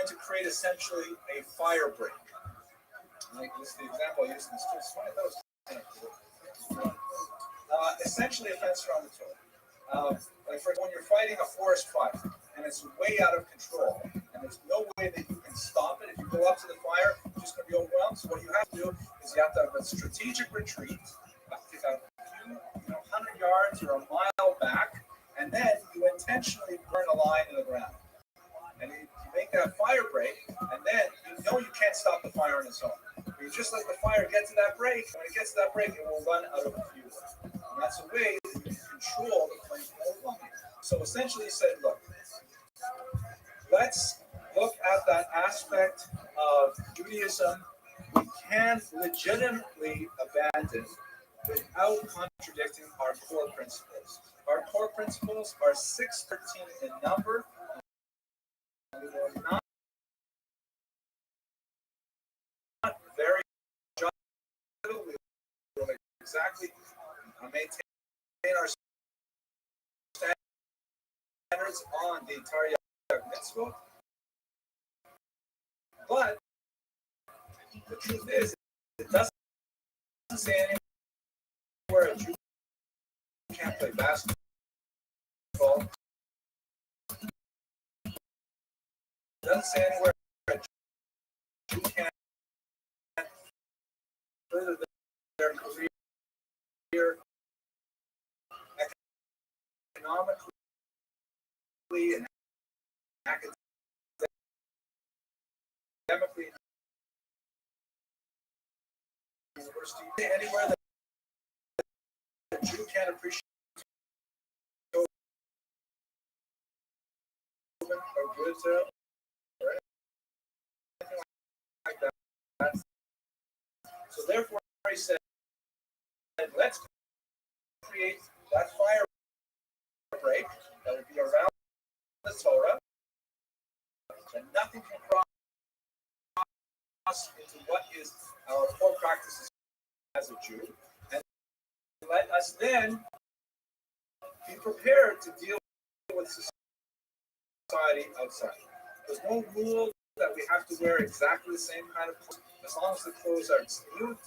going to create essentially a fire break. Like this is the example I used in the street. It's funny, I thought it was kind of cool. Essentially a fence around the Torah. Like for when you're fighting a forest fire and it's way out of control and there's no way that you can stop it. If you go up to the fire, you're just going to be overwhelmed. So what you have to do is you have to have a strategic retreat, take a few, 100 yards or a mile back, and then you intentionally burn a line in the ground. And you make that fire break, and then you know you can't stop the fire on its own. You just let the fire get to that break. When it gets to that break, it will run out of fuel. And that's a way that you can control the flame more longer. So essentially, he said, look, let's look at that aspect of Judaism we can legitimately abandon without contradicting our core principles. Our core principles are 613 in number. We will not vary. We will exactly maintain our standards on the entire mitzvah. But the truth is, it doesn't say anywhere a Jew can't play basketball. It doesn't say anywhere a Jew can't further their career economically and academically. University, anywhere that a Jew can't appreciate or good or anything like that. So therefore, he said, let's create that fire break that would be around the Torah, and nothing can cross into what is our core practices as a Jew, and let us then be prepared to deal with society outside. There's no rule that we have to wear exactly the same kind of clothes, as long as the clothes are smooth,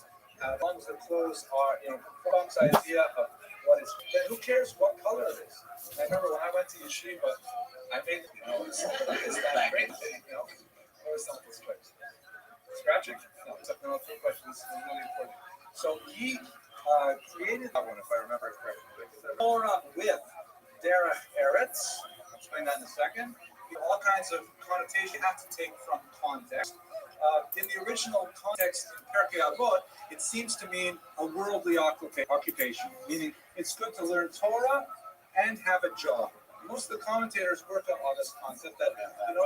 as long as the clothes are, conforms the idea of what is. Then who cares what color it is? I remember when I went to yeshiva, I made it's that great thing, What was not this place? Scratching? No, no, two questions. This is really important. So he created that one, if I remember it correctly. Torah with Derech Eretz. I'll explain that in a second. All kinds of connotations you have to take from context. In the original context in Pirkei Avot, it seems to mean a worldly occupation, meaning it's good to learn Torah and have a job. Most of the commentators work on this concept that,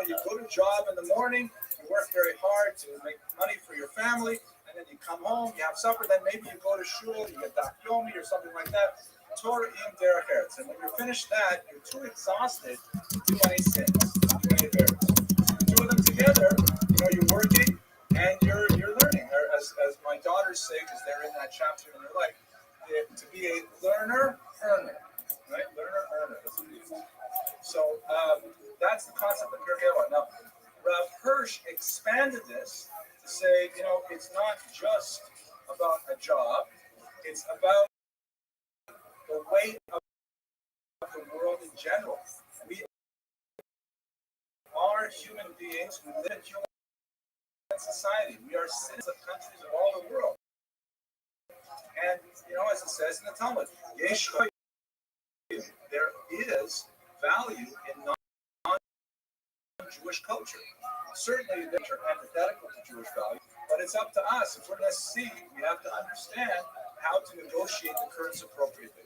you go to job in the morning, you work very hard to make money for your family, and then you come home, you have supper, then maybe you go to shul, you get daf yomi or something like that. Torah in derech eretz. And when you're finished that, you're too exhausted to do any sins, too many errors. The two of them together, you're working and you're learning. As my daughters say, because they're in that chapter in their life, to be a learner, earner. Right? Learner, earner. That's what it is. So that's the concept of Pirkei Avot. Now, Rav Hirsch expanded this to say, it's not just about a job, it's about the way of the world in general. We are human beings who live in human society. We are citizens of countries of all the world. And, as it says in the Talmud, there is value in non-Jewish culture. Certainly, they're antithetical to Jewish value, but it's up to us. If we're going to see, we have to understand how to negotiate the currents appropriately.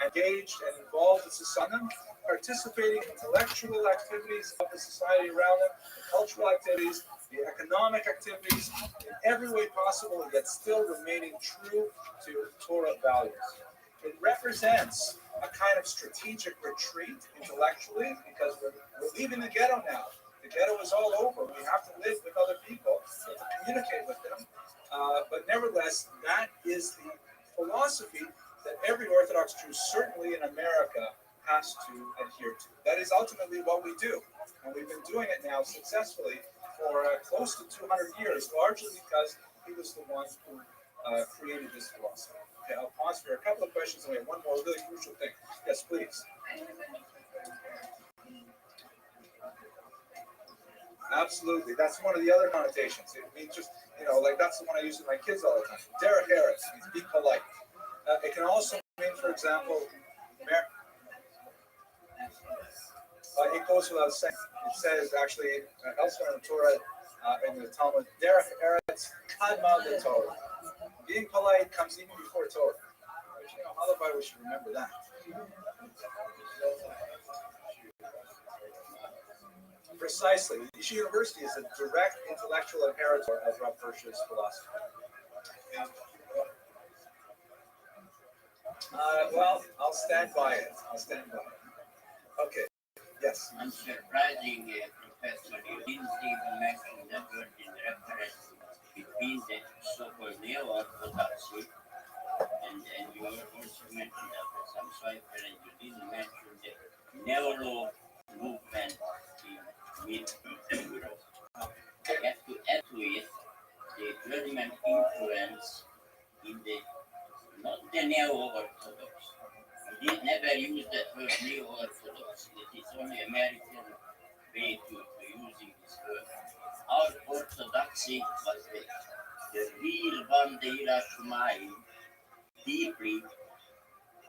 Engaged and involved in society, participating in intellectual activities of the society around them, the cultural activities, the economic activities, in every way possible, and yet still remaining true to Torah values. It represents a kind of strategic retreat intellectually, because we're leaving the ghetto now. The ghetto is all over. We have to live with other people, to communicate with them. But nevertheless, that is the philosophy that every Orthodox Jew, certainly in America, has to adhere to. That is ultimately what we do. And we've been doing it now successfully for close to 200 years, largely because he was the one who created this philosophy. Okay, I'll pause for a couple of questions, and we have one more really crucial thing. Yes, please. Absolutely. That's one of the other connotations. It means just, like that's the one I use with my kids all the time. Derek Harris means be polite. It can also mean, for example, it goes without saying. It says actually elsewhere in the Torah, in the Talmud, Derek Eretz Kadma the Torah. Being polite comes even before Torah. Otherwise, we should remember that. Precisely. Yeshiva University is a direct intellectual inheritor of Rav Hirsch's philosophy. Well, I'll stand by it. Okay. Yes. Unsurprising, Professor, you didn't even mention that word in reference between the so-called neo-orthodoxy and you also mentioned that for some cipher and you didn't mention the neuro movement in Europe. I have to add to it the German influence in the, not the neo-orthodox. We did never use that word neo-orthodox. It is only American way to using this word. Our orthodoxy was the real Bandera Shumai, deeply,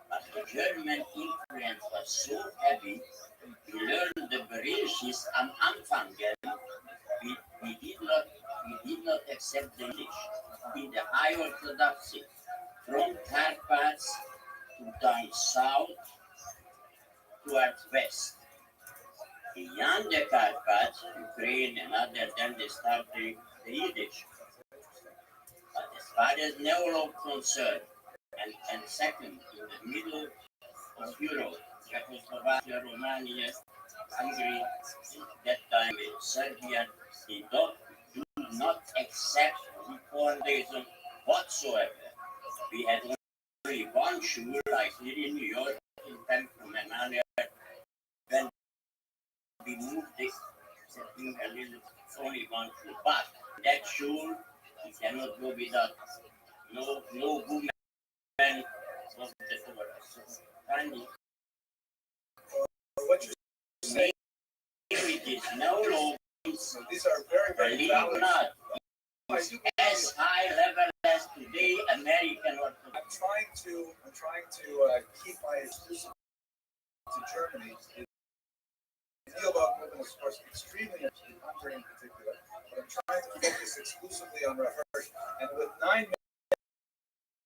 but the German influence was so heavy, we learned the Bereshis am Anfang. We did not accept the English in the high orthodoxy from Carpats to down south towards west. Beyond the Carpats, Ukraine and other, then they started the Yiddish. But as far as neuro concerned, and second, in the middle of Europe, Czechoslovakia, Romania, Hungary, at that time Serbia, they do not accept reformism whatsoever. We had only one shul, like here in New York, in Pennsylvania, when we moved this, only one shul. But that shul, you cannot go without no woman of the Torah. So, finally, what you say, it is no law. so these are very, very valid. Not as high level as today American Orthodox. I'm trying to keep my exclusive to Germany. The Theobald movement is, of course, extremely interesting, Hungary in particular. But I'm trying to focus exclusively on Rav Hirsch. And with 9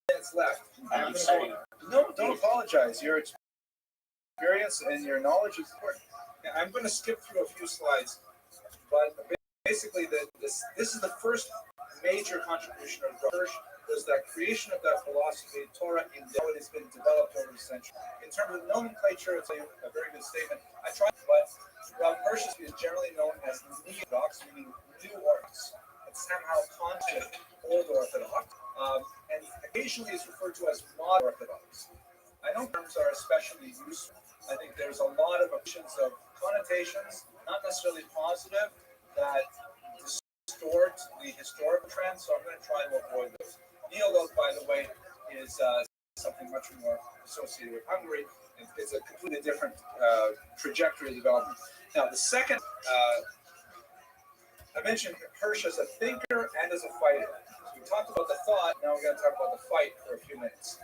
minutes left, I'm sorry. No, don't apologize. Your experience and your knowledge is important. I'm going to skip through a few slides, but basically, this is the first major contribution of Rav Hirsch. Was that creation of that philosophy, Torah, in how it has been developed over the centuries. In terms of nomenclature, it's a very good statement. I tried, but Rav Hirsch is generally known as neo-orthodox, meaning new orthodox. It's somehow contrary to old orthodox, and occasionally it's referred to as modern orthodox. I know terms are especially useful. I think there's a lot of options of connotations, not necessarily positive, that distort the historical trends, so I'm going to try to avoid those. Neo-Goth, by the way, is something much more associated with Hungary. It's a completely different trajectory of development. Now, the second, I mentioned Hirsch as a thinker and as a fighter. So we talked about the thought, now we're going to talk about the fight for a few minutes.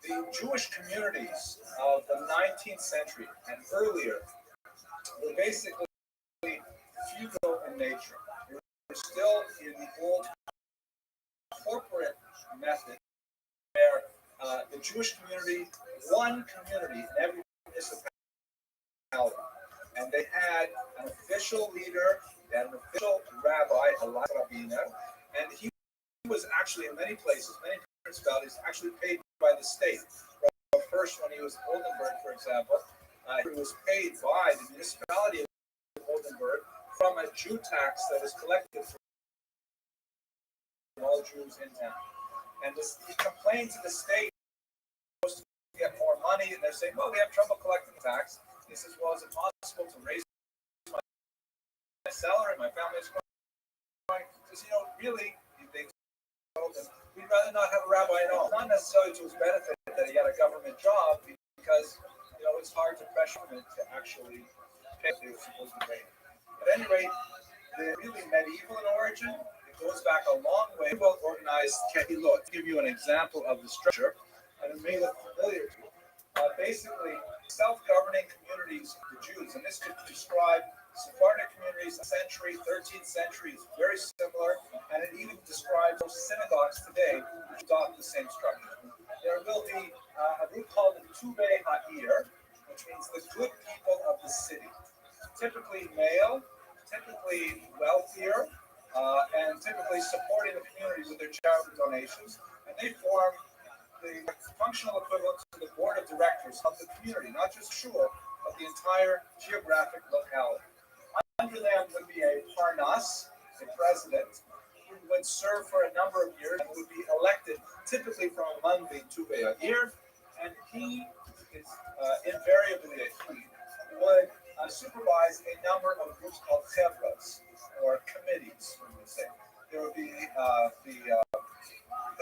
The Jewish communities of the 19th century and earlier were basically feudal in nature. They were still in the old corporate method where the Jewish community, one community in every municipality, and they had an official leader, they had an official rabbi, a rabbiner, and he was actually in many places, many municipalities, actually paid by the state. First, when he was in Oldenburg, for example, he was paid by the municipality of Oldenburg from a Jew tax that was collected from all Jews in town. And he complained to the state to get more money, and they're saying, well, we have trouble collecting the tax. He says, well, is it possible to raise crying. My family is crying. Because, really, they told him, we'd rather not have a rabbi at all. Not necessarily to his benefit that he had a government job, because, it's hard to pressure him to actually pay what they were supposed to pay. At any rate, they're really medieval in origin. It goes back a long way. Well organized kehilot. To give you an example of the structure, and it may look familiar to you. Basically, self-governing communities, the Jews, and this could describe Sephardic communities, century, 13th century, is very similar, and it even describes those synagogues today, which adopt the same structure. There will be a group called the Tuvei Ha'ir, which means the good people of the city. Typically male, typically wealthier, and typically supporting the community with their charitable donations, and they form the functional equivalent to the board of directors of the community, not just shul, but the entire geographic locality. Under them would be a parnas, a president, who would serve for a number of years and would be elected typically from among the Tuvei Ha'ir, and he is invariably a he, would supervise a number of groups called chevras, or committees, we would say. There would be the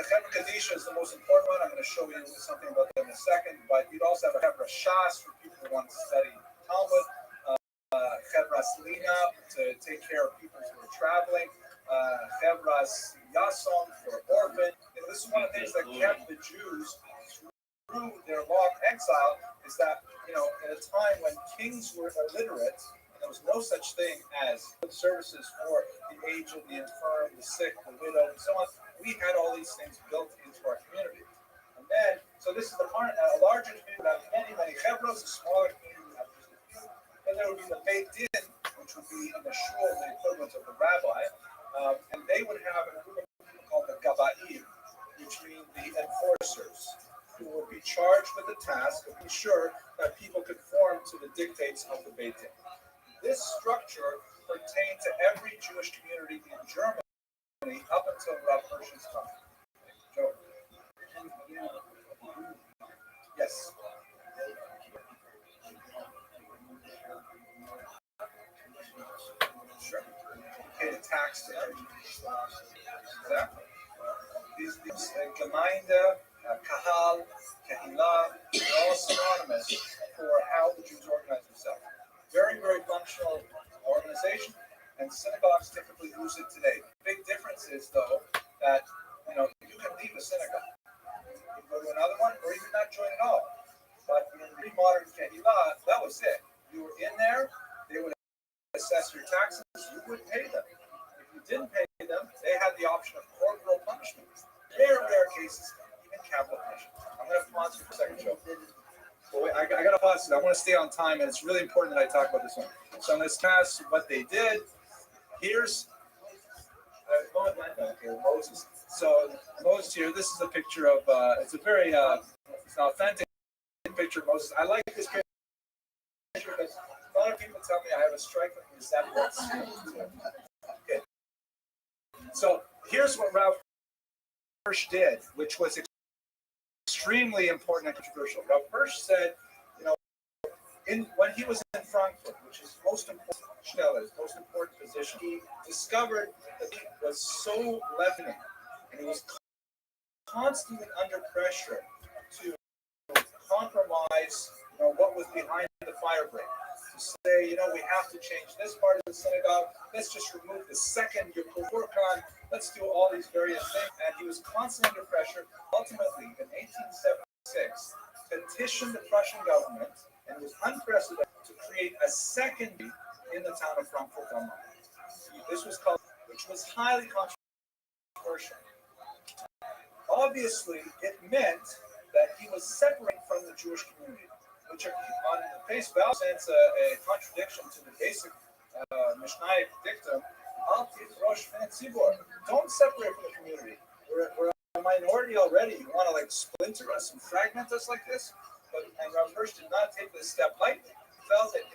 Chevra Kadisha is the most important one. I'm going to show you something about them in a second, but you'd also have a Chevra Shas for people who want to study Talmud, Chevras Lina to take care of people who are traveling, Chevras Yason for orphan. This is one of the things that kept the Jews through their long exile, is that, at a time when kings were illiterate, and there was no such thing as services for the aged, the infirm, the sick, the widow, and so on, we had all these things built into our community. And then, so this is a larger community that have many, many chevros, a smaller community would have just a few. Then there would be the Beit Din, which would be in the shul, the equivalent of the rabbi, and they would have a group of people called the Gaba'im, which mean the enforcers, who would be charged with the task of being sure that people conform to the dictates of the Beit Din. This structure pertained to every Jewish community in Germany up until Rav Hirsch's time. Joe? Yes. Sure. Pay the tax to every exactly. These Gemeinde, Kahal, Kehillah, they're all synonymous for how the Jews organize themselves. Very, very functional organization, and synagogues typically use it today. The big difference is, though, that you can leave a synagogue, you can go to another one, or even not join at all. But in pre-modern Kehillah, that was it. You were in there, they would assess your taxes, you would pay them. If you didn't pay them, they had the option of corporal punishment. Rare cases, even capital punishment. I'm going to pause for a second, Joe. Well, I got to pause it. I want to stay on time, and it's really important that I talk about this one. So I'm going to discuss what they did. Here's Moses. So Moses here, this is a picture of, it's a very it's an authentic picture of Moses. I like this picture because a lot of people tell me I have a striking resemblance. Okay. So here's what Rav Hirsch did, which was extremely important and controversial. Rav Hirsch said, when he was in Frankfurt, which is most important position, he discovered that he was so left-wing, and he was constantly under pressure to compromise, what was behind the firebreak. To say, we have to change this part of the synagogue. Let's just remove the second Yom Khan. Let's do all these various things. And he was constantly under pressure. Ultimately, in 1876, petitioned the Prussian government, and it was unprecedented, to create a second in the town of Frankfurt am Main. This was called, which was highly controversial. Obviously, it meant that he was separated from the Jewish community, which on face value sense a contradiction to the basic Mishnaic dictum, don't separate from the community. We're a minority already. You want to splinter us and fragment us like this? And Rav Hirsch did not take this step lightly. He felt that,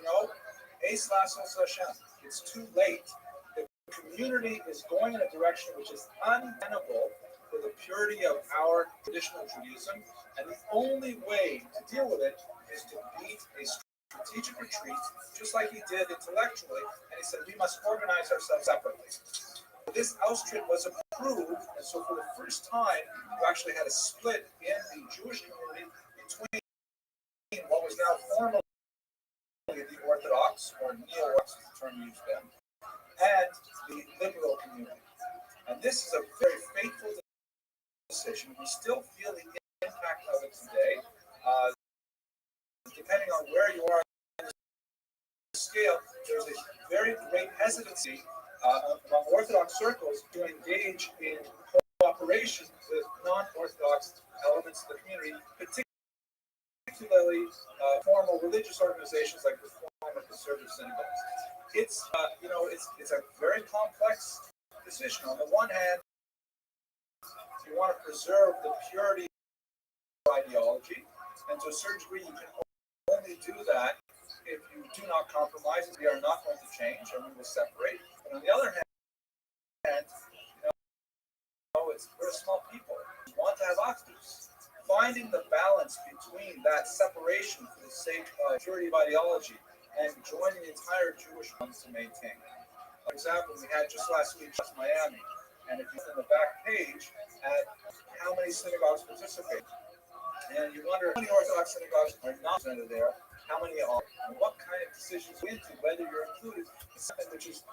it's too late. The community is going in a direction which is untenable for the purity of our traditional Judaism, and the only way to deal with it is to beat a strategic retreat, just like he did intellectually, and he said we must organize ourselves separately. This Austritt was approved, and so for the first time, you actually had a split in the Jewish community between what was now formally the Orthodox, or Neo-Orthodox is the term used then, and the liberal community. And this is a very fateful decision. We still feel the impact of it today. Depending on where you are on the scale, there's a very great hesitancy among Orthodox circles to engage in cooperation with non-Orthodox elements of the community, particularly formal religious organizations like Reform or conservative synagogues. It's a very complex decision. On the one hand, you want to preserve the purity of ideology, and to a certain degree, you can only do that if you do not compromise. We are not going to change, and we will separate. But on the other hand, we're a small people. We want to have actus. Finding the balance between that separation for the sake of purity of ideology and joining the entire Jewish ones to maintain. For example, we had just last week in Miami, and if you look on the back page at how many synagogues participate, and you wonder how many Orthodox synagogues are not represented there, how many are, and what kind of decisions go into whether you're included, which is,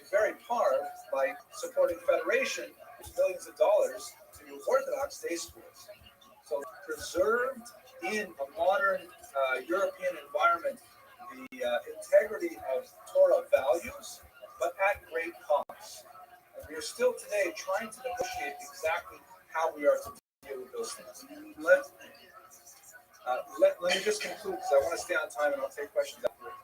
very par by supporting federation, millions of dollars to Orthodox day schools. So preserved in a modern European environment the integrity of Torah values, but at great cost. And we are still today trying to negotiate exactly how we are to deal with those things. Let me just conclude because I want to stay on time and I'll take questions afterwards.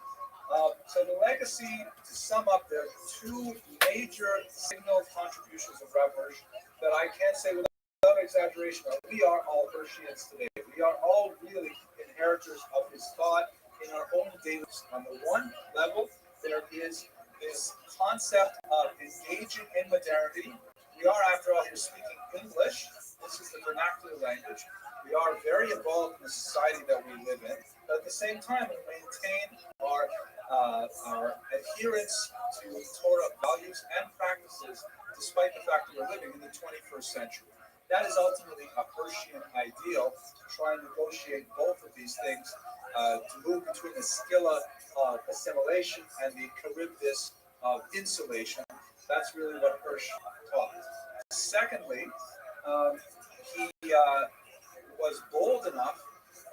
So the legacy, to sum up, there are two major signal contributions of Rav Hirsch that I can't say without exaggeration. We are all Hirschians today. We are all really inheritors of his thought in our own daily lives. On the one level, there is this concept of engaging in modernity. We are, after all, here speaking English. This is the vernacular language. We are very involved in the society that we live in, but at the same time, we maintain our adherence to Torah values and practices, despite the fact that we're living in the 21st century. That is ultimately a Hirschian ideal, to try and negotiate both of these things, to move between the skilla of assimilation and the charybdis of insulation. That's really what Hirsch taught. Secondly, he was bold enough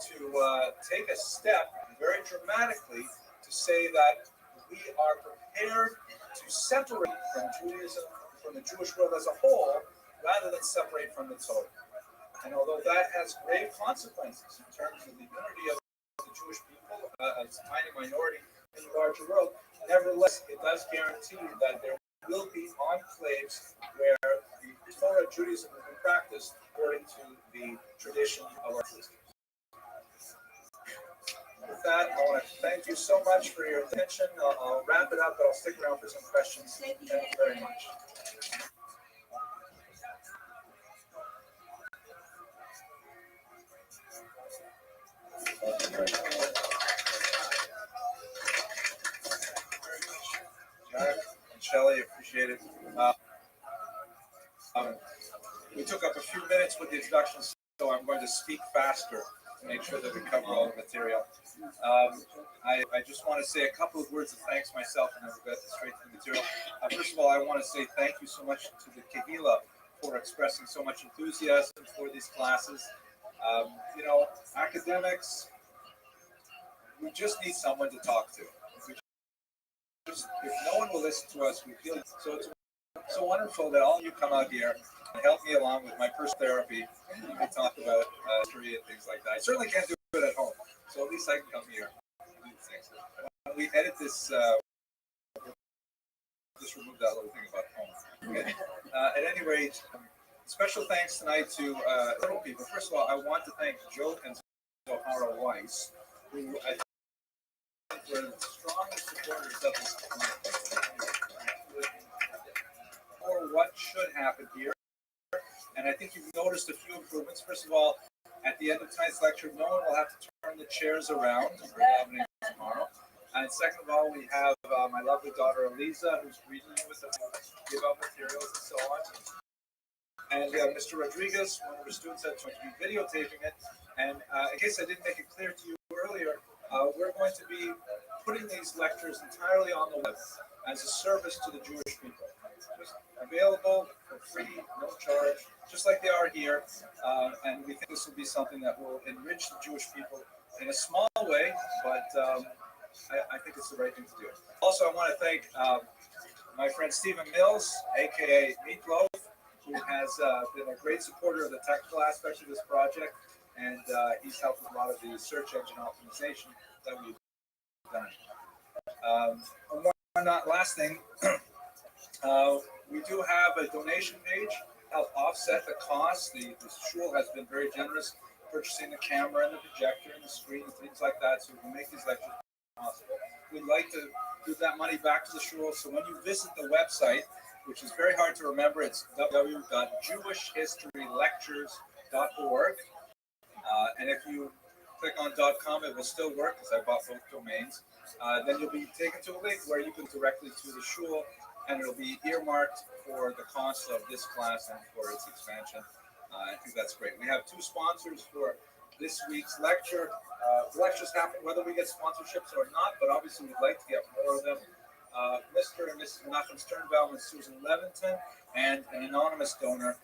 to take a step very dramatically to say that we are prepared to separate from Judaism, from the Jewish world as a whole, rather than separate from the Torah. And although that has grave consequences in terms of the unity of the Jewish people as a tiny minority in the larger world, nevertheless, it does guarantee that there will be enclaves where the Torah Judaism will be practiced according to the tradition of our systems. With that, I want to thank you so much for your attention. I'll wrap it up, but I'll stick around for some questions. Thank you very much. Jack and Shelley, appreciate it. We took up a few minutes with the introductions, so I'm going to speak faster to make sure that we cover all the material. I just want to say a couple of words of thanks myself, and then we'll get straight to the material. First of all, I want to say thank you so much to the Kehila for expressing so much enthusiasm for these classes. Academics, we just need someone to talk to. If no one will listen to us, we feel so. It's so wonderful that all of you come out here and help me along with my first therapy. We talk about history and things like that. I certainly can't do it at home, so at least I can come here. When we edit this, just remove that little thing about home. Okay? At any rate, special thanks tonight to several people. First of all, I want to thank Joe and Zohara Weiss, who I think were the strongest supporters of this for what should happen here. And I think you've noticed a few improvements. First of all, at the end of tonight's lecture, no one will have to turn turn the chairs around for davening tomorrow. And second of all, we have my lovely daughter Eliza, who's reading with us, give out materials and so on. And Mr. Rodriguez, one of our students, that's going to be videotaping it. And in case I didn't make it clear to you earlier, we're going to be putting these lectures entirely on the web as a service to the Jewish people. Just available for free, no charge, just like they are here. And we think this will be something that will enrich the Jewish people in a small way, but I think it's the right thing to do. Also, I want to thank my friend Stephen Mills, aka Meatloaf, who has been a great supporter of the technical aspects of this project, and he's helped with a lot of the search engine optimization that we've done. Last thing, we do have a donation page to help offset the cost. The shul has been very generous purchasing the camera and the projector and the screen and things like that, so we can make these lectures possible. We'd like to give that money back to the shul, so when you visit the website, which is very hard to remember, it's www.jewishhistorylectures.org. And if you click on .com, it will still work because I bought both domains. Then you'll be taken to a link where you can directly to the shul, and it'll be earmarked for the cost of this class and for its expansion. I think that's great. We have two sponsors for this week's lecture. The lectures happen whether we get sponsorships or not, but obviously we'd like to get more of them. Mr. and Mrs. Menachem Sternbaum and Susan Levinton and an anonymous donor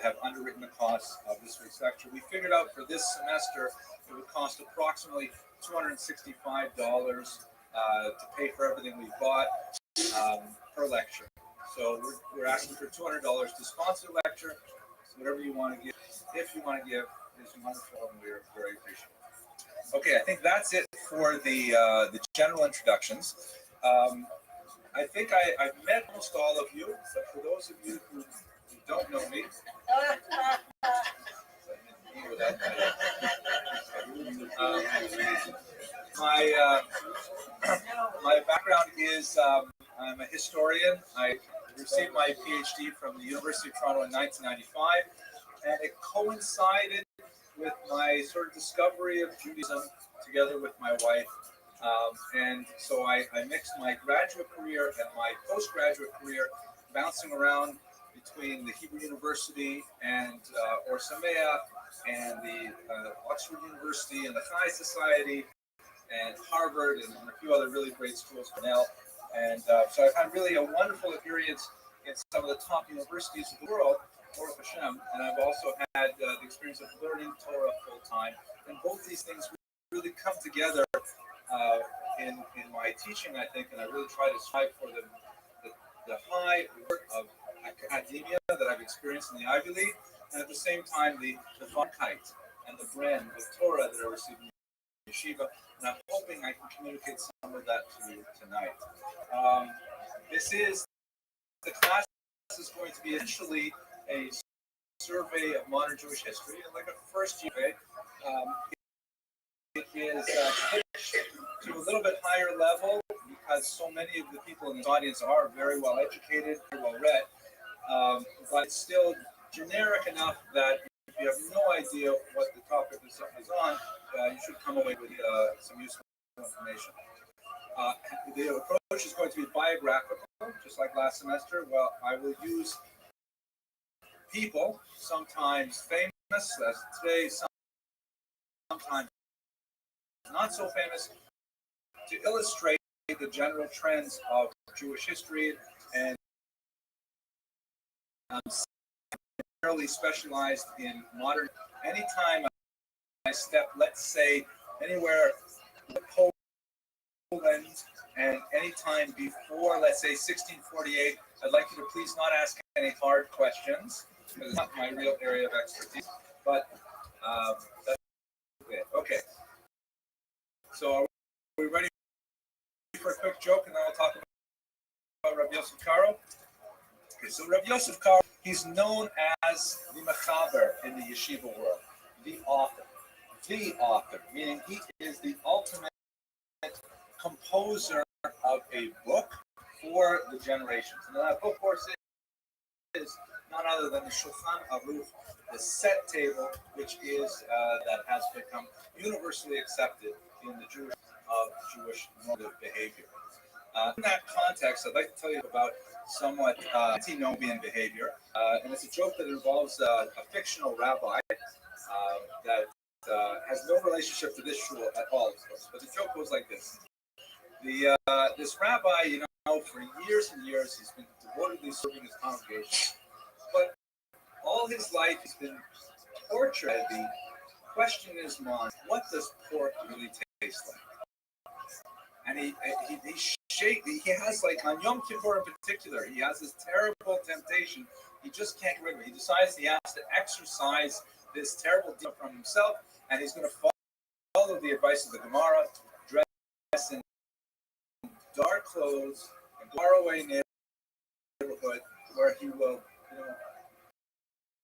have underwritten the costs of this week's lecture. We figured out for this semester it would cost approximately $265 to pay for everything we bought per lecture. So we're asking for $200 to sponsor the lecture. So whatever you want to give, if you want to give, is wonderful, and we're very appreciative. Okay, I think that's it for the general introductions. I think I've met almost all of you, but for those of you who don't know me, my background is I'm a historian. I received my PhD from the University of Toronto in 1995, and it coincided with my sort of discovery of Judaism together with my wife. And so I mixed my graduate career and my postgraduate career, bouncing around between the Hebrew University and Or Samea and the Oxford University and the Chai Society and Harvard and a few other really great schools, Cornell. And so I've had really a wonderful experience in some of the top universities of the world, Baruch Hashem, and I've also had the experience of learning Torah full time. And both these things really come together in my teaching, I think, and I really try to strive for the high work of academia that I've experienced in the Ivy League, and at the same time the Vankite and the brand of Torah that I received in Yeshiva, and I'm hoping I can communicate some of that to you tonight. The class is going to be initially a survey of modern Jewish history, and like a first year, it is pitched to a little bit higher level because so many of the people in the audience are very well educated, very well read, but it's still generic enough that if you have no idea what the topic is on, you should come away with some useful information. The approach is going to be biographical, just like last semester. Well, I will use people, sometimes famous, as today, sometimes not so famous, to illustrate the general trends of Jewish history, and primarily specialized in modern. Anytime I step, let's say, anywhere in Poland, and anytime before, let's say, 1648, I'd like you to please not ask any hard questions, because it's not my real area of expertise, but that's it. Okay. So are we ready for a quick joke, and then I'll talk about Rabbi Yosef Karo? Okay, so Rabbi Yosef Karo, he's known as the Mechaber in the yeshiva world, the author, meaning he is the ultimate composer of a book for the generations. And that book, of course, is none other than the Shulchan Aruch, the set table, which is that has become universally accepted in the Jewish normative behavior. In that context, I'd like to tell you about somewhat antinomian behavior, and it's a joke that involves a fictional rabbi that has no relationship to this shul at all, of course. But the joke goes like this: this rabbi, for years and years, he's been devotedly serving his congregation, but all his life he's been tortured. The question in his mind: what does pork really taste like? And he has, like, on Yom Kippur in particular, he has this terrible temptation. He just can't get rid of it. He decides he has to exercise this terrible deal from himself, and he's going to follow the advice of the Gemara, dress in dark clothes, and go far away neighborhood where he will,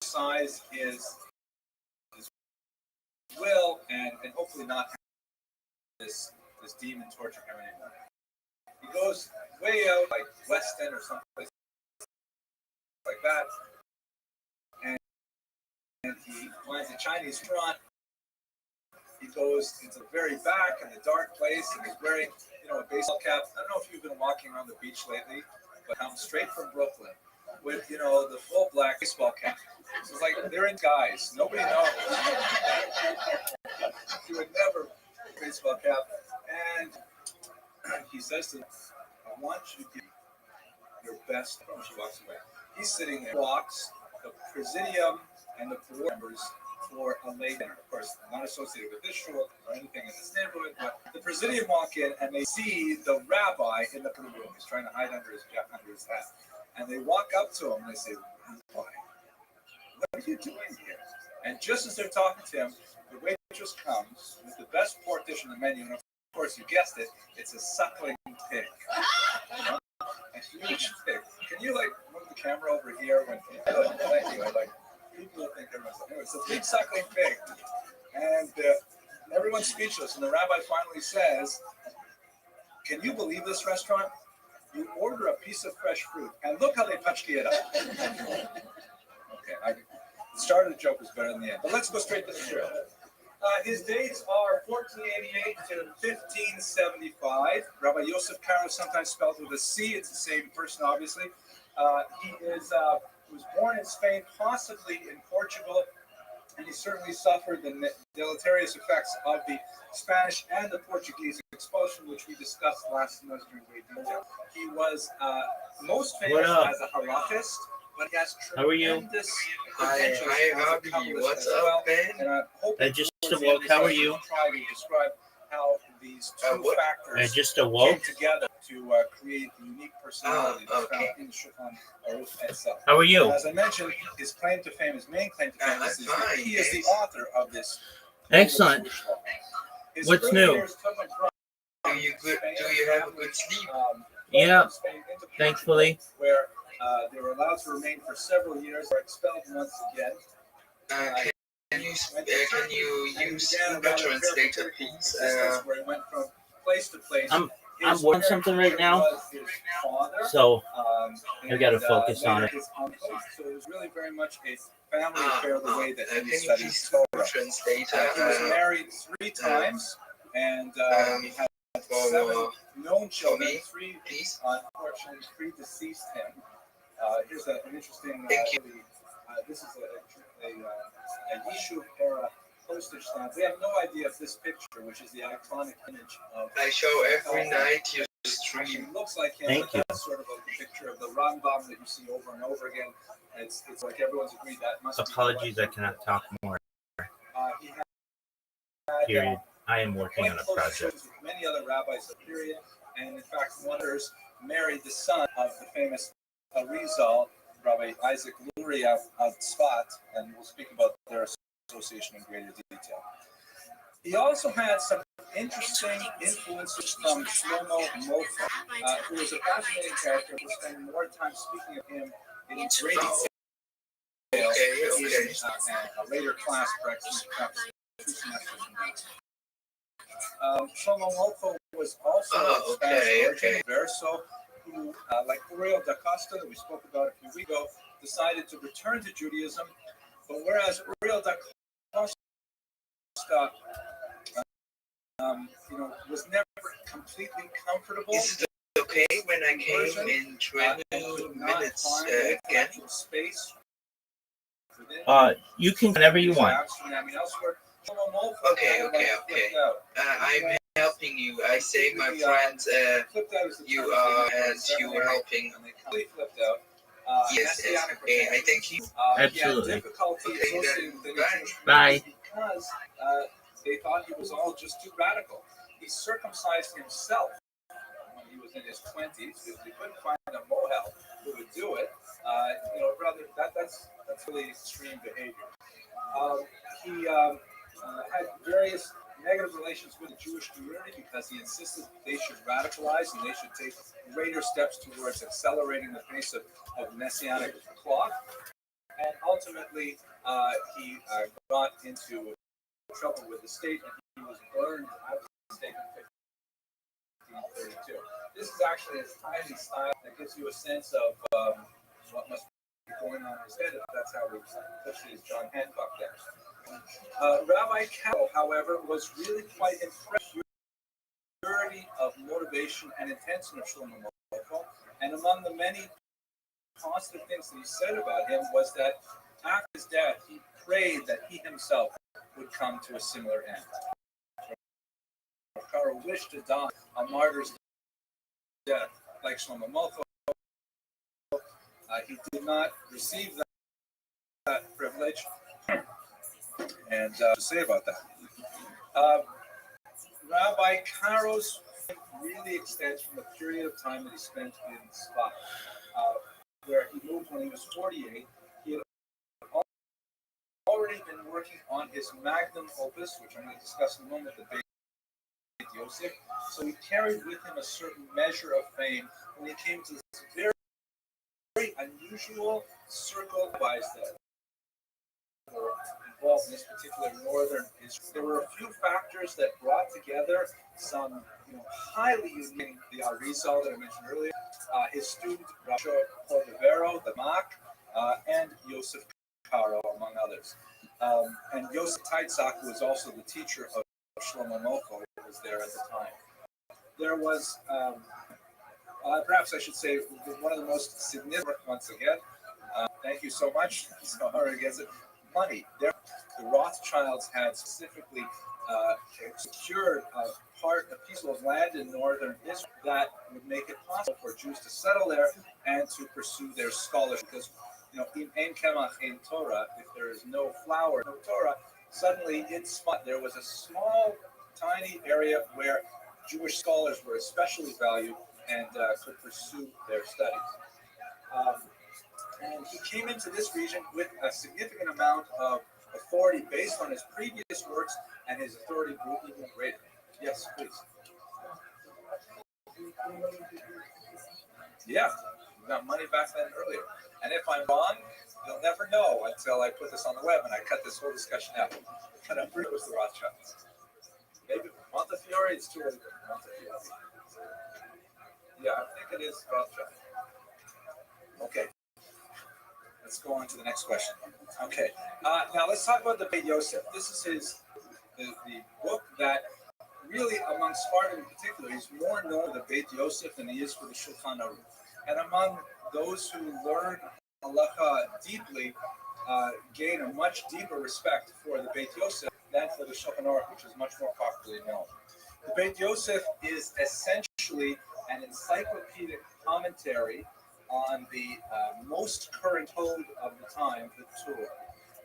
exercise his will and hopefully not have this demon torture him anymore. He goes way out, like West End or someplace like that, and he finds a Chinese restaurant. He goes into the very back in the dark place, and he's wearing, a baseball cap. I don't know if you've been walking around the beach lately, but I'm straight from Brooklyn with, the full black baseball cap. So it's like they're in guys. Nobody knows. You would never baseball cap. And he says to them, I want you to give your best. She walks away. He's sitting there, walks the presidium and the board members for a late dinner. Of course, not associated with this shul or anything in this neighborhood, but the presidium walk in and they see the rabbi in the room. He's trying to hide under his hat. And they walk up to him and they say, Rabbi, what are you doing here? And just as they're talking to him, the waitress comes with the best pork dish on the menu, and of course, you guessed it, it's a suckling pig. A huge pig. Can you, move the camera over here when thank you. People think everyone's anyway, it's a big suckling pig. And everyone's speechless, and the rabbi finally says, can you believe this restaurant? You order a piece of fresh fruit, and look how they touched it up. Okay, the start of the joke was better than the end, but let's go straight to the show. His dates are 1488 to 1575. Rabbi Yosef Karo, sometimes spelled with a C. It's the same person, obviously. He was born in Spain, possibly in Portugal, and he certainly suffered the deleterious effects of the Spanish and the Portuguese expulsion, which we discussed last semester in great detail. He was most famous as a halachist, but he has tremendous potential. Hi, Robbie. What's up, Ben? And I hope I just awoke. How are you? Try to describe how these two factors I just awoke. came together to create the unique personality that's found in the Shulchan Aruch itself. How are you? As I mentioned, his claim to fame, his main claim to fame, is that he is the author of this. Excellent. What's new? Do you have a good sleep? Yeah, thankfully. Where they were allowed to remain for several years, were expelled once again. Can you use Google Translator, please? Where he went from place to place. I'm working something right now, so I got to focus on it. So it was really very much a family affair the way that he Can you studied please Torah. Google Translator? He was married 3 times, and he had 7 known children. 3, please. unfortunately, predeceased him. Here's an interesting. Thank you. This is a Yishuv era postage stamp. We have no idea if this picture, which is the iconic image of. I show every night your stream. It looks like him. Thank you. That's sort of a picture of the Rambam that you see over and over again. It's like everyone's agreed that must Apologies, be. I cannot talk more. He had, Period. I am working quite on a close project. associations with many other rabbis of the period, and in fact, one of theirs married the son of the famous Arizal, Rabbi Isaac Lurie of Tzfat, and we'll speak about their association in greater detail. He also had some interesting influences from Shlomo Mofa, who was a fascinating character. We'll spend more time speaking of him in great detail in a later class, perhaps 2 semesters from now. Shlomo Mofa was also a Spanish origin, Verso, who, like Uriel da Costa that we spoke about a few weeks ago, decided to return to Judaism. But whereas Uriel da Costa, was never completely comfortable. Is it okay when I came in 20 minutes again? Space you can whenever you want. Okay. I'm helping you. I say my friends, you are, and you are helping. Yes. Okay, I thank you. Absolutely. Okay, then, Bye. Because they thought he was all just too radical. He circumcised himself when he was in his 20s. If he couldn't find a mohel who would do it, that's really extreme behavior. He had various negative relations with the Jewish community because he insisted they should radicalize and they should take greater steps towards accelerating the pace of messianic thought. And ultimately, he got into trouble with the state and he was burned out of the state in 1532. This is actually a tiny style that gives you a sense of what must be going on in his head if that's how we push John Hancock there. Rabbi Carroll, however, was really quite impressed with the purity of motivation and intention of Shlomo Moltko, and among the many positive things that he said about him was that after his death, he prayed that he himself would come to a similar end. Carroll wished to die a martyr's death like Shlomo Moltko. He did not receive that privilege. And to say about that, Rabbi Caro's really extends from a period of time that he spent in Spa, where he moved when he was 48. He had already been working on his magnum opus, which I'm going to discuss in a moment, the Beit Yosef. So he carried with him a certain measure of fame when he came to this very, very unusual circle of guys that were involved in this particular northern Israel. There were a few factors that brought together some highly unique, the Arizal that I mentioned earlier, his student Rasha Cordovero, the Mak, and Yosef Karo, among others. And Yosef Teitzak, who was also the teacher of Shlomo Moltko, was there at the time. There was, perhaps I should say, one of the most significant, once again, thank you so much, Sahara against it, money. The Rothschilds had specifically secured a piece of land in northern Israel that would make it possible for Jews to settle there and to pursue their scholarship. Because, in Ein Kemach, Ein Torah, if there is no flour, no Torah, suddenly there was a small, tiny area where Jewish scholars were especially valued and could pursue their studies. And he came into this region with a significant amount of authority based on his previous works, and his authority grew even greater. Yes, please. Yeah, we got money back then earlier. And if I'm wrong, you'll never know until I put this on the web and I cut this whole discussion out. But I'm pretty sure it was the Rothschilds. Maybe Montefiore, it's too early. Montefiore. Yeah, I think it is Rothschild. Okay. Let's go on to the next question. Okay. Now let's talk about the Beit Yosef. This is the book that really, among Spartan in particular, he's more known for the Beit Yosef than he is for the Shulchan Aruch. And among those who learn halacha deeply, gain a much deeper respect for the Beit Yosef than for the Shulchan Aruch, which is much more popularly known. The Beit Yosef is essentially an encyclopedic commentary on the most current code of the time, the Torah.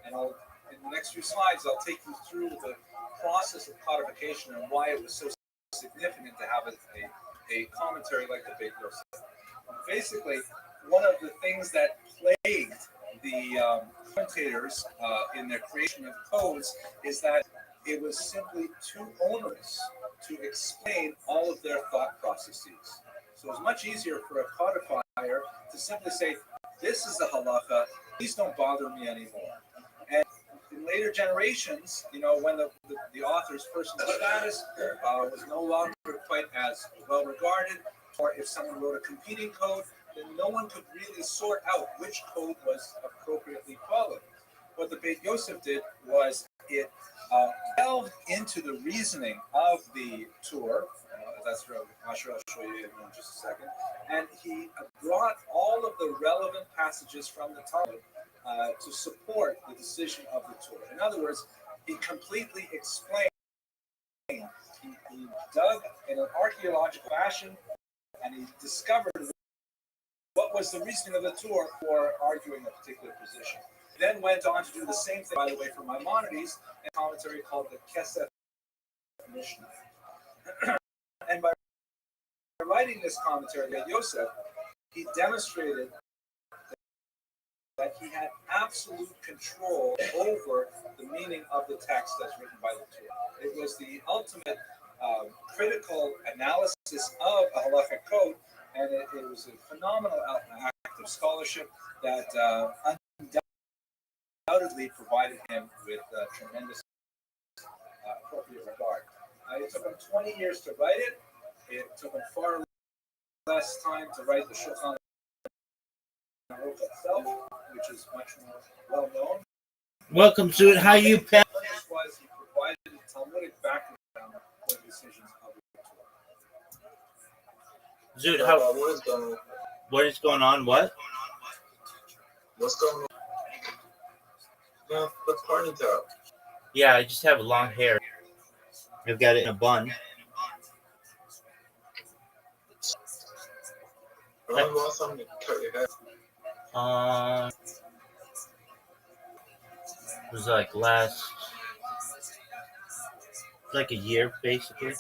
And in the next few slides, I'll take you through the process of codification and why it was so significant to have a commentary like the Beit Yosef. Basically, one of the things that plagued the commentators in their creation of codes is that it was simply too onerous to explain all of their thought processes. So it was much easier for a codifier to simply say, this is the halacha, please don't bother me anymore. And in later generations, when the author's personal status was no longer quite as well regarded, or if someone wrote a competing code, then no one could really sort out which code was appropriately followed. What the Beit Yosef did was it delved into the reasoning of the Torah. That's what I'll show you in just a second. And he brought all of the relevant passages from the Talmud to support the decision of the Torah. In other words, he completely explained. He dug in an archaeological fashion, and he discovered what was the reasoning of the Torah for arguing a particular position. Then went on to do the same thing, by the way, for Maimonides, a commentary called the Kesef Mishnah. And by writing this commentary by Yosef, he demonstrated that he had absolute control over the meaning of the text that's written by the Torah. It was the ultimate critical analysis of a halachic code, and it was a phenomenal act of scholarship that undoubtedly provided him with tremendous appropriate regard. It took him 20 years to write it. It took him far less time to write the Shulchan Aruch itself, which is much more well known. Welcome to it. How you, Pat? This was he provided a Talmudic background for the decisions of the Torah. Zoot, how? What is going on? What is going on? What? What's going on? No, the ponytail. Yeah, I just have long hair. I've got it in a bun. When was the last time you cut your hair? It was like a year, basically.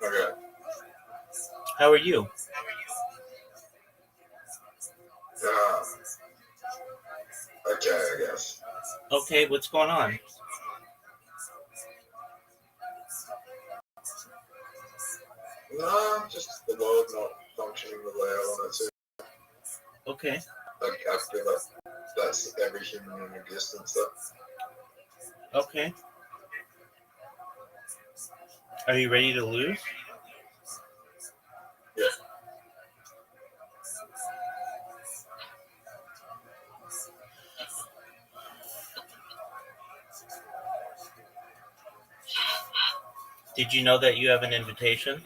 Okay. How are you? Okay, I guess. Okay, what's going on? No, just the world not functioning the way I want it to. Okay. Like, I feel like that's every human in existence. Okay. Are you ready to lose? Yeah. Did you know that you have an invitation?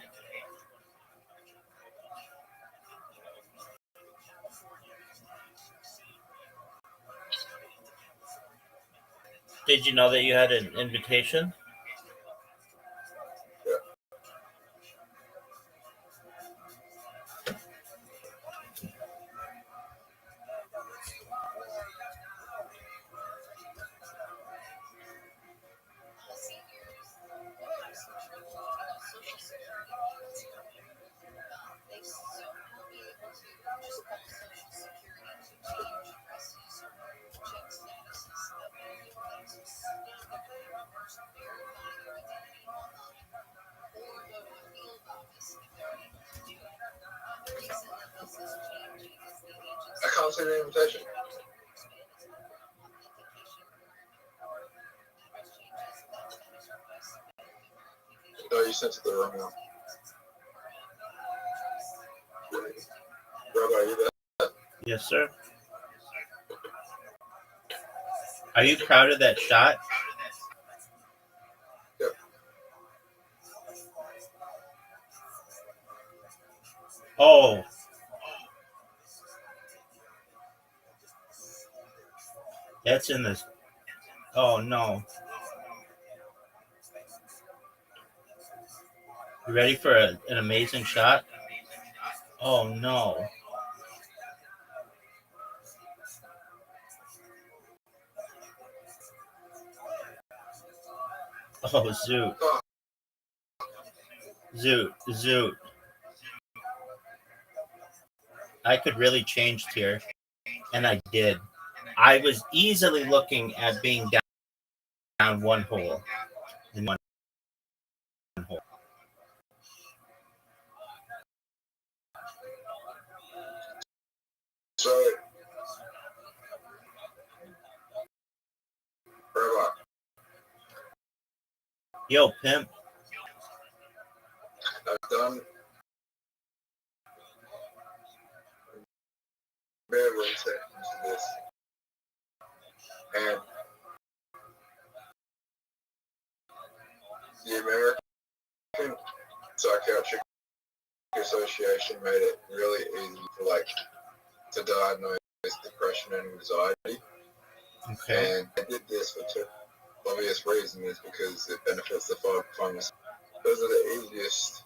Did you know that you had an invitation? Yeah. I can't see the invitation. No, you sent it the wrong one. Rabbi, are you there? Yes, sir. Are you proud of that shot? Yep. Oh. That's in this. Oh, no. You ready for an amazing shot? Oh, no. Oh, Zoot. Zoot. I could really change here, and I did. I was easily looking at being down one hole. In one hole. So, Rabbi, Yo, pimp. I've done bad insight into this. And the American Psychiatric Association made it really easy to diagnose depression and anxiety. Okay. And they did this for two obvious reasons, because it benefits the pharmacy. Those are the easiest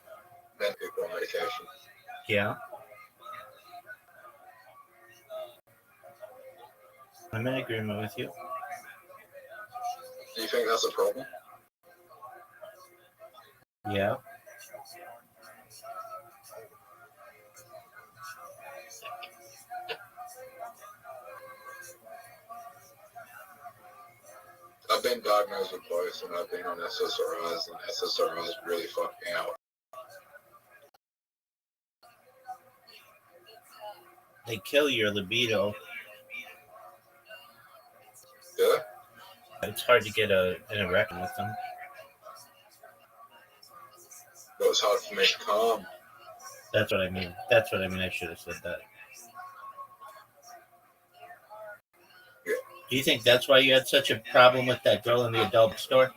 medical medication. Yeah. I'm in agreement with you. Do you think that's a problem? Yeah. I've been diagnosed with both, and I've been on SSRIs, and SSRIs really fucked me out. They kill your libido. Yeah? It's hard to get an erection with them. But it's hard for me to calm. That's what I mean. I should have said that. Yeah. Do you think that's why you had such a problem with that girl in the adult store?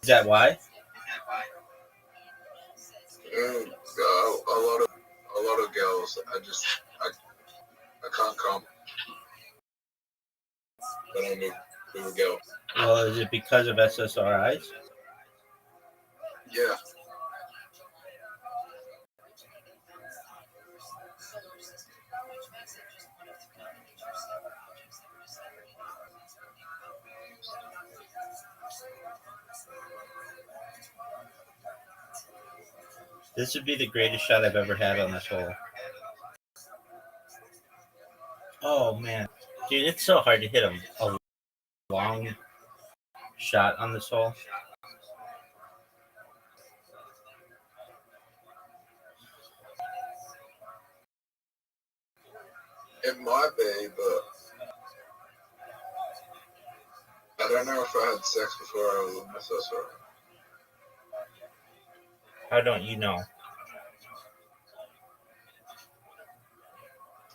Is that why? A lot of girls, I can't calm when I move a girl. Well, is it because of SSRIs? Yeah. This would be the greatest shot I've ever had on this hole. Oh, man. Dude, it's so hard to hit a long shot on this hole. It might be, but I don't know if I had sex before I was on SSRI. How don't you know?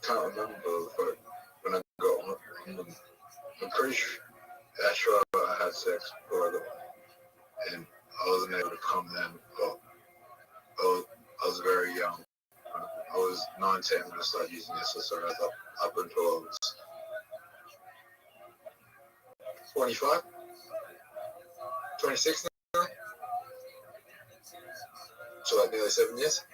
Can't remember when I got on it. I'm pretty sure I had sex before I got on it, and I wasn't able to come then, but I was very young. I was 19 when I started using SSRIs up until I was 25, 26 now. So like nearly 7 years.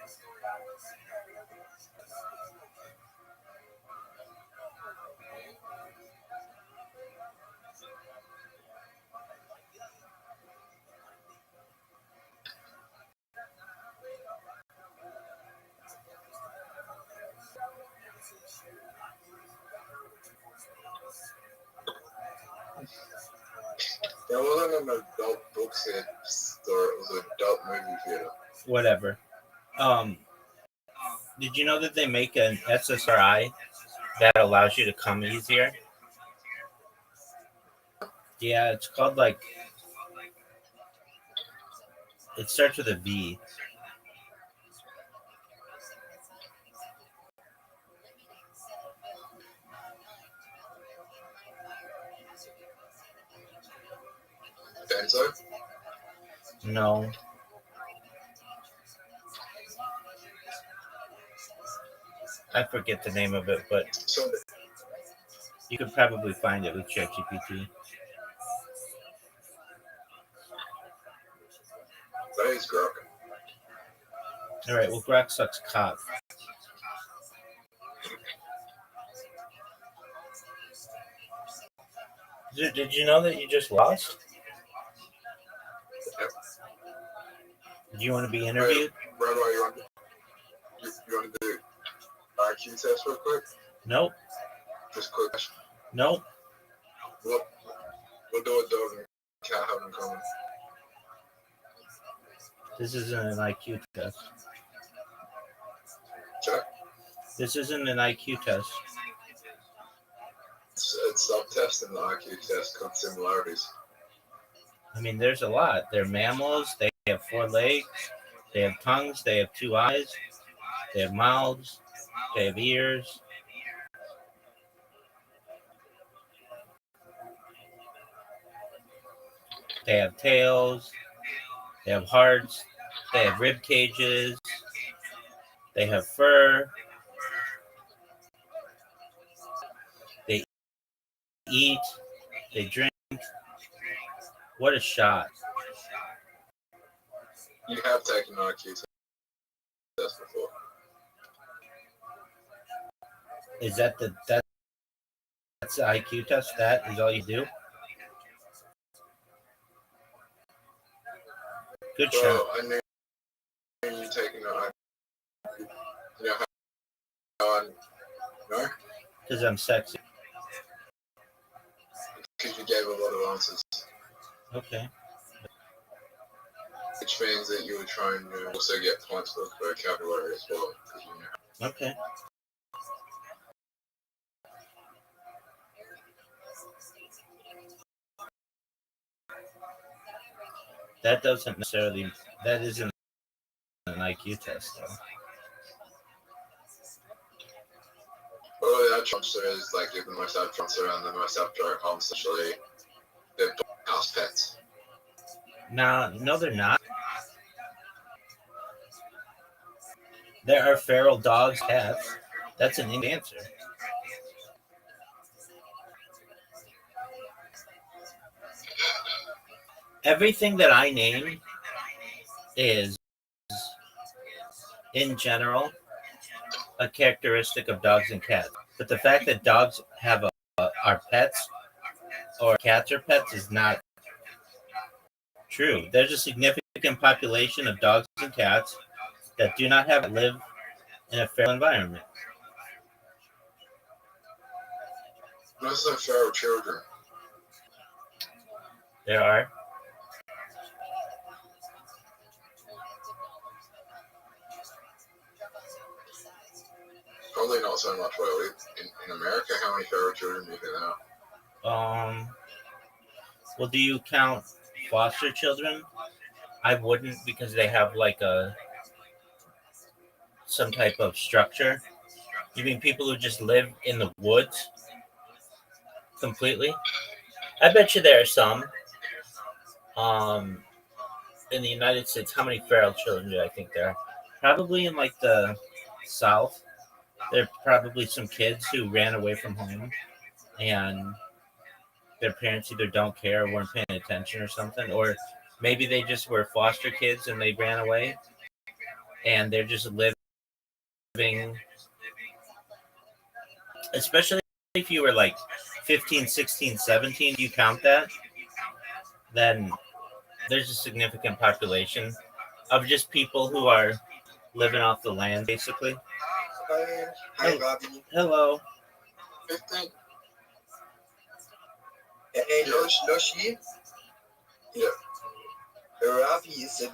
It wasn't an adult book store, it was an adult movie theater. Whatever. Did you know that they make an SSRI that allows you to come easier? Yeah, it's called it starts with a V. Benzo? No. I forget the name of it, but So, you could probably find it with ChatGPT. that is Grok. All right, well, Grok sucks cock. Did you know that you just lost? Yep. Do you want to be interviewed? Brad, while you're on, you want to do IQ test real quick? Nope. Just quick. Nope. What do a dog and cat have in common? This isn't an IQ test. Check. This isn't an IQ test. It's self-testing the IQ test called similarities. I mean, there's a lot. They're mammals. They have 4 legs. They have tongues. They have 2 eyes. They have mouths. They have ears. They have tails. They have hearts. They have rib cages. They have fur. They eat. They drink. What a shot. You have taken an IQ test before. Is that's the IQ test? That is all you do? Good shot. Well, I knew you taking an IQ. You know how I know? Because I'm sexy. Because you gave a lot of answers. Okay. Which means that you were trying to also get points for vocabulary as well. You know. Okay. That doesn't necessarily, that isn't an IQ test, though. Well, that transfer is like the most apt transfer and the most apt answer, actually. They're house pets. No, they're not. There are feral dogs, cats. That's an English answer. Everything that I name is, in general, a characteristic of dogs and cats. But the fact that dogs are pets or cats are pets is not true. There's a significant population of dogs and cats that do not live in a feral environment. Most of feral children. There are. Probably not so much where I live. In America, how many feral children do you think there are? Well, do you count foster children? I wouldn't, because they have like some type of structure. You mean people who just live in the woods completely? I bet you there are some. In the United States, how many feral children do I think there are? Probably in like the South. There are probably some kids who ran away from home and their parents either don't care or weren't paying attention or something, or maybe they just were foster kids and they ran away and they're just living, especially if you were like 15, 16, 17, you count that, then there's a significant population of just people who are living off the land, basically. Hi, Robbie. Hello. 15? Hey, Loshi. Yeah. Ravi is a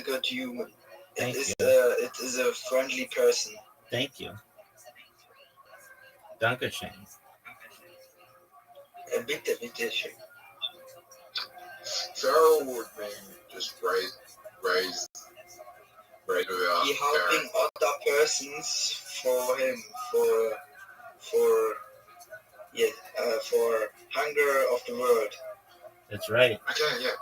good human. Thank you. It is a friendly person. Thank you. Dankeschön. Bitte schön. Feral would mean just raised without He helping parents. other persons for him for hunger of the world. That's right. Okay, yeah.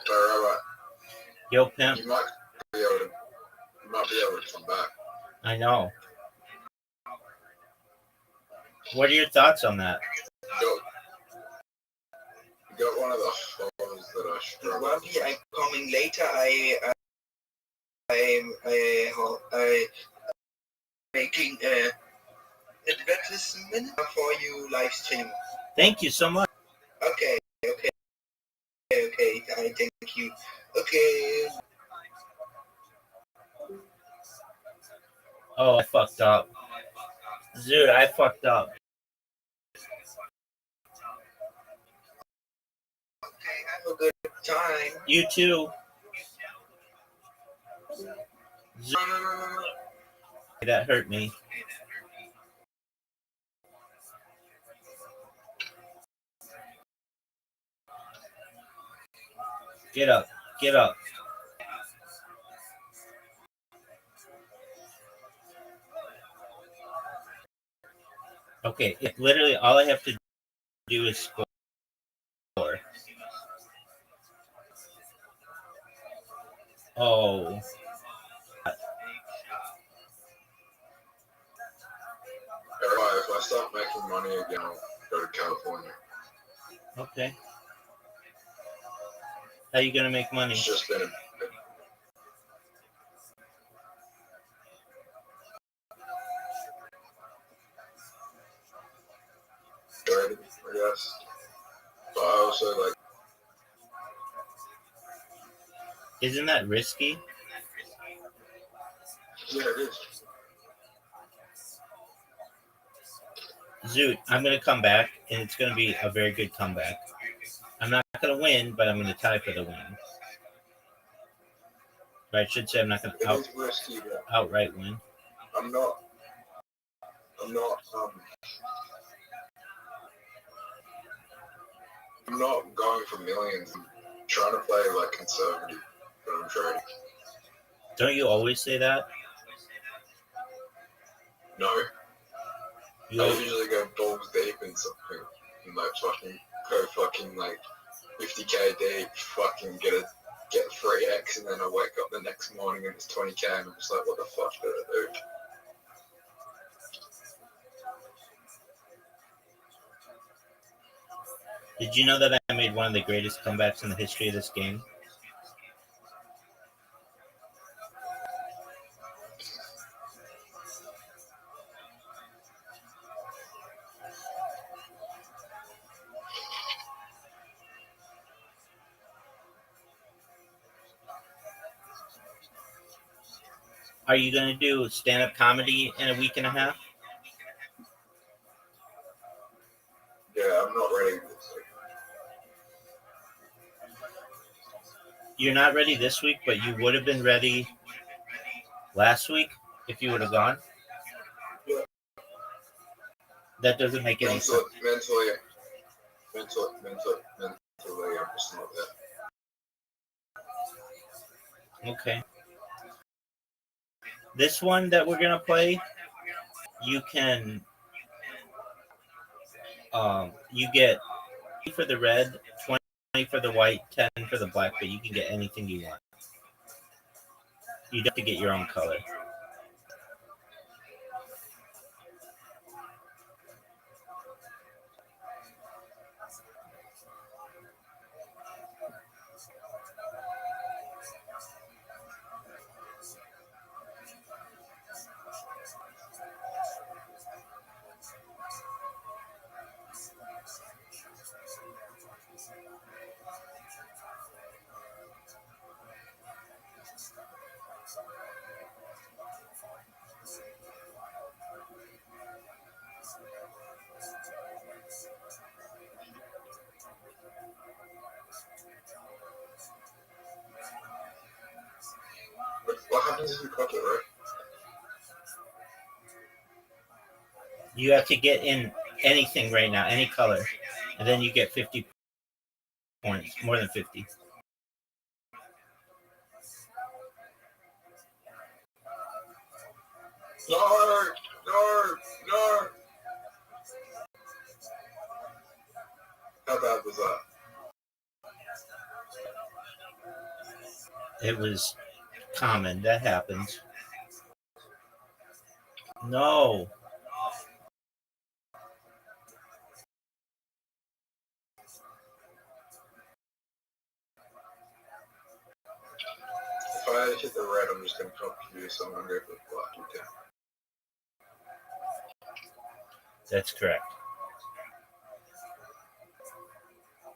Right. Yo, pimp. You might be able to come back. I know. What are your thoughts on that? You got one of the holes that I struggle. Ravi, I'm coming later. I making a advertisement for you live stream. Thank you so much. Okay. I thank you. Okay. Oh, I fucked up. Dude, I fucked up. Okay, have a good time. You too. No, no, no, no, no. That hurt me. Get up. Get up. Okay, literally all I have to do is score. Oh. Alright, if I start making money again, I'll go to California. Okay. How you gonna make money? It's just been good, I guess. But I also like. Isn't that risky? Yeah, it is. Zoot, I'm gonna come back, and it's gonna be a very good comeback. I'm not gonna win, but I'm gonna tie for the win. But I should say I'm not gonna It is risky, but outright win. I'm not. I'm not. I'm not going for millions. I'm trying to play like conservative, but I'm trading. Don't you always say that? No, You I usually go balls deep in something, and like fucking like 50k deep, fucking get 3x, and then I wake up the next morning and it's 20k, and I'm just like, what the fuck did I do? Did you know that I made one of the greatest comebacks in the history of this game? Are you gonna do stand-up comedy in a week and a half? Yeah, I'm not ready. You're not ready this week, but you would have been ready last week if you would have gone. Yeah. That doesn't make any sense. Mentally, I'm just not there. Okay. This one that we're gonna play, you can you get 20 for the red, 20 for the white, 10 for the black, but you can get anything you want. You have to get your own color. What happens if you cut it, right? You have to get in anything right now, any color, and then you get 50 points, more than 50. No. How bad was that? It was common. That happens. No. If I hit the red, I'm just gonna copy you, so I'm gonna go for the black. Okay. That's correct.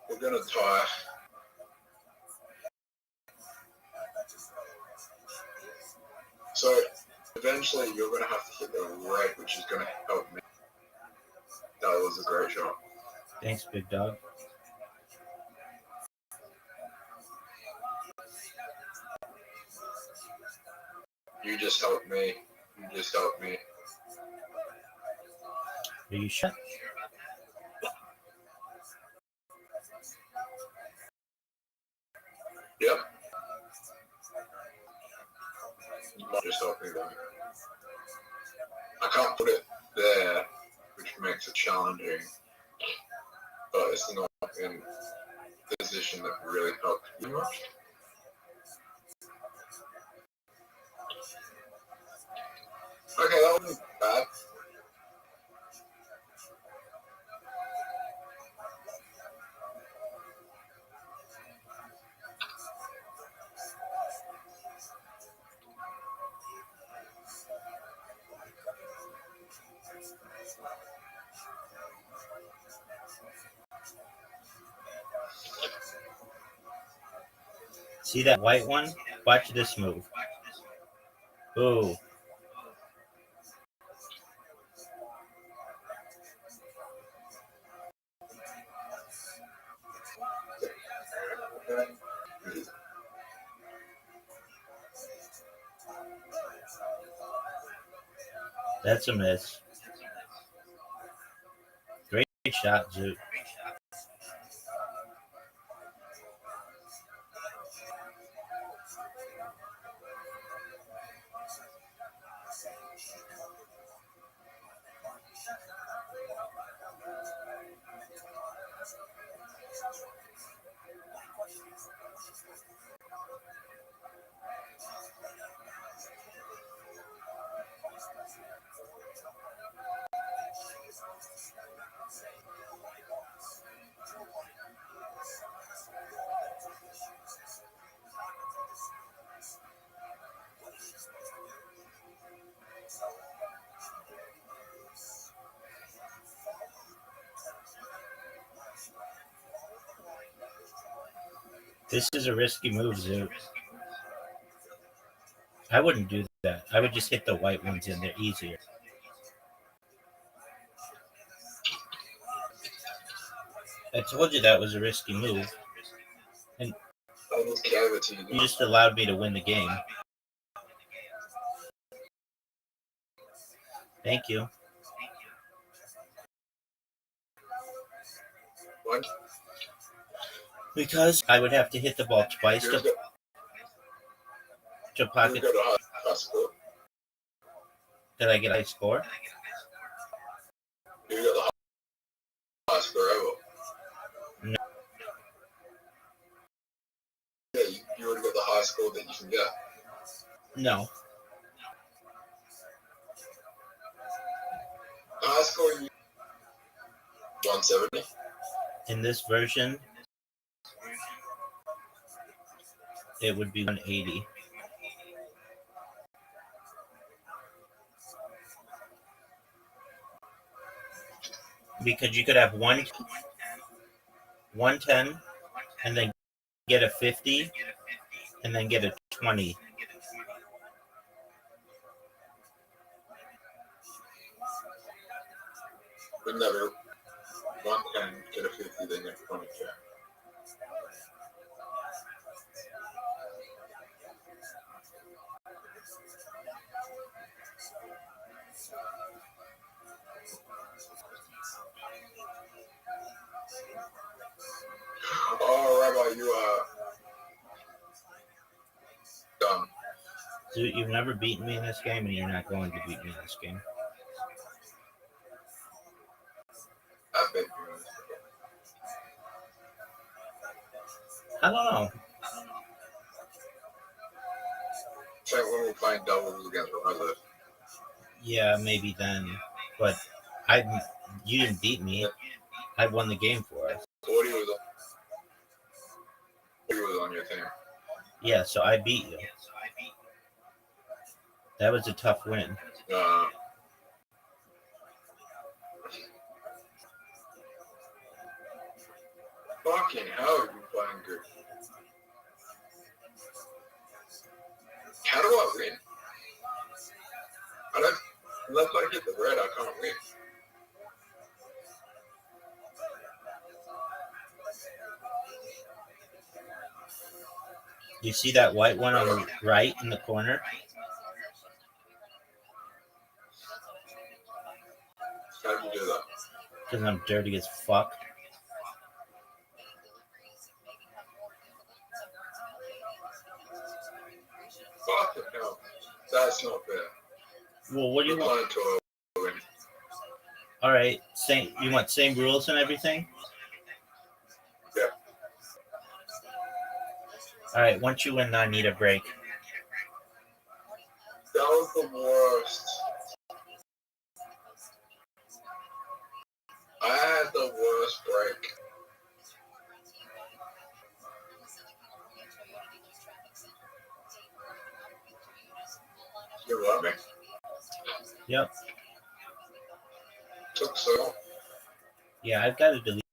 We're gonna tie. So eventually, you're gonna have to hit the red, which is gonna help me. That was a great shot. Thanks, big dog. You just helped me. You just helped me. Are you sure? Yep. You just helped me there. I can't put it there, which makes it challenging. But it's not in the position that really helps you much. Okay, that wasn't bad. See that white one? Watch this move. Ooh. That's a miss. Great shot, Zoot. This is a risky move, Zoot. I wouldn't do that. I would just hit the white ones in. They're easier. I told you that was a risky move. And I just gave it to you. you just allowed me to win the game. Thank you. What? Because I would have to hit the ball twice to pocket. You got a high score. Did I get a high score? You got the highest score ever. No. Yeah, you already got the highest score that you can get. No. The highest score you 170. In this version, it would be 180. Because you could have 110, and then get a 50, and then get a 20. But never 110, get a 50, then get 20. Oh, Rabbi, you are done. So you've never beaten me in this game, and you're not going to beat me in this game. I've been. I don't know. Check when we're playing doubles against others. Yeah, maybe then. But you didn't beat me. I won the game for us. Cody was on your team. Yeah, so I beat you. That was a tough win. Fucking hell, you're playing good. How do I win? Unless I get the red, I can't win. You see that white one on the right in the corner? How do you do that? Because I'm dirty as fuck. Fucking hell. That's not fair. Well, what do you We're want? playing to a win. All right, same. You want same rules and everything? Yeah. All right. Once you win, I need a break. That was the worst. I had the worst break. You love me? Yep. Took so. Yeah, I've got to delete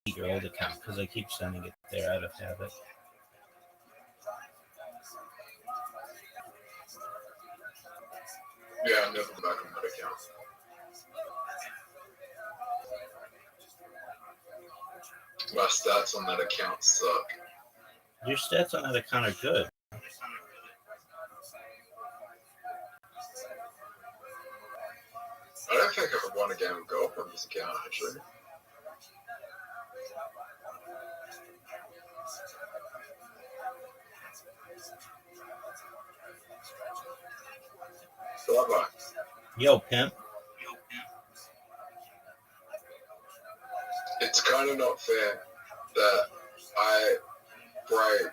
your old account because I keep sending it there out of habit. Yeah, I'm never back on that account. My stats on that account suck. Your stats on that account are good. I don't think I've ever won a game of golf on this account, actually. Bye-bye. Yo, pimp. It's kind of not fair that I break,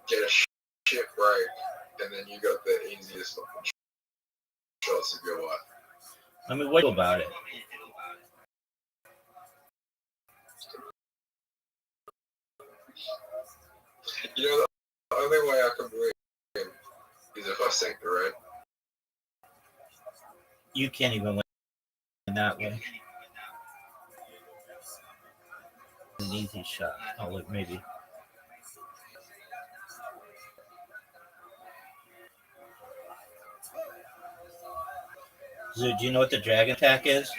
get a shit break, and then you got the easiest fucking shots of your life. I mean, what about it? You know, the only way I can win is if I sink the red. You can't even win that way. An easy shot. Oh, look, maybe. Zoo, do you know what the dragon attack is?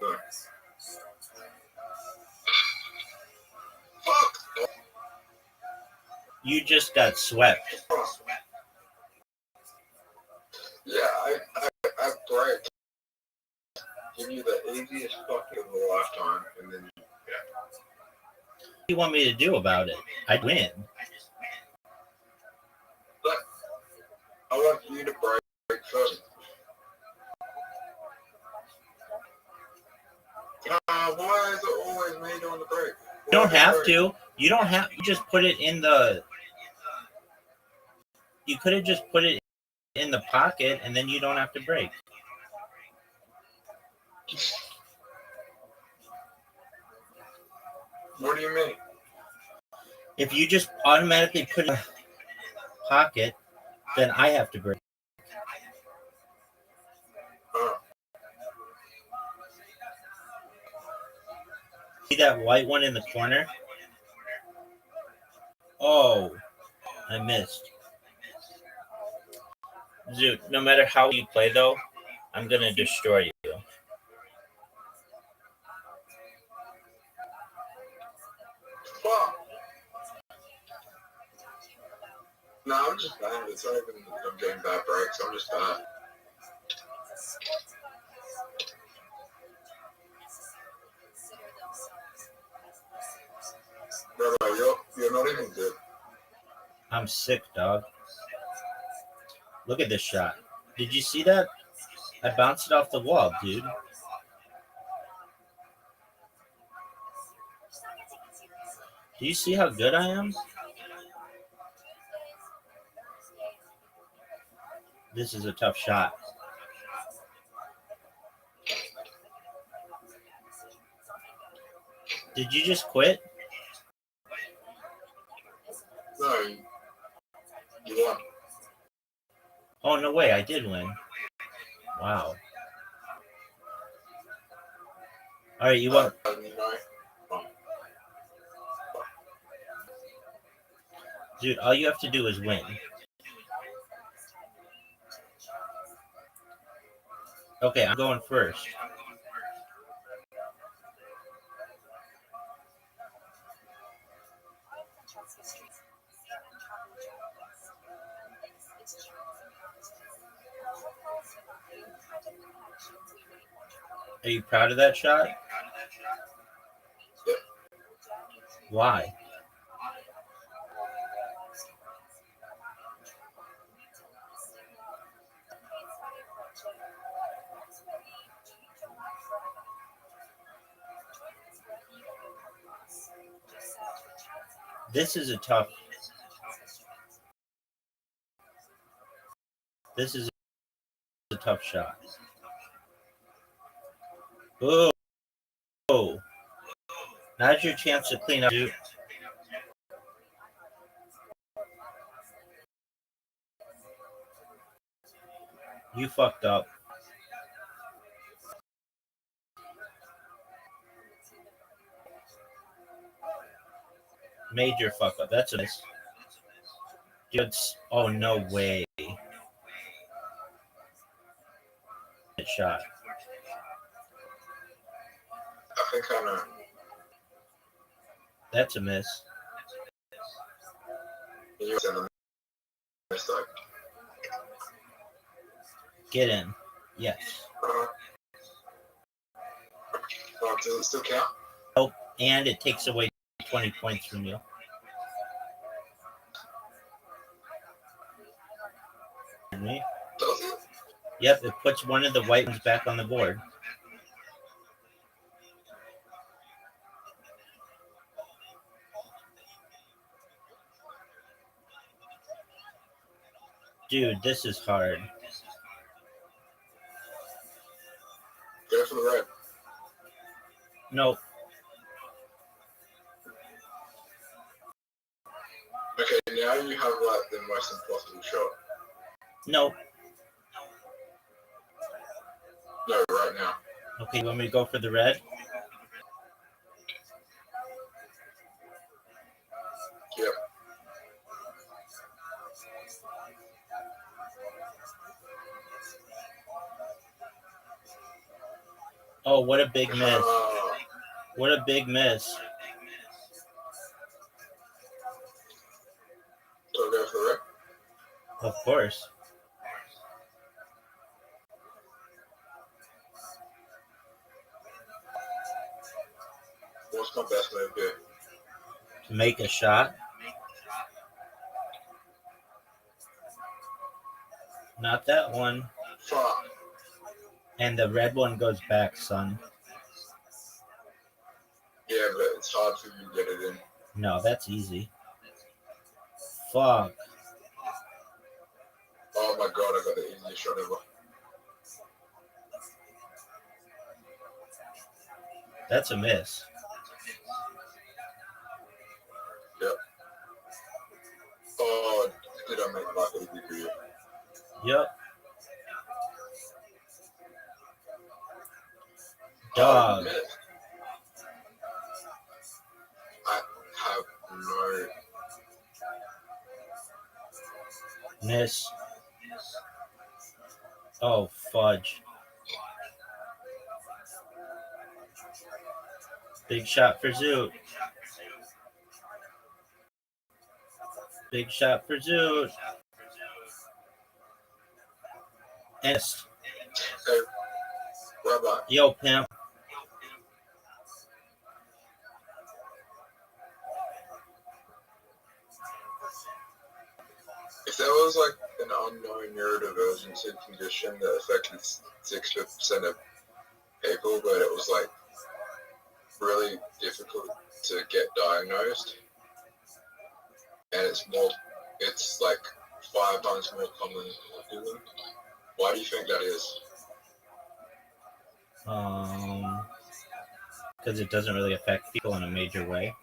No. Fuck! You just got swept. Yeah, I break. Give you the easiest fucking of a lifetime, and then What do you want me to do about it? I'd win. but I want you to break first. Why is it always me doing the break? You don't have to. You don't have. You just put it in the. You could have just put it in the pocket, and then you don't have to break. What do you mean? If you just automatically put it in the pocket, then I have to break. See that white one in the corner? Oh, I missed. Dude, no matter how you play, though, I'm going to destroy you. Fuck. No, I'm just bad. It's not even I'm getting bad breaks. I'm just bad. Brother, you're not even good. I'm sick, dog. Look at this shot. Did you see that? I bounced it off the wall, dude. Do you see how good I am? This is a tough shot. Did you just quit? No, you won. Oh, no way. I did win. Wow. All right, you want... Dude, all you have to do is win. Okay, I'm going first. Are you proud of that shot? Yeah. Why? This is a tough. This is a tough shot. Oh, now's your chance to clean up. You fucked up. Major fuck up. That's a miss. Dude, oh no way. Shot. I think I know. That's a miss. You said a mistake. Get in. Yes. Oh, does it still count? Oh, and it takes away 20 points from you. Me? Does it? Yep, it puts one of the white ones back on the board. Dude, this is hard. Go for the red. Nope. Okay, now you have like the most impossible shot. Nope. No, right now. Okay, you want me to go for the red? Yep. Oh, what a big miss. What a big miss. So go for the red. Of course. What's my best move here? To make a shot. Not that one. Fuck. And the red one goes back, son. Yeah, but it's hard for you to get it in. No, that's easy. Fuck. Oh my god, I got the easiest shot ever. That's a miss. Yep. Oh, did I make life easy for you? Yep. Oh, Dog. I have no... Miss. Oh, fudge. Big shot for Zoot. Big shot for Zoot. And Hey, Rabbi, yo, pimp. if there was like an unknown neurodivergency condition that affected 60% of people, but it was like really difficult to get diagnosed, and it's like 5 times more common than autism. Why do you think that is? Because it doesn't really affect people in a major way.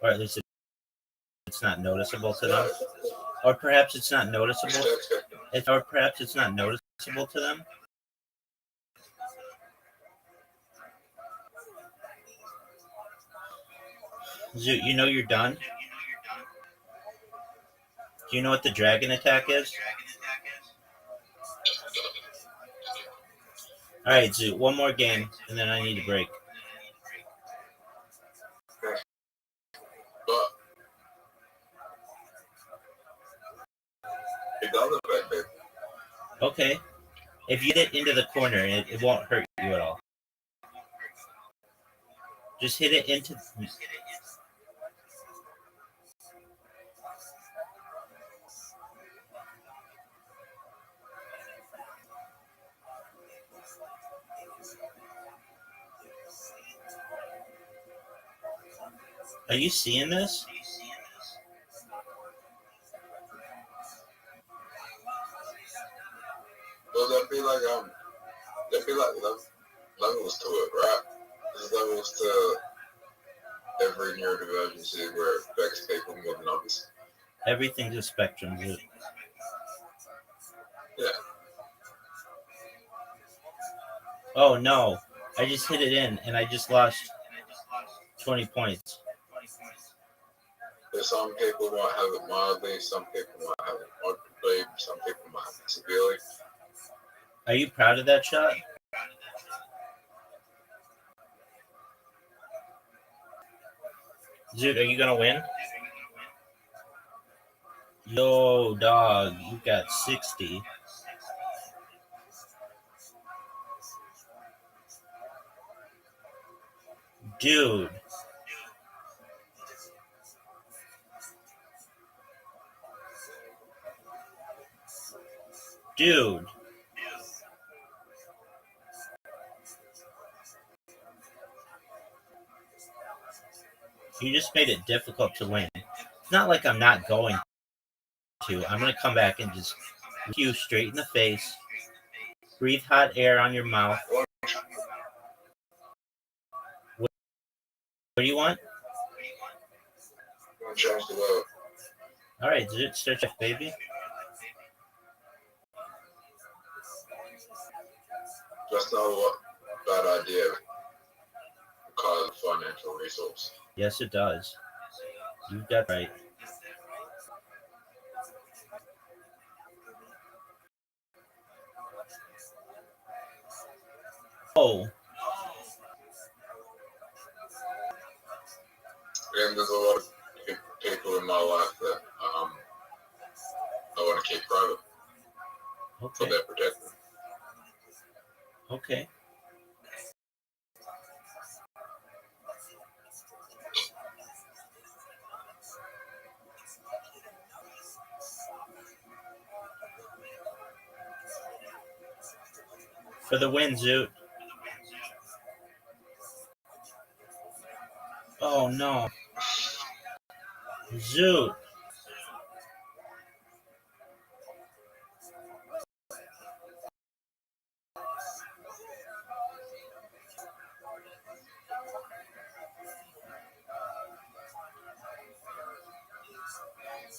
Or at least it's not noticeable to them. Or perhaps it's not noticeable. Or perhaps it's not noticeable to them. Zoot, you know you're done? Do you know what the dragon attack is? Alright, Zoot, one more game, and then I need a break. But it does affect people. Okay. If you hit it into the corner, it won't hurt you at all. Just hit it into. Are you seeing this? Well, that'd be like levels to it, right? There's levels to every neurodivergency where it affects people more than others. Everything's a spectrum, dude. Yeah. Oh no! I just hit it in, and I just lost 20 points. There's some people might have it mildly, some people might have it moderately, some people might have it severely. Are you proud of that shot? Dude, are you gonna win? Yo, dog, you got 60. Dude. Dude. You just made it difficult to win. It's not like I'm not going to. I'm going to come back and just look you straight in the face. Breathe hot air on your mouth. What do you want? I'm gonna change the world. All right, start your baby. That's not a bad idea because of financial resource. Yes, it does. You got right. Oh. And there's a lot of people in my life that I want to keep private for Okay. their protection. Okay. For the win, Zoot. Oh no. Zoot.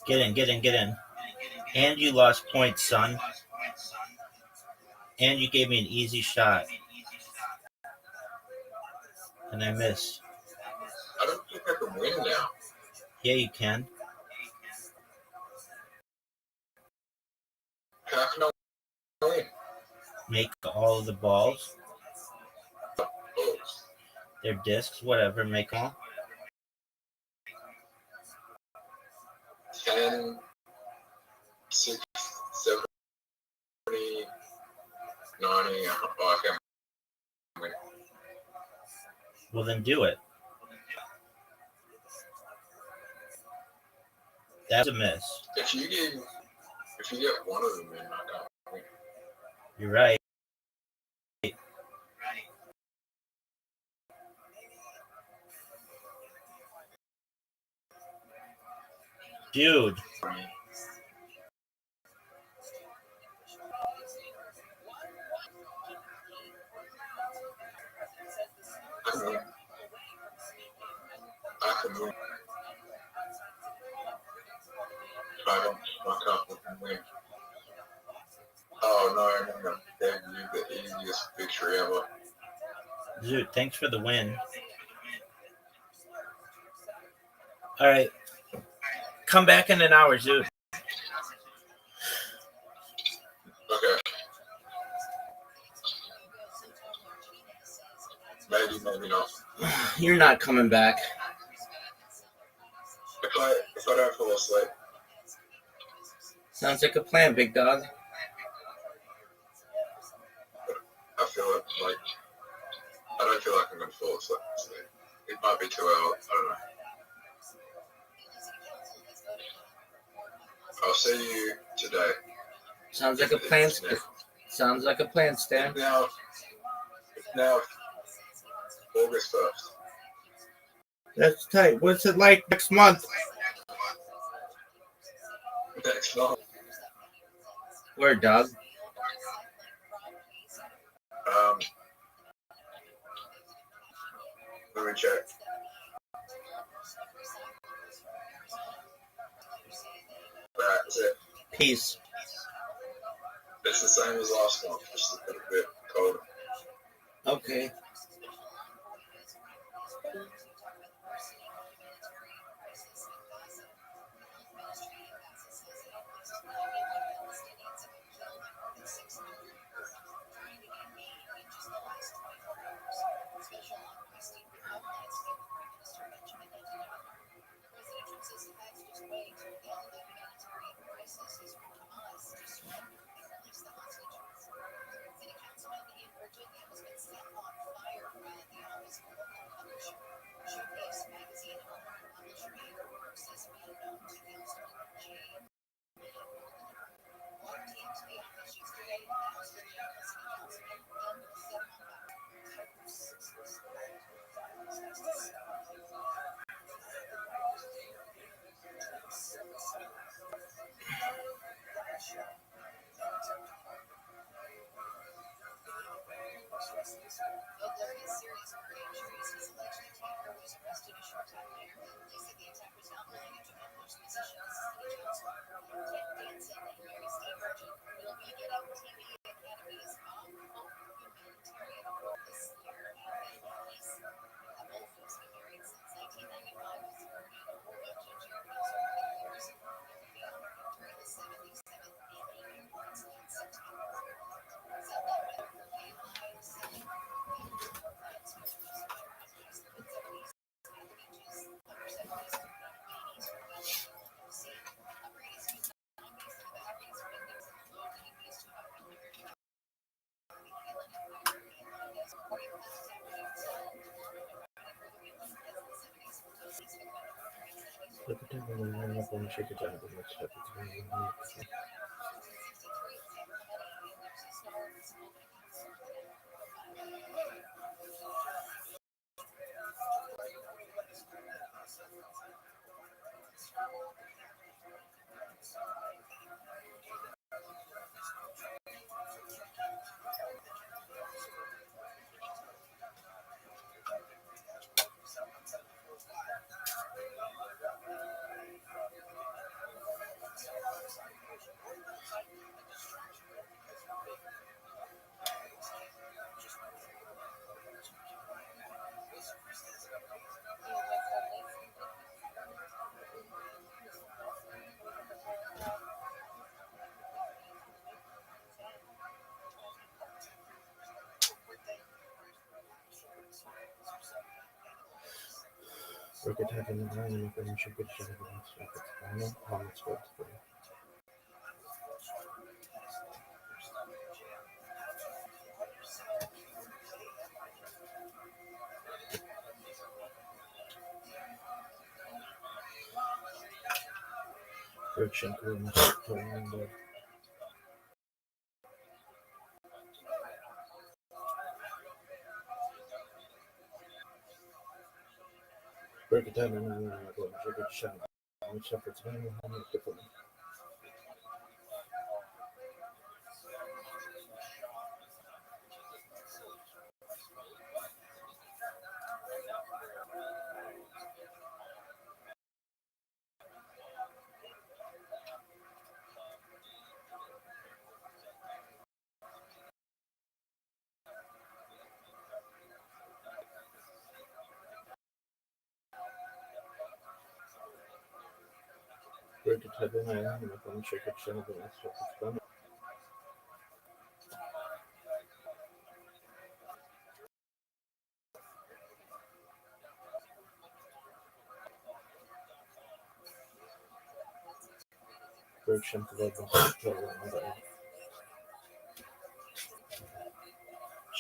Get in, get in, get in. And you lost points, son. And you gave me an easy shot. And I missed. I don't think I can win now. Yeah, you can. How can I win? Make all of the balls. Oh, Their discs, whatever, make them all. 10, 6, 70, 90. I can win. Well, then do it. That's a miss. If you get one of them in, I can't win. You're right. Dude. I can win. I can win. I can't win. Oh no. They gave you the easiest victory ever. Dude, thanks for the win. All right. Come back in an hour, dude. Okay. Maybe not. You're not coming back. If I don't fall asleep. Sounds like a plan, big dog. Like, I don't feel like I'm going to fall asleep today. It might be too early. I don't know. I'll see you today. Sounds like a plan. It's now. Sounds like a plan, Stan. It's now August 1st. That's tight. What's it like next month? Next month. Where, dog? Let me check. That's it. Peace. It's the same as last month, just a little bit colder. Okay.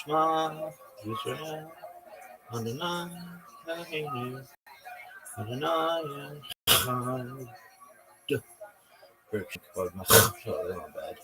Shema Yisrael Adonai Eloheinu Adonai Echad. Oh, bad.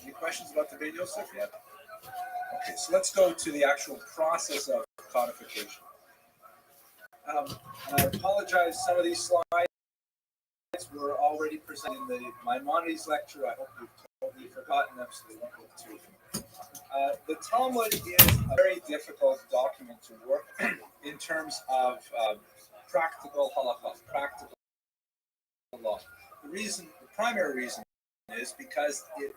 Any questions about the video, Yosef, yet? Okay, so let's go to the actual process of codification. And I apologize, some of these slides were already presented in the Maimonides lecture. I hope you've totally forgotten them, so they won't look too. The Talmud is a very difficult document to work in terms of practical halakha, practical law. The primary reason is because the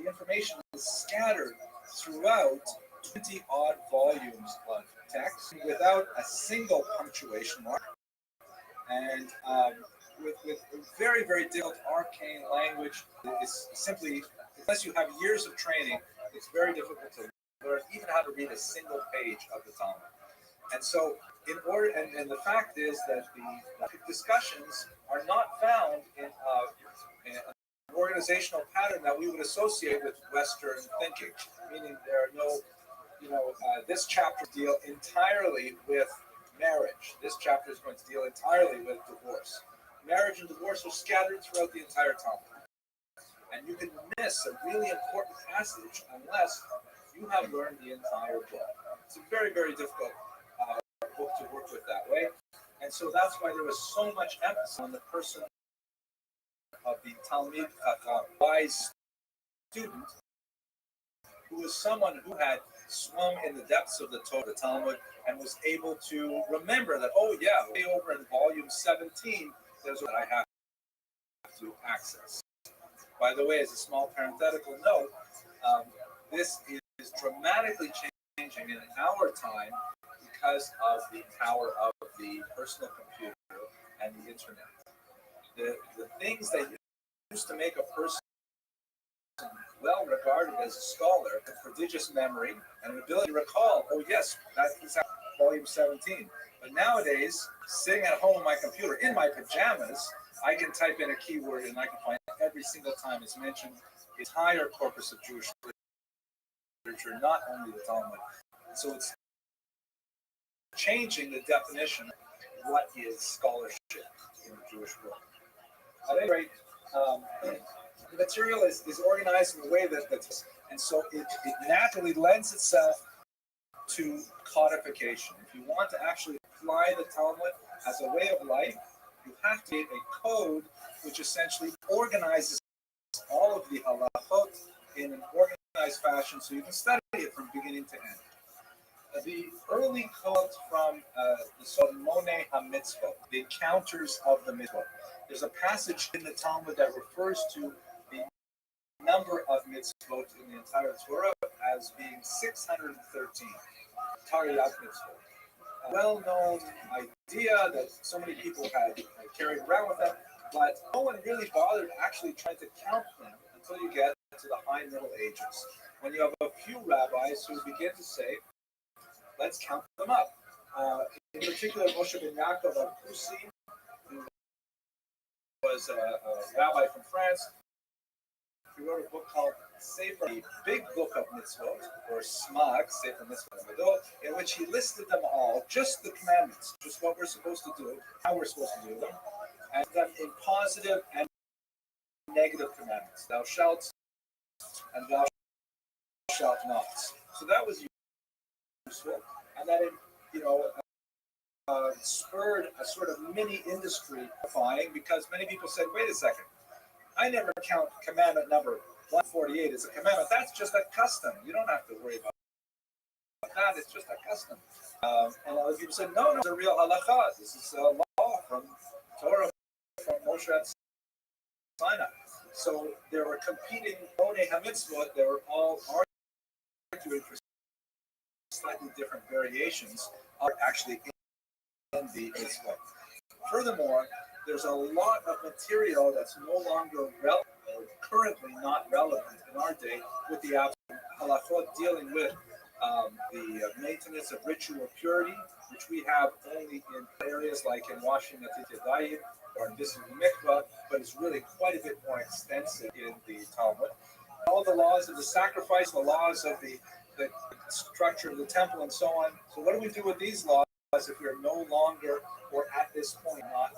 information is scattered throughout 20 odd volumes of text without a single punctuation mark, and with very, very difficult arcane language. It's simply, unless you have years of training, it's very difficult to learn even how to read a single page of the Talmud. And so, and the fact is that the discussions are not found in an organizational pattern that we would associate with Western thinking, meaning there are no, this chapter deal entirely with marriage. This chapter is going to deal entirely with divorce. Marriage and divorce are scattered throughout the entire Talmud. And you can miss a really important passage unless you have learned the entire book. It's a very, very difficult book to work with that way. And so that's why there was so much emphasis on the person of the Talmid Chacham, wise student, who was someone who had swum in the depths of the Torah, the Talmud, and was able to remember that, oh yeah, way over in volume 17, there's what I have to access. By the way, as a small parenthetical note, this is dramatically changing in our time because of the power of the personal computer and the internet. The things that used to make a person well regarded as a scholar, a prodigious memory and an ability to recall, oh yes, that is volume 17. But nowadays, sitting at home on my computer in my pajamas, I can type in a keyword and I can find every single time it's mentioned the entire corpus of Jewish literature, not only the Talmud. So it's changing the definition of what is scholarship in the Jewish world. At any rate, the material is organized in a way and so it naturally lends itself to codification. If you want to actually apply the Talmud as a way of life, you have to create a code which essentially organizes all of the halachot in an organized fashion so you can study it from beginning to end. The early codes from the Solomone HaMitzvot, the encounters of the mitzvot. There's a passage in the Talmud that refers to the number of mitzvot in the entire Torah as being 613. Tariyat mitzvot. well-known idea that so many people had carried around with them, but no one really bothered actually trying to count them until you get to the high Middle Ages, when you have a few rabbis who begin to say, let's count them up. In particular, Moshe ben Yaakov Kusi, who was a rabbi from France, he wrote a book called Sefer, the Big Book of Mitzvot, or Smag, Sefer Mitzvot Gadol, in which he listed them all, just the commandments, just what we're supposed to do, how we're supposed to do them, and them in positive and negative commandments. Thou shalt and thou shalt not. So that was useful, and that spurred a sort of mini industry flying, because many people said, wait a second, I never count commandment number 148 as a commandment. That's just a custom. You don't have to worry about that. It's just a custom. And other people said, no, it's a real halacha. This is a law from Torah, from Moshe at Sinai. So there were competing Bonei HaMitzvot. They were all arguing for slightly different variations are actually in the mitzvot. Furthermore, there's a lot of material that's no longer relevant, or currently not relevant in our day, with the halachot dealing with the maintenance of ritual purity, which we have only in areas like in washing the yadayim or in visiting the mikvah, but it's really quite a bit more extensive in the Talmud. All the laws of the sacrifice, the laws of the structure of the temple, and so on. So what do we do with these laws if we're no longer, or at this point, not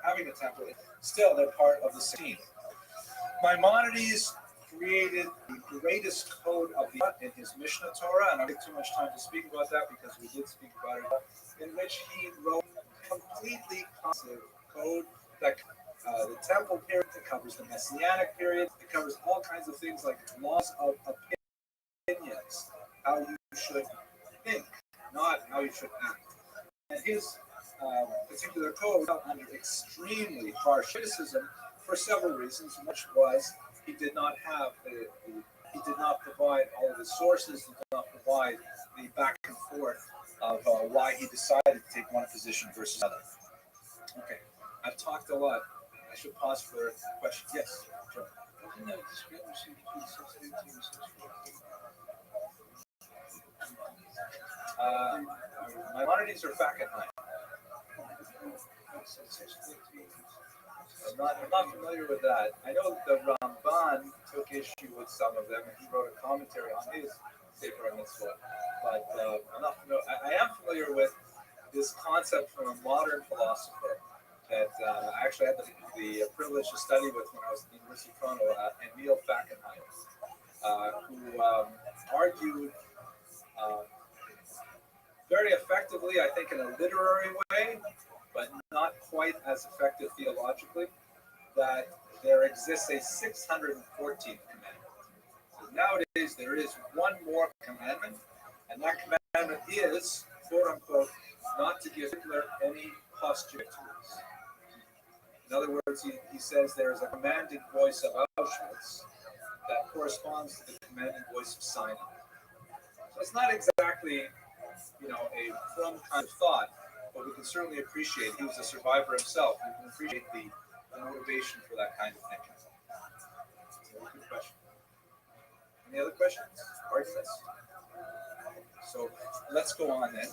having a temple? Still, they're part of the scene. Maimonides created the greatest code of the in his Mishnah Torah, and I don't take too much time to speak about that because we did speak about it, in which he wrote completely concept code that the temple period, that covers the Messianic period, it covers all kinds of things like laws of opinions, how you should think, not how you should act. And his particular code fell under extremely harsh criticism for several reasons, which was he did not have he did not provide all of the sources, he did not provide the back and forth of why he decided to take one position versus another. Okay, I've talked a lot. I should pause for questions. Yes, sure. Isn't there a discrepancy between 618 and 614? Maimonides or Fackenheim? I'm not familiar with that. I know the Ramban took issue with some of them, and he wrote a commentary on his Sefer Mitzvot. But I'm not familiar. I am familiar with this concept from a modern philosopher that I actually had the privilege to study with when I was at the University of Toronto, Emil Fackenheim, who argued very effectively, I think, in a literary way, but not quite as effective theologically, that there exists a 614th commandment. So nowadays, there is one more commandment, and that commandment is, quote unquote, not to give Hitler any posthumous. In other words, he says there is a commanding voice of Auschwitz that corresponds to the commanding voice of Sinai. So it's not exactly, a firm kind of thought, but we can certainly appreciate, he was a survivor himself, we can appreciate the motivation for that kind of thinking. So, good question. Any other questions? Arguments? So let's go on then.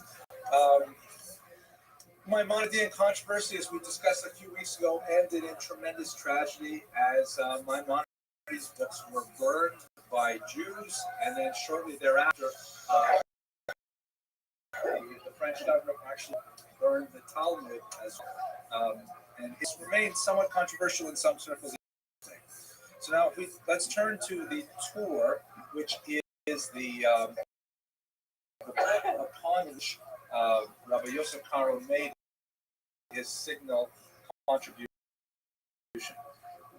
Maimonidean controversy, as we discussed a few weeks ago, ended in tremendous tragedy as Maimonides' books were burned by Jews, and then shortly thereafter, the French government actually burned the Talmud as and it's remained somewhat controversial in some circles. So now, let's turn to the tour, which is the upon which Rabbi Yosef Karo made his signal contribution.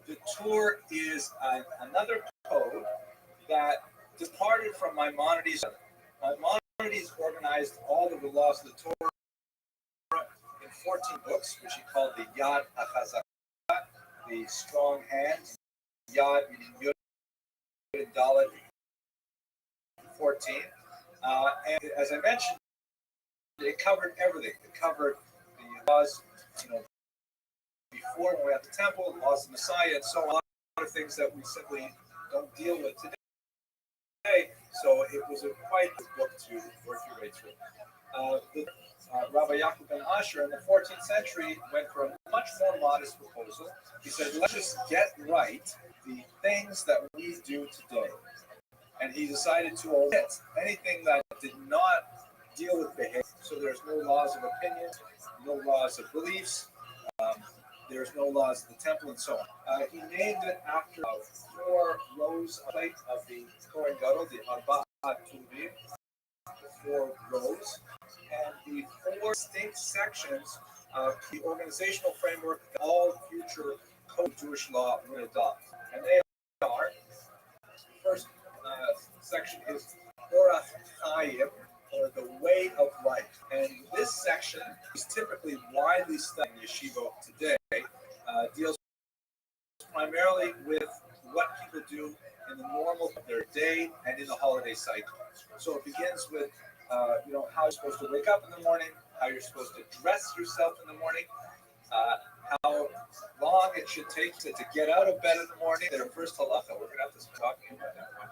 The tour is another code that departed from Maimonides. Maimonides organized all of the laws of the Torah in 14 books, which he called the Yad HaChazakah, the strong hand. Yad meaning Yud and Dalet, 14. And as I mentioned, it covered everything. It covered the laws, before when we had the temple, the laws of Messiah, and so on. A lot of things that we simply don't deal with today. So it was a quite a book to work your way through. Rabbi Yaakov ben Asher in the 14th century went for a much more modest proposal. He said, let's just get right the things that we do today. And he decided to omit anything that did not deal with behavior. So there's no laws of opinion, no laws of beliefs, there's no laws of the temple, and so on. He named it after 4 rows plate of the Kohen Gadol, the Arba Tuvim, the 4 rows, and the 4 distinct sections of the organizational framework that all future code Jewish law would adopt. And they are, the first section is Orach Chaim, or the way of life. And this section is typically widely studied in yeshiva today, deals primarily with what people do in the normal of their day and in the holiday cycle. So it begins with, how you're supposed to wake up in the morning, how you're supposed to dress yourself in the morning, how long it should take to get out of bed in the morning. Their first halacha, we're going to have to start talking about that one.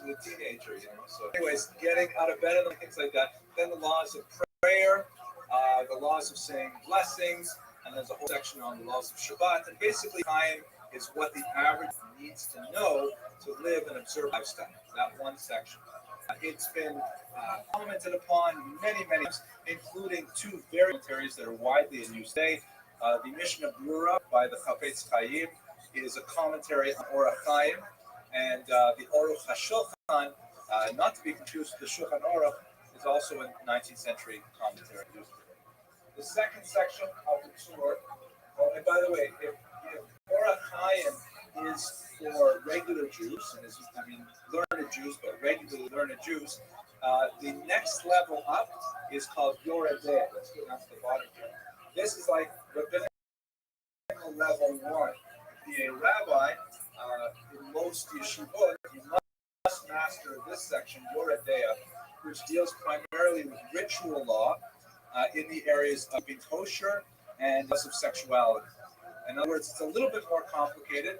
The teenager, So anyways, getting out of bed and things like that. Then the laws of prayer, the laws of saying blessings, and there's a whole section on the laws of Shabbat. And basically, time is what the average needs to know to live and observe lifestyle. That one section. It's been commented upon many times, including 2 very commentaries that are widely in use today. The Mishnah Brura by the Chafetz Chaim is a commentary on Orach Chaim, and the Aruch HaShulchan, not to be confused with the Shulchan Aruch, is also a 19th century commentary used today. The second section of the tour, and by the way, if Orach Chaim is for regular Jews, and learned Jews, but regularly learned Jews, the next level up is called Yoredeh. Let's go down to the bottom here. This is like rabbinical level 1. To be a rabbi, in most yeshivot, you must master this section, Yoredeh, which deals primarily with ritual law in the areas of being kosher and of sexuality. In other words, it's a little bit more complicated.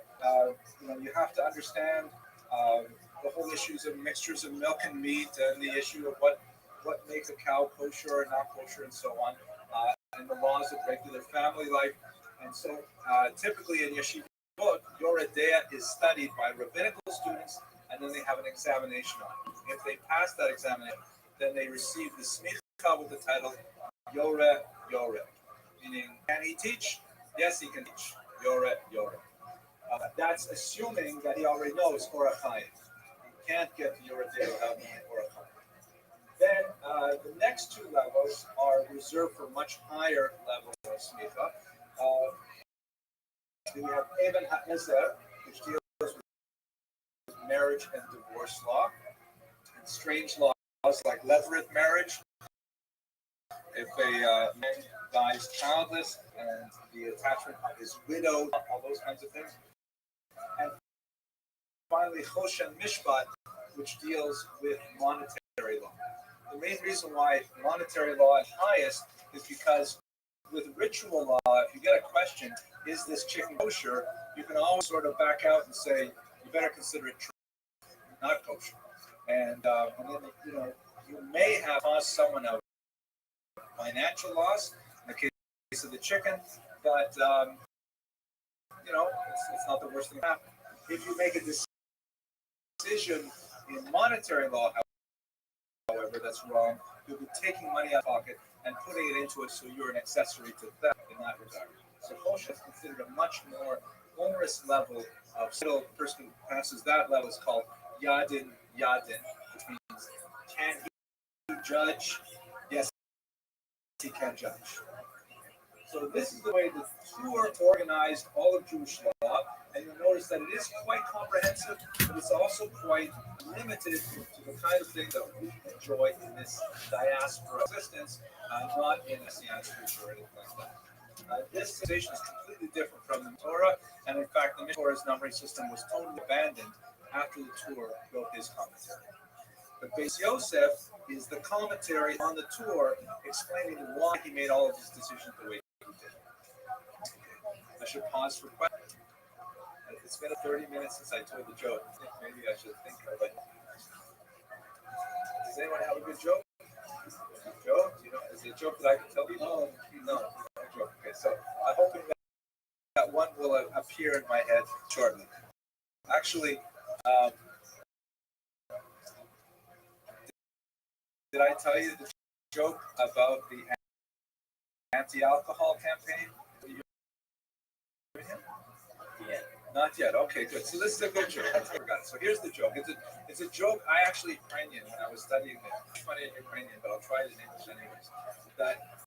You have to understand the whole issues of mixtures of milk and meat, and the issue of what makes a cow kosher or not kosher, and so on, and the laws of regular family life. And so, typically in yeshiva, Yoredeh is studied by rabbinical students, and then they have an examination on it. If they pass that examination, then they receive the smicha with the title Yoreh, meaning, can he teach? Yes, he can teach. Yoreh. That's assuming that he already knows Orach Chaim. You can't get to Yoredeh without knowing Orach Chaim. Then the next 2 levels are reserved for much higher levels of smicha. We have Eben HaEzer, which deals with marriage and divorce law, and strange laws like levirate marriage. If a man dies childless and the attachment is widowed, all those kinds of things. And finally, Choshen Mishpat, which deals with monetary law. The main reason why monetary law is highest is because with ritual law, if you get a question, is this chicken kosher, you can always sort of back out and say, you better consider it not kosher. And then, you may have caused someone a financial loss in the case of the chicken, but, it's not the worst thing that can happen. If you make a decision in monetary law, however, that's wrong. You'll be taking money out of pocket and putting it into it, so you're an accessory to theft in that regard. So kosher is considered a much more onerous level of still. The person who passes that level is called Yadin, which means, can he judge? Yes, he can judge. So this is the way the tour organized all of Jewish law, and you'll notice that it is quite comprehensive, but it's also quite limited to the kind of thing that we enjoy in this diaspora existence, not in Messianic scripture or anything like that. This civilization is completely different from the Torah, and in fact, the Torah's numbering system was totally abandoned after the Torah wrote his commentary. The Beis Yosef is the commentary on the tour explaining why he made all of his decisions the way he did. I should pause for questions. It's been 30 minutes since I told the joke. Maybe I should think of it. Does anyone have a good joke? Joke? You know, is it a joke that I can tell you? No, no joke. Okay, so I'm hoping that one will appear in my head shortly. Actually, did I tell you the joke about the anti-alcohol campaign? Yeah. Not yet. Okay, good. So this is a good joke. I forgot. So here's the joke. It's a joke I actually Ukrainian when I was studying it. It's funny in Ukrainian, but I'll try it in English anyways. That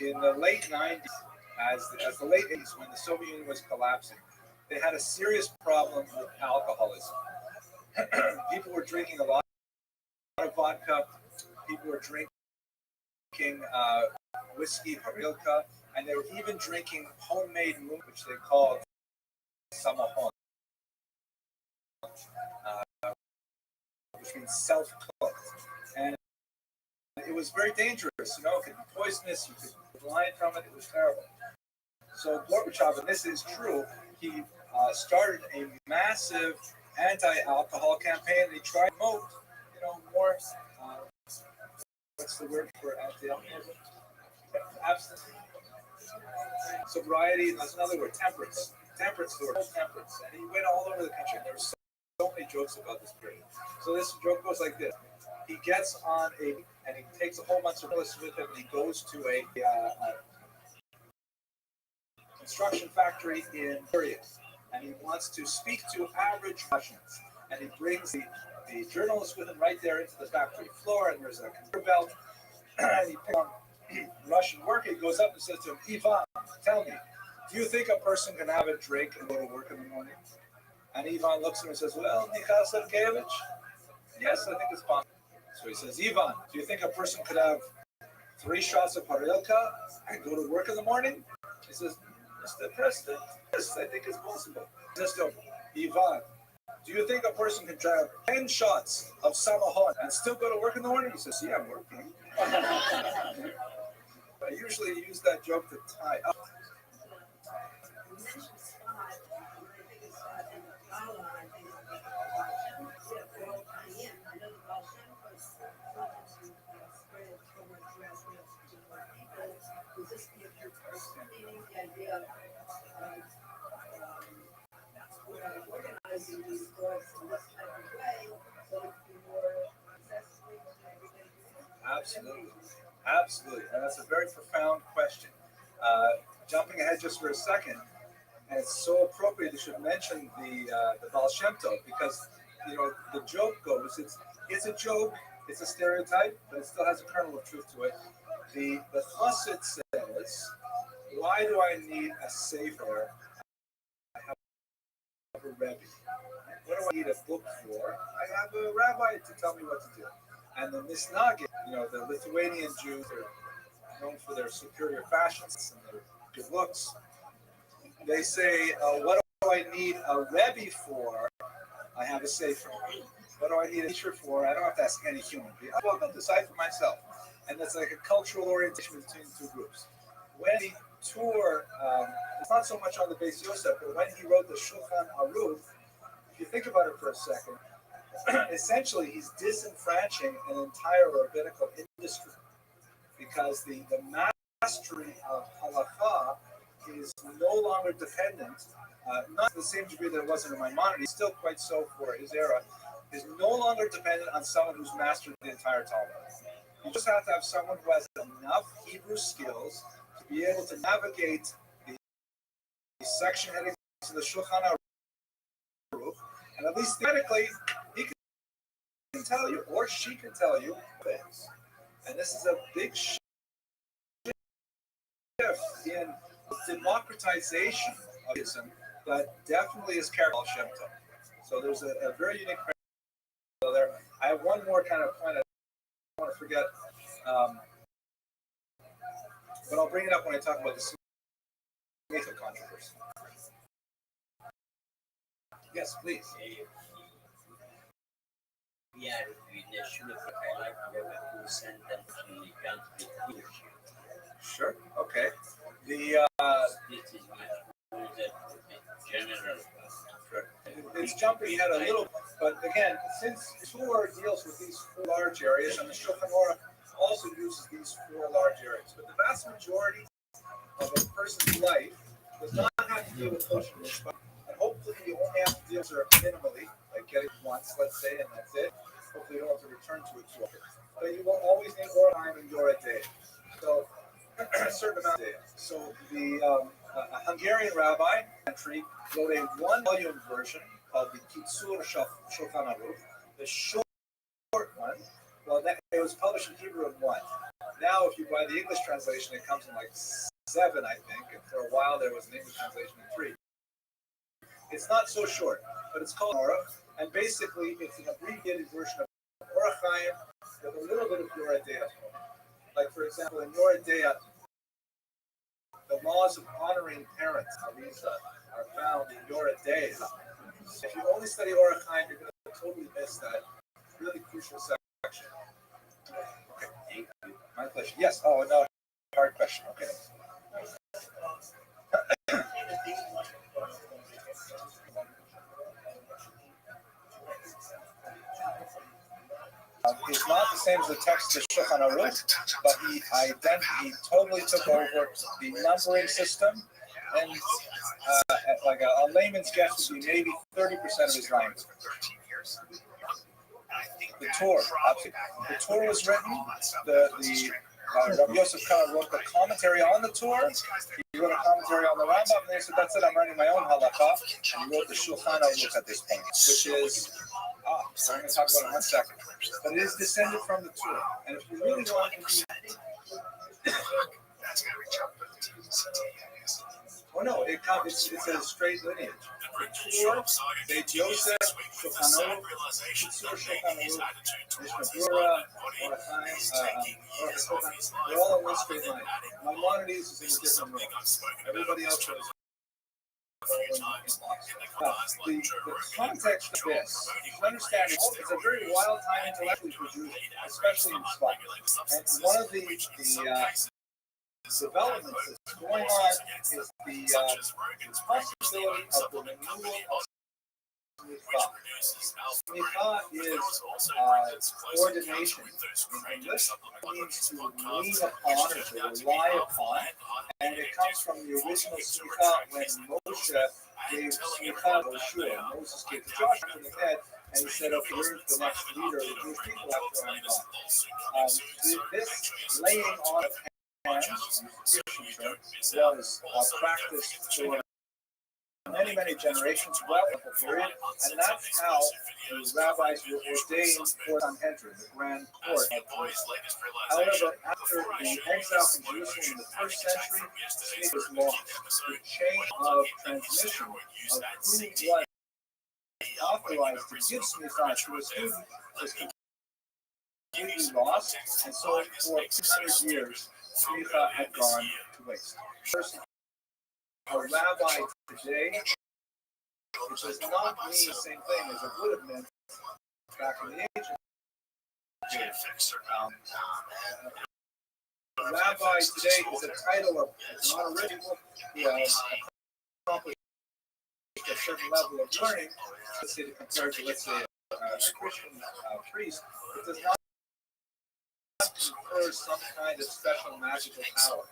in the late 90s, as the late 80s, when the Soviet Union was collapsing, they had a serious problem with alcoholism. People were drinking a lot of vodka. People were drinking whiskey, horilka, and they were even drinking homemade moon, which they called samahon, which means self-cooked. And it was very dangerous, you know, it could be poisonous, you could be blind from it, it was terrible. So Gorbachev, and this is true, he started a massive anti-alcohol campaign, and he tried to promote, you know, more, what's the word for anti-alcoholism? Abstinence. Sobriety, and there's another word, temperance. Temperance, the word temperance. And he went all over the country. There were so many jokes about this period. So this joke goes like this. He gets on and he takes a whole bunch of journalists with him, and he goes to a construction factory in Syria. And he wants to speak to average Russians. And he brings the journalists with him right there into the factory floor, and there's a conveyor belt. And he picks on Russian worker. He goes up and says to him, Ivan, tell me, do you think a person can have a drink and go to work in the morning? And Ivan looks at him and says, well, Mikhail Sergeyevich, yes, I think it's possible. So he says, Ivan, do you think a person could have 3 shots of horilka and go to work in the morning? He says, Mr. President, yes, I think it's possible. He says to him, Ivan, do you think a person can have 10 shots of samahon and still go to work in the morning? He says, yeah, I'm working. I usually use that joke to tie up. Absolutely. Absolutely. And that's a very profound question. Jumping ahead just for a second, and it's so appropriate you should mention the Baal Shem Tov, because, you know, the joke goes, it's a joke, it's a stereotype, but it still has a kernel of truth to it. The Chassid says, why do I need a sefer? I have a Rebbe. What do I need a book for? I have a rabbi to tell me what to do. And the Misnagim, you know, the Lithuanian Jews are known for their superior fashions and their good looks. They say, what do I need a Rebbe for? I have a sefer. What do I need a teacher for? I don't have to ask any human being. I'll decide for myself. And that's like a cultural orientation between the two groups. When the tour, it's not so much on the Beis Yosef, but when he wrote the Shulchan Aruch, if you think about it for a second, essentially he's disenfranchising an entire rabbinical industry, because the mastery of halakha is no longer dependent, not to the same degree that it was in Maimonides, still quite so for his era, is no longer dependent on someone who's mastered the entire Talmud. You just have to have someone who has enough Hebrew skills to be able to navigate the section headings of the Shulchan Aruch, and at least theoretically, he can tell you, or she can tell you, things. And this is a big shift in democratization of Islam that definitely is characteristic of Shem Tov. So there's a very unique there. I have one more kind of point I don't want to forget, but I'll bring it up when I talk about the Smitha controversy. Yes, please. Yeah, in the send them to the country leadership. Sure. Okay. The This is much further general. it's jumping ahead a little, but again, since Torah deals with these four large areas, and the Shulchan Aruch also uses these four large areas, but the vast majority of a person's life does not have to deal with kosher mishpat, and hopefully you only have to deal with it minimally, like getting it once, let's say, and that's it. Hopefully you don't have to return to it too often. But you will always need more time in your day. So a certain amount of data. So the a Hungarian rabbi entry wrote a one-volume version called the Kitzur Shulchan Aruch, the short one. Well, it was published in Hebrew in one. Now, if you buy the English translation, it comes in like 7, I think. And for a while, there was an English translation in 3. It's not so short, but it's called Aruch, and basically, it's an abbreviated version of Orach Chaim with a little bit of Yoreh Deah. Like, for example, in Yoreh Deah, the laws of honoring parents, Ariza, are found in Yoreh Deah. If you only study Orach Chaim, you're going to totally miss that really crucial section. Okay, thank you. My pleasure. Yes. Oh, no, hard question. Okay. It's not the same as the text of Shulchan Aruch, but he totally took over the numbering system, and like a layman's guess would be maybe 30% of his language. The Torah, the Torah was written. Rabbi Yosef Kara wrote the commentary on the Torah. He wrote a commentary on the Rambam, and they said, "That's it. I'm writing my own halakha." And he wrote the Shulchan Aruch at this point, which is I'm going to talk about it in 1 second. But it is descended from the Torah, and if you really want to be no, it's a straight lineage. Torah, Beit Yosef, Shulchan Aruch, Kitzur Shulchan Aruch, Mishnah Berurah, Orach Chaim, they're all in one straight line. Maimonides is in a different row. Everybody else is. The context of this, you understand, it's a very wild time intellectually for Jews, especially in Spot. And one of the developments that's going on is the possibility of the renewal of Smicha is ordination. In English, it means to lean upon or to rely upon, and it comes from the original Smicha when Moshe gave Smicha to Joshua. Moses gave Joshua in the head, and he said, "Okay, you're the next leader of the Jewish people after I'm gone." This laying on of hands, Christian term, was practiced for many generations, well over period, and that's how the rabbis were ordained for Sanhedrin, the grand court. However, after the exile from Jerusalem in the first century, it was lost. The chain of transmission of who was authorized to give smicha to a student was completely lost, and so for 200 years, smicha had gone to waste. A rabbi today, which does not mean the same thing as it would have meant back in the ancient days. Rabbi today is a title of non-original who has accomplished a certain level of learning, let's say compared to, let's say, a Christian priest. It does not confer some kind of special magical power.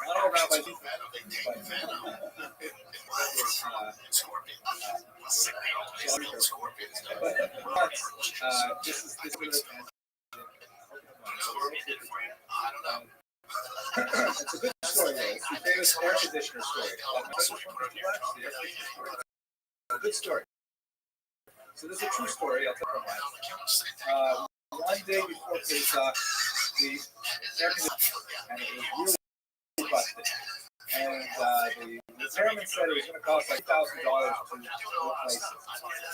Not all rabbis do that, it's a good story, though. It's the famous air conditioner story. A good story. So this is a true story. I'll tell you. One day before Pesach, the air conditioner, and it was really busted. And the repairman said it was going to cost like $1,000 to replace it.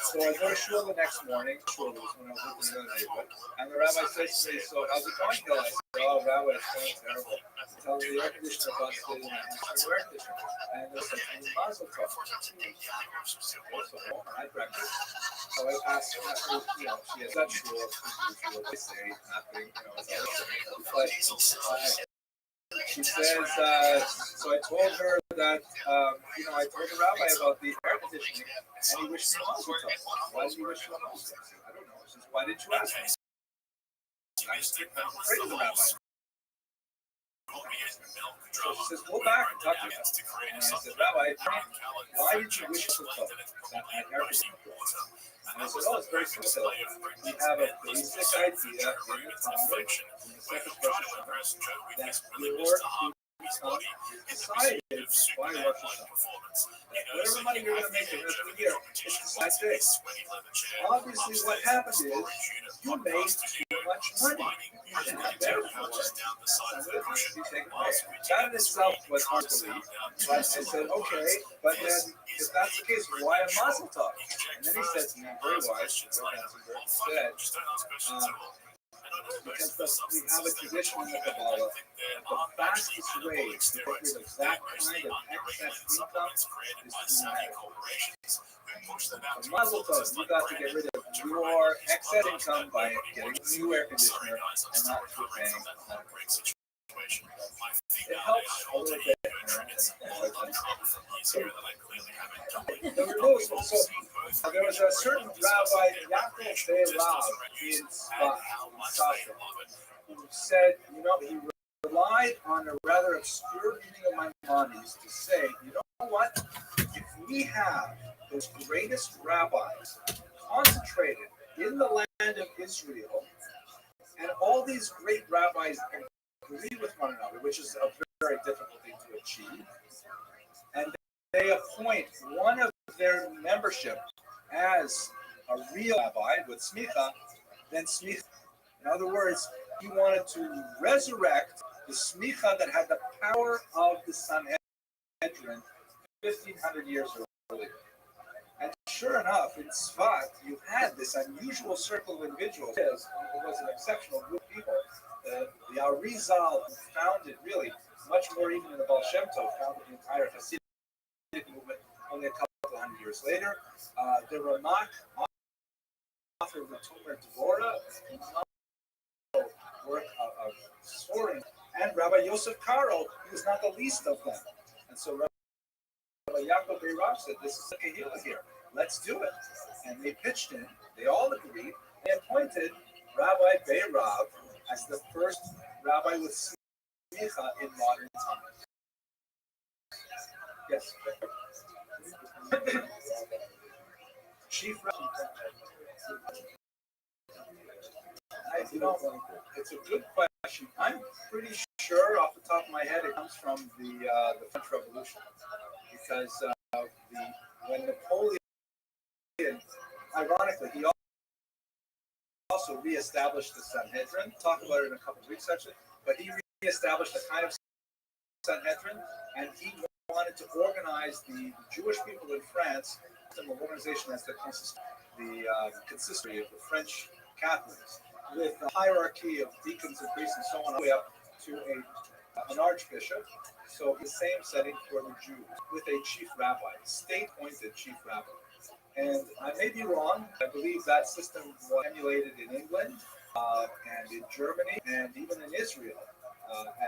So I go to shul the next morning. Shul was when I was working in the neighborhood. And the rabbi says to me, "So how's it going, Bill?" I said, "Oh, rabbi, it's going terrible. Tell me the air conditioner busted and it's the air conditioner." And they said, "Mazel tov." So I had breakfast. So I asked him, you know, she is not sure what they say happening, you know, but she says, so I told her that, you know, I told the rabbi about the air conditioning, and he wished me mazel tov. Why did he wish me mazel tov? I don't know. She says, why didn't you ask me? I'm afraid of the rabbi. So she says, go back and talk to him. And I said, Rabbi, why did you wish to talk that I air conditioning? And I said, oh, it's very simple. We have a basic idea in the Talmud, in the second Rosh Hashanah, that your become decided by Rosh Hashanah. Whatever money you're going to make the rest of the year, it's that day. Obviously, what happened is you made too much money. And therefore, that in itself was hard to believe. But I said, okay, but then if that's the case, why a mazel tov? And then he said to me, very wise, said, because we have a tradition in the Kabbalah that the fastest way to get rid of that kind of excess income is through marriage. So mazel tov, you got to get rid of your excess income by getting a new air conditioner and not through paying. It helps a little bit. There was a certain rabbi, Yaakov Be'Rav, in Sasha, who said, you know, he relied on a rather obscure reading of Maimonides to say, you know what? If we have those greatest rabbis concentrated in the land of Israel, and all these great rabbis agree with one another, which is a very difficult thing to achieve, and they appoint one of their membership as a real rabbi with smicha, then smicha. In other words, he wanted to resurrect the smicha that had the power of the Sanhedrin 1,500 years earlier. And sure enough, in Tzfat, you had this unusual circle of individuals. It was an exceptional group of people. The Arizal founded, really, much more even than the Baal Shem Tov, founded the entire Hasidic movement only a couple of hundred years later. The Ramak, author of the Tomer Dvorah, work of soaring, and Rabbi Yosef Karo, who was not the least of them. And so Rabbi Yaakov Be'Rav said, this is a kahila here. Let's do it. And they pitched in. They all agreed. They appointed Rabbi Be'Rav as the first rabbi with smicha in modern times. Yes. Chief Rabbi. You know, it's a good question. I'm pretty sure, off the top of my head, it comes from the French Revolution, because when Napoleon, ironically, he also reestablished the Sanhedrin. Talk about it in a couple of weeks, actually. But he reestablished a kind of Sanhedrin, and he wanted to organize the Jewish people in France into an organization as the consistory of the French Catholics, with a hierarchy of deacons and priests and so on, all the way up to an archbishop. So the same setting for the Jews, with a chief rabbi, state-appointed chief rabbi. And I may be wrong. I believe that system was emulated in England and in Germany and even in Israel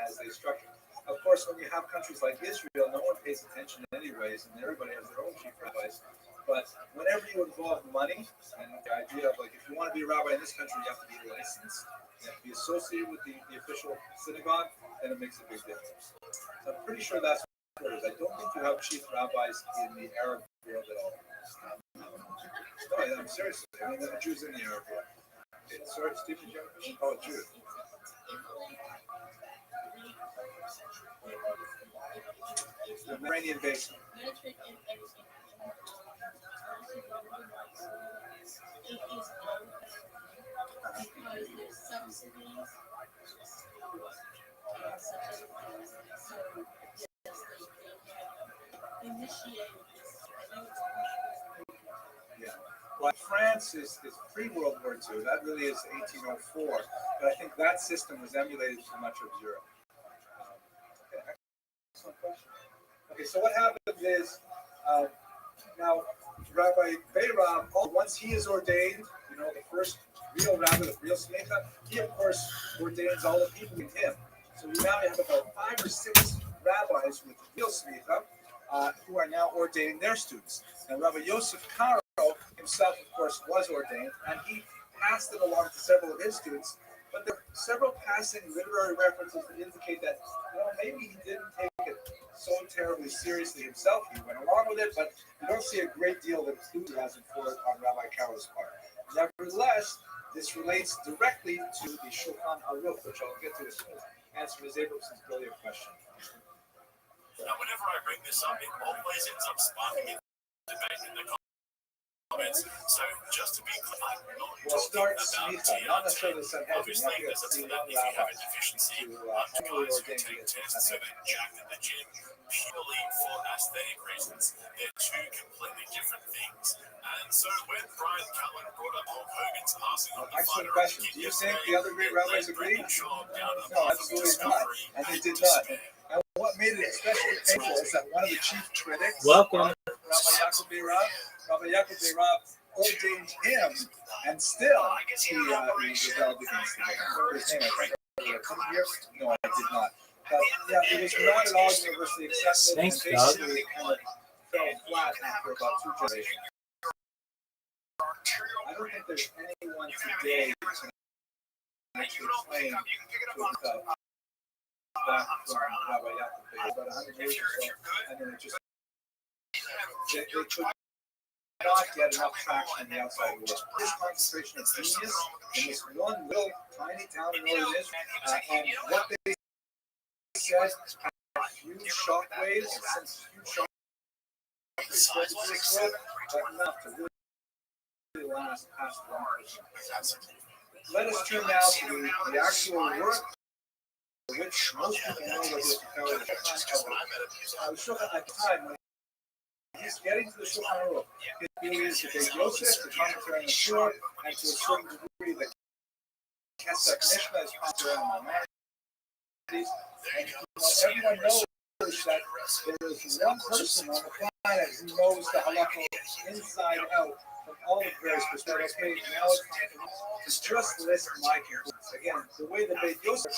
as a structure. Of course, when you have countries like Israel, no one pays attention anyways, and everybody has their own chief rabbis. But whenever you involve money, and the idea of, like, if you want to be a rabbi in this country, you have to be licensed, you have to be associated with the official synagogue, then it makes a big difference. So I'm pretty sure that's what it is. I don't think you have chief rabbis in the Arab world at all. No, I'm serious. I mean, there are Jews in the Arab world. Okay, sorry, Stephen, you have a question? Oh, Jew. The Mediterranean basin. Yeah. Well, France is pre-World War II. That really is 1804. But I think that system was emulated for much of Europe. Okay, excellent question. Okay, so what happens is, now, Rabbi Beirav, once he is ordained, the first real rabbi, the real smicha, he of course ordains all the people with him. So we now have about 5 or 6 rabbis with the real smicha who are now ordaining their students. And Rabbi Yosef Karo himself, of course, was ordained, and he passed it along to several of his students. But there are several passing literary references that indicate that maybe he didn't take it so terribly seriously himself. He went along with it, but you don't see a great deal of enthusiasm for it on Rabbi Karo's part. Nevertheless, this relates directly to the Shulchan Aruch, which I'll get to as soon as answer Ms. Abrams' brilliant question. Now, whenever I bring this up, it always ends up sparking a debate in the comments. So, just to be clear, I'm not Start talking about smicha, not necessarily TRT. Sanhedrin. Obviously, there's a if you have a deficiency, guys who take tests so they're jacked in the gym purely for aesthetic reasons. They're two completely different things. And so, when Brian Cullen brought up Hulk Hogan's passing on the excellent fighter question. Do you think the other great rabbis agreed? No, absolutely not. And they did not. And what made it especially painful is that one of the chief critics, Welcome. Rabbi Yaakov Beirav, ordained him, and still he rebelled against it. His name, I think. No, I did not. But yeah, it was not at all universally accepted. Thanks, and Doug. basically kind of fell flat after about 2 generations. I don't think there's anyone today who can actually claim to have back from Rabbi Yaakov Beirav about 100 years or so, and then it just they could not get enough traction in the outside world. This concentration of genius in this one little tiny town in northern Israel, and what they said had huge shockwaves, and some huge shockwaves, but enough to really last past 1%. Let us turn now to the actual work, which most people know what is the Shulchan at the time when he's getting to the Shulchan Aruch. He is the Beit Yosef, the commentary on the Shur, and to a certain degree the Kesef Mishnah is commentary on Maimonides. Everyone knows that there is one person on the planet who knows the halakha inside out from all the various perspectives. Okay, now it's time to just list my conclusions. Again, the way the Beit Yosef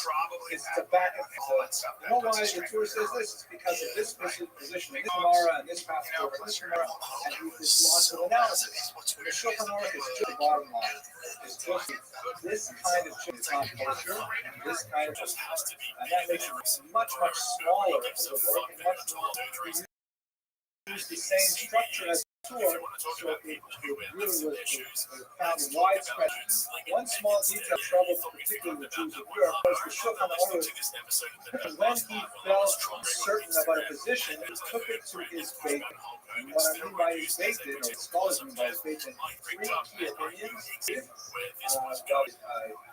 is to back and forth. You know why the Torah says this? It's because of this position, this Gemara, and this passage, and this Gemara, and this lots of analysis. The Shulchan Aruch is just the bottom line. It's just this kind of Shulchan culture, this kind of, and that makes it much, much smaller as a work, and much more use the same structure as Torah, so it really was found widespread. One small detail troubled particularly the Jews of Europe was the Shulchan Aruch. When he felt certain about a position, he took it to his Beit Din. And what I mean by his Beit Din, or scholars mean by his Beit Din, 3 key opinions.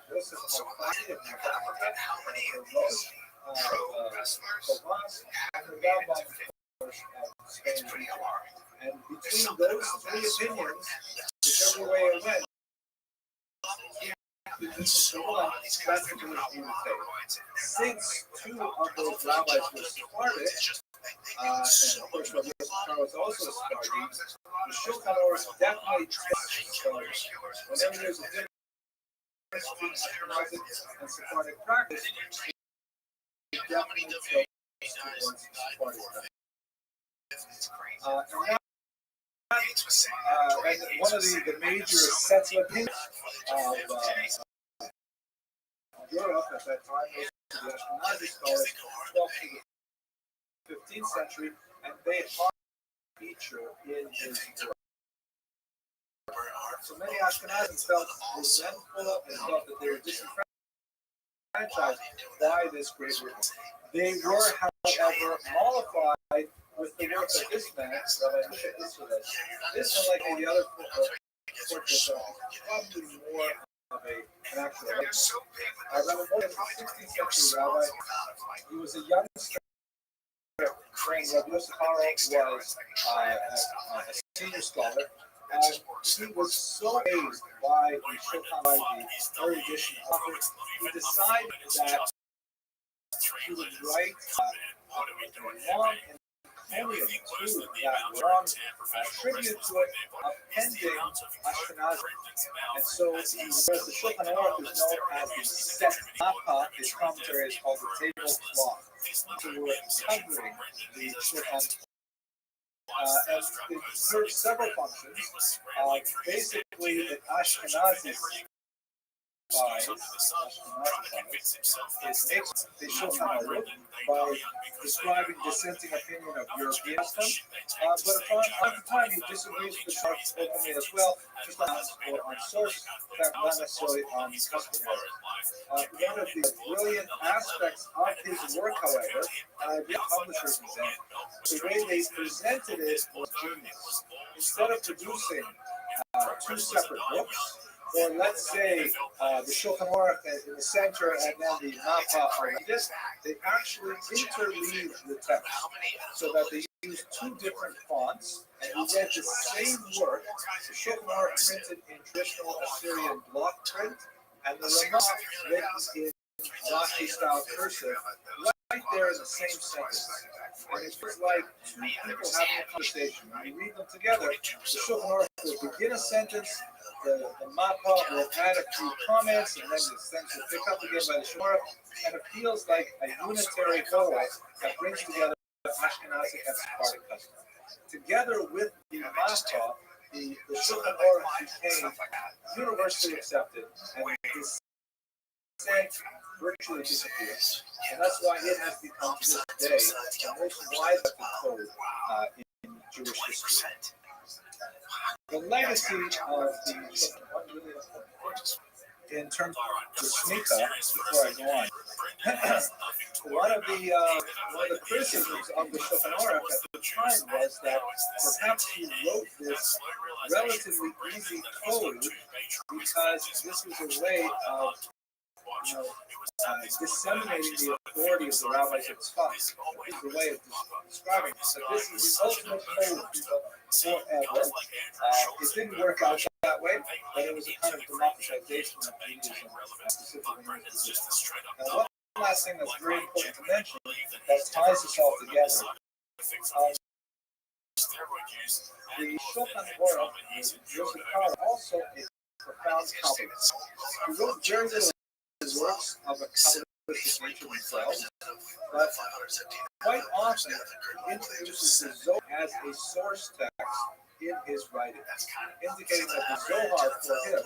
Joseph Al-Fasi of and between those 3 opinions, whichever way it went, this is the one that's the Jewish view of faith. Since 2 of those rabbis were Sephardic, and of course Rabbi Yosef was also Sephardi, the Shulchan Aruch definitely tests scholars. Whenever there's a difference between Ashkenazic and Sephardic practice, it definitely tilts towards Sephardic practice. One of the major sets of opinions of Europe at that time was the Ashkenazi scholars, 12th to the 15th century, and they had a feature in his work. So many Ashkenazis felt resentful and felt that they were disenfranchised by this great work. They were, however, mollified with the work of this man, Rabbi Moshe Isserles. This, unlike the other portraits, probably more of an actual rabbi. Rabbi Moshe was a 16th century rabbi. He was a young trained. Rabbi Yosef was a senior scholar. And he was so amazed by the Shulchan Aruch, the erudition of it, he decided that he would write a long and Macedonian too, that long tribute to it, appending Ashkenazi. And so, whereas the Shulchan Aruch is known as the set mappa, his commentary is called the tablecloth. So we're covering the Shulchan. And it serves several functions. Basically, it Ashkenazi it makes the Shulchan Aruch by describing dissenting opinion of European custom, but from time to time he disagrees with the Shulchan openly as well, just on source, not necessarily on customary. One of the brilliant aspects of his work, however, and I read publishers example, the way they presented it was genius. Instead of producing two separate books, or let's say the Shulchan Aruch in the center and then the Mappa around it, they actually interleave the text so that they use two different fonts and you get the same work. The Shulchan Aruch printed in traditional Assyrian block print and the Ramah written in Rashi style cursive right there in the same sentence. And it's like two people having a conversation. When you read them together, the Shulchan Aruch will begin a sentence, the Mappa will add a few comments, and then the sentence will pick up again by the Shulchan Aruch, and it feels like a unitary whole that brings together Ashkenazi and Sephardic custom. Together with the Mappa, the Shulchan Aruch became universally accepted, and his dissent virtually disappears. And that's why it has become to this day the most widely code in Jewish history. The legacy of the in terms of the Smicha, before I go on, one of the criticisms of the Shulchan Aruch at the time was that perhaps he wrote this relatively easy code because this was a way of disseminating the authority of the rabbis of Tzfat. This is a way of describing it. So this is the ultimate code forever. It didn't work out that way, but it was a kind of democratization of Judaism, specifically in this position. Now, one last thing that's very important to mention that ties us all together. The Shulchan Aruch is also a profound Calvinist. He wrote very little works of a Kabbalistic nature themselves, but quite often he introduces the Zohar as a source text in his writing, indicating that the Zohar for him, of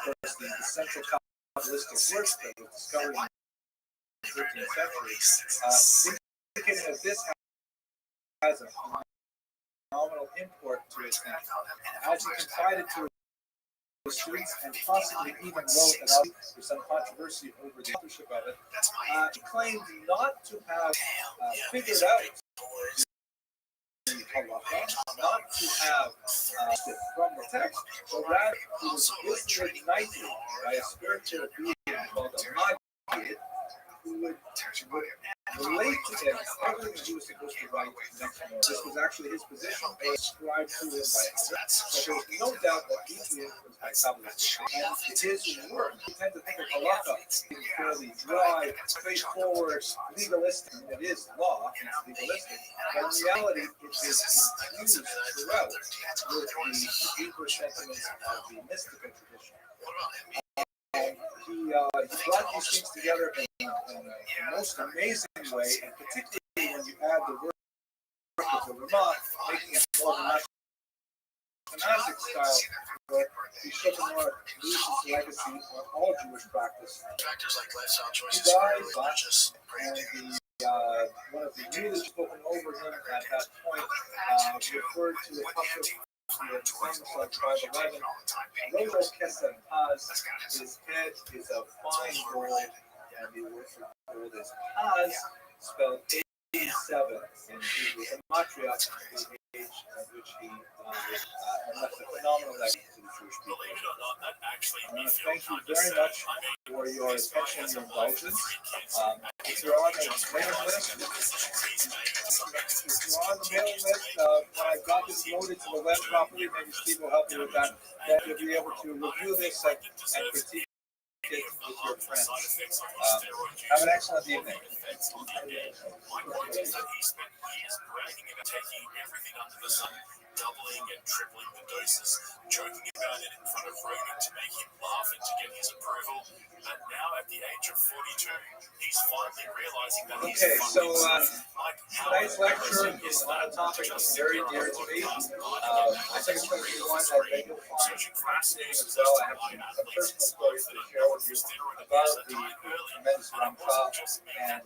course, the essential Kabbalistic work that was discovered in the 13th century, indicating that this has a phenomenal import to his thinking. As he confided to the streets and possibly even wrote about with some controversy over the authorship of it, he claimed not to have figured out the halacha, not to have it from the text, but rather he was ignited by a spiritual being called a Maggid, who would relate to him everything that he was supposed to write next to him. This was actually his position, ascribed to him by others. So there's no doubt that he was influenced by Kabbalism. And his work, we tend to think of halacha being fairly dry, straightforward, legalistic. It is law, it's legalistic, but in reality, it is infused throughout with the deeper sentiments of the mystical tradition. He brought these things together in the most amazing way, and particularly when you add the work of the Ramah, making it more of a monastic style, but the Shulchan Aruch leaves his legacy on all Jewish practice. He dies, and one of the leaders spoken over him at that point referred to the Pasuk. He had comes on tribe 11. Rojo Kesem Paz, his head is of fine gold, and the word for gold is Paz, spelled 87 in Hebrew. And Matria is the age at which he left a phenomenal legacy to the Jewish people. Thank you very much for your attention and your indulgence. If you're on the mailing list, when I got this loaded to the web properly, maybe Steve will help you with that. Then you'll be able to review this and critique kid of the with your harmful side friends. effects of steroid use Have an excellent evening. effects on the head. My point is that he spent years bragging about taking everything under the sun, doubling and tripling the doses, joking about it in front of Rogan to make him laugh and to get his approval. And now at the age of 42, he's finally realizing that he's Okay, so like tonight's lecture is on a topic that's very dear to me. I think it's going to be one that you'll find fascinating as well. I have some personal stories to share with you about the tremendous Ramchal and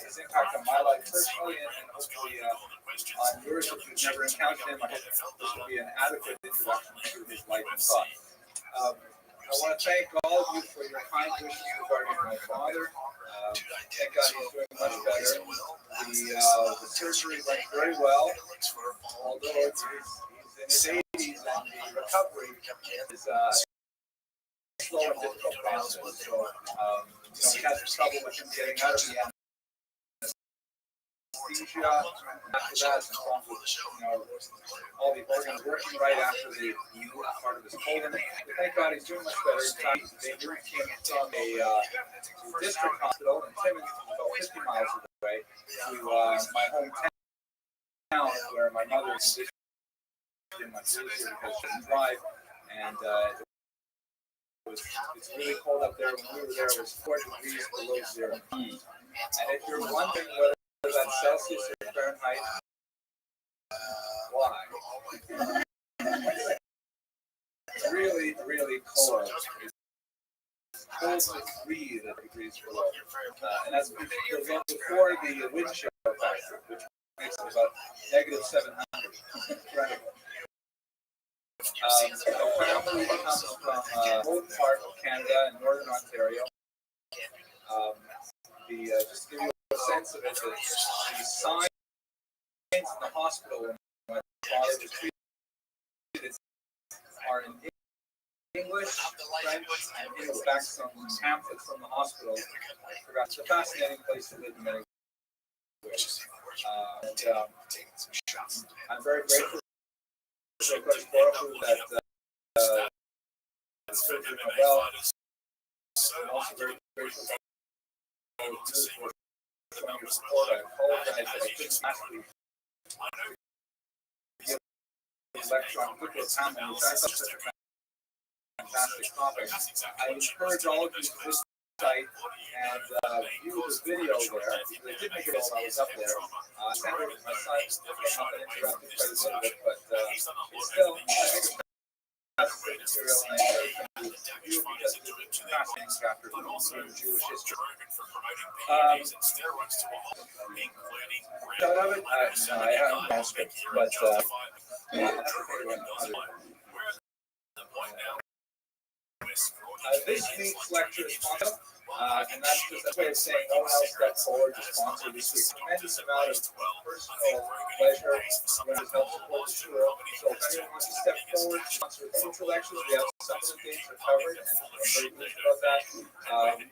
his impact on my life personally and hopefully on yours if you've never encountered him. I hope this will be an adequate introduction to his life and thought. I want to thank all of you for your kind wishes regarding my father. Thank God he's doing much better. The surgery went very well, although he's in his 80s and the recovery is slow and difficult process. So, he has trouble with him getting out of the anesthesia. After that, all the organs working right after the part of his colon. But thank God he's doing much better. In fact, they moved him from a district hospital in Timmins, about 50 miles away, to my hometown where my mother is in my city because she can drive. And it's really cold up there. When we were there, it was 4 degrees below zero. And if you're wondering whether that's Celsius or Fahrenheit, why? It's really, really cold. It's cold to 3 degrees below. And that's before the wind chill factor, which makes it about negative 700. Incredible. My family comes from both part of Canada and Northern Ontario. Just to give you a sense of it, the signs in the hospital when my father was treated are in English, French, and in fact some pamphlets from the hospital. I forgot. It's a fascinating place to live in many ways. I'm very grateful for Coach Borough that surgery went well. I'm also very grateful for showing your support. I apologize that I couldn't actually give a lecture on Clipper Campbell, which I thought was such a fantastic topic. I encourage all of you to visit the site and view the video there. They did make it all I was up there. I sent it to my son, came up and interrupted quite a bit of it, but it's still, I think it's fascinating material, and I encourage you to view it because it's a fascinating chapter in Jewish history. Out of it, no, I haven't transcript, but this week's lecture is sponsored, and that's just a way of saying no one else stepped forward to sponsor this week. Tremendous amount of personal pleasure when it helps support the show. So if anyone wants to step forward to sponsor future lectures, we have some of the dates are covered, and I'm very pleased about that.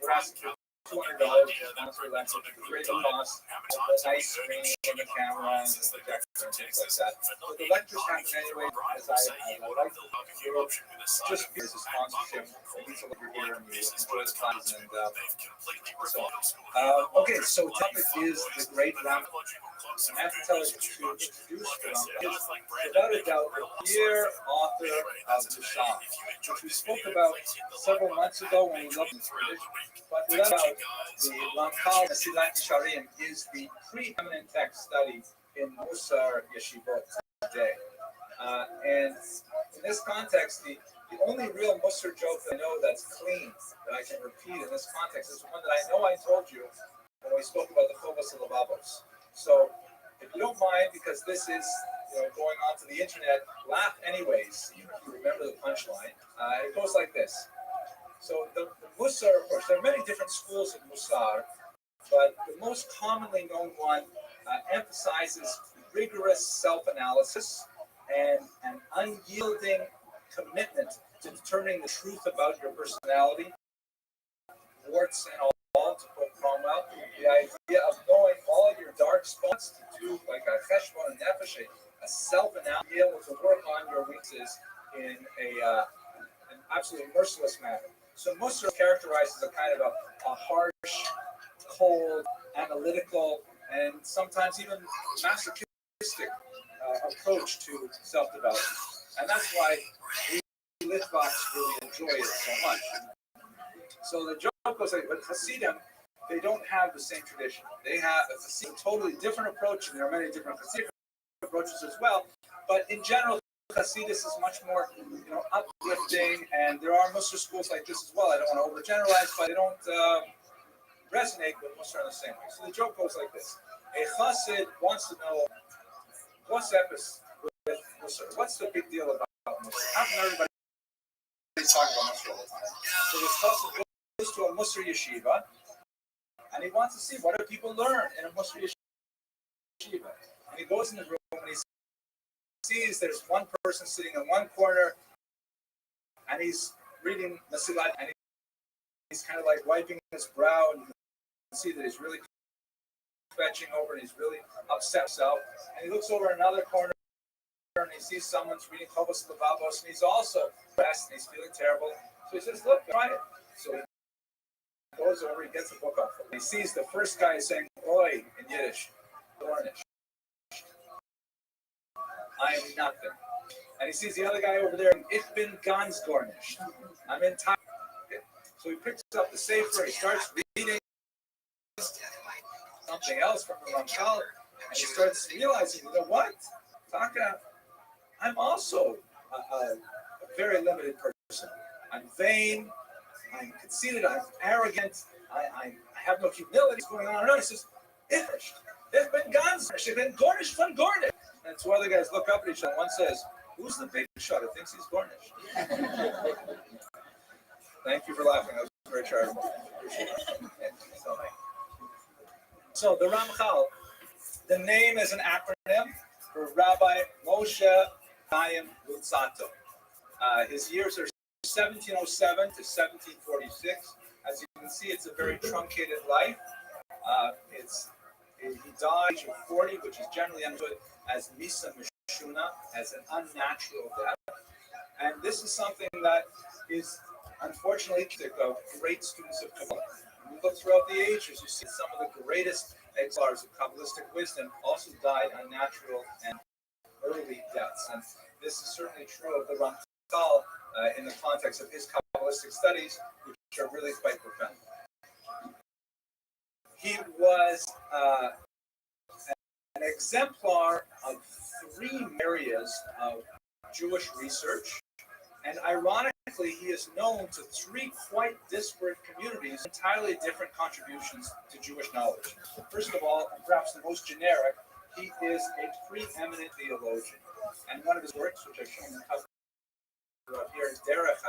We're asking for $200 to sponsor lecture to create the cost, a nice screen and the camera and the projector and things like that. But the lectures happen anyway, as I like to do. Just because of sponsorship, it means a little here and you enjoy the classes and so on. Okay, so the topic is the great Ram. And I have to tell you to introduce Ram is without a doubt the clear author of the Shah, which we spoke about several months ago when we looked at British. But without doubt, the Ramchal Mesilat Yesharim is the preeminent text study in Musar Yeshivot today. And in this context, the only real Musar joke that I know that's clean, that I can repeat in this context, is one that I know I told you when we spoke about the Phobos of the Babos. So, if you don't mind, because this is going on to the internet, laugh anyways, if you remember the punchline. It goes like this. So, the Musar, of course, there are many different schools of Musar, but the most commonly known one emphasizes rigorous self-analysis and an unyielding commitment to determining the truth about your personality, warts and all, to quote Cromwell. The idea of knowing all your dark spots to do like a cheshbon and nefesh, a self-analysis, be able to work on your weaknesses in an absolutely merciless manner. So Musser is characterized as a kind of a harsh, cold, analytical, and sometimes even masochistic approach to self-development. And that's why we Litvaks really enjoy it so much. So the joke was like, but Hasidim, they don't have the same tradition. They have a totally different approach, and there are many different Hasidic approaches as well. But in general, Hasidus is much more, uplifting, and there are Musar schools like this as well. I don't want to overgeneralize, but they don't resonate with Musar in the same way. So the joke goes like this: a Hasid wants to know what's up with Musar. What's the big deal about Musar? How come everybody talking about Musar all the time? So this Chassid goes to a Musar yeshiva, and he wants to see what do people learn in a Musar yeshiva. And he goes in the room and he sees there's one person sitting in one corner, and he's reading Masilat, and he's kind of like wiping his brow, and you can see that he's really fetching over, and he's really upset himself. And he looks over another corner, and he sees someone's reading Chovos Levavos, and he's also depressed, and he's feeling terrible. So he says, look, try it. So he goes over, he gets a book off him. He sees the first guy saying, Oi, in Yiddish, Gornish. I am nothing. And he sees the other guy over there, Ich bin ganz Gornish. I'm entire. Okay. So he picks up the Sefer, he starts reading something else from the Ramchal, and he starts realizing, you know what? Taka, I'm also a very limited person. I'm vain, I'm conceited, I'm arrogant, I have no humility. What's going on? And he says, Ich bin ganz Gornish, ich bin Gornish von Gornish. And two other guys look up at each other. One says, who's the big shot who thinks he's Gornish? Thank you for laughing. That was very charitable. So the Ramchal, the name is an acronym for Rabbi Moshe Chaim Luzzatto. His years are 1707 to 1746. As you can see, it's a very truncated life. He died at the age of 40, which is generally understood as Misa Mishuna, as an unnatural death. And this is something that is unfortunately of great students of Kabbalah. When you look throughout the ages, you see some of the greatest exemplars of Kabbalistic wisdom also died unnatural and early deaths. And this is certainly true of the Ramchal in the context of his Kabbalistic studies, which are really quite profound. He was an exemplar of three areas of Jewish research, and ironically, he is known to three quite disparate communities, entirely different contributions to Jewish knowledge. First of all, and perhaps the most generic, he is a preeminent theologian, and one of his works, which I've shown in the cover up here, is Derech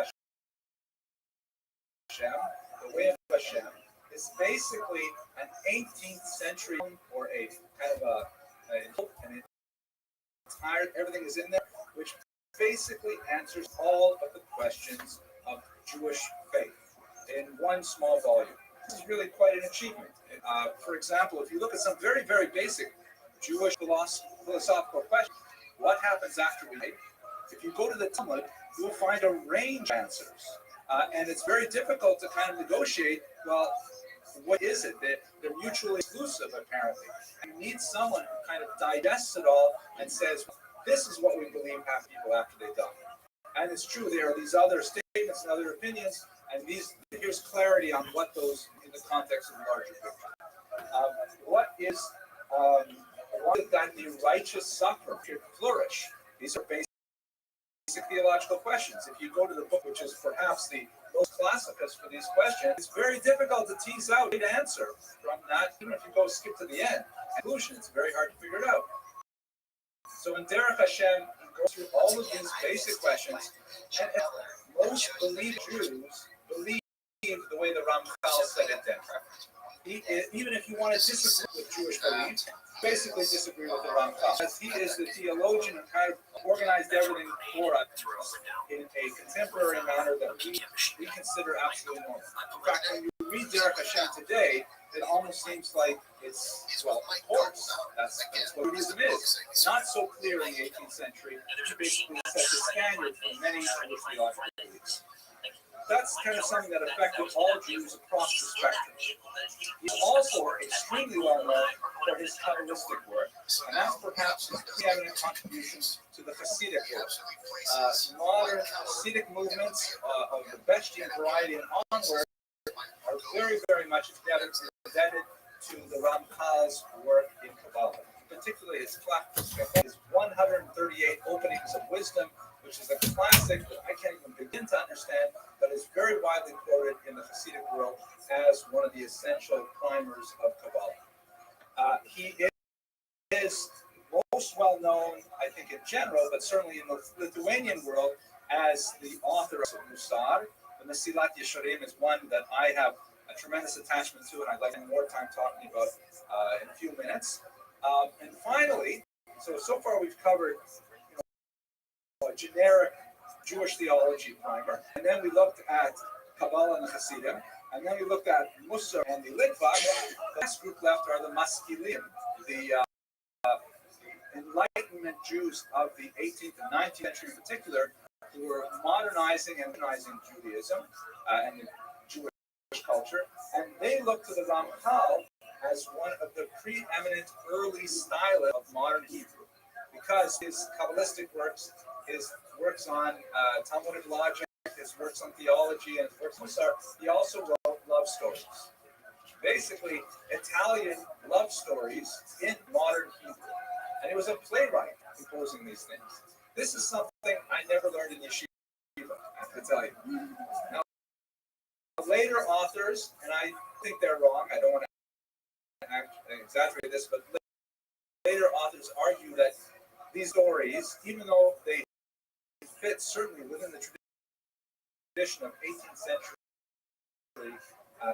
Hashem, the way of Hashem, is basically an 18th century or a kind of an entire, everything is in there, which basically answers all of the questions of Jewish faith in one small volume. This is really quite an achievement. For example, if you look at some very, very basic Jewish philosophical questions, what happens after we die? If you go to the Talmud, you'll find a range of answers. And it's very difficult to kind of negotiate, well, what is it? They're mutually exclusive, apparently. You need someone who kind of digests it all and says, this is what we believe happen to people after they die. And it's true, there are these other statements and other opinions, and here's clarity on what those in the context of the larger picture. What is that the righteous suffer, should flourish? These are basic theological questions. If you go to the book, which is perhaps the most classicus for these questions, it's very difficult to tease out an answer from that. Even if you go skip to the end, conclusion, it's very hard to figure it out. So in Derech Hashem, he goes through all of these basic questions, and most believing Jews believe the way the Ramchal said it then. Even if you want to disagree with Jewish beliefs, basically disagree with the Ramchal, as he is the theologian and kind of organized everything for us in a contemporary manner that we consider absolutely normal. In fact, when you read Derech Hashem today, it almost seems like it's, well, of course, that's what Judaism is. Not so clear in the 18th century, which basically set the standard for many Jewish theological beliefs. that's kind of something that affected all Jews across the spectrum. He's also extremely well known for his Kabbalistic work, and that's perhaps his preeminent contribution to the Hasidic world. Modern Hasidic movements of the Bechtian variety and onward are very, very much indebted to the Ramchal's work in Kabbalah, particularly his 138 Openings of Wisdom, which is a classic that I can't even begin to understand, but is very widely quoted in the Hasidic world as one of the essential primers of Kabbalah. He is most well known, I think, in general, but certainly in the Lithuanian world, as the author of Musar. The Mesilat Yesharim is one that I have a tremendous attachment to, and I'd like to spend more time talking about in a few minutes. And finally, so far we've covered a generic Jewish theology primer, and then we looked at Kabbalah and Hasidim, and then we looked at Musar and the Litvak. The last group left are the Maskilim, the Enlightenment Jews of the 18th and 19th century in particular, who were modernizing and modernizing Judaism and the Jewish culture, and they looked to the Ramchal as one of the preeminent early stylists of modern Hebrew, because his Kabbalistic works, his works on Talmudic logic, his works on theology, and his works on Musar, he also wrote love stories. Basically, Italian love stories in modern Hebrew. And he was a playwright composing these things. This is something I never learned in yeshiva, I have to tell you. Now, later authors, and I think they're wrong, I don't want to exaggerate this, but later authors argue that these stories, even though they fit certainly within the tradition of 18th century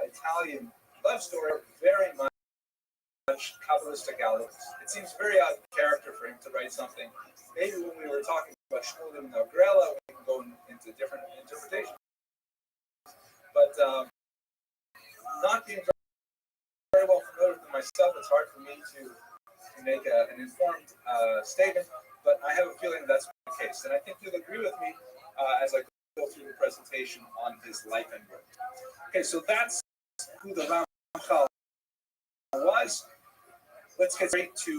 Italian love story, are very much Kabbalistic elements. It seems very out of character for him to write something. Maybe when we were talking about Shmuel and Grella, we can go into different interpretations. But not being very well familiar with them myself, it's hard for me to make an informed statement, but I have a feeling that's the case. And I think you'll agree with me as I go through the presentation on his life and work. Okay, so that's who the Ramchal was. Let's get straight to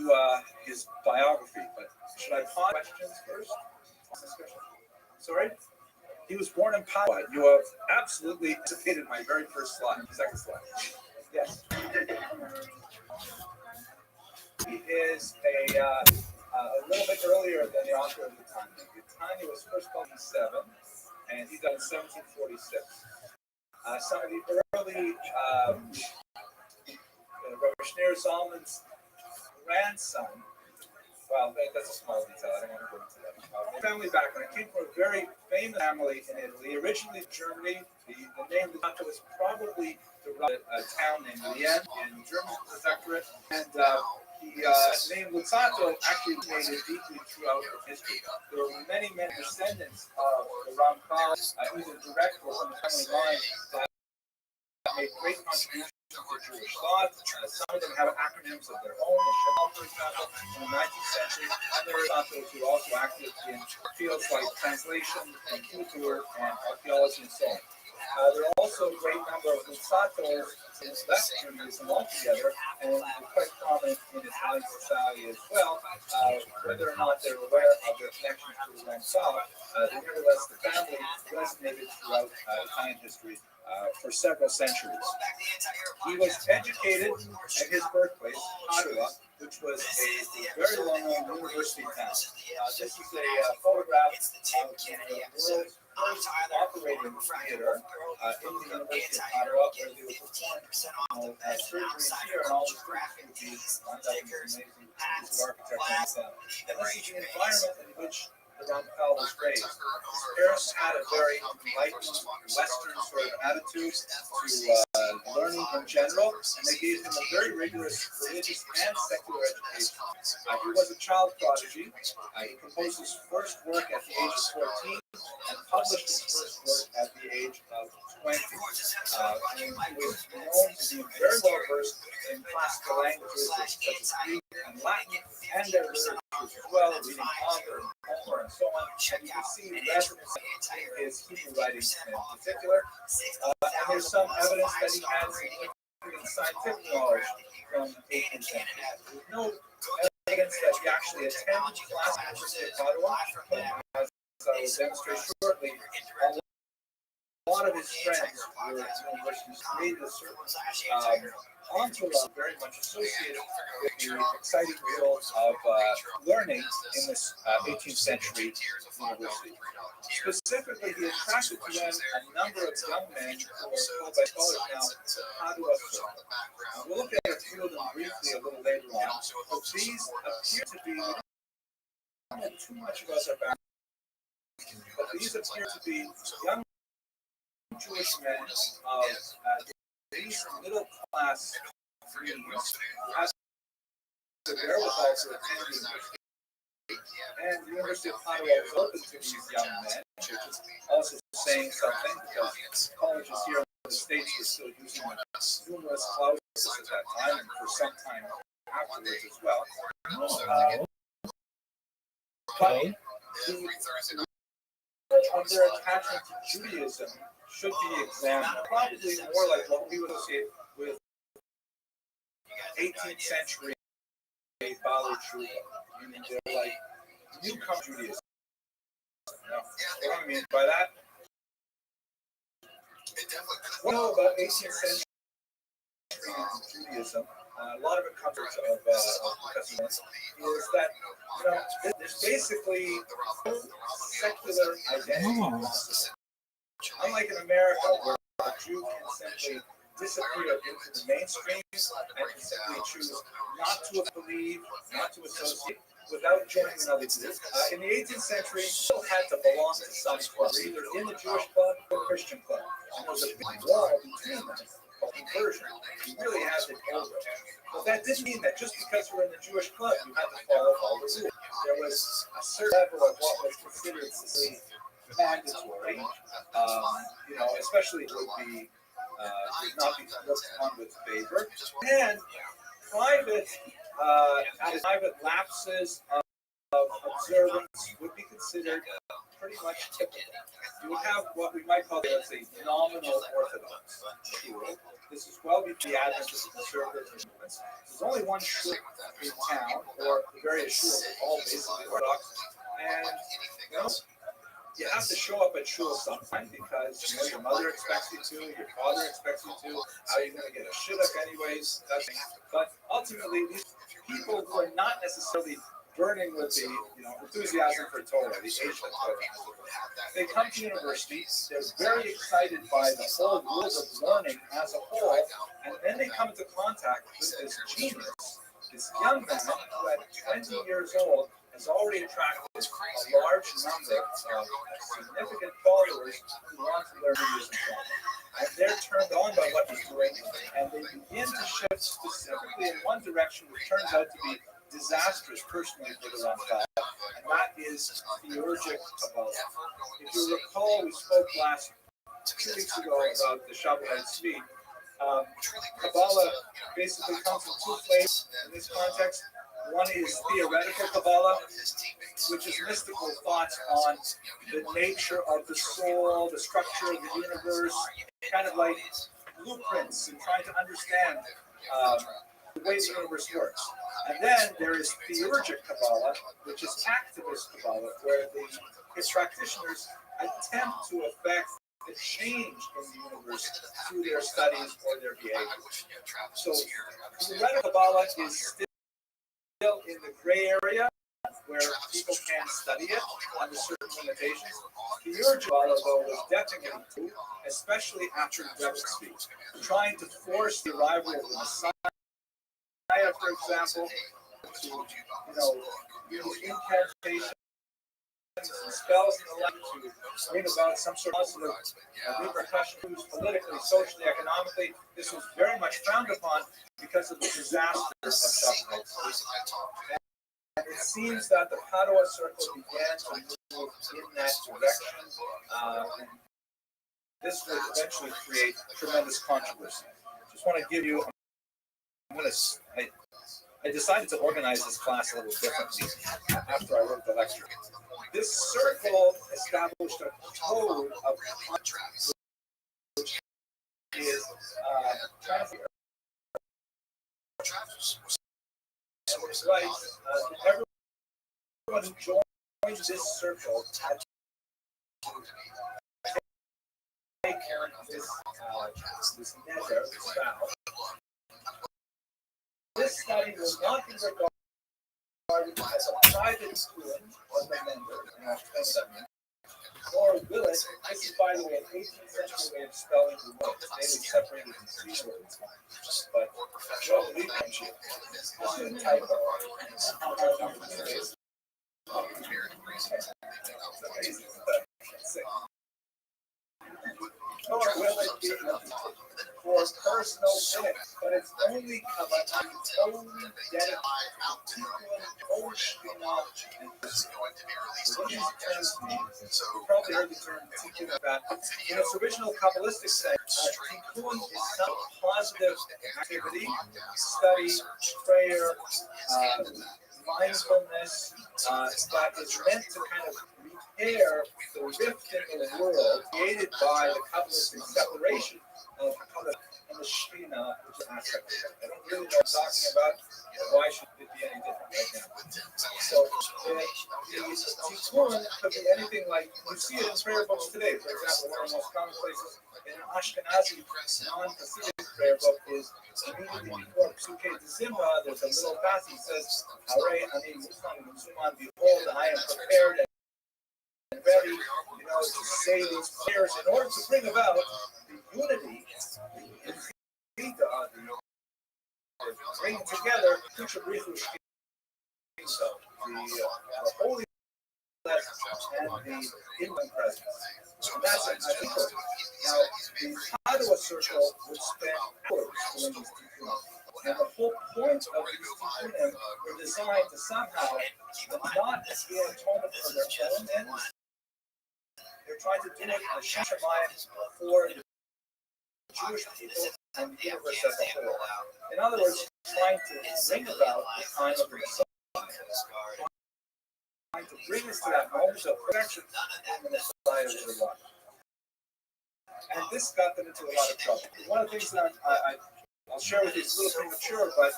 his biography. But should I pause questions first? Sorry? He was born in Padua. You have absolutely anticipated my very first slide, second slide. Yes. He is a little bit earlier than the author of the Tanya. The Tanya was first published in 7, and he died in 1746. Some of the early Rabbi Shneur Zalman's grandson, well, that's a small detail, I don't want to go into that. Family background, came from a very famous family in Italy, originally Germany. The name Luzzatto was probably derived a town named Lien in German protectorate, and the name Luzzatto actually resonated deeply throughout history. There were many, many descendants of the Ramchal, either direct or from the family line, that made great contributions to Jewish thought. Some of them have acronyms of their own, the Shabbat, for example, in the 19th century, and there were authors who also acted in fields like translation and culture and archaeology and so on. There are also a great number of Luzzatos who left Judaism altogether and were quite prominent in Italian society as well. Whether or not they're aware of their connection to the Ramchal, nevertheless, the family resonated throughout Italian history for several centuries. He was educated at his birthplace, Padua, which was a very well-known university town. This is a photograph of the world's first operating theater in the University of Padua, where they were performing surgery here and all the students would be amazing pieces of architecture. And this is the environment in which the Ramchal was raised. His parents had a very enlightened Western sort of attitude to learning in general, and they gave him a very rigorous religious and secular education. He was a child prodigy. He composed his first work at the age of 14 and published his first work at the age of 20. He was known to be very well versed in classical languages such as Greek and Latin, and their literature as well, reading Homer and so on. And you can see residence in his Hebrew writings in particular. And there's some evidence that he had significant scientific knowledge from 18th century. There's no evidence that he actually attended class at the University of Ottawa, but as I will demonstrate shortly, a lot of his friends were at universities, created a certain entourage very much associated with the exciting results of learning in this 18th century university. Specifically, he attracted to them a number of young men who are called by scholars now the Padua Circle. We'll look at a few of them briefly a little later on, but these appear to be, we don't know too much about their background, but these appear to be young Jewish men of these middle class means who have the wherewithal to attend the university. And the University of Ottawa was open to these young men, which is also saying something because colleges here in the States were still using numerous clauses at that time and for some time afterwards as well. Okay. Of their attachment to Judaism should be examined, probably more like what we would associate with 18th century Baalei Tshuva, meaning they're like newcomer Judaism. Now, what do I mean by that? What we know about 18th century Judaism, a lot of it comes of Professor is that there's basically no secular identity. Unlike in America, where a Jew can simply disappear into the mainstream and can simply choose not to believe, not to associate, without joining another group. In the 18th century, you still had to belong to some club, either in the Jewish club or Christian club. And there was a big wall between them called conversion. You really had to go over it. But that didn't mean that just because you were in the Jewish club, you had to follow all the rules. There was a certain level of what was considered mandatory, especially would not be looked on with favor, and private lapses of observance would be considered pretty much typical. You would have what we might call as a nominal orthodox shul. This is well before the advent of the conservative movements. There's only one shul in town, or the various shuls are all basically orthodox, and you have to show up at shul sometime because your mother expects you to, your father expects you to. How are you going to get a shidduch anyways? But ultimately, these people who are not necessarily burning with the enthusiasm for Torah, the age of Torah, they come to university. They're very excited by the whole rules of learning as a whole, and then they come into contact with this genius, this young man who at 20 years old has already attracted a large number of significant followers who want to learn Judaism from him. And they're turned on by what he's doing, and they begin to shift specifically in one direction, which turns out to be disastrous personally for the Ramchal, and that is theurgic Kabbalah. If you recall, we spoke 2 weeks ago about the Shabbat Tzvi. Kabbalah basically comes from two flavors in this context. One is theoretical Kabbalah, which is mystical thoughts on the nature of the soul, the structure of the universe, kind of like blueprints and trying to understand the way the universe works. And then there is theurgic Kabbalah, which is activist Kabbalah, where the practitioners attempt to affect the change in the universe through their studies or their behavior. So theoretical Kabbalah is still in the gray area where people can study it under certain limitations. Theurgic Kabbalah, though, was definitely true, especially after the Rebbe speech, trying to force the arrival of the Messiah, for example, to use incantations and spells and the like to bring about some sort of positive repercussions politically, socially, economically. This was very much frowned upon because of the disaster of Shabbat. And it seems that the Padua Circle began to move in that direction. And this would eventually create tremendous controversy. Just want to give you. I decided to organize this class a little differently after I wrote the lecture. This circle established a code of conduct, which is trying to figure out everyone who joins this circle had to take this nether, this vow. This study will not be regarded as a private schooling of the member, nor will it. This is, by the way, an 18th century way of spelling the word. They were separated in 3 words. But Joe, we mentioned this is a typo. Nor will it be for personal benefit, but it's only Kavanah's own dedication, own shema, and probably heard the term tikkun about. In its original Kabbalistic sense, tikkun is some positive activity, study, prayer, mindfulness, that is meant to kind of repair the rift in the world created by the Kabbalistic separation of Kabbalah and the Shekhinah, which is aspect of it. I don't really know what I'm talking about. Why should it be any different right now? So the tikkun could be anything like, you see it in prayer books today. For example, one of the most common places in an Ashkenazi non-Hasidic prayer book is immediately before Psuke de Zimra, there's a little passage that says, Hare ani musan muzuman, behold, I am prepared and ready, to say these prayers in order to bring about the unity, bringing together the holy presence and the inland presence. So that's it. Now, the Padua circle would spend hours doing these tikkunim. And the whole point of these tikkunim were designed to somehow not be an atonement for their own ends. They're trying to do it as Shemayim for the Jewish people and the universe as a whole. In other words, trying to bring about the time of the Messiah, trying to bring us to that moment of perfection when the Messiah will arrive. And this got them into a lot of trouble. One of the things that I'll share with you, it's a little premature, but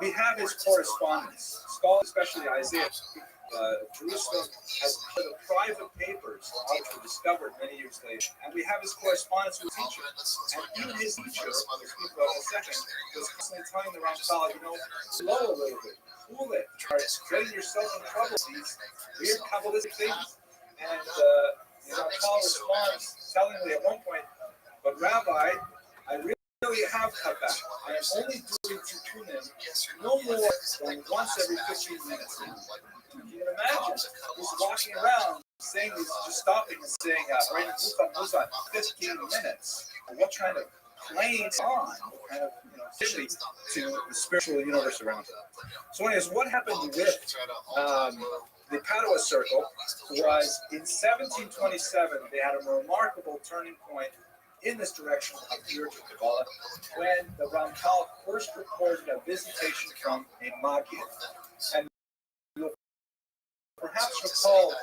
we have his correspondence. Scholars, especially Isaiah, Jerusalem has the private papers which were discovered many years later, and we have his correspondence with his teacher. And even his teacher, I'll speak about in a second, was constantly telling the Ramchal, slow a little bit, cool it, try getting yourself in trouble with these weird Kabbalistic things. And Ramchal responds tellingly at one point, but Rabbi, I really have cut back. I am only doing tikkunim no more than once every 15 minutes. You can imagine he's walking around saying he's just stopping and saying, Musa, 15 minutes. What kind of planes on? What kind of, officially to the spiritual universe around him. So anyways, what happened with the Padua Circle was in 1727, they had a remarkable turning point in this direction of spiritual Kabbalah when the Ramchal first recorded a visitation from a Maggid. And perhaps recall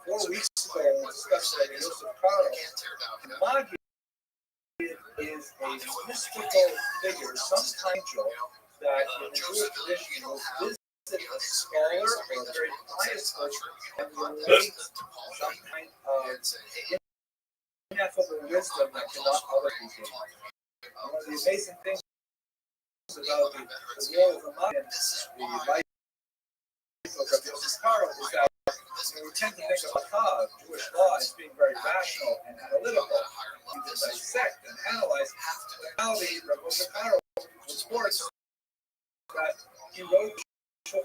4 weeks ago when we discussed Rabbi Yosef Karo, Maggid is a mystical figure, some angel that in the Jewish tradition will visit a scholar or a very pious person and relate some kind of ineffable wisdom that cannot otherwise be gained. One of the amazing things about the role of the Maggid, the life of Rabbi Yosef Karo, is that we tend to think of Jewish law as being very rational and analytical. We dissect and analyze the reality. Rabbi Yosef Karo reports that he wrote the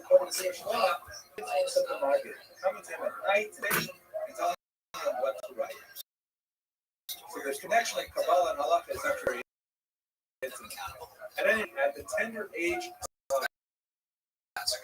code of Jewish law in the Maggid, coming to him at night and telling him what to write. So the connection of Kabbalah and Halakha is actually at the tender age of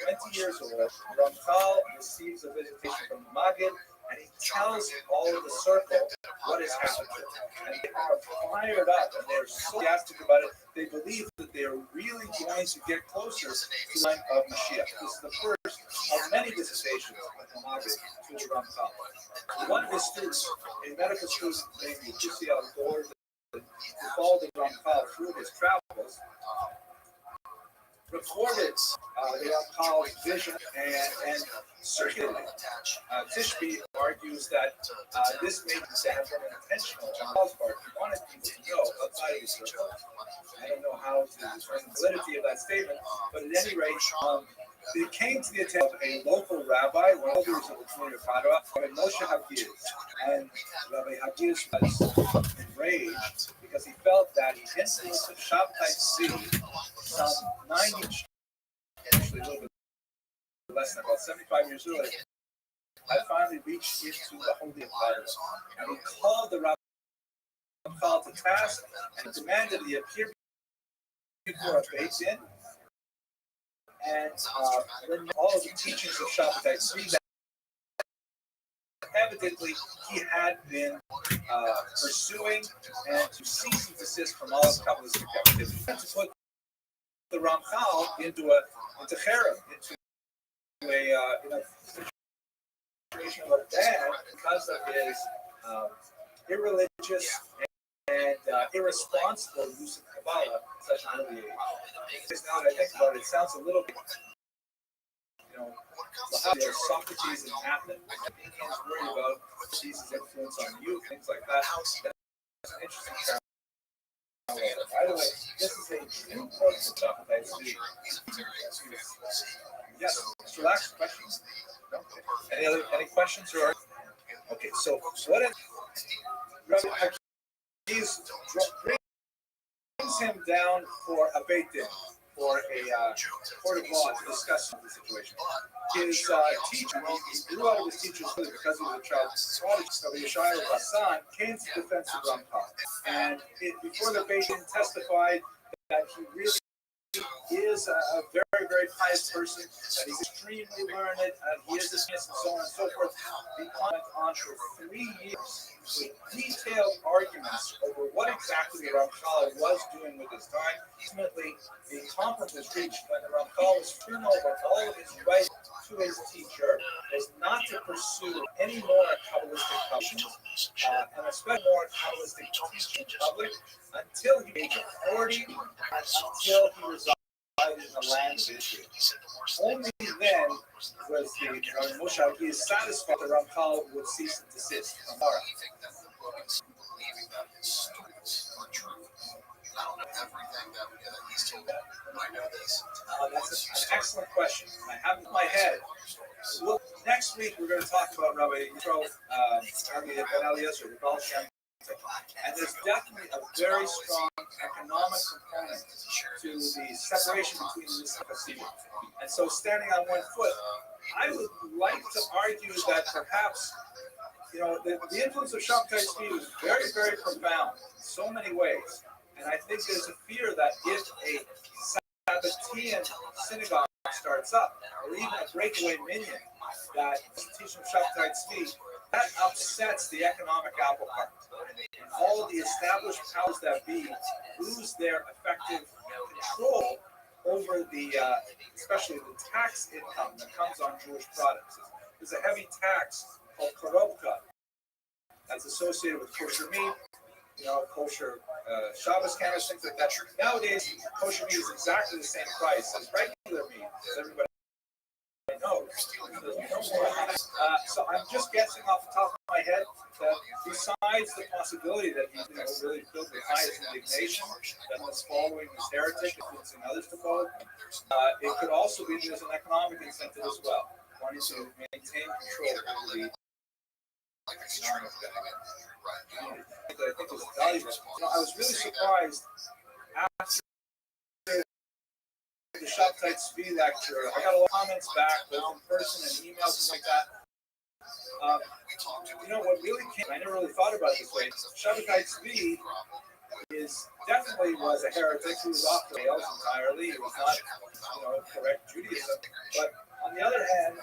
20 years old, Ramchal receives a visitation from the Maggid and he tells all of the circle what has happened to him. And they are fired up and they're so enthusiastic about it. They believe that they are really going to get closer to the line of Mashiach. This is the first of many dissertations of Muhammad to the Ramchal. One of his students, a medical student named Yussi al-Gor, who followed the Ramchal through his travels, recorded the Ramchal's vision and circulated it. Tishby argues that this made the have been intentional on Paul's part. He wanted people to know outside of his circle. I don't know how to determine the validity of that statement, but at any rate, it came to the attention of a local rabbi, one of the elders of the community of Padua, Rabbi Moshe Hagiz. And Rabbi Hagiz was enraged because he felt that he influenced the Shabtai Tzvi some 90, actually a little bit less than about 75 years earlier. I finally reached into the Holy of Padua, and he called the Ramchal to task and demanded he appear before a Beit Din, and then all of the teachings of Shabtai Tzvi that evidently he had been pursuing and to cease and desist from all of Kabbalistic activity. And to put the Ramchal into cherem, into a situation of a ban because of his irreligious and irresponsible use of Kabbalah at such an early age. Now that I think about it, it sounds a little bit, Socrates and Athens, he was worried about Jesus' influence on youth, things like that. That's an interesting challenge. By the way, this is a new course of Socrates. Yes, Mr. Lax, questions? No? Any questions? Or okay, so what if Rabbi Hagiz brings him down for a Beit Din, for a court of law to discuss the situation. His teacher, he grew out of his teacher's because he was a child prodigy, so Yeshaya Hassan came to the defense of Ramchal. And before the Beit Din testified that he really is a very, very pious person, that he's extremely learned, and he is this, and so on and so forth. He went on for 3 years with detailed arguments over what exactly the Ramchal was doing with his time. Ultimately, the compromise was reached when the Ramchal was turned over all of his rights to his teacher, was not to pursue any more Kabbalistic traditions, and especially more Kabbalistic teaching in public, until he made 40 and until he resided in the land of Israel. Only then was the Moshe Hagiz satisfied that Ramchal would cease and desist from Torah. That's an excellent question. I have it in my head. Well, next week we're going to talk about Rabbi Yitro, Ben Eliezer, the Baal Shem. And there's definitely a very strong economic component to the separation between this and Hasidim. And so, standing on one foot, I would like to argue that perhaps, the influence of Shabtai Tzvi was very, very profound in so many ways. And I think there's a fear that if a Sabbatean synagogue starts up, or even a breakaway minyan, that teaching Shabtai Tzvi, that upsets the economic apple cart. And all of the established powers that be lose their effective control over the, especially the tax income that comes on Jewish products. There's a heavy tax called korobka that's associated with kosher meat, kosher Shabbos candles, things like that. Nowadays, kosher meat is exactly the same price as regular meat, as everybody knows. So I'm just guessing off the top of my head that besides the possibility that he's really filled with highest indignation, that was following this heretic, influencing others to follow, it could also be there's an economic incentive as well, wanting to maintain control over the economic that I think was valuable. I was really surprised after the Shabtai Tzvi lecture. I got a lot of comments back, both in person and emails and like that. What really came, I never really thought about it this way. Shabtai Tzvi definitely was a heretic who was off the rails entirely. He was not, correct Judaism. But on the other hand,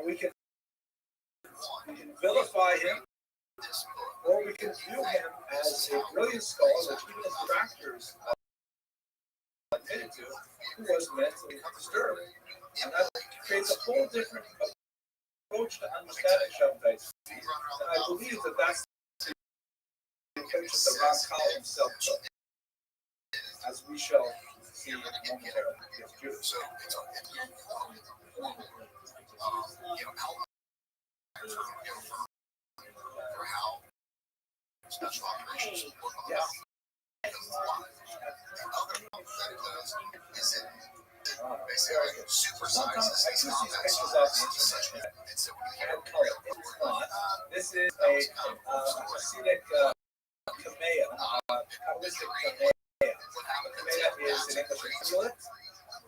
we can We can vilify him, or we can view him as a brilliant scholar, which even his detractors admitted to, who was mentally disturbed. And that creates a whole different approach to understanding Shabbatai. And I believe that that's the approach that the Ramchal himself took, as we shall see momentarily. Yes, Judith. So it's for how special operations work on the Yes. is it Very basically good. super Sometimes sizes I these use these comments pictures off the to such internet and so we and can color. It's not. This is a Hasidic kamea, Kabbalistic kamea. Kamea is in English an amulet,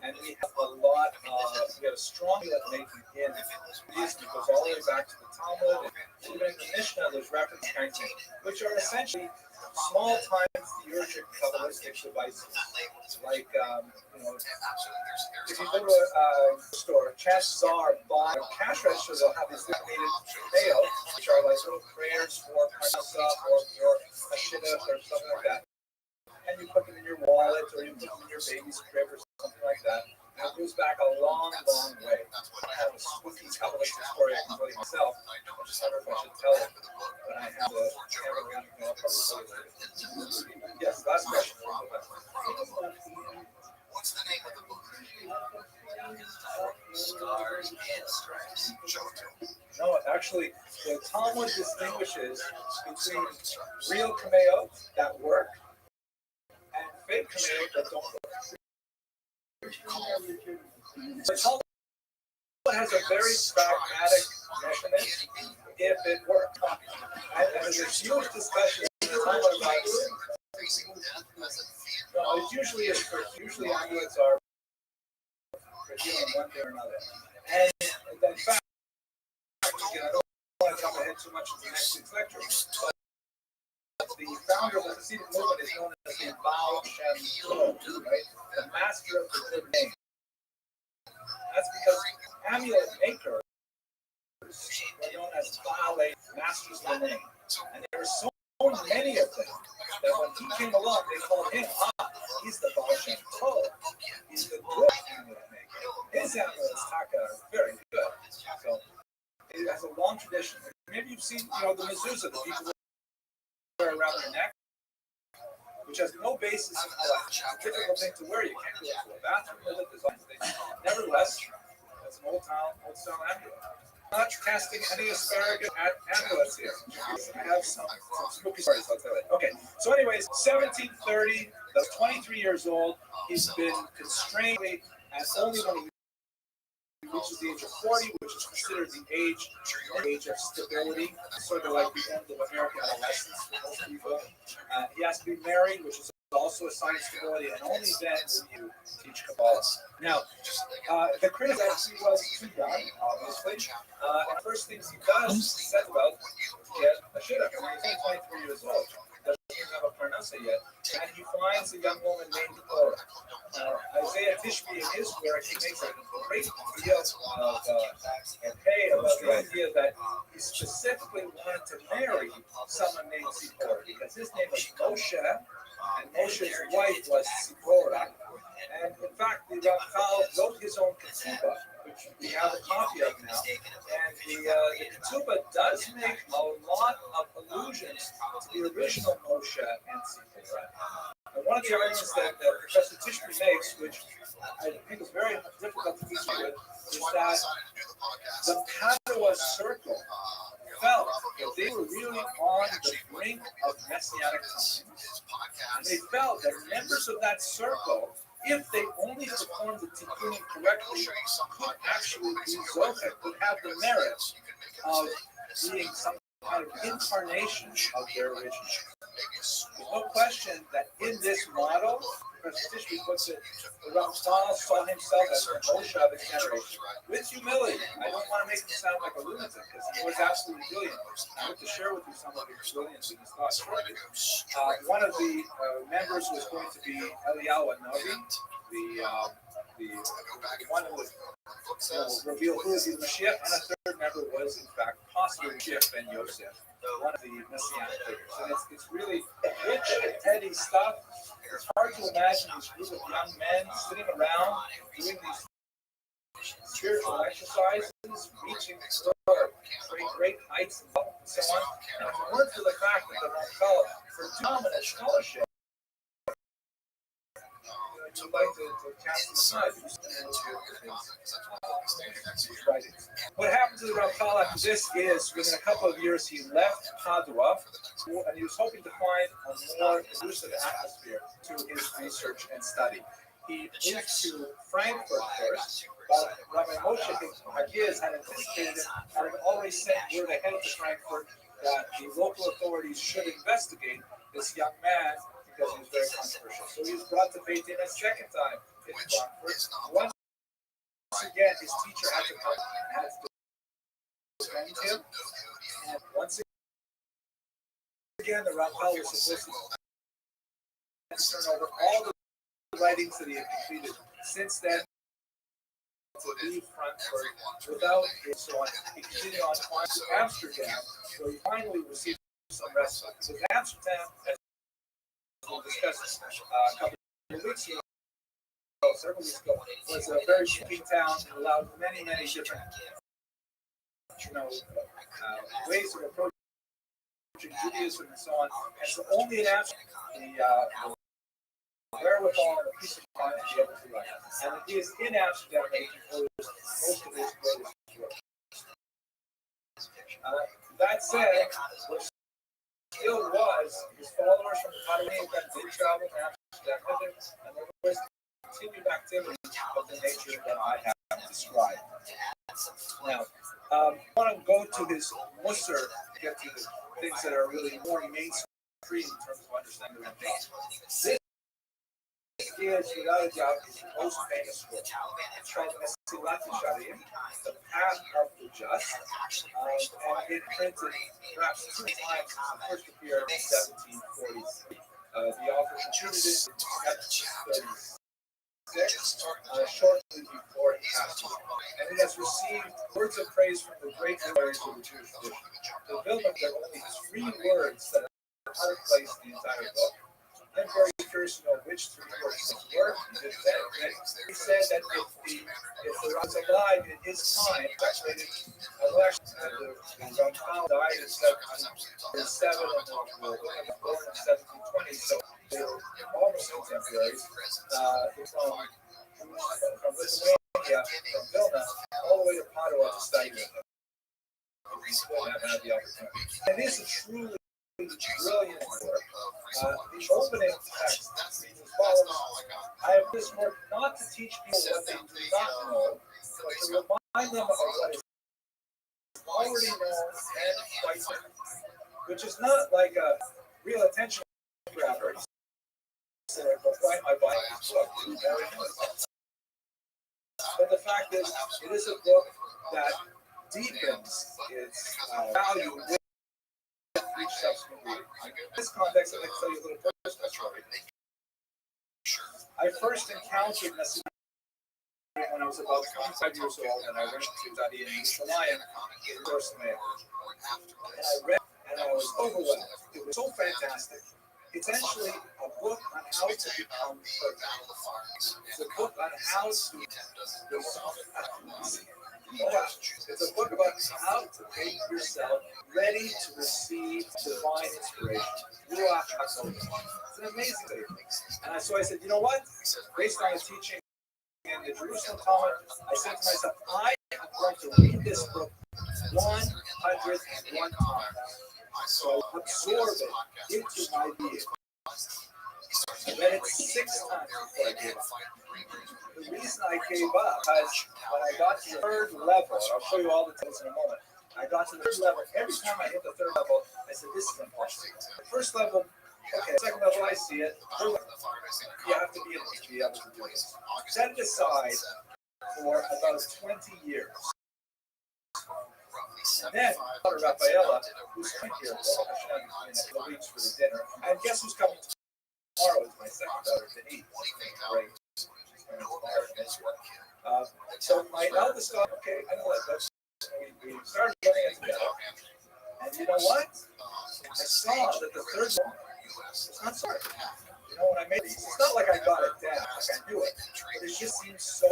and we have a lot of, we have a strong amulet making in these. It goes all the way back to the Talmud, and even in the Mishnah, there's reference painting, which are essentially small-time theurgic Kabbalistic devices. Like, if you go to a store, chances are, by cash register, they'll have these laminated nails, which are like little prayers for parnasa or a shidduch or something like that. And you put them in your wallet or you put them in your baby's crib or something like that. And it goes back a long, long way. I have a spooky Kabbalistic story I can tell you myself. I just don't know if I should tell it, but I have a camera around me. I'll probably tell you later. Yes, last question. what's the name of the book? Stars and Stripes. Show it to them. No, actually, the Talmud distinguishes between real kameo that work and fake kameo that don't work. The Talmud has a very pragmatic measurement if it works. And there's a huge discussion in the Talmud about this. No, it usually is for, usually amulets are for healing one way or another. And in fact, again, I don't want to jump ahead too much into next week's lecture, but the founder of the Hasidic movement is known as the Baal Shem Tov, right? The master of the good name. That's because amulet makers were known as Baalei, masters of the name. And there were so many of them that when he came along, they called him, he's the Baal Shem Tov. He's the good amulet maker. His amulets, Taka, are very good. So it has a long tradition. Maybe you've seen, the mezuzah that people wear around their neck, which has no basis in halakha. It's a difficult thing to wear. You can't go to a bathroom with it. There's all these things. Nevertheless, that's an old-style amulet. I'm not casting any asparagus at amulets here. I have some spooky stories, I'll tell you. Okay, so anyways, 1730, that's 23 years old. He's been constrained, and only when he reaches the age of 40, which is considered the age of stability, sort of like the end of American adolescence for most people. He has to be married, which is also a sign of stability, and only then will you teach Kabbalah. Now, the critic that he was too young, obviously. And the first things he does, he says about get a shidduch. I mean, he's only 23 years old. Doesn't even have a parnasa yet, and he finds a young woman named Ora. Isaiah Tishby, in his work, he makes a great deal of about the idea that he specifically wanted to marry someone named Zipporah because his name was Moshe, and Moshe's wife was Zipporah. And in fact, the Ramchal wrote his own ketubah, which we have a copy of now. And the ketubah does make a lot of allusions to the original Moshe and Zipporah. And one of the arguments that Professor Tishby makes, which I think is very difficult to disagree with, is that the Padua circle felt that they were really on the brink of messianic times. And they felt that members of that circle, if they only performed the tikkunim correctly, could actually be zocheh, could have the merit of being some kind of incarnation of their original. There's no question that in this model, Professor Tishby puts it, the Ramchal saw himself as the Moshe of his generation. With humility. I don't want to make him sound like a lunatic because he was absolutely brilliant. I hope to share with you some of his brilliance in his thoughts. One of the members was going to be Eliyahu Navi, the one who was reveal who is the Mashiach, and a third member was, in fact, possibly Mashiach ben Yosef, one of the Messianic figures. And it's really rich and heady stuff. It's hard to imagine these group of young men sitting around doing these spiritual exercises, reaching great heights and so on. And if it weren't for the fact that the Ramchal, for dominant scholarship, you'd like to cast it aside. What happened to the Ramchal after this is, within a couple of years, he left Padua, and he was hoping to find a more conducive atmosphere to his research and study. He moved to Frankfurt first, but Rabbi Moshe Hagiz had anticipated it, and had already sent word ahead to Frankfurt that the local authorities should investigate this young man because he was very controversial. So he was brought to Beit Din a second time in Frankfurt. Once again, his teacher had to come and had to defend him. And once again, the Ramchal was supposed to turn over all the writings that he had completed since then to leave Frankfurt without it. So he continued on to Amsterdam, where he finally received some respite. So Amsterdam, as we discussed a couple of weeks ago, several weeks ago, was a very shipping town and allowed many different ways of approaching Judaism and so on. And so only in Amsterdam, the wherewithal and a piece of mind to be able to write. And it is in Amsterdam that he composed most of his greatest work. That said, there still was his followers from the Padua that did travel to Amsterdam with him, and there was continued activity of the nature that I have described. Now, I want to go to his Musar, get to the things that are really more mainstream in terms of understanding the things. This is, without a doubt, his most famous work. It's called Mesilat Yesharim, The Path of the Just, and it printed perhaps 2 times since it first appeared in 1743. The author contributed in 1736, shortly before he passed away. And it has received words of praise from the great lawyers of the Jewish tradition. The Vilna, there are only 3 words that are out of place in the entire book. I'm very curious to know which 3 words were. He said that if the was alive in his time, the Ramchal died in 1707 and was born in 1720, so they were almost contemporaries. From Lithuania, from Vilna, all the way to Padua to study with them. And this is truly brilliant work. The opening text reads as follows: I have this work not to teach people what they do not know, but to remind them of what is already known and quite different, which is not like a real attention grabber. Why am I buying this book? But the fact is, it is a book that deepens its value with each subsequent reading. In this context, I'd like to tell you a little personal story. I first encountered Messiah when I was about 25 years old, and I went to study in Yerushalayim in Jerusalem. And I read, and I was overwhelmed. It was so fantastic. It's actually a book on how to become perfect. It's a book on how to resolve accuracy. It's a book about how to make yourself ready to receive divine inspiration. It's an amazing thing. And so I said, you know what? Based on the teaching in the Jerusalem Talmud, I said to myself, I am going to read this book 101 times. So absorb it into my being. I read it 6 times before I gave up. The reason I gave up is when I got to the 3rd level, I'll show you all the things in a moment. I got to the 3rd level. Every time I hit the 3rd level, I said, this is impossible. The 1st level, okay, 2nd level, I see it. 3rd level, you have to be able to do this. Set it aside for about 20 years. And then, daughter Rafaela, who's coming here in a couple of weeks for the dinner, and guess who's coming tomorrow is my second daughter, Denise. Great. So my eldest daughter, okay, I know that. We started getting it together. And you know what? I saw that the third one was not sorry. You know, when I made these, it's not like I got it down, like I knew it, but it just seems so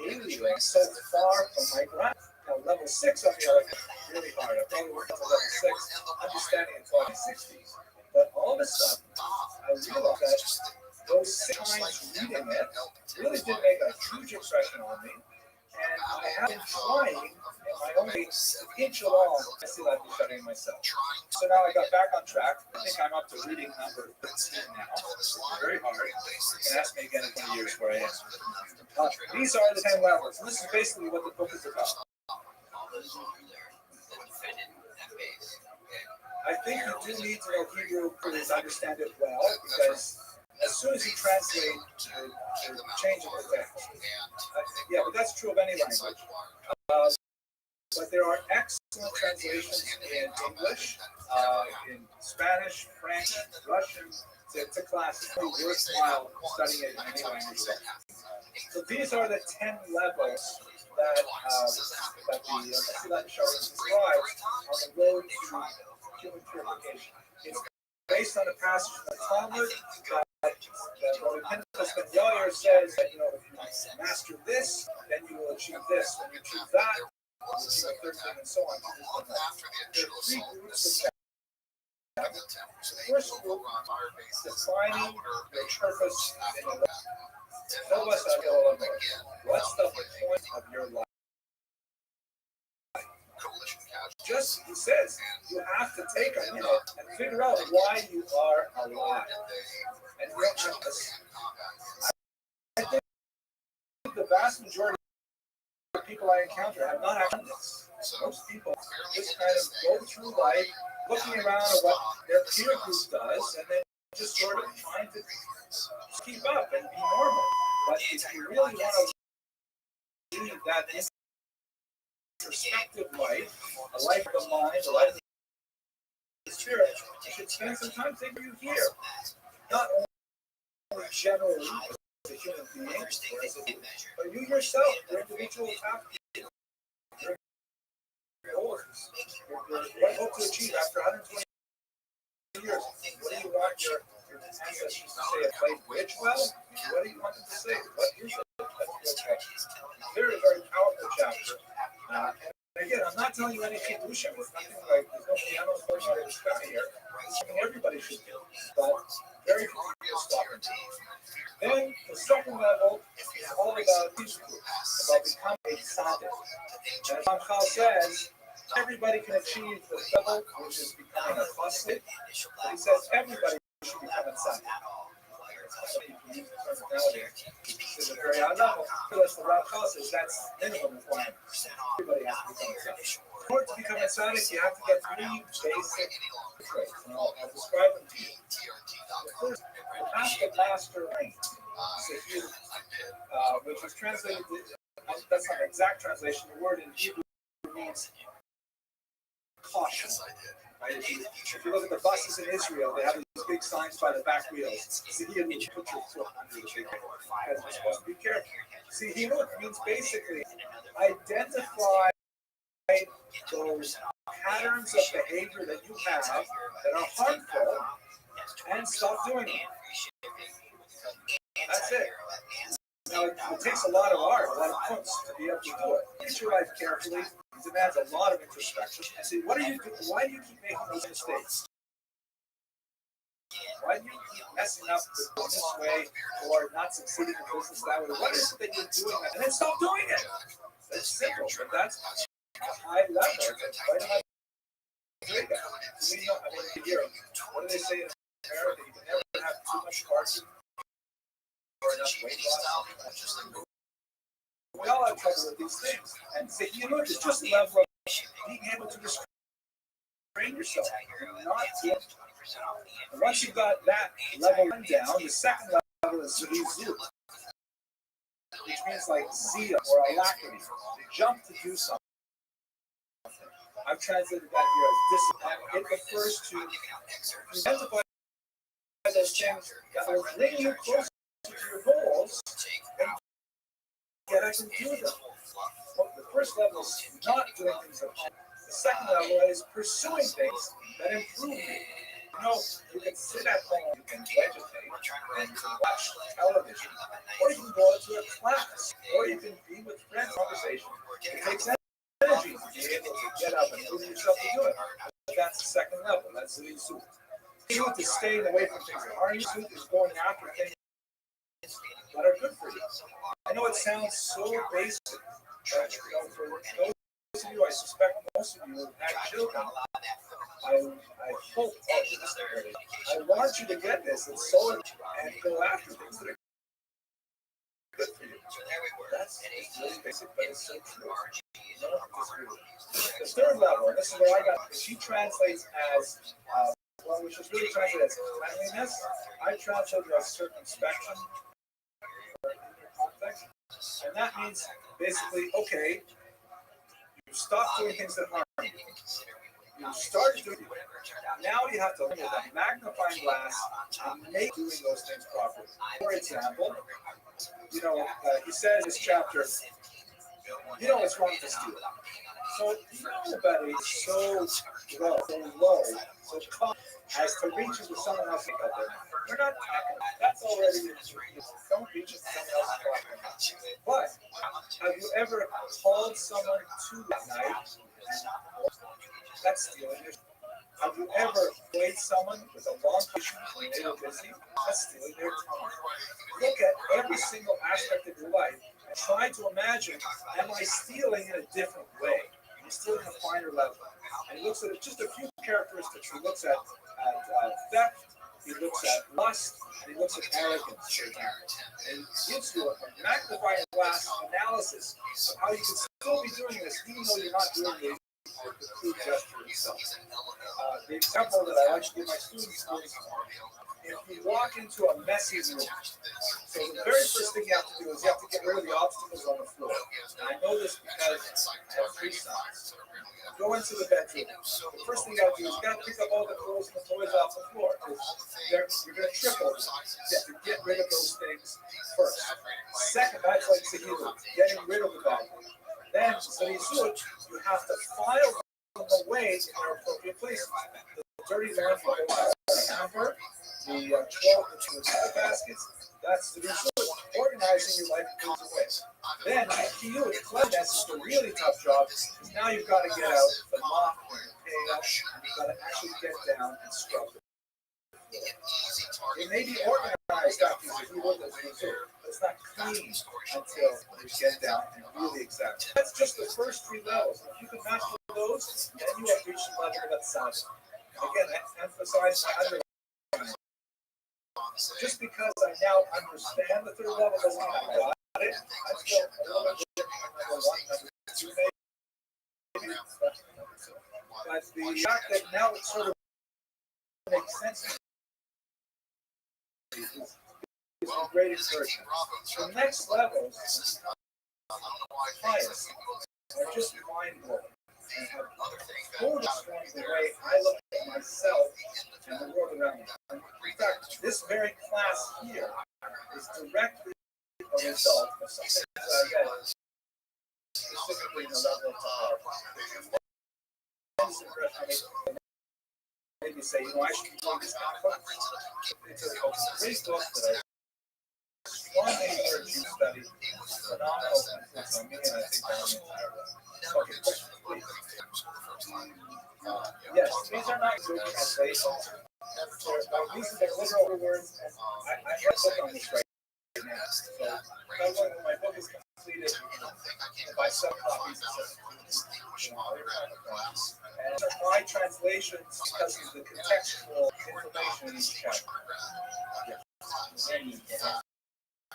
alien, so far from my ground. Now, level 6 on the other hand, really hard. I probably worked to level 6, understanding it until I'm 60s. But all of a sudden, I realized that those 6 times reading it really did make a huge impression on me. And I have been trying in my own way to inch along. I still have been studying myself. So now I got back on track. I think I'm up to reading number 13 now. It's very hard. You can ask me again in 20 years where I am. These are the 10 levels. And this is basically what the book is about. I think you do need to know Hebrew to understand it well, because as soon as you translate, you're changing the text. Yeah, but that's true of any language. But there are excellent translations in English, in Spanish, French, Russian. It's a classic. It's worthwhile studying it in any language. So these are the 10 levels that the Messilat Shower describes on the road to human purification. It's based on a passage from the Talmud that Rabbi Pinchas ben Yair says that, you know, if you master this, then you will achieve this. When you achieve that, you will achieve a third thing, and so on. There are 3 groups of that. The first group, defining your purpose in the life. Tell us what's the point of your life? Just, he says, you have to take a minute and figure out why you are alive. And you don't have to. I think the vast majority of people I encounter have not actually done this. Most people just kind of go through life looking around at what their peer group does, and then just sort of trying to keep up and be normal. But if you really want to lead that introspective life, a life of the mind, a life of the spirit, you should spend some time thinking you here. Not only generally as a human being, but you yourself, your individual your goals, what you hope to achieve after 120 years. What do you want your ancestors to say? If played bridge well? What do you want them to say? What is it? Very, very powerful chapter. And again, I'm not telling you any solution. It's nothing like there's no piano going on in the sky here. It's something everybody should do. But very few people stop and do. Then the second level is all about becoming a tzaddik. And as Ramchal says, everybody can achieve the level, which is becoming a chassid. But he says everybody should become a tzaddik. It's a very high level. Because the Ramchal says that's minimum requirement. Everybody has to become a tzaddik. In order to become a tzaddik, you have to get 3 basic traits. And I'll describe them to you. The first, you have to master rain. Which is translated, that's not an exact translation. The word in Hebrew means caution. Right? If you look at the buses in Israel, they have these big signs by the back wheels. Zehirut, put your foot under the big wheel, because you're supposed to be careful. Zehirut means basically identify those patterns of behavior that you have that are harmful and stop doing them. That's it. Now, it takes a lot of art, a lot of kunst to be able to do it. Look at your life carefully. It demands a lot of introspection. And see, what are you doing? Why do you keep making those mistakes? Why do you keep messing up this way or not succeeding in business that way? What is it that you're doing? And then stop doing it. That's simple, but that's a high level. It's quite a high level. So we know, I mean, here, what do they say in America? You can never have too much parking. We all have trouble with these things. And say, you know, it's just a level of being able to restrain yourself. And once you've got that level down, the second level is zizu, which means like zeal or alacrity, to jump to do something. I've translated that here as discipline. It refers to identify those things that will bring you closer to your goals and yet I can do them. Well, the first level is not doing things that harm. The second level is pursuing things that improve you. You know, you can sit at home, you can vegetate, and you can watch television, or you can go out to a class, or you can be with friends. Conversation. It takes energy to be able to get up and move yourself to do it. But that's the second level. That's the suit. Suit is staying away from things that harm you. Suit is going after things that are good for you. I know it sounds so basic, but for those of you, I suspect most of you have had children. I hope I want you to get this and so and go after things that are good for you. That's really basic, but it's so true. The third level, and this is where I got, she translates as, well, which is really translated as cleanliness. I translated as circumspection. And that means basically, okay, you stop doing things that harm you. You start doing it. Now you have to look at a magnifying glass and make doing those things properly. For example, he says in this chapter, you know what's wrong to steal. So nobody is so low, so calm as to reach into someone else's out there. We're not talking. That's already don't reach into someone else's pocket. But have you ever called someone to at night? That's stealing. Have you ever played someone with a long conversation when they were busy? That's stealing their time. Look at every single aspect of your life and try to imagine, am I stealing in a different way? Am I stealing a finer level? And he looks at just a few characteristics. He looks at theft, he looks at lust, and he looks at arrogance. And gives you a magnifying glass analysis of how you can still be doing this even though you're not doing it. The example that I like to give my students is if you walk into a messy room, so the very first thing you have to do is you have to get rid of the obstacles on the floor. And I know this because I have 3 sons. Go into the bedroom. The first thing you have to do is you got to pick up all the clothes and the toys off the floor. You're going to trip over them. You have to get rid of those things first. Second, that's like Sahila, getting rid of the bad things. Then, so you have to file them away in their appropriate places. The dirty laundry goes to the hamper, the 12 baskets, that's the result. Organizing your life goes away. Then, to you, cleanliness is the really tough job, because now you've got to get out the mop and the pail, and you've got to actually get down and scrub it. It may be organized after you do this, but it's not clean until you get down and really examine. That's just the first 3 levels. If you can master those, then you have reached the level that sounds. Again, I emphasize underline. Just because I now understand the 3rd level doesn't mean I got it. I'm still a little bit number 1, number 2, maybe. But the fact that now it sort of makes sense is a great encouragement. The next level, pious, are just mind-blowing. And have totally transformed the way I look at myself and the world around me. In fact, this very class here is directly a result of something that I read specifically in the level of maybe say, I should be doing this kind of book. It's a great book that I strongly encourage you to study. Phenomenal influence on me, and I think on the entire world. Okay, question, please. Yes, these are not good translations. These are the literal words, and I have a book on this right now. So, when my book is completed, if I sell copies, and my translations because of the contextual information in each chapter.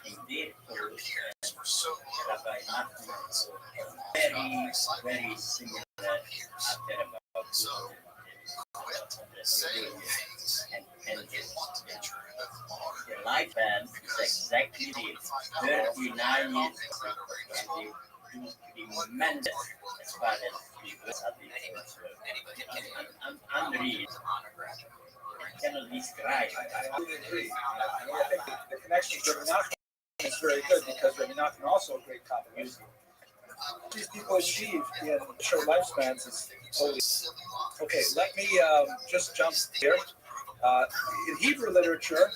Indeed, very similar after about and the lifespan is exactly 39 years and the tremendous as far as unreal. I cannot describe. I really agree. I think the connection to Raminathan is very good because Raminathan also a great copy. these people achieve in short lifespans is totally. Okay, let me just jump here. In Hebrew literature,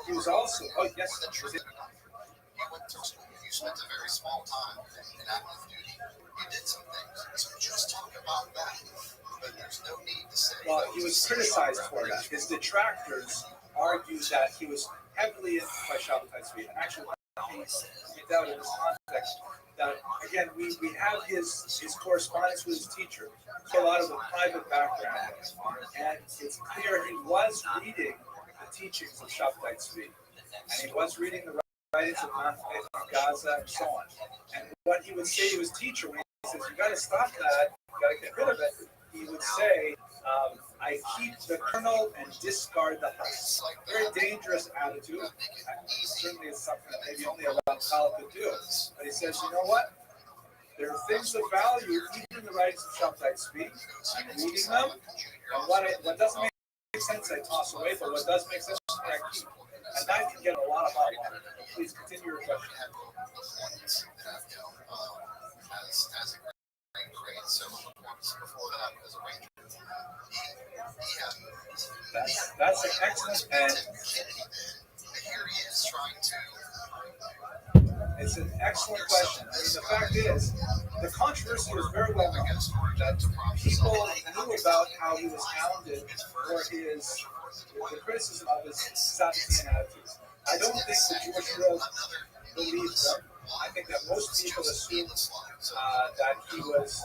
he was also. Oh yes. You spent a very small time in active duty. You did some things. So just talk about that. But there's no need to say. Well, he was criticized for that. His detractors argued that he was heavily influenced by Shabbatai Tzvi. And actually, point out in this context that again we have his correspondence with his teacher, so a lot of the private background, and it's clear he was reading the teachings of Shabbatai Tzvi, and he was reading the writings of Manfred, Gaza, and so on. And what he would say to his teacher when he says, "You got to stop that, you got to get rid of it," he would say, "I keep the kernel and discard the husk." Very dangerous attitude. Certainly it's something that maybe only a Ramchal could do. But he says, you know what? There are things of value, even in the writings of Shabbatai Tzvi. I'm reading them, and what doesn't make sense, I toss away, but what does make sense, I keep. And that can get a lot of hot water. Please continue your question. As a great several points before that as a ranger. That's an excellent and here he is trying to. it's an excellent question. I mean, the fact is, the controversy was very well known that people knew about how he was hounded for the criticism of his Sabbatean attitudes. I don't think the Jewish world believed them. I think that most people assumed that he was,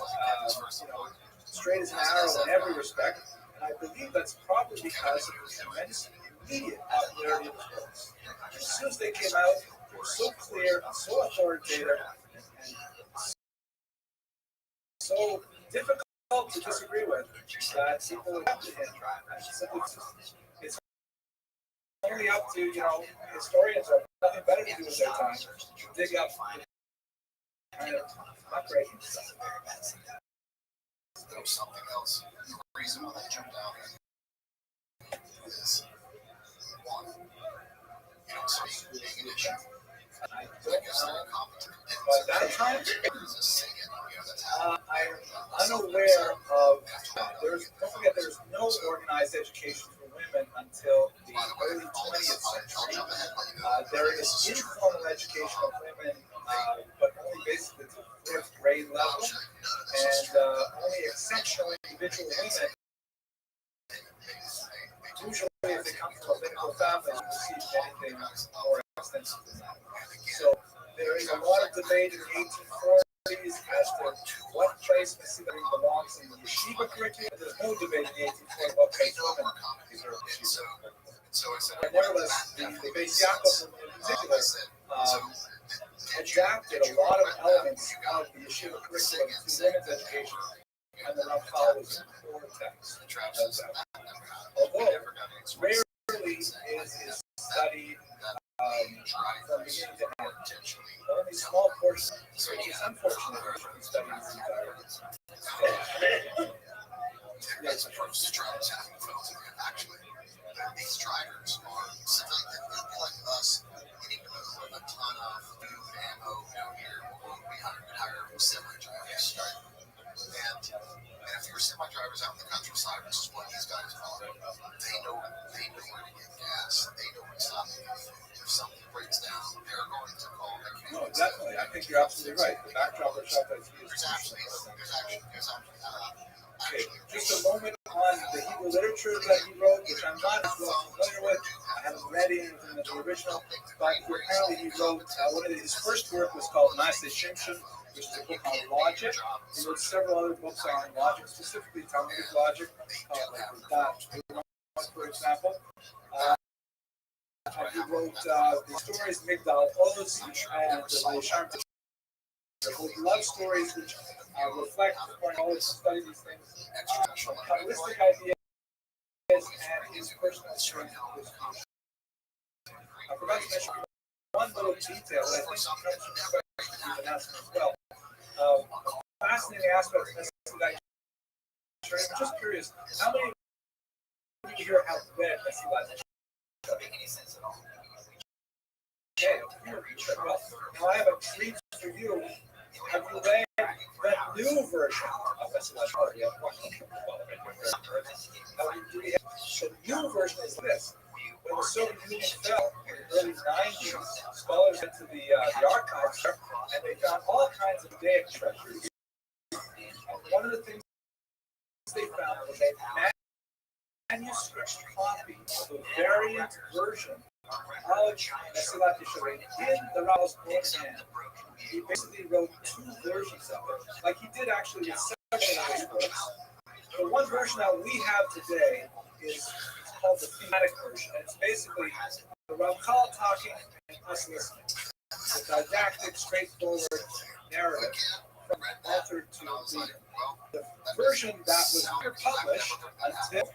straight as an arrow in every respect. And I believe that's probably because of the tremendous immediate popularity of his books. As soon as they came out, they were so clear and so authoritative and so difficult to disagree with that people would come to him. It's only up to, historians have nothing better to do with their time to dig up kind of heartbreaking stuff. There was something else. The reason why they jumped out is one, being an issue. By that time, I'm unaware of. Don't forget, there's no organized education for women until the early 20th century. There is informal education of women, but only basically to the 4th grade level, and only exceptional individual women. Usually, if they come from a biblical family, receive anything more extensive than that. So there is a lot of debate in the 1840s as to what place Messiah belongs in the yeshiva curriculum. There's no debate in the 1840s what place women deserve yeshiva. But nevertheless, the Beis Yaakov in particular adapted a lot of elements of the yeshiva curriculum to women's education, and the Ramchal was in core text. Although rarely is studied from beginning to end. Only small portions, which is unfortunate, should be studied in its entirety. Yes, approach to try to tackle fellas actually. These drivers are civilian people like us. We need to move a ton of food and ammo down here. We hire semi-drivers, right? And if you're semi-drivers out in the countryside, which is what these guys are, they know where to get gas. They know where to stop. If something breaks down, they're going to call their No, definitely. I think you're absolutely right. The backdrop of Shabbatai Tzvi is actually okay, just a moment on the Hebrew literature that he wrote, which I'm not as well familiar with. I haven't read anything of the original, but apparently he wrote his first work was called Maaseh Shimshon, which is a book on logic. He wrote several other books on logic, specifically Talmudic logic, for example. And he wrote the stories Migdal Oz and the Yeshar. Love stories which reflect the knowledge to study these things, from Kabbalistic ideas and his personal strength. I forgot to mention one little detail that I think comes from the question you've been asking as well. Fascinating aspect of this that I'm just curious, how many of you here have read Messilat? Okay, well, now I have a treat for you. have you read the new version of Messilat Party? The new version is this. When the Soviet Union fell in the early 90s, scholars went to the archives and they found all kinds of Judaic treasures. One of the things they found was a manuscript copy of a variant version of Mesilat Yesharim in the Rabb's own hand. He basically wrote two versions of it, like he did actually with several of his books. The one version that we have today is called the thematic version. And it's basically the Ramchal talking and us listening. It's a didactic, straightforward narrative from author to reader. The version that was published until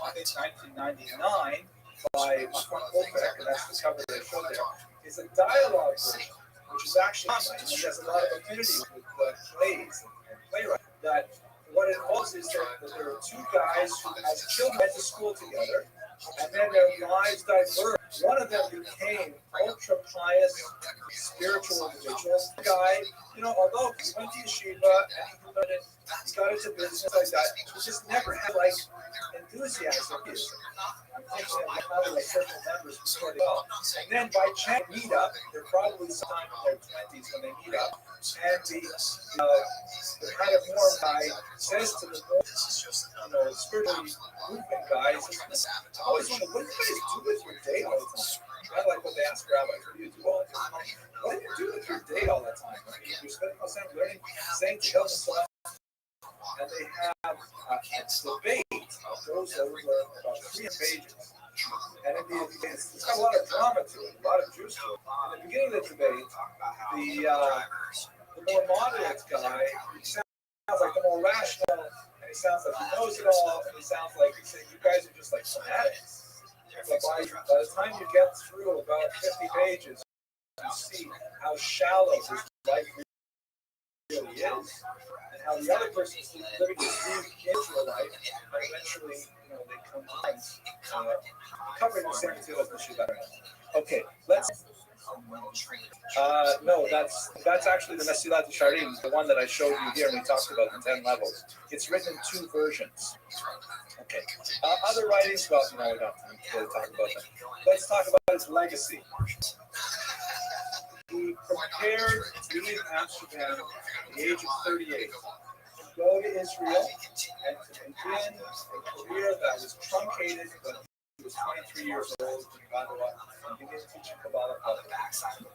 I think 1999 by Opek, and that's the cover they show there, is a dialogue version, which is actually online and has a lot of affinity with plays and playwriting. That what it was is that there were two guys who, as children, went to school together, and then their lives diverged. One of them became ultra pious, spiritual individuals. The guy, although he went to yeshiva and he learned it, he got into business like that, he just never had enthusiasm. I'm thinking of other circle members before they go. And then by chance meet up, they're probably sometime in their 20s when they meet up, and the kind of more guy says to the more, spiritually moving guys, I always wonder, what do you guys do with your day all the time? I like what they ask rabbis, what do you do all the time? What do you do with your day all the time? I mean, you're spending all the time learning, saying to yourself, and they have a debate that goes over about 3 pages. And it's got a lot of drama to it, a lot of juice to it. In the beginning of the debate, the more moderate guy, he sounds like the more rational, and he sounds like he knows it all, and he sounds like he's saying, you guys are just like fanatics. But by the time you get through about 50 pages, you see how shallow his life really is, and how the other person is living this deep into a life, and eventually, they come to things. Covering the same deal as the Shiva. Okay, let's. No, that's actually the Mesilat Yesharim, the one that I showed you here and we talked about the 10 levels. It's written in 2 versions. Okay. Other writings, well, we don't really talk about them. Let's talk about his legacy. He prepared to leave Amsterdam at the age of 38, to go to Israel and to begin a career that was truncated when he was 23 years old in Gadara and began teaching Kabbalah.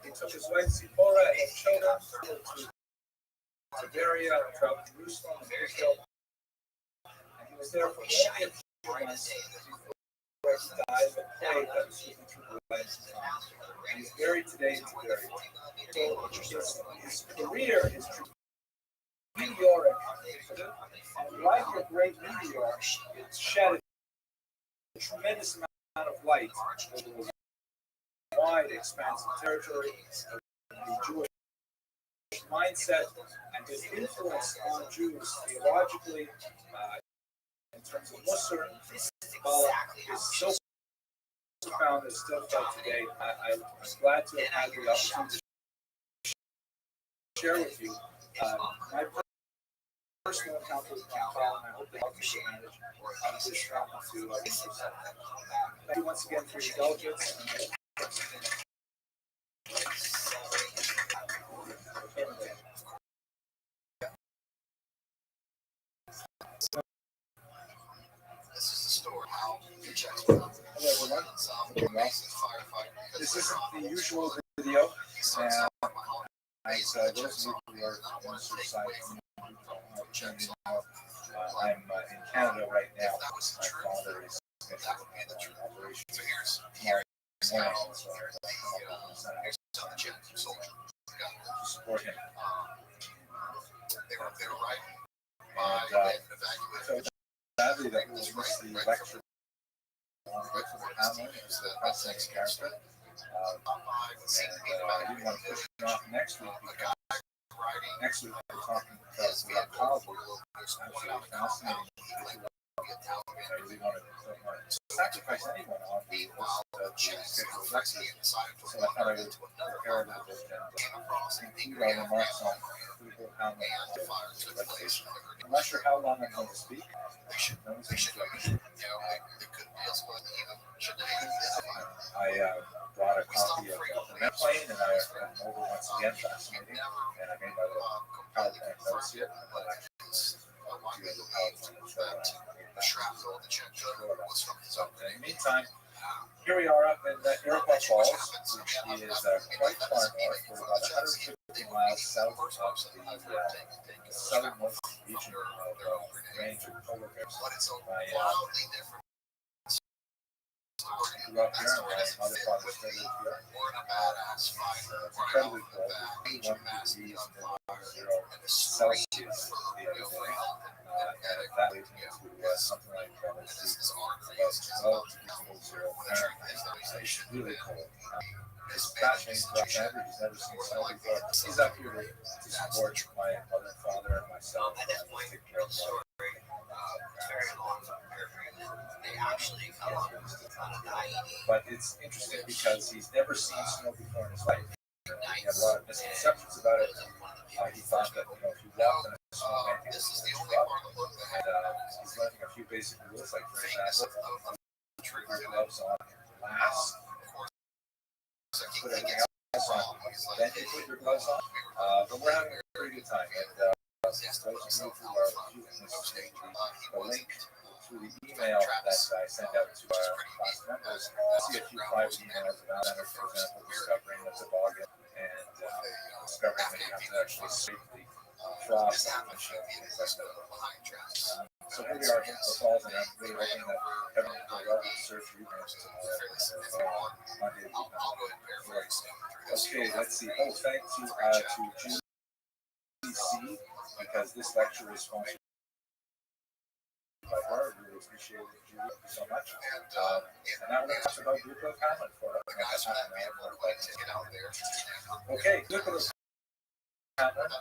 He took his wife Zipporah and children to Tiberia, traveled to Jerusalem and Israel, and he was there for only a few months before he died of a plague that was sweeping through the land. And he's buried today in Tiberia. So his career is meteoric, and like a great meteor, it shed a tremendous amount of light over a wide, expansive territory of the Jewish mindset, and his influence on Jews theologically, in terms of Musar, is so profound and still felt today. I'm glad to have had the opportunity to share with you my personal encounter with Ramchal, and I hope they help you to manage this trauma to thank you once again for your indulgence. This is the story. Hello everyone. This isn't the usual video. As those of you who are on the side I'm in Canada right now. My father is in operation tomorrow morning, so to support him. So sadly that we will miss the lecture on the family is the process character. I didn't want to push it off next week because next week we're talking about Cosby. Absolutely fascinating. I really want to sacrifice anyone on the schedule next week. So I thought I would prepare a little bit and include our remarks on Hamlet legislation. I'm not sure how long I'm going to speak. I brought a copy of the plane, and I went over once again, fascinating, and I made my little PowerPoint notes here. So in the meantime, here we are up in Iroquois Falls, which is quite far north. We're about 150 miles south of the southernmost region of the range of polar bears. I grew up here, and my mother father still live here. It's incredibly cold. 1 degrees below 0 Celsius the other day. And that leads me to something like about 12 degrees below 0 Fahrenheit. It's really cold. It's fascinating to Andrew. He's never seen snow before. He's up here to support my mother and father and myself. At this point, take care of very long. They actually come up on an IED. But it's interesting because he's never seen snow before in his life. He had a lot of misconceptions about it. He thought that if you walk in a snowbank, this is the only part of the book. And he's learning a few basic rules, like for example, put your gloves on last. Put everything else on. Then you put your gloves on. But we're having a pretty good time. And those of you who are using this change, the link to the email that I sent out to our class members. I see a few private emails about Leonard, for example, discovering the toboggan and discovering that you have to actually scrape the frost off the ship. So here we are in the falls, and I'm really hoping that everyone will go to surgery Monday. Okay, let's see. Oh, thanks to GC, because this lecture is sponsored by her. Really appreciate it, Julie. Thank you so much. And now we're going to talk about Grupo Hamlet for okay, Grupo Hamlet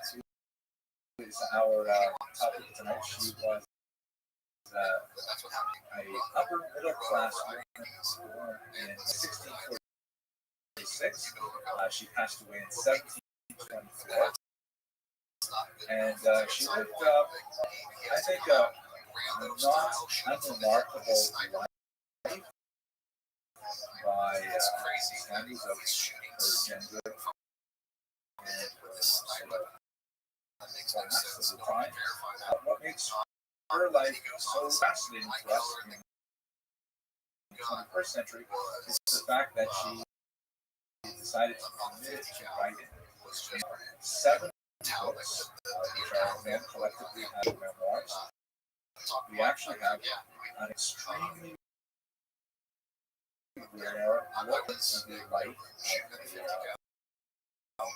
is our topic tonight. She was a upper middle class woman born in 1646. She passed away in 1724. And she lived, I think, not unremarkable life by standards of her gender and class at the time. What makes her life so fascinating to us in the 21st century is the fact that she decided to commit to writing 7 books, which are then collectively as memoirs. We actually have an extremely rare look into the life of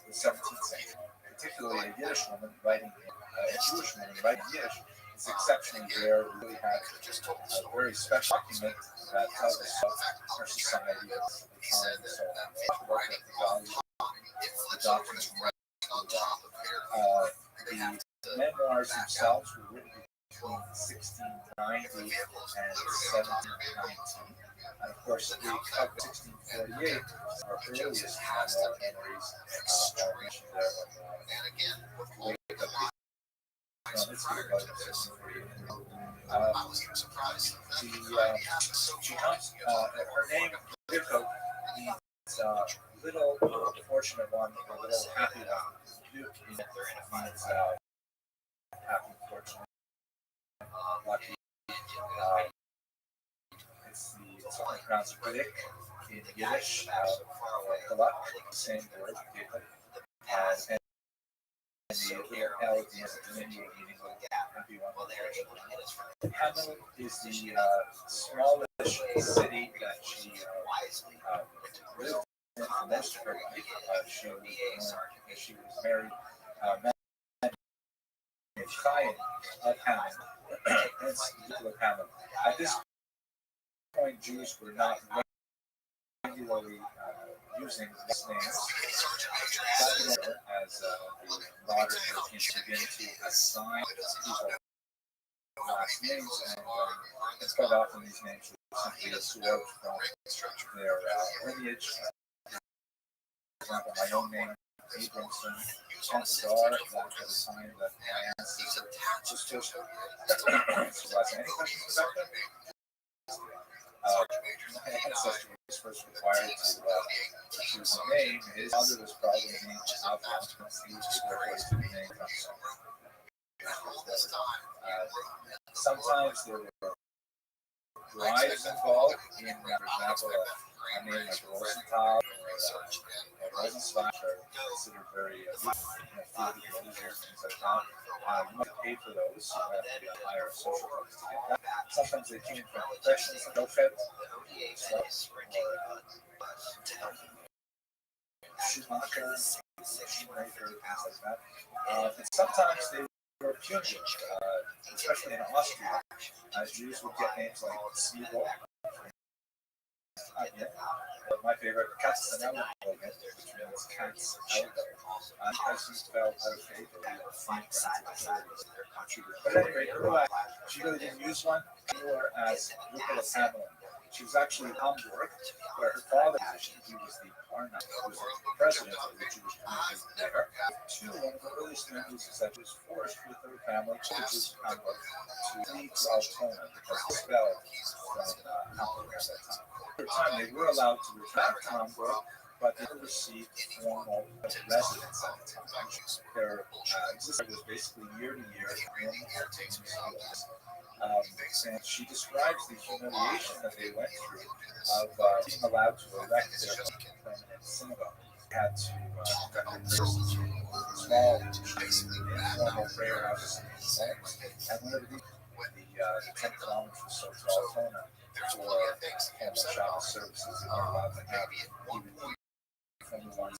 the 17th century, particularly a Yiddish woman writing, a Jewish woman writing Yiddish. It's exceptionally rare. We really have a very special document that tells us of our society, the time, and so on. The documents from the memoirs themselves were written between 1690 and 1719. And of course, we cover 1648, our earliest memories mentioned there. And again, I was even surprised. She comes, her name, Rico, means little fortunate one, or little happy one. Duke means happy, fortunate, lucky. It's something pronounced Riddick in Yiddish, Kalak, the same word, and the L at the end, delineating meaning happy one. Hamlet is the smallish city that she lived in for most of her life. She was married in Cheyenne of Hamlet, hence the people of Hamlet. At this point, Jews were not regularly using these names, as the modern Europeans begin to assign people last names, and quite often these names are simply absorbed from their lineage. For example, my own name Abramson. Chances are that at the time that my ancestor was first any questions about that? My ancestor was first required to choose a name. His father was probably named Alpha. He was the name comes sometimes there were drives involved in, for example, a name like Rosenthal or Rosenzweig are considered very food roles or things like that. You might pay for those. You have to be on higher social groups to get that. Sometimes they came from professions like Gofed, Schumacher, Shoemaker, things like that. And sometimes they were punitive, especially in Austria. Jews would get names like Smeagol. My favorite, Castanella, which means cats out there. Because he fell out of favor but at any rate, her life, she really didn't use one, nor as Nicola Pamela. She was actually in Hamburg, where her father, he was the Parna, who was the president of the Jewish community there. One of the earliest memories is that she was forced with her family to the Jews of Hamburg to flee to Altona because expelled from Hamburg at that time. At the time, they were allowed to return to Hamburg, but they received formal residence at the time. Their existence was basically year to year in and she describes the humiliation that they went through of being allowed to erect their permanent synagogue. They had to conduct their small, informal prayer houses and one of the 10 kilometers or so to Altona for Shabbos services that they're allowed to have, even from the ones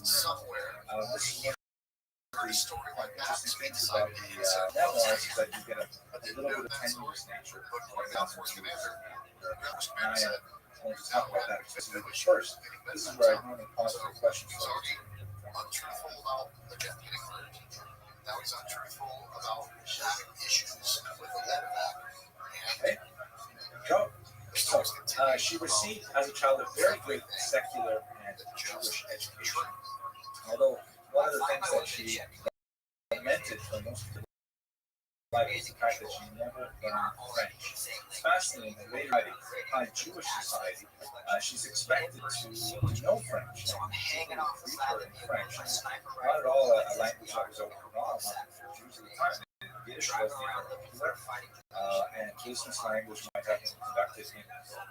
somewhere. This is one of the interesting things about the memoirs is that you get a little bit of tenuous nature of the gospel. And I want to talk about that explicitly. First, this is where I normally pause for questions. Untruthful about the death getting hurt. Now he's untruthful about having issues with the letter. Okay, go. So, she received as a child a very great secular and Jewish education. Although one of the things that she lamented for most of her life was the fact that she never learned French. It's fascinating that later in high Jewish society, she's expected to know French and hanging out in French. Not at all a language that was open to all Jews at the time. Yiddish wasn't even popular, and business language might have been conducted in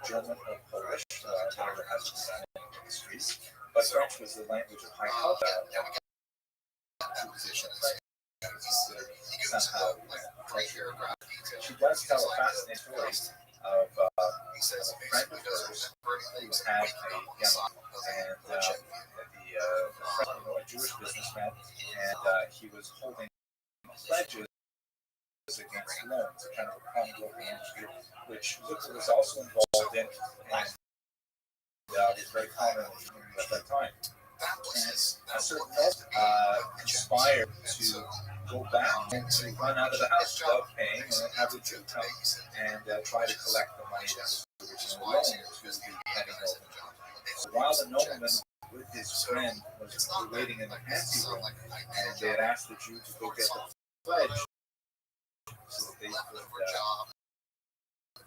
German or Polish, whatever has been in the streets. But French was the language of high culture. Somehow, she does tell a fascinating story of a friend of hers who had a yama, and the friend, a Jewish businessman, and he was holding pledges against loans, a kind of a pawnbroking industry, which Luther was also involved in, and was very common at that time. And a certain note conspired to go back and to run out of the house without paying and then have the Jew come and try to collect the money that was originally loaned to the heading nobleman. So while the nobleman with his friend was waiting in the anteroom, and they had asked the Jew to go get the pledge so that they could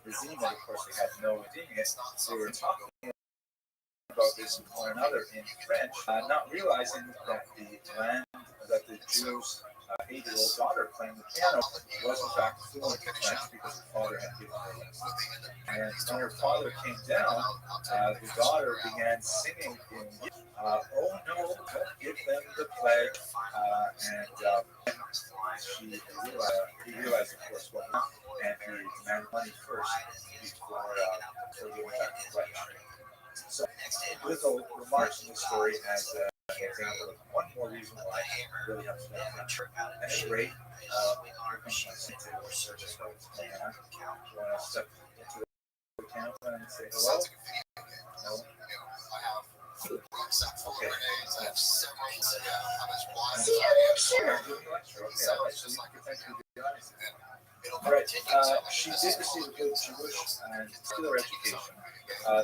redeem it. Of course, they had no redeeming it. They were talking about this with one another in French, not realizing that the Jew's 8-year-old daughter playing the piano was in fact fluent in French because her father had given her lessons. And when her father came down, the daughter began singing in oh no, don't give them the pledge. He realized, of course, what and he demanded money first before giving back the pledge. So, little remarks in the story as an example of one more reason why I really have to make that trip. At any rate, we're going to service what's going on. You want to step into the camera and say hello? No? Okay. Right. She did receive a good Jewish and secular education.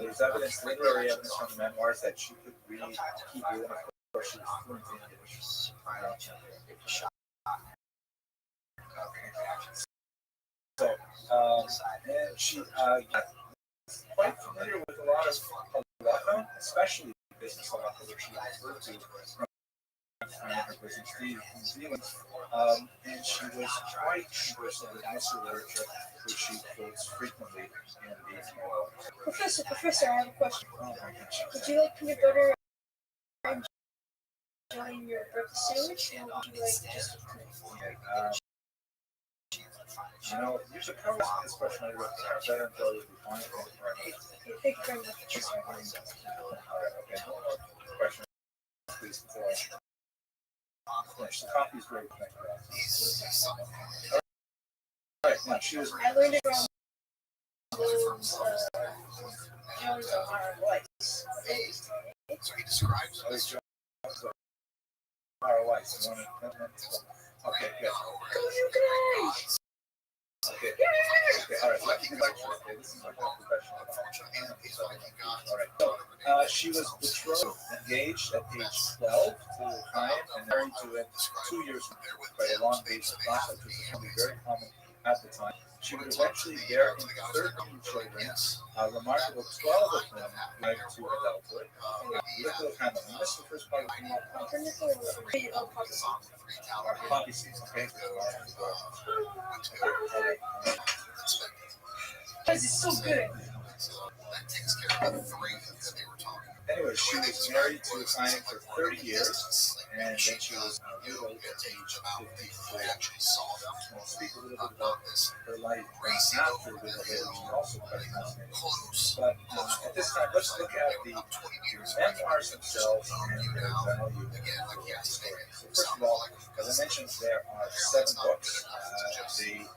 There's literary evidence from the memoirs that she could read Hebrew course, she was fluent in English. So, and she got quite familiar with a lot of halacha, especially business halacha, which she referred to from her business dealings. And she was quite conversant with Muslim literature, which she quotes frequently in the Professor, I have a question. Oh my gosh. Would you like peanut butter and jelly in your breakfast sandwich, or would you like just You know, you should cover this question later, but better and would be fine. Thank you very much. All right, okay. Question, please, before I finish. The coffee is very quick. All right, now she was. I learned it from those Jones on our lights. So he describes Oh, this. ROI. Okay, good. Go you guys! Okay. Okay, all right. Okay, this is my professional. All right. So, she was betrothed, engaged at age 12 to Chaim, and married to him 2 years by a long visa process, which was something very common at the time. She would eventually bear him 13 children, remarkable 12 of them married to adulthood. Little kind of missed the first part of the poppy seeds, okay? This is so good. That takes care of the three that they were talking about. Anyway, she was married to Chaim for 30 years, and then she was widowed at age 54. I'll speak a little bit about her life after the widowhood, which is also quite fascinating. But at this time, let's look at the memoirs themselves and their value for the story. So first of all, as I mentioned, there are 7 books. They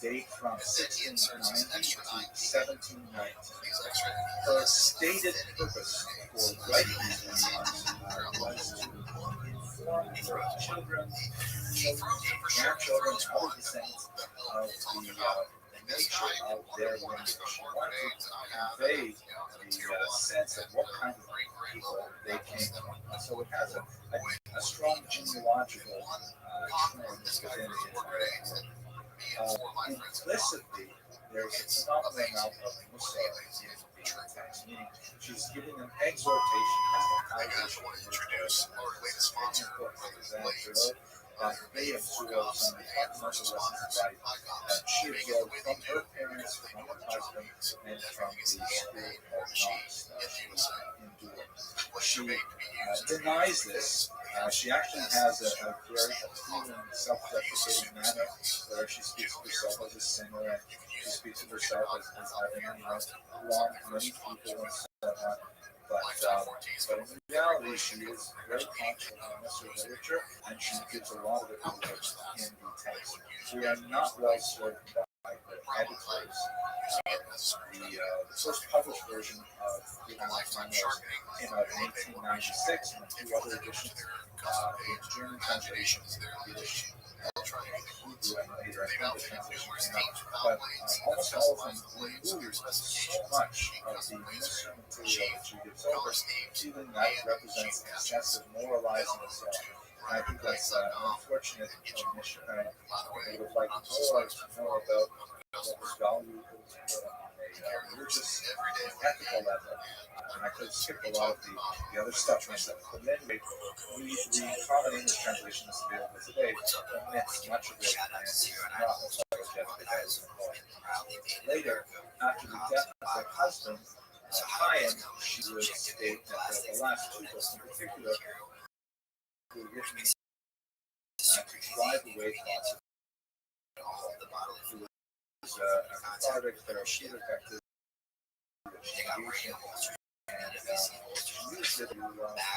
date from 1690 to 1790. Her stated purpose for writing these memoirs was to inform her children, grandchildren, and other descendants of the nature of their lineage. She wanted to convey the sense of what kind of people they came from. So it has a strong genealogical trend within it. Implicitly, there's a phenomenal amount of Musa in the text, meaning she's giving them exhortation as to how I just want to introduce our latest sponsor, that they absorb some of the fundamental lessons of life that she absorbed from her parents, from her husband, and from the school of Knox that she endured. She denies this. She actually has a very appealing, self-deprecating manner where she speaks of herself as a sinner and she speaks of herself as having wronged many people and so on. But in reality, she is very conscious of Mr. literature and she gives a lot of it in the text. We are not well served by the editors. The first published version of Freedom of Memoirs came out in 1896 and 2 other editions, in German translations, Yiddish, Hebrew, and later English translations came out. But almost all of them remove so much of the Muslim material that she gives over, even that represents excessive moralizing of self. And I think that's an unfortunate omission. I would have liked more to know about what was valued on a religious and ethical level. And I could skip a lot of the other stuff myself. But anyway, the common English translation is available today omits much of it and is not apologetic. Later, after the death of her husband, Chaim, she would state that the last 2 books in particular were written to drive away thoughts of it was a cathartic, therapeutic activity. And she used it to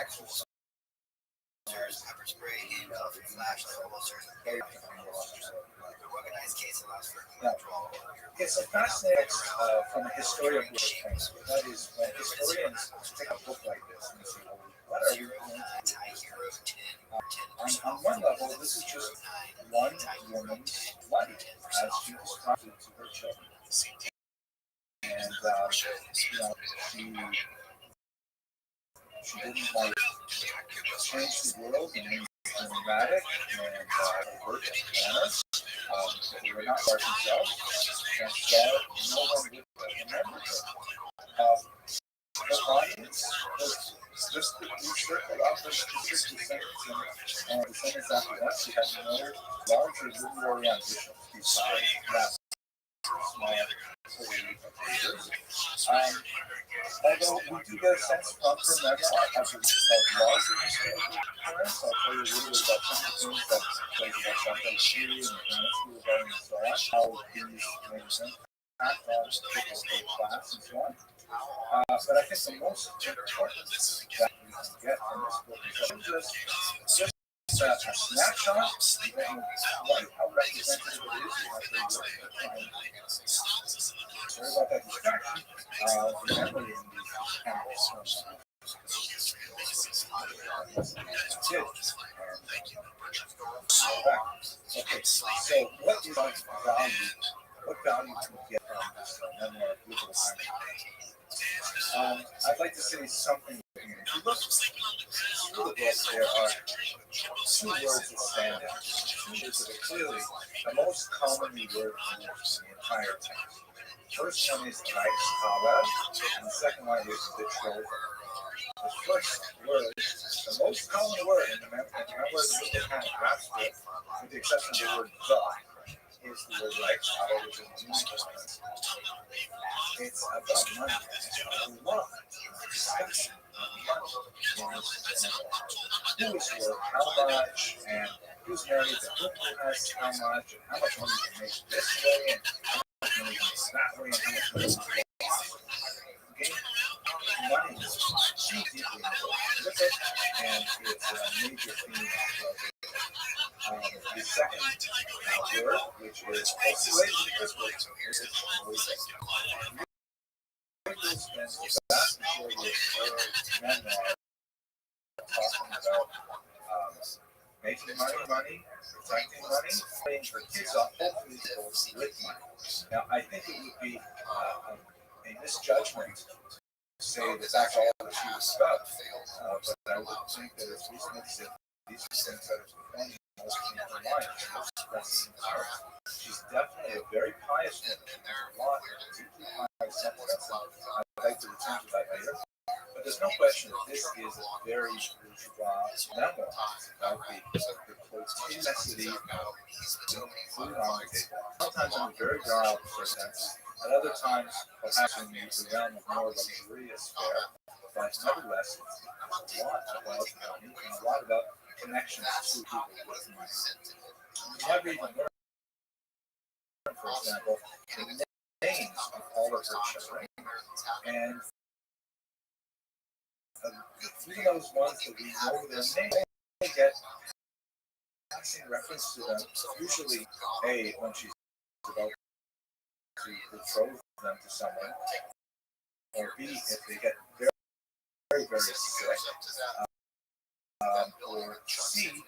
exercise. Pepper spray, handcuff, and flashlight holsters, organized case allows for control. It's a fascinating from a historian point of view. That is, when historians take a book like this and say, well, what are you going to do? On one level, this is just one woman's life as she describes it to her children. And, She didn't like change the world in any dramatic and overt manner. They were not like themselves, and so no one would remember her. The audience was just the circle of the descendants and descendants after that. She had no larger literary ambitions besides that small coterie of readers. Although we do get a sense from her memoir as a larger historical occurrence, I'll tell you a little bit about some of the things that like about Shakespeare and the parents who were going and so on, how these made an impact on the class and so on. But I think the most important that you can get from this book is just a snapshot of how representative it is of her work. Sorry about that distraction. Remember in these campbells. Okay, so what is value? What value can we get from this memoir of Google? I'd like to say something. If you look through the book, there are two words that stand out. Two words that are clearly the most commonly worded words in the entire text. First one is Reichshaber, and the second one is betrothal. The first word, the most common word in the memoir, the book kind of grasps it, with the exception of the word the, is the word Reichshaber, which is meaningless. It's about money. It's about love. Discussion of money. Who's worth how much, and who's married to who has how much, and how much money you can make this way, and how much money you can make that way, and how much money you can make. Money is deeply involved with it, and it's a major theme of the second word, which is related to this word, is moving. People spend the vast majority of their memoir talking about making money, protecting money, paying her kids off, hopefully with money. Now, I think it would be a misjudgment to say that that's all that she was about. But I would think that it's reasonable to say these are things that are performing most in her life, most expressing in her. She's definitely a very pious woman. There's a lot of deeply pious sentiments. I'd like to return to that later. But there's no question that this is a very bourgeois memoir about the quotidianity of food on the table. Sometimes in a very dry sense, at other times perhaps in the realm of more luxurious fare. But nevertheless, it's a lot about money and a lot about connections to people with money. You might read the for example, the names of all of her children, and even those ones that we know their names, they get passing reference to them, usually A, when she's about to betroth them to someone, or B, if they get very, very sick, or C,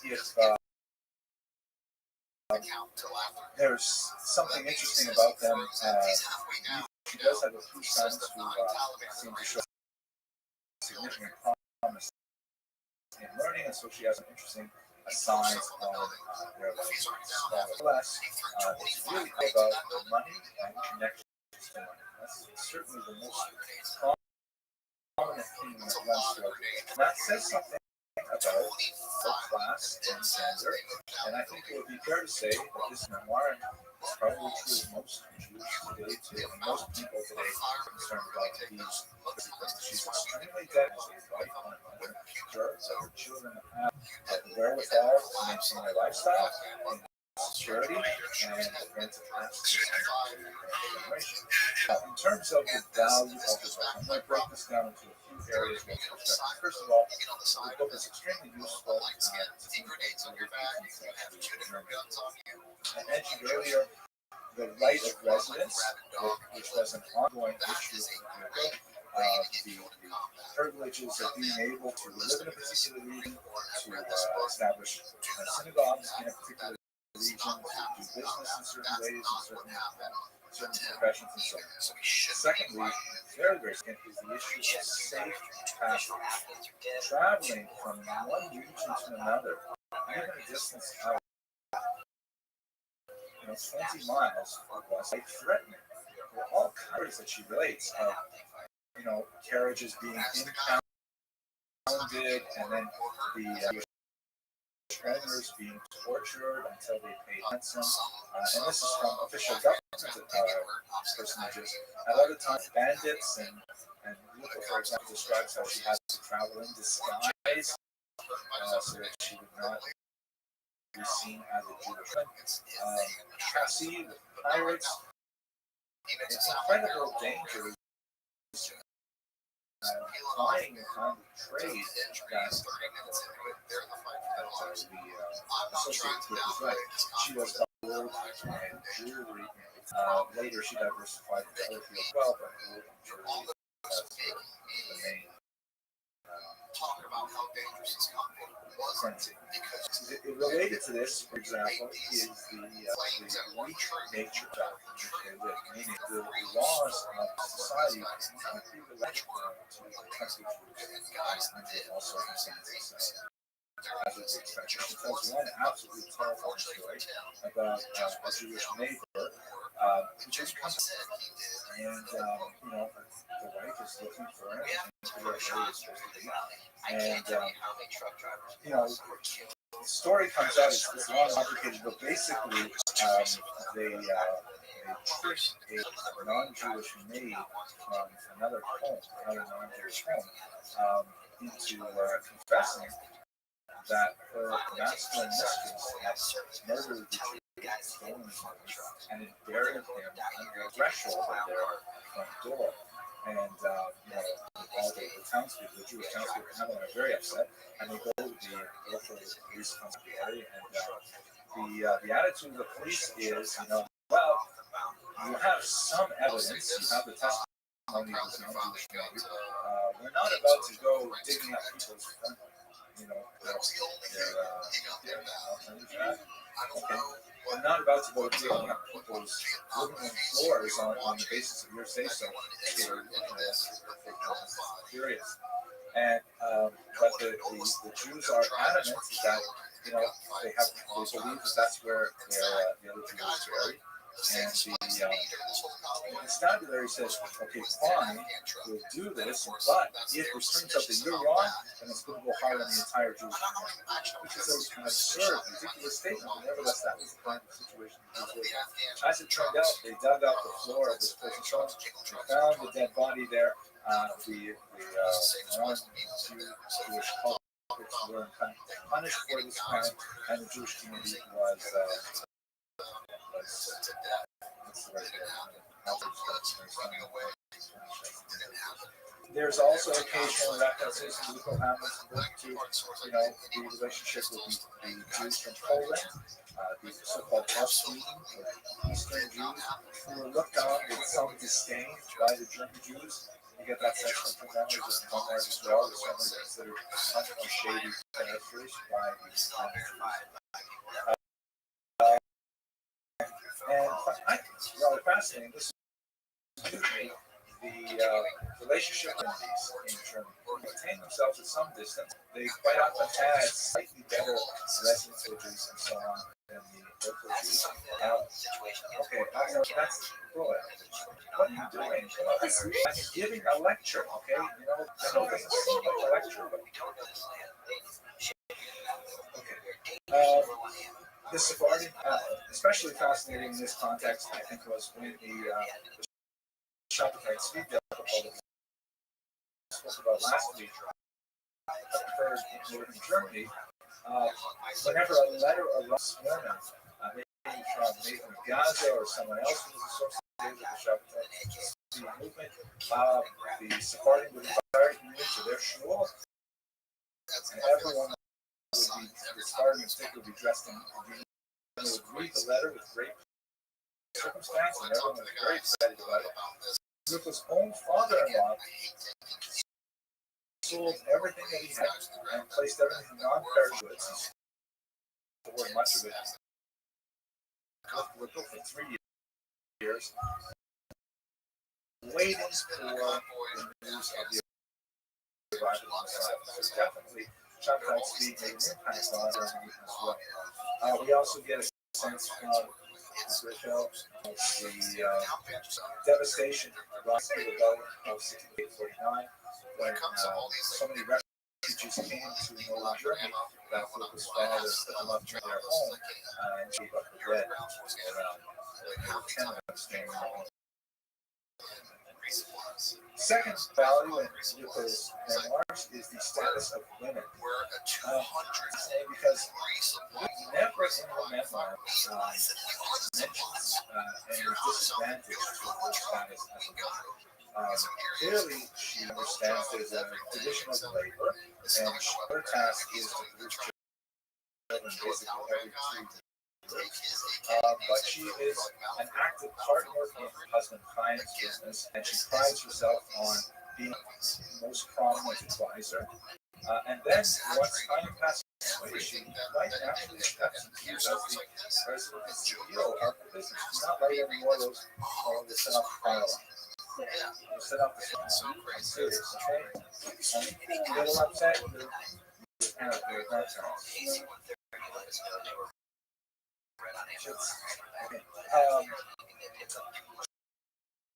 if there's something interesting about them. She does have a few sons who seem to show significant promise in learning, and so she has an interesting aside on their life. Nevertheless, it's really about money and connections to money. That's certainly the most prominent theme that runs throughout the book. And that says something about class and gender, and I think it would be fair to say that this memoir is probably true of most Jews today too, and most people today are concerned about these things. She's extremely dedicated to life on her sure that her children have the wherewithal to maintain their lifestyle and security and prevent attacks to generation. In terms of the value of the book, I'm going to break this down into a few areas of perspective. First of all, the book is extremely useful to I mentioned earlier the right of residence, which was an ongoing issue in the privileges of being able to live in a particular region, to establish synagogues in a particular region, to do business in certain ways, in certain certain professions and so on. Secondly, very, very significant is the issue of safe passage. Traveling from one region to another, even a distance of 20 miles, was like threatening. There are all kinds that she relates of, carriages being impounded, and then the owners being tortured until they paid ransom. And this is from official government personages. At other times, bandits and Luca, for example, describes how she has to travel in disguise so that she would not be seen as a Jewish woman. Cassie, the pirates, it's incredible danger applying the kind of trade that we associate with his life. She was gold and jewelry. Later, she diversified into other fields as well, but gold and jewelry as the main currency. Related to this, for example, is the weak nature doctrine, meaning the laws of society cannot be related to the country under all circumstances. As it's expected. She tells one absolutely terrifying story about a Jewish neighbor who just comes and the wife is looking for him and where he is supposed to be. And the story comes out, it's long and complicated, but basically they tricked a non-Jewish maid from another non-Jewish home, into confessing that her masculine mistress had murdered the Jew, stolen his money, and had buried him under the threshold of their front door. And all the townspeople, the Jewish townspeople, are very upset, and they go to the local police constabulary. And the attitude of the police is, well, you have some evidence, you have the testimony of this non-Jewish man. We're not about to go digging up people's front. I'm not about to go digging up people's living room floors on the basis of your say-so. Curious. And but the Jews are adamant that they believe that that's where the other Jew is buried. And the constabulary says, okay, fine, we'll do this, but if it turns out that you're wrong, then it's going to go hard on the entire Jewish community. Which is an absurd, ridiculous statement, but nevertheless, that was the kind of situation the Jews were in. As it turned out, they dug up the floor of this person's home, they found the dead body there, the non-Jewish culprits were punished for this crime, and the Jewish community was there's also occasional references in Luca Hamlet's book to the relationship with the Jews from Poland, the so-called Austrian or Eastern Jews, who were looked on with some disdain by the German Jews. You get that section from them as well. There's certainly considered much more shady characters by the Jews. And I think it's rather fascinating. This is the relationship in Germany maintain themselves at some distance. They quite often had slightly better residences and so on than the local Jews. Okay, that's cool. What are you doing? I'm giving a lecture, okay? I know it doesn't seem like a lecture, but okay. The Sephardi, especially fascinating in this context, I think, was when the Shopify speed difficulty we spoke about last week occurred in Germany. Whenever a letter arrives maybe from Gaza or someone else who was associated with the Shopify movement, the Sephardi would invite community to their shul, and everyone would be, the Sephardi in particular, would be dressed in green. They would read the letter with great circumstance, and everyone was very excited about it. Luca's own father-in-law sold everything that he had and placed everything in non-perishable goods. The word much of it with Luca for 3 years. years, waiting for the news of the arrival of the so definitely Chuck Knight's being made an impact on her as well. We also get a sense from Griffith of the devastation brought to the boat of 1649 when so many refugees came to northern Germany that Philip's father put them up to their home and gave up the dead. Around 10 of them staying in the home. Second value in Luca's memoirs is the status of women. Because never in the memoir mentions any disadvantage to her status as a woman. Clearly, she understands there's a division of labor, and her task is to produce children basically every 2 years. But she is an active partner in her husband Chaim's business, and she prides herself on being the most prominent advisor. And then, once Chaim passes away, she might actually step into as the president and CEO of the business. She's not right anymore, those set up pylons. Set up the I'm serious, okay? I'm a little upset.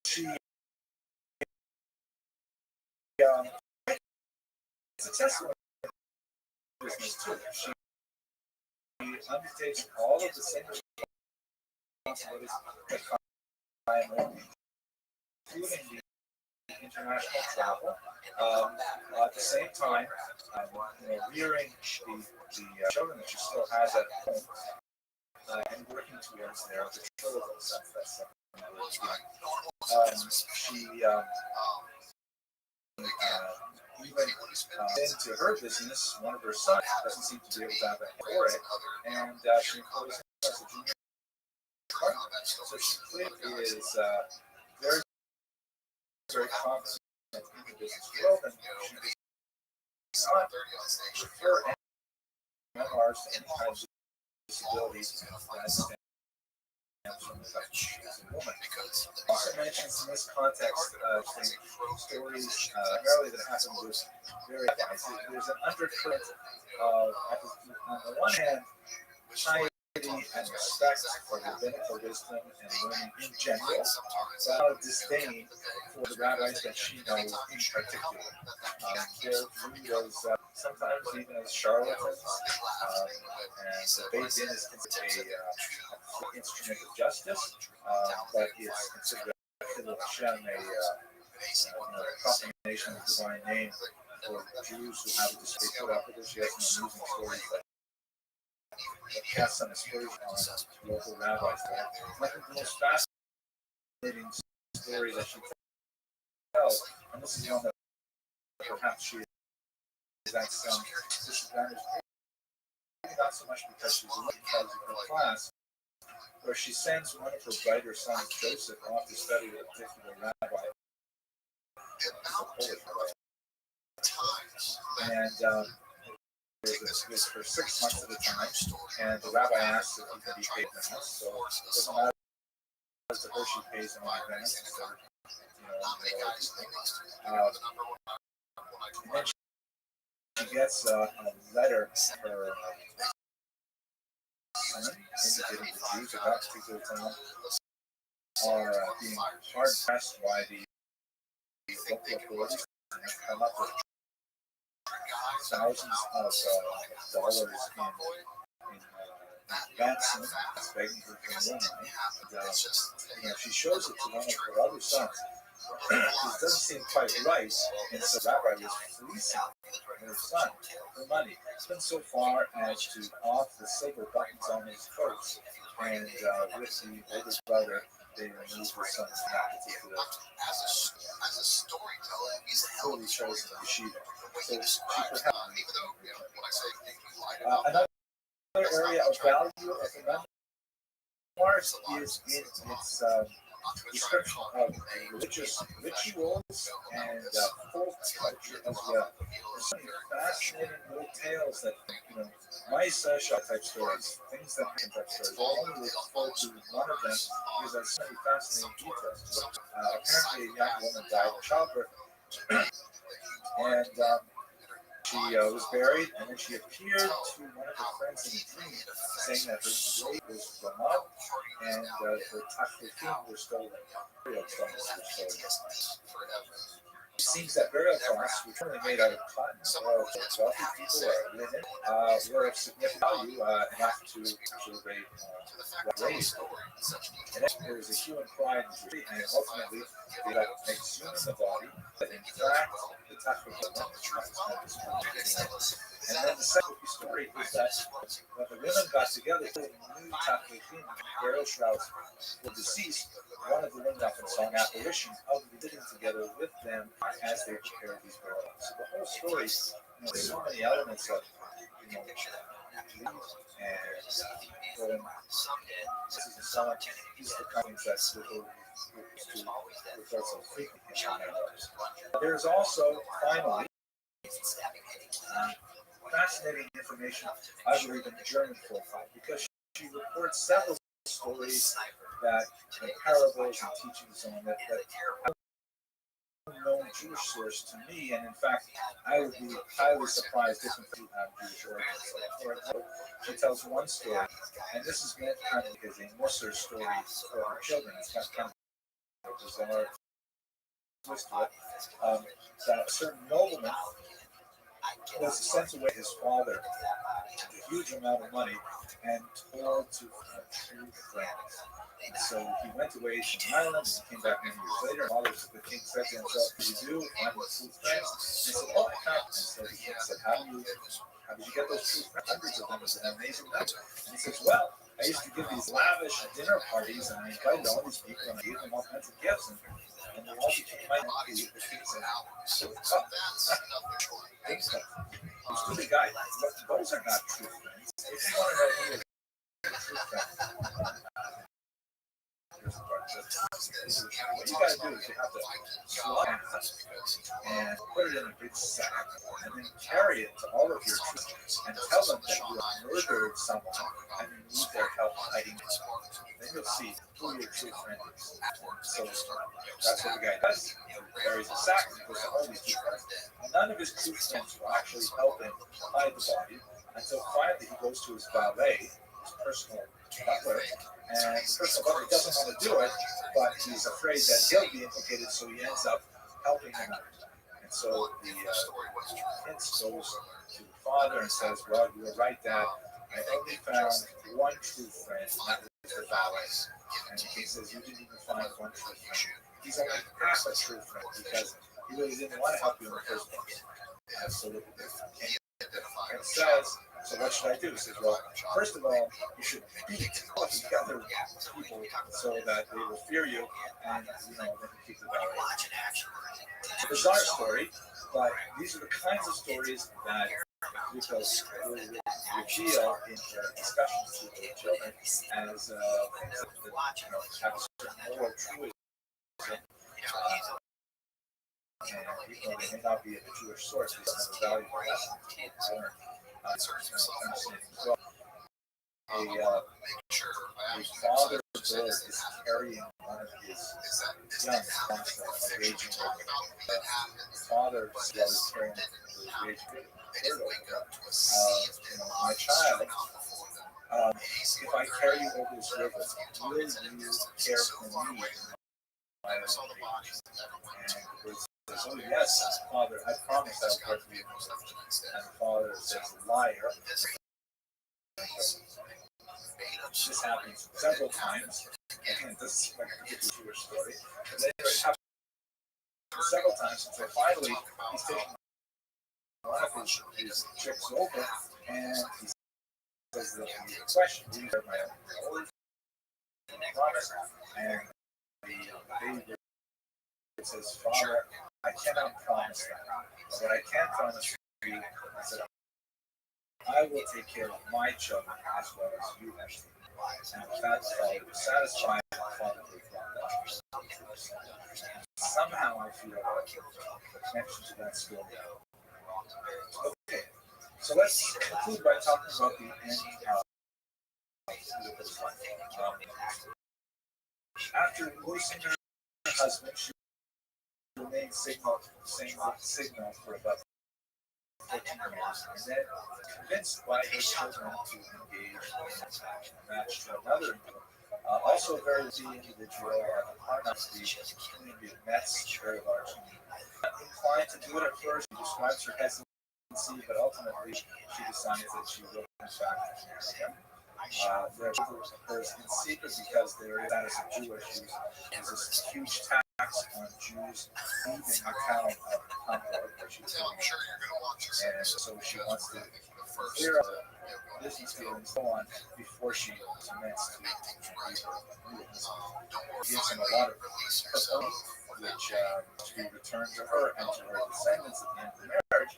She successful in business too. She undertakes all of the same responsibilities that Chaim, including the international travel. At the same time, rearing the children that she still has at home and working towards their betrothal. That's she even into her business, one of her sons doesn't seem to be able to have a for it, and she employs him as a junior partner. So she clearly is very, very confident in the business world, and she's not refer any memoirs to any kind of disabilities that stems from the fact that she is a woman. Also mentions in this context stories primarily that happen with very guys. There's an undercurrent of, on the one hand, piety and respect for rabbinical wisdom and learning in general, but out of disdain for the rabbis that she knows in particular. They're viewed as sometimes even as charlatans, and Beit Din is considered an instrument of justice, but it's considered a Hashem, a proclamation of the divine name for Jews who have a dispute put up with it. She has some amusing stories that cast some aspersion on local rabbis there. I think the most fascinating story that she tells, and this is one that perhaps she is at some disadvantage, not so much because she's a because of her class, where she sends one of her brighter sons, Joseph, off to study with a particular rabbi, and was for 6 months at a time, and the rabbi asks if he can be paid in advance. So it doesn't matter to her, she pays him in advance. So, and then she gets a letter for her son indicating the Jews at that particular time are being hard pressed by the local authorities and come up with thousands of dollars in ransom, begging her for more money. And she shows it to one of her other sons. It doesn't seem quite right, and so the rabbi was fleecing her son for money. It's been so far as to off the silver buttons on his coat, and with the older brother, they removed her son's hat particular. As a storyteller, he's clearly chosen yeshiva. So she perhaps another area of value of the memoirs is in its description of religious rituals and folk culture as well. There's so many fascinating little tales that, mice shot type stories, things that happen type stories. I'll only look forward to one of them because there's so many fascinating details. Apparently, a young woman died in childbirth, and she was buried, and then she appeared to one of her friends in a dream, saying that her grave was run up and her taflifim were stolen. Burial cloths were stolen. It seems that burial cloths, which were made out of cotton or wealthy people or linen, were of significant value enough to actually raise. And then there was a hue and cry in the tree, and ultimately they got exhumed the body, but in fact, the taflifim. And then the second story is that when the women got together to new taflifim, burial shrouds for deceased, one of the women often saw an apparition of them sitting together with them as they prepared these burials. So the whole story, there's so many elements of, and this is the song, these are the kinds that people refer to frequently. There's also, finally, fascinating information, I believe, in the German profile, because she reports several stories that, parables and teachings on that have no Jewish source to me, and in fact, I would be highly surprised if you have Jewish origins. So, for example, she tells one story, and this is meant kind of as a Musser story for her children. It's got kind of a bizarre twist to it. That a certain nobleman was sent away his father with a huge amount of money and told to true friends. And so he went away to an island and came back many years later. And the king said to himself, "What did you do? Find true friends?" And he said, "Oh, I found them." And so the king said, How did you get those true friends? Hundreds of them. Is an amazing number. And he says, "Well, I used to give these lavish dinner parties, and I invited all these people, and I gave them all kinds of gifts, and they all became my enemies." So, those two guys, those are not true friends. If you want to know who is a true friend, what you gotta do is you have to slaughter and put it in a big sack and then carry it to all of your troops and tell them that you have murdered someone and you need their help hiding it. Then you'll see who your true friend is. So that's what the guy does. He carries a sack and goes to all these true friends. None of his true friends will actually help him hide the body until finally he goes to his valet, his personal butler, and the personal butler doesn't want to do it, but he's afraid that he'll be implicated, so he ends up helping him out. And so the prince goes to the father and says, "Well, you were right, Dad. I only found one true friend, and that was the valet." And the king says, "You didn't even find one true friend. He's only half a true friend because he really didn't want to help you in the first place." And so the king says, "So what should I do?" He says, "Well, first of all, you should beat all the other people so that they will fear you, and then you keep the power." It's a bizarre story, but these are the kinds of stories that because will reveal in their discussions with their children as things that have a certain moral truism. And even though they may not be of a Jewish source, they have a valuable lesson to learn. So, a father is carrying one of his young constantly raging over. The father is carrying his raging my child, if I carry you over this river, will you care for me? And the bird says, "Oh yes, Father, I promise I'll care for you." And the father says, "Liar." This happens several times. Again, this is like a Jewish story. And then it happens several times until finally he's taking one of his chicks over and he says the question, "These are my own promise." And the baby says, "Father, I cannot promise that. But what I can promise you is that I will take care of my children as well as you have." And with that, the father was satisfied, and the father gave God. Somehow I feel a connection to that story. Okay, so let's conclude by talking about the end of Oedipus' life. After losing her husband, she remained single for about 14 years, and then convinced by her children to engage in a match to another also a very wealthy individual on the part of the community of Metz, very large community. Inclined to do it at first, she describes her hesitancy, but ultimately she decides that she will in fact marry him. Their occurs in secret because there is, as a Jewish, there's this huge tax on Jews leaving the town of Hamburg, where she's living, and so she wants to clear up the business deal and so on before she commits to gives him a lot of property, which to be returned to her and to her descendants at the end of the marriage.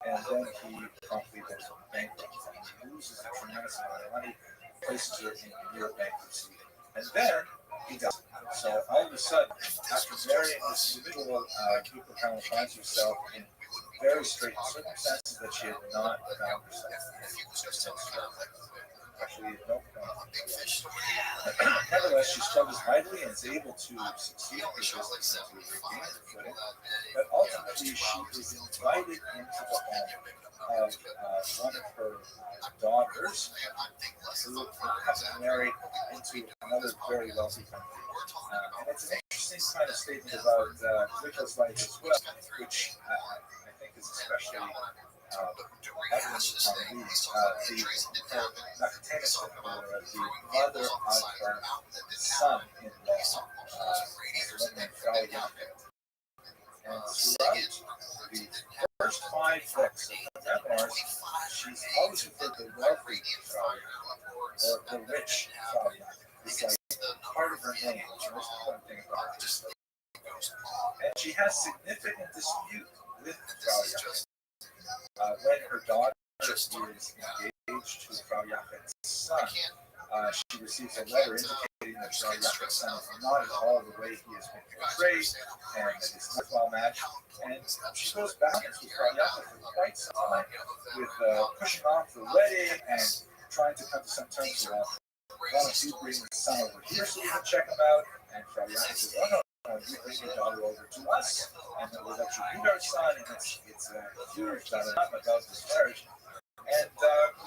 And then he promptly goes bankrupt and he loses a tremendous amount of money, places her in near bankruptcy. And then he dies. So all of a sudden, after marrying this individual, Kiko Kama finds herself in very straitened circumstances that she had not found herself. Actually, no. Nevertheless, she struggles mightily and is able to succeed in her business and to regain her footing. But ultimately, she is invited into the home of one of her daughters, who has been married into another very wealthy country. And it's an interesting kind of statement about Rico's life as well, which I think is especially evidence on these. Nakatenis, the mother of her son-in-law, Frau Jakob. And throughout the first 5 books of her memoirs, she's always referred to the wealthy Frau Jakob, or the rich Frau Jakob. It's like part of her name, which is the most important thing about her. And she has significant dispute with Frau Jakob. When her daughter is engaged to Frau Jakob's son, she receives a letter indicating that Frau Jakob's son is not at all the way he has been portrayed, and that he's not well matched. And she goes back to Frau Jakob for quite some time with pushing off the wedding and trying to come to some terms with why don't you bring the son over here so we can check him out? And Frau Jakob says, oh no, you bring your daughter over to us, and then we'll let you meet our son, and it's a huge drama about this marriage. And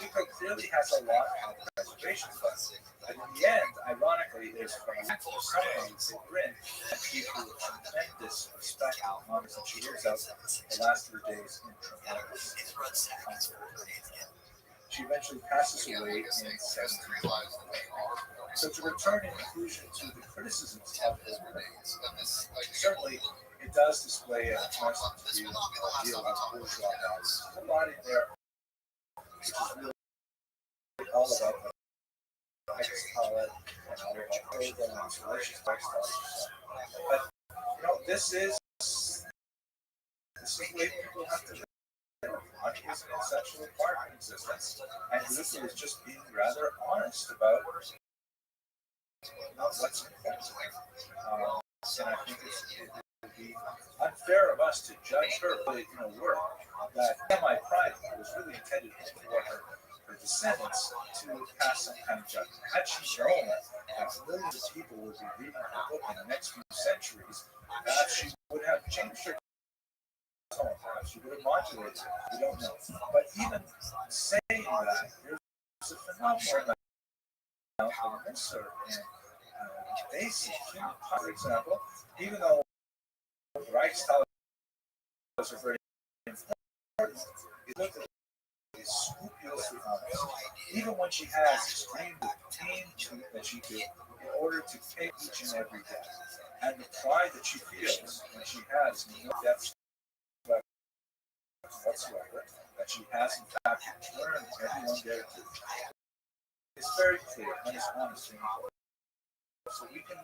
Rico clearly has a lot of reservations about it. But in the end, ironically, there's Frau Jakob, someone who's a grin, and people with tremendous respect and honors, and she lives out the last of her days in tremendous comfort. She eventually passes away in 1795. So to return in conclusion to the criticisms of the work, certainly it does display a constant view of bourgeois values. A lot in there, which is really all about the lifestyle and all about clothing and delicious lifestyles. But this is the way people have to live. Money is an essential part of existence, and Luther is just being rather honest about what's important. And I think it would be unfair of us to judge her in a work that semi-private was really intended for her descendants to pass some kind of judgment. Had she known that millions of people would be reading her book in the next few centuries, perhaps she would have changed her. She would have modulated it. We don't know. But even saying that, there's a phenomenal amount of research and basic human. For example, even though Reichstag are very important, it looked at is scrupulously honest. Even when she has extreme pain that she did in order to take each and every day. And the pride that she feels when she has no depth whatsoever, that she has in fact learned everyone there to. It's very clear and it's honest and important. So we can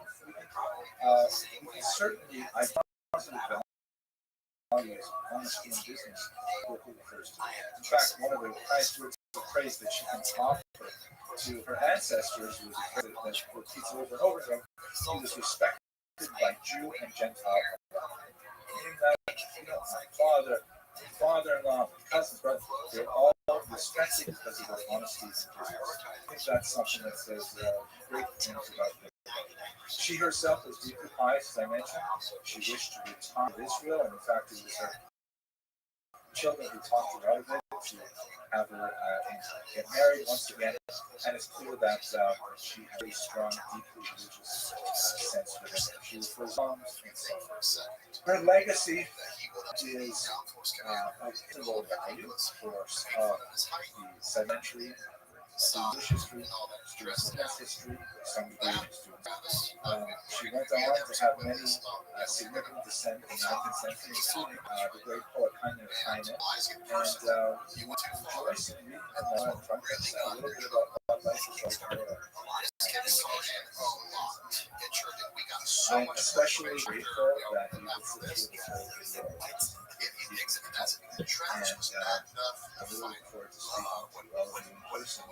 certainly identify values of honesty in business quickly first. In fact, one of the highest words of praise that she can offer to her ancestors was a phrase that repeats over and over again. He was respected by Jew and Gentile, meaning that my father-in-law, cousins, brother, they're all respected because of their honesty and forgiveness. I think that's something that says great things about them. She herself was deeply pious, as I mentioned. She wished to return to Israel, and in fact, it was her children who talked her out of it to have her get married once again. And it's clear that she had a strong, deeply religious sense within her. She was for moms and so forth. Her legacy is of pivotal value for the sedimentary, English history, students' history, some degree students. She went on to have many significant descent in the 19th century, including the great poet Heinrich Heine. And Joyce and reading from a little bit about what life is like for her. I'm especially grateful that you could sit through this whole video. And I'm really looking forward to speaking to all of you in person.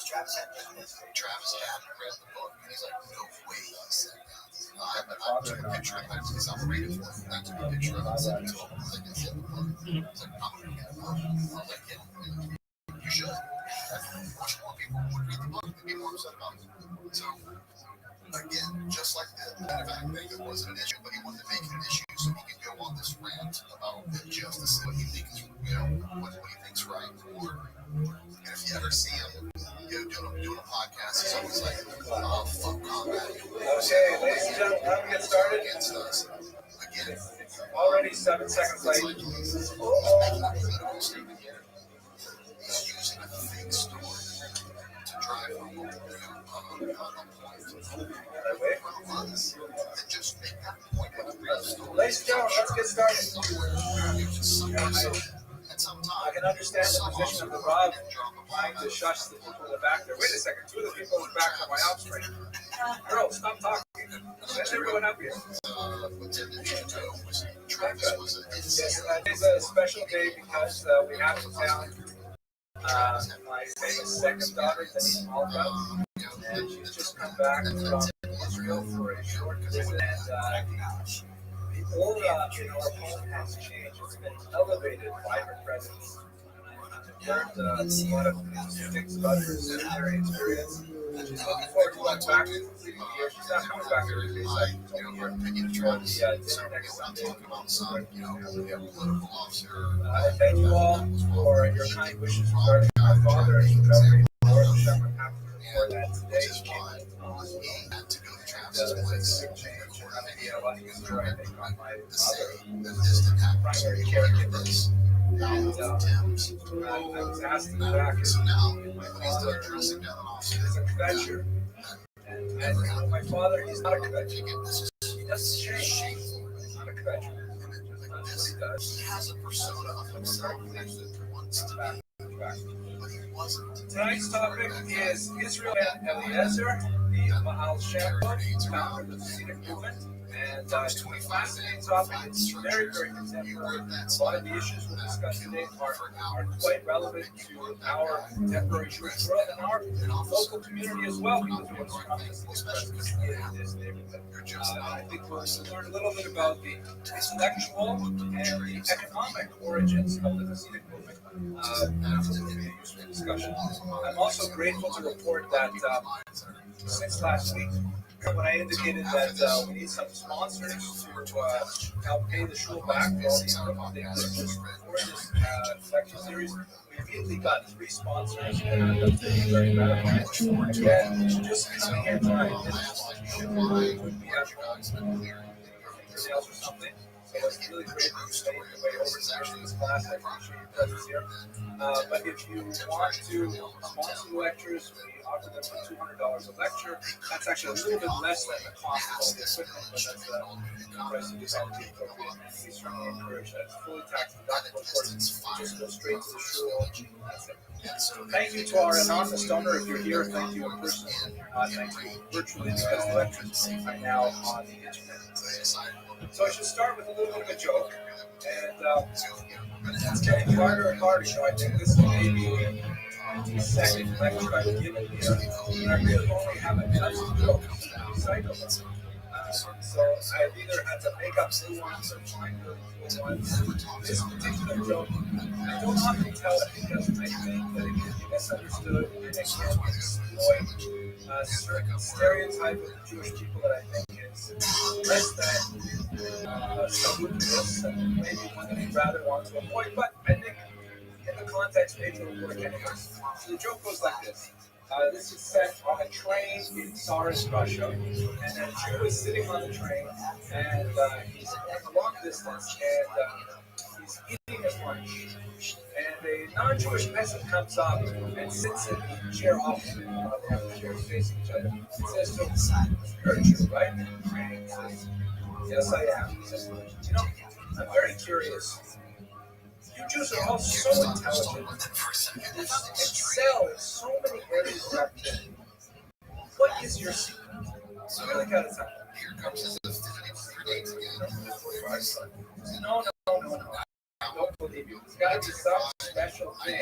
Travis hadn't read the book, and he's like, no way he said that. I My father took and a I picture of him because I'm reading it. I took a picture of it and sent it to him. I was like, it's in the book. I was like, I'm going to get the book. I was like, yeah, you should. Much more people would read the book and be more upset about it. So, again, just like the fact thing, it wasn't an issue, but he wanted to make it an issue so he could go on this rant about justice, what he thinks, what he thinks right. And if you ever see him doing a podcast, he's always like, oh, fuck combat. Okay, ladies and gentlemen, time to get started. Against us. Again, It's already 7 seconds late. he's using a fake story to drive home and just make that point with a real story. Ladies and gentlemen, let's get started. I can understand the position of the Rob trying to shush the people in the back there. Wait a second, two of the people in the back are my offspring. Girl, stop talking. Let everyone up here. Yes, today's a special day because we have in town my famous second daughter, Denise Malka, and she's just come back from Israel for a short visit. And the aura in our home has changed. It's been elevated by her presence. Learned a lot of interesting things about her seminary experience. She's looking forward to going back to the year. She's not coming back every day, so I told her the dinner next Sunday. Thank you all for your kind wishes regarding my father and recovery. Lord, I'm happy for that today. It's a big change. A lot easier, I think, on my father, primary caregivers. And I was asked to go back and my father is a Quebecer. And my father, he's not a Quebecer. He doesn't change. He's not a Quebecer. That's what he does. He has a persona of himself that wants to back. Tonight's topic is Israel and Eliezer, the Maal Shem founder of the Hasidic movement. And it's a fascinating topic. It's very, very contemporary. A lot of the issues we'll discuss today are quite relevant to our contemporary Jewish world and our local community as well, because we have strong Hasidic presence in this neighborhood. I think we'll learn a little bit about the intellectual and the economic origins of the Hasidic movement. This will be a useful discussion. I'm also grateful to report that since last week, when I indicated that we need some sponsors to help pay the shul back for all the equipment they purchased for this lecture series, we immediately got 3 sponsors, and that's very gratifying. Again, just coming here tonight, this sponsorship would be sales or something. So it's really great that you made your way over to this class. I appreciate your presence here. But if you want to sponsor the lectures, we offer them for $200 a lecture. That's actually a little bit less than the cost of all the equipment, but that's the price you decide to appropriate. We certainly encourage that. It's fully tax deductible, of course. It just goes straight to the shul. That's it. Thank you to our anonymous donor. If you're here, thank you in person. Thank you virtually because the lectures are now on the internet. So I should start with a little bit of a joke, and it's getting harder and harder. So I think this may be the second lecture I've given here, and I really only have a dozen jokes to recycle. So I've either had to make up new ones or find really cool ones. This particular joke, I don't often tell it because I think that it can be misunderstood and it can exploit a certain stereotype of the Jewish people that I think is less than salubrious and maybe one that I'd rather want to avoid. But I think in the context, maybe it'll work anyways. So the joke goes like this. This is set on a train in Tsarist Russia, and a Jew is sitting on the train, and he's going a long distance, and he's eating his lunch. And a non-Jewish peasant comes up and sits in the chair opposite him, one of the chairs facing each other, and says to him, "You're a Jew, right?" And he says, "Yes, I am." He says, "You know, I'm very curious. You Jews are all so intelligent. You excel in so many areas of activity. What is your secret?" You really got to tell me. No. I don't believe you. There's got to be some special thing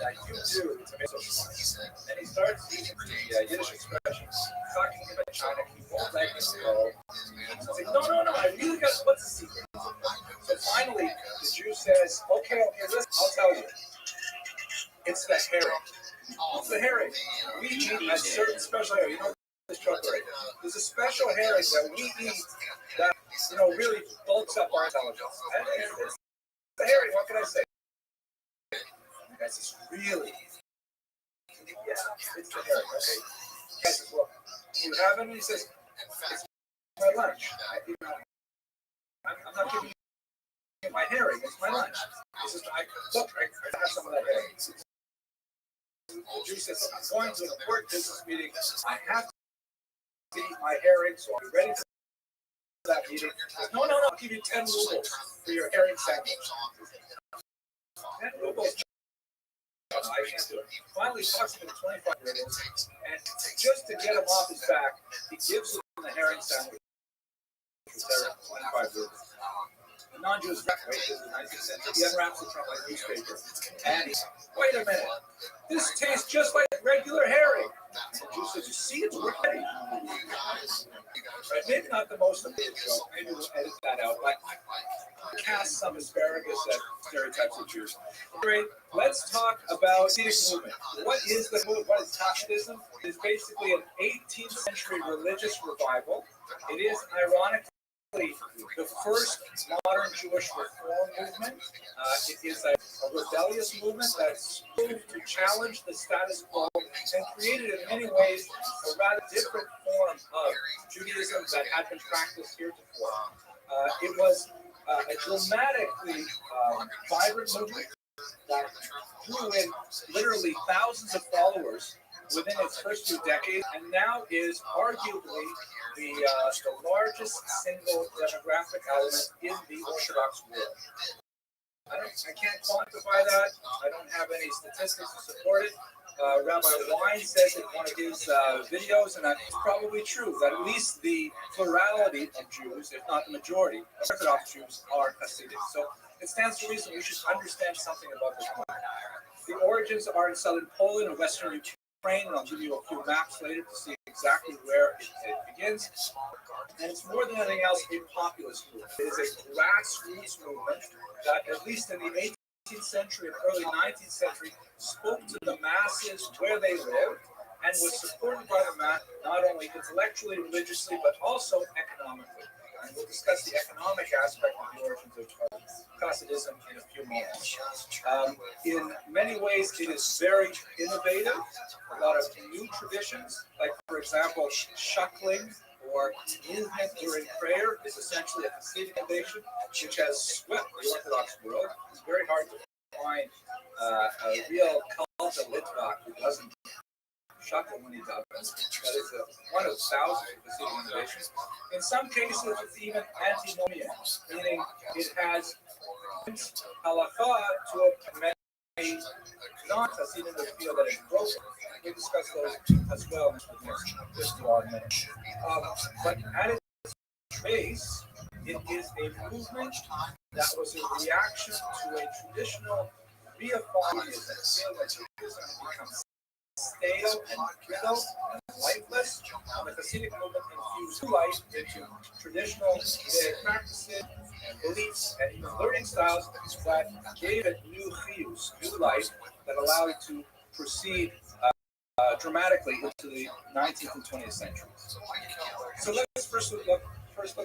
that you do to make it so smart. And he starts using the Yiddish expression, talking about China, he won't let him go. He's like, no, I really got, what's the secret? So finally, the Jew says, okay, listen, I'll tell you. It's the herring. What's the herring? We eat a certain special herring. You know this truck right now. There's a special herring that we eat that, really bulks up our intelligence. And it's the herring, what can I say? The guy says, really? Yeah, it's the herring, okay. The guy says, well, do you have any? He says, it's my lunch. I'm not giving you my herring, it's my lunch. He says, I have some of that herring. The Jew says, I'm going to an important business meeting. I have to eat my herring, so I'll be ready for that meeting. He says, no, I'll give you 10 rubles for your herring sandwich. 10 rubles. I can't do it. Finally, he talks him to 25 rubles, and just to get him off his back, he gives him the herring sandwich for 25 rubles. The non-Jew is he unwraps it from a newspaper, and he's, wait a minute, this tastes just like regular herring. And the Jew says, you see, it's ready. Right, maybe not the most important joke, maybe we'll edit that out, but cast some asparagus at stereotypes of Jews. Great, let's talk about Hasidic movement. What is the movement? What is Hasidism? It is basically an 18th century religious revival. It is ironically the first modern Jewish reform movement. It is a rebellious movement that's moved to challenge the status quo and created in many ways a rather different form of Judaism that had been practiced heretofore. It was a dramatically vibrant movement that drew in literally thousands of followers within its first few decades, and now is arguably the largest single demographic element in the Orthodox world. I can't quantify that. I don't have any statistics to support it. Rabbi Wein says in one of his videos, and it's probably true, that at least the plurality of Jews, if not the majority, of Orthodox Jews are Hasidic. So it stands to reason we should understand something about this movement. The origins are in southern Poland and western Ukraine, and I'll give you a few maps later to see exactly where it begins. And it's more than anything else a populist movement. It is a grassroots movement that, at least in the 18th century and early 19th century, spoke to the masses where they lived and was supported by the mass not only intellectually, religiously, but also economically. And we'll discuss the economic aspect of the origins of Hasidism in a few moments. In many ways, it is very innovative. A lot of new traditions, like, for example, shuckling or movement during prayer is essentially a Hasidic innovation, which has swept the Orthodox world. It's very hard to find a real cult of Litvak who doesn't shuckle when he does. That is one of thousands of Hasidic innovations. In some cases, it's even antinomian, meaning it has halakha to many non-Hasidim who feel that it's broken. We discuss those as well in this minute. But at its base, it is a movement that was a reaction to a traditional reified Judaism that Judaism becomes stale and brittle and lifeless. Nonetheless, the Hasidic movement infused new life into traditional Judaic practices and beliefs and even learning styles that gave it new chiyus, new life that allowed it to proceed dramatically into the 19th and 20th centuries. So let's first look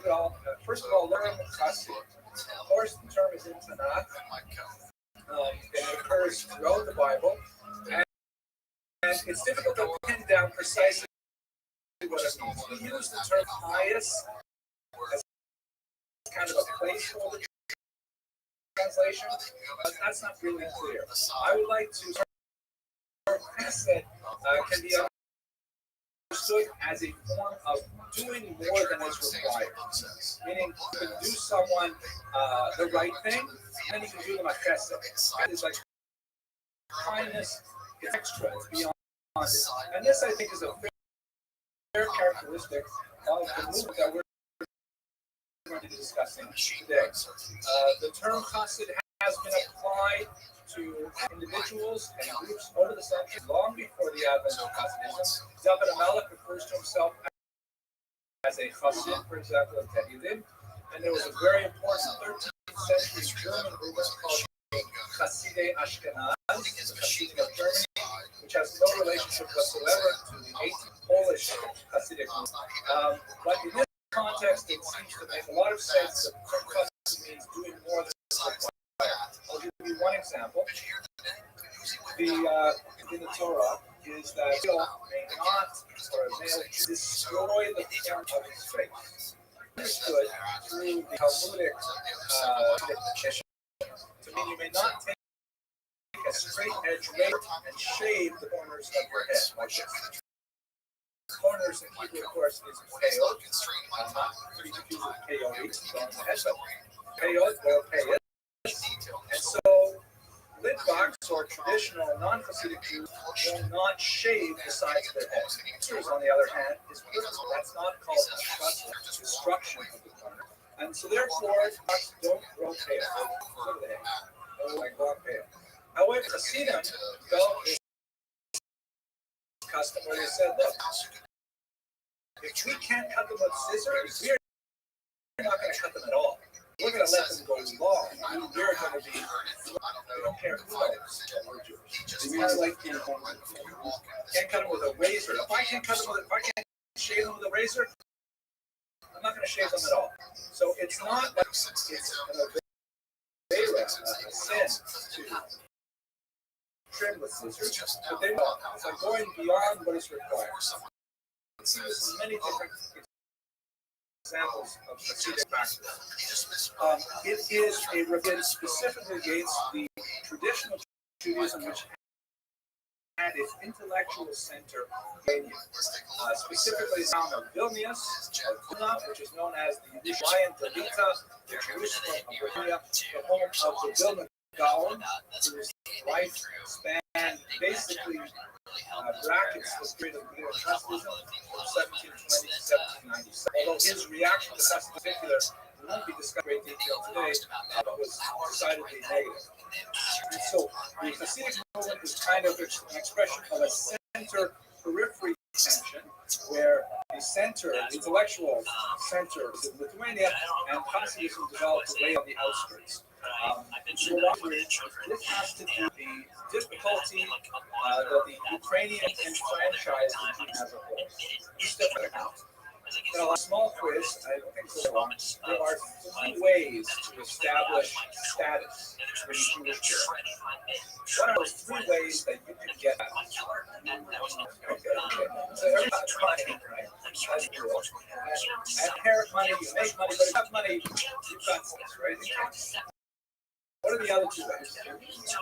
at all. First of all, learn Chassid. Of course, the term is in Tanakh. It occurs throughout the Bible, and it's difficult to pin down precisely what it means. We use the term pious as kind of a placeholder translation, but that's not really clear. I would like to that can be understood as a form of doing more than is required. Meaning, you can do someone the right thing, and then you can do them a chesed. It's like kindness, it's extra, it's beyond it. And this, I think, is a fair characteristic of the movement that we're going to be discussing today. The term chassid has been applied to individuals and groups over the centuries, long before the advent of Hasidism. David Amelech refers to himself as a chassid, for example, of Tehillim, and there was a very important 13th century German movement called Chasidei Ashkenaz, the Hasidim of Germany, which has no relationship whatsoever to the 18th Polish Hasidic movement. But in this context, it seems to make a lot of sense that chassid means doing more than is required. I'll give you one example. In the Torah is that a male may not, or a male destroy the form of his face. Understood through the Talmudic tradition to mean you may not take a straight edge razor and shave the corners of your head like this. Corners in Hebrew, of course, is peot, not to be confused with peot, on the head, but peot or peot. And so, Litvaks or traditional non-Hasidic Jews will not shave the sides of their heads. Hipsters, on the other hand, is political. That's not called destruction of the corner. And so, therefore, Litvaks don't grow pale. So they don't like long pale. However, Hasidim developed this custom where they said, look, if we can't cut them with scissors, we're not going to cut them at all. We're going to let them go long. We're going to be, I don't care who knows. It's kind of like, can't cut them with a razor. If I can't shave them with a razor, I'm not going to shave them at all. So it's not like it's a sin to trim with scissors, but they don't. It's like going beyond what is required. We see this in many different examples of Hasidic practice. It is a rebellion specifically against the traditional Judaism, which had its intellectual center in specifically the town of Vilnius, which is known as the Yerushalayim Delita, the Jerusalem of Virginia, the home of the Vilna Gaon, whose life spanned basically brackets the period of New Hasidism from 1720 to 1797. Although his reaction to Hasidism in particular won't be discussed in great detail today, but was decidedly negative. And so the Hasidic movement is kind of an expression of a center-periphery tension, where the center, the intellectual center, is in Lithuania, and Hasidism developed away on the outskirts. This has to do with the difficulty that the Ukrainian enfranchisement has a whole. Just a account. Now, a small quiz, I don't think so long. There are 3 ways to establish status for Jewish birth. What are those 3 ways that you can get that? Okay. So everybody's money, right? That's cool. And inherit money, you make money, but if you have money, you've got this, right? What are the other 2 ways?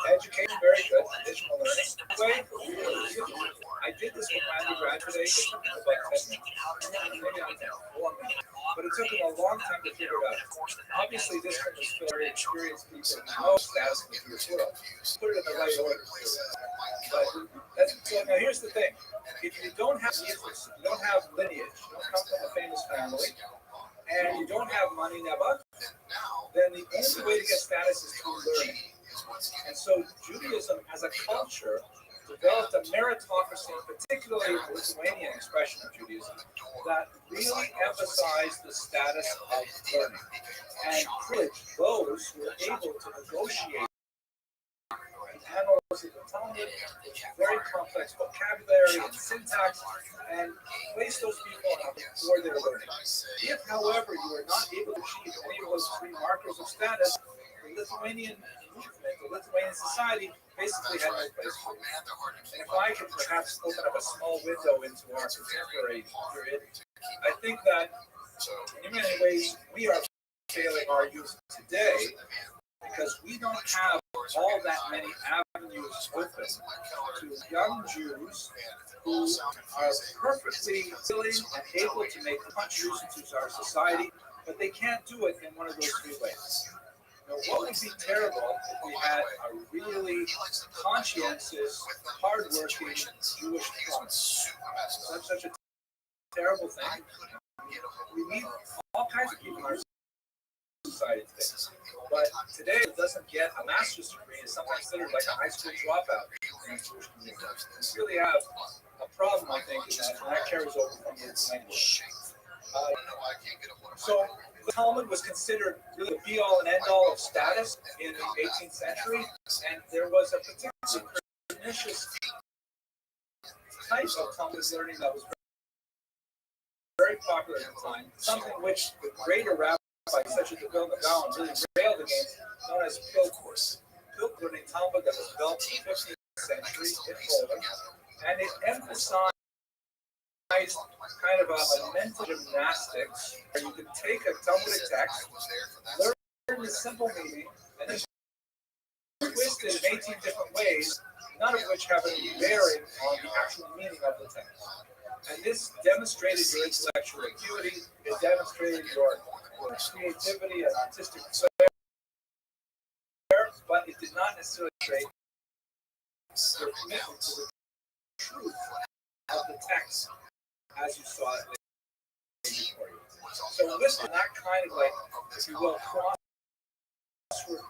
Education, very good. Additional learning. Way, I did this with my undergraduate today. It took me about 10 minutes. Maybe I'm 10. But it took me a long time to figure it out. Obviously, this one was for very experienced people who know status in the Jewish world. Put it in the right order. So now here's the thing. If you don't have interest, you don't have lineage, you don't come from a famous family, and you don't have money never, then the only way to get status is through learning. And so Judaism as a culture developed a meritocracy, particularly the Lithuanian expression of Judaism, that really emphasized the status of learning and privileged those who were able to negotiate the annals of the Talmud, with very complex vocabulary and syntax, and place those people on for their learning. If, however, you are not able to achieve any of those three markers of status, the Lithuanian movement, the Lithuanian society, basically had no place for you. And if I could perhaps open up a small window into our contemporary period, I think that in many ways we are failing our youth today because we don't have all that many avenues open to young Jews who are perfectly willing and able to make contributions to our society, but they can't do it in one of those three ways. Now, what would be terrible if we had a really conscientious, hardworking Jewish promise? That's such a terrible thing. We need all kinds of people in our society today. But today, it doesn't get a master's degree is sometimes considered like a high school dropout in the Jewish community. We really have a problem, I think, in that, and that carries over from the language. So the Talmud was considered really the be-all and end-all of status in the 18th century, and there was a particularly pernicious type of Talmud learning that was very popular at the time, something which the greater rabbis such as the Vilna Gaon really railed against, known as Pilcourse. Pilcourse learning Talmud that was developed in the 15th century in Poland, and it emphasized kind of a mental gymnastics where you could take a Talmudic text, learn the simple meaning, and then twist it in 18 different ways, none of which have any bearing on the actual meaning of the text. And this demonstrated your intellectual acuity, it demonstrated your creativity and artistic flair, but it did not necessarily demonstrate your commitment to the truth of the text as you saw it before you. So with that kind of like, if you will, crossword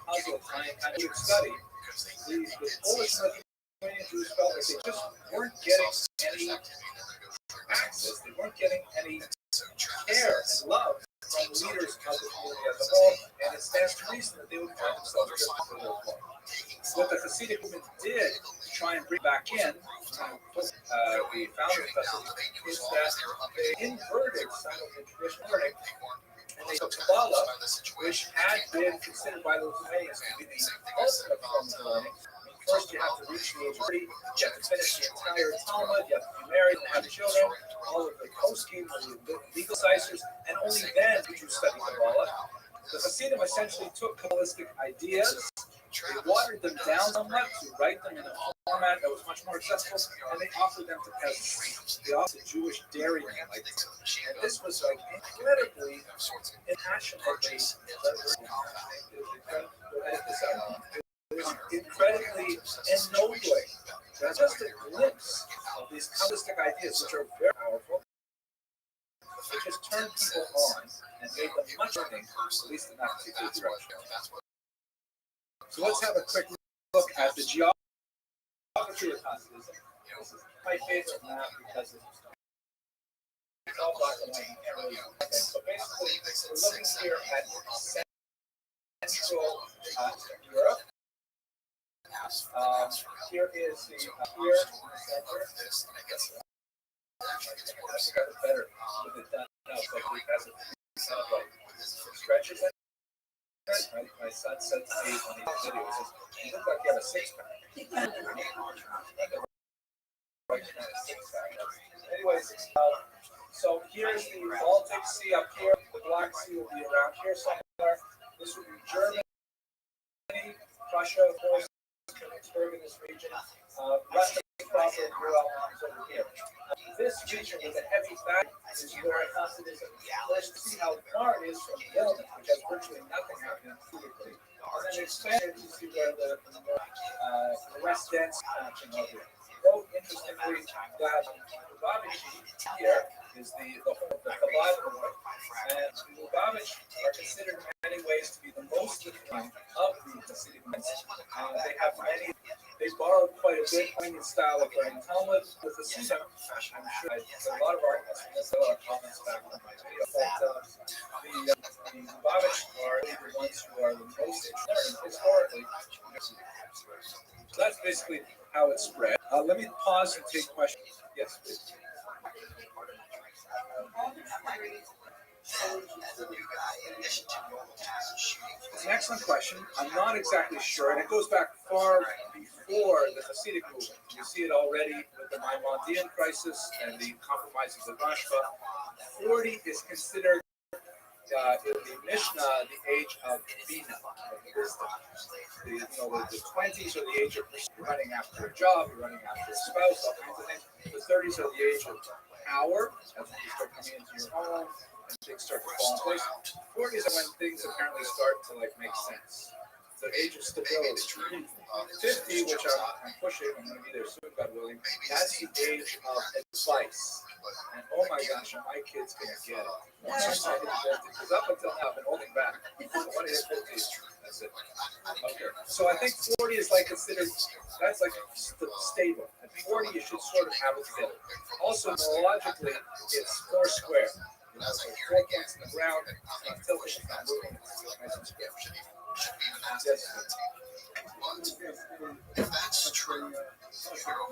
puzzle kind of study, the Polish and Lithuanian Jews felt like they just weren't getting any access, they weren't getting any care and love from leaders of the community as a whole, and it stands to reason that they would find themselves just for their fault. What the Hasidic movement did to try and bring back in the founding is that they inverted some of the traditional learning, and they took Kabbalah, which had been considered by the Lithuanians to be the ultimate form of learning. First, you have to reach the age of 30, you have to finish the entire Talmud, you have to be married and have children, all of the poskim, the legal sizers, and only then could you study Kabbalah. The Hasidim essentially took Kabbalistic ideas, they watered them down somewhat to write them in a format that was much more accessible, and they offered them to peasants. They offered Jewish dairymen like this. And this was like incredibly, passionately, it was incredibly ennobling. That's just a glimpse of these Kabbalistic ideas, which are very powerful. It just turned people on and made them much learning, at least in that particular direction. So let's have a quick look at the geography of Hasidism. This is my favorite map because it's all black and white. You can't really see anything. So basically, we're looking here at Central Europe. Here is the here center. I think I was better with it done now. It's like we has it stretches it. My son said to me on the video, he says, "You look like you have a six-pack." Anyways, so here's the Baltic Sea up here. The Black Sea will be around here somewhere. This would be Germany, Prussia, of course, Königsberg in this region. Russia proper Ural Mountains over here. This region with a heavy fact is where Hasidism first see how far it is from Vilna, which has virtually nothing happening politically. And then expanded to see where the less dense action of it. Note interestingly that Lubavitch here is the home of the Kabbalah movement, and Lubavitch are considered in many ways to be the most Lithuanian of the Hasidic movements. They have many They borrowed quite a bit in the style of writing Talmud with the Siddur. I'm sure I did a lot of arguments and a lot of comments back on my video. But the Lubavitch are the ones who are the most important historically. So that's basically how it's spread. Let me pause and take questions. Yes, please. It's an excellent question. I'm not exactly sure, and it goes back far before the Hasidic movement. You see it already with the Maimonidean crisis and the compromises of Rashba. 40 is considered in the Mishnah the age of Bina, of wisdom. The 20s are the age of running after a job, you're running after a spouse, all kinds of things. The 30s are the age of power, that's when you start coming into your home and things start to fall in place. 40s are when things apparently start to make sense. The age of stability. 50, which I'm pushing, I'm going to be there soon, God willing, that's the age of advice. And oh my gosh, are my kids going to get it? Because up until now, I've been holding back. So when I hit 50, that's it. Okay. So I think 40 is considered, that's stable. At 40, you should sort of have it together. Also, neurologically, it's 4 square. So 4 points in the ground, until it's not moving, it's nice and square. Yes. If that's true, you're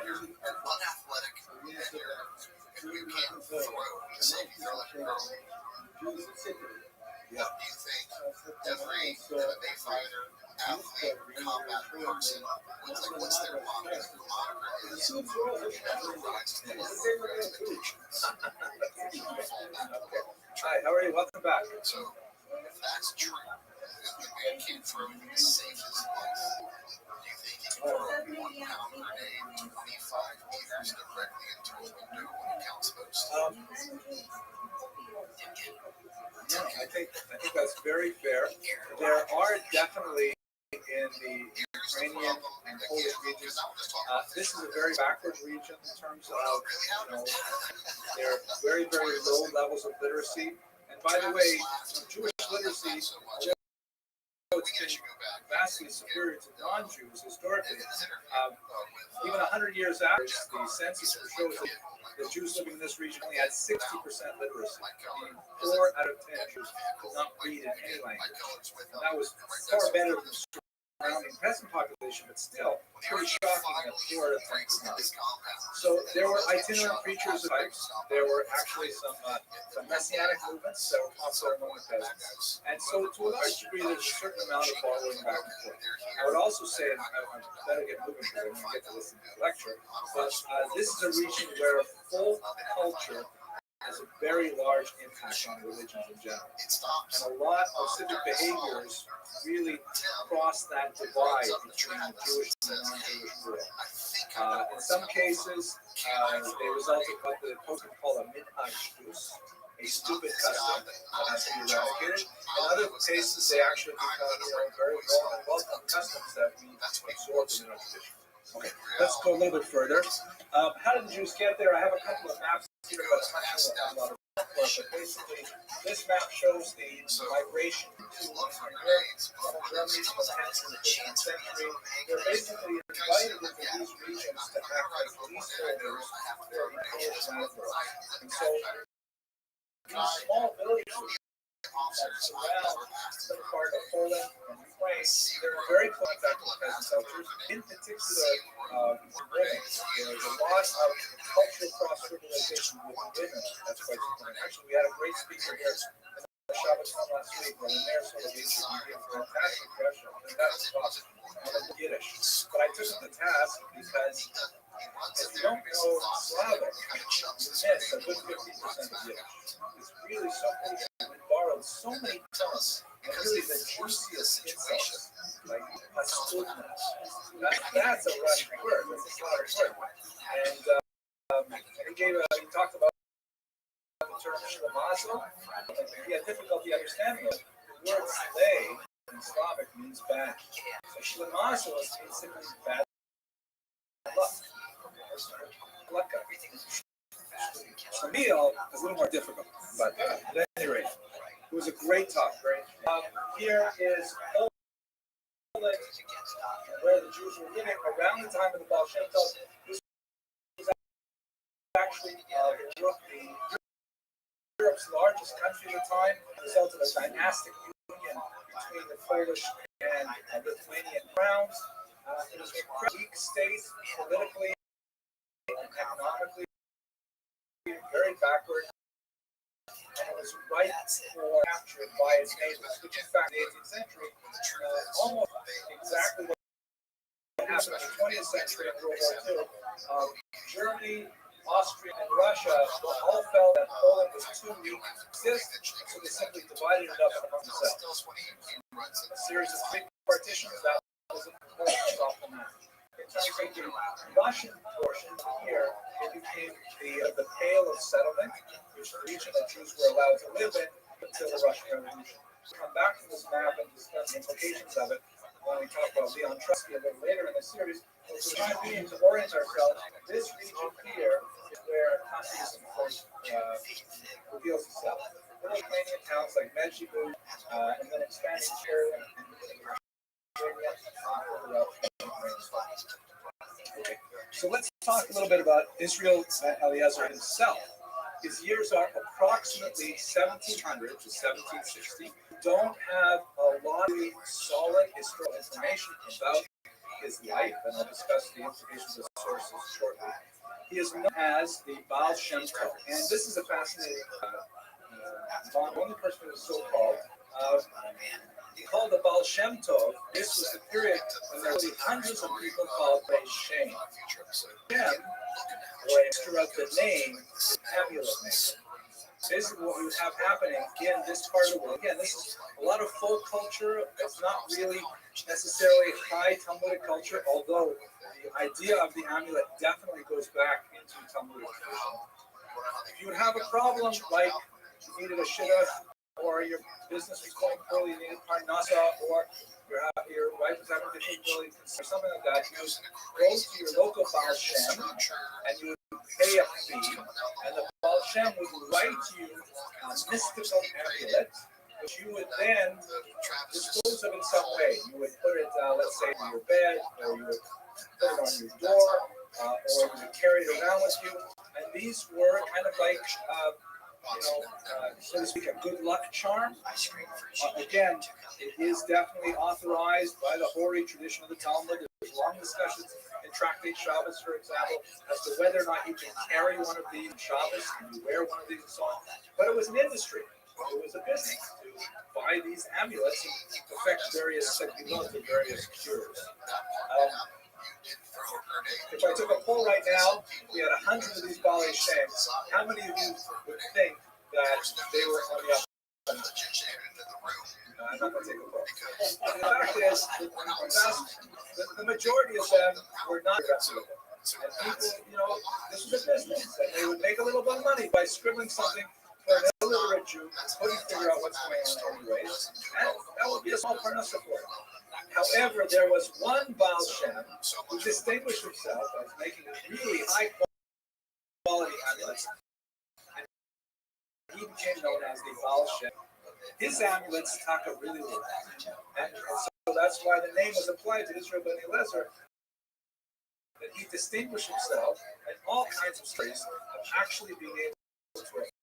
unathletic, and you can't throw to save your life. Yeah. Do you think every MMA fighter, athlete, combat person, what's their moniker? Hi, how are you? Welcome back. So, if that's true, if the man can't throw as safe as life, do you think he can throw 1 pound grenade 25 meters directly into a window when it counts most? I think that's very fair. There are definitely in the Ukrainian and Polish regions. This is a very backward region in terms of their very, very low levels of literacy. And by the way, Jewish literacy, although it's been vastly superior to non-Jews historically, even 100 years after, the census shows that the Jews living in this region only had 60% literacy. Meaning 4 out of 10 Jews could not read in any language. And that was far better than the surrounding peasant population, but still pretty shocking that 4 out of 10 could not. So there were itinerant preachers of types. There were actually some messianic movements that were popular among the peasants. And so to a large degree, there's a certain amount of borrowing back and forth. I would also say, and I better get moving because I want to get to listen to the lecture, but this is a region where folk culture has a very large impact on religions in general. And a lot of civic behaviors really cross that divide between the Jewish and the non-Jewish world. In some cases, they result in what the Pope call a minhag shtus, a stupid custom that has to be eradicated. In other cases, they actually become very welcome customs that we absorb in our tradition. Okay, let's go a little bit further. How did the Jews get there? I have a couple of maps here, but I'm not sure a lot of but basically, this map shows the migration to Germany from the 10th to the 15th century. They're basically invited into these regions to act as leaseholders for the Polish landlords. And so, these small villages that surround the part of Poland and Ukraine, they're very close to peasant cultures. In particular, women. There's a lot of cultural cross-fertilization with women. That's quite important. Actually, we had a great speaker here in the Shabbat last week, where the mayor sort of gave a fantastic question, and that was about Yiddish. But I took the task because if you don't know Slavic, you miss a good 50% of Yiddish. It's really so cool. We borrowed so many terms, and really the juiciest insults, like pastudna. That's a Russian word. That's a Slavic word. And he talked about the term shlemazel. He had difficulty understanding it. The word slay in Slavic means bad. So shlemazel means simply bad luck. Shamil is a little more difficult, but at any rate, it was a great talk. Right? Here is where the Jews were living around the time of the Baal Shem Tov. This was actually Europe's largest country at the time, the result of a dynastic union between the Polish and Lithuanian crowns. It was a weak state politically and economically, very backward, and it was ripe for capture by its neighbors, which in fact in the 18th century, almost exactly what happened in the 20th century in World War II. Germany, Austria, and Russia all felt that Poland was too weak to exist, so they simply divided it up among themselves. A series of three partitions that was important off the map. In terms of the Russian portion here, it became the Pale of Settlement, which is the region that Jews were allowed to live in until the Russian Revolution. We'll come back to this map and discuss the implications of it when we talk about Leon Trotsky a little later in the series. But for the time being, to orient ourselves, this region here is where Nazism first reveals itself. Little Ukrainian towns like Medjugorje, and then expanding here and Okay. So let's talk a little bit about Israel Eliezer himself. His years are approximately 1700 to 1760. We don't have a lot of solid historical information about his life, and I'll discuss the implications of sources shortly. He is known as the Baal Shem Tov, and this is a fascinating the only person who is so called. He called the Baal Shem Tov. This was the period when there were hundreds of people called Shem. Shem, or extra of the name, is amulet maker. Basically, what we would have happening in this part of the world, again, this is a lot of folk culture. It's not really necessarily high Talmudic culture, although the idea of the amulet definitely goes back into Talmudic tradition. If you would have a problem like you needed a shidduch, or your business was going poorly, you needed parnasa, or your wife was having difficulty, or something like that, you would go to your local Baal Shem, and you would pay a fee, and the Baal Shem would write you a mystical amulet, which you would then dispose of in some way. You would put it, let's say, on your bed, or you would put it on your door, or you would carry it around with you, and these were kind of like so to speak, a good luck charm. Again, it is definitely authorized by the Hori tradition of the Talmud. There's long discussions in Tractate Shabbos, for example, as to whether or not you can carry one of these in Shabbos and you wear one of these and so on. But it was an industry. It was a business to buy these amulets and affect various various cures. If I took a poll right now, we had 100 of these Baal Shem. How many of you would think that they were on the up? I'm not going to take a poll. The fact is, the majority of them were not reputable. And people, this was a business, and they would make a little bit of money by scribbling something for an illiterate Jew, couldn't figure out what's going on anyways, and that would be a small parnasa for him. However, there was one Baal Shem who distinguished himself as making really high quality amulets. And he became known as the Baal Shem. His amulets taka really well. And so that's why the name was applied to Israel ben Eliezer. That he distinguished himself in all kinds of stories of actually being able to effect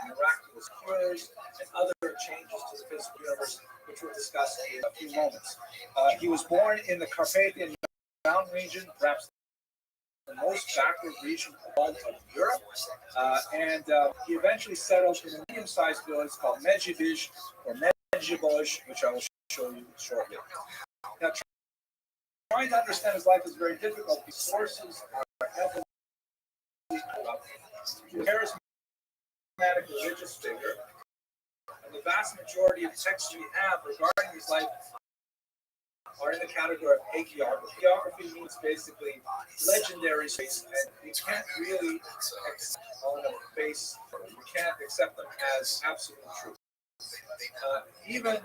miraculous cures and other changes to the physical universe, which we'll discuss in a few moments. He was born in the Carpathian Mountain region, perhaps the most backward region of Europe, and he eventually settled in a medium-sized village called Medjugorje, or Medjugorje, which I will show you shortly. Now, trying to understand his life is very difficult. The sources are heavily corrupt. He was a charismatic religious figure, and the vast majority of texts we have regarding his life are in the category of hagiography. Hagiography means basically legendary stories, and you can't really you can't accept them as absolute truth. Even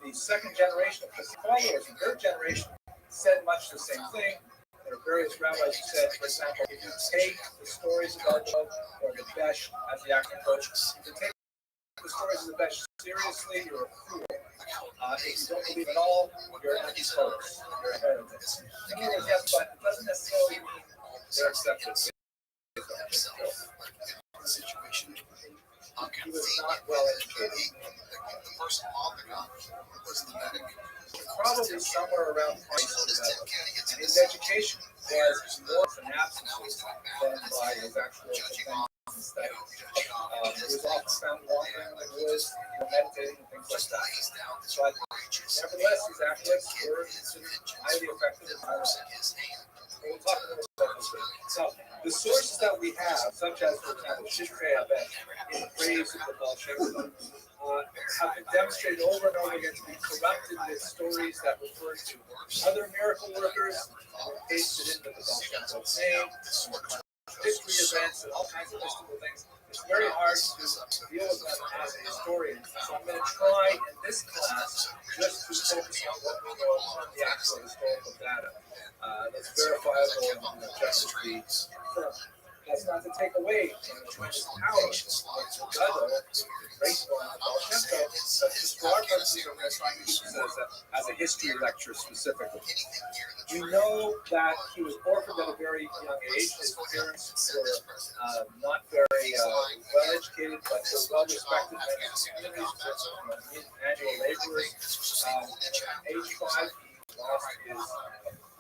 the second generation of his followers, the third generation, said much the same thing. There are various rabbis who said, for example, if you take the stories about Job or the Besh as the acting coach, if you take the stories of the Besh seriously, you're a fool. If you don't believe at all, you're anti-hoax. You're a heretic. In other words, yes, but it doesn't necessarily mean they're accepted. Situation. He was not well educated. The person on the gun was the medic. Probably somewhere around high school level. And his education was more from absences than by his actual performance and studies. He was often found wandering in the woods, meditating and things like that. But nevertheless, his athletics were considered highly effective in We'll talk a little bit about this later. So, the sources that we have, such as, for example, Restream in praise of the Bolsheviks, have been demonstrated over and over again to be corrupted with stories that refer to other miracle workers, pasted in with the Bolsheviks' name, history events, and all kinds of mystical things. It's very hard to deal with them as a historian. So I'm going to try in this class just to focus on what we know from the actual historical data that's verifiable and objectively confirmed. That's not to take away from the tremendous power of the Gadol, great one of Bolshevik, but just for our purposes, we're going to try and use this as a history lecture specifically. We know that he was orphaned at a very young age. His parents were not very well educated, but they were well respected in his communities, manual laborers. At age 5, he lost his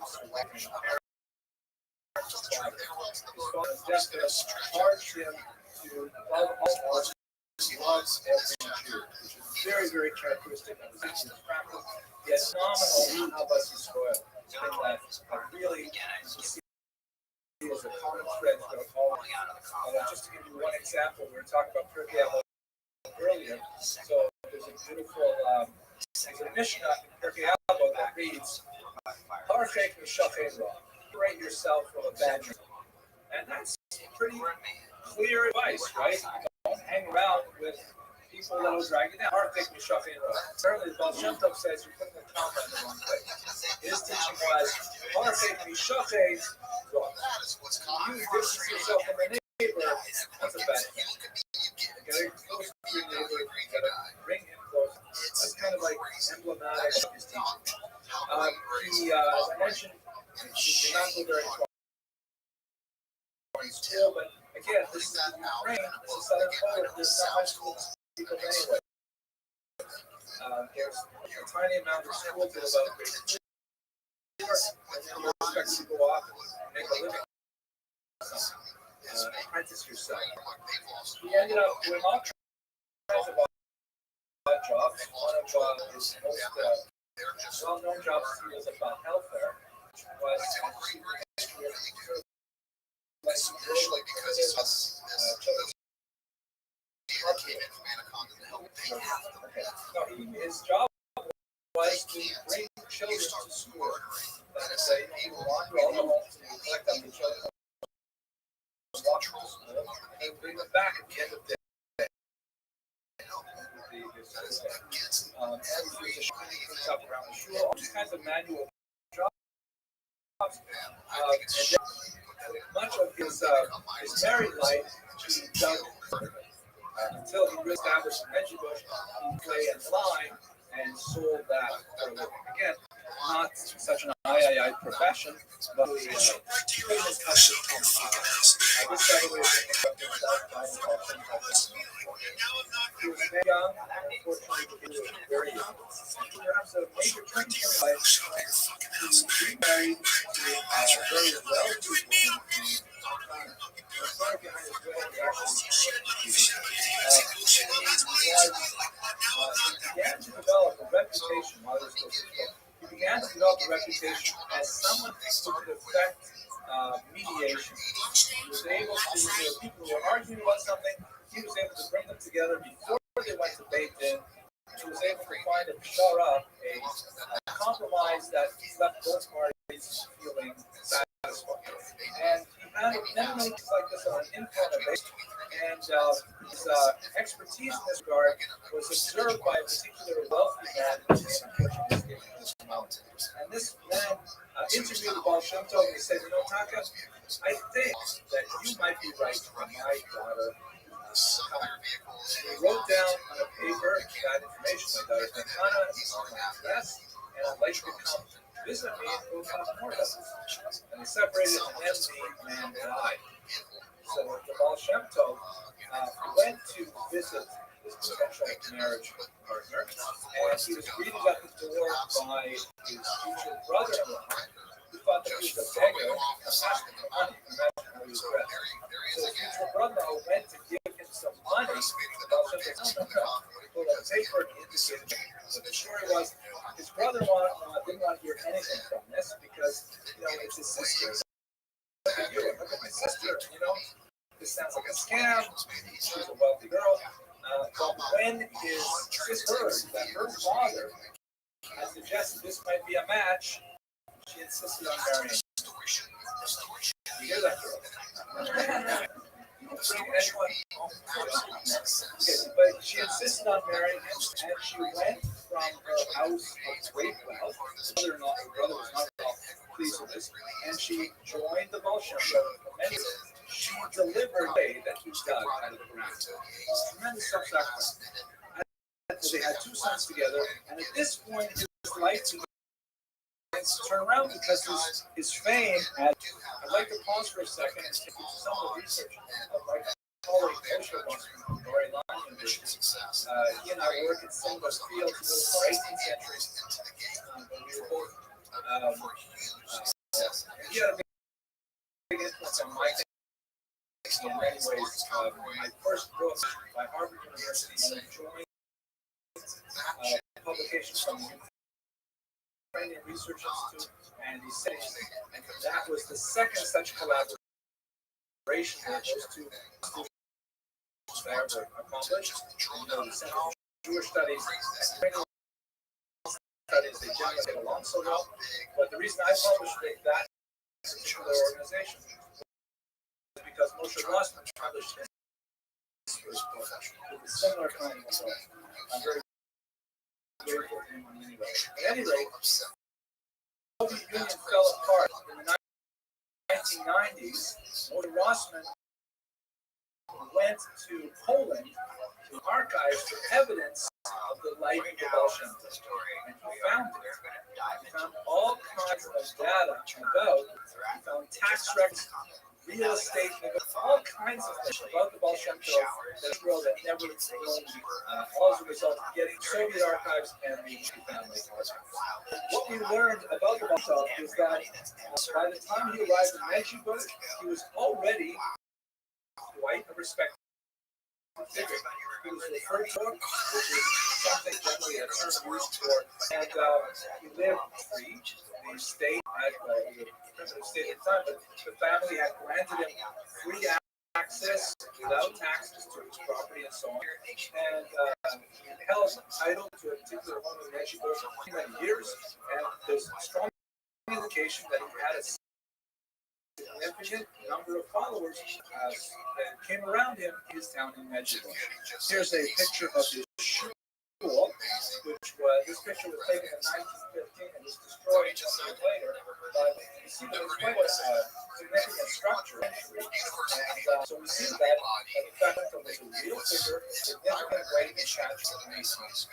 surviving parents. His father's death charged him to, above all else, love every Jew, which is very, very characteristic of his practice. He had phenomenal Abbas Yisrael, that really you see as a common thread throughout all of it. Just to give you one example, we were talking about Pirkei Avot earlier. So there's a beautiful there's a Mishnah in Pirkei Avot that reads, "Parshek Mishachen Ra." Separate yourself from a bad dream. And that's pretty clear advice, right? Don't hang around with people that will drag you down. Certainly, the Baal Shem Tov says you're putting the comma in the wrong place. His teaching was, you distance yourself from the neighbor, that's a bad thing. You gotta get close to your neighbor, you gotta bring him close. That's kind of like emblematic of his teaching. As I mentioned, he did not go very far in school, but again, this is Ukraine, this is Southern Poland, there's not much school people anyway. There's a tiny amount of school to about grade 4, and then you're expected to go off and make a living. Apprentice yourself. He ended up doing all kinds of odd jobs. One of his most well-known jobs was about healthcare. Was especially because it was his job was to bring children to school. That is, he would wander all the homes and collect up the children, walk to school, and bring them back at the end of the day. And he was up around the shul, all these kinds of manual jobs. And much of his married life, he done until he reestablished in Medjugorje, he played in line and sold that for a living. Again, not such an profession, but he was very young, unfortunately, he was very young. And perhaps a major turning point in life, he remarried to a very wealthy woman. The story behind his wedding is he began to develop a reputation while he was still single. He began to develop a reputation as someone who could affect mediation. He was able to, people who were arguing about something, he was able to bring them together before they went to Beit Din. He was able to find a pshara, a compromise that left both parties feeling satisfied. And he handled many things like this on an informal basis. And his expertise in this regard was observed by a particular wealthy man in Portuguese. And this man interviewed the Baal Shem Tov and he said, Taka, I think that you might be right for my daughter. He wrote down on a paper that information. My daughter's name Hannah, yes, and I'd like you to come visit me and we'll talk more about this. And they separated, and then the man died. So the Baal Shem Tov went to visit his potential marriage partner, and he was greeted at the door by his future brother-in-law, who thought that he was a beggar and asked him for money. Imagine how he was dressed. So his future brother-in-law went to give him some money. The Baal Shem Tov said, no. He pulled out a paper and indicated. So the story was, his brother-in-law didn't want to hear anything from this because, it's his sister. Look at my sister, this sounds like a scam. She's a wealthy girl. But when his sister heard that her father had suggested this might be a match, she insisted on marrying him. You hear that, girl? But she insisted on marrying him, and she went from her house of great wealth. Her brother was not at all pleased with this, and she joined the Baal Shem Tov. She delivered a that he dug out of the ground. Tremendous self-sacrifice. They had two sons together, and at this point, his life began to turn around because his fame had. I'd like to pause for a second and take you to some of the research of my colleague Moshe Rossman from Bar Ilan University. He and I work in similar fields in the 18th century. But we were both. He had a big influence on my thinking in many ways. My first book by Harvard University joined publications from the Ukrainian Research Institute and the city, and that was the second such collaboration that those two institutions ever accomplished. The Center for Jewish Studies and Ukrainian Studies, they generally get along so well, but the reason I published that particular organization is because Moshe Rossman published his first book with a similar kind of result. I'm very grateful to him on any way. At any rate, the Soviet Union fell apart in the 1990s. Moshe Rossman went to Poland to archive for evidence of the life of the Baal Shem Tov, and he found it. He found all kinds of data about. He found tax records, real estate, all kinds of things about the Baal Shem Tov that Israel had never known, all as a result of getting Soviet archives and the family archives. What we learned about the Baal Shem Tov is that by the time he arrived in Medjugorje, he was already quite a respected figure. He was referred to, which is something generally a term used for, and he lived free. The state had the primitive state at the time, but the family had granted him free access without taxes to his property and so on. And he held title to a particular home in Mexico for many years, and there's a strong indication that he had a significant number of followers that came around him in his town in Medjugorje. Here's a picture of his shul, which was, this picture was taken in 1915 and was destroyed just a year later. But you see that it's quite a significant structure, actually. And so we see that in fact, it was a real figure, significant weight attached to the Masons.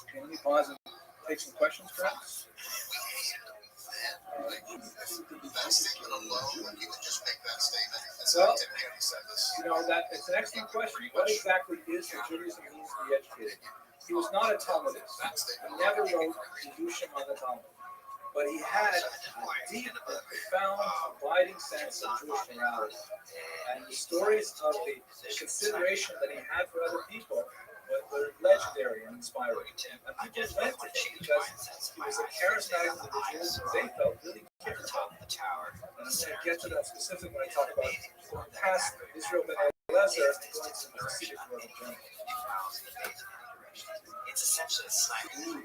Can we pause and take some questions, perhaps? Well, that it's an excellent question. What exactly is the Judaism means to be educated? He was not a Talmudist. He never wrote Chidushim on the Talmud. But he had a deep and profound, abiding sense of Jewish morality. And the stories of the consideration that he had for other people were legendary and inspiring. And people went to him because he was a charismatic individual who they felt really cared about the tower. And I'm going to get to that specific when I talk about going past Israel ben Eliezer and going to the Hasidic world in general. It's essentially a sniper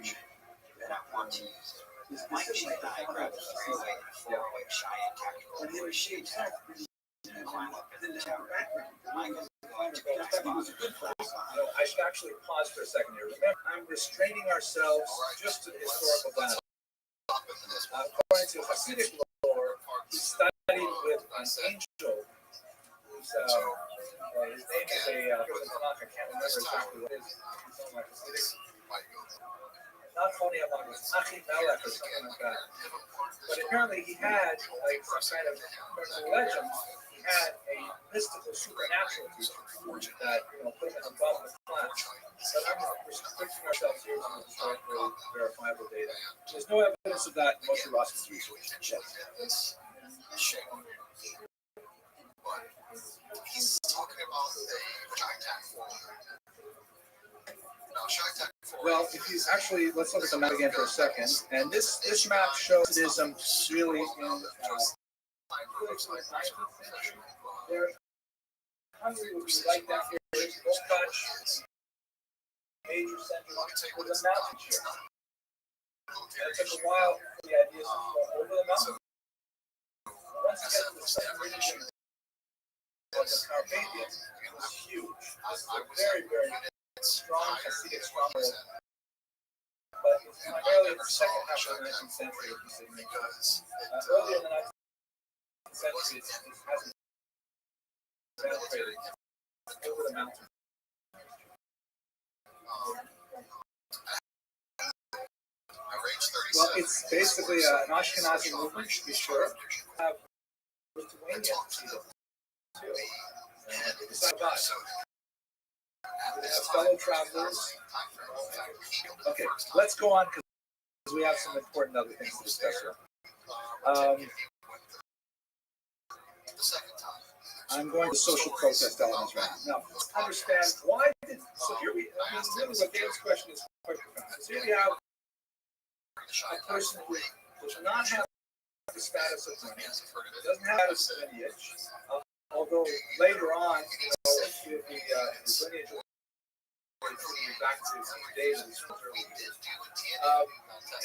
that I want to use. Mike Shane and I grabbed a three-way and a four-way Cheyenne tactical before she and climb up in the tower. Michael's going to be I should actually pause for a second here. Remember, I'm restraining ourselves just to the historical data. According to Hasidic lore, he studied with an angel who's a his name is a Tanaka. I can't remember exactly what it is. It's not Tony Amon, it's Achimelech or something like that. But apparently he had like some kind of, according to legend, he had a mystical supernatural teacher that put him above the class. But I'm restricting ourselves here to the historically verifiable data. There's no evidence of that in Moshe Ross's research. Yes. He's talking about the Shaitak form. No, Shaitak form. Well, if you actually, let's look at the map again for a second. And this map shows Buddhism really in there. Hungary would be right down here. Don't touch major center with the mountains here. And it took a while for the ideas to go over the mountain. Once you get to the southern region of the Carpathian, it was huge. This is a very, very strong Hasidic stronghold. But it was primarily in the second half of the 19th century. Earlier in the 19th century, it hasn't penetrated over the mountain. Well, it's basically an Ashkenazi movement, to be sure. Lithuanian too. And it's about we have fellow travelers. Okay, let's go on because we have some important other things to discuss here. I'm going to social protest elements right now. Now, understand why did so here we. I mean, really, what David's question is quite profound. So here we have a person who does not have the status of money, doesn't have the status of lineage, although later on, the lineage will be back to David.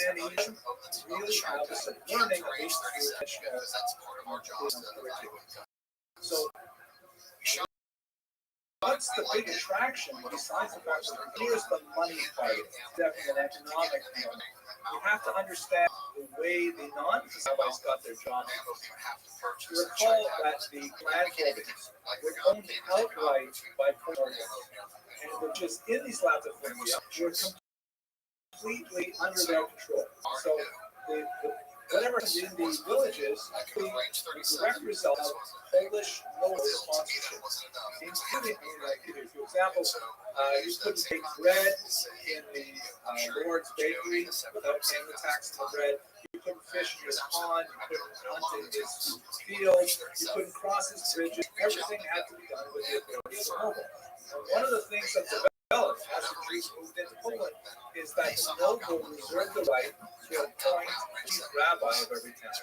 And he doesn't really have this learning, at least through curriculum. So, what's the big attraction besides the fact that here's the money part? It's definitely an economic thing. You have to understand the way the non-rabbis got their jobs. You recall that the landholdings were owned outright by primordials, and which is in these latifundia were completely under their control. So whatever is in these villages was the direct result of Polish noble sponsorship. Including, for example, you couldn't take bread in the Lord's bakery without paying the tax on the bread. You couldn't fish in his pond. You couldn't hunt in his fields. You couldn't cross his bridges. Everything had to be done with the authority of the noble. And one of the things that developed as the Greeks moved into Poland is that the noble reserved the right to appoint chief rabbi of every town.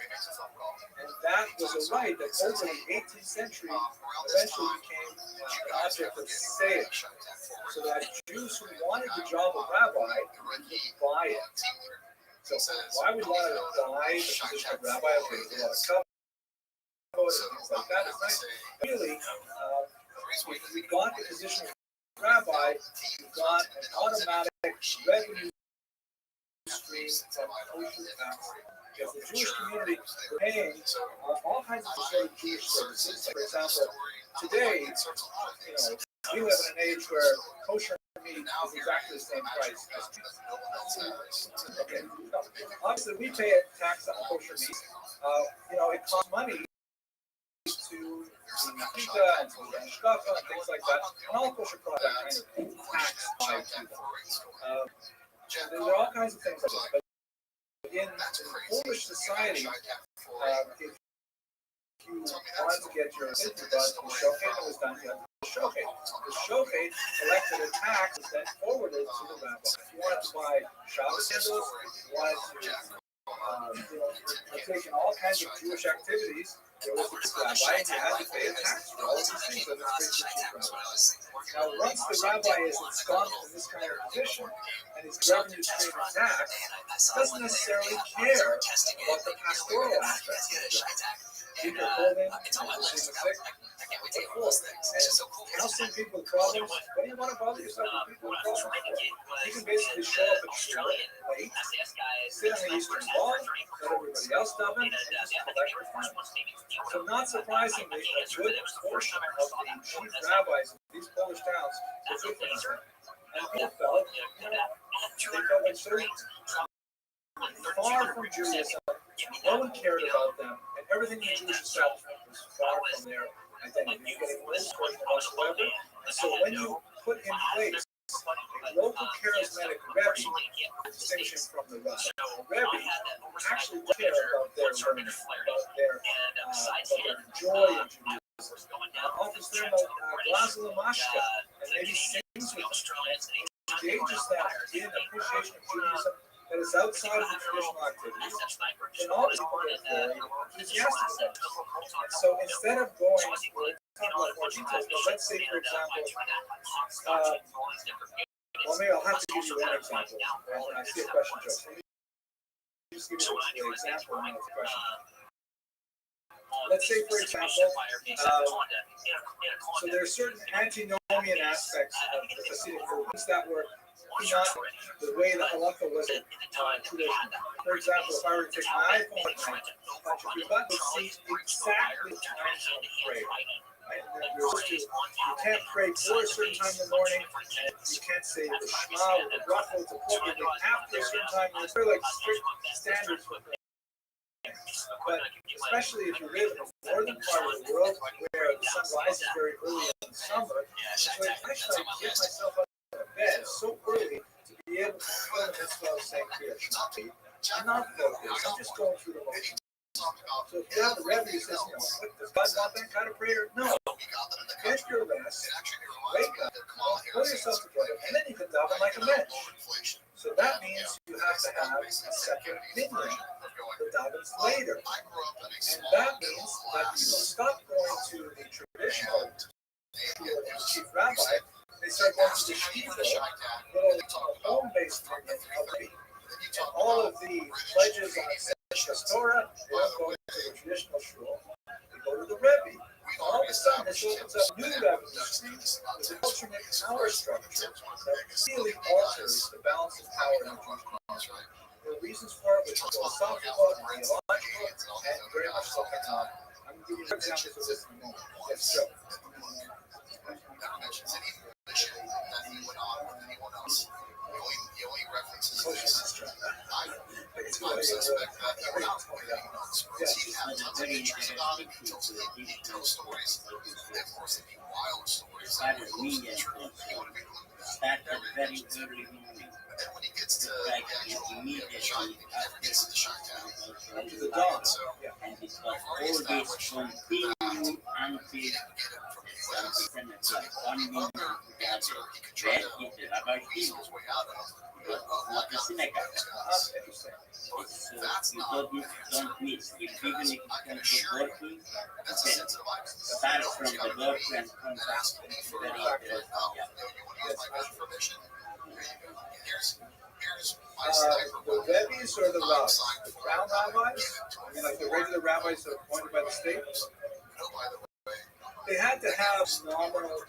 And that was a right that over the 18th century eventually became an object of sale. So that Jews who wanted the job of rabbi could buy it. So why would you want to buy the position of rabbi? Okay, there's a lot of cover and things like that. It's nice. Really, we got the position of rabbi, we got an automatic revenue stream from kosher tax. Because the Jewish community were paying all kinds of sort of Jewish services. For example, today, we live in an age where kosher meat is exactly the same price as Jews. Okay. Obviously, we pay a tax on kosher meat. It costs money to the pita and to the shkafa and things like that. And all kosher products are kind of taxed by them. There are all kinds of things like that. But in Polish society, if you wanted to get your opinion done to the shochet that was done, you had the shochet. The shochet collected a tax and then forwarded to the rabbi. If you wanted to buy Shabbos sandals, if you wanted to partake in all kinds of Jewish activities, there was this rabbi and you had to pay a tax for all of these things. So that's the chief rabbi. Now, once the rabbi is ensconced in this kind of position and his revenue stream is taxed, doesn't necessarily care about the pastoral aspects of it. Keep your clothing, the sick, take one of those things. It's just so cool. Counseling people with problems. What do you want to bother yourself with people with problems? You can basically show up at school late, sit on the Eastern Wall, let everybody else dump it, and just collect your funds. So not surprisingly, a good portion of the chief rabbis in these Polish towns were good for nothing. And people felt, they felt like certain far from Judaism, no one cared about them, and everything in the Jewish establishment was far from their identity. Whatsoever. So when you put in place a local charismatic Rebbe, distinction from the Rav, the Rebbe actually cared about their learning, about their joy in Judaism. Offers them a glass of mashka, and maybe sings with them. Engages them in appreciation of Judaism that is outside of the traditional activities, then all people are very enthusiastic about it. So instead of going, we'll talk about more details, but let's say, for example, well, maybe I'll have to give you one example. I see a question, Joe. Let me just give you an example and a question. Let's say, for example, so there are certain antinomian aspects of the Hasidic movements that were not the way that halakha was tradition. For example, if I were to take my iPhone and punch a few buttons, it would see exactly the time to pray. Right? You can't pray for a certain time in the morning, and you can't say the Shema or the bracha to put it after a certain time. There's very like strict standards for prayer. But especially if you live in the northern part of the world where the sun rises very early in the summer, so actually I get myself up out of bed so early to be able to feel the mitzvah of saying prayer. I'm not focused, I'm just going through the motions. So if you have a Rebbe who says, does God want that kind of prayer? No. Get your rest, wake up, pull yourself together, and then you can daven like a man. So that means you have to have a second opinion. The daven's later. And that means that you will stop going to the traditional chief rabbi. They start going to the shiva, little home-based movement of the week. And all of the pledges on Seshas Torah, they don't go to the traditional shul. They go to the Rebbe. All of a sudden, this opens up new revenue streams with an alternate power structure that really alters the balance of power in the Jewish community. There are reasons for it, which are philosophical, theological, and very much so economic. I'm going to give you examples of this in a moment. Yes, Joe. He only references this. I suspect that he has tons of interest about it. He tells stories. Of course, they be wild stories. He would have been very early morning. But then when he gets to the actual shot, he never gets to the shot town. To the dawn. So, And it was always continued until 7 o'clock. 1 minute answer he could try to ease his way out of. Like a synagogue. That's You not. don't miss. Even if you can go working, That's a sensitive item. start from the work and come back. Asking me for Very you interesting. want to use my gun permission? Here you go. Here's my sniper. The Rebbe's or the rabbis? The crown rabbis? I mean, like the regular rabbis that are appointed by the state? No, by the way. They had to have nominal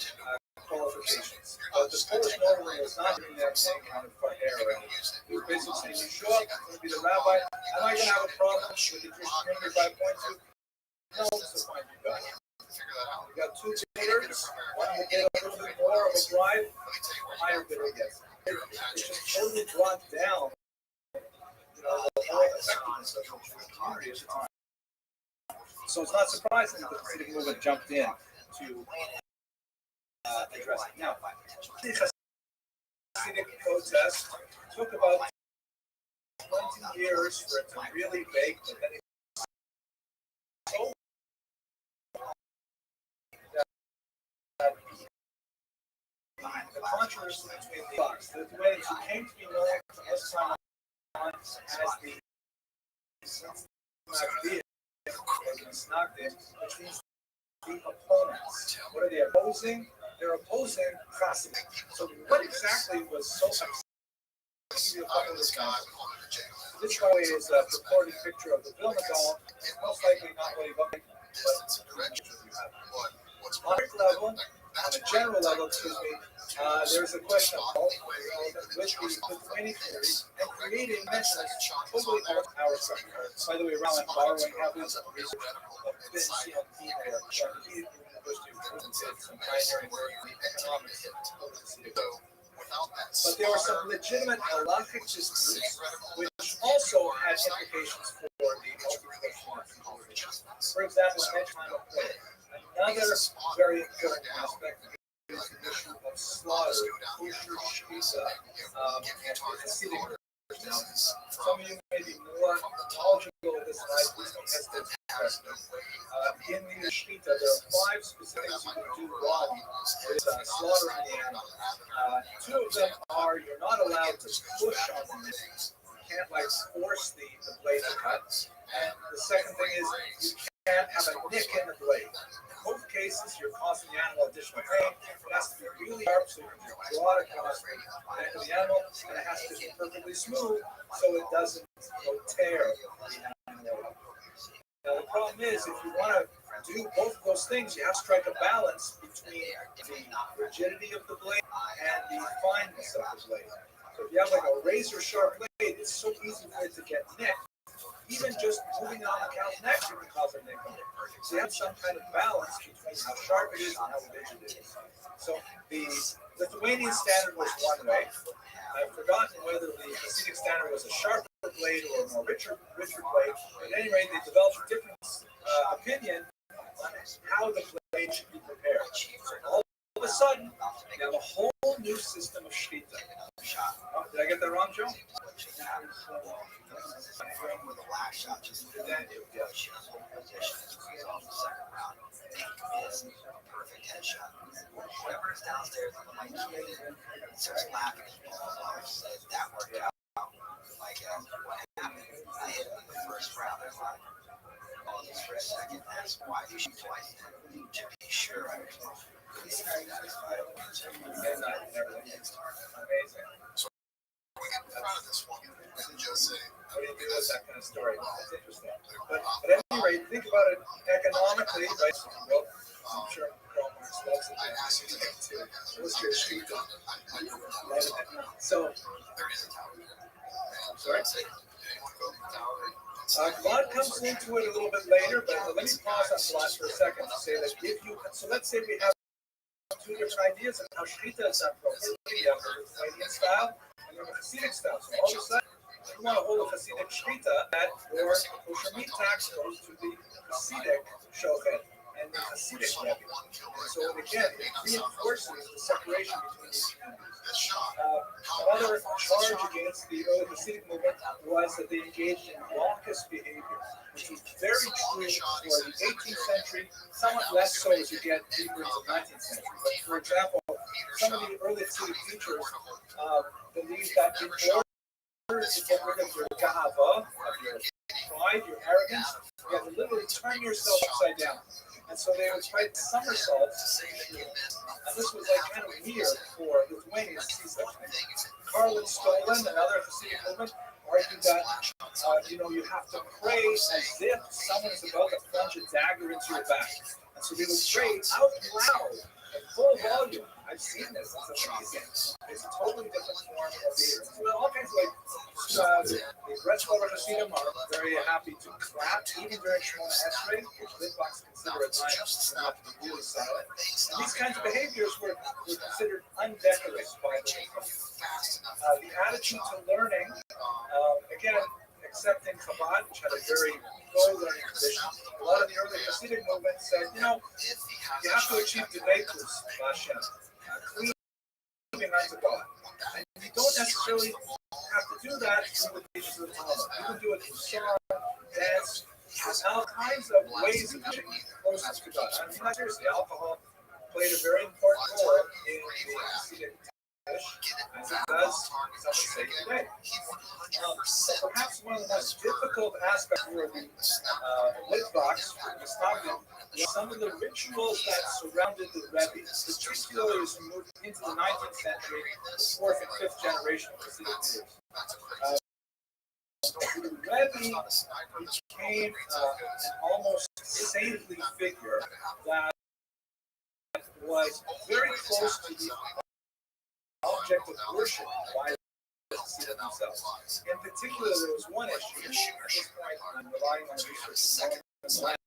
qualifications. But the Polish notary was not doing that any kind of error. He was basically saying, you show up, I'm going to be the rabbi. Am I going to have a problem with the Jewish community if I appoint you? No, this is fine, you got it. Figure that out. We got two bidders. One will get a little bit more of a bribe, the higher bidder gets. It's just totally brought down, the whole effectiveness of the Jewish community at the time. So it's not surprising that the Hasidic movement jumped in to address it. Now, the Hasidic protest took about 20 years for it to really bake, but then it was so the controversy between the blocks, the way it came to be known from this time on as the which means the opponents. What are they opposing? They're opposing crossing. So what exactly was so this guy is a purported picture of the Vilna Gaon. It's most likely not what he looked like, but it's a direction. On a level, on a general level, there's a question of with the Lithuanian theory and creating mentions totally our structure. By the way, around like borrowing heavily some research of Vince, he did some pioneering work in economics. But there were some legitimate halachic disputes which also had implications for the ultimate question. For example, I mentioned another very important aspect is the issue of slaughter, kosher shkita, and Hasidic. Now, some of you may be more knowledgeable of this than I. Please don't hesitate to question. In the shkita, there are 5 specific things you can do wrong with slaughtering the animal. 2 of them are you're not allowed to push on the meat. You can't force the blade to cut. And the second thing is you can't have a nick in the blade. In both cases, you're causing the animal additional pain. It has to be really sharp so you can draw it across the neck of the animal, and it has to be perfectly smooth so it doesn't tear the animal. Now the problem is, if you want to do both of those things, you have to strike a balance between the rigidity of the blade and the fineness of the blade. So if you have a razor sharp blade, it's so easy for it to get nicked. Even just moving it on the cow's neck, you can cause a nick on it. So you have some kind of balance between how sharp it is and how rigid it is. So the Lithuanian standard was one way. I've forgotten whether the Hasidic standard was a sharper blade or a more richer blade. But at any rate, they developed a different opinion on how the blade should be prepared. So all of a sudden, we have a whole new system of shkita. Oh, did I get that wrong, Joe? With the last shot, just then off the second round. Miss a perfect headshot. Whoever is downstairs on the mic starts laughing. Says that worked out. What happened? I hit him in the first round. I thought, just for a second, asked why you shoot twice to be sure I was really satisfied with Amazing. So we get in front of this one and just say, what do you do with that kind of story? That's interesting. But at any rate, think about it economically, right? Well, I'm sure Karl Marx loves it. I asked you to illustrate street. So, there is a tower. I'm sorry? Vlad comes into it a little bit later, but let me pause on Vlad for a second to say that if you, so let's say we have 2 different ideas of how shkita is done properly. We have the Lithuanian style and the Hasidic style. So all of a sudden, if you want to hold a Hasidic shkita, that or kosher meat tax goes to the Hasidic shochet and the Hasidic Rebbe. And so again, it reinforces the separation between these communities. Another charge against the early Hasidic movement was that they engaged in raucous behavior, which was very true for the 18th century, somewhat less so as you get deeper into the 19th century. But for example, some of the early Hasidic teachers believed that in order to get rid of your gahava, of your pride, your arrogance, you have to literally turn yourself upside down. And so they would try somersaults, and this was kind of weird for Lithuanians to see such things. Karl Stolen, another Hasidic movement, argued that you have to pray as if someone is about to plunge a dagger into your back. And so they would pray out loud at full volume. I've seen this. It's amazing. It's a totally different form of behavior. So all kinds of the Restream Hasidim are very happy to clap, even during Shemona Esrei, which Litvaks consider at times not to be really silent. And these kinds of behaviors were considered undecorous by the The attitude to learning, again, accepting Chabad, which had a very low learning tradition. A lot of the early Hasidic movement said, you have to achieve Devekus, Hashem, cleaving unto God. And you don't necessarily have to do that through the teachings of the Talmud. You can do it through song, dance, all kinds of ways of getting closer to God. I mean, not seriously, alcohol played a very important role in the Hasidic as it does, some say today. Perhaps one of the most difficult aspects for the Litvaks, was some of the rituals that surrounded the Rebbe, particularly as we moved into the 19th century, the 4th and 5th generation of Hasidic leaders. The Rebbe became an almost saintly figure that was very close to the object of worship by the Hasidim themselves. In particular, there was one issue. At this point, I'm relying on the research of Norman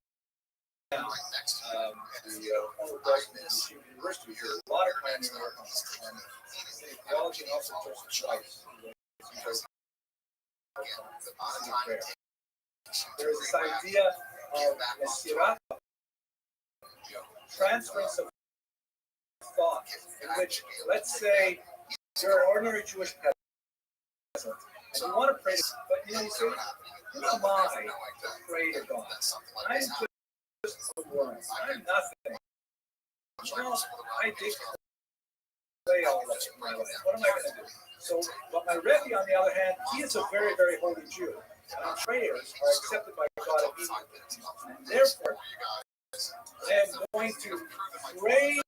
the former president of the University here, a lot of pioneering work on theology and also Joseph Weiss. There is this idea of Mesirat, transference of thought, in which, let's say, you're an ordinary Jewish peasant, and you want to pray to God, but you say, who am I to pray to God? I'm just a worm. I'm nothing. Well, I dig clay all of my life. What am I going to do? So, but my Rebbe, on the other hand, he is a very, very holy Jew. And our prayers are accepted by God immediately. And therefore, I am going to pray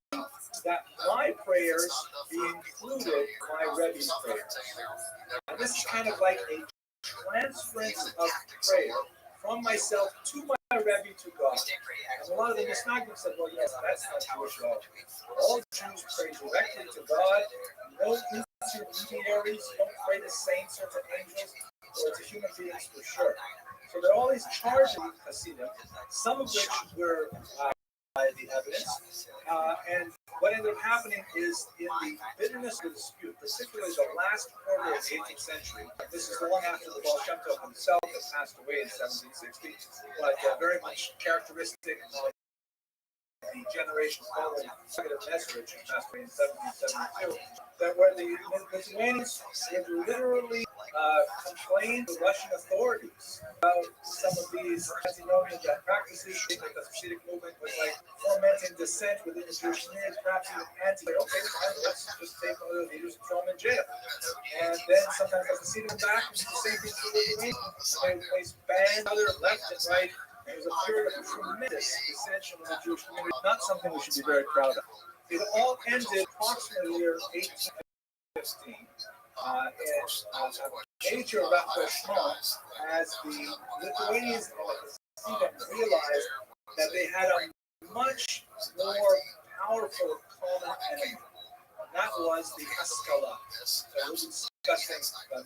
that my prayers be included in my Rebbe's prayers. And this is kind of like a transference of prayer from myself to my Rebbe to God. And a lot of the Misnagdim said, well, yes, that's not Jewish law. All Jews pray directly to God. No intermediaries. Don't pray to saints or to angels or to human beings for sure. So there are all these charges in Hasidim, some of which were by the evidence. And what ended up happening is in the bitterness of the dispute, particularly the last quarter of the 18th century, this is long after the Baal Shem Tov himself had passed away in 1760, but very much characteristic of the generation following Negative Mesrich, who passed away in 1772, that where the Lithuanians would literally complain to Russian authorities about some of these antinomian practices. Like the Hasidic movement was like fomenting dissent within the Jewish community, perhaps even okay, fine, let's just take one of the leaders and throw them in jail. And then sometimes the Hasidim back and do the same thing to the Lithuanians. They banned other left and right. It was a period of tremendous dissension in the Jewish community, not something we should be very proud of. It all ended approximately the year 1815. And a major rapprochement as the Lithuanians and the Hasidim realized that they had a much more powerful common enemy. And that was the Haskalah. So we'll be discussing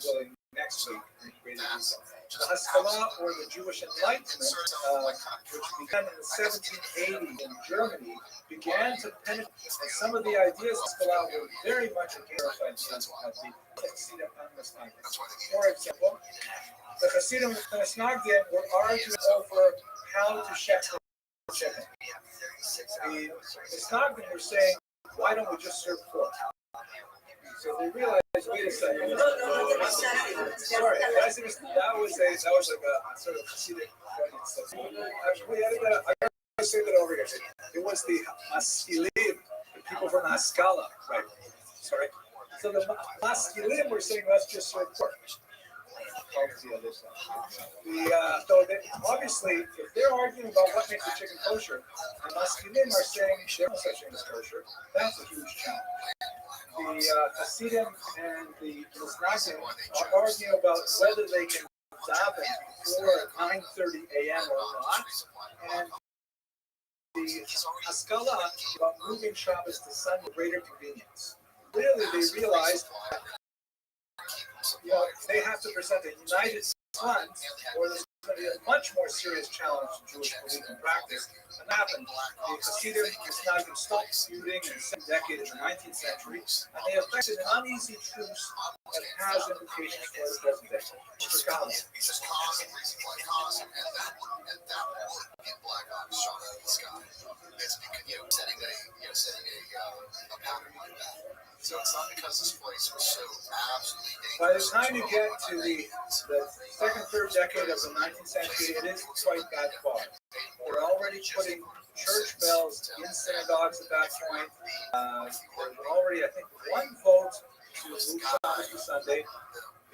really next week in greater detail. The Haskalah, or the Jewish Enlightenment, which began in the 1780s in Germany, began to penetrate. And some of the ideas of Haskalah were very much against ideas of the Hasidim and Misnagdim. For example, the Hasidim and Misnagdim were arguing over how to shekel the chicken. The Misnagdim were saying, why don't we just serve pork? So they realized, wait a second. Sorry, that was like a sort of Hasidic I gotta say that over here. It was the Maskilim, the people from Haskalah, right? Sorry. So the Maskilim were saying, let's just serve pork. So they, obviously, if they're arguing about what makes a chicken kosher, the Maskilim are saying there's no such thing as kosher. That's a huge challenge. The Hasidim and the Misnagdim are arguing about whether they can daven before 9:30 a.m. or not, and the Haskalah about moving Shabbos to Sunday for greater convenience. Really, they realized they have to present a united front, or there's going to be a much more serious challenge to Jewish belief and practice. And that happened. The Hasidim and Misnagdim stopped disputing in the second decade of the 19th century, and they effected an uneasy truce that has implications for the present day. Mr. Collins. So it's not because this place was so absolutely dangerous. By the time you get to the second, third decade of the 19th century, it is quite that far. They're already putting church bells in synagogues at that point. There's already, I think, one vote to move Shabbos to Sunday.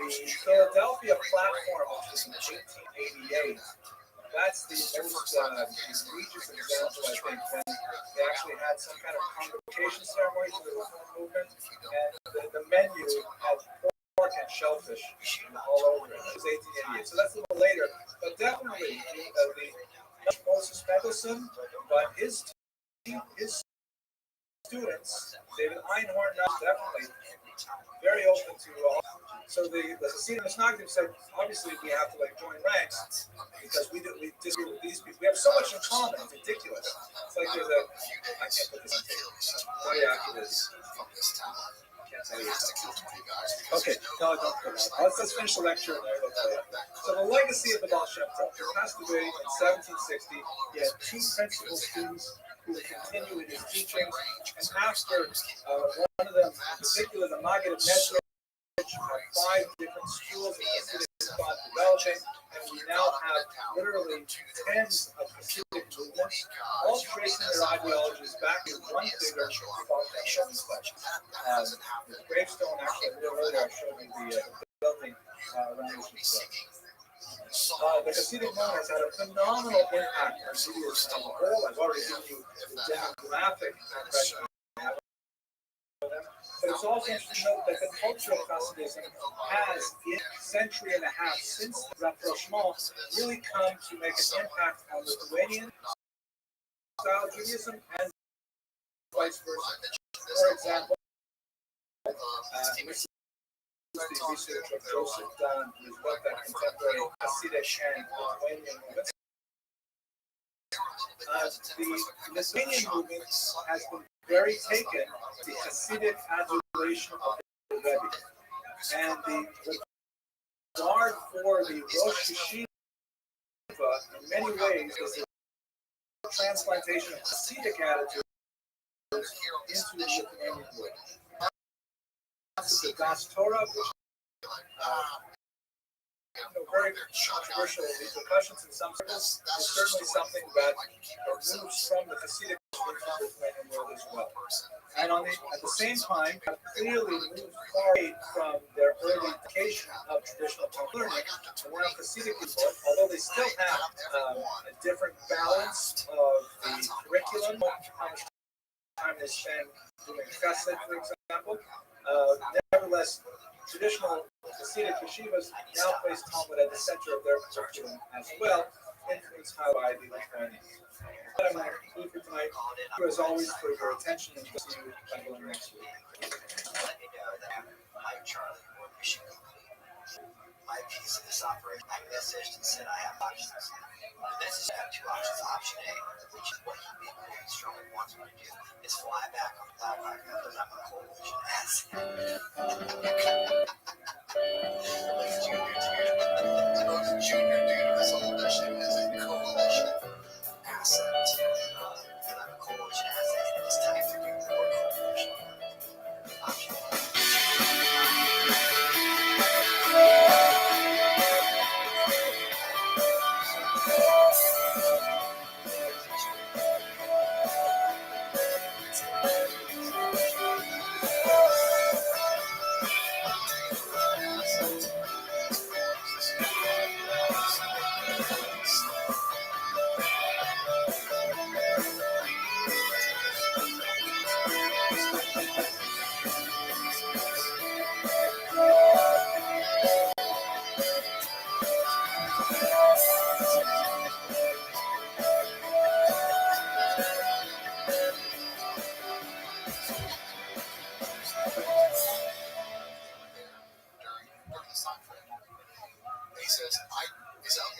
The Philadelphia platform, which was in 1888, that's the most egregious example, I think, when they actually had some kind of convocation ceremony for the Reform movement, and the menu had pork and shellfish all over it. It was 1888, so that's a little later. But definitely, the Moses Mendelssohn, but his David Einhorn, now definitely very open to all. So the Hasidim Misnagdim said, obviously we have to like join ranks because we disagree with these people. We have so much in common. It's ridiculous. It's like there's a I can't put this on tape. Very accurate. Okay, no, don't put it on. Let's finish the lecture and then we'll tell you. So the legacy of the Baal Shem Tov. He passed away in 1760. He had two principal students who would continue in his teachings. And after one of them, in particular, the Maggid of Mezrich, had 5 different schools of Hasidic thought developing, and we now have literally tens of Hasidic movements, all tracing their ideologies back to one figure called Hashem. The gravestone, actually, a little earlier, I showed you the building around this. The Hasidic movement has had a phenomenal impact on Judaism as a whole. I've already given you the demographic impression. But it's also interesting to note that the culture of Hasidism has, in a century and a half since the rapprochement, really come to make an impact on Lithuanian style Judaism and vice versa. For example, this is the research of Joseph Dunn, who's looked at contemporary Hasidic and Lithuanian movements. The Lithuanian movement has been very taken the Hasidic adulation of the Rebbe. And the regard for the Rosh Yeshiva, in many ways, is a transplantation of Hasidic attitudes into the Lithuanian movement. The Das Torah, very controversial repercussions in some circles, is certainly something that moves from the Hasidic into the Lithuanian world as well. And at the same time, have clearly moved far away from their early education of traditional Talmud learning, and now Hasidic people, although they still have a different balance of the curriculum, how much time they spend doing chesed, for example, nevertheless, traditional Hasidic yeshivas now place Talmud at the center of their curriculum as well, influenced by the Lithuanians. But I'm going to conclude for tonight. Thank you, as always, for your attention, and we'll see you again next week. Let me know that I'm Charlie or Michigan. My piece of this operation, I messaged and said I have options. The message I have 2 options. Option A, which is what he strongly wants me to do, is fly back on the cloud because I'm a coalition ass. Junior dude, this whole mission is a coalition asset. And I'm a coalition asset. It's time to do more coalition. Option during this time frame. And he says, I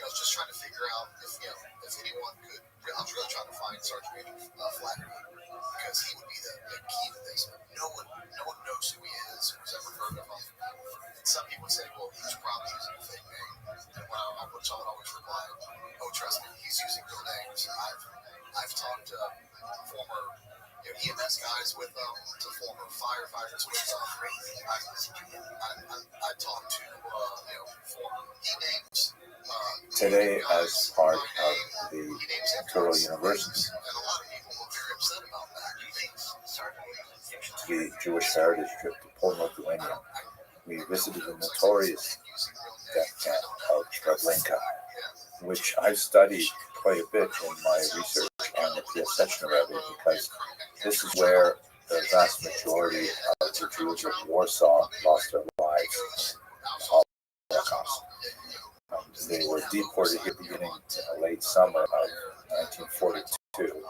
was just trying to figure out if anyone could. I was really trying to find Sergeant Major Flaherty because he would be the key to this. No one knows who he is, who's ever heard of him. And some people say, well, he's probably using a fake name. And when I would always reply, oh, trust me, he's using real names. I've talked to former EMS guys with them, to former firefighters with them. I talked to former names. Today, as part of the Total University, the Jewish Heritage trip to Poland, Lithuania, we visited the notorious death camp of Treblinka, which I've studied quite a bit in my research on the Piaseczna Rebbe, because this is where the vast majority of the Jews of Warsaw lost their lives in the Holocaust. They were deported here beginning in the late summer of 1942.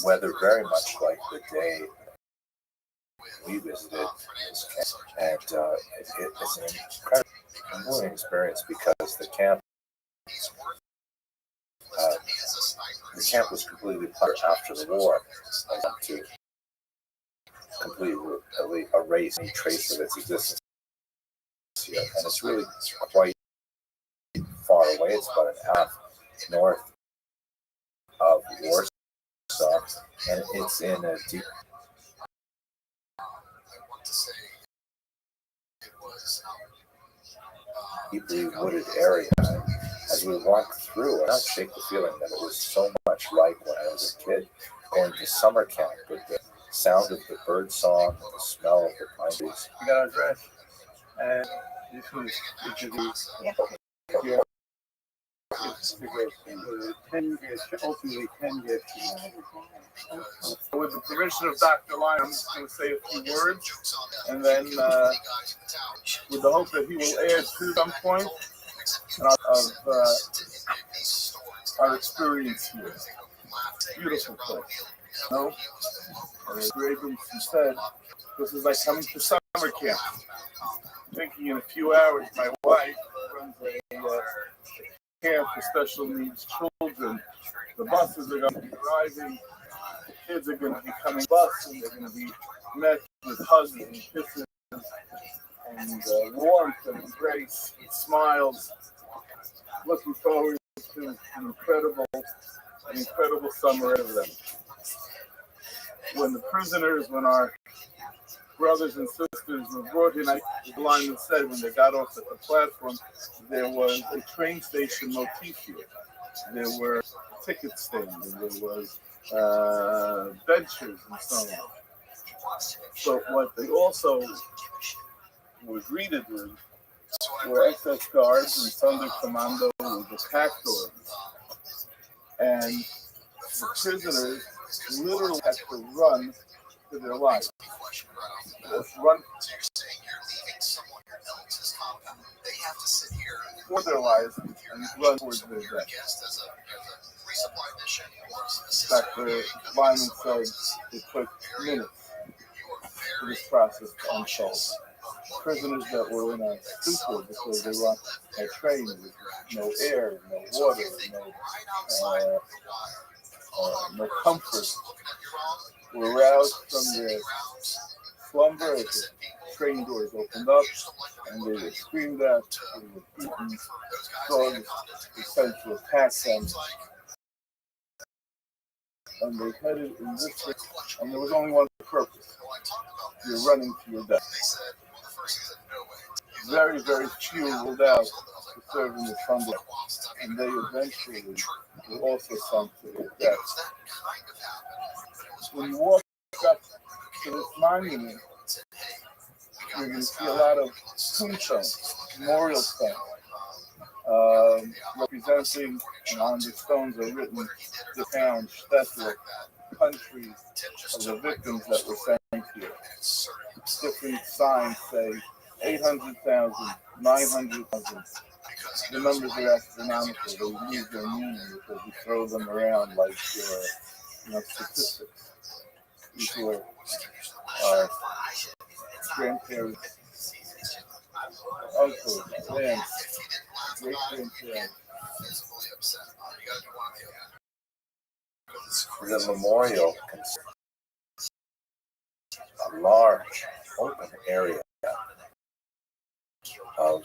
weather very much like the day we visited this camp. And it's an incredible experience because the camp was completely plundered after the war to completely erase any trace of its existence here. And it's really quite far away. It's about an hour north of Warsaw, and it's in a deeply wooded area. As we walked through, I not shake the feeling that it was so much like when I was a kid going to summer camp with the sound of the bird song and the smell of the pine trees. You got our address, and this was here. Ultimately 10 years. With the permission of Dr. Lyon, I'm just going to say a few words, and then with the hope that he will add to some point of our experience here. Beautiful place. No, as Reagan said, this is like coming to summer camp. Thinking in a few hours, my wife runs a camp for special needs children. The buses are going to be arriving. The kids are going to be coming bus, and they're going to be met with hugs and kisses and warmth and embrace and smiles. Looking forward to an incredible summer of them. When our brothers and sisters were brought in, the line said when they got off at the platform, there was a train station motif here. There were ticket stands, and there was benches and so on. But what they also were greeted with were SS guards and Sonderkommando with attack doors. And the prisoners literally had to run for their lives. Run for their lives and run towards their death. Dr. Lyman said it took minutes for this process to unfold. Prisoners that were in a stupor because they were on a train with no air, no water, no comfort, were roused from their slumber as the train doors opened up and they were screamed at, they were beaten, dogs were sent to attack them. And they headed in this direction, and there was only one purpose. You're running to your death. Very, very few rolled out to serve in the front line, and they eventually were also sent to their death. When you walk up to this monument, you're going to see a lot of tombstones, memorial stones, representing, and on the stones are written the town, Stetler, countries of the victims that were sent here. Different signs say 800,000, 900,000. The numbers are astronomical. They lose their meaning because we throw them around like statistics. These were our grandparents, uncles, aunts, great-grandparents. The memorial consists a large open area of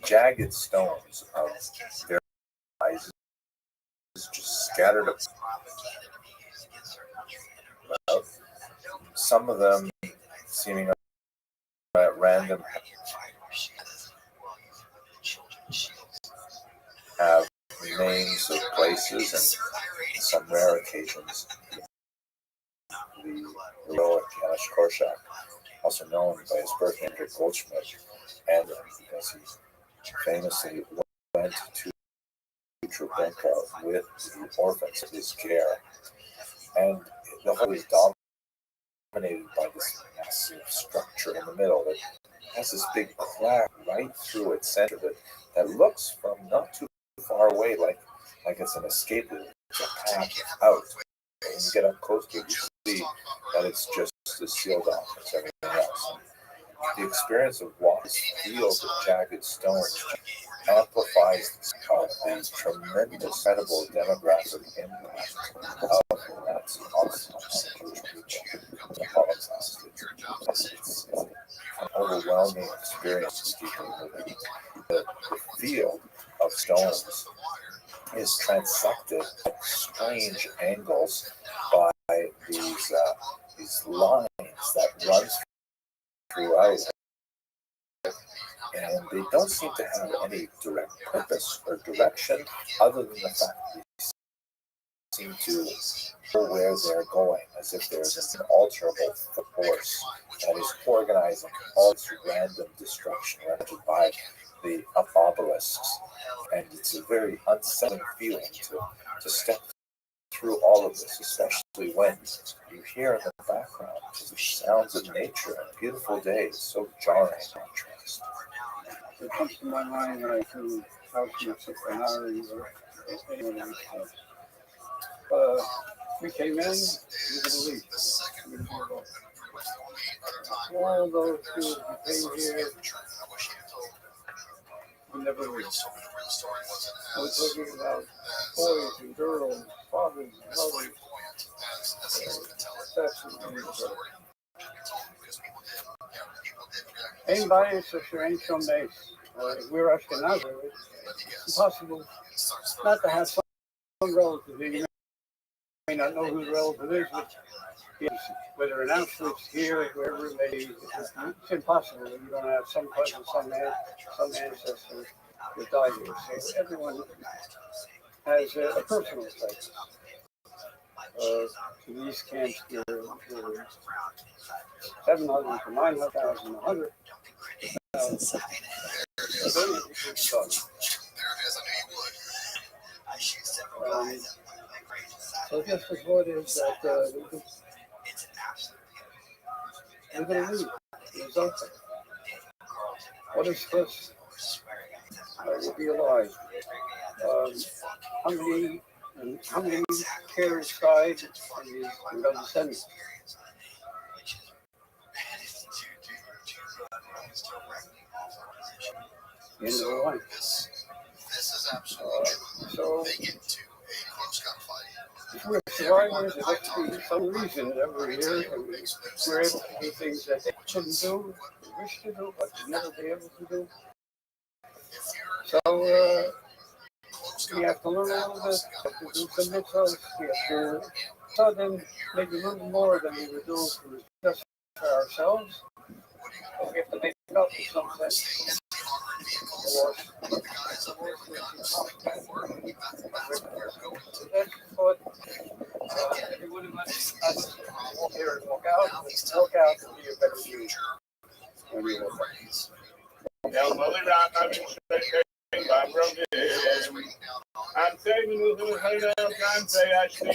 jagged stones of various sizes just scattered about. Some of them seeming at random have names of places and some rare occasions the heroic Janusz Korczak, also known by his birth name Goldschmidt, and because he famously went to Treblinka with the orphans of his care. And the whole is dominated by this massive structure in the middle that has this big crack right through its center that looks from not too far away like it's an escape route, it's a path out. when you get up close to it, you see that it's just as sealed off as everything else. The experience of walking fields of jagged stones amplifies the tremendous, incredible demographic impact of that Holocaust. It's an overwhelming experience. The field of stones is transected at strange angles by these lines that run throughout, and they don't seem to have any direct purpose or direction other than the fact that they seem to know where they're going, as if there's an unalterable force that is organizing all this random destruction rendered by the obelisks. And it's a very unsettling feeling to step through all of this, especially when you hear in the background the sounds of nature and beautiful days, so jarring contrast. It comes to my mind when I do house we came in, we were going to leave. All those who came here, we never leave. I was talking about boys and girls, fathers and mothers. That's what we do. Anybody says you ain't so nice. We're Ashkenazi. It's impossible not to have some relative. You may not know who the relative is, but whether in Auschwitz, here, wherever it may be, it's impossible that you don't have some cousin, some ancestor that died here. So everyone has a personal place. These camps here were 700 to 900,000, 100,000. So this is what is that we're going to leave. It's open. What is this? We'll be alive. How many carriers died and got descendants? The end of the line. So, if we're survivors, there has to be some reason that we're here and we're able to do things that they couldn't do, they wish to do, but never be able to do. So, we have to learn a little bit, we have to do some mitzvahs, we have to tell them maybe a little more than we would do just for ourselves. But we have to make it up in some sense. That's what everyone in us walk here and walk out and be a better you when we walk I'm saying you can say I see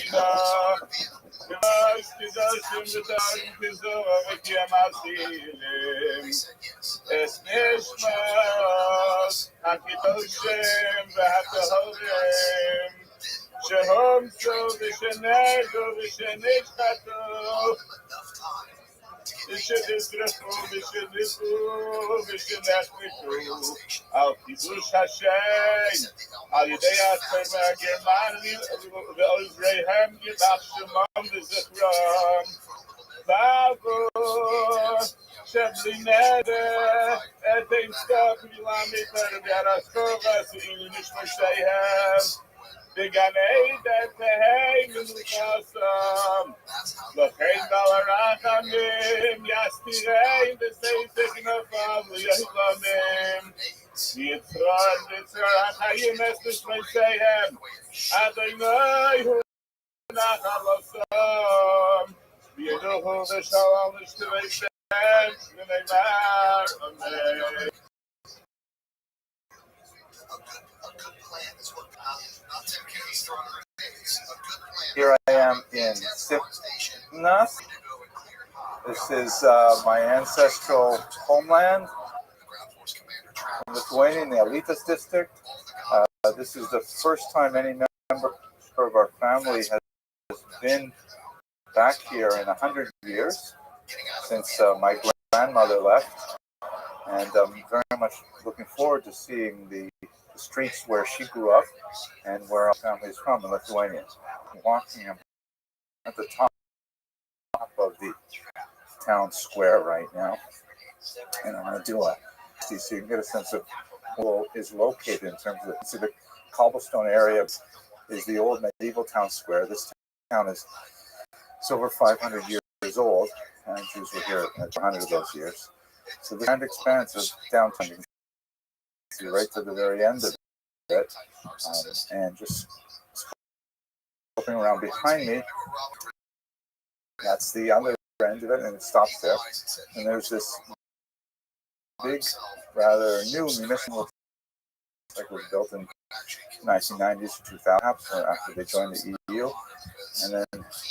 es nishmas hakitoshim v'hatohovim shehom so v'shenego v'shenishchato v'shenizrafu v'shenechnitu al kidush Hashem al yidei atzar v'agermani v'ozreihem yidach shemam v'zichram v'avur Shebli neder, etein stop milamit v'yaraskova s'inu nishmoshehem v'ganei detehei minukasam l'chein balarachamim yastirei v'seisek nafam l'yahlamim yitzran v'tzran hayim es nishmoshehem Adonai hu nachalosam v'yeduhu v'shalom l'shtivei Here I am in Sipnas. This is my ancestral homeland in Lithuania, in the Alytus district. This is the first time any member of our family has been back here in 100 years since my grandmother left, and I'm very much looking forward to seeing the streets where she grew up and where our family is from in Lithuania. Walking at the top of the town square right now, and I'm going to do a so you can get a sense of where is located in terms of the cobblestone area is the old medieval town square. This town is over 500 years old, and Jews were here at 100 of those years. So the grand expanse of downtown, you can see right to the very end of it, and just looking around behind me, that's the other end of it, and it stops there. And there's this big, rather new municipal, like was built in 1990s to 2000, after they joined the EU. And then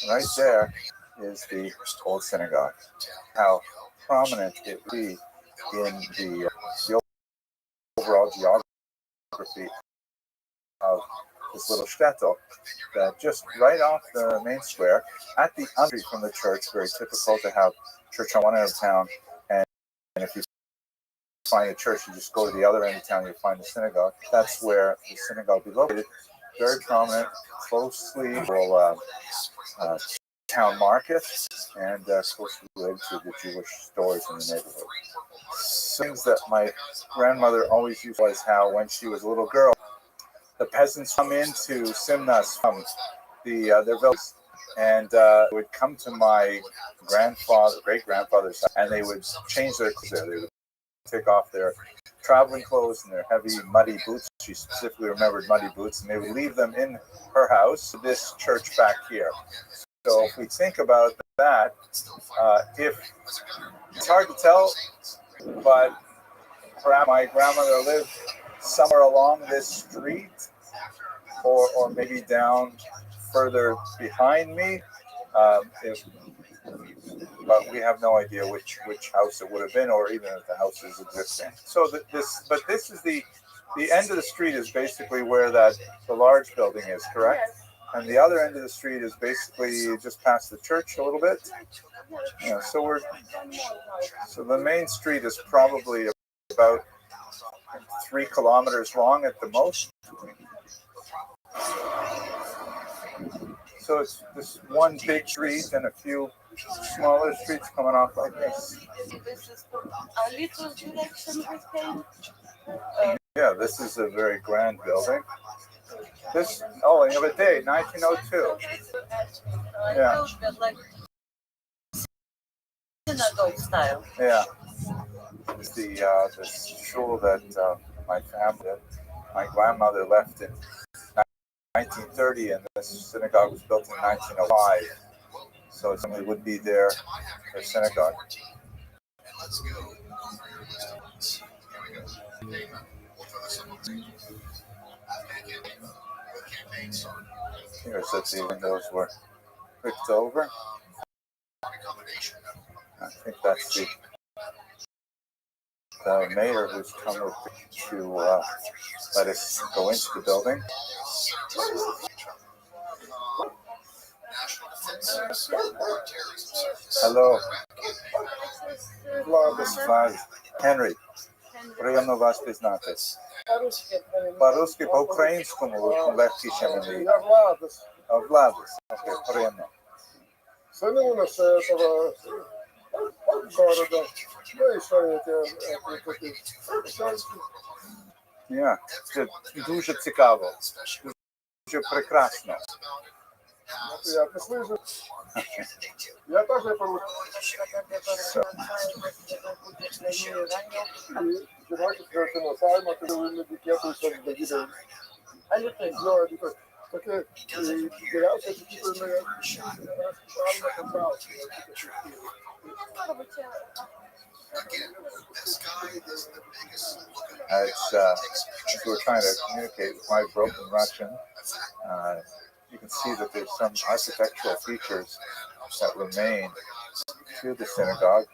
right there is the old synagogue. How prominent it would be in the overall geography of this little shtetl, that just right off the main square, at the under from the church, very typical to have church on one end of town, and if you find a church, you just go to the other end of town, you'll find the synagogue. That's where the synagogue will be located. Very prominent, closely town market, and closely related to the Jewish stores in the neighborhood. Things that my grandmother always used was how when she was a little girl, the peasants come into Simnas from their villages, and would come to my great-grandfather's house, and they would change their clothes there. They would take off their traveling clothes and their heavy, muddy boots. She specifically remembered muddy boots, and they would leave them in her house, this church back here. So if we think about that, if it's hard to tell, but perhaps my grandmother lived somewhere along this street, or maybe down further behind me, but we have no idea which house it would have been, or even if the house is existing. So this is the end of the street is basically where the large building is, correct? Yes. And the other end of the street is basically just past the church a little bit. Yeah, so the main street is probably about 3 kilometers long at the most. So it's this one big street and a few smaller streets coming off like this. This is a little direction we came. Yeah, this is a very grand building. This, oh, in the day, 1902. Yeah. Like synagogue style. Yeah. It's the shul that my grandmother left in 1930, and this synagogue was built in 1905. So somebody would be their synagogue. Here's that the windows were bricked over. I think that's the mayor who's come to let us go into the building. Hello. Vlad. Henry. Приємно вас пізнати. По-русски, по-українському легкий, ніж мені. Владис. Окей, приємно. Сыны у нас этого города. Ну и что эти Yeah, це дуже цікаво. Дуже прекрасно. я послышу. Я тоже по-русски. Жіночі совершенно сайма, коли ви медикету щось даділи. А лютой. Ну, таке дірявся, такі ми As we're trying to communicate with my broken Russian, you can see that there's some architectural features that remain to the synagogue.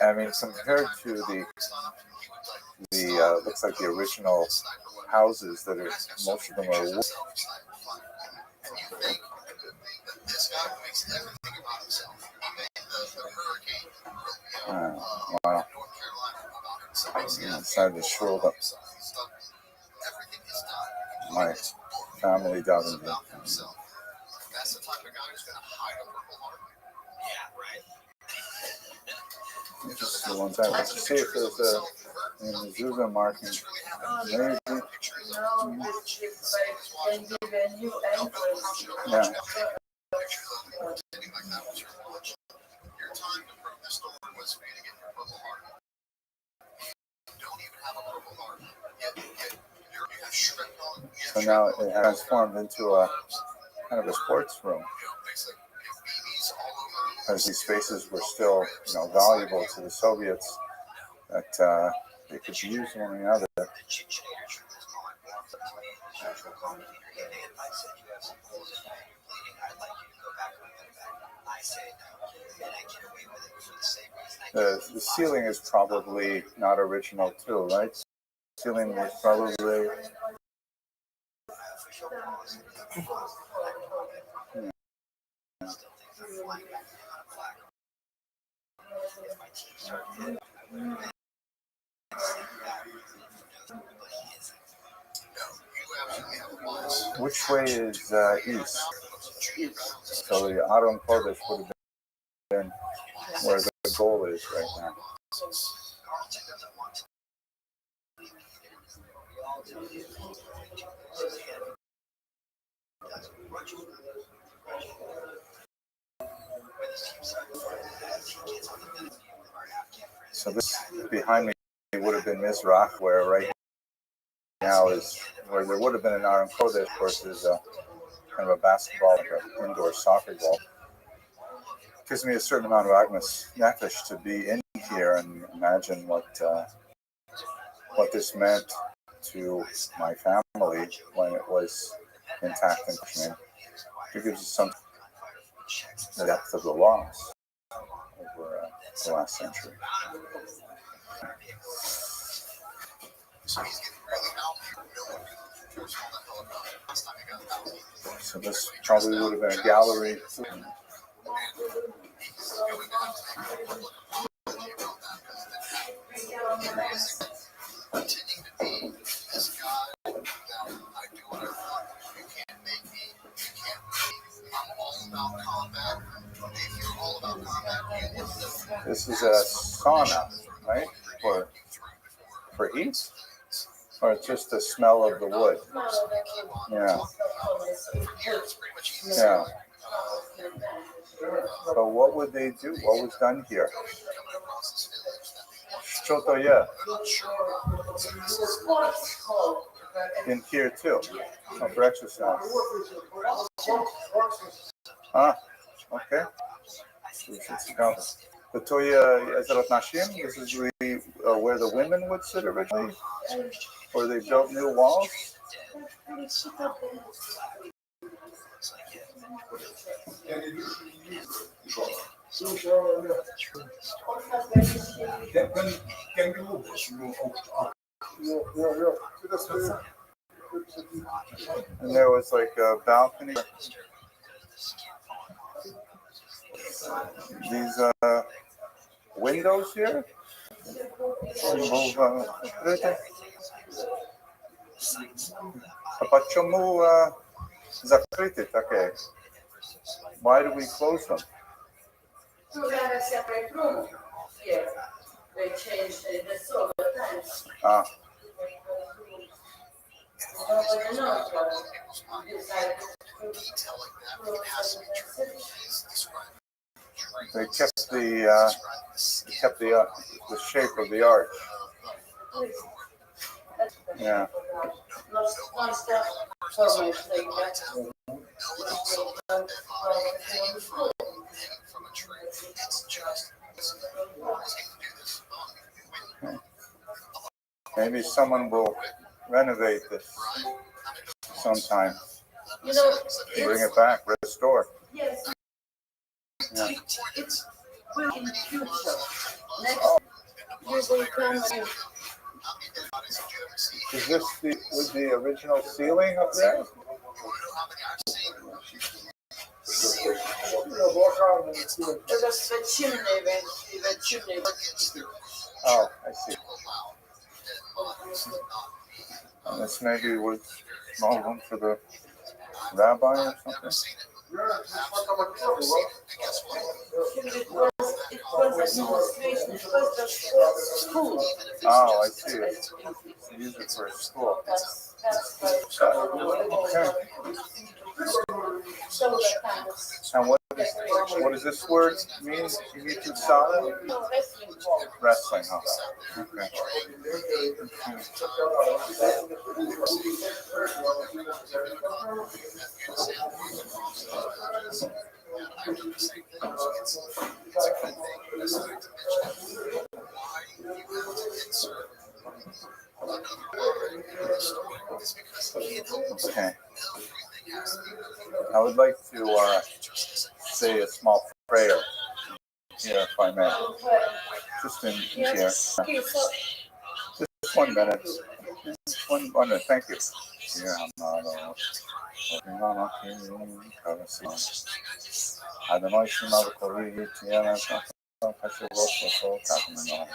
I mean, compared to the looks like the original houses that are, most of them are wood. inside the shul that my family davened in. That's the type of guy who's going to hide a Purple Heart. Yeah, right. Just one time. Let's see if there's a mezuzah marking. Maybe. Yeah. Your time to prove the story was feeding in your Purple Heart. You don't even have a Purple Heart. Yet you have shrimped on. So now it transformed into a kind of a sports room. As these spaces were still, valuable to the Soviets, that they could use one another. The ceiling is probably not original too, right? The ceiling was probably. Which way is east? So the Aron Kodesh would have been where the goal is right now. So this behind me would have been Mizrach, where right now is where there would have been an Aron Kodesh. Of course, is kind of a basketball, like an indoor soccer ball. It gives me a certain amount of Agnes Nefesh to be in here and imagine what this meant to my family when it was intact and functioning. It gives you some the depth of the loss over the last century. So this probably would have been a gallery. This is a sauna, right? For heat? Or it's just the smell of the wood? Yeah. Yeah. So what would they do? What was done here? Shotoya. In here too. Oh, for exercise. Ah, okay. The Toya Ezerat Nashim, this is really where the women would sit originally? Or they built new walls? And there was like a balcony. These windows here. Почему закрыты такие? Why do we close them? Ah. They kept the shape of the arch. Yeah. Maybe someone will renovate this sometime. Bring it back, restore. Yes. Yeah. It's will in the future. Next year will come. Is this with the original ceiling up there? Oh, I see. And this maybe was small room for the rabbi or something. It was administration. It was the school. Oh, I see. Use it for a school. That's Okay. solar panels. And what does this word mean? You need to solid? No, wrestling. Wrestling, huh? Okay. Okay. I would like to say a small prayer here, if I may. Just in here. Yes. Okay, so Just 1 minute. One minute. Thank you. Yeah, Adonai Shema v'Kori Tiana Hashuvot V'Kol Tachmeno.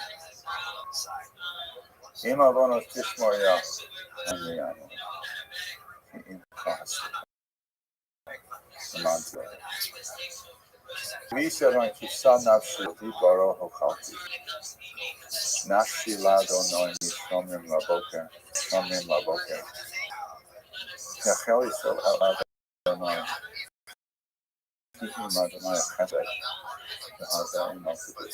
Im Avonos Tishmoya Amiyanu. Im Chas. Mantra. V'Yisrael Kisa Nafshi V'Baro Hochalti. Nafshi Lado Noim Yishomim Laboker. Shomim Laboker. Yachel Yisrael El Adonai. Kihim Adonai Chesed. V'Hazar Malchut.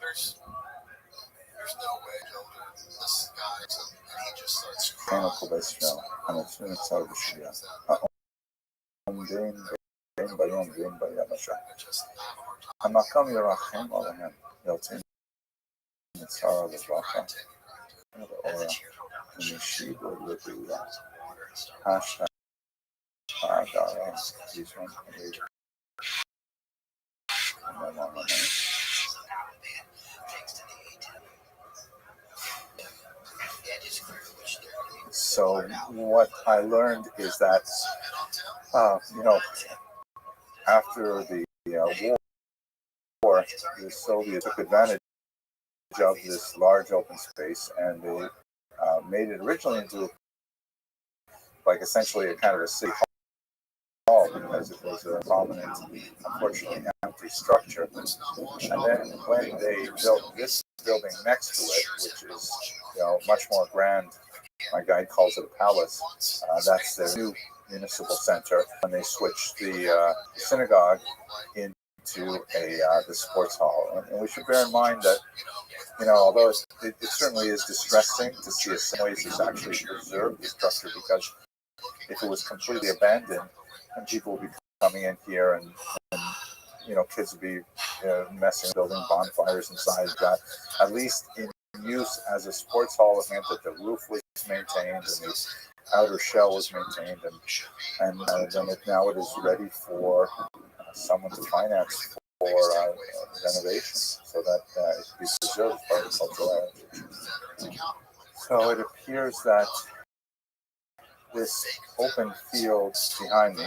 There's no way this guy, and he just starts המקום ירחם עליהם, יוצאים מצרה לברכה, ולאורה, ומשיבו לגאולה. השעה דרה, ראשון חמיד. So what I learned is that, after the war, the Soviets took advantage of this large open space, and they made it originally into essentially a kind of a city hall, because it was a prominent, unfortunately empty structure. And then when they built this building next to it, which is much more grand, my guide calls it a palace, that's their new municipal center, and they switched the synagogue into the sports hall. And we should bear in mind that, although it certainly is distressing to see in some ways it's actually preserved the structure, because if it was completely abandoned, and people would be coming in here, and kids would be messing, building bonfires inside that. At least in use as a sports hall, it meant that the roof was maintained and the outer shell was maintained, and then now it is ready for someone to finance for renovation, so that it can be preserved by the cultural heritage. So it appears that this open field behind me,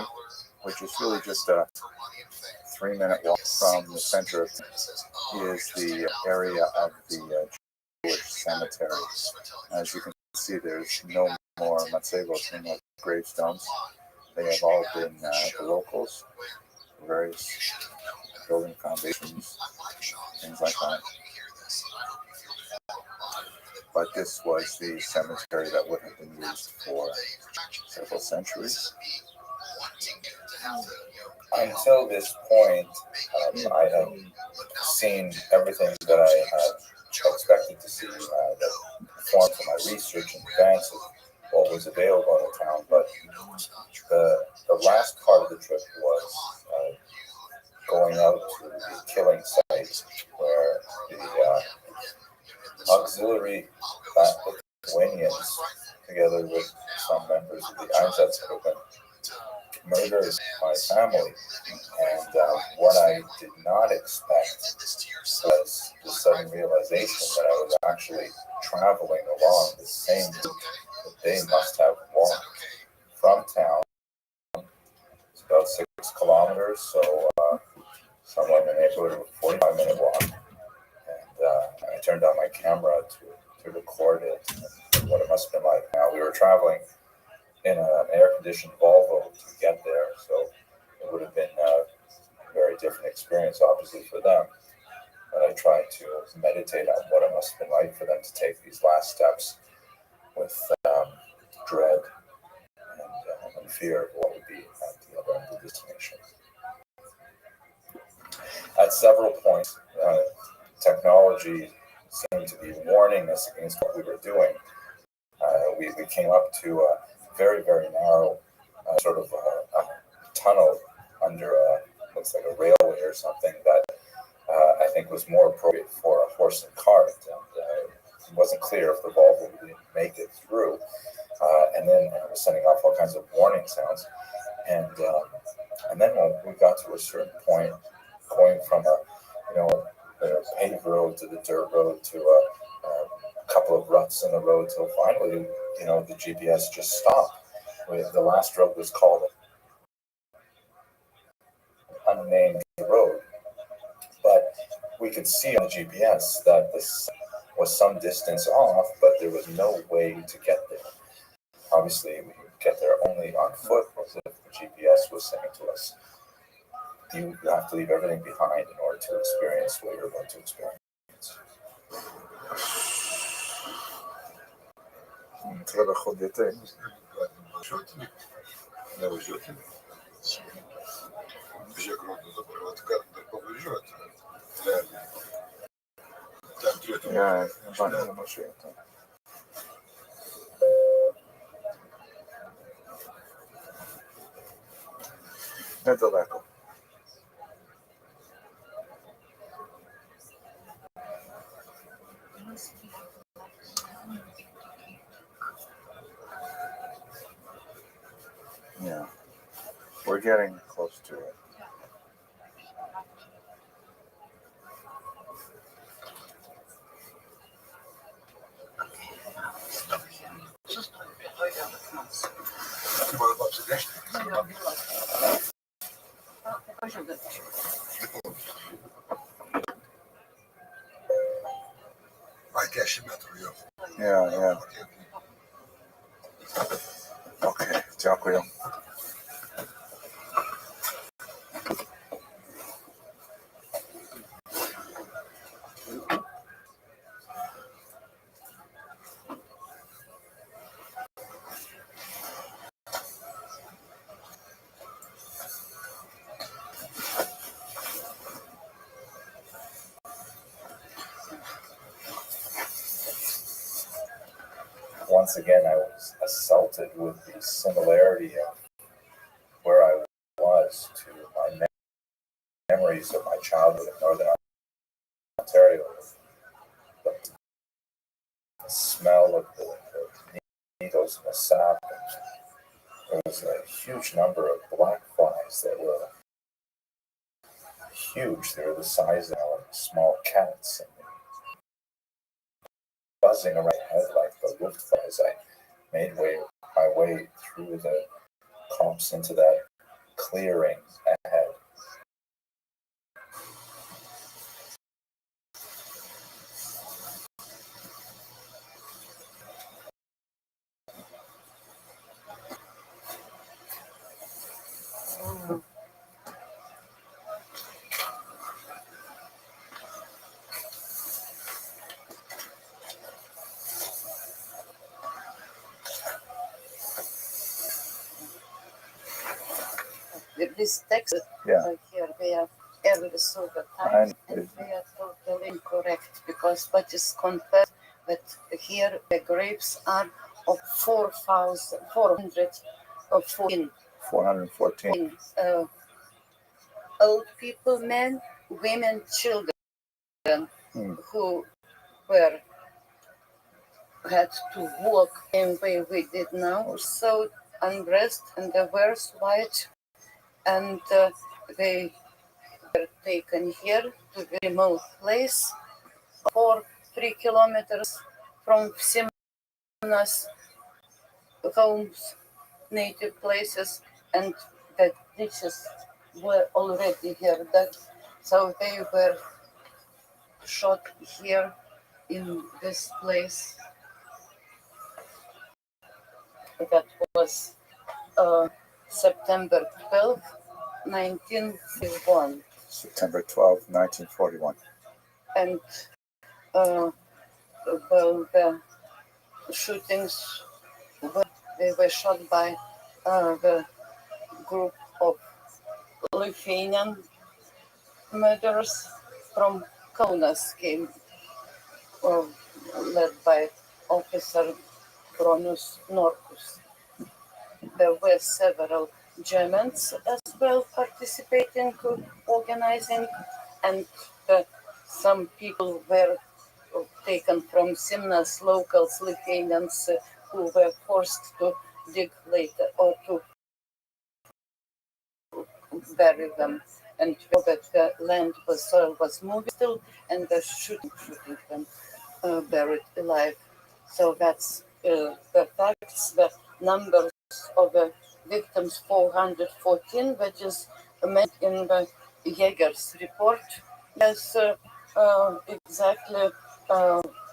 which is really just a 3-minute walk from the center, is the area of the Jewish cemetery. As you can see, there's no more matzevos, no more gravestones. They have all been the locals, various building foundations, things like that. But this was the cemetery that would have been used for several centuries. Until this point, I have seen everything that I had expected to see, that formed for my research in advance of what was available in the town. But the last part of the trip was going out to the killing site, where the auxiliary Lithuanians, together with some members of the Einsatzgruppen, murdered my family. And what I did not expect was the sudden realization that I was actually traveling along the same route that they must have walked from town. It's about 6 kilometers, so somewhere in the neighborhood of a 45-minute walk. And I turned on my camera to record it and what it must have been like. Now we were traveling in an air-conditioned Volvo to get there, so it would have been a very different experience, obviously, for them. But I tried to meditate on what it must have been like for them to take these last steps with dread and fear of what would be at the other end of the destination. At several points, technology seemed to be warning us against what we were doing. We came up to a very, very narrow sort of a tunnel under looks like a railway or something that I think was more appropriate for a horse and cart. And it wasn't clear if the Volvo would make it through. And then it was sending off all kinds of warning sounds. And then when we got to a certain point, going from the paved road to the dirt road to a couple of ruts in the road till finally, the GPS just stopped. The last road was called an unnamed road, but we could see on the GPS that this was some distance off, but there was no way to get there. Obviously, we could get there only on foot, as if the GPS was saying to us, you have to leave everything behind in order to experience what you're going to experience. Треба ходити. Не вижити. Як родно забрати карти, повижати. Yeah, I'm not sure. Недалеко. Yeah, we're getting close to it. Yeah. Okay, дякую. Once again, I was assaulted with the similarity of where I was to my memories of my childhood in Northern Ontario. The smell of the needles and the sap. There was a huge number of black flies that were huge. They were the size of small cats. And buzzing around my head like the wolf flies. I made my way through the copse into that clearing ahead. This text here, they are every single time, and they are totally incorrect because what is compared that here the grapes are of 4,414. 414. Old people, men, women, children who had to walk in way we did now, so undressed and they were white, and they were taken here to a remote place for 3 kilometers from Simna's homes, native places, and the ditches were already here. So they were shot here in this place. That was September 12th, 1951. September 12th, 1941. And well, the shootings they were shot by the group of Lithuanian murderers from Kaunas came, led by Officer Bronius Norkus. There were several Germans as well participating, organizing, and some people were taken from Simnas, locals, Lithuanians who were forced to dig later or to bury them. And that the land soil was moving still, and the shooting them buried alive. So that's the facts. The numbers of the victims 414, which is meant in the Jäger's report. There's exactly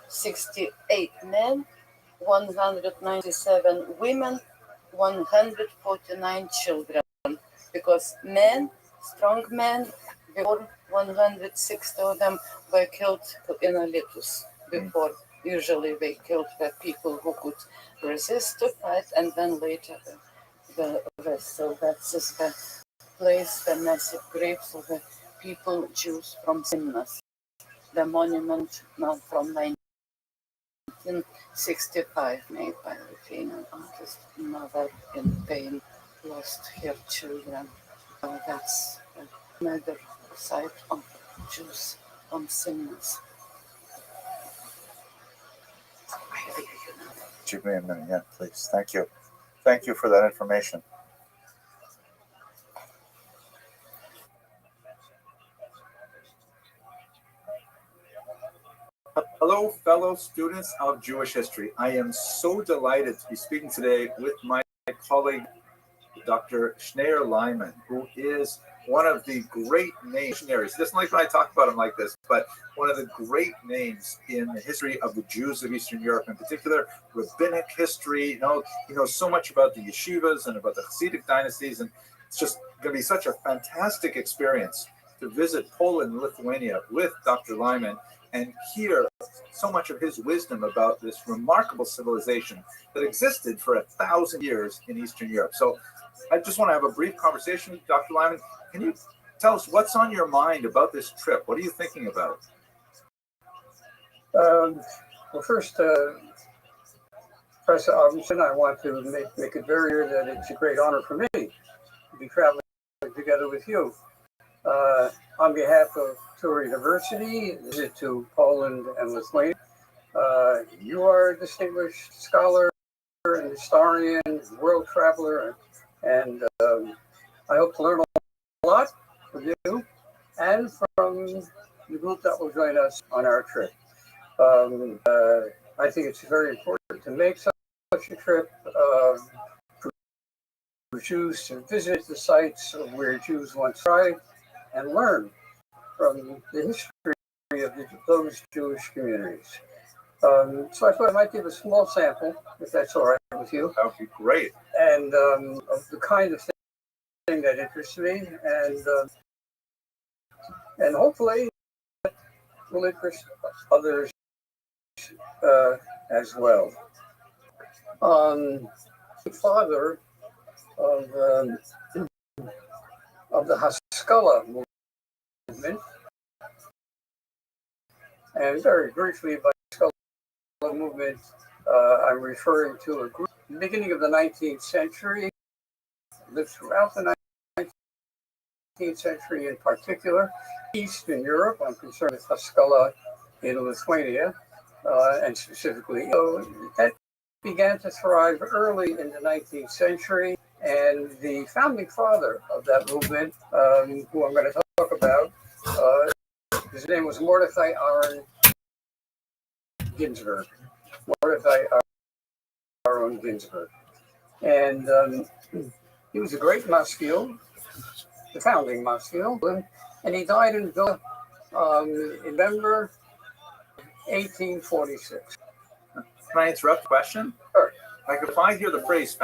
68 men, 197 women, 149 children. Because men, strong men, before 160 of them were killed in Alytus. Before, usually they killed the people who could resist to fight, and then later the rest. So that's just the place, the massive graves of the people, Jews from Simnas. The monument now from 1965, made by a Lithuanian artist. Mother in pain lost her children. That's another site of Jews from Simnas. Give me a minute, yeah, please. Thank you. Thank you for that information. Hello, fellow students of Jewish history. I am so delighted to be speaking today with my colleague, Dr. Schneier Lyman, who is one of the great missionaries. He doesn't like when I talk about him like this, but one of the great names in the history of the Jews of Eastern Europe, in particular, rabbinic history. He knows so much about the yeshivas and about the Hasidic dynasties, and it's just going to be such a fantastic experience to visit Poland and Lithuania with Dr. Lyman and hear so much of his wisdom about this remarkable civilization that existed for 1,000 years in Eastern Europe. So I just want to have a brief conversation with Dr. Lyman. Can you tell us what's on your mind about this trip? What are you thinking about? Well, first, Professor Augustin, I want to make it very clear that it's a great honor for me to be traveling together with you. On behalf of Tour University, visit to Poland and Lithuania. You are a distinguished scholar and historian, world traveler, and I hope to learn a lot from you and from the group that will join us on our trip. I think it's very important to make such a trip for Jews to visit the sites where Jews once thrived and learn from the history of those Jewish communities. So I thought I might give a small sample, if that's all right with you. That would be great. And of the kind of thing that interests me, and hopefully will interest others as well. Father of the Haskalah movement, and very briefly by Haskalah movement, I'm referring to a group in the beginning of the 19th century, lived throughout the 19th century in particular, Eastern Europe. I'm concerned with Haskalah in Lithuania, and specifically, that began to thrive early in the 19th century. And the founding father of that movement, who I'm going to talk about, his name was Mordechai Aaron Ginsburg. Mordechai Aaron Ginsburg. And he was a great maskil, the founding maskil, and he died in Vilna in November 1846. Can I interrupt the question? Sure. Like if I hear the phrase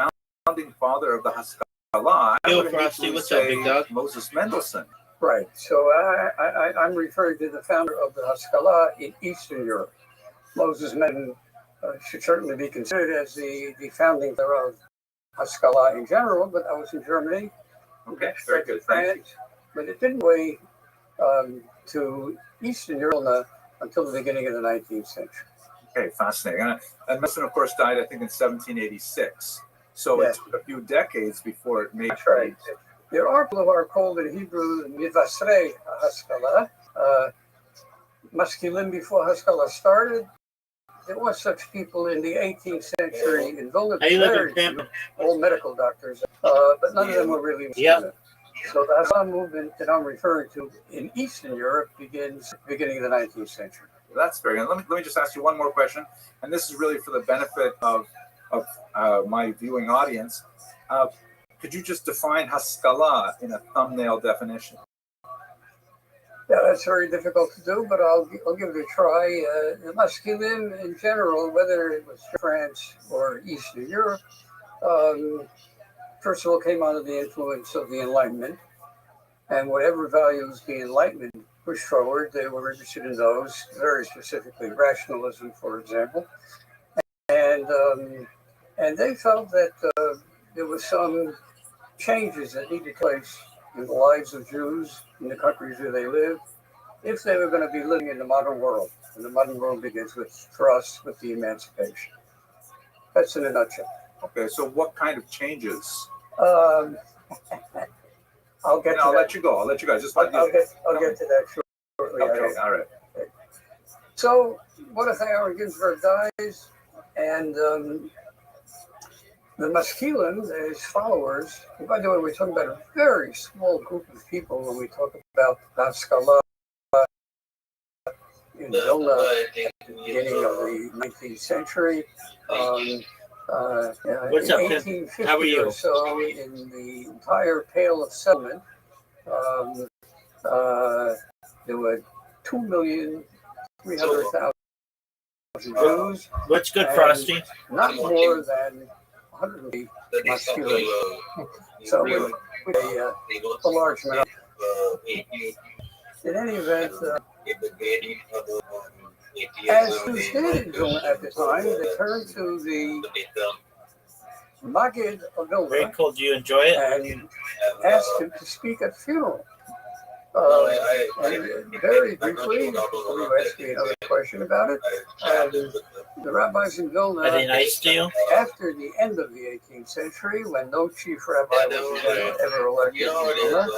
founding father of the Haskalah, I Yo, would Frosty, immediately what's up, big say dog? Moses Mendelssohn. Right. So I'm referring to the founder of the Haskalah in Eastern Europe. Moses Mendelssohn should certainly be considered as the founding father of Haskalah in general, but that was in Germany. Okay, very good. Thank you. But it didn't way to Eastern Europe until the beginning of the 19th century. Okay, fascinating. And Mendelssohn, of course, died, I think, in 1786. So Yeah. it took a few decades before it made. That's right. There are people who are called in Hebrew Mivasrei Haskalah, masculine before Haskalah started. There were such people in the 18th century in Vilna. How you living, Pam? All medical doctors, but none of them were really masculine. Yep. So the Haskalah movement that I'm referring to in Eastern Europe begins beginning of the 19th century. That's very good. Let me just ask you one more question, and this is really for the benefit of my viewing audience. Could you just define Haskalah in a thumbnail definition? Yeah, that's very difficult to do, but I'll give it a try. The masculine in general, whether it was France or Eastern Europe, first of all, came under the influence of the Enlightenment, and whatever values the Enlightenment pushed forward, they were interested in those, very specifically rationalism, for example, and they felt that there was some changes that needed place in the lives of Jews in the countries where they lived, if they were going to be living in the modern world. And the modern world begins for us, with the emancipation. That's in a nutshell. Okay, so what kind of changes? I'll let you go. I'll let you go. I'll get to that shortly. Okay, all right. So, what if Aaron Ginsberg dies, and the Maskilim, his followers, and by the way, we're talking about a very small group of people when we talk about Haskalah in Vilna at the beginning of the 19th century. What's up, Tim? 1850 How are you? or so, in the entire Pale of Settlement, there were 2,300,000 Jews. What's good, Frosty? Not more than 100 masculine. So with a large amount. In any event, as Jews did in Vilna at the time, they turned to the Maggid of Vilna. Very cool. Do you enjoy it? And asked him to speak at the funeral. And very briefly, you asked me another question about it. The rabbis in Vilna, Are they nice to you? after the end of the 18th century, when no chief rabbi was ever elected in Vilna,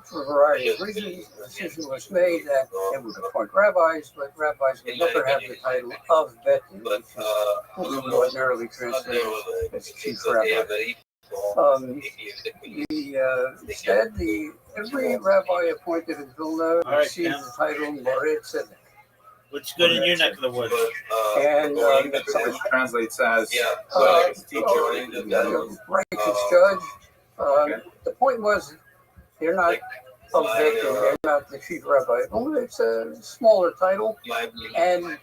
for a variety of reasons, the decision was made that they would appoint rabbis, but rabbis would never have the title of Bet Din, which is ordinarily translated as chief rabbi. Instead, every rabbi appointed in Vilna received the title Moreh Tzedek. What's good in your neck of the woods? And which translates as teacher. Righteous judge. The point was, they're not of Bet Din, they're not the chief rabbi. Only it's a smaller title, and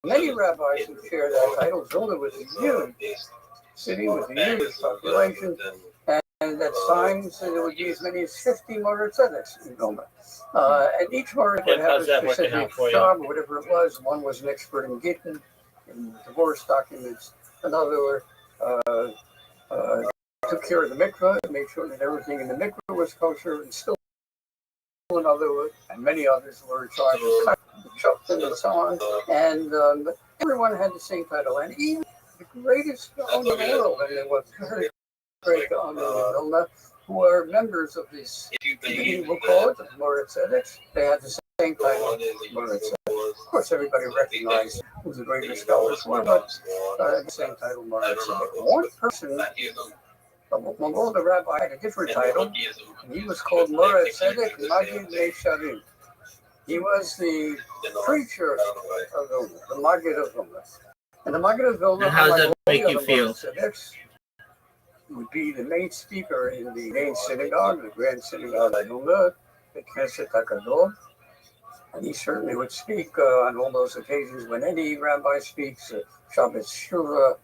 many rabbis who share that title. Vilna was a huge city with a huge population, and at times there would be as many as 50 Moreh Tzedeks in Vilna. And each Moreh would have a specific job, or whatever it was. One was an expert in Gittin, in divorce documents. Another took care of the mikveh, made sure that everything in the mikveh was kosher, and still another, and many others were in charge of shoftim and so on. And everyone had the same title, and even the greatest Gaon in the world, and there was very great Gaon in Vilna, who are members of this committee, we'll call it, the Moreh Tzedek. They had the same title, Moreh Tzedek. Of course, everybody recognized who the greatest scholars were, but the same title, Moreh Tzedek. One person, all the rabbi had a different title, and he was called Moreh Tzedek Maggid Meisharim. He was the preacher of Vilna, the Maggid of Vilna. And the Maggid of Vilna, how does that make you feel? Would be the main speaker in the main synagogue, the Grand Synagogue of Vilna, the Knesset HaGadol. And he certainly would speak on all those occasions when any rabbi speaks, Shabbos Shuvah,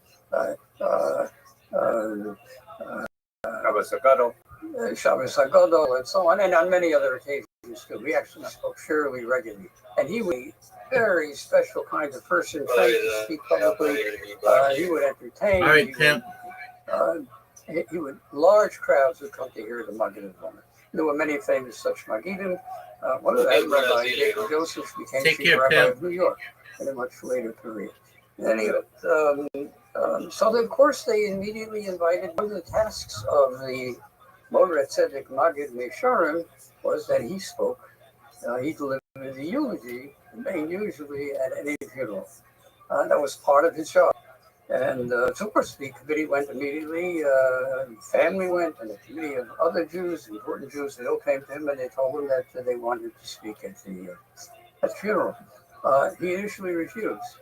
Shabbos Agadol. Shabbos Hagadol, and so on, and on many other occasions too. We actually spoke fairly regularly. And he was a very special kind of person, trying to speak publicly. He would entertain. All right, Pimp. He would, large crowds would come to hear the Maggid of Vilna. There were many famous such Maggidim. One of them, Rabbi Jacob Joseph, became Take chief care, rabbi Pimp. of New York in a much later period. Anyway, so of course they immediately invited. One of the tasks of the Motor Tzedek Maggid Mesharim was that he spoke. He delivered the eulogy, usually at any funeral. That was part of his job. And so of course the committee went immediately, family went, and a committee of other Jews, important Jews, they all came to him and they told him that they wanted to speak at the funeral. He initially refused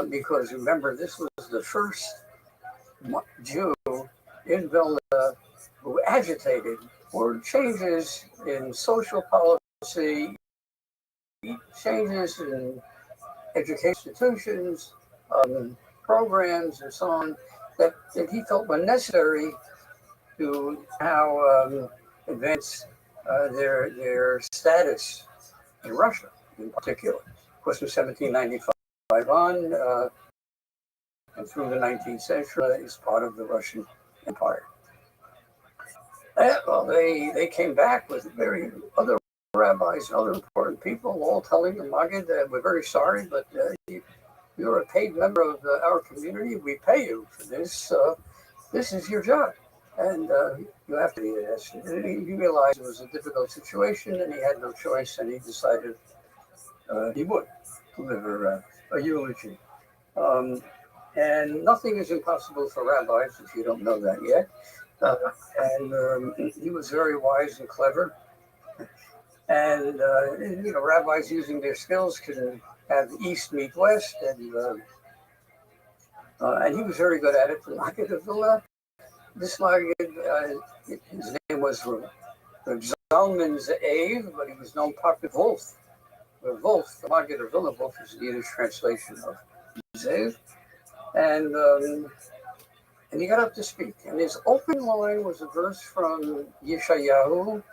because remember, this was the first Jew in Vilna who agitated for changes in social policy, changes in education institutions, programs, and so on, that he felt were necessary to how advance their status in Russia, in particular. Of course, from 1795 on and through the 19th century, is part of the Russian Empire. Well, they came back with very other rabbis and other important people, all telling the Maggid that we're very sorry, but you're a paid member of our community. We pay you for this. This is your job, and you have to do this. He realized it was a difficult situation, and he had no choice, and he decided he would deliver a eulogy. And nothing is impossible for rabbis, if you don't know that yet. And he was very wise and clever. And rabbis using their skills can have East meet West, and he was very good at it. The Maggid of Vilna, this Maggid, his name was Zalman Ze'ev, but he was known popularly Wolf. Wolf, the Maggid of Vilna, Wolf is the Yiddish translation of Ze'ev. And he got up to speak. And his opening line was a verse from Yeshayahu,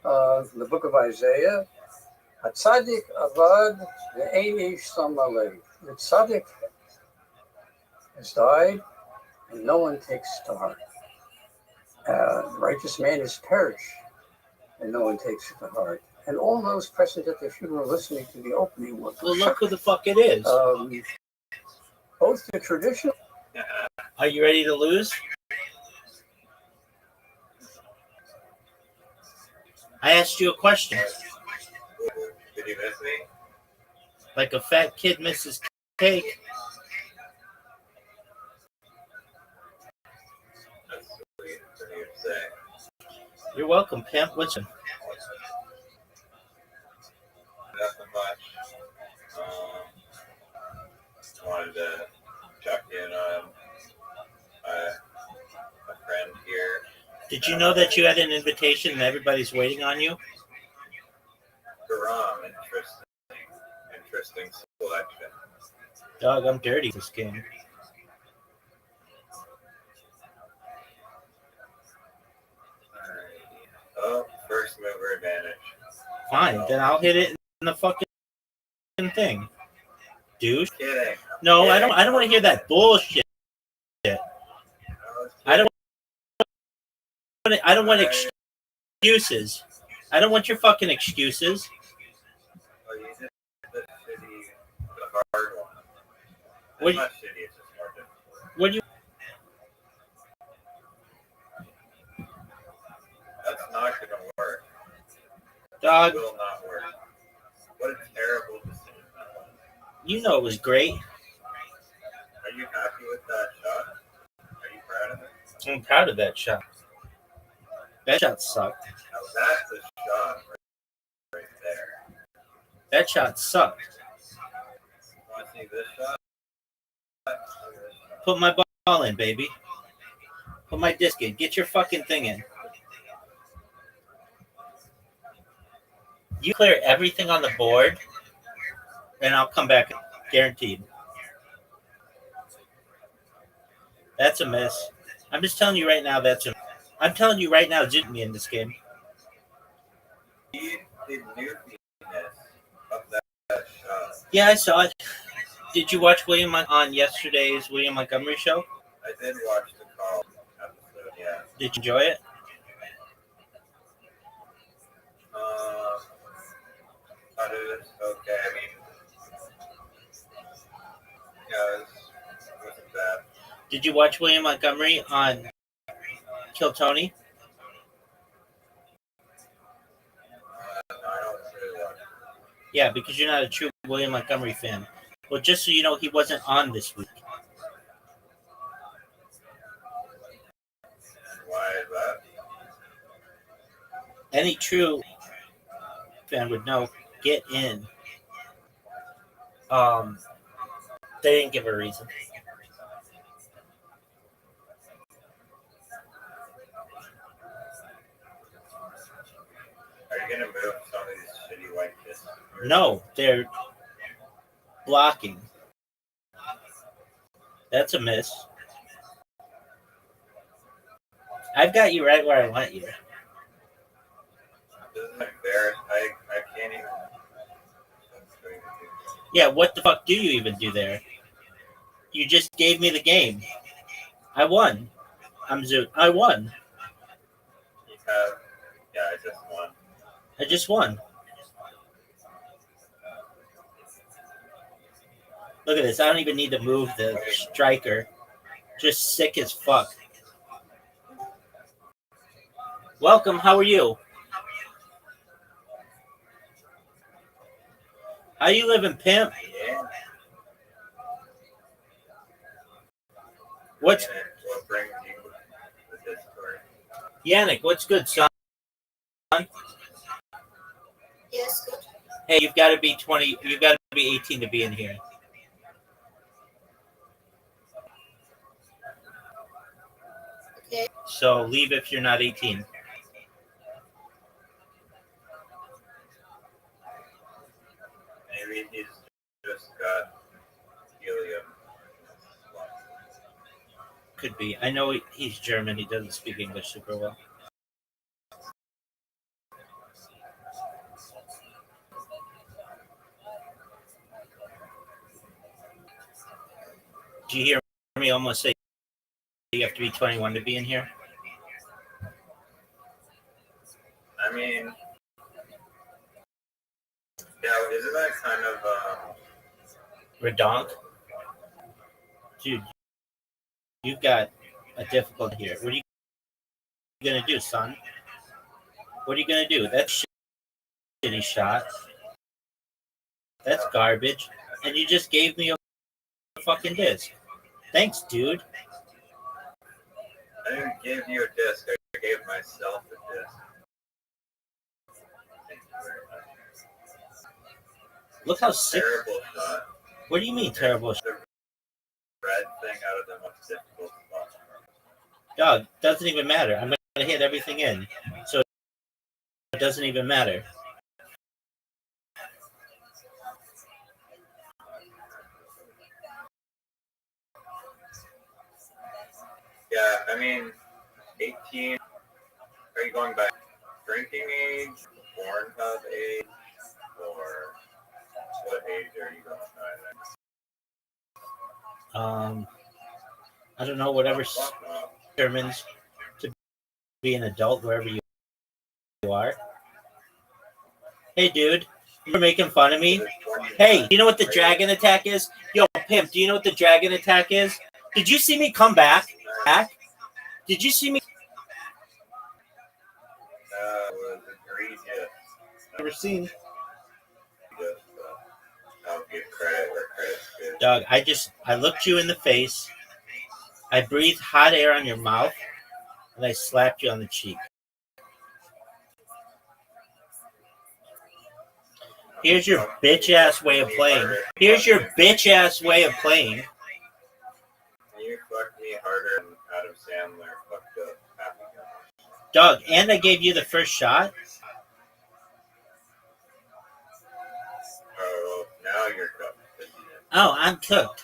the book of Isaiah. Hatzadik avad ve'ein ish sam alev. The tzaddik has died, and no one takes to heart. The righteous man has perished, and no one takes it to heart. And all those present at the funeral listening to the opening were Well, look who the fuck it is. Both the traditional. Are you ready to lose? I asked you a question. Did you miss me? Like a fat kid misses cake. That's sweet for you to say. You're welcome, pimp. What's it? Nothing much. Wanted to check in on a friend here. Did you know that you had an invitation and everybody's waiting on you? Garam, interesting selection. Dog, I'm dirty this game. Oh, first mover advantage. Fine, then I'll hit it in the fucking thing. Dude. Kidding. No, Kidding. I don't want to hear that bullshit. I don't want excuses. I don't want your fucking excuses. Well, you did the hard one. What Not shitty, it's just more difficult. What do you? That's not gonna work. Dog. It will not work. What a terrible decision that was. You know it was great. Are you happy with that shot? Are you proud of it? I'm proud of that shot. That shot sucked. Now that's a shot right there. That shot sucked. Want to see this shot? Put my ball in, baby. Put my disc in. Get your fucking thing in. You clear everything on the board, and I'll come back, guaranteed. That's a miss. I'm just telling you right now. I'm telling you right now. Didn't me in this game. The newfiness of that shot. Yeah, I saw it. Did you watch William on yesterday's William Montgomery show? I did watch the call episode, yeah. Did you enjoy it? Thought it was okay. I mean, yeah, it wasn't bad. Did you watch William Montgomery on Kill Tony? No, I don't really watch it. Yeah, because you're not a true William Montgomery fan. Well, just so you know, he wasn't on this week. Why is that? Any true fan would know. Get in. They didn't give a reason. Are you gonna move some of these shitty white kids? No, they're blocking. That's a miss. I've got you right where I want you. This is embarrassing. I can't even. Yeah, what the fuck do you even do there? You just gave me the game. I won. I won. Yeah, I just won. I just won. Look at this. I don't even need to move the striker. Just sick as fuck. Welcome. How are you? How you living, pimp? Yeah. What brings you to this story? Yannick, what's good, son? Yes, good. Hey, you've got to be 20. You've got to be 18 to be in here. Okay. So leave if you're not 18. Maybe he's just got helium. Could be. I know he's German. He doesn't speak English super well. Do you hear me almost say you have to be 21 to be in here? I mean, yeah, isn't that kind of Redonk? Dude, you've got a difficult here. What are you going to do, son? What are you going to do? That's shitty shot. That's garbage. And you just gave me a fucking disc. Thanks, dude. I didn't give you a disc. I gave myself a disc. Thank you very much. Look how sick. Terrible shot. What do you mean terrible shot? The red thing out of the most difficult spot. Dog, doesn't even matter. I'm going to hit everything in. So it doesn't even matter. Yeah, I mean, 18. Are you going by drinking age, Pornhub age, or what age are you going by? I don't know. Whatever determines to be an adult wherever you are. Hey, dude, you're making fun of me. Hey, you know what the dragon attack is? Yo, pimp, do you know what the dragon attack is? Did you see me come back? Did you see me? Was egregious. Never seen. I'll give credit where credit's due. Dog, I looked you in the face. I breathed hot air on your mouth, and I slapped you on the cheek. Here's your bitch ass way of playing. Here's your bitch ass way of playing. You fucked me harder than Adam Sandler fucked up Happy Gilmore. Dog, and I gave you the first shot. Oh, I'm cooked.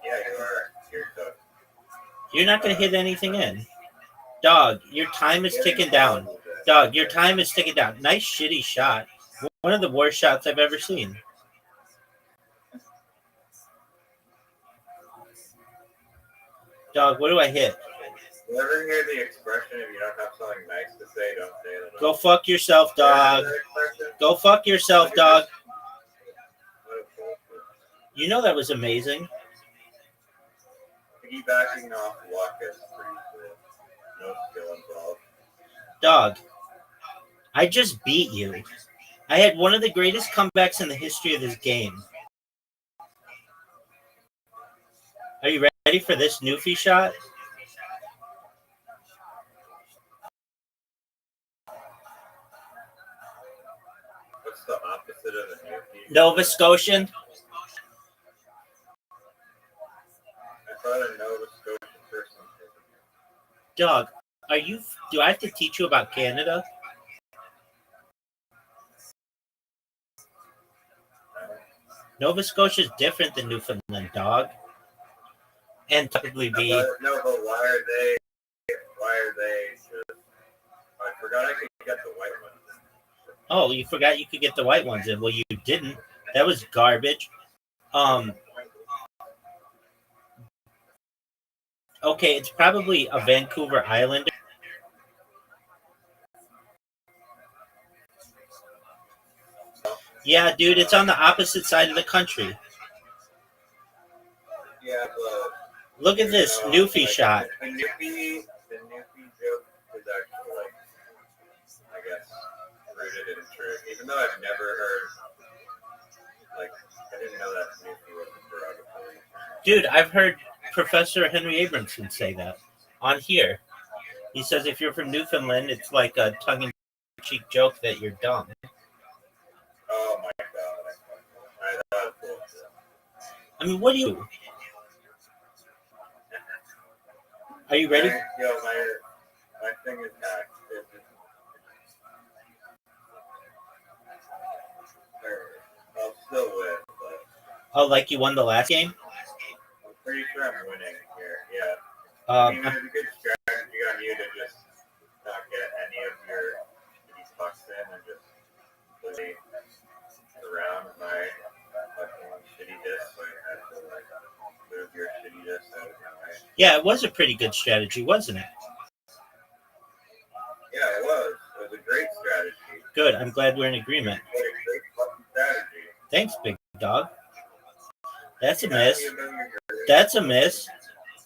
Yeah, you are. You're cooked. You're not going to hit anything in. Dog, your time is ticking down. Dog, your time is ticking down. Nice shitty shot. One of the worst shots I've ever seen. Dog, what do I hit? You ever hear the expression, if you don't have something nice to say, don't say it at all? Go fuck yourself, dog. Go fuck yourself, dog. You know that was amazing. Piggybacking off walk is pretty cool. No skill involved. Dog, I just beat you. I had one of the greatest comebacks in the history of this game. Are you ready for this Newfie shot? What's the opposite of a Newfie? Nova Scotian. I thought a Nova Scotian person. Dog, do I have to teach you about Canada? Nova Scotia is different than Newfoundland, dog. And probably be. No, but why are they just, I forgot I could get the white ones. Oh, you forgot you could get the white ones in. Well, you didn't. That was garbage. Okay, it's probably a Vancouver Islander. Yeah, dude, it's on the opposite side of the country. Yeah, but look at this Newfie shot. The Newfie joke is actually, like, I guess, rooted in truth. Even though I've never heard, like, I didn't know that Newfie was a derogatory. Dude, I've heard Professor Henry Abramson say that on here. He says if you're from Newfoundland, it's like a tongue-in-cheek joke that you're dumb. Oh my god. I mean, what do you? Are you ready? My thing is hacked. I'll still win, but. Oh, like you won the last game? I'm pretty sure I'm winning here, yeah. I mean, it's a good strategy on you to just not get any of your shitty pucks in and just play around my fucking shitty disc, so I had to, like, move your shitty disc out of my way. Yeah, it was a pretty good strategy, wasn't it? Yeah, it was. It was a great strategy. Good. I'm glad we're in agreement. What a great fucking strategy. Thanks, big dog. That's a miss. That's a miss.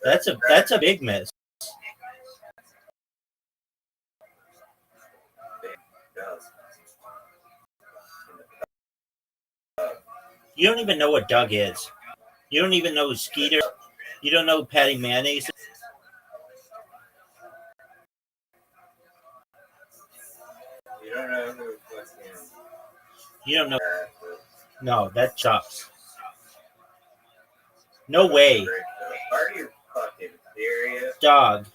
That's a big miss. You don't even know what Doug is. You don't even know who Skeeter. You don't know who Patty Mayonnaise is. You don't know who fucking. You don't know. No, that sucks. No way. Are you fucking serious? Dog.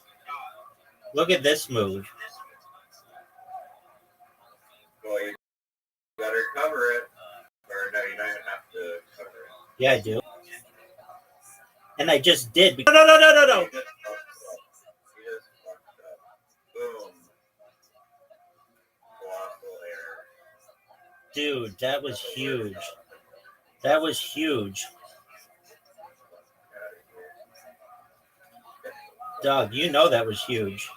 Look at this move. Well, you better cover it. Or no, you don't even have to cover it. Yeah, I do. And I just did. No. You just fucked up. Boom. Colossal error. Dude, that was huge. That was huge. Dog, you know that was huge.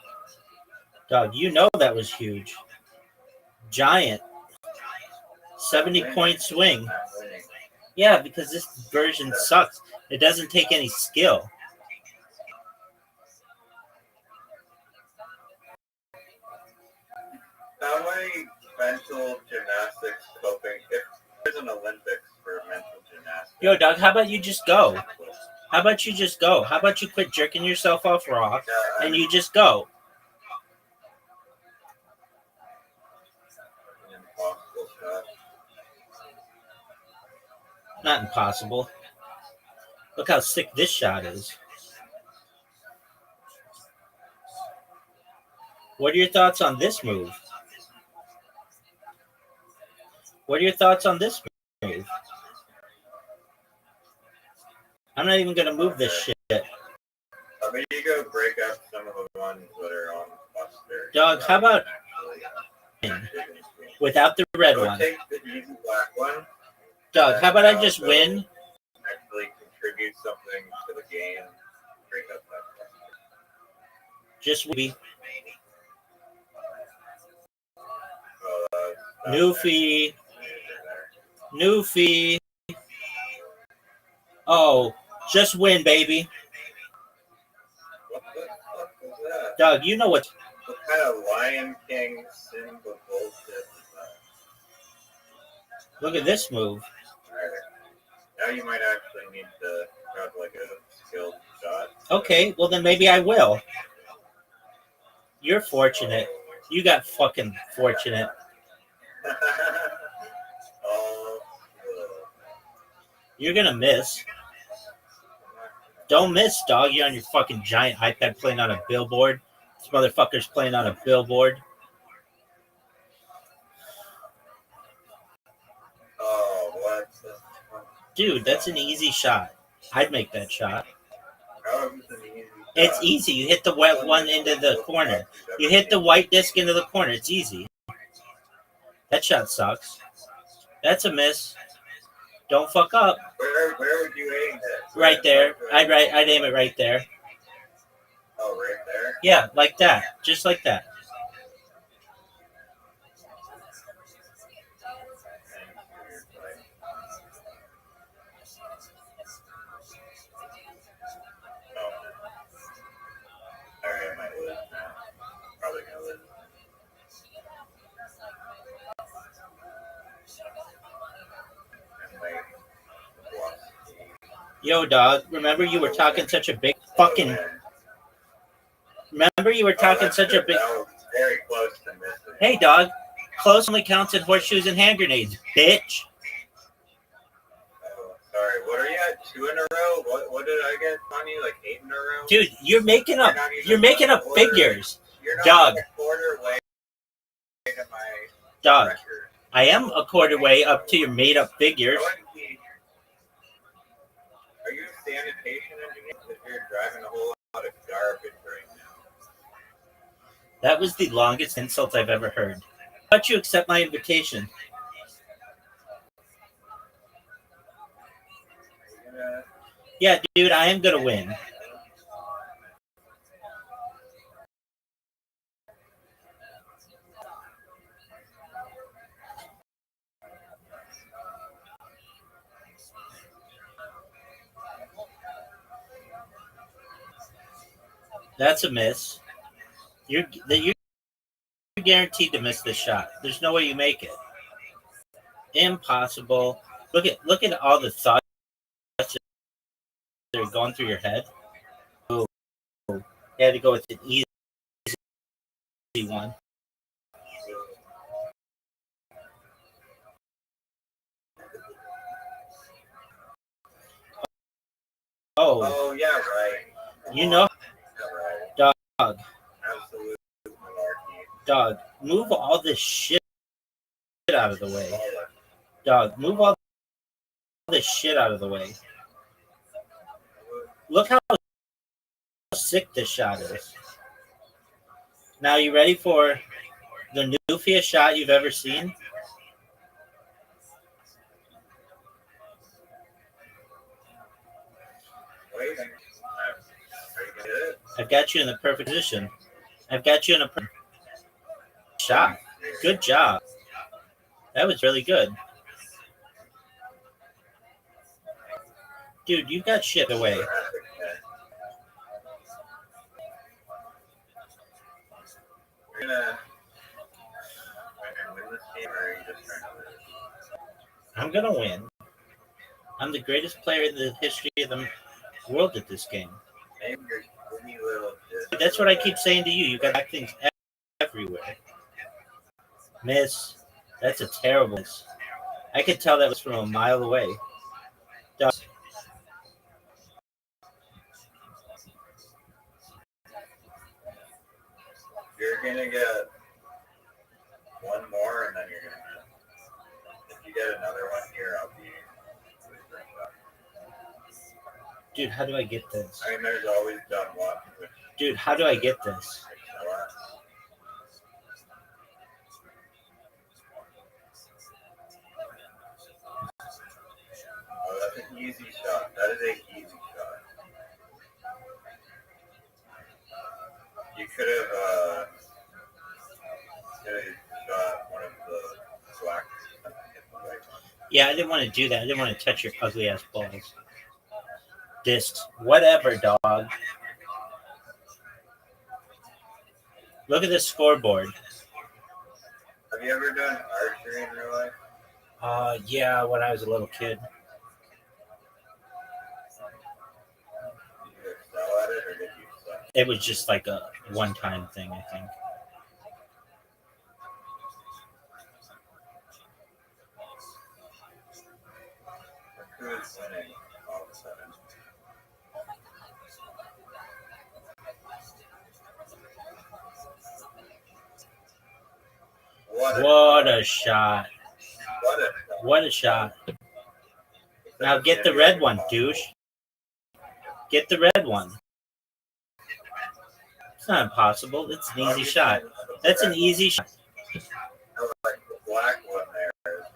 Dog, you know that was huge. Giant. 70-point swing. Yeah, because this version sucks. It doesn't take any skill. How many mental gymnastics coping? If there's an Olympics for mental gymnastics. Yo, dog, how about you just go? How about you just go? How about you quit jerking yourself off raw and you just go? Impossible stuff. Not impossible. Look how sick this shot is. What are your thoughts on this move? What are your thoughts on this move? I'm not even gonna move this shit. I mean, you go break up some of the ones that are on bus there. Dog, how about without the red one? Take the easy black one. Dog, how about I just win? Actually contribute something to the game. Break up that one. Just maybe. New fee. New fee. Oh, just win, baby. What the fuck is that? Doug, you know what? What kind of Lion King symbol bullshit is that? Look at this move. Alright. Now you might actually need to have like a skilled shot. Okay, well then maybe I will. You're fortunate. You got fucking fortunate. Oh, You're gonna miss. Don't miss, dog. You're on your fucking giant iPad playing on a billboard. This motherfucker's playing on a billboard. oh, what the fuck? Dude, that's an easy shot. I'd make that shot. How is this an easy shot? It's easy. You hit the white one into the corner. You hit the white disc into the corner. It's easy. That shot sucks. That's a miss. Don't fuck up. Where would you aim it? Right there. I'd aim it right there. Oh, right there? Yeah, like that. Just like that. Alright, I might lose. Probably gonna lose. Yo, dog. Remember you were talking such a big fucking... Remember you were talking such a big... That was very close to missing. Hey, dog. Close only counts in horseshoes and hand grenades, bitch. Oh, sorry. What are you at? 2 in a row? What did I get on you? Like 8 in a row? Dude, you're making up figures. You're not Dog. even a quarter way to my Dog. record. I am a quarter way up to your made up figures. Are you a sanitation engineer? Because you're driving a whole lot of garbage right now. That was the longest insult I've ever heard. How about you accept my invitation? Yeah, dude, I am gonna win. That's a miss. You're guaranteed to miss this shot. There's no way you make it. Impossible. Look at all the thoughts that are going through your head. Oh, you had to go with an easy one. Oh, yeah, right. You know, Yeah, right. dog. Absolute malarkey. Dog, move all this shit out of the way. Dog, move all this shit out of the way. Look how sick this shot is. Now, you ready for the noofiest shot you've ever seen? Waiting. I've got you in the perfect position. I've got you in a perfect shot. Good job. That was really good. Dude, you got shit away. You're gonna win this game, or are you just trying to lose? I'm gonna win. I'm the greatest player in the history of the world at this game. Maybe you're skinny little shit. That's what I keep saying to you. You got things everywhere. Miss. That's a terrible miss. I could tell that was from a mile away. Dog. You're gonna get one more, and then you're gonna miss. If you get another one here, I'll be. Dude, how do I get this? I mean, there's always done one. Dude, how do I get this? Oh, that's an easy shot. That is an easy shot. You could have shot one of the black. Yeah, I didn't want to do that. I didn't want to touch your ugly ass balls. Discs. Whatever, dog. Look at this scoreboard. Have you ever done archery in real life? Yeah, when I was a little kid. Did you excel at it or did you suck? It was just like a one-time thing, I think. Who is winning all of a sudden? What a shot. What a shot. Now get the red one, douche. Get the red one. It's not impossible. It's an easy shot. That's an easy shot. Like the black one there.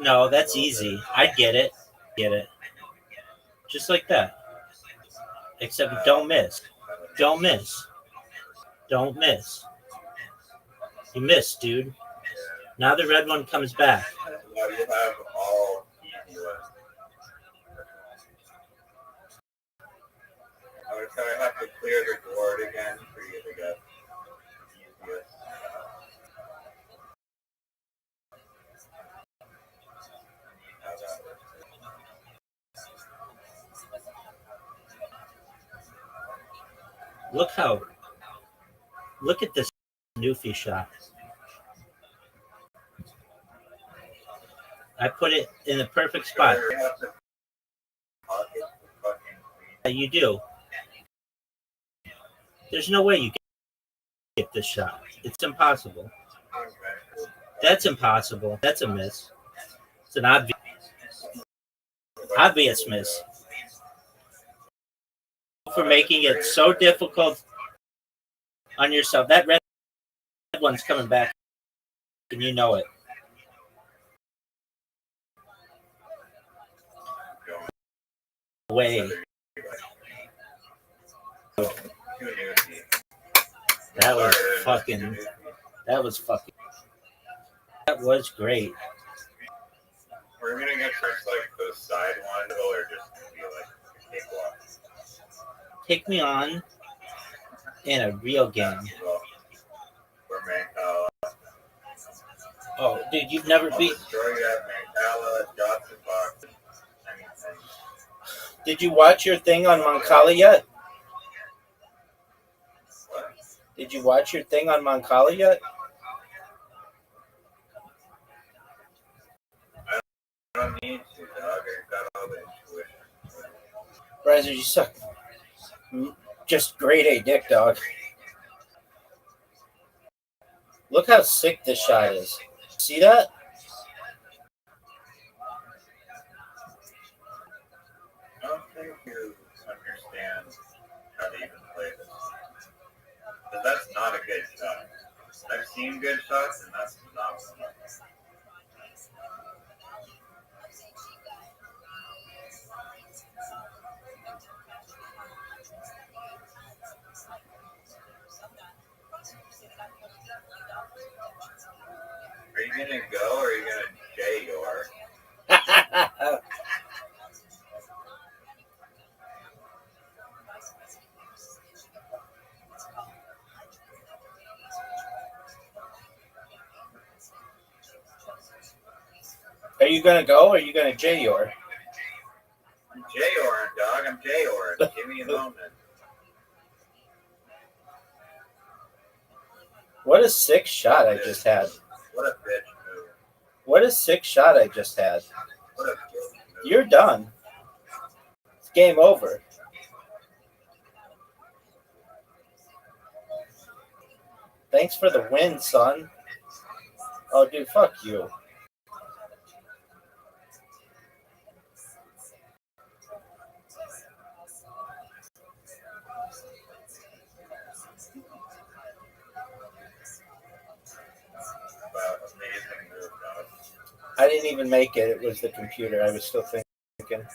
No, that's easy. I get it. Get it. Just like that. Except don't miss. Don't miss. Don't miss. You missed, dude. Now the red one comes back. Now you have all easy ones. I would kind of have to clear the board again for you to get easiest. Look at this Newfie shot. I put it in the perfect spot. Yeah, you do. There's no way you can get this shot. It's impossible. That's impossible. That's a miss. It's an obvious miss. For making it so difficult on yourself. That red one's coming back, and you know it. Way. That was fucking. That was great. We're gonna get first like the side one or just be like a cakewalk. Take me on in a real game. Oh, dude, you've never beat. Did you watch your thing on Mancala yet? Did you watch your thing on Mancala yet? I don't need to, dog. I got all the intuition. Bryzer, you suck. Just grade A dick, dog. Look how sick this shot is. See that? I don't think you understand how to even play this. But that's not a good shot. I've seen good shots, and that's not one. Are you gonna go or are you gonna J your? Are you gonna go or are you gonna J your? I'm J-Orin, dog. I'm J-Orin. Give me a moment. What a sick shot I just had. What a bitch move. What a sick shot I just had. What a bitch move. You're done. It's game over. Thanks for the win, son. Oh, dude, fuck you. I didn't even make it. It was the computer. I was still thinking.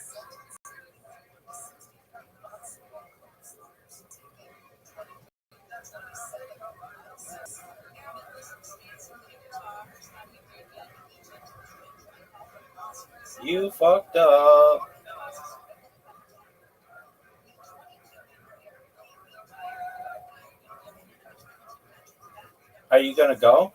You fucked up. Are you gonna go?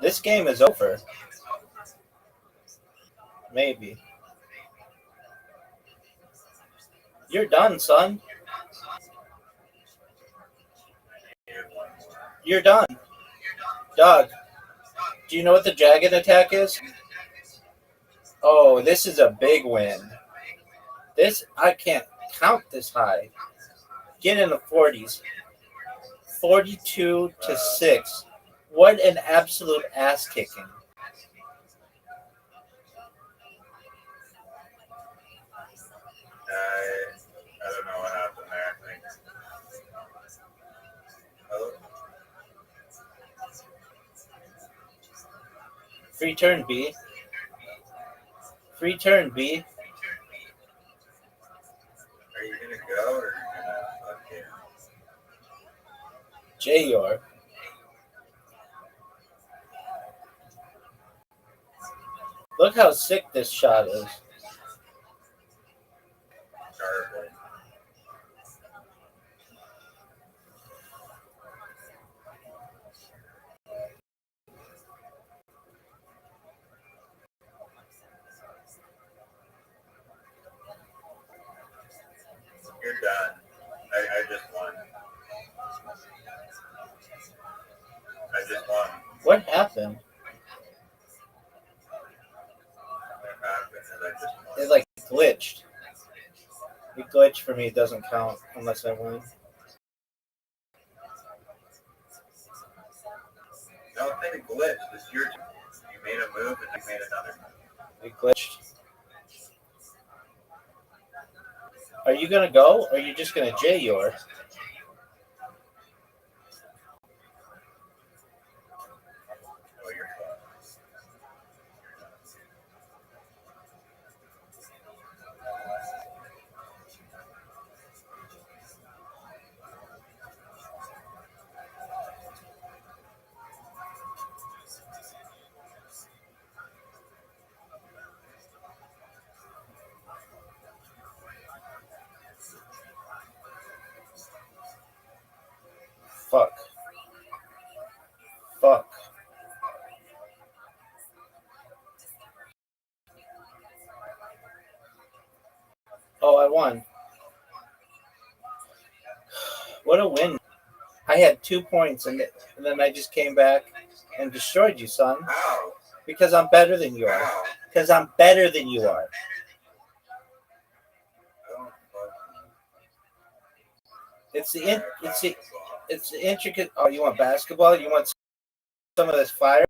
This game is over. Maybe. You're done, son. You're done. Doug, do you know what the Dragon Attack is? Oh, this is a big win. This, I can't count this high. Get in the 40s. 42-6. What an absolute ass kicking. I don't know what happened there. I think. Hello? Free turn, B. Free turn, B. Are you gonna go or are you gonna fucking? J-Yor. Look how sick this shot is. Garbage. You're done. I just won. I just won. What happened? What happened is I just won. It like glitched. It glitched for me. It doesn't count unless I win. No, it's not a glitch. It's your turn. You made a move and you made another move. It glitched. Are you gonna go or are you just gonna J-Yor? Oh, you're fine. Fuck. Fuck. Oh, I won. What a win. I had 2 points and then I just came back and destroyed you, son. Ow. Because I'm better than you are. Ow. Because I'm better than you are. I don't fucking. It's the intricate. Oh, you want basketball? You want some of this fire?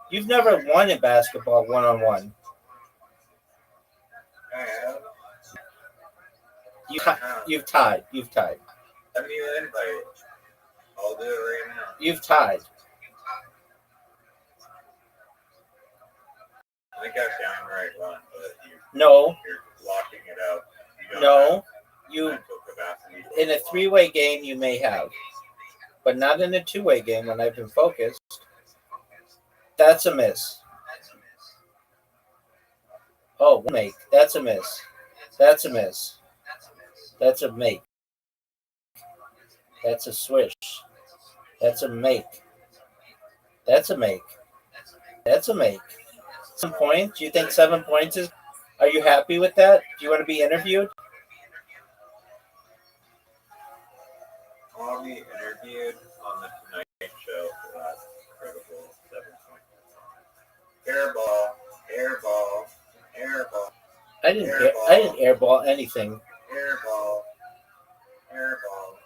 You've never won in basketball 1-on-1. I have. You've tied. You've tied. Send me an invite. I'll do it right now. You've tied. I think I've downright won, but No. you're blocking it out. You don't No. have You mental capacity. in a 3-way game you may have, but not in a 2-way game when I've been focused. That's a miss. Oh, make. That's a miss. That's a miss. That's a make. That's a swish. That's a make. That's a make. That's a make. 7 points? Do you think 7 points is... Are you happy with that? Do you want to be interviewed? I'll be interviewed on the Tonight Show for that incredible 7-point. Airball, airball, airball, I didn't airball anything. airball, airball.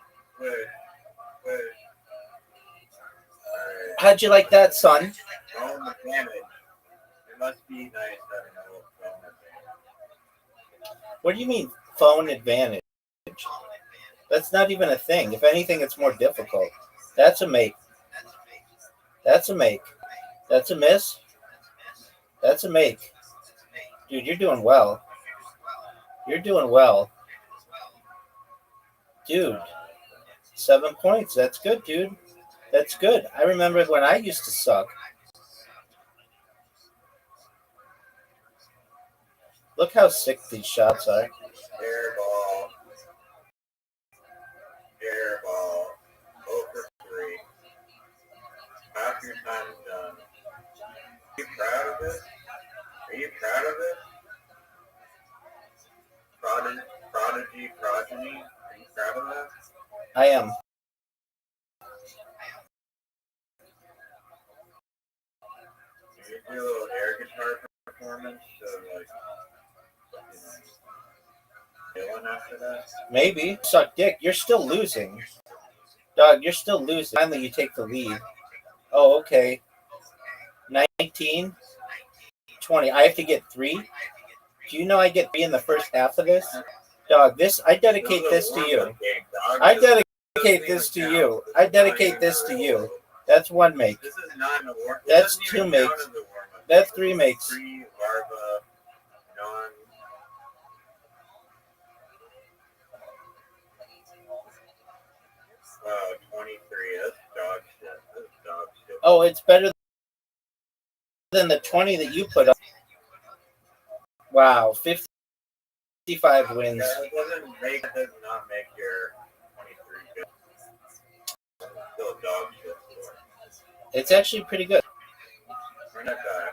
Wait. How'd you like that, son? All the damage. It must be nice having a little phone advantage. What do you mean phone advantage? That's not even a thing. If anything, it's more difficult. That's a make. That's a make. That's a miss. That's a make. Dude, you're doing well. You're doing well. Dude, 7 points. That's good, dude. That's good. I remember when I used to suck. Look how sick these shots are. Airball. Airball. 0 for 3. Half your time is done. Are you proud of it? Are you proud of it? Progeny? Are you proud of that? I am. Can you do a little air guitar performance of like, Dylan after that? Maybe. Suck dick. You're still losing. Dog, you're still losing. Finally, you take the lead. Oh, okay. 19, 20. I have to get 3. Do you know I get 3 in the first half of this? Dog, I dedicate this to you. I dedicate this to you. I dedicate this to you. That's 1 make. This is not an award. That's 2 makes. That's 3 makes. 3 larva, non. Wow, 23. That's dog shit. That's dog shit. Oh, it's better than the 20 that you put up. Wow, 55 wins. That does not make your 23 good. Still dog shit. It's actually pretty good. Run that guy.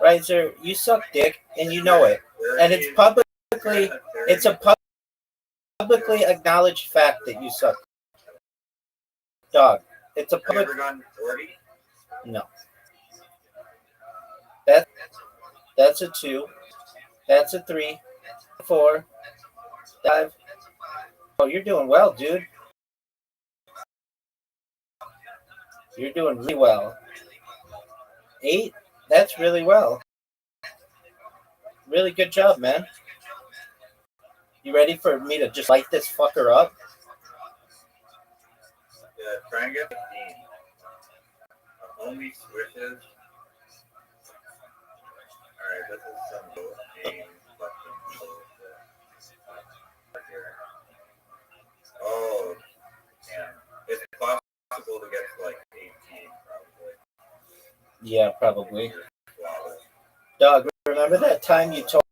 Right, sir? You suck dick, and you know it. And it's a publicly acknowledged fact that you suck. Dog. It's a public. Have you ever gotten 40? No. That's a 2. That's a 3. 4. 5. Oh, you're doing well, dude. You're doing really well. 8. That's really well. Really good job, man. You ready for me to just light this fucker up? Yeah, try and get 15. Only switches. Alright, this is some game fucking bullshit. Oh, damn. It's possible to get to like 18, probably. Yeah, probably. Dog, remember that time you told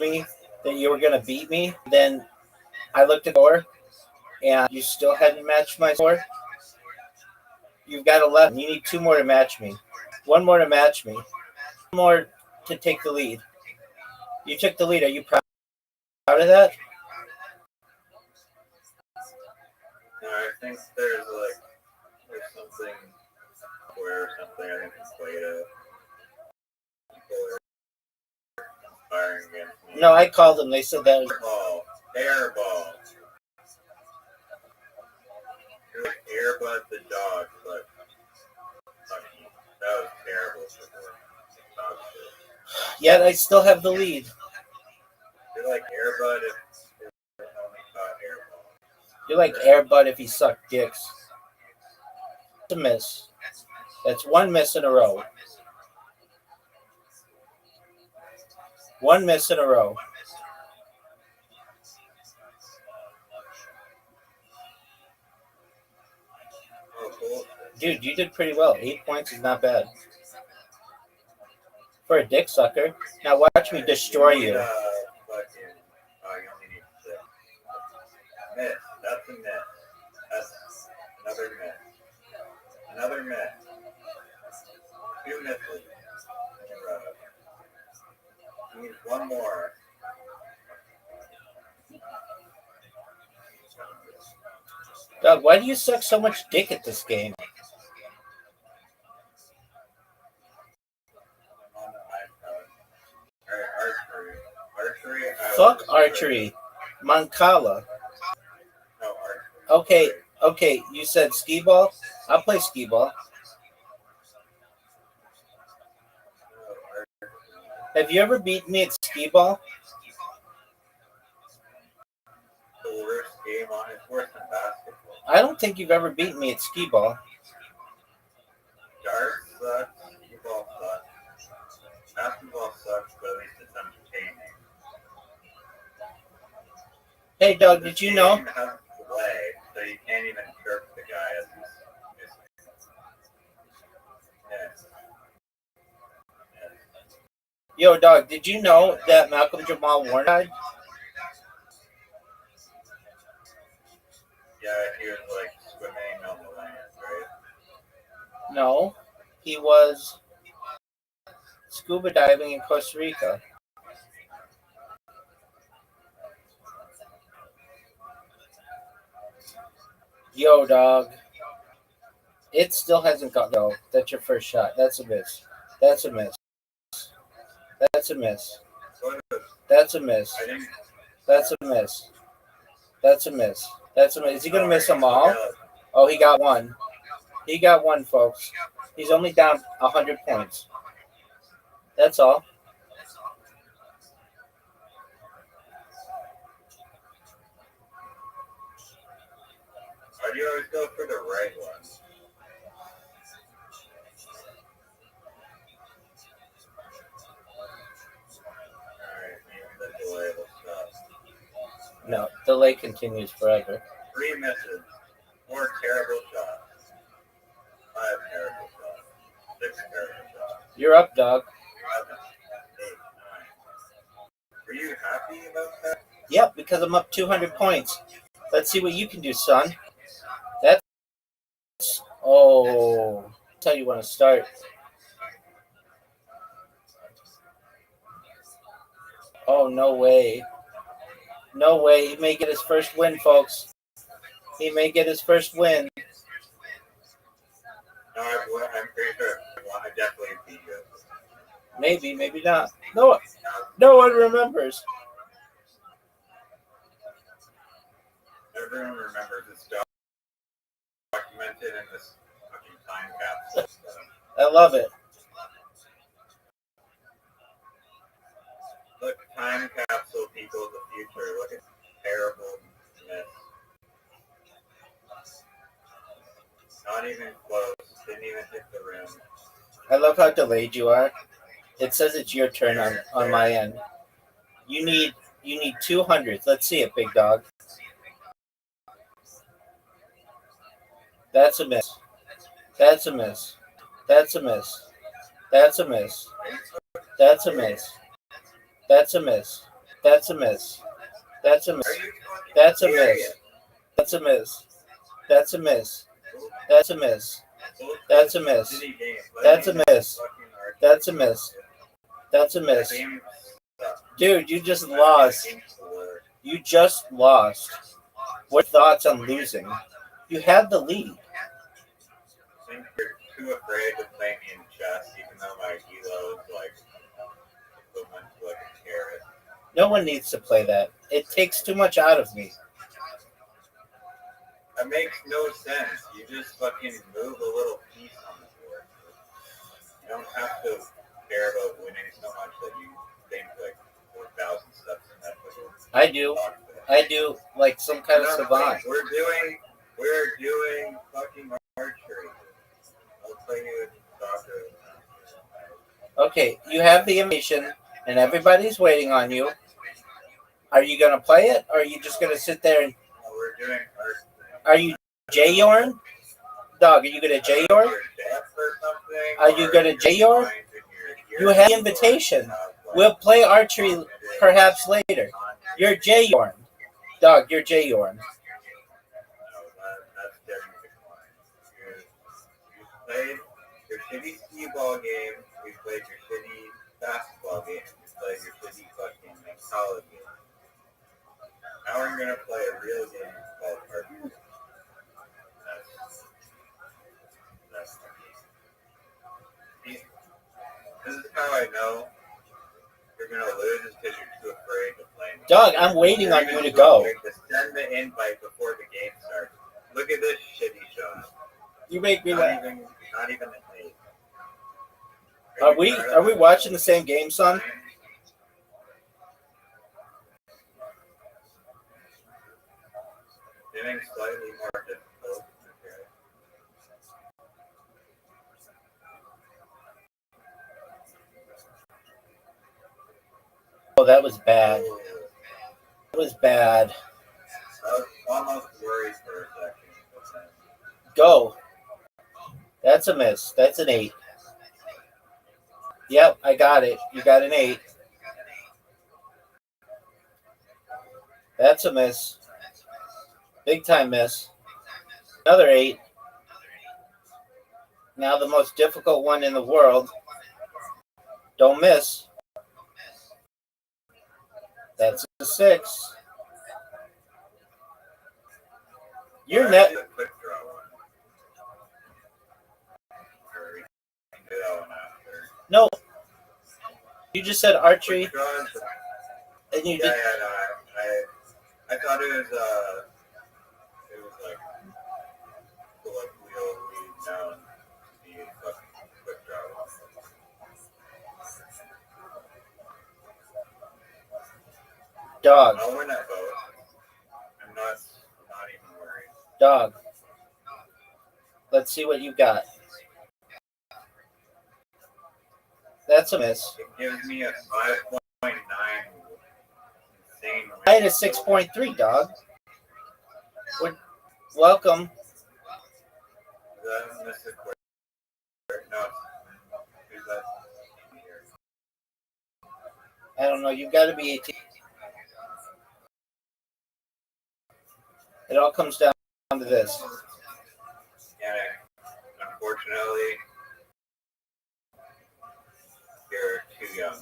me that you were going to beat me? Then I looked at the score, and you still hadn't matched my score? You've got 11. You need 2 more to match me. 1 more to match me. 1 more to take the lead. You took the lead. Are you proud of that? No, I think there's something where something I think is played out. Firing against me. No, I called them. They said that was... Airball. You're like Airbud the dog, but that was terrible before. Dog shit. Yet I still have the lead. You're like Airbud if only caught Airball. You're like Airbud if he sucked dicks. It's a miss. That's 1 miss in a row. 1 miss in a row. Dude, you did pretty well. 8 points is not bad. For a dick sucker. Now watch me destroy you. You only need 6. Miss. That's a miss. That's another miss. Another miss. 2 misses in a row. You need 1 more. Dog, why do you suck so much dick at this game? Fuck archery. Mancala. Okay, you said skee ball? I'll play skee ball. Have you ever beaten me at skee ball? The worst game on it's worse than basketball. I don't think you've ever beaten me at skee ball. Darts sucks. Football sucks. Basketball sucks, but at least it's entertaining. Hey, Doug, did you know? Game has play, so you can't even chirp the guy as he's Yo, Doug, did you know that Malcolm Jamal Warner died? Yeah, he was like swimming on the land, right? No, he was scuba diving in Costa Rica. Yo, dog. It still hasn't got go. That's your first shot. That's a miss. That's a miss. That's a miss. That's a miss. That's a miss. That's a miss. That's a miss. Is he gonna miss them all? Oh, he got one. He got one, folks. He's only down 100 points. That's all. Why do you always go for the right one? Alright, maybe the delay will stop. No, delay continues forever. 3 misses. 4 terrible shots. 5 terrible shots. 6 terrible shots. You're up, dog. 7, 8, 9. Were you happy about that? Yep, because I'm up 200 points. Let's see what you can do, son. That's... Oh, tell you when to start. Oh, no way. No way. He may get his first win, folks. He may get his first win. No, I'm pretty sure. I definitely beat you. Maybe, maybe not. No one remembers. Everyone remembers this documented in this fucking time capsule. I love it. Look, time capsule people of the future. Look at terrible miss. Not even close. Didn't even hit the rim. I love how delayed you are. It says it's your turn on my end. You need 200. Let's see it, big dog. That's a miss. That's a miss. That's a miss. That's a miss. That's a miss. That's a miss. That's a miss. That's a miss. That's a miss. That's a miss. That's a miss. That's a miss. That's a miss. That's a miss. That's a miss. That's a miss. Dude, you just lost. You just lost. What thoughts on losing? You had the lead. I think you're too afraid to play me in chess, even though my elo is like equivalent to like a carrot. No one needs to play that. It takes too much out of me. That makes no sense. You just fucking move a little piece on the board. You don't have to care about winning so much that you think like 4,000 steps in that. I do. I do like some kind of savant. We're doing fucking archery. I'll play you soccer. Okay, you have the invitation, and everybody's waiting on you. Are you gonna play it, or are you just gonna sit there and? No, we're doing archery. Are you J-Yorn? Dog, are you gonna J-Yorn? Are you gonna J-Yorn? You have the invitation. We'll play archery perhaps later. You're J-Yorn. Dog, you're J-Yorn. That's getting declined. You played your shitty skee-ball game. We played your shitty basketball game. We played your shitty fucking college game. Now we're gonna play a real game called archery. This is how I know you're gonna lose is because you're too afraid to play. Dog, I'm waiting on you to go. Send the invite before the game starts. Look at this shitty shot. You make me laugh. Not even an 8. Are we watching the same game, son? getting slightly more difficult. Okay. Oh, that was bad. That was bad. I was almost worried for a second. Go. That's a miss. That's an 8. Yep, I got it. You got an 8. That's a miss. Big time miss. Another 8. Now the most difficult one in the world. Don't miss. That's a 6. You're net. Quick draw one. Or we can do that one after. No. You just said archery. Quick draws. And you Yeah, did. no. I thought it was like colloquially known to be fucking quick draw one. Dog. I'll win that vote. I'm not even worried. Dog. Let's see what you got. That's a miss. It gives me a 5.9 insane. I had a 6.3, dog. Welcome. Is that Mr. Quick? No. Who's that? I don't know. You've got to be 18. It all comes down to this. Yeah, unfortunately, you're too young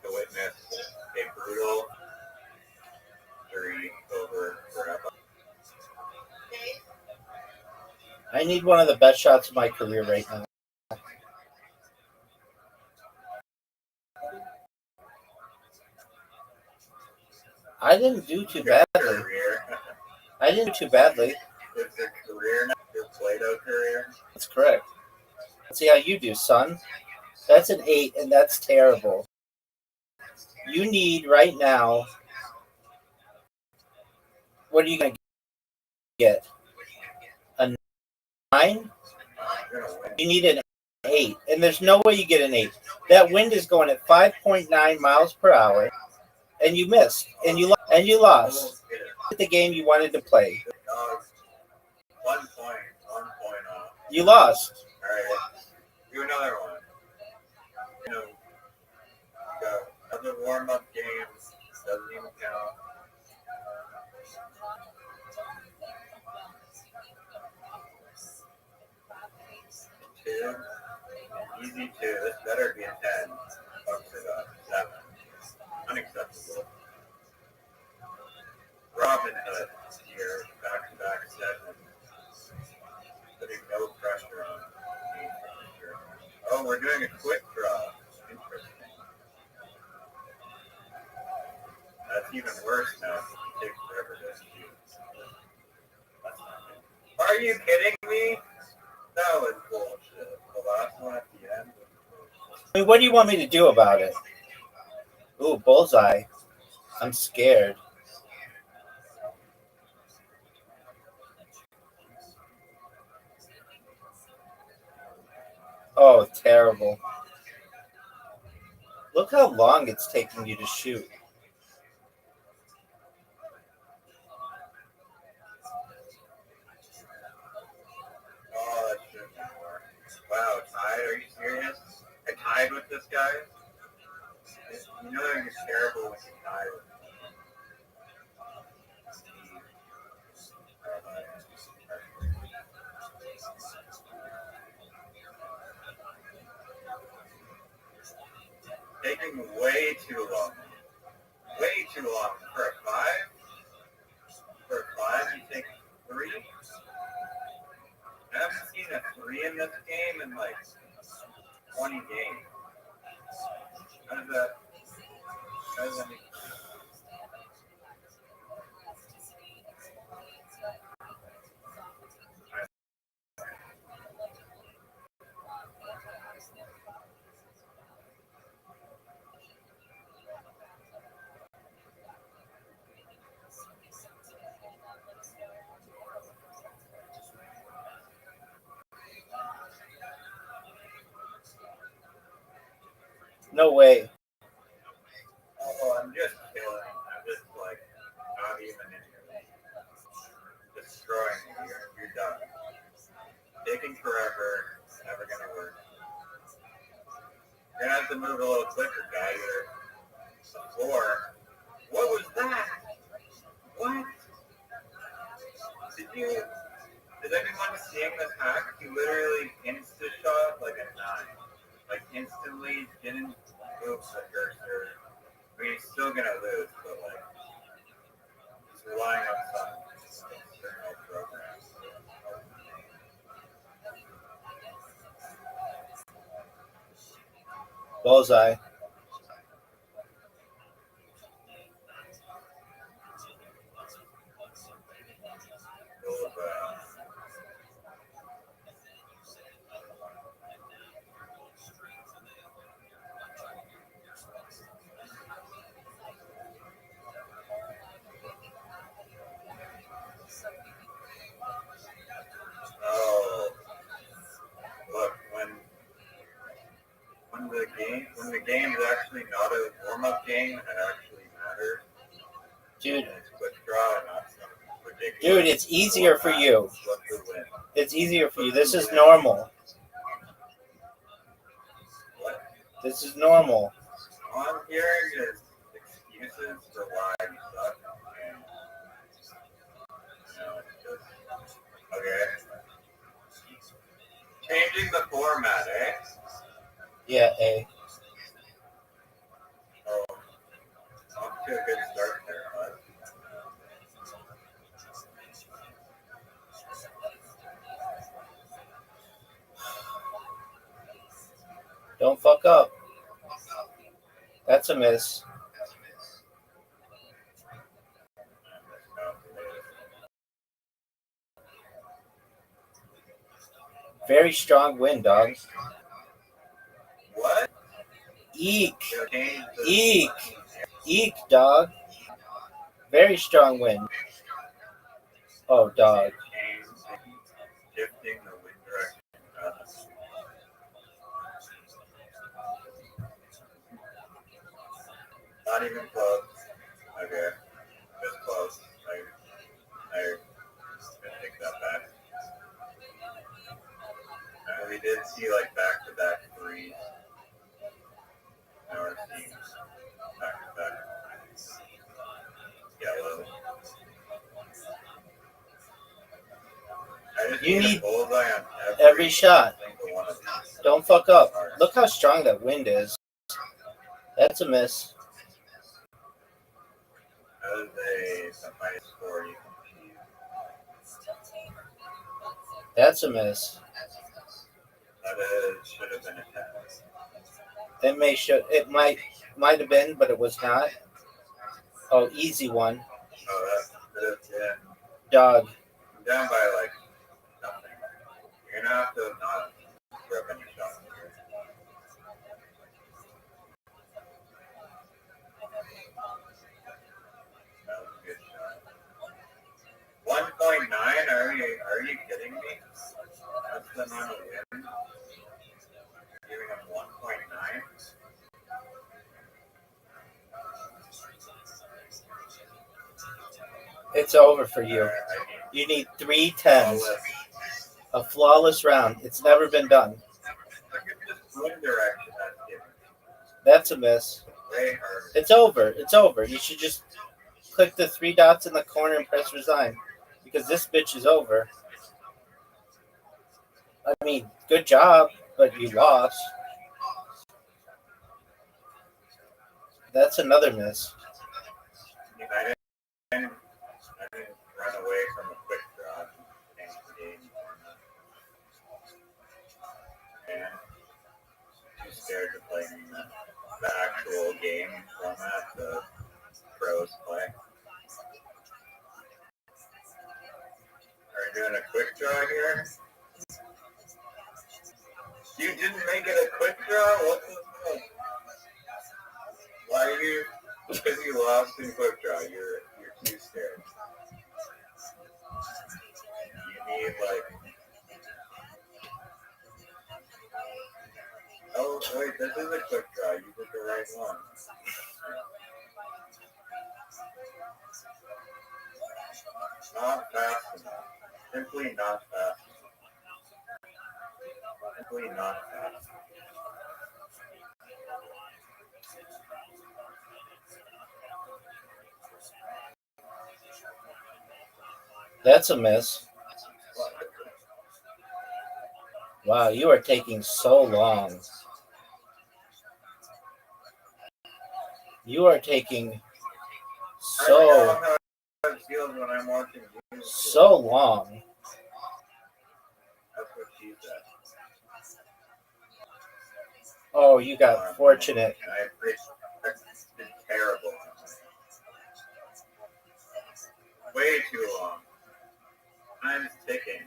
to witness a brutal 3 over forever. I need one of the best shots of my career right now. I didn't do too badly. I didn't do too badly. It's your career, not your Play-Doh career. That's correct. Let's see how you do, son. That's an 8, and that's terrible. You need right now. What are you going to get? A 9? You need an 8, and there's no way you get an 8. That wind is going at 5.9 miles per hour, and you missed, and you lost. The game you wanted to play. 1 point off. You lost. All right, do another one. You know, go. Other warm-up games doesn't even count. Two. Easy 2. This better be a 10. Up to the 7. Unacceptable. Robin Hood here, back-to-back 7. Putting no pressure on me. Oh, we're doing a quick draw. Interesting. That's even worse now. It takes forever to shoot. That's not good. Are you kidding me? That was bullshit. The last one at the end was bullshit. I mean, what do you want me to do about it? Ooh, bullseye. I'm scared. Oh, terrible. Look how long it's taking you to shoot. Oh, that should be more. Wow, tied? Are you serious? I tied with this guy? You know you're terrible when you tie with him. Taking way too long. Way too long. For a 5? For a 5, you take 3? I haven't seen a 3 in this game in like 20 games. How does that make sense? No way. Oh, I'm just killing. I'm just like not even in your lane. Destroying you. You're done. Taking forever. Never gonna work. You're gonna have to move a little quicker, guy. You're the floor. What was that? What? Did anyone seeing this hack? He literally insta shot like a 9. Like instantly didn't move the cursor. I mean, he's still gonna lose, but like he's relying on some external program. Bullseye. Oh, look, when the game is actually not a warm-up game, it actually matters. Dude. It's quick draw, not some ridiculous. Dude, it's easier for you. Flip the win. It's easier for you. This is normal. What? This is normal. All I'm hearing is excuses for why you suck. And, it's just, okay. Changing the format, eh? Yeah, A. Oh, off to a good start there, bud. Don't fuck up. That's a miss. Very strong win, dog. What? Eek. Eek. Eek, dog. Very strong win. Oh, dog. Shifting the wind direction. Not even close. Okay. Just close. I take that back. We did see like back-to-back threes. Now we're seeing back-to-back yellow. You need a bullseye on every shot. single one of these. Don't fuck up. Look how strong that wind is. That's a miss. That is a minus 4 you can achieve. That's a miss. That should have been a 10. It might have been, but it was not. Oh, easy one. Oh, that's yeah. Dog. I'm down by like nothing. You're gonna have to not rip any shots here. That was a good shot. 1.9? Are you kidding me? That's the amount of win. You're giving him 1.9? It's over for you. You need 3 10s. A flawless round. It's never been done. That's a miss. It's over. It's over. You should just click the 3 dots in the corner and press resign. Because this bitch is over. I mean, good job, but you lost. That's another miss. I didn't run away from a quick draw. Change the game. And too scared to play in the actual game format the pros play. Are you doing a quick draw here? You didn't make it a quick draw? What the fuck? Why are you? Because you lost in quick draw. You're too scared. You need like. Oh wait, this is a quick draw. You forgot. right one. Not fast enough. Simply not fast. Simply not fast. That's a miss. Wow, you are taking so long. You are taking so When I'm watching so long. That's what she said. Oh, you got fortunate. I agree. That's been terrible. Way too long. Time's ticking.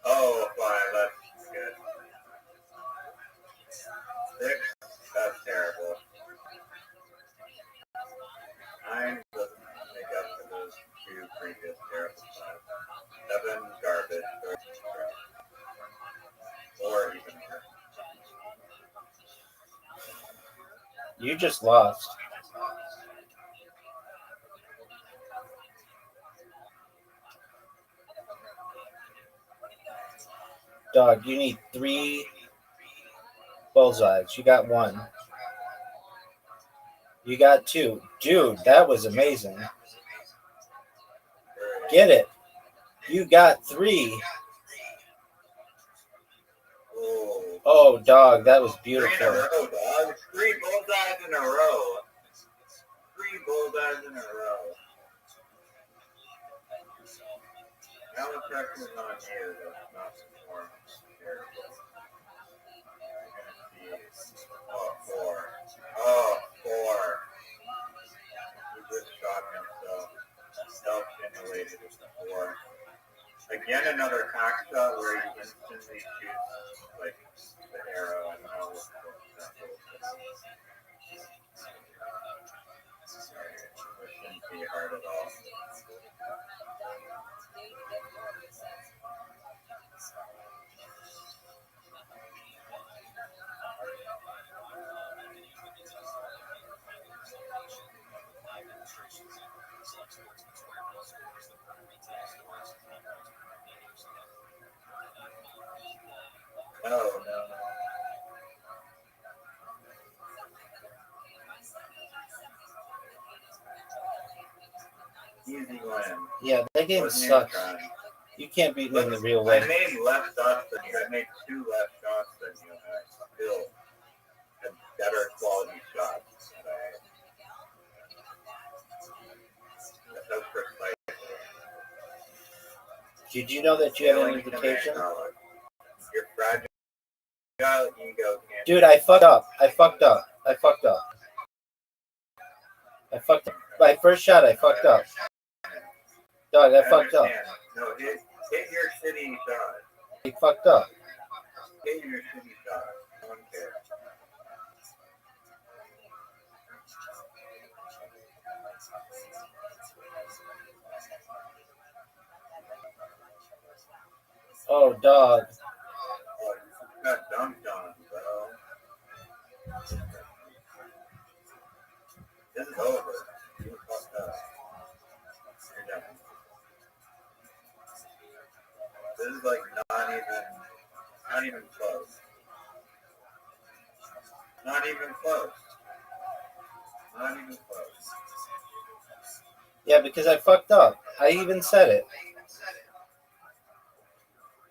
Oh, 5. That's good. 6. That's terrible. 9 doesn't make up for those 2 previous terrible 5s. 7 garbage. 4 even worse. You just lost. Dog, you need 3 bullseyes. You got 1. You got 2. Dude, that was amazing. Get it. You got 3. Oh, dog, that was 3 in a beautiful. row, dog. 3 bullseyes in a row. 3 bullseyes in a row. Now the pressure's on you to not perform terrible. You're going to see. Oh, 4. Oh, 4. He just shot himself. Self-stimulated with the 4. Again, another hack shot where he instantly shoots, like, the arrow. I don't know what that was. Sorry, it shouldn't be hard at all. No, no, no. Easy win. Yeah, that game Wasn't even sucks. trying. You can't beat me in the real I way. made less shots than you. I made 2 less shots than you, and I still had better quality shots. That's precise. Did you know that you had an invitation? Your fragile ego can't. Dude, I fucked up. My first shot, I fucked up. Dog, I fucked up. No, hit your shitty shot. I fucked up. Hit your shitty shot. No one cares. Oh, dog. Oh, you got dunked on, bro. This is over. You fucked up. You're done. This is like not even close. Not even close. Not even close. Yeah, because I fucked up. I even said it.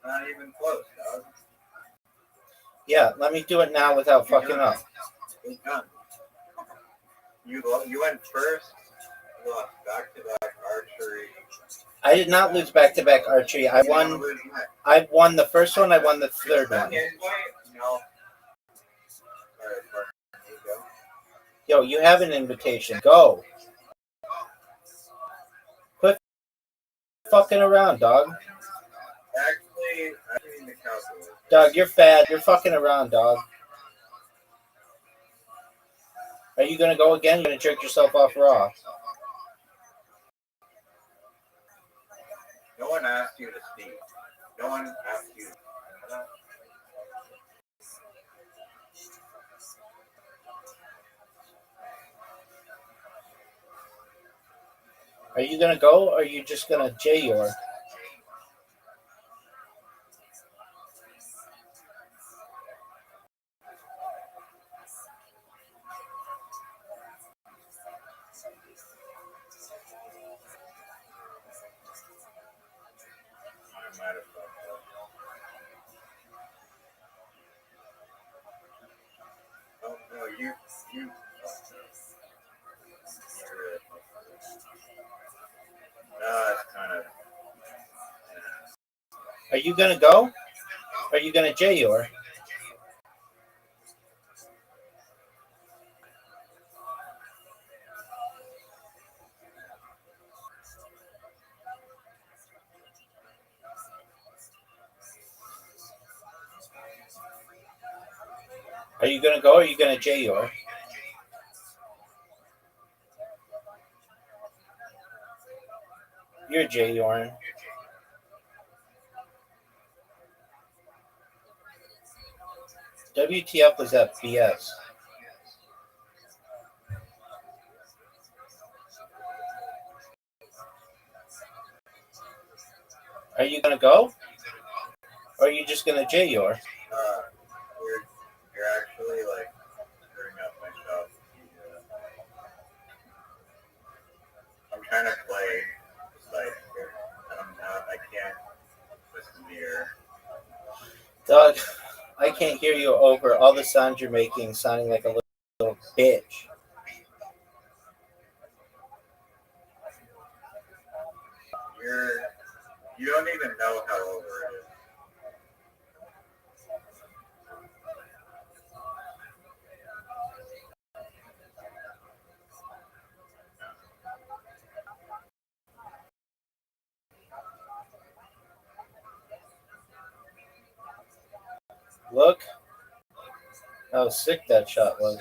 Not even close, dog. Yeah, let me do it now without fucking up. You're done. You went first. You lost back-to-back archery. I did not lose back-to-back archery. I won the first one. I won the third one. No. Yo, you have an invitation. Go. Quit fucking around, dog. Actually, I need to calculate. Dog, you're fat. You're fucking around, dog. Are you gonna go again? You're gonna jerk yourself off raw. No one asked you to speak. No one asked you. Are you gonna go, or are you just gonna J your? I might have thought that. Oh no, you. It's kind of. Are you gonna go? Or are you gonna J your? Are you gonna go, or are you gonna J your? You're J yoring. WTF was that BS? Are you gonna go? Or are you just gonna J your? You're actually like screwing up my stuff. I'm trying to play like I can't listen to your. Doug, I can't hear you over all the sounds you're making, sounding like a little bitch. You don't even know how over it is. Look how sick that shot was.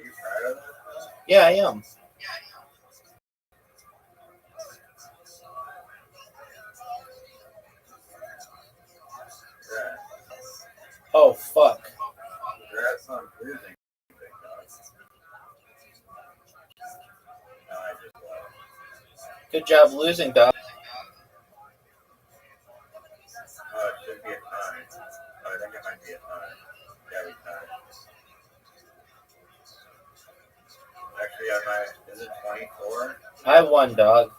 Are you proud of that? Yeah, I am. Yeah. Oh, fuck. Congrats on losing. No, I just lost. Good job losing, Doc. Oh, it should be a tie. Oh, I think it might be a tie. Yeah, we tied. Actually, is it 24? I won, dog.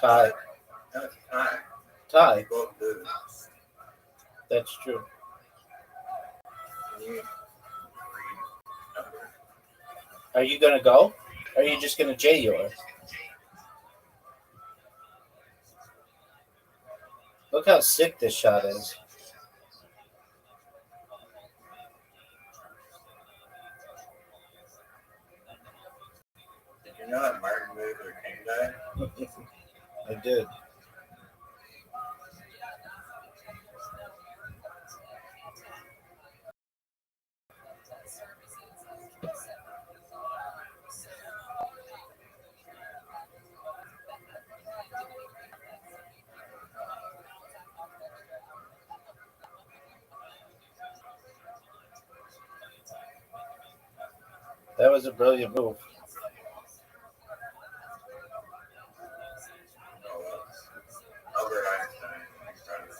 Tie. No, it's a tie. Tie. We both lose. That's true. Can you read numbers? Are you gonna go? Or are you just gonna J yours? Look how sick this shot is. Did you know that Martin Luther King died? I did. That was a brilliant move. Albert Einstein. Incredible.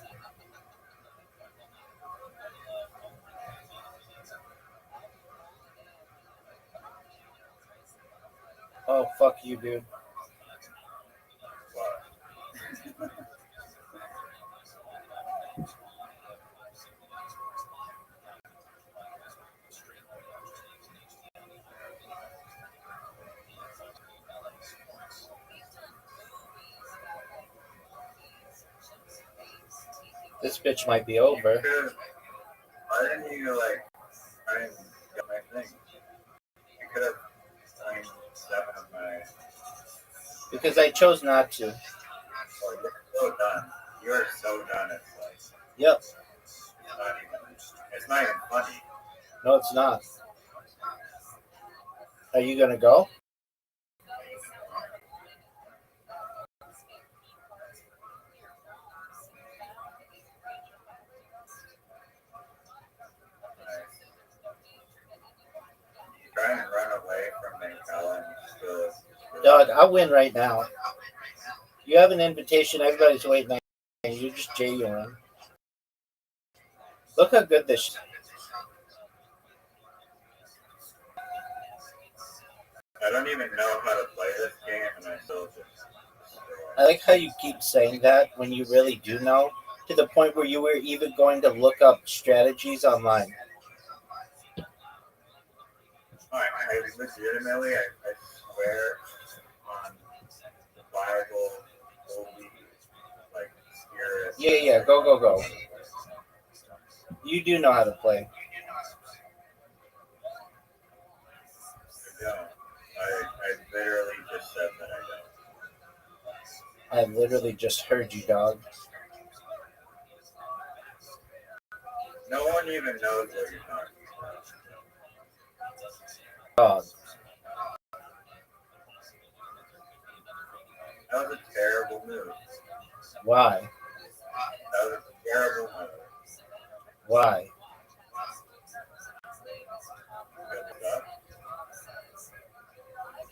Oh, fuck you, dude. This bitch might be over. Why didn't you try and get my thing? You could have signed 7 of my. Because I chose not to. Oh, you're so done. You are so done. Yep. It's not even funny. No, it's not. Are you gonna go? Trying to run away from Mancala and still. Dog, I'll win right now. You have an invitation. Everybody's waiting. And you just J-Urine. Look how good this. I don't even know how to play this game, and I still just. I like how you keep saying that when you really do know, to the point where you were even going to look up strategies online. I legitimately, I swear on the Bible, holy, spirit. Yeah. Go. You do know how to play. I don't. I literally just said that I don't. I literally just heard you, dog. No one even knows what you're talking about. Dog. That was a terrible move. Why? That was a terrible move. Why?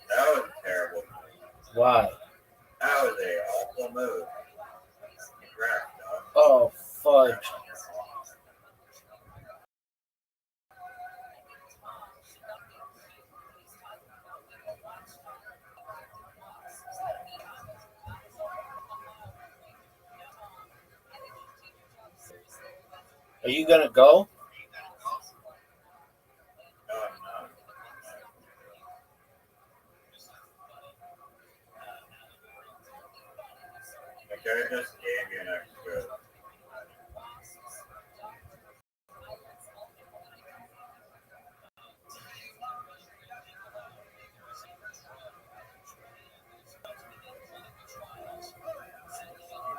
That was a terrible move. Why? That was a awful move. Congrats, dog. Oh, fudge. Are you gonna go? No, I'm not. I just gave you an extra.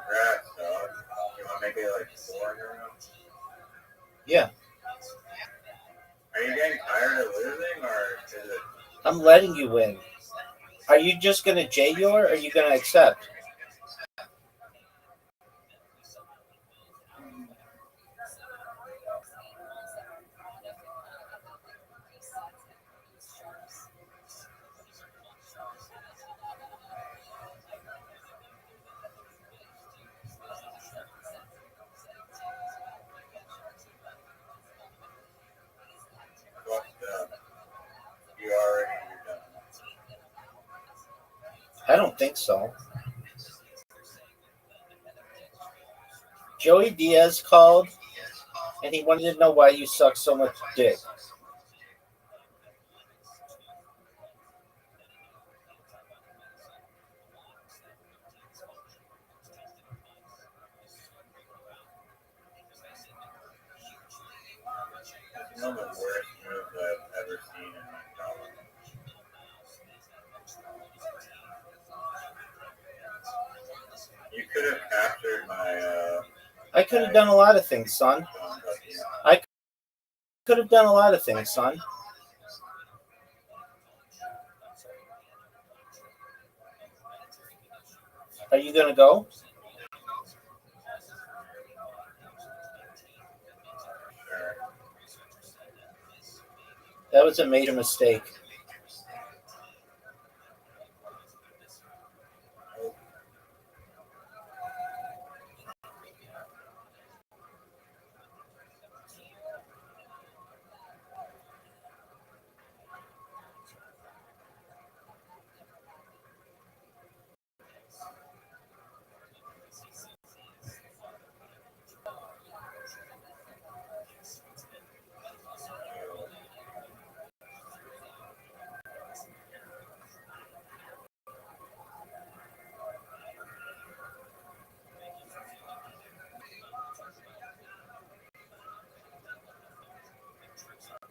Congrats, dog. You want to make it 4 in a row? Yeah. Are you getting tired of losing, or is it? I'm letting you win. Are you just gonna J-Ur or are you gonna accept? You already done. I don't think so. Joey Diaz called, and he wanted to know why you suck so much dick. It's one of the worst moves I've ever seen in my college. You could have captured my. I could have done a lot of things, son. I could have done a lot of things, son. Are you gonna go? That was a major mistake.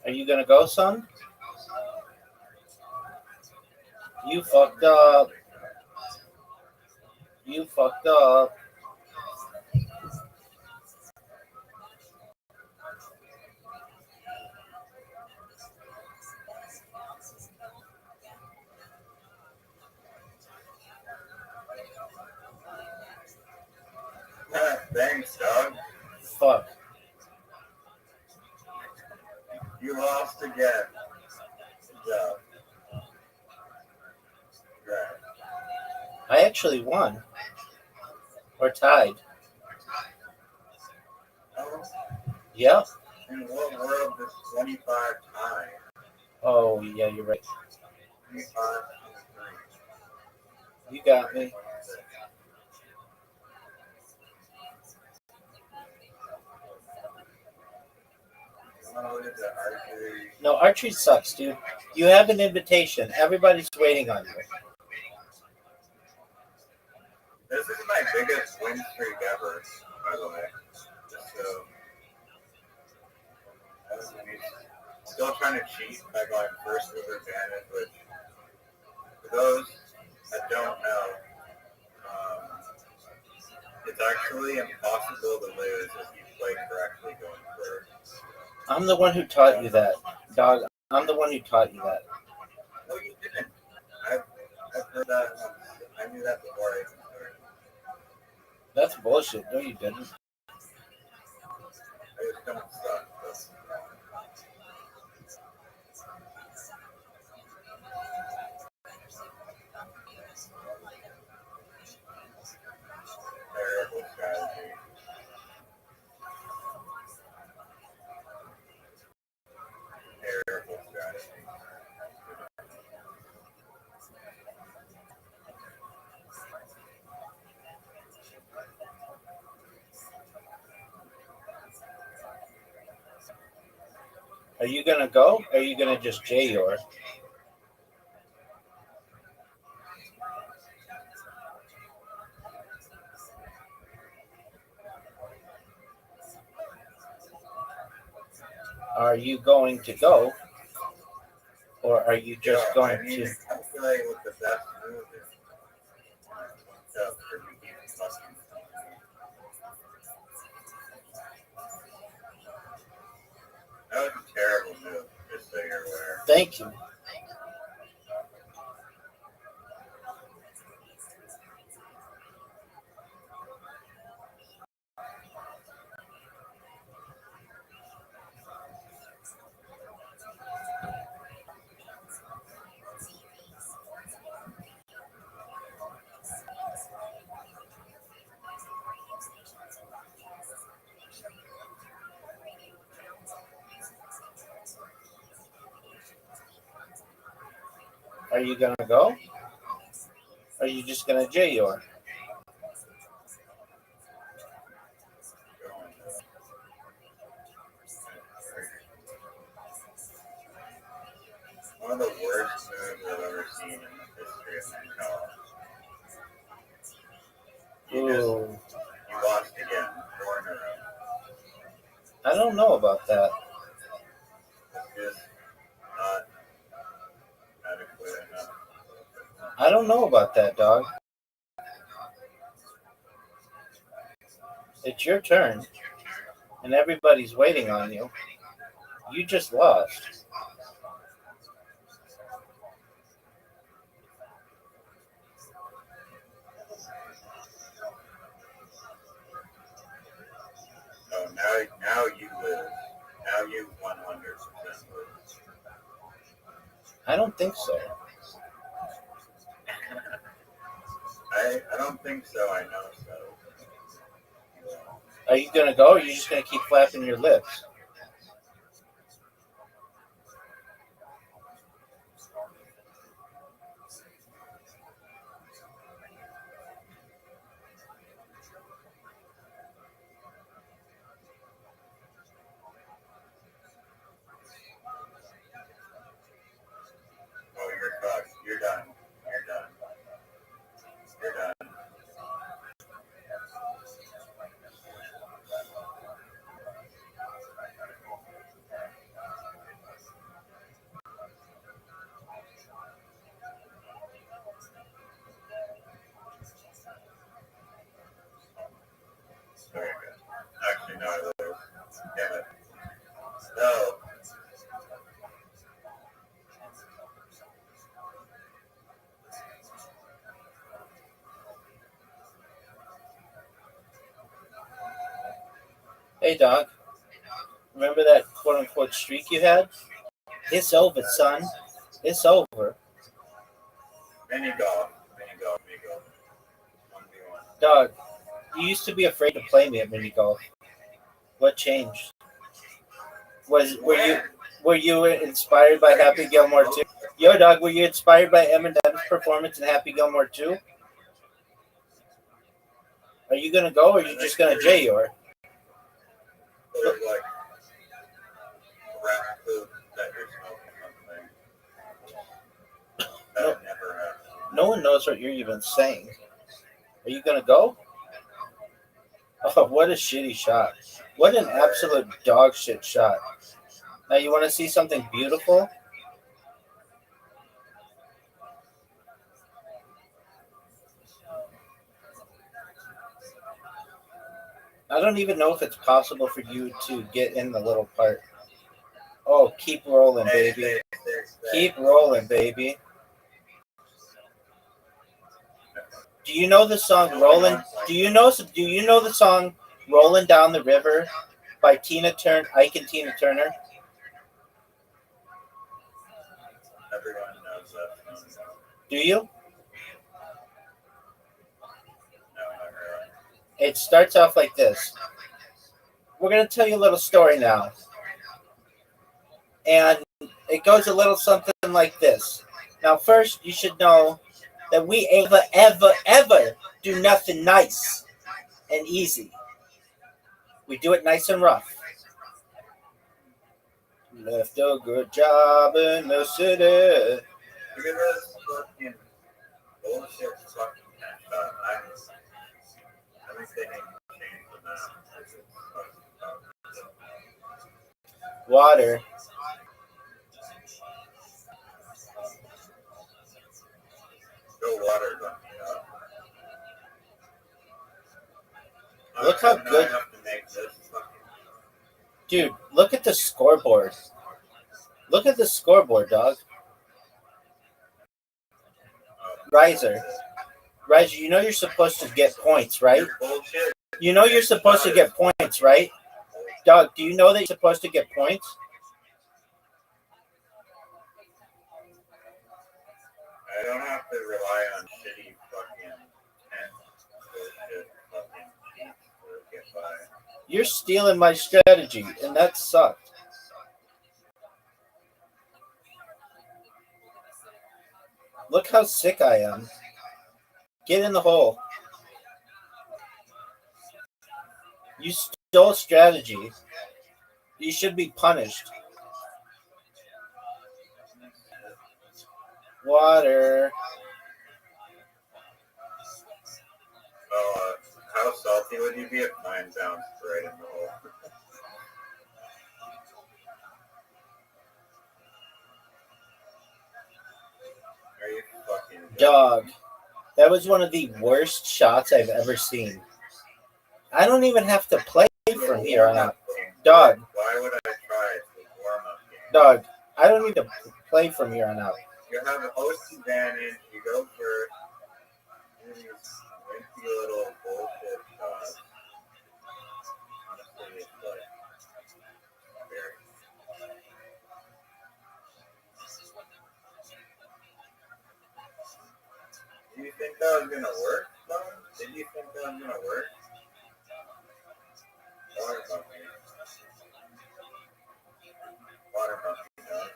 Are you gonna go, son? You fucked up. You fucked up. Thanks, dog. Fuck. You lost again. Yeah. Right. I actually won. Or tied. Oh, Yep. in what world is 25 time? Oh, yeah, you're right. 25, You got me. Oh, is it archery? No, archery sucks, dude. You have an invitation. Everybody's waiting on you. This is my biggest win streak ever, by the way. Just so. Still trying to cheat by going first with advantage, which, for those that don't know, it's actually impossible to lose if you play correctly going first. I'm the one who taught you that, dog. I'm the one who taught you that. No, you didn't. I've heard that. I knew that before I even started. That's bullshit. No, you didn't. I just don't suck. Terrible strategy. Terrible strategy. Are you gonna go? Or are you gonna just J your? Are you going to go? Or are you just going to? Calculate what the best move is. Up for you keep fucking. That was a terrible move, just so you're aware. Thank you. Are you gonna go? Are you just gonna J your? One of the worst moves I've ever seen in the history of mankind. You lost again, 4 in a row. I don't know about that. It's just not adequate enough. I don't know about that, dog. It's your turn. And everybody's waiting on you. You just lost. Oh, now you lose. Now you 100% lose. I don't think so. I don't think so. I know so. Are you gonna go or are you just gonna keep flapping your lips? Oh, you're fucked. You're done. You're done. You're done. Hey, dog. Remember that quote unquote streak you had? It's over, son. It's over. Mini golf. Mini golf. Mini golf. 1v1. Dog, you used to be afraid to play me at mini golf. What changed? Were you inspired by Happy Gilmore too? Yo, dog, were you inspired by Eminem's performance in Happy Gilmore too? Are you gonna go or are you just gonna J or? There's like rat food that you're smoking something. That never happened. No one knows what you're even saying. Are you gonna go? Oh, what a shitty shot. What an absolute dog shit shot. Now you wanna see something beautiful? I don't even know if it's possible for you to get in the little part. Oh, keep rolling, baby. Keep rolling, baby. Do you know the song "Rolling"? Do you know the song "Rolling Down the River" by Ike and Tina Turner? Everyone knows that. Do you? No, not really. It starts off like this. We're gonna tell you a little story now, and it goes a little something like this. Now, first, you should know that we ever do nothing nice and easy. We do it nice and rough. Left a good job in the city. Look at this fucking bullshit fucking headshot. I think they need to change the map. Water. Go water, but Look how good. Dude, look at the scoreboard. Look at the scoreboard, dog. Riser, you know you're supposed to get points, right? You know you're supposed to get points, right? Dog, do you know that you're supposed to get points? I don't have to rely on shitty fucking bullshit fucking cheats to get by. You're stealing my strategy, and that sucked. Look how sick I am. Get in the hole. You stole strategy. You should be punished. Water. How salty would you be if mine bounced right in the hole? Are you fucking Dog. That was one of the worst shots I've ever seen. I don't even have to play from here on out. Dog. Why would I try to warm up game? Dog. I don't need to play from here on out. You have a host advantage. You go for these wimpy little bullshit shots. Honestly, it's like very. Do you think that was gonna work, though? Did you think that was gonna work? Water pumping. Water pumping, dog.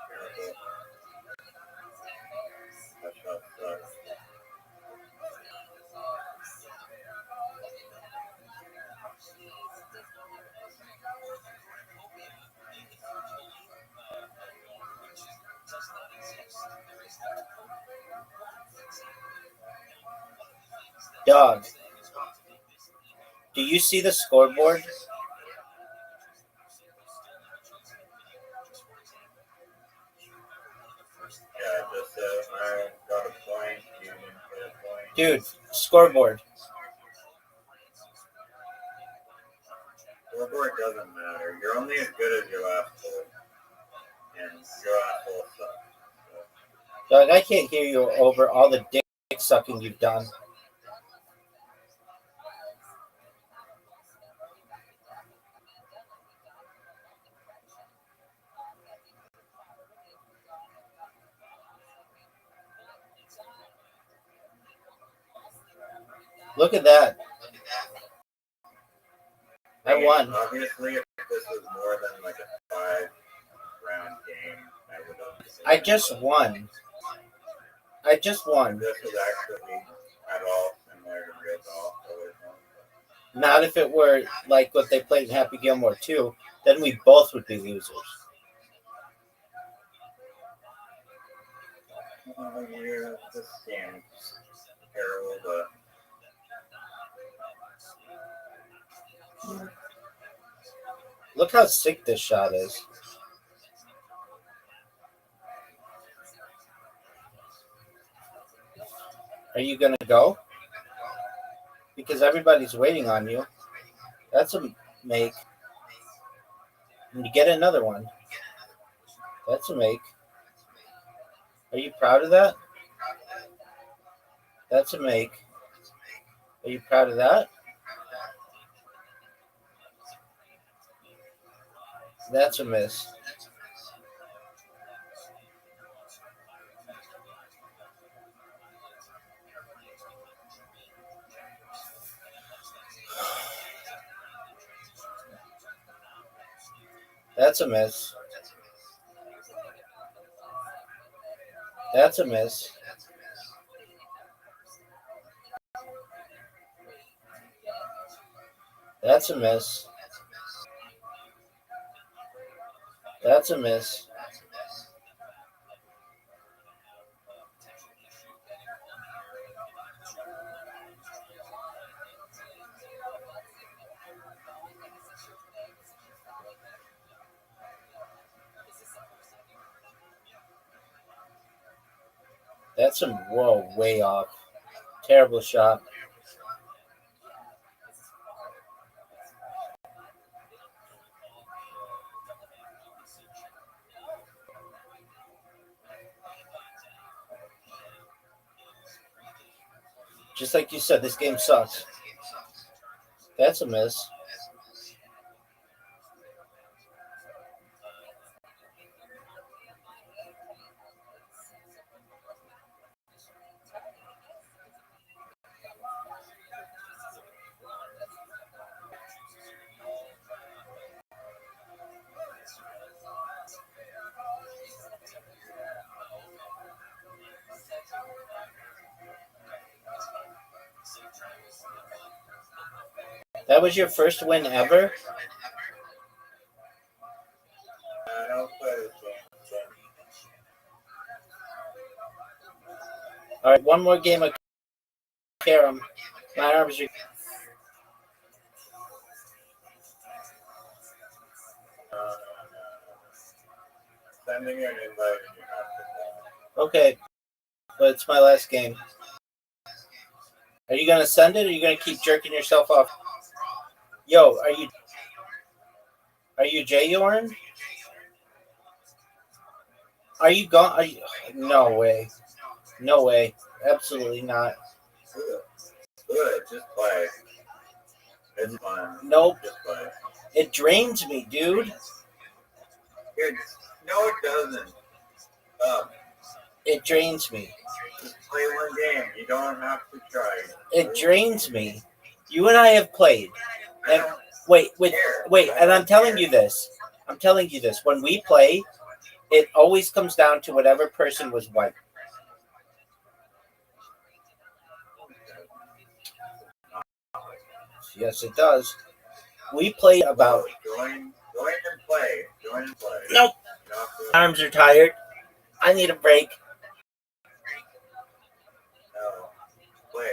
Terrible. That shot sucks. Dog. Do you see the scoreboard? Yeah, just I got a point. You didn't get a point. Dude, scoreboard. Scoreboard doesn't matter. You're only as good as your last hole. And your last hole sucks. Dog, I can't hear you over all the dick sucking you've done. Look at that. I won. Obviously, if this was more than like a 5-round game, I would have. I just won. I just won. This was actually at all similar to real golf. Not if it were like what they played in Happy Gilmore 2, then we both would be losers. Oh, yeah, this game's terrible, but. Look how sick this shot is. Are you going to go? Because everybody's waiting on you. That's a make. And you get another one. That's a make. Are you proud of that? That's a make. Are you proud of that? That's a miss. That's a miss. That's a miss. That's a miss. That's a miss. That's a whoa, way off. Terrible shot. Just like you said, this game sucks. That's a miss. That was your first win ever? I don't play this game. All right, one more game of carom. My arms are. Sending you an invite and you have to. Okay, but it's my last game. Are you gonna send it, or are you gonna keep jerking yourself off? Yo, are you Jay Yorn? Are you gone? No way. No way. Absolutely not. Good, just play. It's fun. Nope. Just play. It drains me, dude. No, it doesn't. It drains me. Just play one game. You don't have to try. It drains me. You and I have played. And wait, and I'm telling you this. When we play, it always comes down to whatever person was white. Yes, it does. We played about. Join and play. Join and play. Nope. Arms are tired. I need a break. No. Play.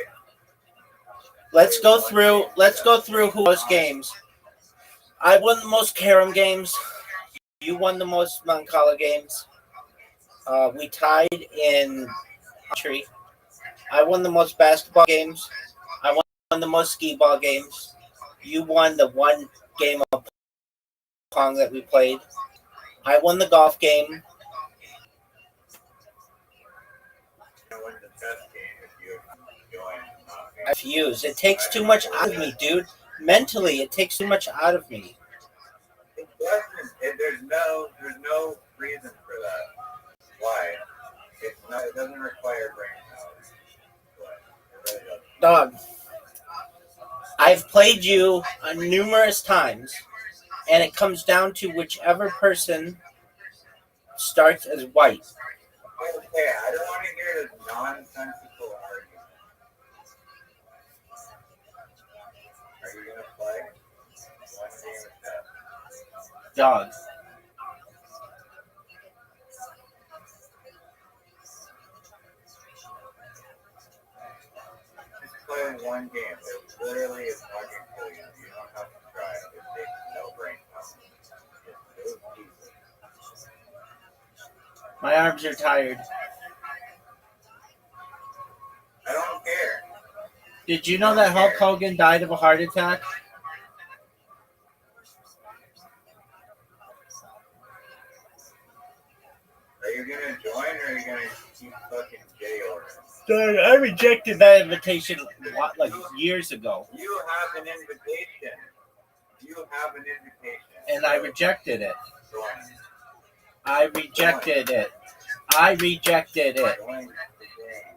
Let's go through who most games. I won the most carom games. You won the most Mancala games. We tied in country. I won the most basketball games. I won the most skee ball games. You won the one game of pong that we played. I won the golf game. I refuse. It takes too much out of me, dude. Mentally, it takes too much out of me. It doesn't. There's no reason for that. Why? It doesn't require brain power. It really doesn't. Dog, I've played you numerous times, and it comes down to whichever person starts as white. Okay, I don't want to hear this nonsensical argument. Are you gonna play one game of chess? Dog. Just play one game. It literally is not going to kill you. You don't have to try it. It takes no brain power. It's so easy. My arms are tired. I don't care. Did you know that Hulk Hogan died of a heart attack? Are you gonna join or are you gonna keep fucking jail? Dog, I rejected that invitation like years ago. You have an invitation. You have an invitation. And I rejected it. Join. I rejected it. I rejected it. Join the game.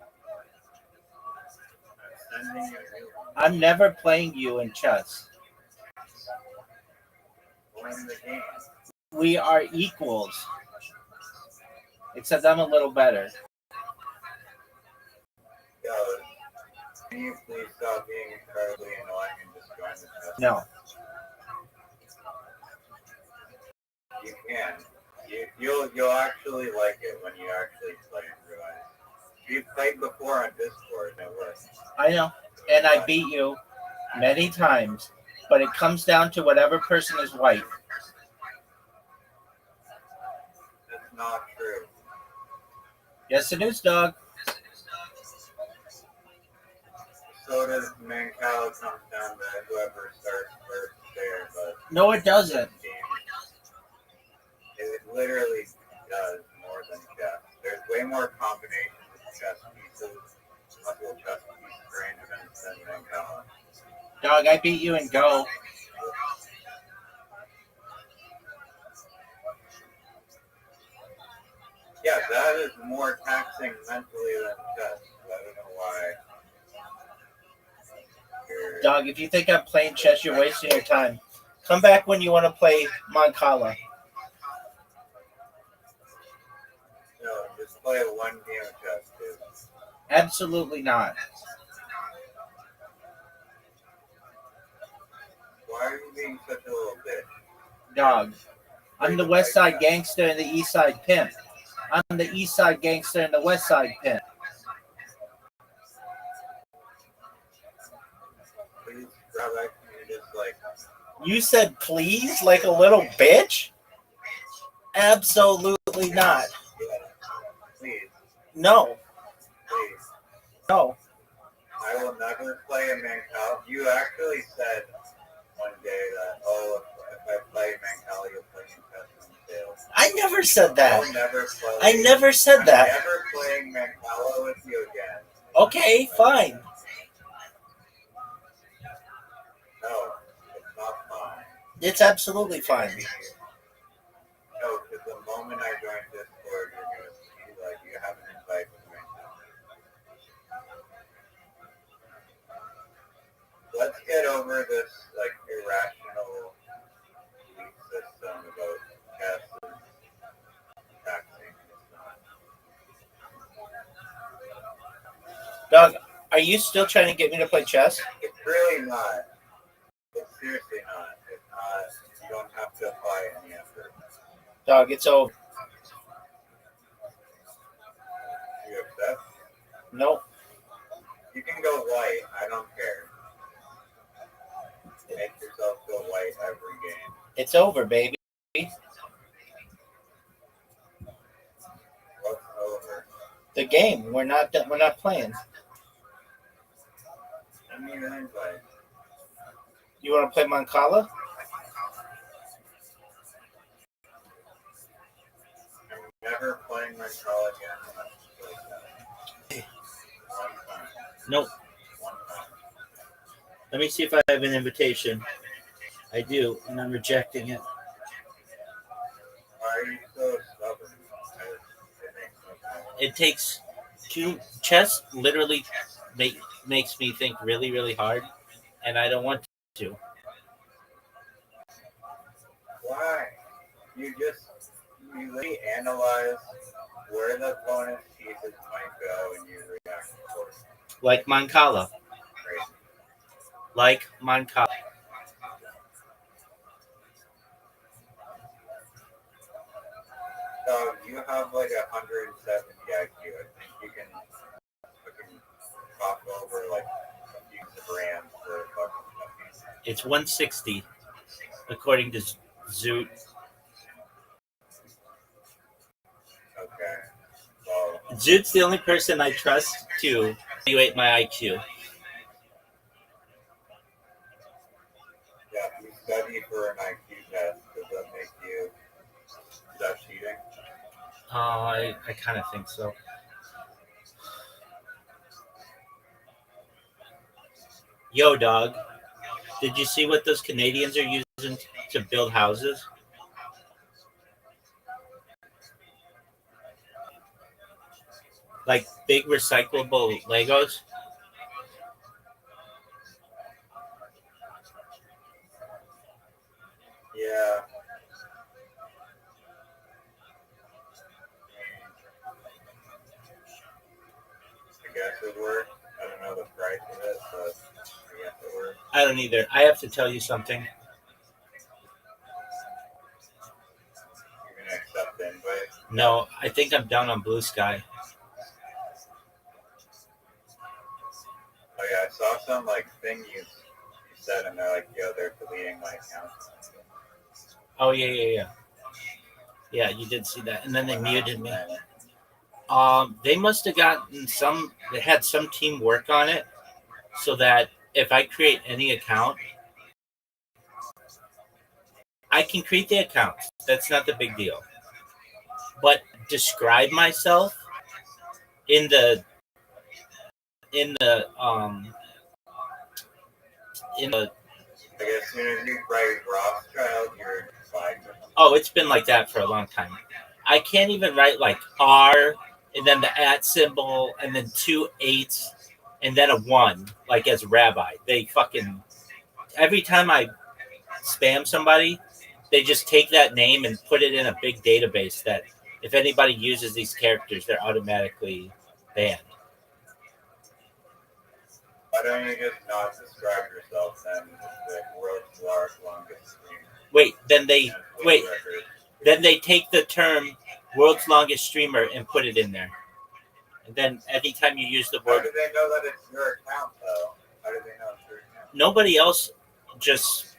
I'm sending you a new one. I'm never playing you in chess. Join the game. We are equals. Except I'm a little better. Yo, can you please stop being incredibly annoying and just join the chess? No. You can. You'll actually like it when you actually play in real life. You've played before on Discord and it works. I know. And I beat you many times. But it comes down to whatever person is white. That's not true. Yes, it is, dog. So does Mancala comes down to whoever starts first there, but No, it doesn't. it literally does more than chess. There's way more combinations of chess pieces, multiple chess piece arrangements than Mancala. Dog, I beat you in Go. Yeah, that is more taxing mentally than chess. I don't know why. Dog, if you think I'm playing chess, you're wasting your time. Come back when you want to play Mancala. No, just play one game of chess, dude. Absolutely not. Why are you being such a little bitch? Dog, I'm the West Side gangster and the East Side pimp. I'm the East Side gangster and the West Side pimp. Please grab back and just like. You said please like a little bitch? Absolutely not. Please. No. Please. No. I will never play a Mancala. You actually said one day that, oh, if I play Mancala, you'll play me chess and fail. I never said that. I'll never play. I never said I'm that. never playing Mancala with you again. Okay, fine. No, it's not fine. It's absolutely fine. No, because the moment I join Discord, you're going to see, like, you have an invite to Mancala. Let's get over this, like, irrational belief system about chess and taxing. Dog, are you still trying to get me to play chess? It's really not. It's seriously not. It's not. You don't have to apply any effort. Dog, it's over. You accept? Nope. You can go white. I don't care. Make yourself go white every game. It's over, baby. What's over? The game. We're not playing. Send me an invite. You want to play Mancala? I'm never playing Mancala again unless you play that. One time. Nope. One time. Let me see if I have an invitation. I do, and I'm rejecting it. Why are you so stubborn? It makes no sense. It takes two. Chess literally makes me think really, really hard, and I don't want to. Why? You really analyze where the opponent's pieces might go and you react accordingly. Like Mancala. Crazy. Like Mancala. So you have like 170 IQ. I think you can talk over like a few grams for fucking. It's 160, according to Zoot. Okay. Well, Zoot's the only person I trust to evaluate my IQ. yeah, if you study for an IQ test, does that make you stop cheating? I kind of think so. Yo, dog. Did you see what those Canadians are using to build houses? Like big recyclable Legos? Yeah. I guess it works. I don't know the price of it, but I guess it works. I don't either. I have to tell you something. You're gonna accept the invite? No, I think I'm down on Blue Sky. Oh yeah, I saw some like thing you said, and they're like, "Yo, they're deleting my account." Oh yeah. Yeah, you did see that, and then they muted me. They must have gotten some. They had some team work on it, so that if I create any account, I can create the account. That's not the big deal. But describe myself in the in the in the. I guess as soon as you write Rothschild, you're fine. Oh, it's been like that for a long time. I can't even write like R and then the at symbol and then 2 8s and then a 1 like as rabbi. They fucking every time I spam somebody, they just take that name and put it in a big database that if anybody uses these characters, they're automatically banned. Why don't you just not describe yourself then as the world's longest stream? Then they take the term world's longest streamer and put it in there. And then anytime you use the How word, do they know that it's your account though? How do they know it's your account? nobody else just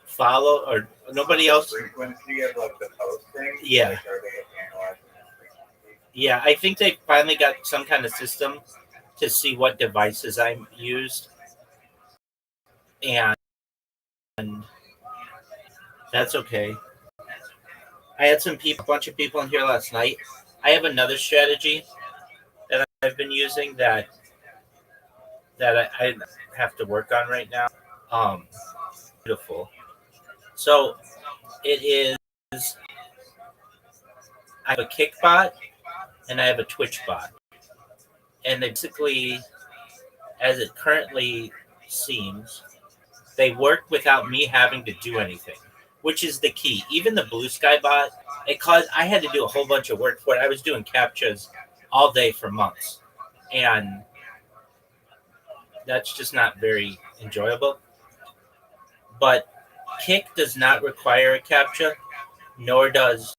follow or nobody else. Frequency of like the posting. Yeah. Like, are they analyzing the frequency? Yeah, I think they finally got some kind of system to see what devices I used, and that's okay. I had a bunch of people in here last night. I have another strategy that I've been using that I have to work on right now. Beautiful. So it is. I have a Kick bot and I have a Twitch bot, and they basically, as it currently seems, they work without me having to do anything, which is the key. Even the Blue Sky bot, I had to do a whole bunch of work for it. I was doing captchas all day for months, and that's just not very enjoyable. But Kick does not require a captcha, nor does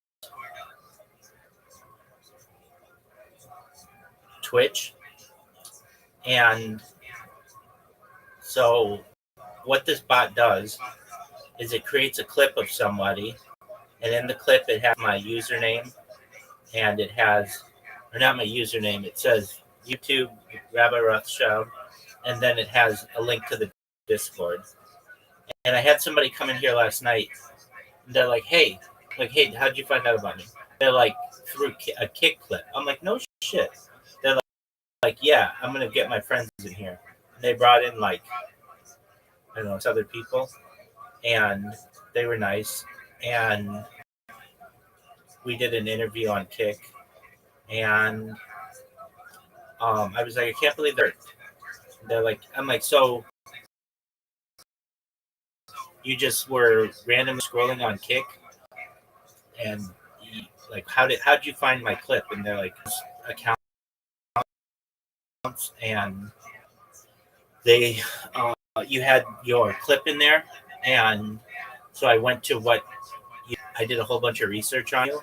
Twitch. And so what this bot does is it creates a clip of somebody, and in the clip it has my username, and it has, or not my username, it says YouTube Rabbi Rothschild, and then it has a link to the Discord. And I had somebody come in here last night, and they're like, hey, how'd you find out about me? They're like, through a Kick clip. I'm like, no shit. They're like, yeah, I'm going to get my friends in here. And they brought in like, I don't know, other people, and they were nice. And we did an interview on Kick, and I was like, I can't believe they're like, I'm like, so you just were randomly scrolling on Kick, and like, how'd you find my clip? And they're like, accounts, and they, you had your clip in there, and so I went to I did a whole bunch of research on you,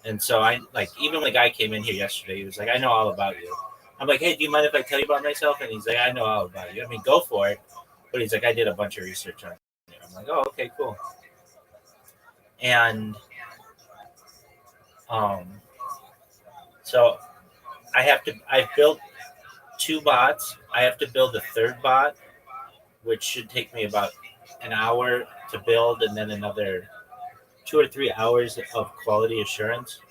and so I like, even when the guy came in here yesterday, he was like, I know all about you. I'm like, hey, do you mind if I tell you about myself? And he's like, I know all about you. I mean, go for it. But he's like, I did a bunch of research on you. I'm like, oh, okay, cool. And so I've built 2 bots. I have to build a 3rd bot, which should take me about an hour to build, and then another 2 or 3 hours of quality assurance.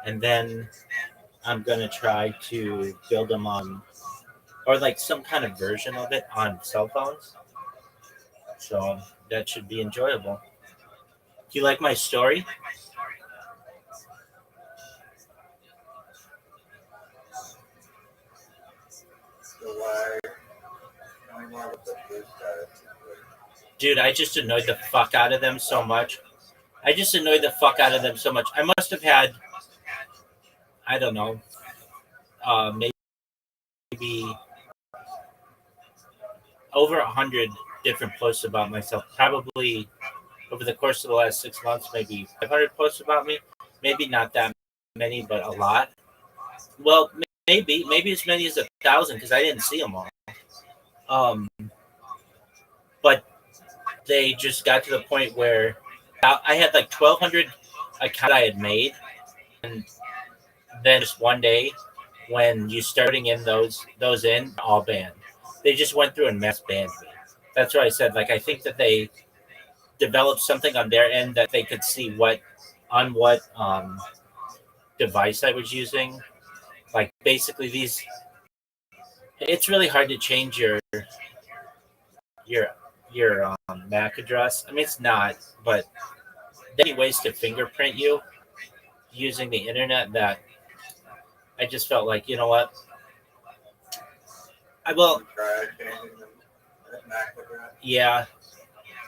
And then I'm going to try to build them on, or like some kind of version of it on cell phones. So that should be enjoyable. Do you like my story? Dude, I just annoyed the fuck out of them so much. I must have had, I don't know, maybe over 100 different posts about myself. Probably over the course of the last 6 months, maybe 500 posts about me. Maybe not that many, but a lot. Well, maybe as many as 1,000, because I didn't see them all. But they just got to the point where I had like 1,200 accounts I had made, and then just one day, when you starting in those in, all banned. They just went through and mass banned me. That's what I said. Like, I think that they developed something on their end that they could see what device I was using. Like, basically it's really hard to change your MAC address. I mean, it's not, but there are many ways to fingerprint you using the internet that I just felt like, you know what? I will. Yeah,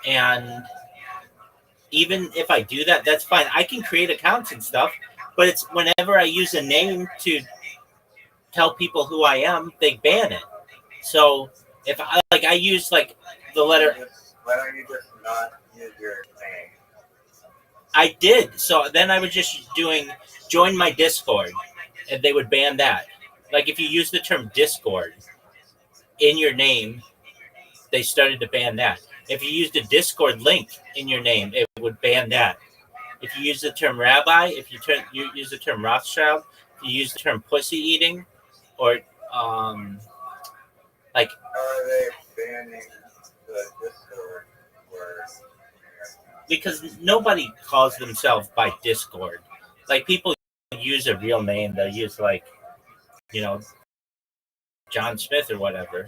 and even if I do that, that's fine. I can create accounts and stuff, but it's whenever I use a name to tell people who I am, they ban it. So if I use like the letter. Why don't you just not use your name? I did. So then I was just doing join my Discord, and they would ban that. Like, if you use the term Discord in your name, they started to ban that. If you used a Discord link in your name, it would ban that. If you use the term rabbi, if you use the term Rothschild, if you use the term pussy eating, or like. How are they banning the Discord word? Because nobody calls themselves by Discord. Like, people use a real name. They'll use, like, you know, John Smith or whatever.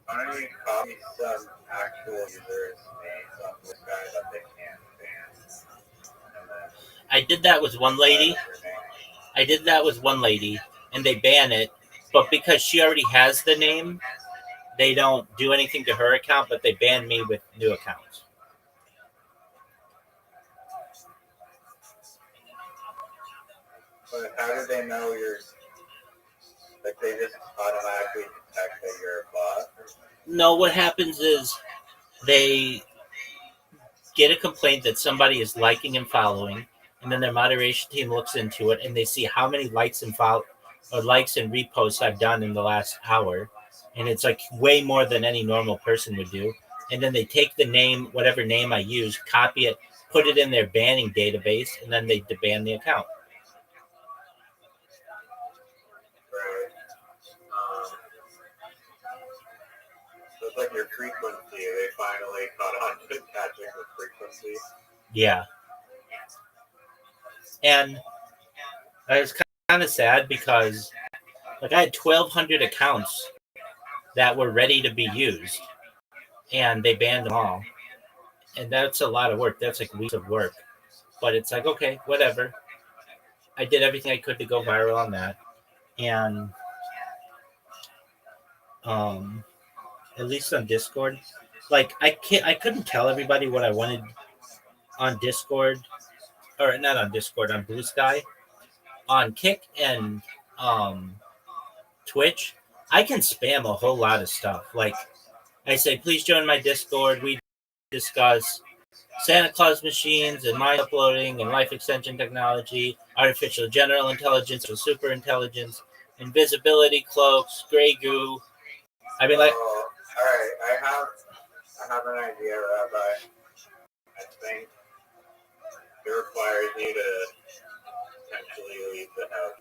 Why don't you copy some actual users' names on this guy that they can't ban? I did that with one lady. And they ban it. But because she already has the name, they don't do anything to her account, but they ban me with new accounts. But how do they know you're, like, they just automatically detect that you're a bot? No, what happens is they get a complaint that somebody is liking and following, and then their moderation team looks into it, and they see how many likes and reposts I've done in the last hour, and it's like way more than any normal person would do. And then they take the name, whatever name I use, copy it, put it in their banning database, and then they deban the account. Right. So it's like your frequency. They finally caught on to catching the frequency. Yeah. And I was kind of sad because, like, I had 1,200 accounts that were ready to be used, and they banned them all. And that's a lot of work. That's like weeks of work. But it's like, okay, whatever. I did everything I could to go viral on that. And at least on Discord. Like I couldn't tell everybody what I wanted on Discord, or not on Discord, on Blue Sky, on Kick and um Twitch. I can spam a whole lot of stuff. Like I say, please join my Discord. We discuss Santa Claus machines and mind uploading and life extension technology, artificial general intelligence or super intelligence, invisibility cloaks, gray goo. I mean, like, all right, I have an idea, Rabbi. I think it requires you to potentially leave the house.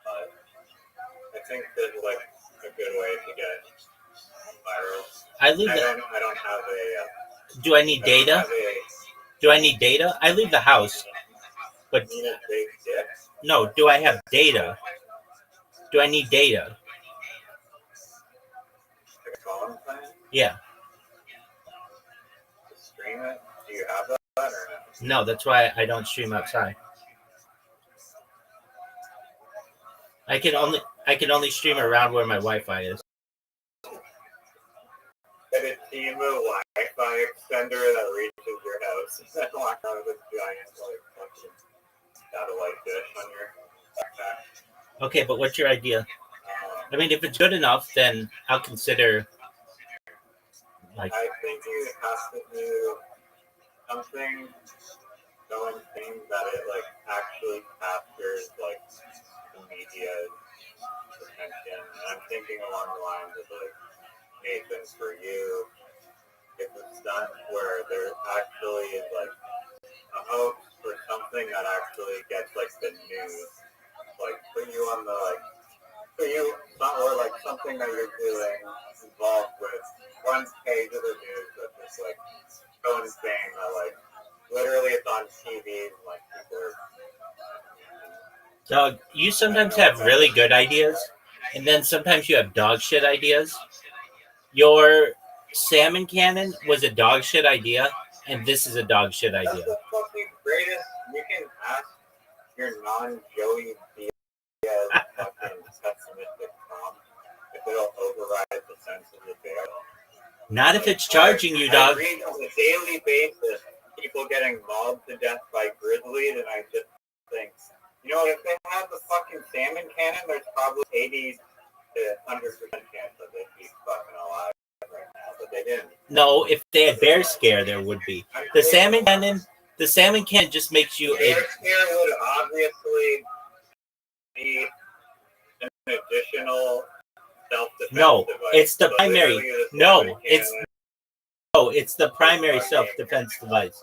But I think there's like a good way to get viral. I leave. I don't have a. Do I need data? Do I need data? I leave the house, but Need a big dick? no. Do I have data? Do I need data? Like a phone plan? Yeah. To stream it? Do you have that or no? No, that's why I don't stream outside. I can only stream around where my Wi-Fi is. And a team of Wi-Fi extender that reaches your house. And walk around with a giant like fucking satellite dish on your backpack. Okay, but what's your idea? I mean, if it's good enough, then I'll consider. Like, I think you have to do something so insane that it like actually captures like the media's attention. And I'm thinking along the lines of like Nathan For You. If it's done where there actually is like a hoax or something that actually gets like the news, like put you on the like put you or like something that you're doing involved with one page of the news that's just like so insane that like literally it's on TV and like people are. Doug, you sometimes have really good ideas, and then sometimes you have dog shit ideas. Your salmon cannon was a dog shit idea, and this is a dog shit That's idea. the fucking greatest. You can ask your non-Joey Diaz fucking pessimistic Tom if it'll override the sense of the bear. Not if it's charging you, dog. I read on a daily basis people getting mauled to death by grizzlies, and I just think, you know, if they had the fucking salmon cannon, there's probably 80 to 100% chance that they'd be fucking alive right now, but they didn't. No, if they had bear scare, there would be. The salmon cannon just makes you bear scare would obviously be an additional self-defense No, device. it's the But primary. literally the No, salmon it's the primary self-defense device.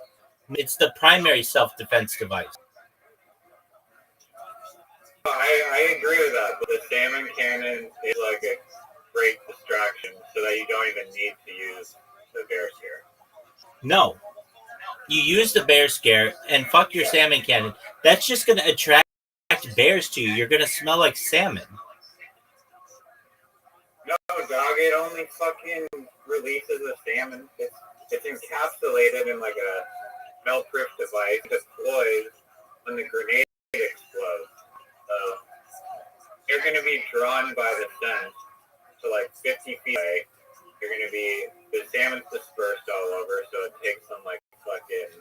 It's the primary self-defense device. I agree with that, but the salmon cannon is like a great distraction so that you don't even need to use the bear scare. No, you use the bear scare and fuck your salmon cannon. That's just going to attract bears to you. You're going to smell like salmon. No, dog, it only fucking releases the salmon. It's encapsulated in like a smell-proof device. It deploys when the grenade explodes. So you're going to be drawn by the scent to like 50 feet away. You're going to be, the salmon's dispersed all over, so it takes them like fucking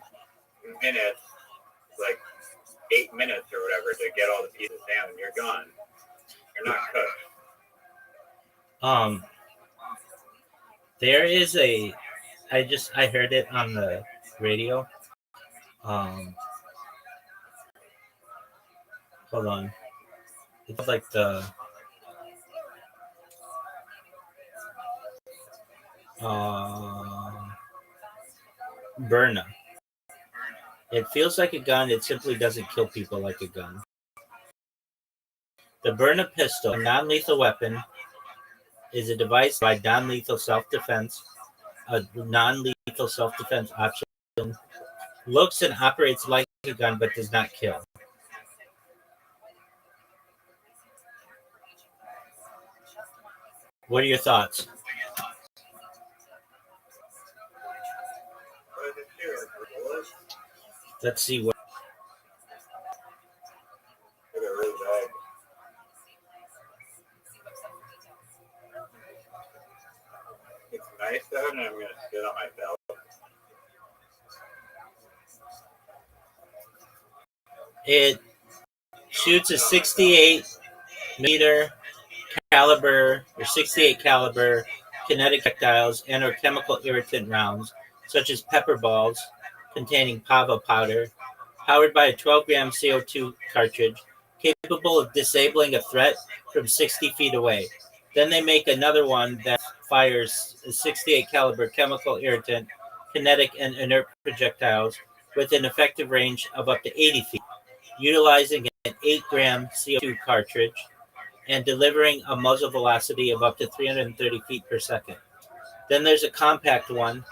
minutes, like 8 minutes or whatever to get all the pieces of salmon. You're gone. You're not cooked. There is I heard it on the radio. Hold on. It's like the Burna. It feels like a gun. It simply doesn't kill people like a gun. The Burna pistol, a non-lethal weapon, is a device by non-lethal self-defense. A non-lethal self-defense option looks and operates like a gun but does not kill. What are your thoughts? Let's see what. It shoots a 68 millimeter caliber or 68 caliber kinetic projectiles and or chemical irritant rounds, such as pepper balls containing pava powder, powered by a 12-gram CO2 cartridge, capable of disabling a threat from 60 feet away. Then they make another one that fires a 68 caliber chemical irritant, kinetic and inert projectiles with an effective range of up to 80 feet, utilizing an 8-gram CO2 cartridge and delivering a muzzle velocity of up to 330 feet per second. Then there's a compact one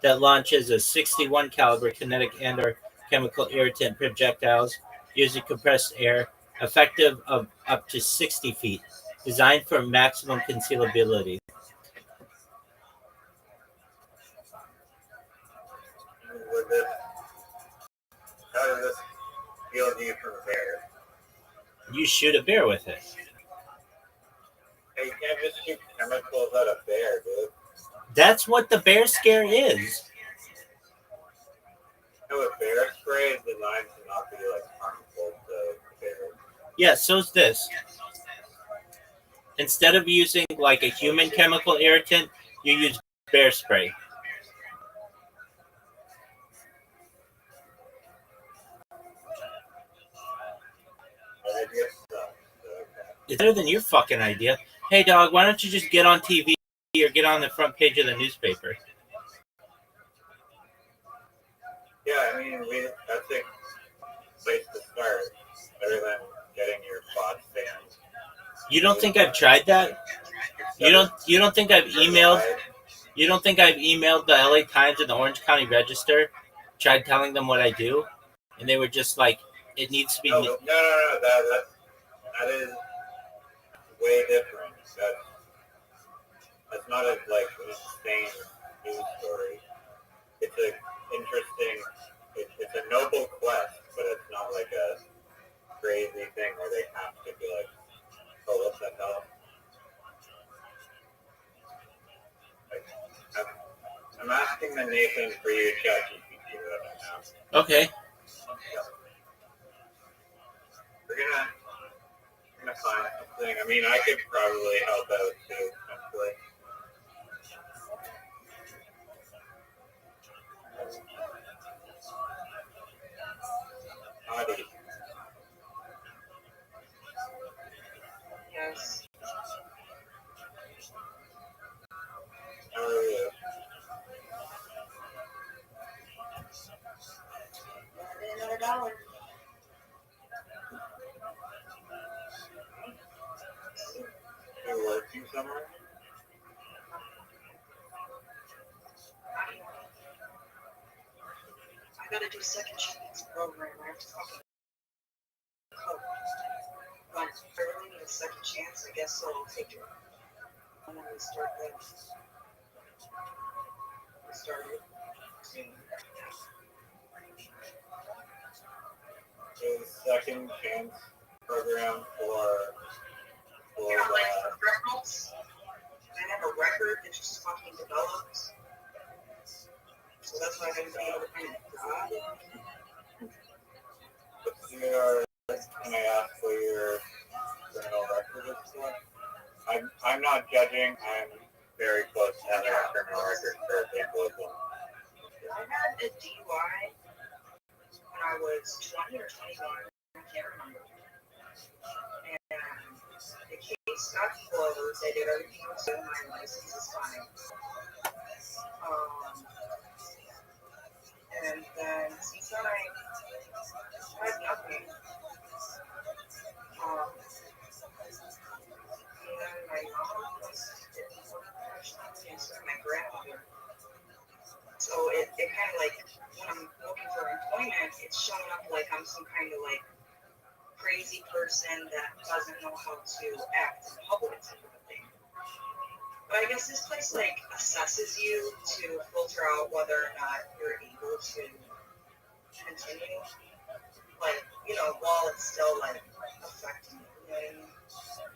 that launches a 61 caliber kinetic and or chemical irritant projectiles using compressed air, effective of up to 60 feet, designed for maximum concealability. With this, how does this shield you from a bear? You shoot a bear with it. Hey, you can't just shoot chemicals at a bear, dude. That's what the bear scare is. No, a bear spray is designed to not be like harmful to bears. Yeah, so's this. Instead of using like a human chemical irritant, you use bear spray. It's better than your fucking idea. Hey, dog, why don't you just get on TV or get on the front page of the newspaper? Yeah, I mean, that's a place to start. Better than getting your bots banned. You don't think I've tried that? You don't think I've emailed? You don't think I've emailed the LA Times and the Orange County Register, tried telling them what I do, and they were just like, "It needs to be." No. That is way different. That's not a like an insane news story. It's a interesting. It's a noble quest, but it's not like a crazy thing where they have to be like, "Oh, what the hell?" Like, I'm asking the Nathan for you, ChatGPT, right now. Okay. We're gonna find something. I mean, I could probably help out too, actually. Audie. Yes. How are you? Another $1. You're working somewhere? I gotta do second chance program. I have to fucking cope. But if I really need a second chance, I guess I'll take it. And then we start there. We started. The second chance program for like criminals. I have a record that just fucking developed. So that's why I didn't be able to find a job. Can I ask what your criminal record is for? I'm not judging. I'm very close to having a criminal record for a big local. I had a DUI when I was 20 or 21. I can't remember. And the case got closed. They did everything else good. My license is fine. And then since I had nothing, and then my mom was my grandmother. So it kind of like, when I'm looking for employment, it's showing up like I'm some kind of like crazy person that doesn't know how to act in public type of thing. But I guess this place like assesses you to filter out whether or not you're able to continue. Like, you know, while it's still like affecting you. You know what I mean?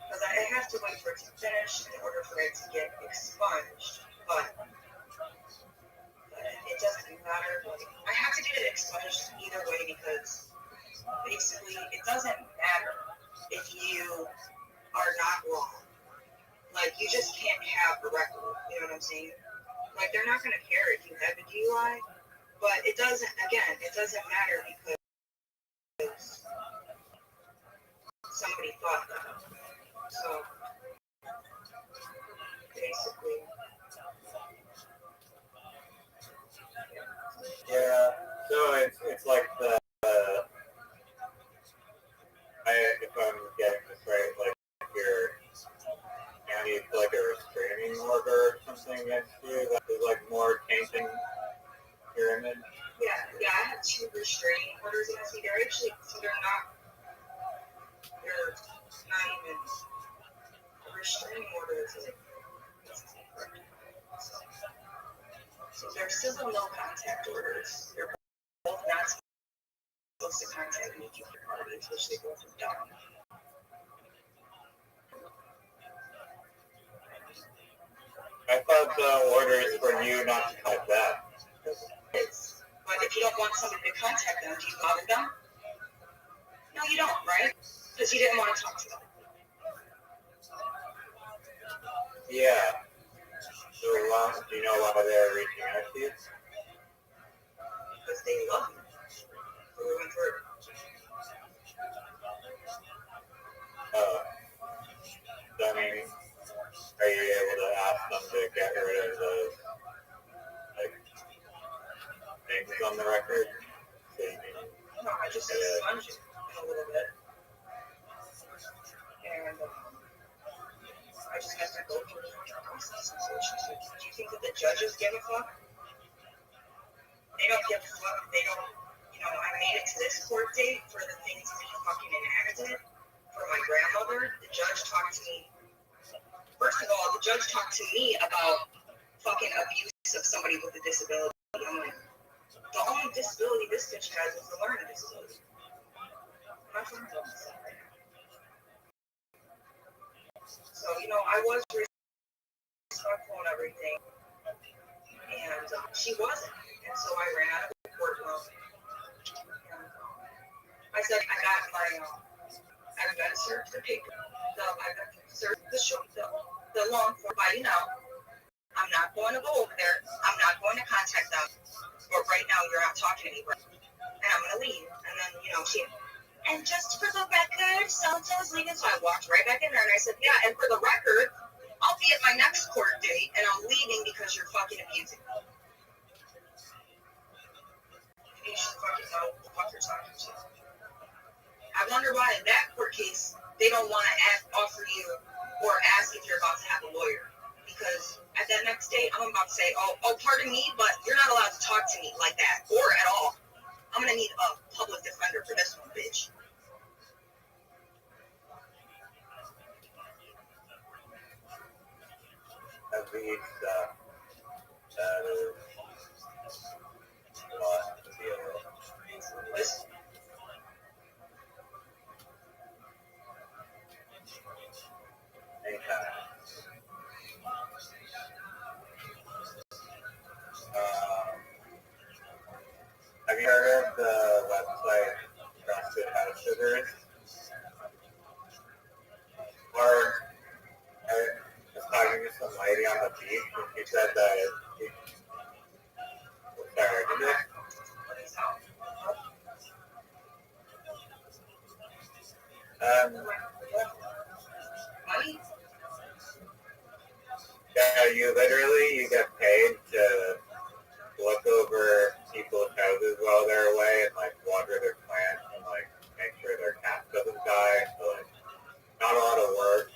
Because I have to wait for it to finish in order for it to get expunged. But it doesn't matter. Like, I have to get it expunged either way because basically I'm saying? Like, they're not going to care if you have a DUI, but it doesn't matter because somebody thought that. So, basically. Yeah. So it's like the if I'm getting this right, like you're you need like a restraining order or something against you that is like more tainting your image. Yeah, I have 2 restraining orders against me. They're actually, they're not even restraining orders. So they're civil no contact orders. They're both not supposed to contact neutral parties, which they both have done. I thought the order is for you not to cut that. But if you don't want somebody to contact them, do you bother them? No, you don't, right? Because you didn't want to talk to them. Yeah. So do you know why they're reaching out to you? Because they love you. Through and through. So I mean, are you able to ask them to get rid of those like things on the record? So you can, No, I just sponge it a little bit. And I just have to go through the process. Do you think that the judges give a fuck? They don't give a fuck. They don't, I made it to this court date for the things we fucking enacted for my grandmother. The judge talked to me. First of all, the judge talked to me about fucking abuse of somebody with a disability. I'm like, the only disability this bitch has is a learning disability. My friend told me that right now. So, I was respectful and everything. And she wasn't. And so I ran out of the courtroom. And I said, I got I've got to search the paper. I've got to search the long form. But, I'm not going to go over there. I'm not going to contact them. But right now, you're not talking to me, right? And I'm going to leave. And then, and just for the record, so-and-so's leaving. So I walked right back in there and I said, yeah, and for the record, I'll be at my next court date and I'm leaving because you're fucking abusing me. You should fucking know what the fuck you're talking to. I wonder why in that court case, they don't want to offer you or ask if you're about to have a lawyer. Because at that next date, I'm about to say, oh, pardon me, but you're not allowed to talk to me like that or at all. I'm going to need a public defender for this one, bitch. At least that is a lot to deal with. Listen. Anytime. Have you heard of the website Trusted House Sitters? Or I was talking to some lady on the beach and she said that sorry, did you? Yeah, you get paid to look over people's houses while they're away and like water their plants and like make sure their cat doesn't die. So like not a lot of work.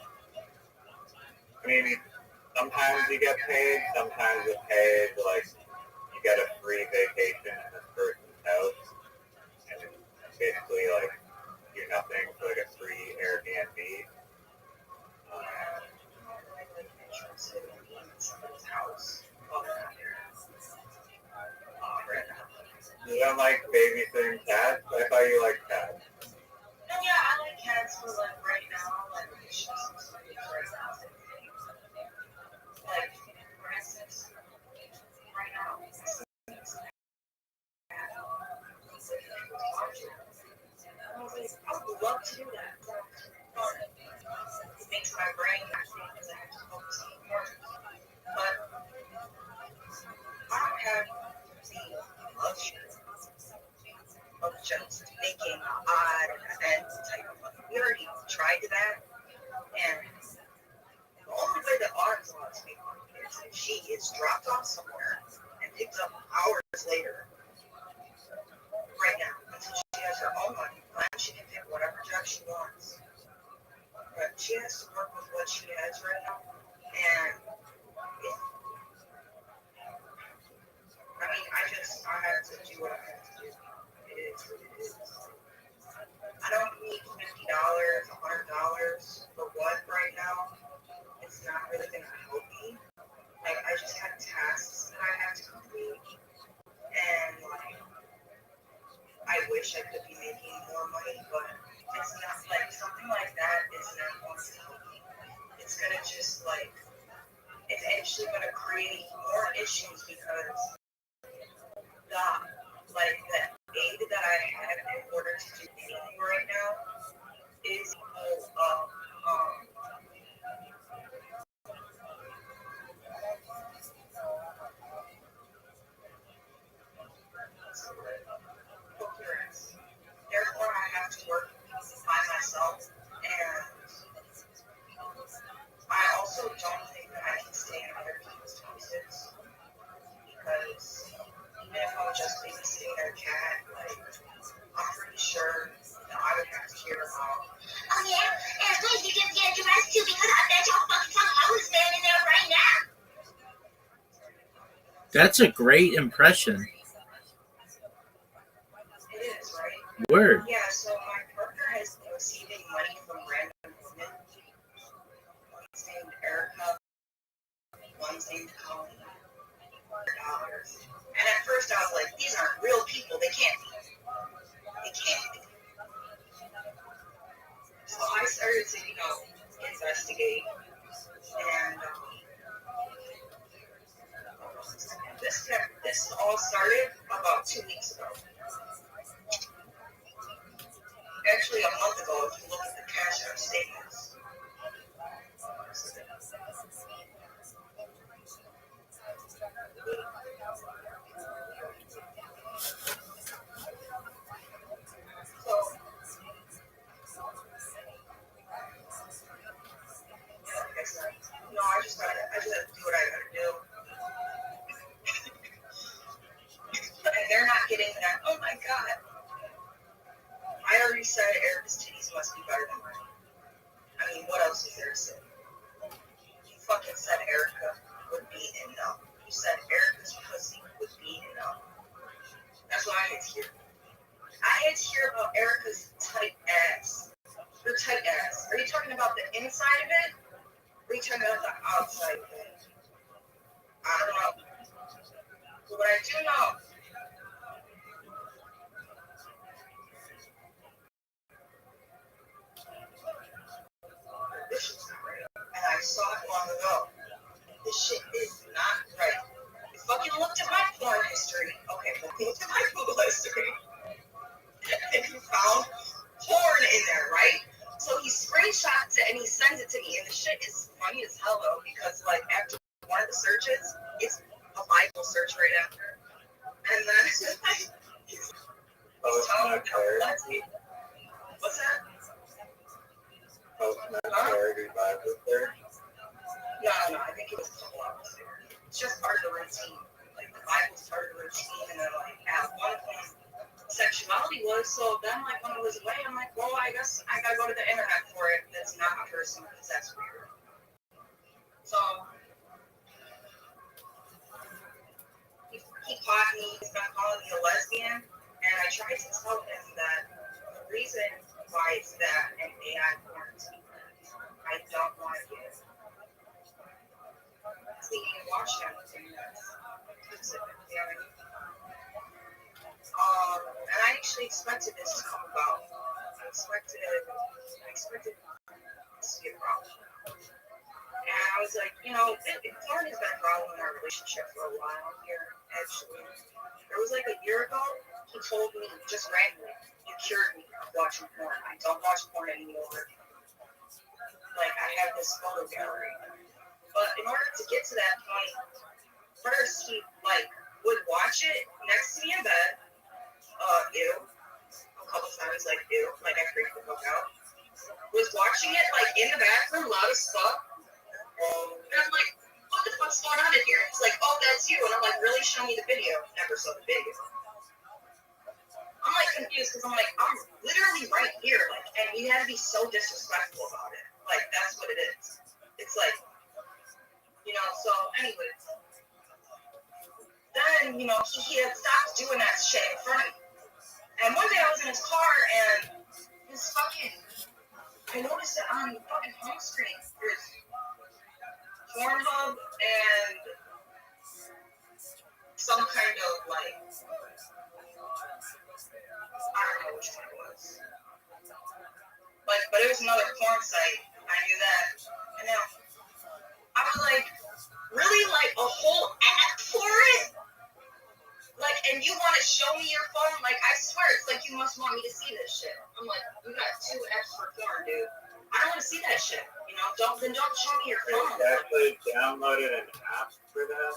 I mean, sometimes you get paid, sometimes you paid like you get a free vacation in this person's house, and it's basically like do nothing for like a free Airbnb. You don't like babysitting cats? I thought you liked cats. No, yeah, I like cats for like right now, like it's just right now. Like, for instance, right now, I would love to do that. It makes my brain not think because I have to focus on more. But culture of just making an odd event type of money. We already tried that, and the only way that ours wants to make money is if she is dropped off somewhere and picked up hours later, right now, until she has her own money. Then she can pick whatever job she wants. But she has to work with what she has right now. And I mean, I have to do what I have to do. It is what it is. I don't need $50, $100 for what right now. It's not really gonna help me. Like, I just have tasks that I have to complete, and like, I wish I could be making more money, but it's not like something like that is not going to help me. It's gonna just like, it's actually gonna create more issues because the aid that I have in order to do anything right now is full of coherence. Therefore, I have to work by myself, and I also don't think that I can stay in other people's houses because even if I'm just babysitting their cat, like, I'm pretty sure that I would have to hear about. Oh yeah, and please you just get dressed too because I bet y'all fucking tell I was standing there right now. That's a great impression. It is, right? Word. Yeah, so my partner has been receiving money from random women. One's named Erica, one's named Colleen. $100. And at first I was like, these aren't real people. They can't be. They can't be. So I started to, investigate. And this all started about 2 weeks ago. Actually, a month ago, if you look at the cash app statements. I just gotta do what I gotta do. And they're not getting that. Oh my god. I already said Erica's titties must be better than mine. I mean, what else is there to say? You fucking said Erica would be enough. You said Erica's pussy would be enough. That's what I had to hear. I had to hear about Erica's tight ass. Her tight ass. Are you talking about the inside of it? Or are you talking about the outside of it? I don't know. But what I do know, this shit's not right. And I saw it long ago. This shit is not right. You fucking looked at my porn history. Okay, well, looked at my Google history. And you found porn in there, right? So he screenshots it and he sends it to me. And the shit is funny as hell, though, because, like, after one of the searches, it's a Bible search right after. And then he's telling me how lesbian. What's that? No, I think it was a couple hours there. It's just part of the routine. Like, the Bible's part of the routine, and then, like, at one point, sexuality was, so then, like, when it was away, I'm like, well, I guess I gotta go to the internet for it. That's not a person, because that's weird. So, he caught me, he's been calling me a lesbian, and I tried to tell him that the reason why it's that and AI porn is because I don't want to get clean and wash everything that's specific. And I actually expected this to come about. I expected this to be a problem. And I was like, porn has been a problem in our relationship for a while here, actually. There was like a year ago, he told me just randomly, you cured me of watching porn. I don't watch porn anymore. Like, I have this photo gallery. But in order to get to that point, first he, like, would watch it next to me in bed. Ew. A couple times, like, ew. Like, I freaked the fuck out. Was watching it, like, in the bathroom, loud as fuck. And I'm like, what the fuck's going on in here? It's like, oh, that's you. And I'm like, really? Show me the video. Never saw the video. I'm like confused because I'm like, I'm literally right here. Like, and you had to be so disrespectful about it. Like, that's what it is. It's like, you know, so anyways. Then, you know, he had stopped doing that shit in front of me. And one day I was in his car and his fucking, I noticed it on the fucking home screen. There's Pornhub and some kind of like, I don't know which one it was. But it was another porn site. I knew that. And now I was like, really? Like a whole app for it? Like, and you want to show me your phone? Like, I swear, it's like you must want me to see this shit. I'm like, you got 2 apps for porn, dude. I don't want to see that shit. You know, don't show me your phone. They actually downloaded an app for that?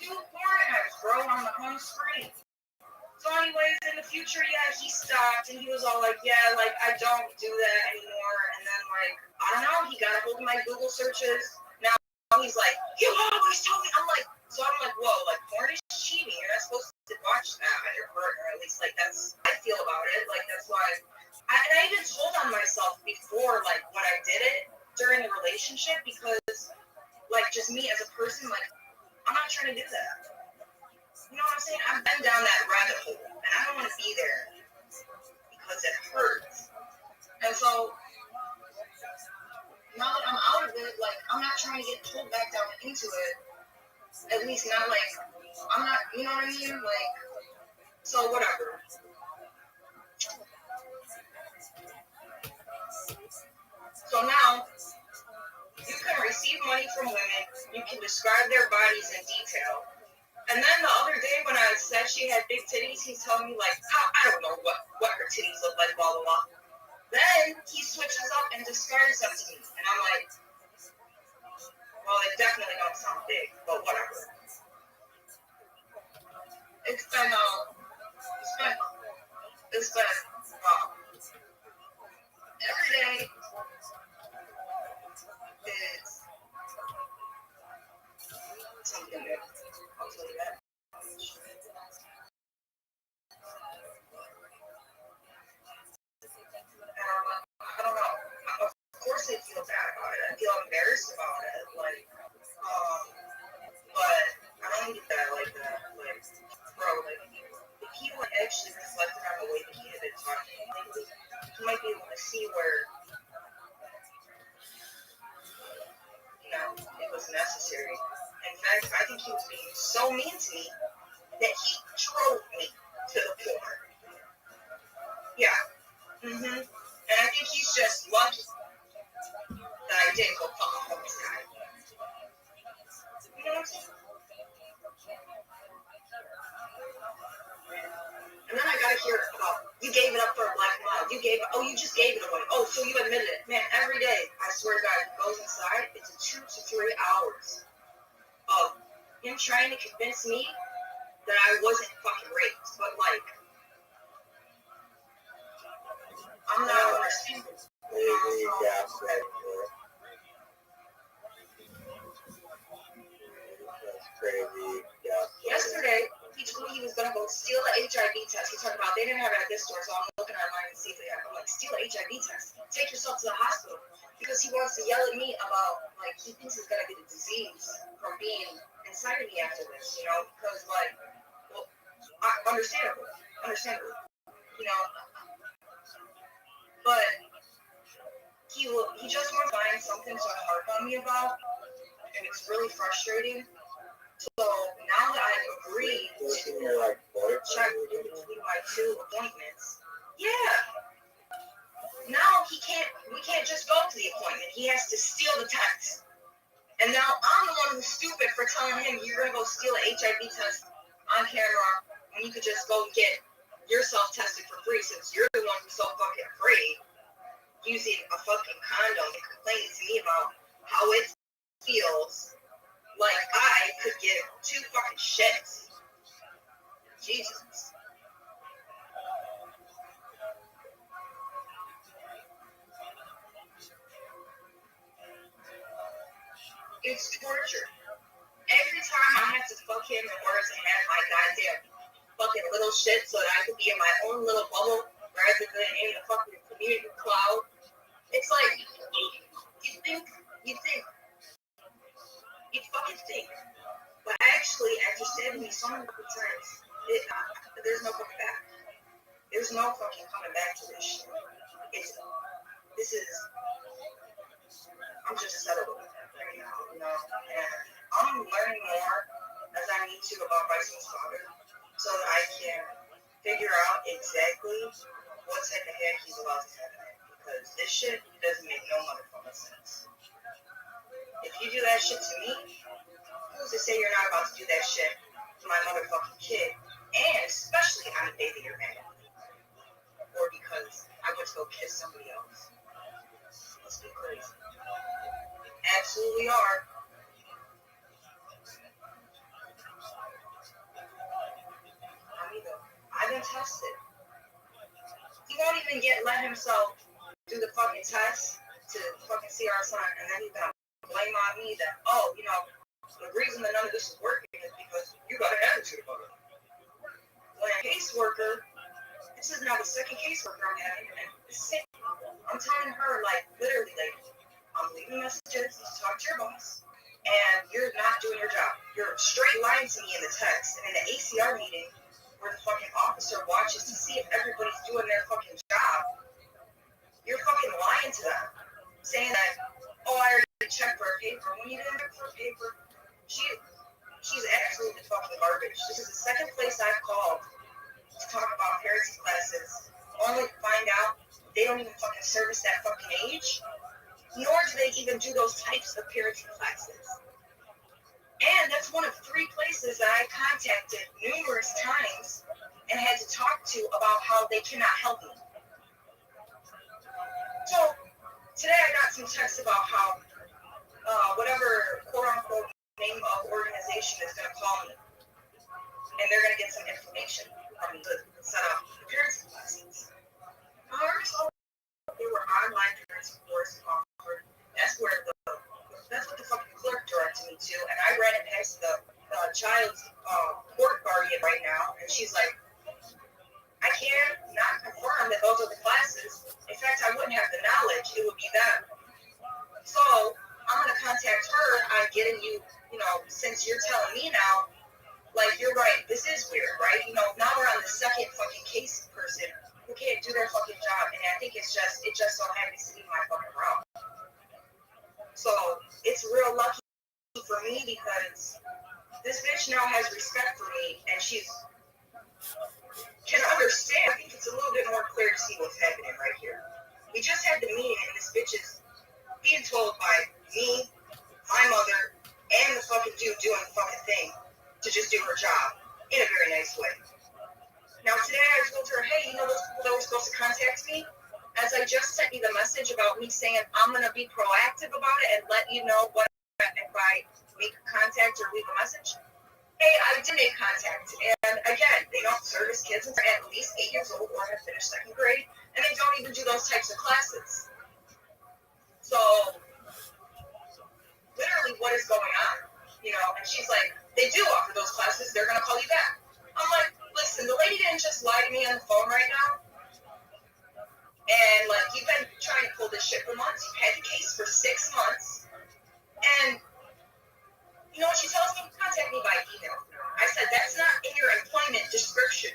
2 porn apps, bro, on the home screen. So anyways, in the future, yeah, he stopped and he was all like, yeah, like, I don't do that anymore. And then, like, I don't know, he got a hold of my Google searches. Now he's like, you always told me. I'm like, whoa, like, porn is cheating. You're not supposed to watch that on your partner. At least, like, that's how I feel about it. Like, that's why. I even told on myself before, like, when I did it during the relationship because, like, just me as a person, like, I'm not trying to do that. You know what I'm saying? I've been down that rabbit hole, and I don't want to be there because it hurts. And so, now that I'm out of it, like, I'm not trying to get pulled back down into it. At least not, like, I'm not, you know what I mean? Like, so whatever. So now, you can receive money from women, you can describe their bodies in detail. And then the other day when I said she had big titties, he's telling me like, I don't know what her titties look like, blah, blah, blah. Then he switches up and describes them to me. And I'm like, well, they definitely don't sound big, but whatever. It's been every day is something new. I'll tell you that. I don't know. Of course I feel bad about it. I feel embarrassed about it. Like, but I don't get that like that. Like, bro, like, if he would actually reflected on the way that he had been talking, like, he might be able to see where, you know, it was necessary. In fact, I think he was being so mean to me that he drove me to the porn. Yeah. And I think he's just lucky that I didn't go fuck a homeless guy. You know what I'm saying? And then I gotta hear about, you gave it up for a black mile. You just gave it away. Oh, so you admitted it. Man, every day, I swear to God, he goes inside, it's 2 to 3 hours of him trying to convince me that I wasn't fucking raped. But like, I'm not understanding. Yesterday, he told me he was gonna go steal the HIV test. He talked about they didn't have it at this store, so I'm looking online and see if they have it. I'm like, steal an HIV test. Take yourself to the hospital. Because he wants to yell at me about, like, he thinks he's gonna get a disease from being inside of me after this, you know? Because, like, well, understandable, you know? But he just wants to find something to harp on me about, and it's really frustrating. So now that I've agreed to check in between my 2 appointments, yeah. Now we can't just go to the appointment. He has to steal the test. And now I'm the one who's stupid for telling him you're gonna go steal an HIV test on camera when you could just go get yourself tested for free since you're the one who's so fucking afraid using a fucking condom and complaining to me about how it feels like I could give 2 fucking shits. Jesus. It's torture. Every time I have to fuck him in order to have my goddamn fucking little shit so that I could be in my own little bubble rather than in the fucking community cloud. It's like, you fucking think. But actually, after stabbing me so many times, there's no coming back. There's no fucking coming back to this shit. I'm just settled right now, you know, and I'm learning more as I need to about Bison's father so that I can figure out exactly what type of head he's about to have, because this shit doesn't make no motherfucking sense. If you do that shit to me, who's to say you're not about to do that shit to my motherfucking kid, and especially on the day that you're mad, or because I went to go kiss somebody else? Let's be crazy. Absolutely are. I've been tested. He won't even let himself do the fucking test to fucking see our son, and then he's gonna blame on me that, oh, you know, the reason that none of this is working is because you got an attitude about it. When a caseworker, this is now the second caseworker I'm having, and I'm telling her, like, literally, like, I'm leaving messages to talk to your boss, and you're not doing your job. You're straight lying to me in the text, and in the ACR meeting, where the fucking officer watches to see if everybody's doing their fucking job, you're fucking lying to them, saying that, oh, I already checked for a paper. When you didn't check for a paper, she's absolutely fucking garbage. This is the second place I've called to talk about parenting classes, only to find out they don't even fucking service that fucking age, nor do they even do those types of parenting classes. And that's one of 3 places that I contacted numerous times and had to talk to about how they cannot help me. So today I got some texts about how whatever quote-unquote name of organization is going to call me, and they're going to get some information from me to set up the parenting classes. I already told them they were online parenting courses offered. That's what the fucking clerk directed me to, and I ran it past the child's court guardian right now, and she's like, I can't not confirm that those are the classes. In fact, I wouldn't have the knowledge. It would be them. So I'm going to contact her on getting you, you know, since you're telling me now, like, you're right, this is weird, right? You know, now we're on the second fucking case person who can't do their fucking job, and I think it just so happens to be my fucking route. So it's real lucky for me because this bitch now has respect for me, and she can understand. I think it's a little bit more clear to see what's happening right here. We just had the meeting, and this bitch is being told by me, my mother, and the fucking dude doing the fucking thing to just do her job in a very nice way. Now today I told her, hey, you know those people that were supposed to contact me? As I just sent you the message about me saying I'm going to be proactive about it and let you know what if I make contact or leave a message. Hey, I did make contact. And again, they don't service kids until at least 8 years old or have finished 2nd grade. And they don't even do those types of classes. So, literally, what is going on? You know, and she's like, they do offer those classes. They're going to call you back. I'm like, listen, the lady didn't just lie to me on the phone right now. And, like, you've been trying to pull this shit for months. You've had the case for 6 months. And you know what she tells me? Contact me by email. I said, that's not in your employment description.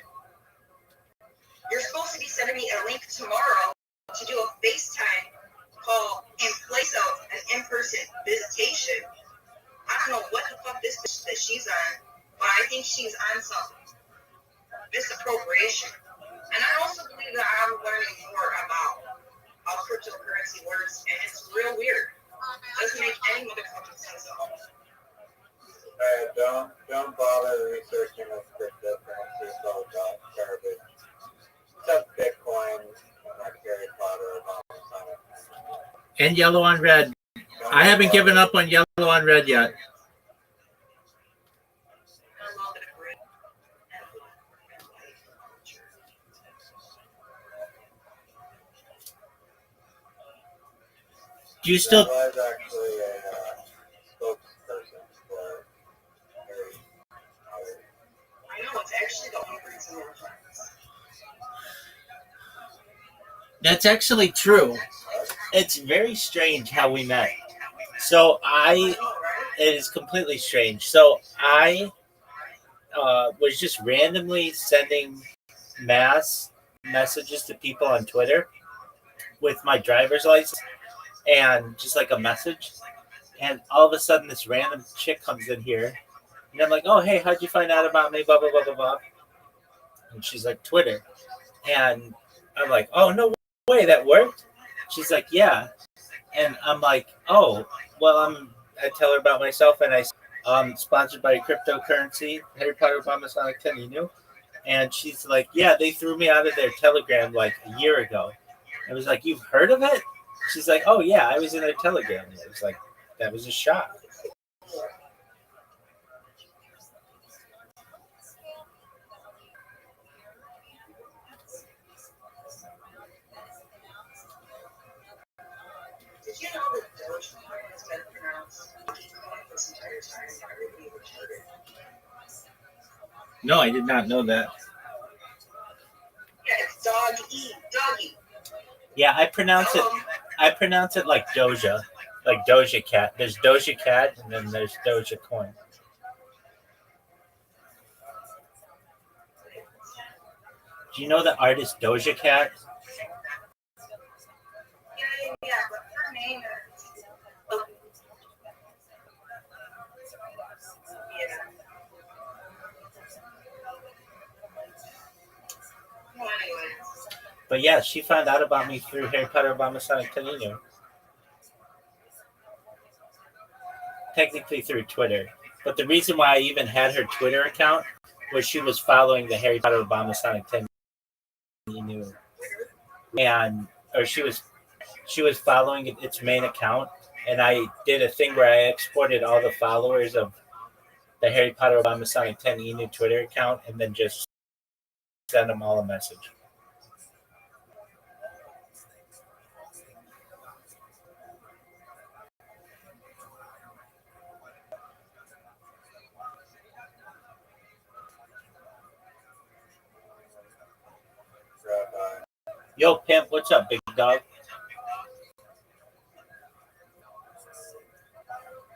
You're supposed to be sending me a link tomorrow to do a FaceTime call in place of an in-person visitation. I don't know what the fuck this bitch that she's on, but I think she's on some misappropriation. And I also believe that I'm learning more about how cryptocurrency works, and it's real weird. Doesn't make any motherfucking sense at all. Don't bother researching this cryptocurrency. It's all garbage. Except Bitcoin and like Harry Potter or something. And yellow on red. I haven't given up on yellow on red yet. Do you still? There was actually a spokesperson for Harry Potter. I know, it's actually the only reason we're friends. That's actually true. It's very strange how we met. So it is completely strange. So I was just randomly sending mass messages to people on Twitter with my driver's license and just like a message. And all of a sudden, this random chick comes in here, and I'm like, "Oh, hey, how'd you find out about me?" Blah blah blah blah blah. And she's like, "Twitter," and I'm like, "Oh no way, that worked." She's like, "Yeah," and I'm like, "Oh, well, I tell her about myself, and sponsored by cryptocurrency, Harry Potter Obama Sonic 10, you knew? And she's like, "Yeah, they threw me out of their Telegram like a year ago." I was like, "You've heard of it?" She's like, "Oh yeah, I was in their Telegram." And I was like, that was a shock. Did you know that Dogecoin has been pronounced Dogecoin this entire time and everybody was heard it? No, I did not know that. Yeah, it's doggy. Yeah, I pronounce it like Doja, like Doja Cat. There's Doja Cat, and then there's Doja Coin. Do you know the artist Doja Cat? Yeah, but her name is. Yeah. Well, anyway. But yeah, she found out about me through Harry Potter Obama Sonic 10, you knew. Technically through Twitter. But the reason why I even had her Twitter account was she was following the Harry Potter Obama Sonic 10, you knew. Or she was following its main account, and I did a thing where I exported all the followers of the Harry Potter Obama Sonic 10 Enu Twitter account and then just send them all a message. Yo, Pimp, what's up, big dog?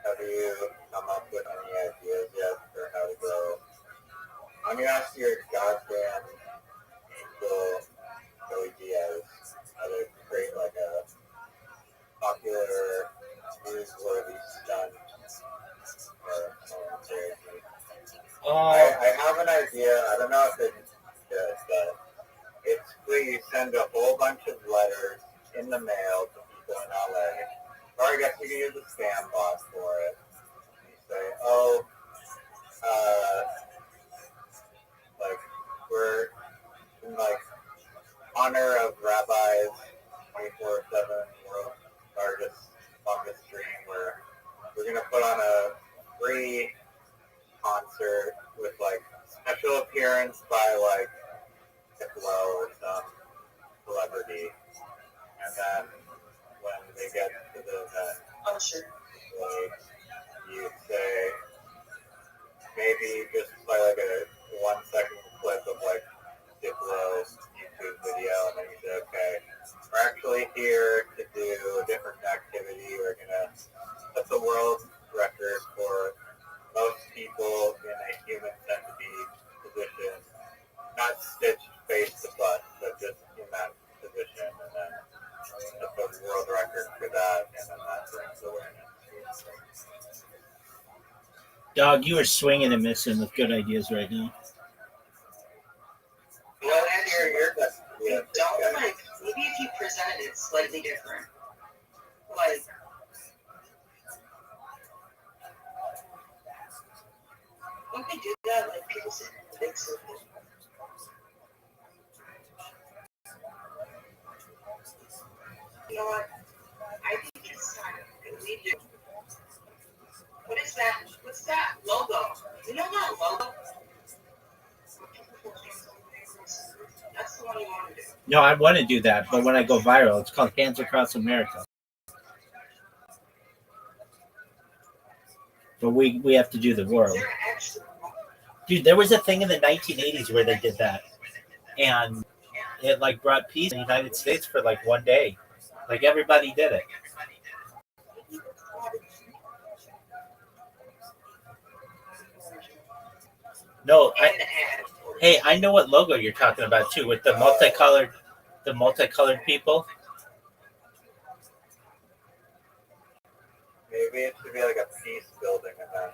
Have you come up with any ideas yet for how to grow? I'm gonna ask your goddamn angel ideas how to create like a popular, newsworthy stunt or commentary. I have an idea. I don't know if it's good, but it's where you send a whole bunch of letters in the mail to people in LA. Or I guess you can use a spam bot for it. You say, oh, like, we're in, like, honor of Rabbi's 24/7 world largest, longest stream, where we're going to put on a free concert with, like, special appearance by, like, Diplo or some celebrity. And then when they get to the event, like, you say, maybe just play like a 1 second clip of like Diplo's YouTube video, and then you say, okay, we're actually here to do a different activity. We're gonna set the world record for most people in a human centipede position, not stitched face to butt, but just in that position, and then set the world record for that, and then that brings awareness. Dog, you are swinging and missing with good ideas right now. Well, actually, you don't like, maybe if you presented it slightly different. Like, when they do that, like, people say, big circle. You know what? I think it's time that we do. What is that? What's that logo? You know that logo? That's the one you want to do. No, I want to do that, but when I go viral, it's called Hands Across America. but we have to do the world. Dude, there was a thing in the 1980s where they did that, and it like brought peace in the United States for like one day. Like everybody did it. No, hey, I know what logo you're talking about too, with the multicolored people. Maybe it should be like a peace building event.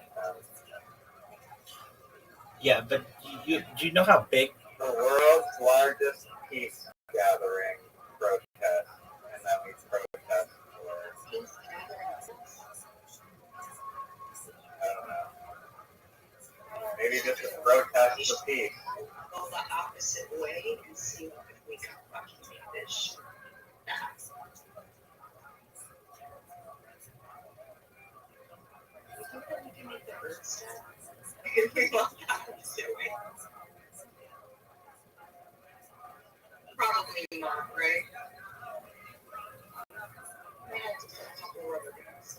Yeah, but do you know how big? The world's largest peace gathering protest, and then we protest for. I don't know. Maybe just a protest for peace. Go the opposite way and see if we can fucking make this shit back. You think that we can make the earth stop? If we go the opposite way. Probably not, right? We have to put a couple rubber bands.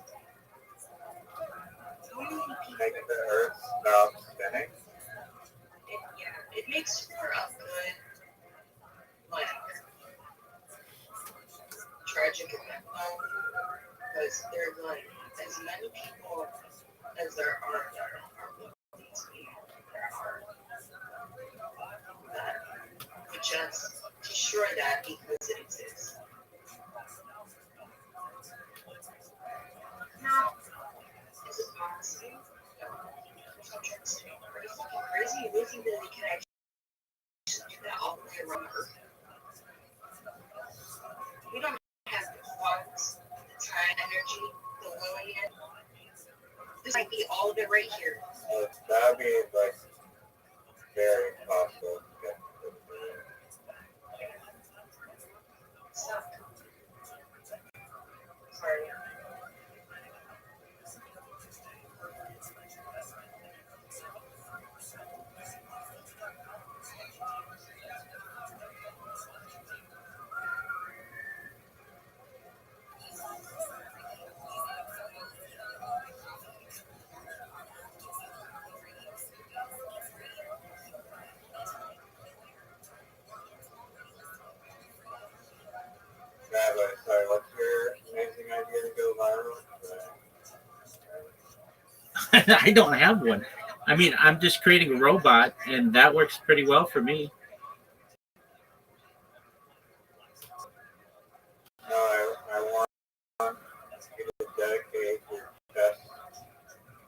Make the earth stop spinning. It makes for a good, like, tragic event, though, because there's like as many people as there are these people there are that would just destroy that because it exists. Now, is it possible? No. I'm trying to say, are you fucking crazy? You really think that we can actually do that all the way around Earth? We don't have the funds, the time, energy, the willingness. This might be all of it right here. That would be like very possible. Stop. Sorry. Sorry, what's your amazing idea to go viral? I don't have one. I mean, I'm just creating a robot, and that works pretty well for me. No, I want you to dedicate your chest,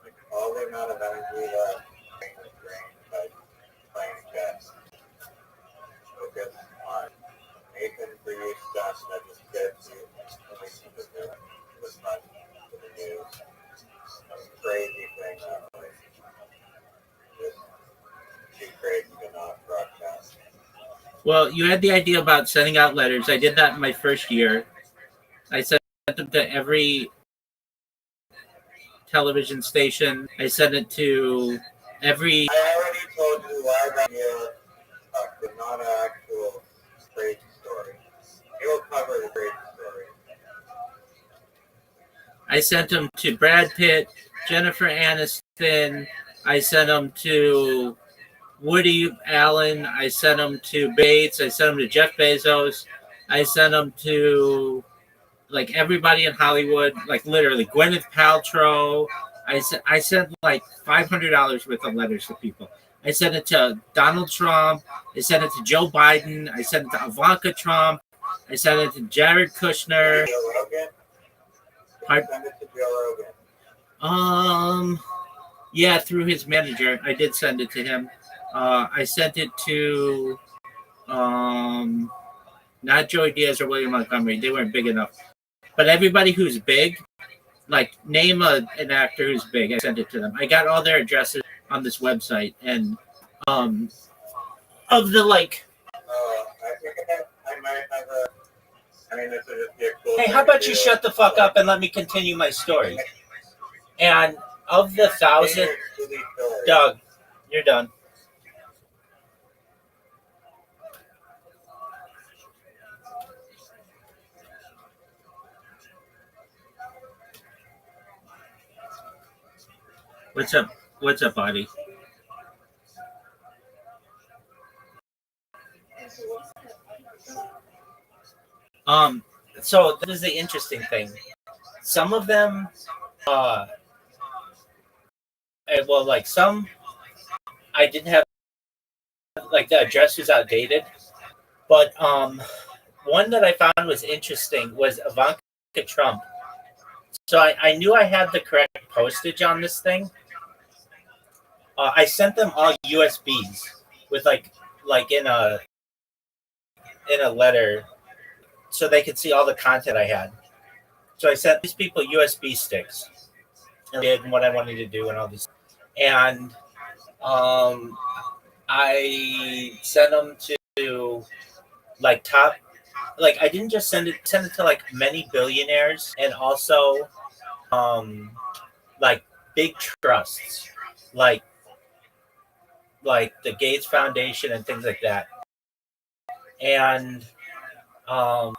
like all the amount of energy that is drained by playing chess. Focus on Nathan for you stuff that just gets you releasing this much to the news. Some crazy thing happening. Just too crazy to not broadcast. Well, you had the idea about sending out letters. I did that in my first year. I sent them to every television station. I sent it to every. I already told you why that idea is not an actual crazy story. It will cover the crazy story. I sent them to Brad Pitt, Jennifer Aniston. I sent them to Woody Allen. I sent them to Bates. I sent them to Jeff Bezos. I sent them to like everybody in Hollywood, like literally Gwyneth Paltrow. I sent like $500 worth of letters to people. I sent it to Donald Trump. I sent it to Joe Biden. I sent it to Ivanka Trump. I sent it to Jared Kushner. Joe Rogan? Send it to Joe Rogan. Yeah, through his manager, I did send it to him. I sent it to not Joey Diaz or William Montgomery. They weren't big enough. But everybody who's big, like name an actor who's big, I sent it to them. I got all their addresses on this website, and of the like. I think I might have a. I mean, this would just be a cool. Hey, how about you shut the fuck up and let me continue my story? And of the 1,000, Doug, you're done. What's up? What's up, buddy? So this is the interesting thing. Some of them, well, like some, I didn't have, like the address was outdated. But one that I found was interesting was Ivanka Trump. So I knew I had the correct postage on this thing. I sent them all USBs with like in a letter, so they could see all the content I had. So I sent these people USB sticks and did what I wanted to do and all this. And um, I sent them to like top, like I didn't just send it to like many billionaires and also um, like big trusts, like like the Gates Foundation and things like that. And um,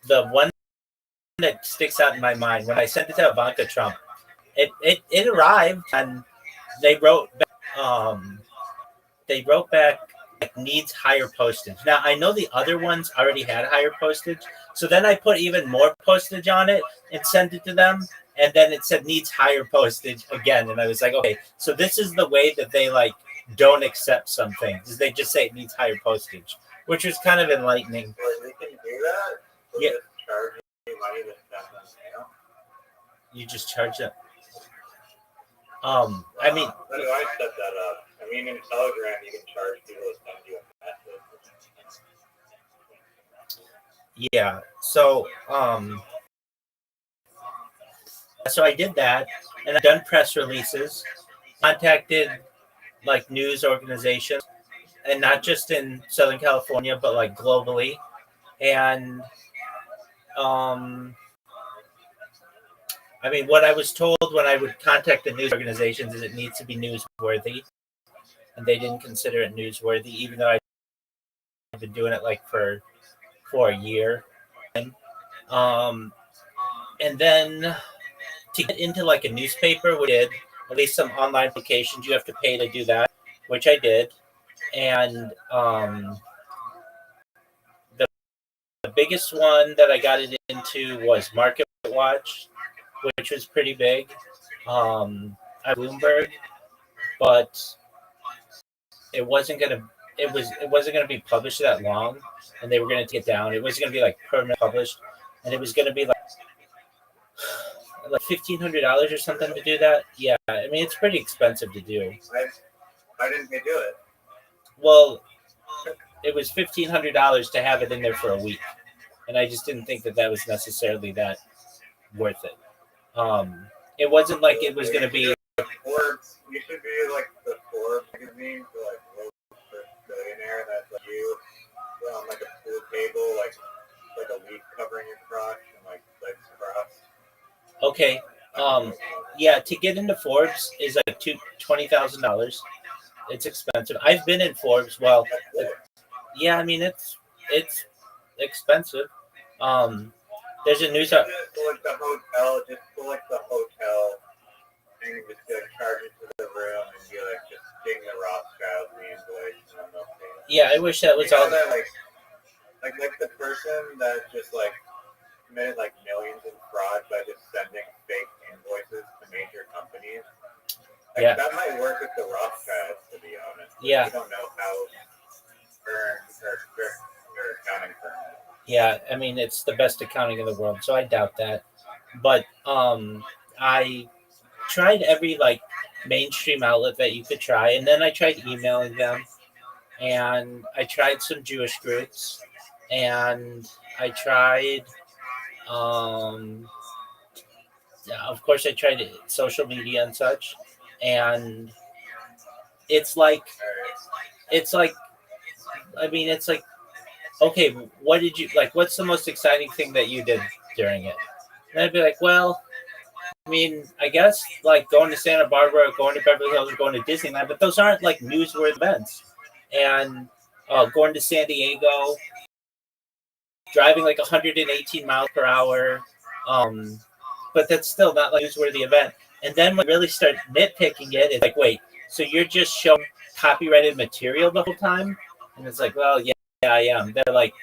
the one that sticks out in my mind when I sent it to Ivanka Trump, it arrived and they wrote they wrote back like needs higher postage. Now I know the other ones already had higher postage, so then I put even more postage on it and sent it to them, and then it said needs higher postage again, and I was like, okay, so this is the way that they like don't accept some things. Is they just say it needs higher postage, which was kind of enlightening. Well, they can do that. So Yeah. just charge you money to send them mail. You just charge them. I mean, How do I set that up? I mean, in Telegram, you can charge people to send you a message. yeah. So I did that, and I've done press releases, contacted like news organizations, and not just in Southern California, but like globally. And I mean, what I was told when I would contact the news organizations is it needs to be newsworthy, and they didn't consider it newsworthy, even though I've been doing it like for a year. And then to get into like a newspaper, we did at least some online applications. You have to pay to do that, which I did. And the biggest one that I got it into was Market Watch, which was pretty big. At Bloomberg, but it wasn't gonna it wasn't gonna be published that long, and they were gonna take it down. It was gonna be like permanent published, and it was gonna be like $1,500 or something to do that. Yeah, I mean it's pretty expensive to do. Why didn't they do it? Well, it was $1,500 to have it in there for a week, and I just didn't think that that was necessarily that worth it. It wasn't like it was gonna be. Forbes, you should be like the Forbes magazine for like world's first billionaire. That's like you on like a pool table, like a leaf covering your crotch and like legs crossed. Okay. Yeah, to get into Forbes is like $20,000. It's expensive. I've been in Forbes. Well, yeah, I mean it's expensive. There's a news. Just like the hotel, and you just like charge it to the room and be like just ding the Rothschild the invoice and they'll pay it. Yeah, I wish that was all. That, like the person that just like committed like millions in fraud by just sending fake invoices to major companies. Like, Yeah. That might work with the Rothschilds, to be honest. Yeah. We don't know how their accounting firm. Yeah, I mean it's the best accounting in the world, so I doubt that. But I tried every like mainstream outlet that you could try, and then I tried emailing them, and I tried some Jewish groups, and I tried of course I tried social media and such, and it's like I mean it's like, okay, what did you like, what's the most exciting thing that you did during it? And I'd be like, well, I mean, I guess like going to Santa Barbara, going to Beverly Hills, or going to Disneyland, but those aren't like newsworthy events. And going to San Diego, driving like 118 miles per hour, but that's still not like a newsworthy event. And then when I really start nitpicking it, it's like, wait, so you're just showing copyrighted material the whole time? And it's like, well, yeah, I am. They're like,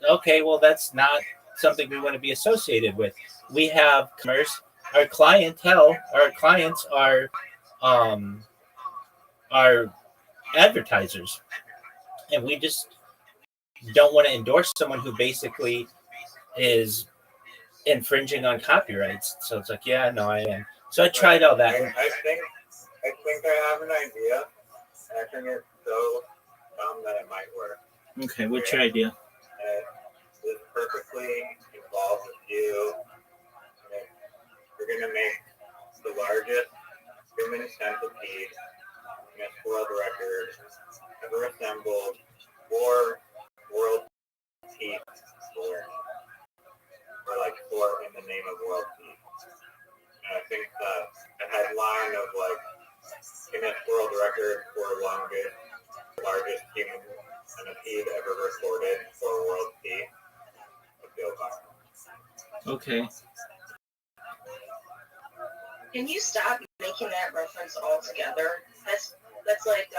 okay, well, that's not something we want to be associated with. We have commerce. Our clientele, our clients are advertisers, and we just don't want to endorse someone who basically is infringing on copyrights. So it's like, yeah, no, I am. So I tried all that. I think I have an idea. And I think it's so dumb that it might work. Okay, what's your idea? This perfectly involves with you. You're gonna make the largest human centipede Guinness World Record ever assembled for world peace awareness, or like for in the name of world peace. And I think that a headline of like Guinness World Record for largest human centipede ever recorded for world peace would go viral. Okay. Can you stop making that reference altogether? That's like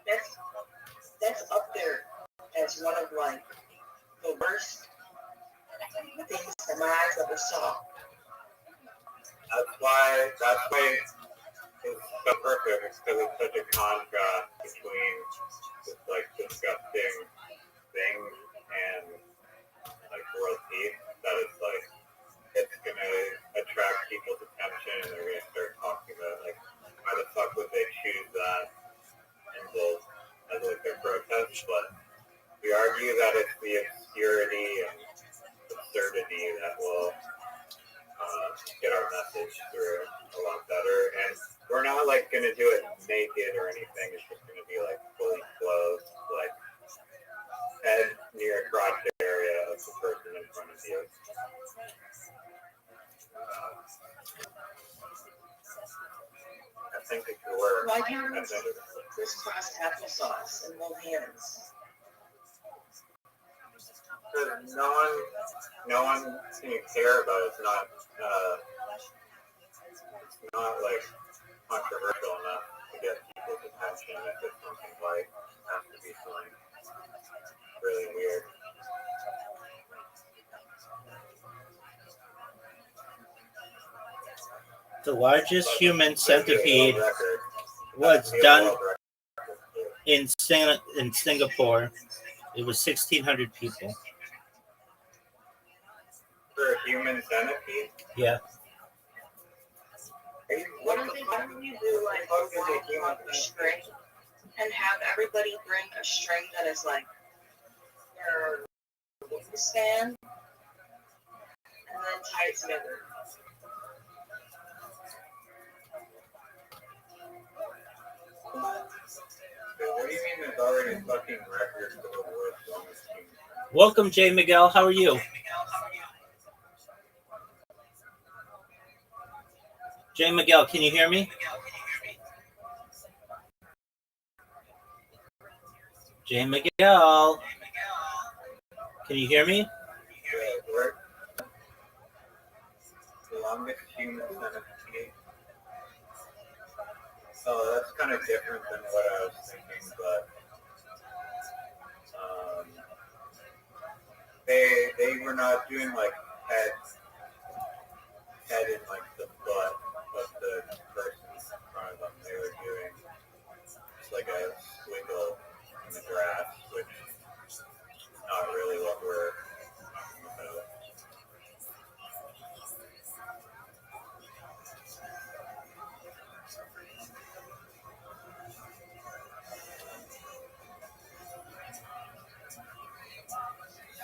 that's up there as one of like the worst things that my eyes ever saw. That's why it's so perfect, because it's such a contrast between this like disgusting thing and like world peace, that it's like it's gonna attract people's attention, and they're gonna start talking about like why the fuck would they choose that symbol as like their protest. But we argue that it's the obscurity and absurdity that will get our message through a lot better. And we're not like gonna do it naked or anything. It's just gonna be like fully clothed, like head near crotch area of the person in front of you. I think it could work. Why can't we crisscross applesauce and hold hands? Because no one can care about it. It's not like controversial enough to get people's attention. If it's something like has to be something really weird. The largest human centipede was done in Singapore. It was 1,600 people. For a human centipede? Yeah. Why don't you do like a string and have everybody bring a string that is like their wingspan and then tie it together? What do you mean there's already a fucking record for the world's longest human? Welcome, Jay Miguel. How are you? Jay Miguel, can you hear me? Jay Miguel, can you hear me? The longest human centipede. So that's kind of different than what I was thinking, but they were not doing like head in like the butt of the person in front of them. They were doing just like a squiggle in the grass, which is not really what we're talking about.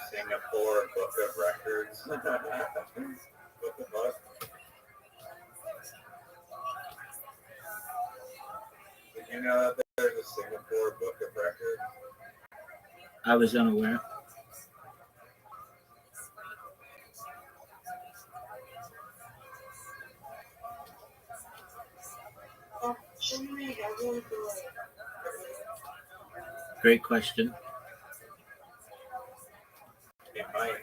Singapore Book of Records. What the fuck? Did you know that there's a Singapore Book of Records? I was unaware. Great question. It might.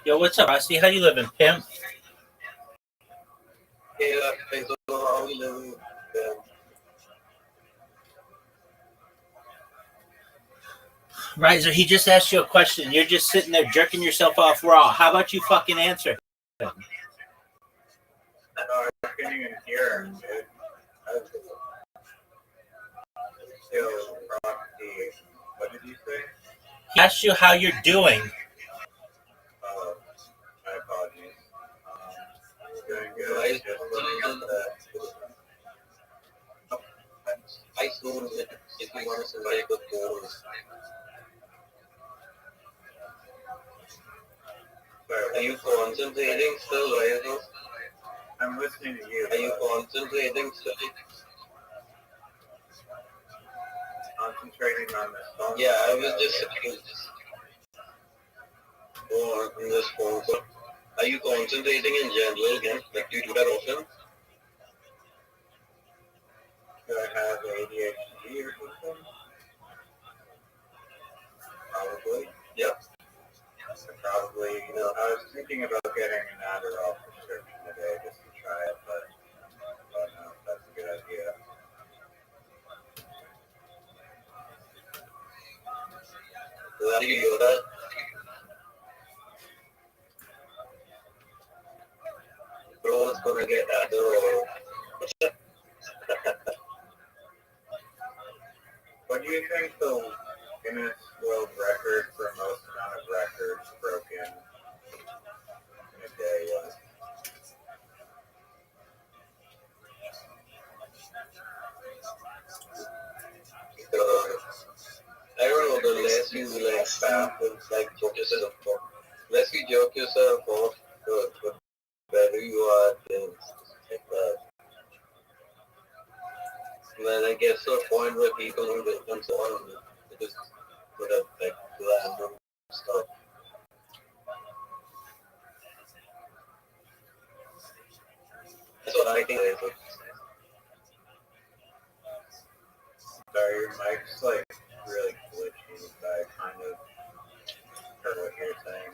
Yo, what's up, Rusty? How you living, pimp? Yeah, things how we live. Riser, he just asked you a question. You're just sitting there jerking yourself off raw. How about you fucking answer him? I know I couldn't even hear him, dude. Yo, Rocky, what did you say? He asked you how you're doing. My apologies. Doing good. Just looking at that. I still if you want to survive the goals. Are you concentrating still, right? I'm listening to you. Are you concentrating still? Concentrating on this phone? Yeah, I was just saying. Or in this phone. So, are you concentrating in general again? Like, do you do that often? Do I have ADHD or something? Probably. Yep. Probably, I was thinking about getting an Adderall prescription today just to try it, but I don't know if that's a good idea. How do you do that? Bro, let's go get Adderall. What do you think the Guinness World Record for most amount of records broken in a day was? I don't know, the less you fast and jerk yourself off. Less you jerk yourself off, the better you are, things like that. Then I get to a point where people who don't so on, they just put up random stuff. That's what I think. Sorry, your mic's really glitchy. I kind of heard what you're saying.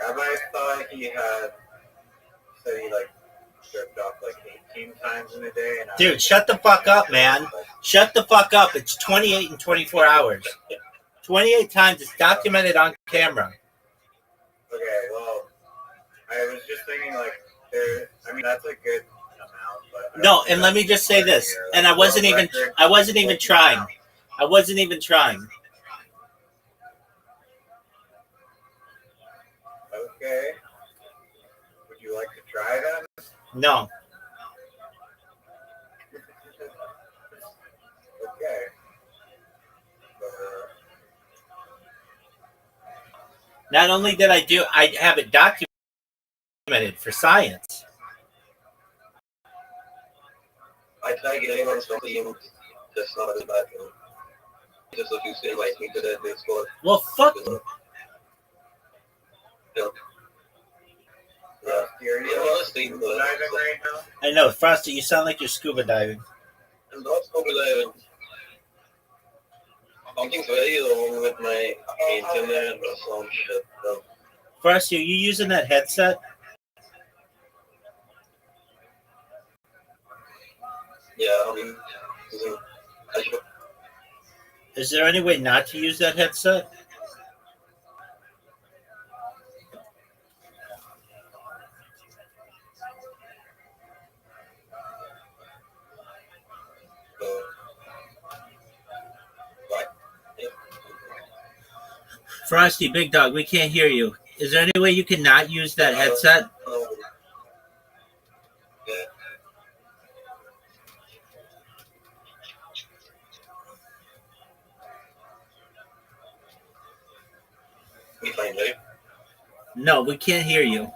Rabbi thought he said he jerked off 18 times in a day. And Dude, shut the fuck up, man. Shut the fuck up. It's 28 and 24 hours. 28 times. It's documented on camera. Okay, well, I was just thinking that's a good amount. But No, and let me just say this. And I wasn't even trying. I wasn't even trying. Okay. Would you like to try that? No. Okay. Not only did I have it documented for science. I try getting on something that's not as bad. Just if you say like me to that Discord. Well, fuck. I know, Frosty, you sound like you're scuba diving. I'm not scuba diving. Something's very wrong with my internet or some shit. Frosty, are you using that headset? Yeah, Is there any way not to use that headset? Frosty, big dog, we can't hear you. Is there any way you can not use that headset? No, we can't hear you.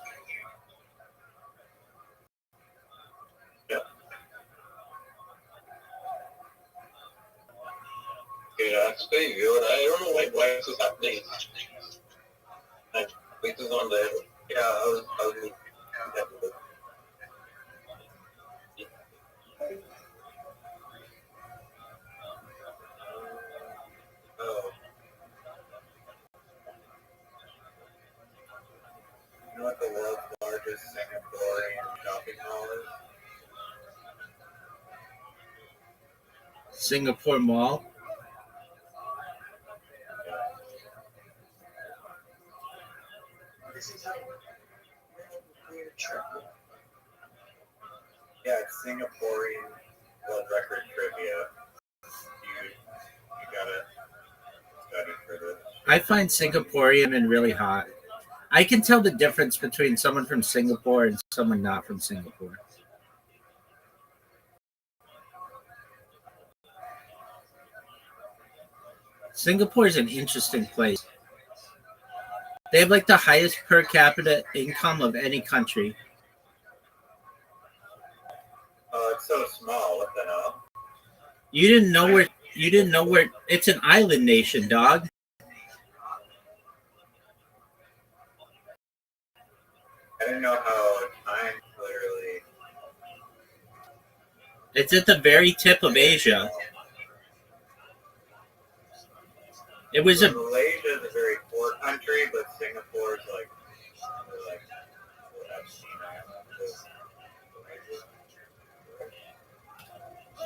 Yeah, that's pretty good. I don't know why this is happening. This is on there. Yeah, I was Singaporean shopping mall is? Singapore Mall. This is a really weird trip. Yeah, it's Singaporean world record trivia. You gotta study for this. I find Singaporean really hot. I can tell the difference between someone from Singapore and someone not from Singapore. Singapore is an interesting place. They have like the highest per capita income of any country. Oh, it's so small. What the hell? You didn't know where it's an island nation, dog. I didn't know how time literally. It's at the very tip of Asia. It was a Malaysia is a very poor country, but Singapore is like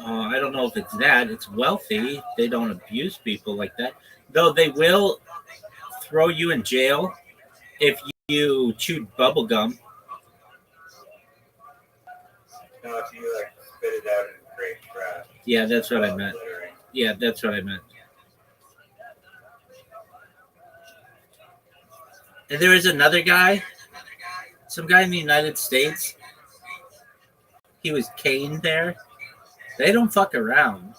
I don't know if it's that. It's wealthy. They don't abuse people like that. Though they will throw you in jail if you chewed bubble gum. No, if you like spit it out and create trash. Yeah, that's what I meant. Yeah, that's what I meant. And there is another guy, some guy in the United States. He was caned there. They don't fuck around.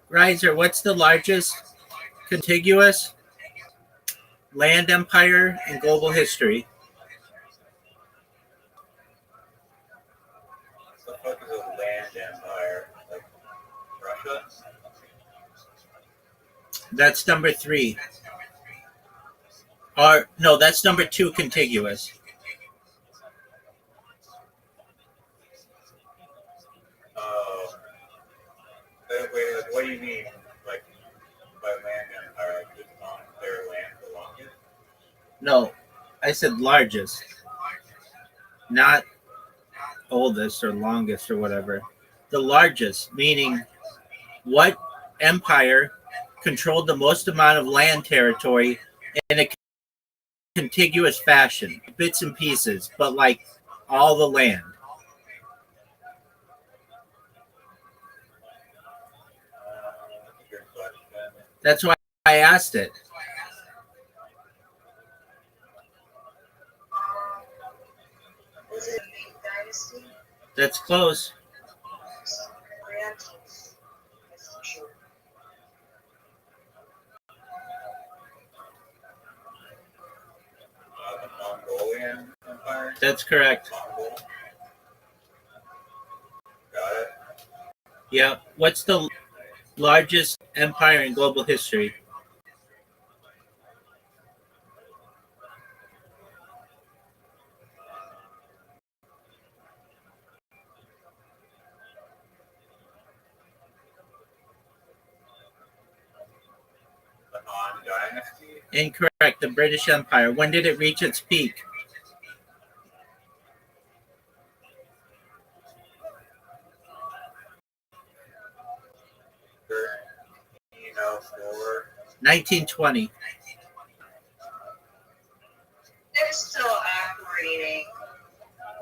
Riser, what's the largest contiguous land empire in global history? What the fuck is a land empire? Like Russia? That's number 3. Or no, that's number 2 contiguous. Oh. Wait, like, what do you mean? Like, by land empire? Like, just on their land the longest? No, I said largest. Not oldest or longest or whatever. The largest, meaning what empire controlled the most amount of land territory in a contiguous fashion, bits and pieces, but like all the land. That's why I asked it. Was it Ming Dynasty? That's close. The Mongolian empire? That's correct. Mongol. Got it. Yeah. What's the largest empire in global history? The Han Dynasty? Incorrect. The British Empire. When did it reach its peak? Sure. forward. 1920. They're still operating.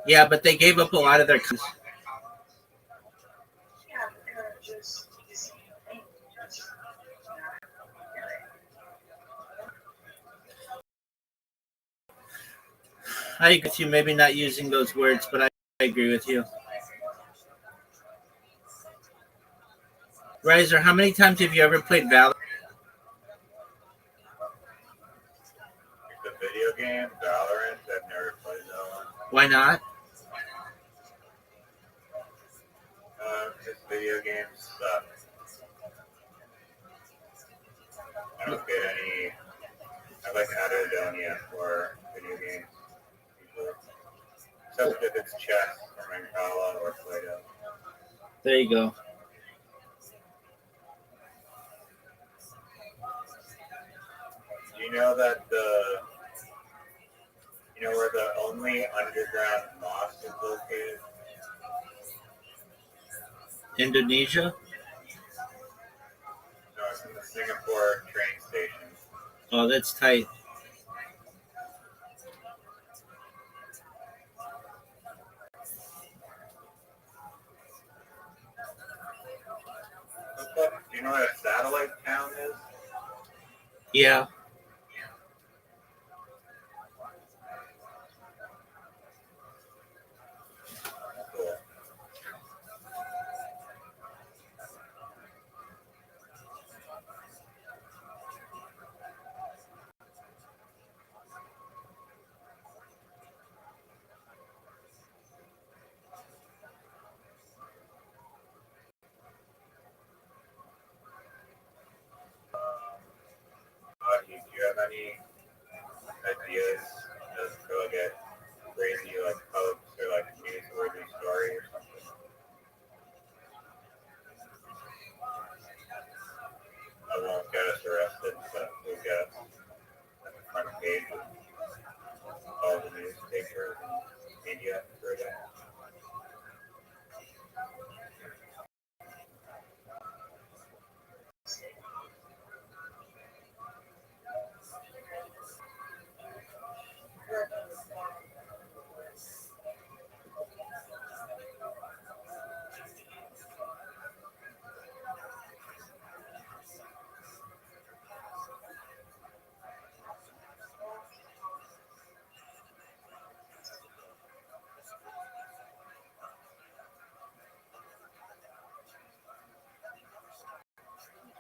Yeah, but they gave up a lot of their. Yeah, they're just I agree with you. Maybe not using those words, but I agree with you. Riser, how many times have you ever played Valorant? The video game, Valorant, I've never played that one. Why not? This video game sucks. I don't get any. I like Adodonia for video games, usually. Except if it's chess or Mancala or Play-Doh. There you go. Do you know that you know where the only underground mosque is located? Indonesia? No, it's in the Singapore train station. Oh, that's tight. Do you know what a satellite town is? Yeah. Cool. Do you have any ideas as to like a crazy like hoax or like newsworthy story or something? I won't get us arrested, but we'll get like the front page of all the newspapers and media for a day.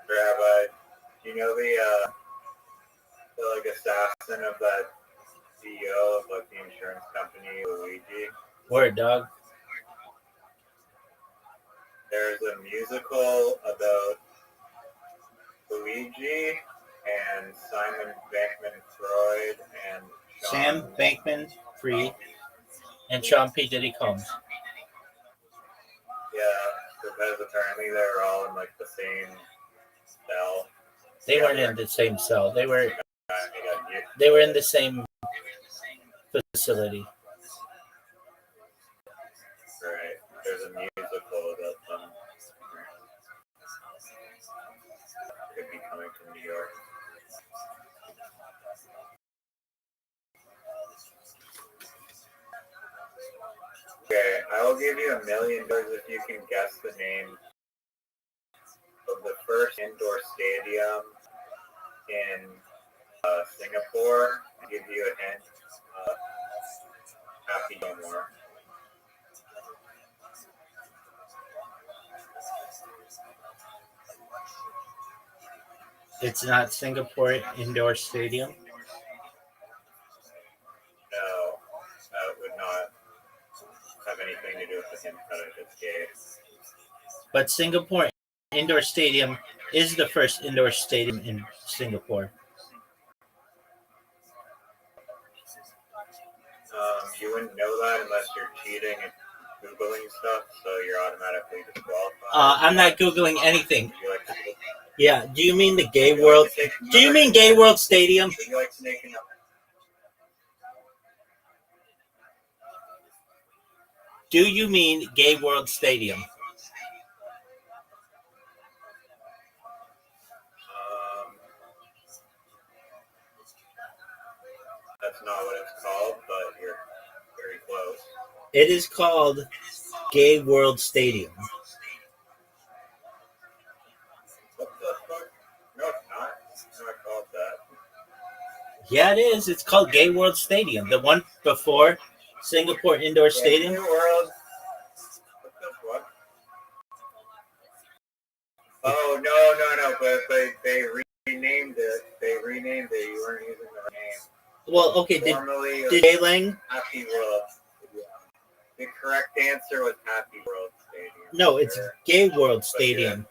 Rabbi, do you know the like assassin of that CEO of like the insurance company, Luigi? Word, dog. There's a musical about Luigi and Simon Bankman-Fried and Sam Bankman-Fried and Sean P. Diddy Combs. Yeah, because apparently they're all in like the same cell. They weren't in the same cell. They were in the same facility. Right. There's a musical about them. Could be coming from New York. Okay, I will give you $1 million if you can guess the name of the first indoor stadium in Singapore. I'll give you a hint. Happy Gilmore. It's not Singapore Indoor Stadium. No, that would not have anything to do with the hint that I just gave. But Singapore Indoor Stadium is the first indoor stadium in Singapore. You wouldn't know that unless you're cheating and Googling stuff, so you're automatically disqualified. I'm not Googling anything. Would you like to Yeah, do you mean the Gay World? Do you mean Gay World Stadium? Would you like to make enough? Do you mean Gay World Stadium? not what it's called, but you're very close. It is called Gay World Stadium. What the fuck? No, it's not. It's not called that. Yeah, it is. It's called Gay World Stadium. The one before Singapore Indoor Stadium. Gay World. What the fuck? Oh, no. But they renamed it. They renamed it. You weren't using the name. Well, okay. Formerly, Did Gay Lang? Happy World. Yeah. The correct answer was Happy World Stadium. No, it's Gay World Stadium.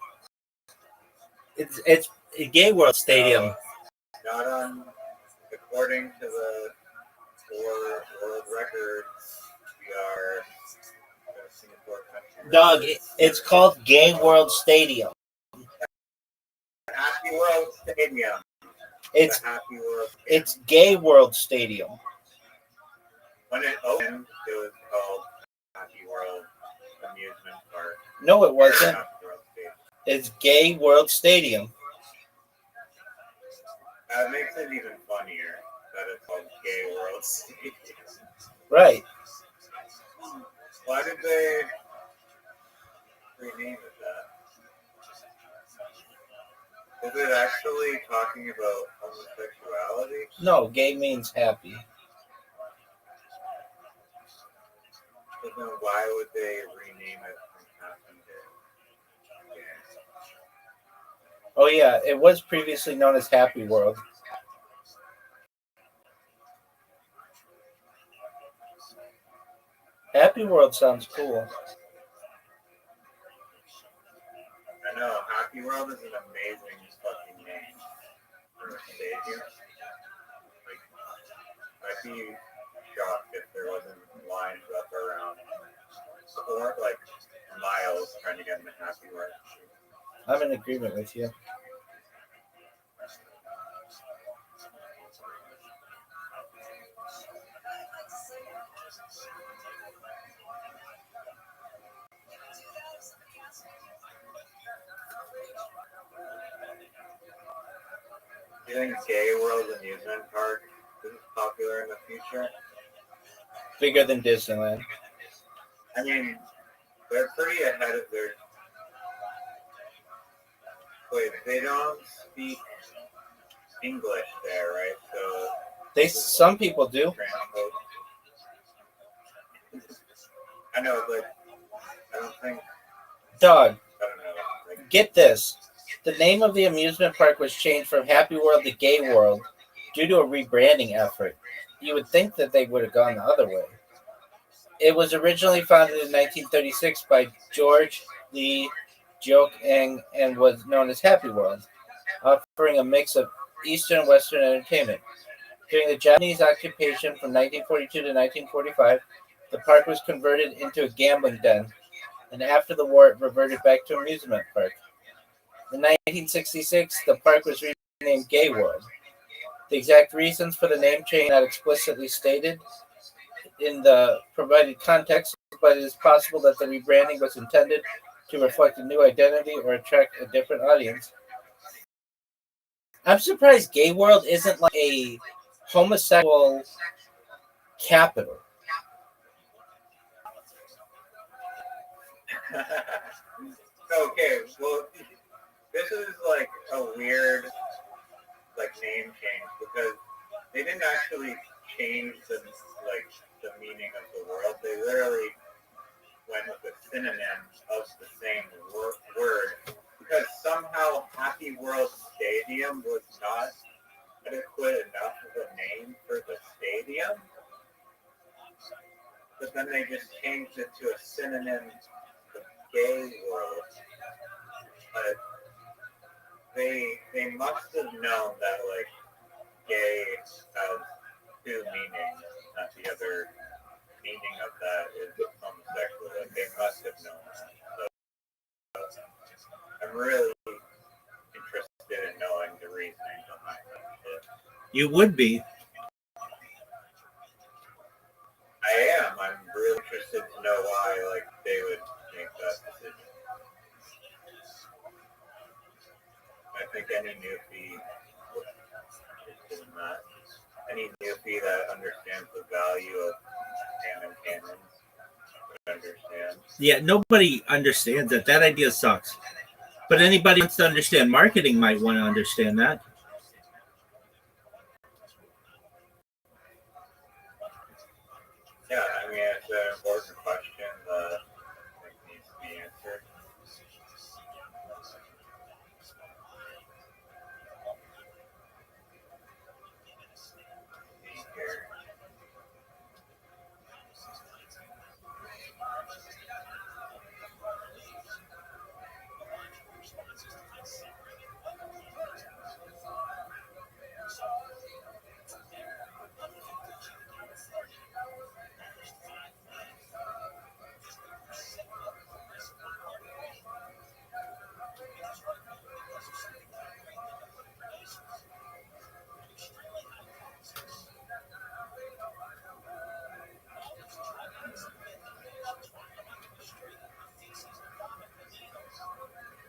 It's Gay World Stadium. No, not on. According to the world records, we are a Singapore country. Dog, it's called Gay World Stadium. Happy World Stadium. It's Happy World. It's Gay World Stadium. When it opened, it was called Happy World Amusement Park. No, it wasn't. It's Gay World Stadium. That makes it even funnier that it's called Gay World Stadium. Right. Why did they rename it that? Is it actually talking about homosexuality? No, gay means happy. But then why would they rename it from happy to gay? Oh yeah, it was previously known as Happy World. Happy World sounds cool. I know, Happy World is an amazing fucking name for a stadium. Like, I'd be shocked if there wasn't lines up around or like miles trying to get into Happy World. I'm in agreement with you. Do you think Gay World Amusement Park is popular in the future? Bigger than Disneyland. I mean, they're pretty ahead of their. Wait, they don't speak English there, right? So Some people do. translate. I know, but I don't think. Dog, I don't know. Like, get this. The name of the amusement park was changed from Happy World to Gay World due to a rebranding effort. You would think that they would have gone the other way. It was originally founded in 1936 by George Lee Jok Eng and was known as Happy World, offering a mix of Eastern and Western entertainment. During the Japanese occupation from 1942 to 1945, the park was converted into a gambling den, and after the war, it reverted back to amusement park. In 1966, the park was renamed Gay World. The exact reasons for the name change are not explicitly stated in the provided context, but it is possible that the rebranding was intended to reflect a new identity or attract a different audience. I'm surprised Gay World isn't like a homosexual capital. okay, well, this is like a weird name change because they didn't actually change the meaning of the world. They literally went with a synonym of the same word because somehow Happy World Stadium was not adequate enough of a name for the stadium. But then they just changed it to a synonym of Gay World. But they must have known that gay has two meanings, not the other meaning of that is homosexual. They must have known that. So I'm really interested in knowing the reasoning behind it. You would be. I am. I'm really interested to know why they would make that decision. I think any newbie would be interested in that. any newbie that understands the value of cannons would understand. Yeah, nobody understands that. That idea sucks. But anybody who wants to understand marketing might want to understand that. Yeah, I mean, it's an important question that needs to be answered. Here.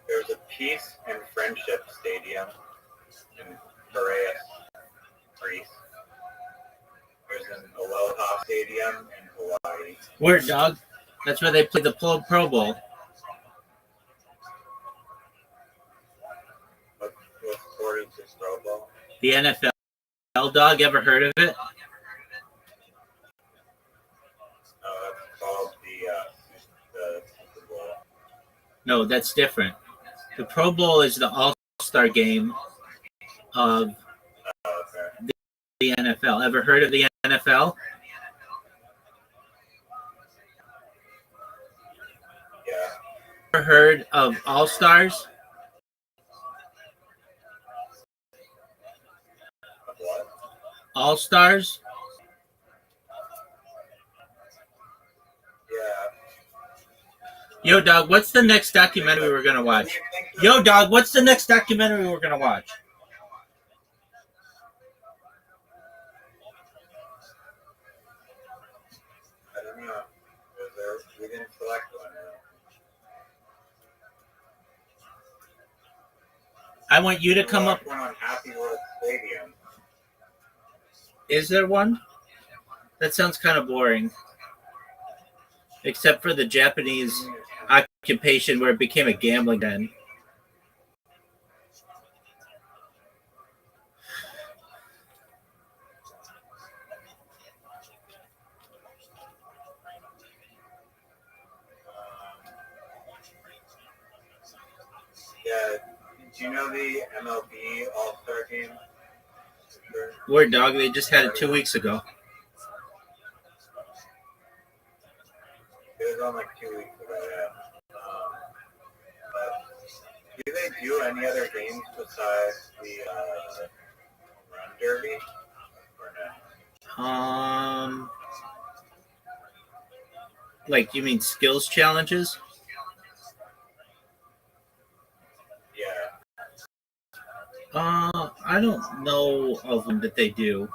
There's a Peace and Friendship Stadium in Piraeus, Greece. There's an Aloha Stadium in Hawaii. Where, dog? That's where they play the Pro Bowl. What sport is this Pro Bowl? The NFL, dog. Ever heard of it? It's called the Super Bowl. No, that's different. The Pro Bowl is the All-Star game of the NFL. Ever heard of the NFL? Yeah. Ever heard of All-Stars? What? All-Stars? Yeah. Yo, dog, what's the next documentary we're going to watch? Yo, dog, what's the next documentary we're going to watch? I don't know. We didn't select one. I want you to come up. One on Happy World Stadium. Is there one? That sounds kind of boring. Except for the Japanese occupation where it became a gambling den. Yeah. Do you know the MLB All-Star Game? Word, dog. They just had it 2 weeks ago. It was on like 2 weeks ago, yeah. But do they do any other games besides the Run Derby? Or no? Like, you mean skills challenges? Yeah. I don't know of them that they do.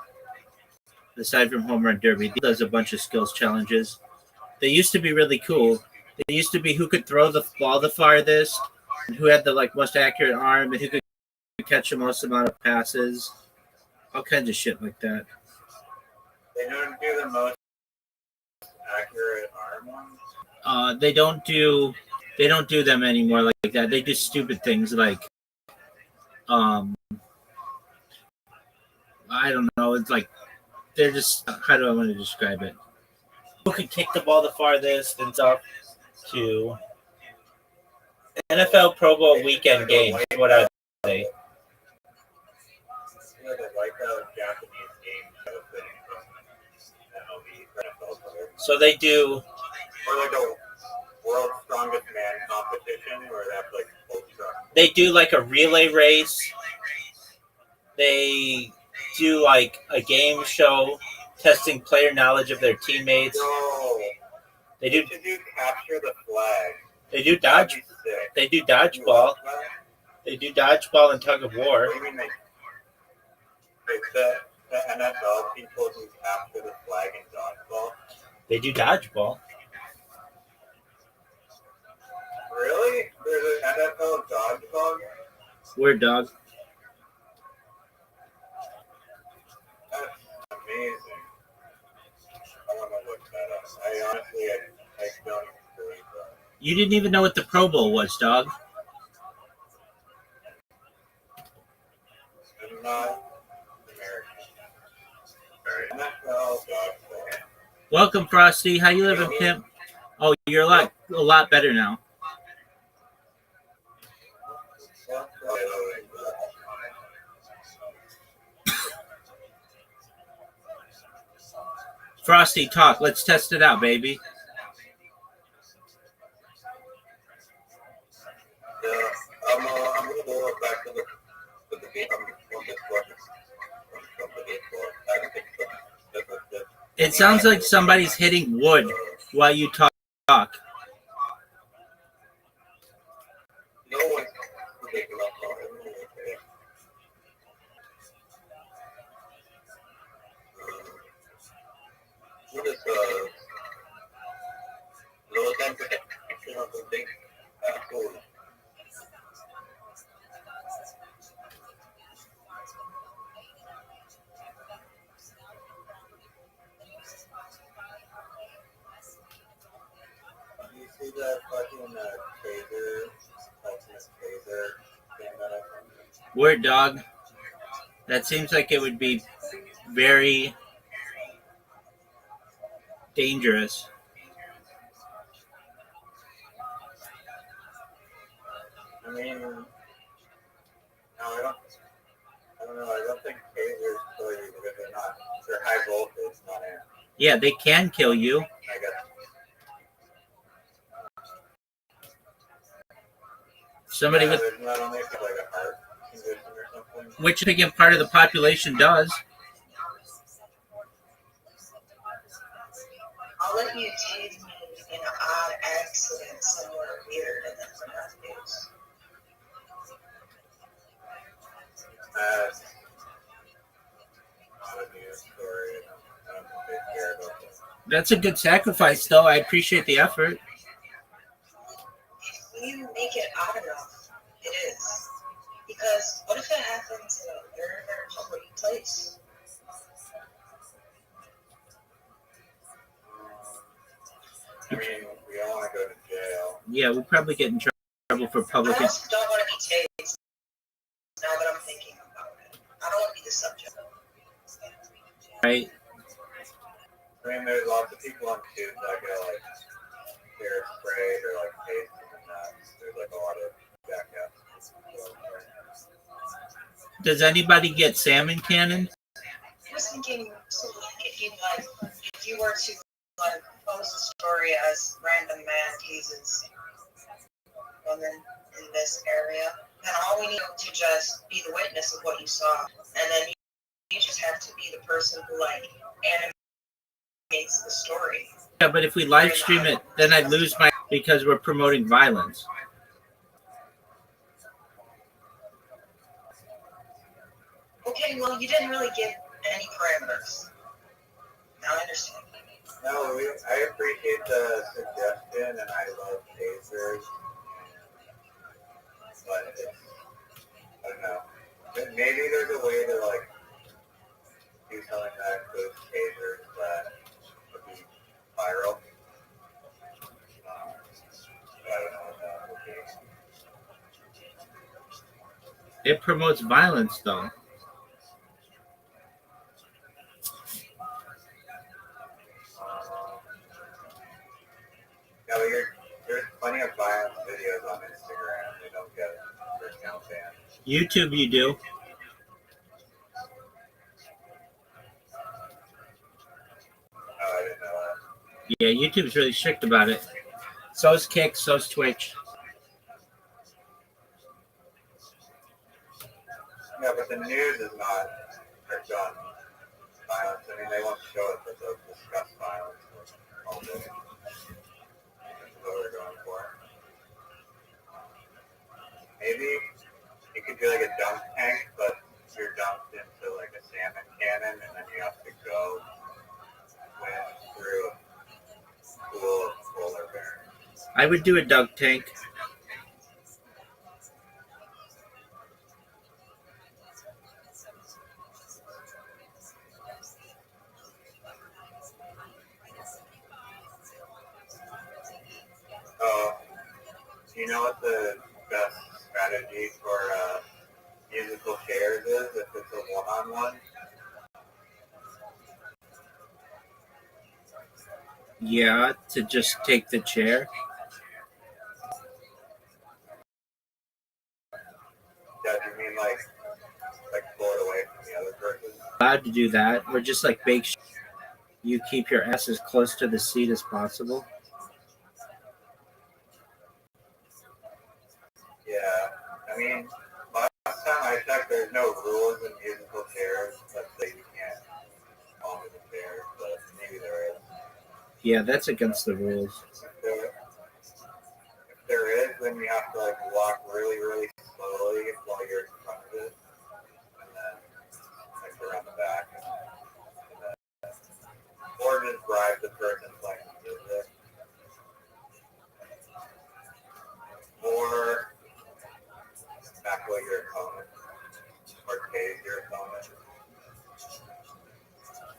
Aside from Home Run Derby, he does a bunch of skills challenges. They used to be really cool. They used to be who could throw the ball the farthest, and who had the most accurate arm, and who could catch the most amount of passes. All kinds of shit like that. They don't do the most accurate arm ones? They don't do them anymore like that. They do stupid things like I don't know. It's like they're just, how do I want to describe it? Who could kick the ball the farthest and stuff to NFL Pro Bowl weekend games. What I say. So they do. Or like a World's Strongest Man competition where that's like ultra. They do like a relay race. They do like a game show testing player knowledge of their teammates. No. They do capture the flag. They do dodge. They do dodgeball. They do dodgeball and tug of war. What do you mean the NFL people who capture the flag in dodgeball? They do dodgeball. Really? There's an NFL dodgeball game? Weird, dog. I honestly, I don't believe that. You didn't even know what the Pro Bowl was, dog. I'm not American. NFL, dog. Welcome, Frosty. How you living, pimp? Oh, you're a lot better now. Frosty, talk. Let's test it out, baby. Yeah, I'm gonna go back to the game. I'm on this one. It sounds like somebody's hitting wood while you talk. No one taking up on it. What is low temperature or something? Cool. You see that fucking taser, ultimate taser thing that I found? Word, dog. That seems like it would be very dangerous. I mean, no, I don't know. I don't think tasers kill you because they're high voltage, not air. Yeah, they can kill you. I guess. Somebody Yeah, with there's not only like a heart condition or something. which again part of the population does. I'll let you tase me in an odd accident somewhere weird and then for nothing else. Not a news story. I don't think they care about this. That's a good sacrifice, though. I appreciate the effort. If you make it odd enough, it is. Because what if it happens in a very, very public place? I mean, we don't want to go to jail. Yeah, we'll probably get in trouble for public. I also don't want to be tased. Now that I'm thinking about it, I don't want to be the subject. Right. I mean, there's lots of people on tubes that get like they're sprayed or like tased and that. There's like a lot of jackasses. Does anybody get salmon cannon? I was thinking, so if you were to post a story as random man teases women in this area, then all we need to just be the witness of what you saw, and then you just have to be the person who animates the story. Yeah, but if we live stream it, then I'd lose my because we're promoting violence. Okay, well, you didn't really give any parameters. Now I understand. No, I appreciate the suggestion, and I love tasers. But I don't know. Maybe there's a way to like do something that includes tasers that would be viral. I don't know what that would be. It promotes violence, though. No, there's plenty of violent videos on Instagram. They don't get their account banned. YouTube, you do. Oh, I didn't know that. Yeah, YouTube's really strict about it. So's Kick, so's Twitch. Yeah, but the news is not strict on violence. I mean, they won't show it, but they'll discuss violence all day. That's what we're going for. Maybe you could do like a dunk tank, but you're dumped into like a salmon cannon, and then you have to go swim through a pool of polar bears. I would do a dunk tank. know what the best strategy for musical chairs is if it's a one-on-one? Yeah, to just take the chair. Yeah, do you mean like pull it away from the other person? Allowed to do that. Or just like bake. You keep your ass as close to the seat as possible. Yeah, I mean, last time I checked, there's no rules in musical chairs that say you can't fall into the chair, but maybe there is. Yeah, that's against the rules. If there is, then you have to like walk really, really slowly while you're in front of it, and then like around the back, and then, or just bribe the person playing the music, or tackle your opponent, or tase your opponent.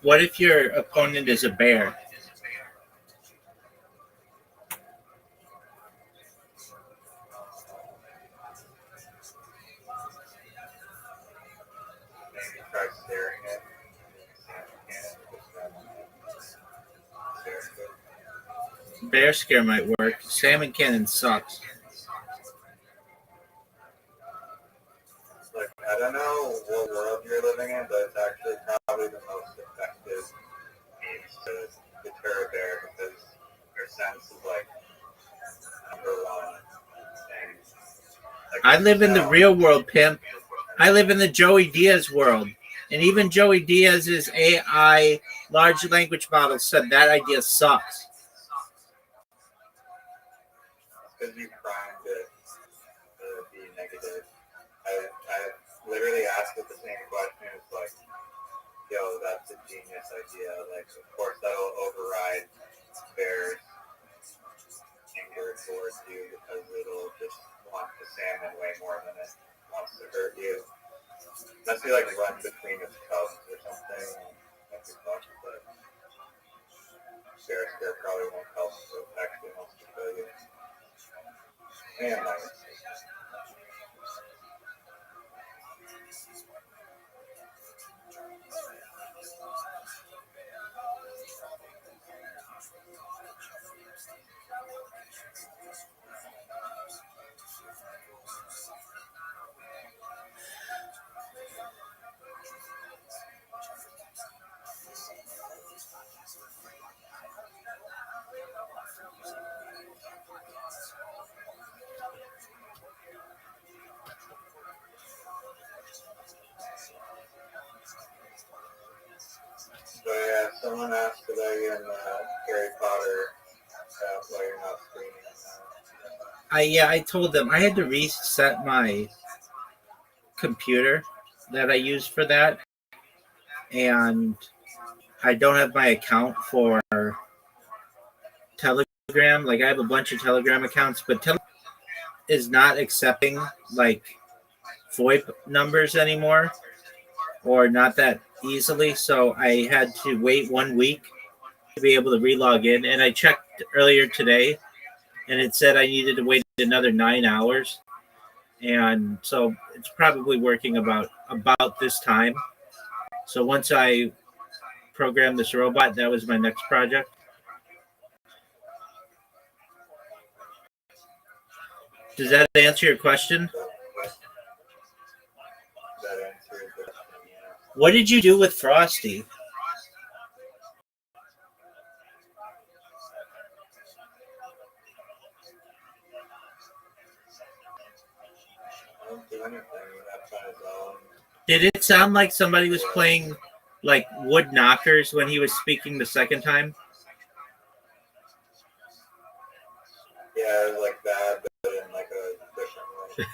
What if your opponent is a bear? Maybe try staring at it. Bear scare might work. Salmon cannon sucks. Like, I don't know what world you're living in, but it's actually probably the most effective means to deter a bear because their sense is like number one thing. Like, I live in the real world, pimp. I live in the Joey Diaz world. And even Joey Diaz's AI large language model said that idea sucks. Because you primed it to be negative. I literally asked it the same question. It's like, yo, that's a genius idea. Like, of course, that'll override bear's anger towards you because it'll just want the salmon way more than it wants to hurt you. Must be like run between its cubs or something. That'd be fun, but bear probably won't help. So actually wants to kill you. And so yeah, someone asked about you in Harry Potter why you're not streaming. I told them I had to reset my computer that I use for that, and I don't have my account for Telegram. Like I have a bunch of Telegram accounts, but Telegram is not accepting like VoIP numbers anymore, or not that easily. So I had to wait 1 week to be able to relog in, and I checked earlier today, and it said I needed to wait another 9 hours. And so it's probably working about this time. So once I program this robot, that was my next project. Does that answer your question? What did you do with Frosty? Did it sound like somebody was playing like wood knockers when he was speaking the second time? Yeah, it was like that, but in like a different way.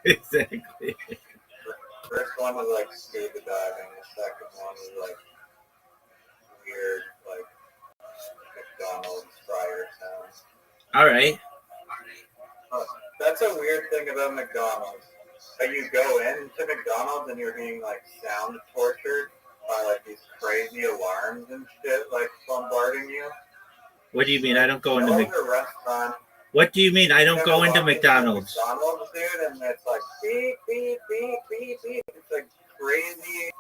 Exactly. First one was like scuba diving. The second one was like weird, like McDonald's fryer sounds. All right. That's a weird thing about McDonald's. That you go into McDonald's and you're being like sound tortured by like these crazy alarms and shit, like bombarding you. What do you mean? I don't go into a restaurant. What do you mean? I don't Never go into walked McDonald's. McDonald's, dude, and it's like beep, beep, beep, beep, beep. It's like crazy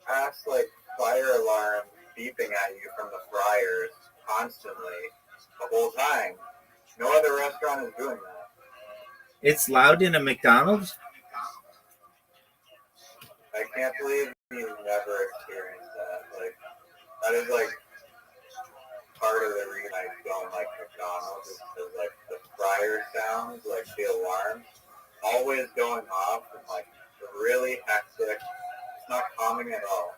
ass like fire alarm beeping at you from the fryers constantly the whole time. No other restaurant is doing that. It's loud in a McDonald's? I can't believe you've never experienced that. Like, that is like part of the reason I don't like McDonald's is because like the fryer sounds, like the alarm, always going off and like really hectic. It's not calming at all.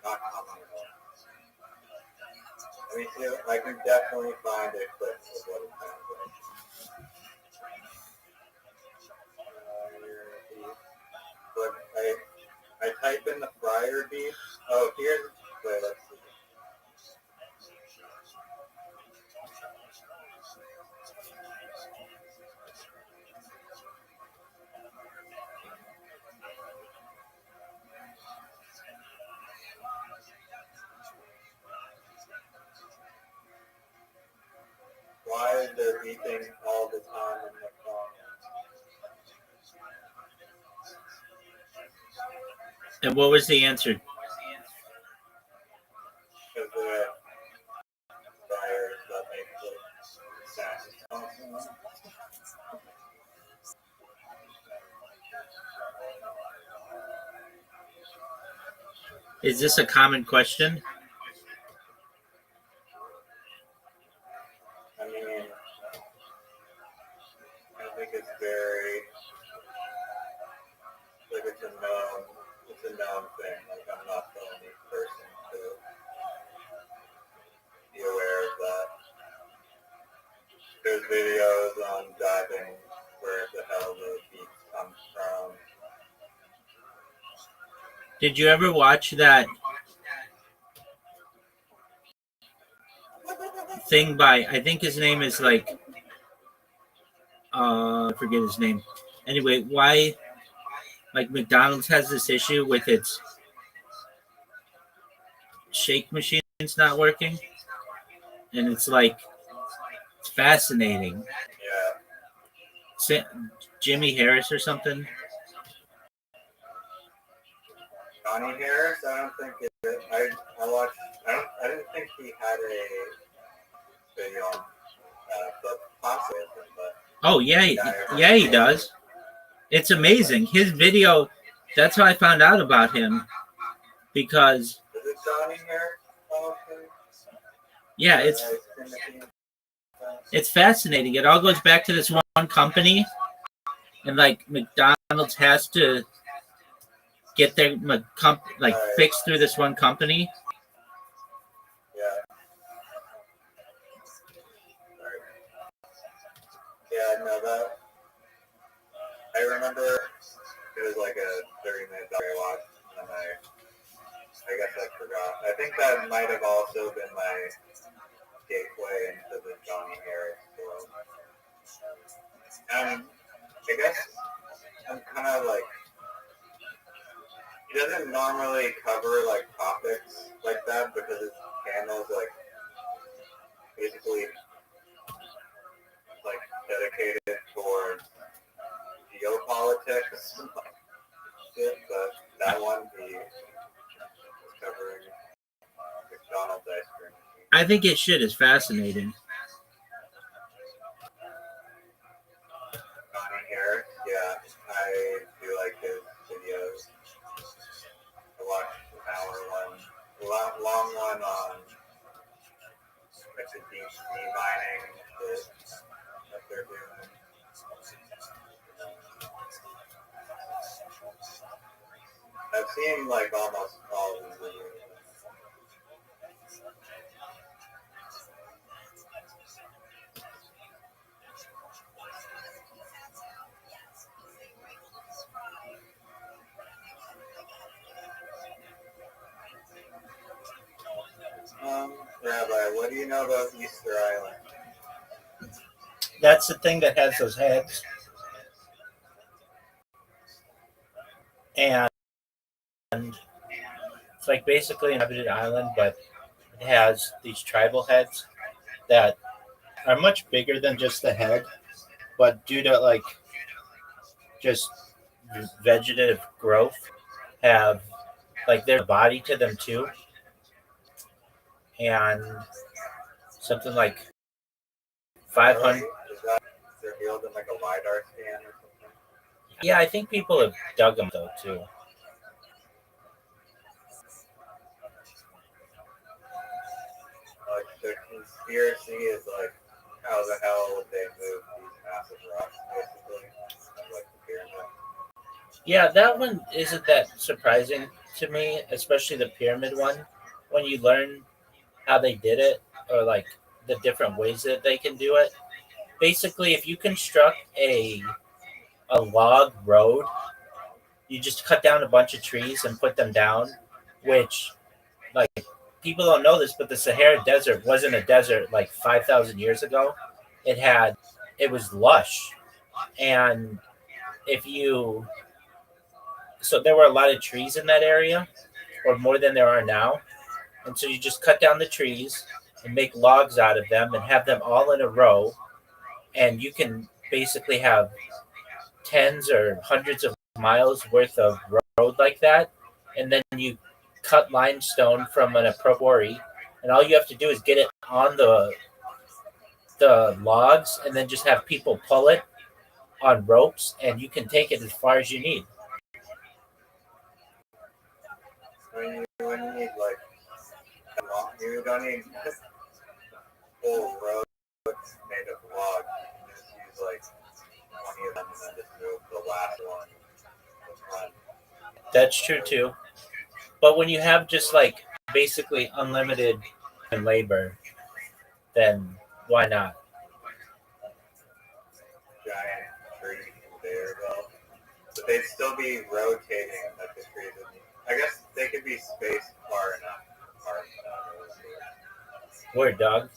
Not calming at all. I mean, I can definitely find a clip of what it sounds like. But I type in the fryer beef. Oh, here's, wait, let's see. Why is there beeping all the time in the phone? And what was the answer? Because the fryers that make the sound. Is this a common question? I mean, I think it's very, like it's a known thing. Like I'm not the only person to be aware of that. There's videos on diving where the hell the beats come from. Did you ever watch that thing by, I think his name is like, I forget his name. Anyway, why, like McDonald's has this issue with its shake machines not working? And it's like, it's fascinating. Yeah. Jimmy Harris or something? Johnny Harris, I don't think I watched, I didn't think he had a video on but possibly, but Oh, yeah, he does. It's amazing. His video, that's how I found out about him. Because, is it Johnny Harris? yeah, it's fascinating. It all goes back to this one company. And, like, McDonald's has to get their fixed through this one company. Yeah, no, that I remember it was like a 30-minute I watched, and then I guess I forgot. I think that might have also been my gateway into the Johnny Harris world. And I guess I'm kind of like, he doesn't normally cover like topics like that because his channel's like basically like dedicated towards geopolitics and like shit, but that one he was covering McDonald's ice cream. I think his shit is fascinating. Johnny Harris, yeah, I do like his videos. I watched an hour one, long one on like the deep sea mining that they're doing. I've seen like almost all of the videos. Rabbi, what do you know about Easter Island? That's the thing that has those heads. And it's like basically an inhabited island, but it has these tribal heads that are much bigger than just the head, but due to like just vegetative growth, have like their body to them too, and something like 500. They're built in like a LiDAR scan or something. Yeah, I think people have dug them though too. Like the conspiracy is like, how the hell would they move these massive rocks, basically, like the pyramid? Yeah, that one isn't that surprising to me, especially the pyramid one. When you learn how they did it, or like the different ways that they can do it. Basically, if you construct a log road, you just cut down a bunch of trees and put them down, which like people don't know this, but the Sahara Desert wasn't a desert like 5,000 years ago. It was lush, and if you so there were a lot of trees in that area, or more than there are now, and so you just cut down the trees and make logs out of them and have them all in a row, and you can basically have tens or hundreds of miles worth of road like that, and then you cut limestone from an appropriate quarry, and all you have to do is get it on the logs, and then just have people pull it on ropes, and you can take it as far as you need. When you need like, you don't need full roads made of logs. You can just use like 20 of them and then just move the last one. That's true too. But when you have just like basically unlimited labor, then why not? Giant tree there, though. But they'd still be rotating like the trees. I guess they could be spaced far enough. Word, dog.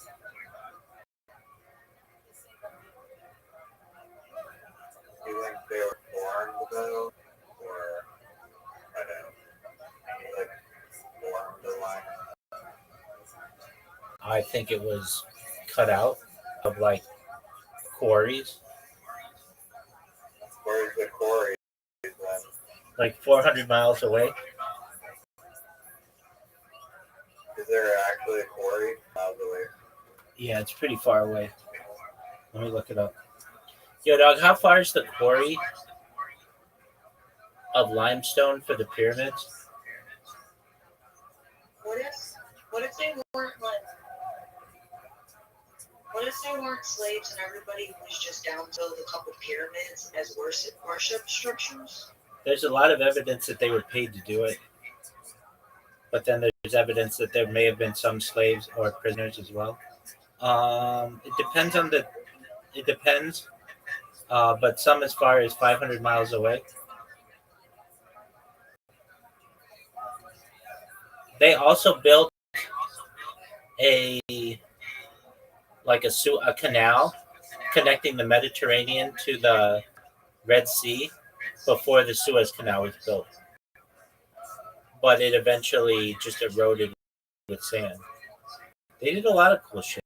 Do you think they were formed though, or I don't know, like formed the line? I think it was cut out of like quarries, Where's the quarry then? like 400 miles away. Is there actually a quarry miles away? Yeah, it's pretty far away. Let me look it up. Yo, dog, how far is the quarry of limestone for the pyramids? What if they weren't like? What if they weren't slaves and everybody was just down to build a couple pyramids as worship structures? There's a lot of evidence that they were paid to do it, but then there's evidence that there may have been some slaves or prisoners as well. It depends on the. It depends, but some as far as 500 miles away. They also built a a canal connecting the Mediterranean to the Red Sea before the Suez Canal was built, but it eventually just eroded with sand. They did a lot of cool shit.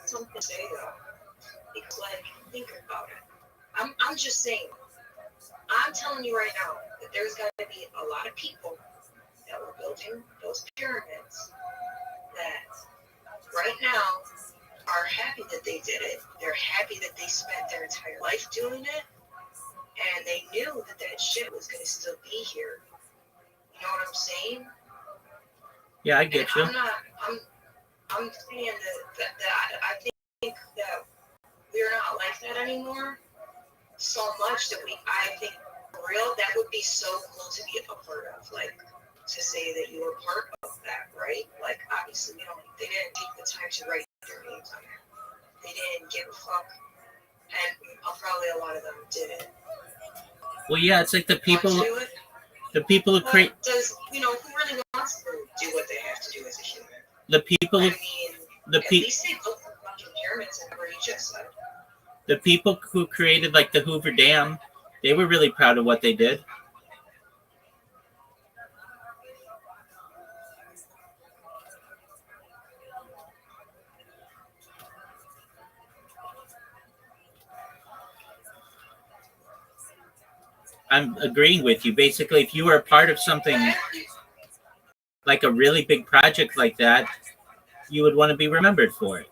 Something to say though, because like think about it. I'm just saying. I'm telling you right now that there's got to be a lot of people that were building those pyramids that right now are happy that they did it. They're happy that they spent their entire life doing it, and they knew that that shit was going to still be here. You know what I'm saying? Yeah, I get you. I'm saying that I think that we're not like that anymore so much that I think for real that would be so cool to be a part of, like to say that you were part of that, right? Like obviously they didn't take the time to write their names on it. They didn't give a fuck, and probably a lot of them didn't. Well, yeah, it's like the people who create. Does who really wants to do what they have to do as a human? The people who at least they built the fucking pyramids in where you just said. The people who created like the Hoover Dam, they were really proud of what they did. I'm agreeing with you. Basically, if you were a part of something like a really big project like that, you would want to be remembered for it.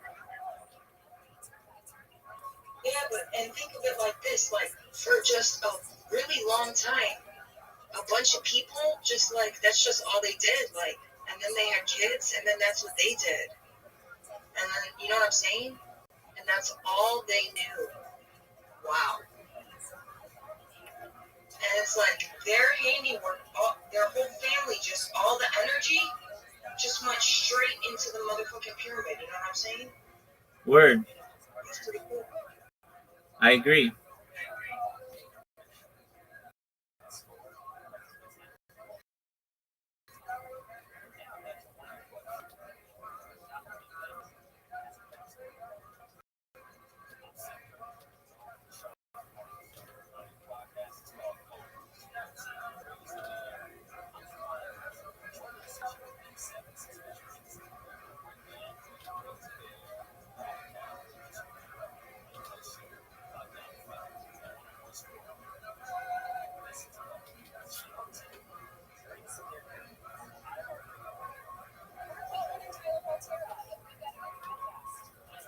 Yeah, but and think of it like this, like for just a really long time, a bunch of people just like that's just all they did, like, and then they had kids, and then that's what they did, and then you know what I'm saying, and that's all they knew. Wow. And it's like their handiwork, all, their whole family, just all the energy just went straight into the motherfucking pyramid. You know what I'm saying? Word. That's pretty cool. I agree.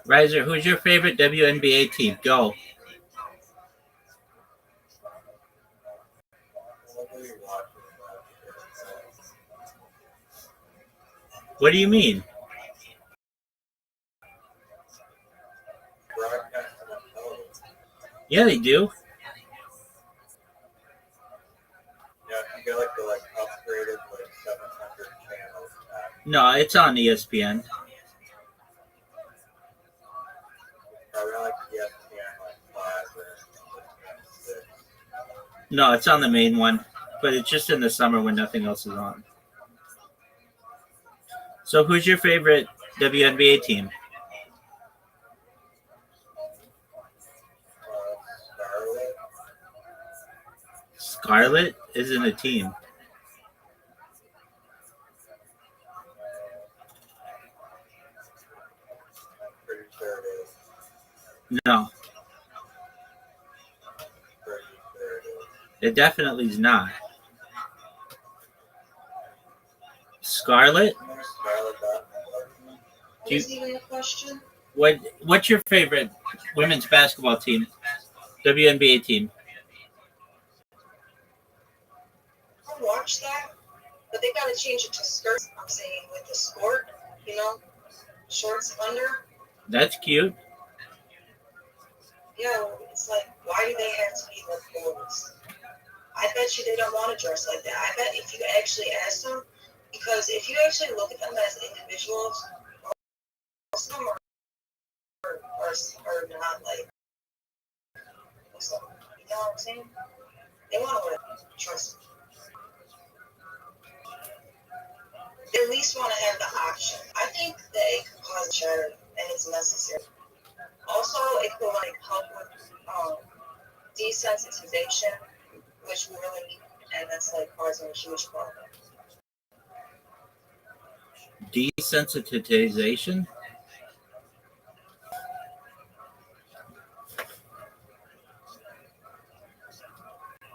Riser, who's your favorite WNBA team? Go. What do you mean? Yeah, they do. Yeah, you get like the upgraded 700 channels. No, it's on ESPN. Probably like ESPN 5 or ESPN 6. No, it's on the main one, but it's just in the summer when nothing else is on. So, who's your favorite WNBA team? Scarlet isn't a team. Pretty sure it is. No, Pretty sure it is. it definitely is not. Scarlet? What is even the question? What's your favorite women's basketball team? WNBA team? I'll watch that, but they gotta change it to skirts. I'm saying with the skirt, you know, shorts under. That's cute. Yeah, it's like, why do they have to be like boys? I bet you they don't want to dress like that. I bet if you actually ask them, because if you actually look at them as individuals, most of them are not like, you know what I'm saying? They want to wear dress. They at least want to have the option. I think they could cause shatter, and it's necessary. Also, it could like help with desensitization, which we really need, and that's like causing a huge problem. Desensitization?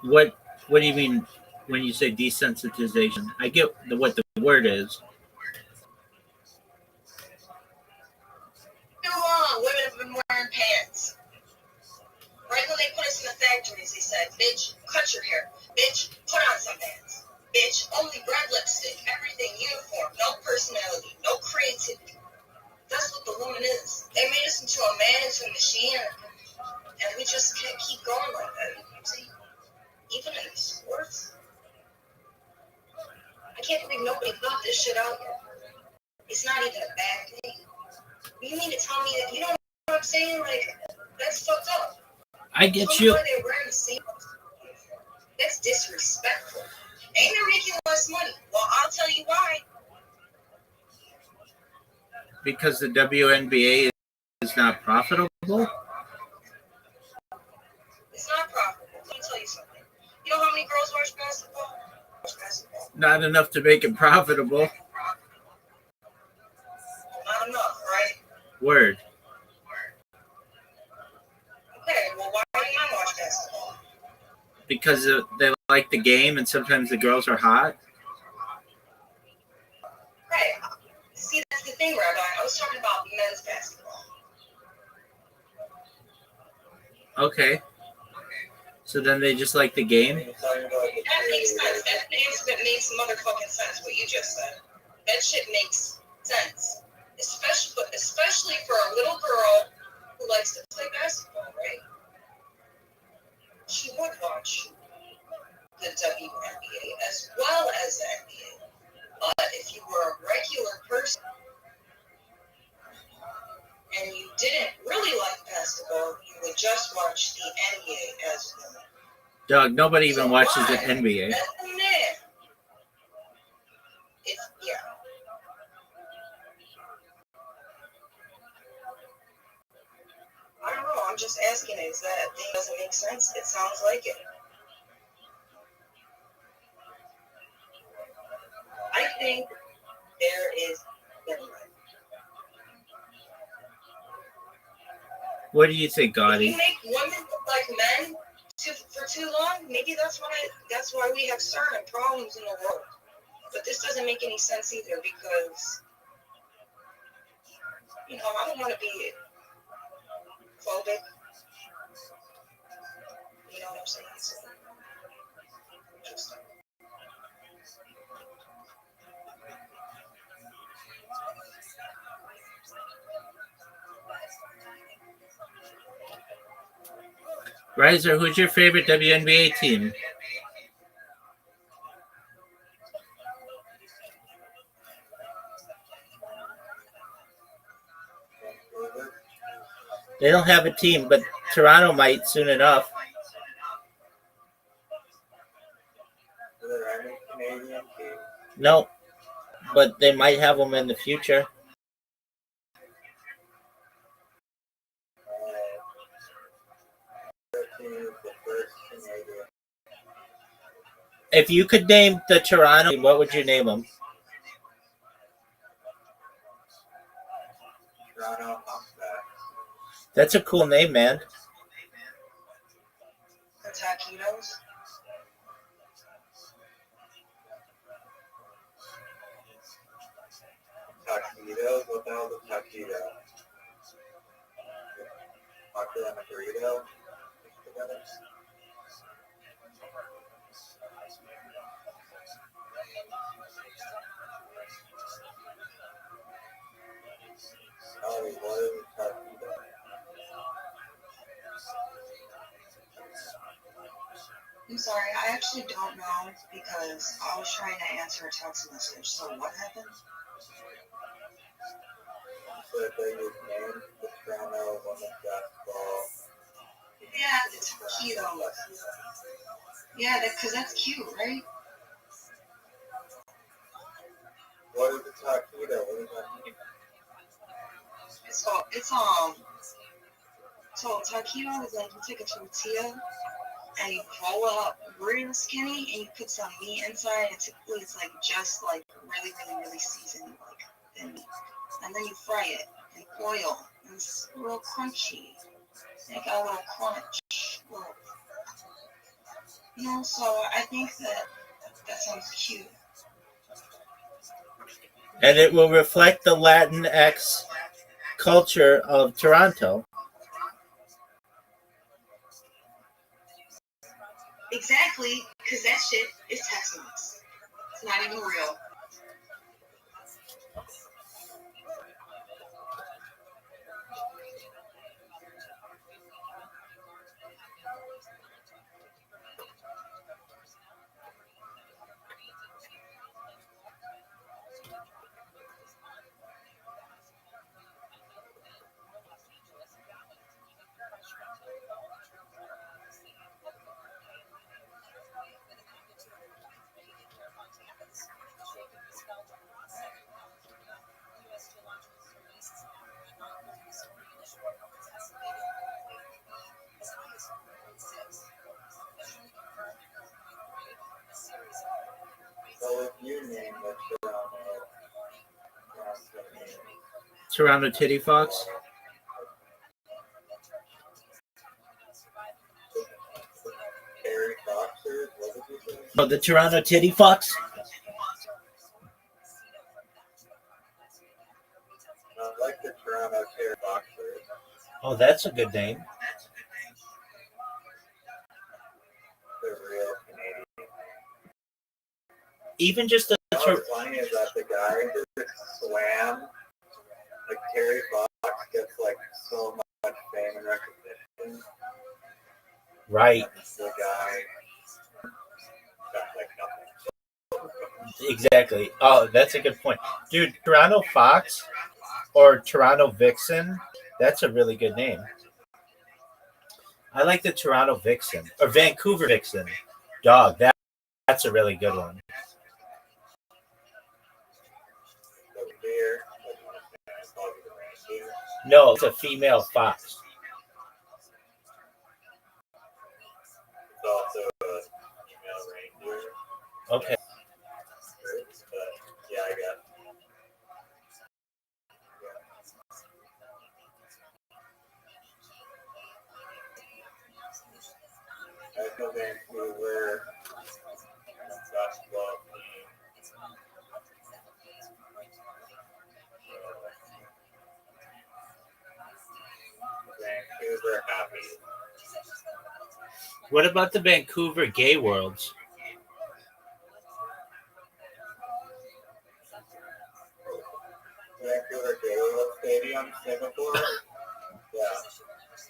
What do you mean when you say desensitization? I get what the word is. Too long, women have been wearing pants. Right when they put us in the factories, they said, bitch, cut your hair. Bitch, put on some pants. Bitch, only red lipstick, everything uniform, no personality, no creativity. That's what the woman is. They made us into a man, into a machine, and we just can't keep going like that. You know what I'm saying? Even in sports. I can't believe nobody thought this shit out yet. It's not even a bad thing. You mean to tell me that you don't know what I'm saying? Like, that's fucked up. I get Tell me you. why they're wearing the same. That's disrespectful. And they're making less money. Well, I'll tell you why. Because the WNBA is not profitable? It's not profitable. Let me tell you something. You know how many girls watch basketball? Not enough to make it profitable. Not enough, right? Word. Okay, well, why do you watch basketball? because they like the game and sometimes the girls are hot? Right. See, that's the thing, Rabbi. I was talking about men's basketball. Okay. So then they just like the game? That makes sense. That makes motherfucking sense, what you just said. That shit makes sense. Especially for a little girl who likes to play basketball, right? She would watch the WNBA as well as the NBA. But if you were a regular person and you didn't really like basketball, you would just watch the NBA as a woman. Doug, nobody even watches the NBA. As a man, yeah. I don't know. I'm just asking, is that thing doesn't make sense? It sounds like it. I think there is. Never mind. What do you think, If Gotti? you make women look like men for too long, maybe that's why we have certain problems in the world. But this doesn't make any sense either because, I don't want to be phobic. You know what I'm saying? So, just, Riser, who's your favorite WNBA team? They don't have a team, but Toronto might soon enough. No, but they might have them in the future. If you could name the Toronto team, what would you name them? That's a cool name, man. the taquitos. Taquitos? What the hell is a taquito? Taco and a burrito together? Oh, what is a taquito? I'm sorry, I actually don't know because I was trying to answer a text message. So what happened? So they use names, the Toronto women's basketball. Yeah, the taquito. Yeah, because that's cute, right? What is a taquito? What does that mean? So taquito is like you take a tortilla and you roll it up real skinny and you put some meat inside and typically it's like just like really, really, really seasoned like thin meat. And then you fry it in oil and it's real crunchy. It got a little crunch. So I think that sounds cute. And it will reflect the Latinx culture of Toronto. Exactly, because that shit is Tex-Mex. It's not even real. So if you name the Toronto Titty Fox? Harry Fox. Oh, the Toronto Titty Fox. I like the Toronto Terry Boxers. Oh, that's a good name. They're real Canadian. Even just the. What's funny is that the guy who swam, like Terry Fox, gets like so much fame and recognition. Right. The guy got like nothing. Exactly. Oh, that's a good point. Dude, Toronto Fox or Toronto Vixen, that's a really good name. I like the Toronto Vixen or Vancouver Vixen. Dog, that's a really good one. No, it's a female fox. It's also a female reindeer. Okay. But yeah, I got. I know Vancouver basketball team. Vancouver happy. What about the Vancouver Gay Worlds? Vancouver Gay World Stadium, Singapore. Yeah,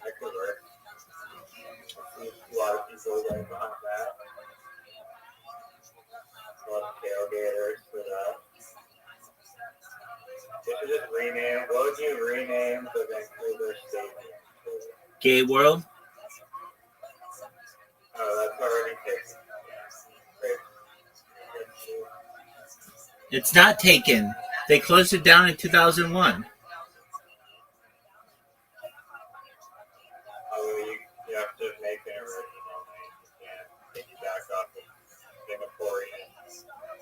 that could work. I see a lot of people going behind that. A lot of tailgaters for that. They should just rename. What would you rename the Vancouver Stadium? Gay World? Oh, that's already taken. Great. It's not taken. They closed it down in 2001. You have to make an original name. You can't piggyback off of Singaporean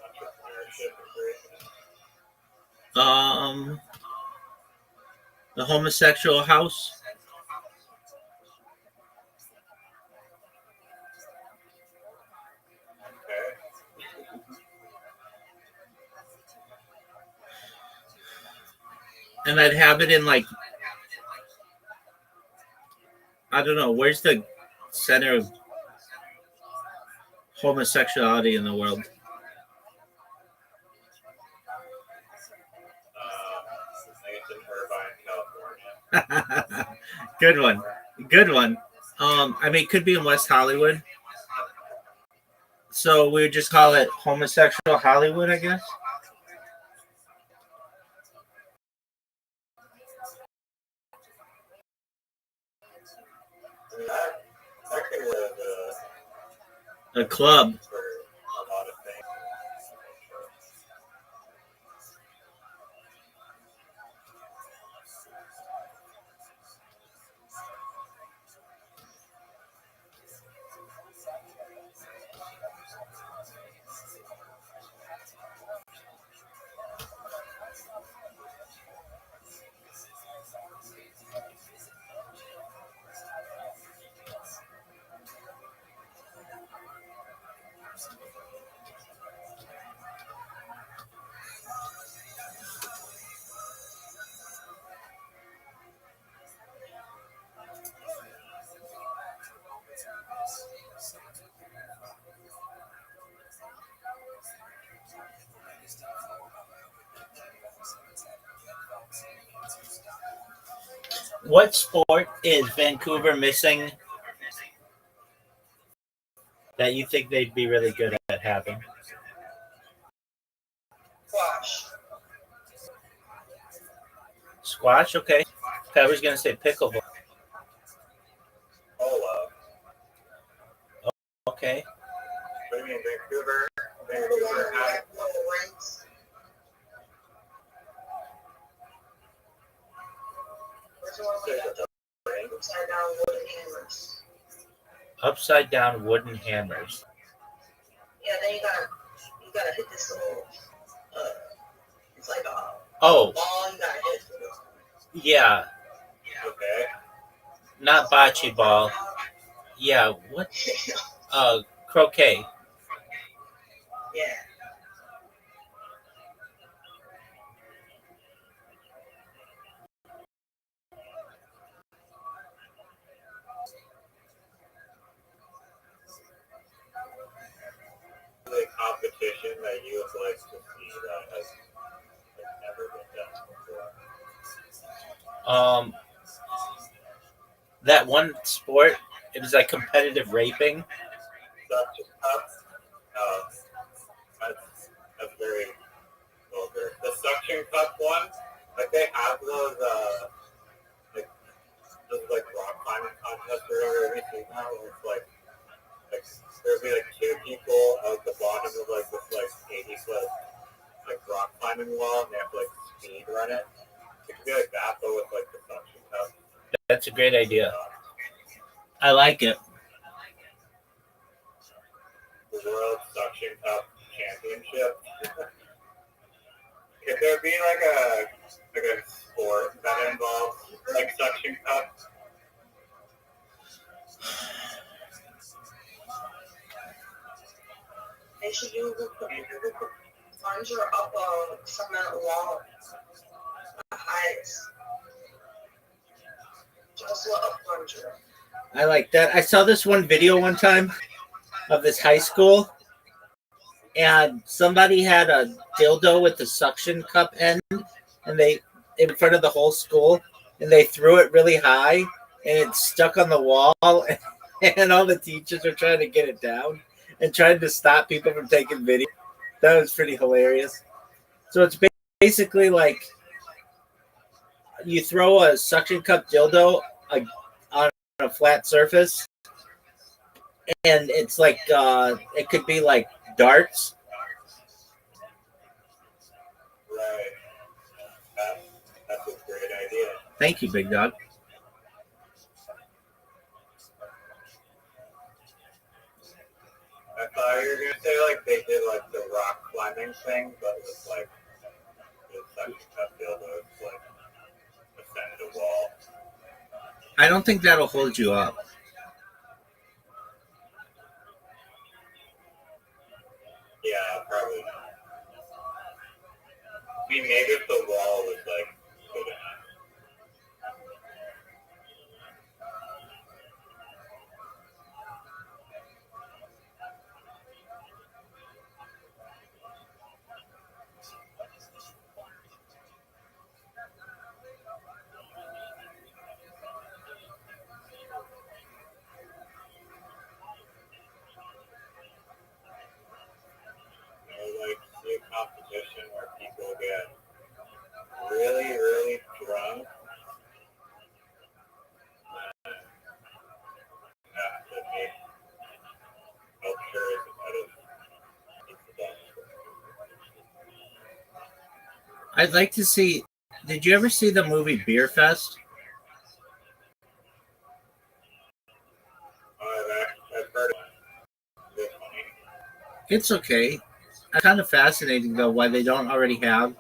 entrepreneurship and greatness. The Homosexual House. And I'd have it in like, I don't know, where's the center of homosexuality in the world? I think it's in Irvine, California. Good one. Good one. I mean, it could be in West Hollywood. So we would just call it Homosexual Hollywood, I guess. That could work A club. for a lot of things. What sport is Vancouver missing that you think they'd be really good at having? Squash. Squash? Okay. I was going to say pickleball. Polo. Okay. What do you mean, Vancouver? Vancouver has Upside down wooden hammers. Upside down wooden hammers. Yeah, then you gotta hit this little it's like a Oh. ball you gotta hit it. Yeah. Okay. Not bocce ball. Yeah. What? Croquet. Yeah. The competition that you would like to see that has never been done before? That one sport, it was like competitive raping. Suction cup. That's very vulgar. The suction cup one, like they have those like rock climbing contests or whatever. Have you seen that? Where it's like there'll be like two people at the bottom of like this like 80-foot like rock climbing wall, and they have to like speed run it. It could be like that, but with like the suction cup. That's a great idea. I like it. The World Suction Cup Championship. Could there be like a sport that involves like suction cup? They should do the plunger up a cement wall. The highest. Just a plunger. I like that. I saw this one video one time of this high school, and somebody had a dildo with the suction cup end, and they in front of the whole school, and they threw it really high, and it stuck on the wall, and all the teachers are trying to get it down and trying to stop people from taking video. That was pretty hilarious. So it's basically like you throw a suction cup dildo on a flat surface, and it's like it could be like darts. Right. That's a great idea. Thank you, big dog. I thought you were gonna say like they did like the rock climbing thing, but with like the suction cup dildo, it's like ascend a wall. I don't think that'll hold you up. Yeah, probably not. I mean, maybe if the wall was like good enough. Like see a competition where people get really, really drunk and have to make sculptures out of pizza. I'd like to see. Did you ever see the movie Beer Fest? I've heard of it. It's okay. It's kind of fascinating though why they don't already have.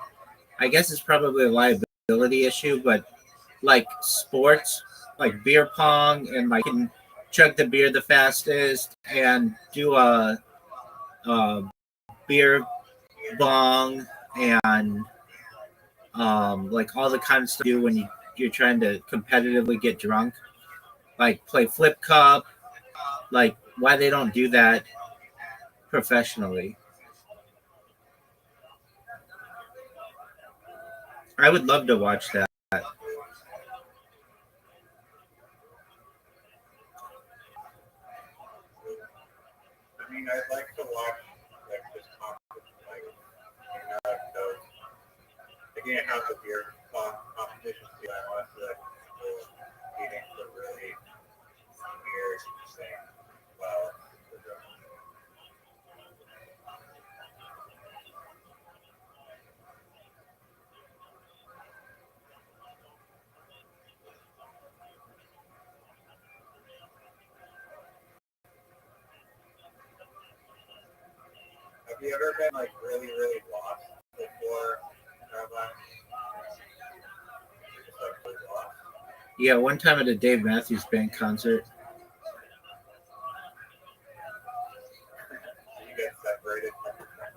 I guess it's probably a liability issue, but like sports, like beer pong, and like can chug the beer the fastest and do a beer bong and like all the kind of stuff you do when you're trying to competitively get drunk, like play flip cup. Like why they don't do that professionally. I would love to watch that. I mean, I'd like to watch like this competition, like those. Again, have the beer competition too. I want to like people eating some really weird thing. Wow. Have you ever been like really, really lost before? Just like really lost. Yeah, one time at a Dave Matthews Band concert. You get separated from your friends.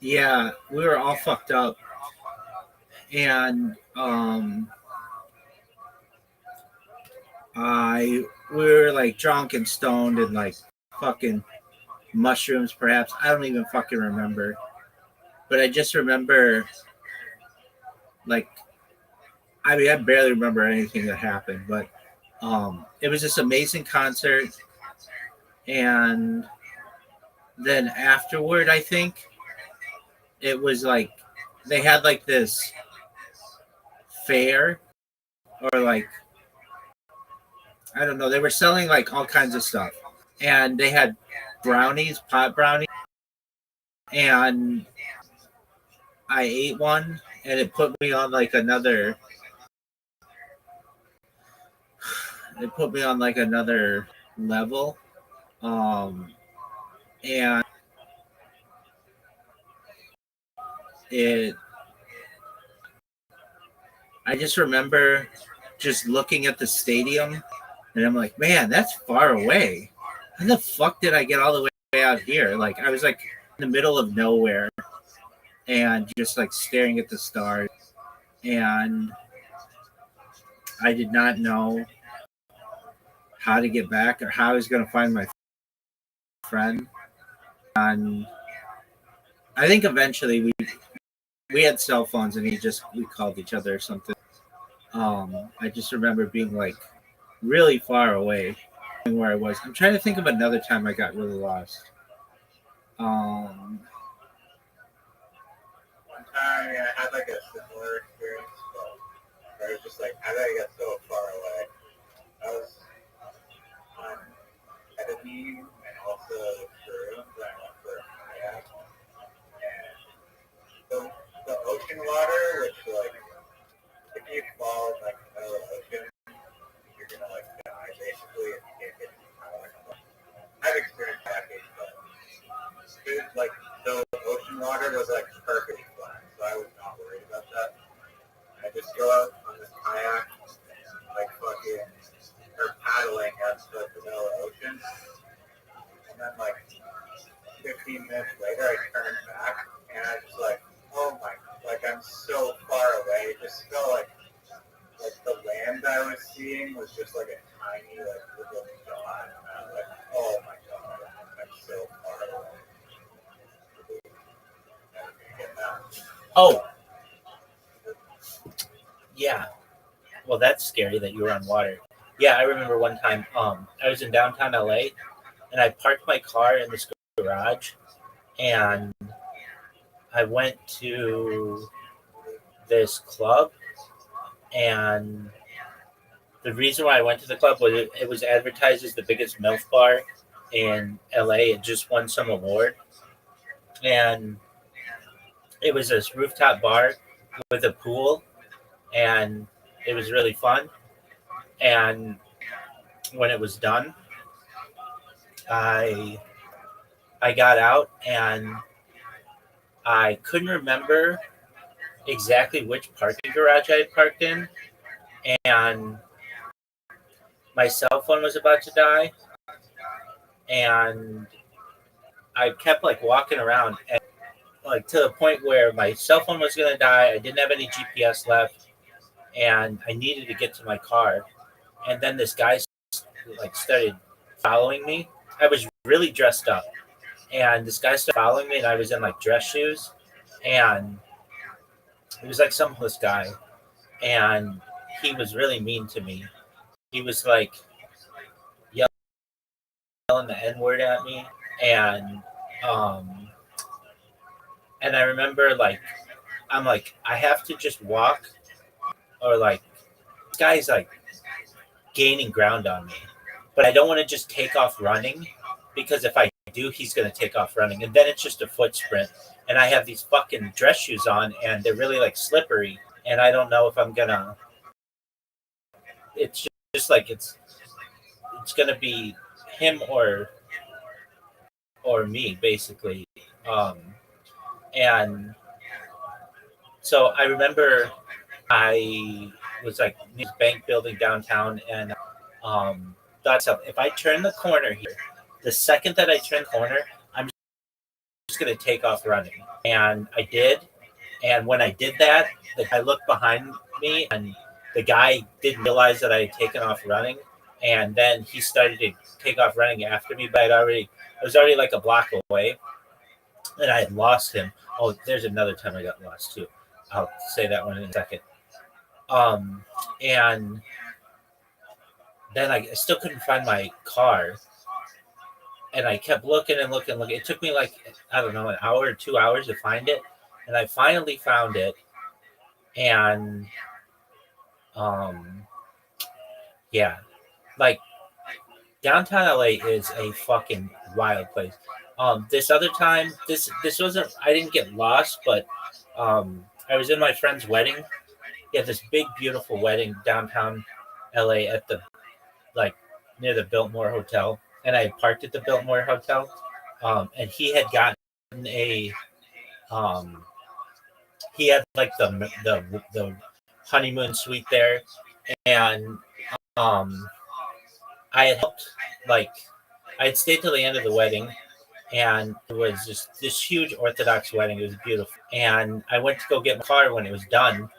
Yeah, we were all fucked up, and we were like drunk and stoned and like fucking mushrooms, perhaps. I don't even fucking remember, but I just remember like I mean I barely remember anything that happened, but it was this amazing concert, and then afterward, I think it was like they had like this fair or like I don't know, they were selling like all kinds of stuff, and they had brownies, pot brownies, and I ate one, and it put me on like another. It put me on like another level, and it. I just remember just looking at the stadium, and I'm like, man, that's far away. How the fuck did I get all the way out here? Like I was like in the middle of nowhere, and just like staring at the stars, and I did not know how to get back or how I was going to find my friend. And I think eventually we had cell phones, and we called each other or something. I just remember being like really far away from where I was. I'm trying to think of another time I got really lost. One time, yeah, I had like a similar experience, but where it was just like, how did I get so far away? I was on ketamine and also shrooms, and I went for a kayak. And the ocean water, which like, if you fall in like the middle of the ocean, you're gonna like die basically if you can't get to the kayak. I've experienced kayaking, but like the ocean water was like perfectly flat, so I was not worried about that. I just go out on this kayak, like fucking, or paddling out to like, the middle of the ocean, and then like 15 minutes later, I turned back, and I was like, oh my, like I'm so far away. It just felt like the land I was seeing was just like a tiny like little dot, and I was like, oh my god, I'm so far away. Oh, yeah. Well, that's scary that you were on water. Yeah, I remember one time. I was in downtown LA, and I parked my car in this garage, and I went to this club, and the reason why I went to the club was it was advertised as the biggest MILF bar in LA. It just won some award, and it was this rooftop bar with a pool, and it was really fun. And when it was done, I I got out, and I couldn't remember exactly which parking garage I had parked in, and my cell phone was about to die, and I kept like walking around, and like to the point where my cell phone was gonna die. I didn't have any GPS left, and I needed to get to my car. And then this guy like started following me. I was really dressed up, and this guy started following me, and I was in like dress shoes, and he was like some homeless guy, and he was really mean to me. He was like yelling the N word at me, and um, and I remember like I'm like I have to just walk, or like this guy's like gaining ground on me, but I don't want to just take off running, because if I do, he's gonna take off running, and then it's just a foot sprint. And I have these fucking dress shoes on, and they're really like slippery, and I don't know if I'm gonna. It's just like it's gonna be him or me basically, and so I remember I was like in this bank building downtown, and thought, if I turn the corner here, the second that I turn the corner, I'm just going to take off running. And I did. And when I did that, I looked behind me, and the guy didn't realize that I had taken off running. And then he started to take off running after me, but I was already like a block away, and I had lost him. Oh, there's another time I got lost too. I'll say that one in a second. And then I still couldn't find my car, and I kept looking and looking. It took me like, I don't know, an hour or 2 hours to find it, and I finally found it. And yeah, like downtown LA is a fucking wild place. This other time, this wasn't. I didn't get lost, but I was in my friend's wedding. He had this big, beautiful wedding downtown LA at the like near the Biltmore Hotel, and I parked at the Biltmore Hotel. And he had gotten a he had like the honeymoon suite there, and I had helped, like, I had stayed till the end of the wedding, and it was just this huge Orthodox wedding. It was beautiful, and I went to go get my car when it was done,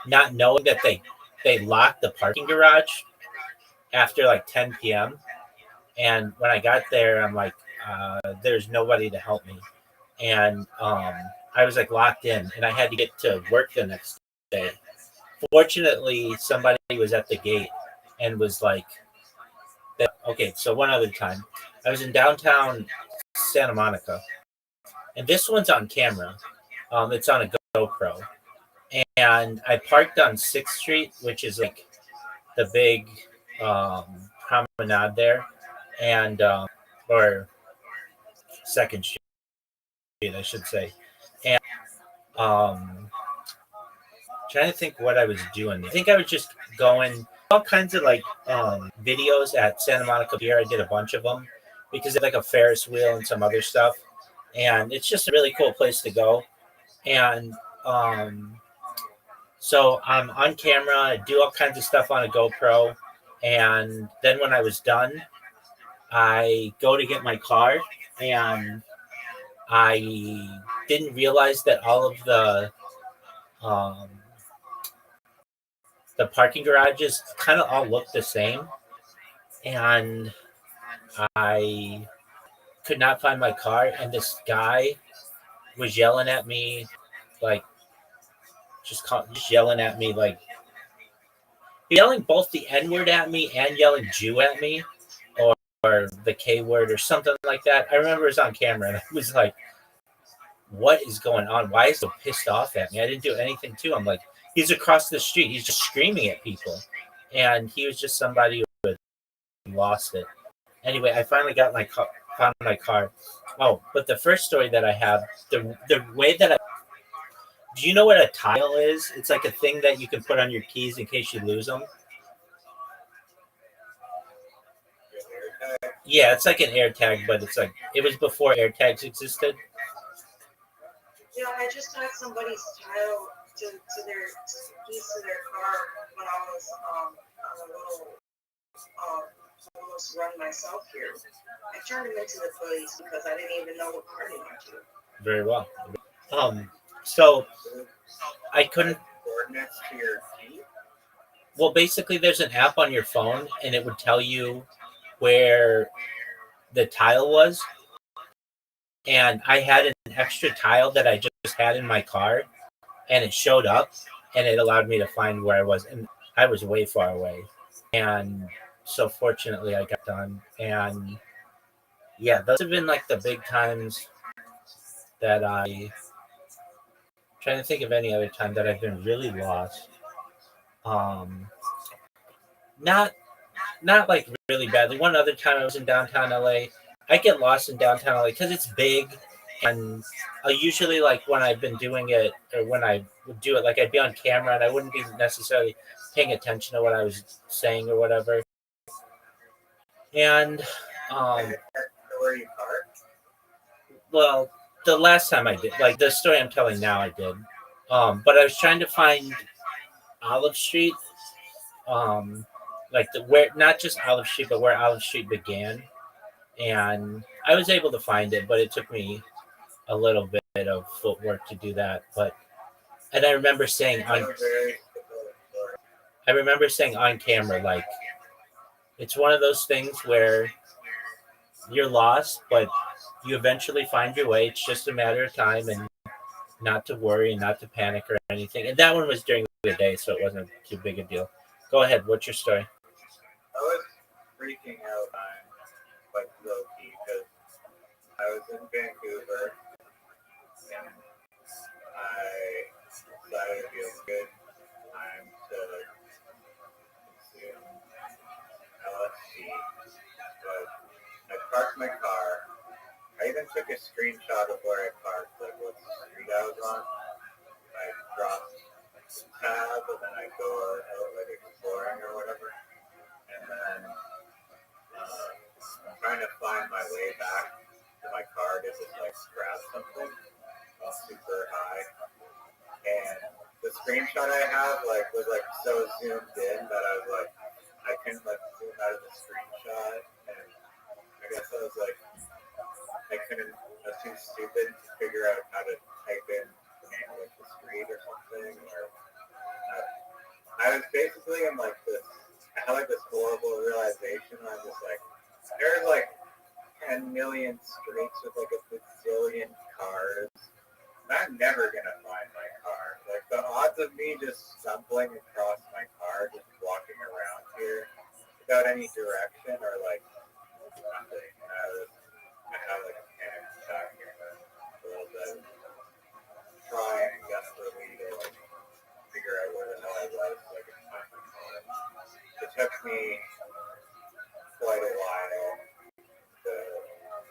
not knowing that they locked the parking garage after like 10 p.m. And when I got there, I'm like, there's nobody to help me, and I was like locked in, and I had to get to work the next day. Fortunately, somebody was at the gate and was like, okay, so one other time, I was in downtown Santa Monica, and this one's on camera. It's on a GoPro, and I parked on 6th Street, which is like the big promenade there, and or 2nd Street, I should say, and trying to think what I was doing. I think I was just going all kinds of like videos at Santa Monica Pier. I did a bunch of them because it's like a Ferris wheel and some other stuff, and it's just a really cool place to go. And so I'm on camera, I do all kinds of stuff on a GoPro, and then when I was done, I go to get my car, and I didn't realize that all of the parking garages kind of all look the same, and I could not find my car, and this guy was yelling at me, like just yelling at me, like yelling both the N word at me and yelling Jew at me, or the K word or something like that. I remember it was on camera, and I was like, what is going on? Why is he so pissed off at me? I didn't do anything to him. Like, he's across the street, he's just screaming at people, and he was just somebody who had lost it. Anyway, I finally got found my car. Oh, but the first story that I have, the way that do you know what a tile is? It's like a thing that you can put on your keys in case you lose them. Yeah, it's like an AirTag, but it's like it was before AirTags existed. Yeah, I just had somebody's tile to their keys to their car when I was on a little almost run myself here. I turned him into the police because I didn't even know what car he went to. Very well. So I couldn't. Coordinates to your key? Well, basically, there's an app on your phone, and it would tell you where the tile was. And I had an extra tile that I just had in my car, and it showed up, and it allowed me to find where I was. And I was way far away. And so fortunately, I got done. And yeah, those have been like the big times that trying to think of any other time that I've been really lost. Not like really badly. One other time I was in downtown LA. I get lost in downtown LA because it's big, and I usually, like, when I've been doing it, or when I would do it, like, I'd be on camera and I wouldn't be necessarily paying attention to what I was saying or whatever. And where you parked? well, the last time I did, like the story I'm telling now, I did. But I was trying to find Olive Street, like where, not just Olive Street, but where Olive Street began. And I was able to find it, but it took me a little bit of footwork to do that. But and I remember saying on camera, like it's one of those things where you're lost, but you eventually find your way. It's just a matter of time, and not to worry and not to panic or anything. And that one was during the day, so it wasn't too big a deal. Go ahead. What's your story? I was freaking out on like low key because I was in Vancouver and I decided to be a good time to consume LSD, but I parked my car. I even took a screenshot of where I parked, like what street I was on. I dropped the tab and then I go out like exploring or whatever. And then I'm trying to find my way back to my car to just like grab something. I was super high. And the screenshot I have like was like so zoomed in that I was like I couldn't like zoom out of the screenshot, and I guess I was like I was too stupid to figure out how to type in the name of the street or something, or I was basically in like this I had like this horrible realization where I'm just like there's like 10 million streets with like a bazillion cars. I'm never gonna find my car. Like the odds of me just stumbling across my car, just walking around here without any direction, or like nothing. I had like a panic attack here a little bit, trying desperately to like figure out where the hell I was so I could find my car. It took me quite a while to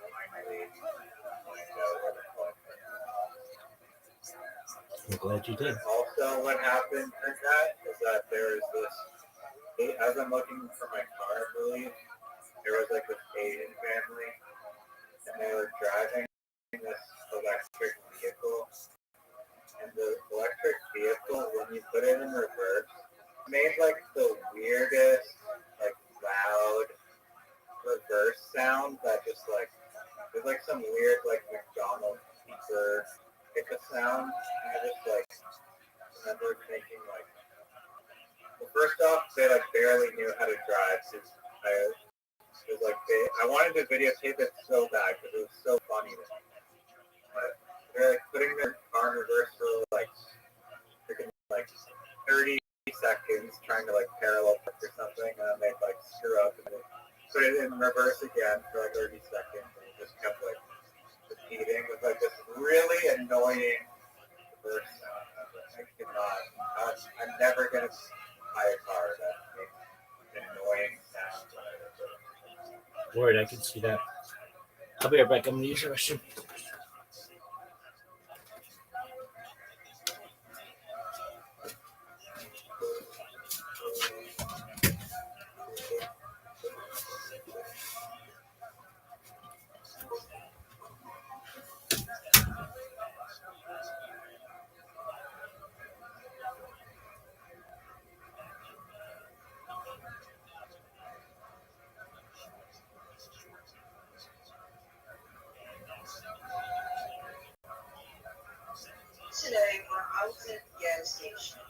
finally find out where the hell I was. I'm glad you did. Also, what happened in that is that there was this, as I'm looking for my car, I believe, there was like this Asian family, and they were driving this electric vehicle. And the electric vehicle, when you put it in reverse, made like the weirdest, like loud reverse sound that just like, there's like some weird like McDonald's beeper type of sound. And I just like remember thinking like, well, first off, they like barely knew how to drive. Since it was like I wanted to videotape it so bad because it was so funny to me. But they're like putting their car in reverse for like freaking like 30 seconds, trying to like parallel park or something, and then they'd like screw up and put it in reverse again for like 30 seconds, and it just kept like repeating with like this really annoying reverse sound. I cannot. I'm never gonna buy a car that makes an annoying sound. Word, I can see that. I'll be right back. I'm gonna use the restroom. Today, we're out at the gas station.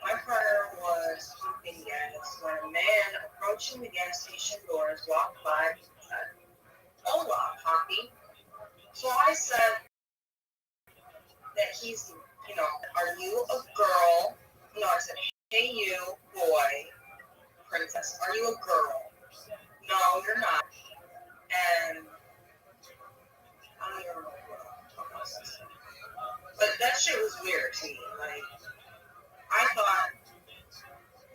My partner was pumping gas when a man approaching the gas station doors walked by and said, "Hola, Poppy." So I said that he's, are you a girl? No, I said, "Hey, you, boy, princess, are you a girl?" "No, you're not." And I don't even remember what else. But that shit was weird to me. Like, I thought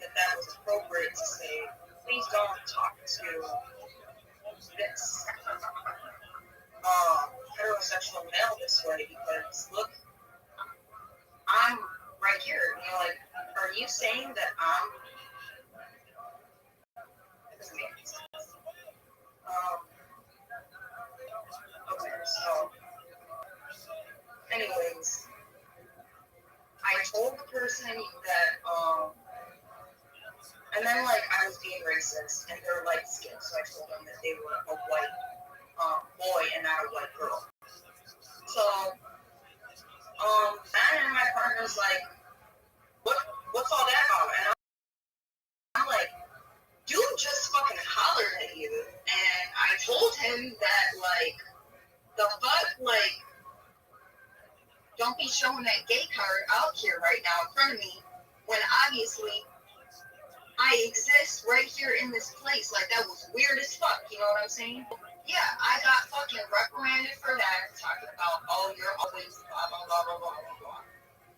that was appropriate to say, please don't talk to this heterosexual male this way because look, I'm right here. Like, are you saying that I'm? It doesn't make any sense. Okay, so, anyways, I told the person that, and then like I was being racist, and they're light skinned, so I told them that they were a white boy and not a white girl. So was like, what's all that about? And I'm like, dude just fucking hollered at you. And I told him that, like, the fuck, like, don't be showing that gay card out here right now in front of me when obviously I exist right here in this place. Like, that was weird as fuck, you know what I'm saying? Yeah, I got fucking reprimanded for that, talking about, oh, you're always blah, blah, blah, blah, blah, blah, blah.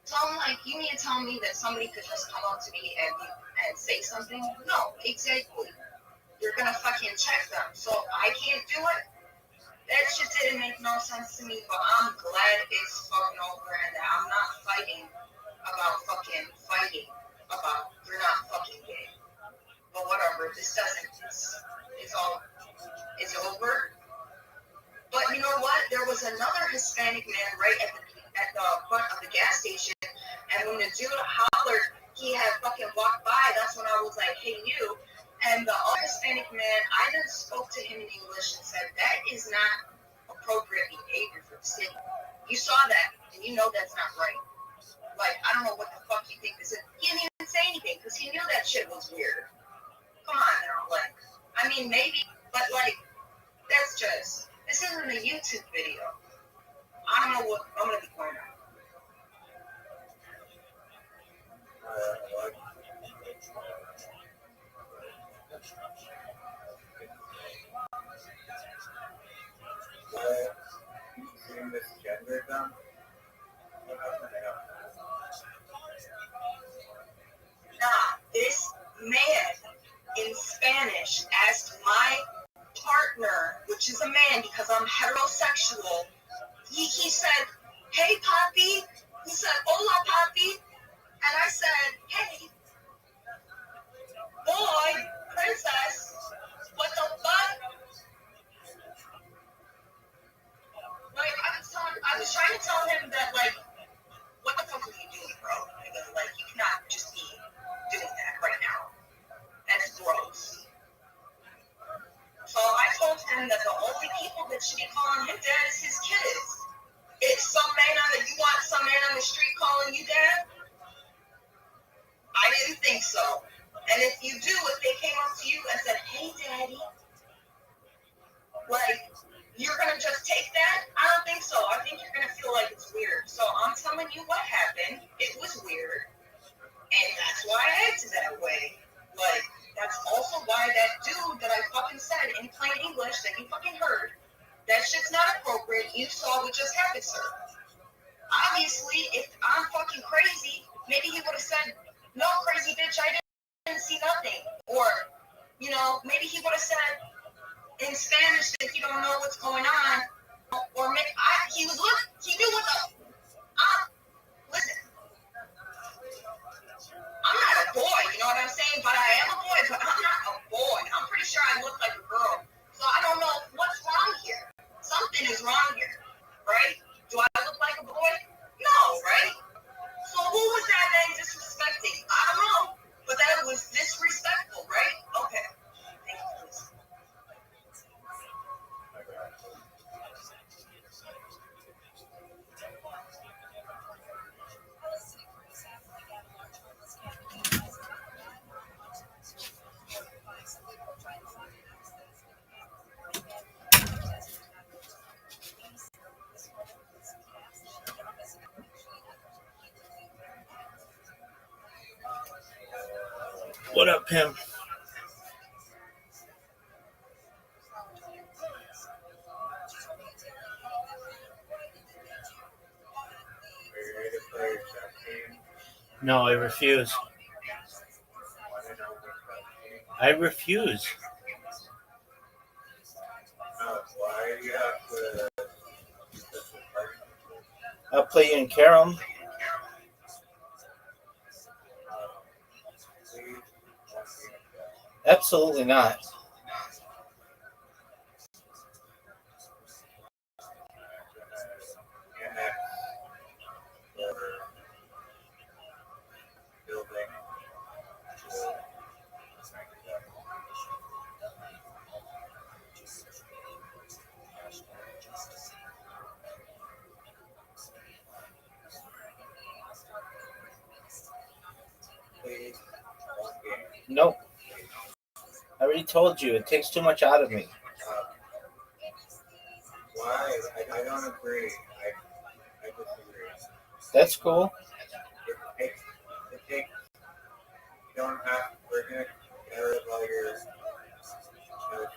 So I'm like, you mean to tell me that somebody could just come up to me and say something? No, exactly. You're gonna fucking check them. So I can't do it? That shit didn't make no sense to me, but I'm glad it's fucking over and that I'm not fighting about you're not fucking gay. But whatever, this doesn't, it's over. But you know what? There was another Hispanic man right at the front of the gas station, and when the dude hollered, he had fucking walked by. That's when I was like, hey, you. And the other Hispanic man, I just spoke to him in English and said, that is not appropriate behavior for the city. You saw that, and you know that's not right. Like, I don't know what the fuck you think this is. He didn't even say anything, because he knew that shit was weird. Come on now, like, I mean, maybe, but like, that's just, this isn't a YouTube video. I don't know what, I'm gonna be quiet now. Nah, this man in Spanish asked my partner, which is a man because I'm heterosexual, he said, hey, Papi. He said, hola, Papi. And I said, hey, boy, princess, what the fuck? Like, I was trying to tell him that, like, what the fuck are you doing, bro? Like, you cannot just be doing that right now. That's gross. So I told him that the only people that should be calling him dad is his kids. If you want some man on the street calling you dad, I didn't think so. And if you do, if they came up to you and said, hey, daddy, like, you're going to just take that? I don't think so. I think you're going to feel like it's weird. So I'm telling you what happened. It was weird. And that's why I acted that way. Like, that's also why that dude that I fucking said in plain English that you fucking heard, that shit's not appropriate. You saw what just happened, sir. Obviously, if I'm fucking crazy, maybe he would have said, no, crazy bitch, I didn't see nothing. Or, you know, maybe he would have said in Spanish that you don't know what's going on. Or maybe he knew what the, listen, I'm not a boy, you know what I'm saying? But I am a boy, but I'm not a boy. I'm pretty sure I look like a girl. So I don't know what's wrong here. Something is wrong here, right? Do I look like a boy? No, right? So who was that man disrespecting? I don't know. But that was disrespectful, right? Okay. Thank you. What up, Pim? No, I refuse. I refuse. Why do you have to? I'll play you in Carom. Absolutely not. Nope. I already told you it takes too much out of me. Why? I don't agree. I disagree. That's cool. It takes, you don't have, we're going to get rid of all your notions that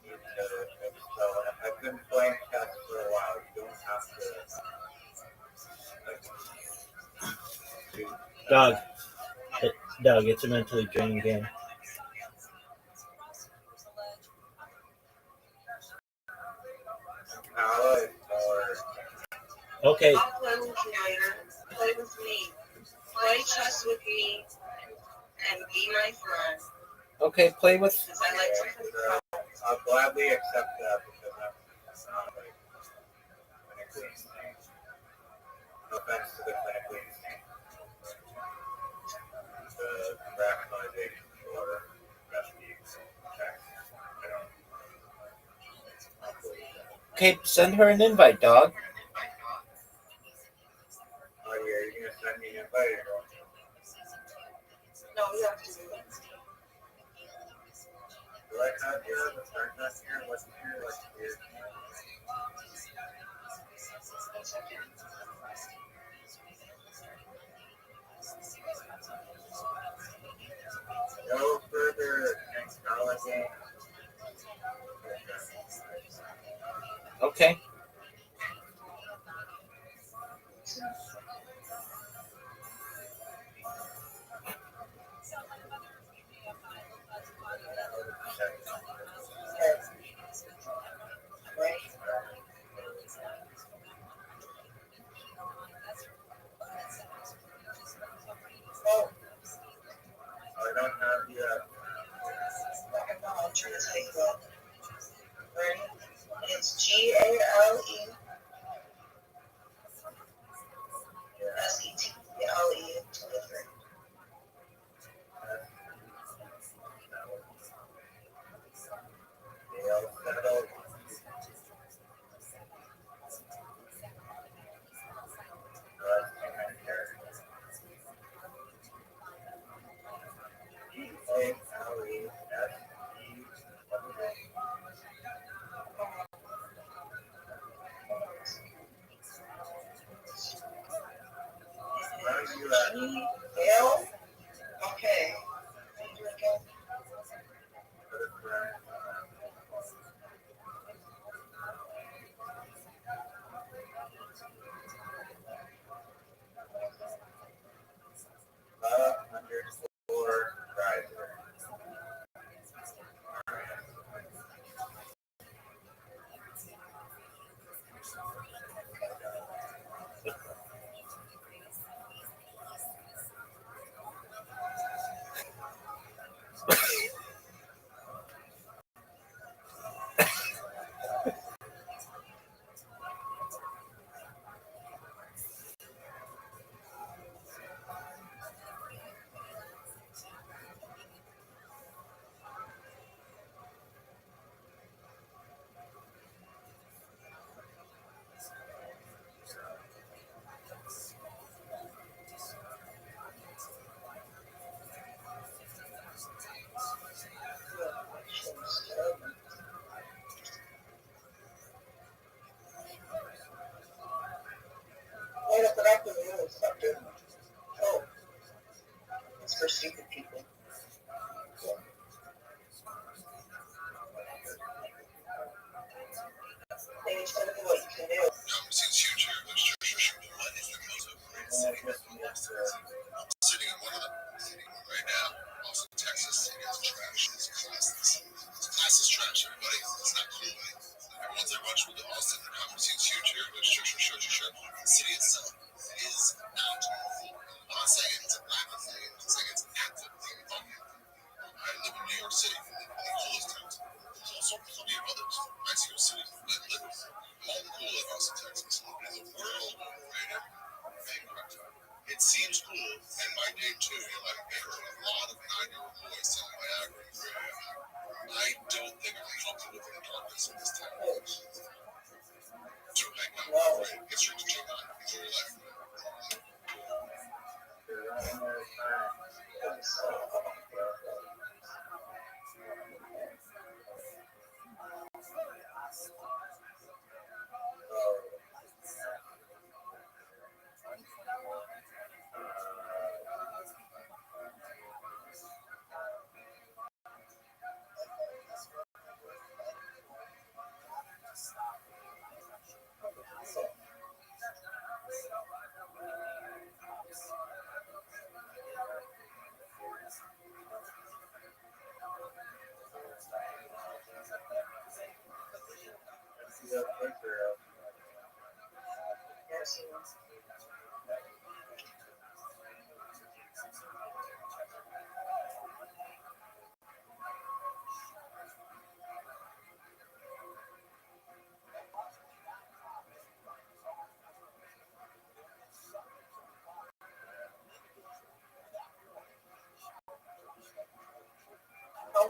you need to expel. I've been playing chess for a while. You don't have to, like, Doug. Doug, it's a mentally draining game. Paola is more. Okay. I'll play with you later. Play with me. Play chess with me and be my friend. Okay, play with. Because I like to control. I'll gladly accept that because that's not like clinically insane. No offense to the clinically insane. The rationalization for recipes text. I don't believe that. Okay, send her an invite, dog. Oh, yeah, you're going to send me an invite? No, you have to do it. Do I have here? The start not here? What's here? What's here? No further acknowledging. Okay. Oh, I don't have yet. I'm trying to tell you what. Ready? It's GALE SETLE 23. Never seen one. Oh,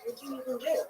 what'd you even do?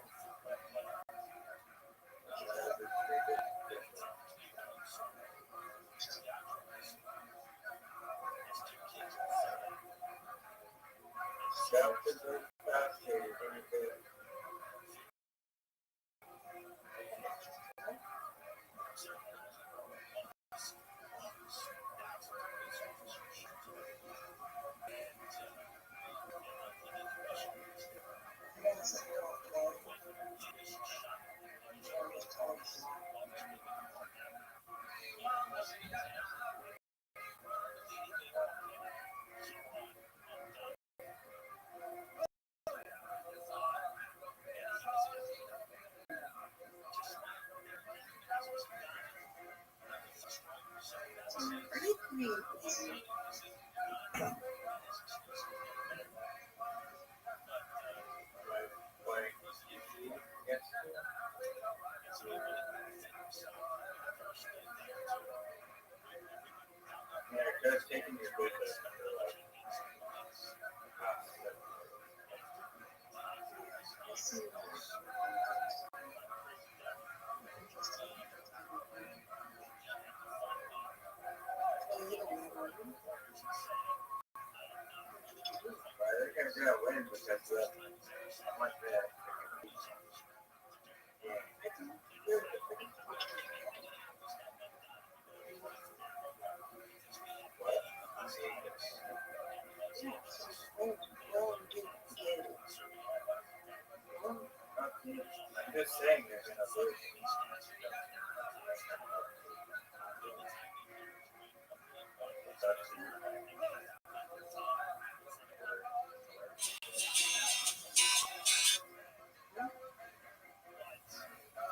I'm just saying they're gonna lose.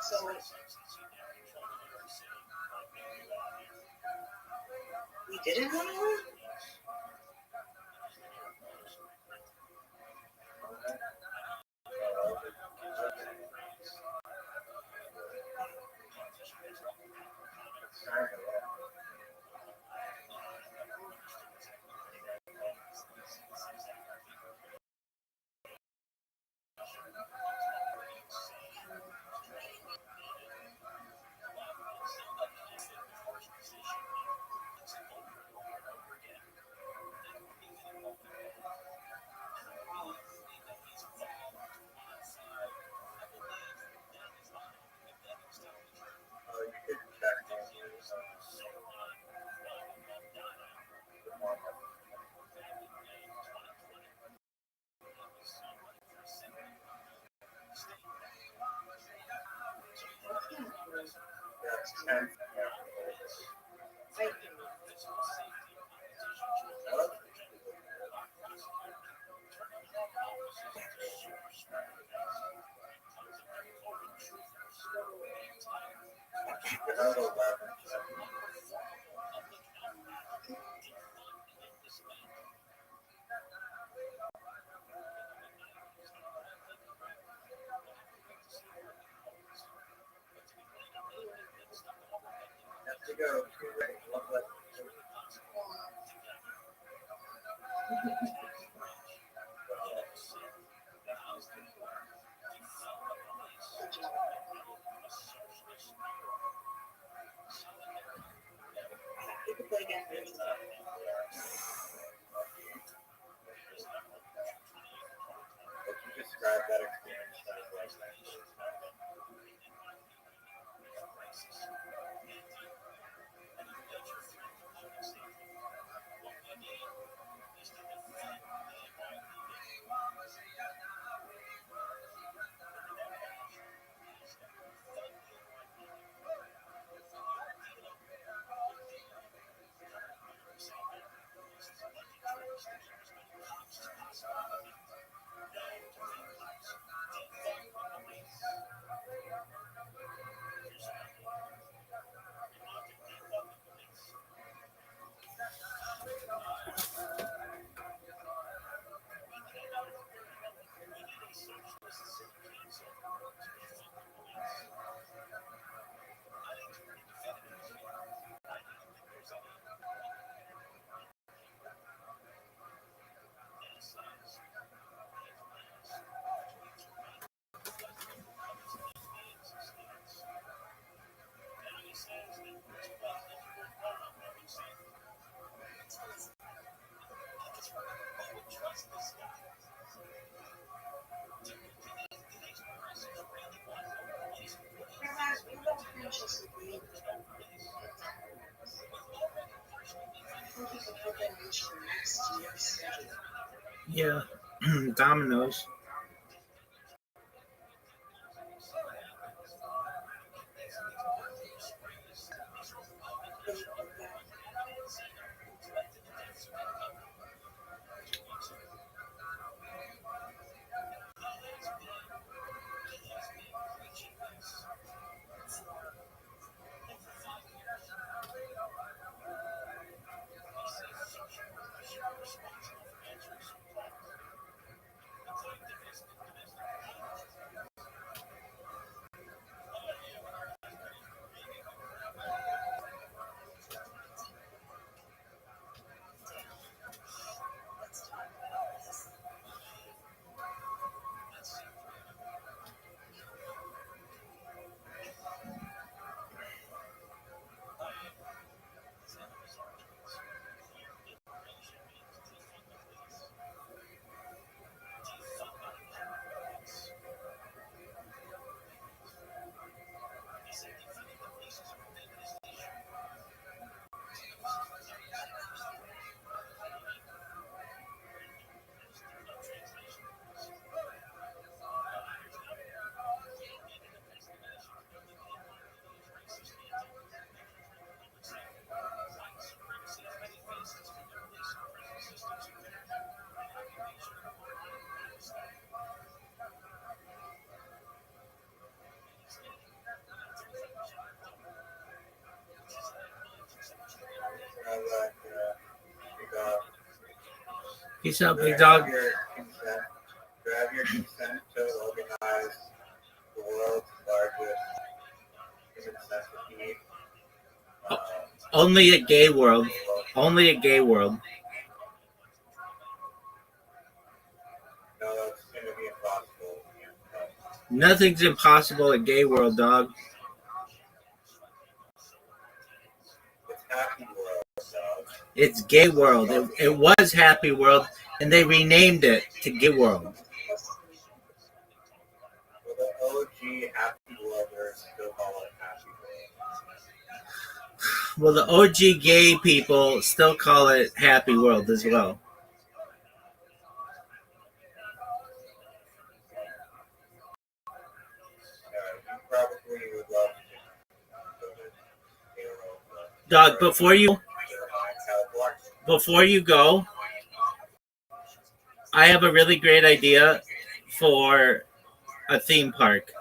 So we didn't want to work? Describe that experience. Yeah, Domino's. Peace out, big dog. Do I have your consent to organize the world's largest human centipede? Only a gay world. Only a gay world. No, that's going to be impossible. Nothing's impossible at gay world, dog. It's happy world, dog. It's gay world. It was happy world, and they renamed it to gay world. Well, the OG happy worlders still call it happy world. Well, the OG gay people still call it happy world as well. You probably would love to. Doug, before you go, I have a really great idea for a theme park.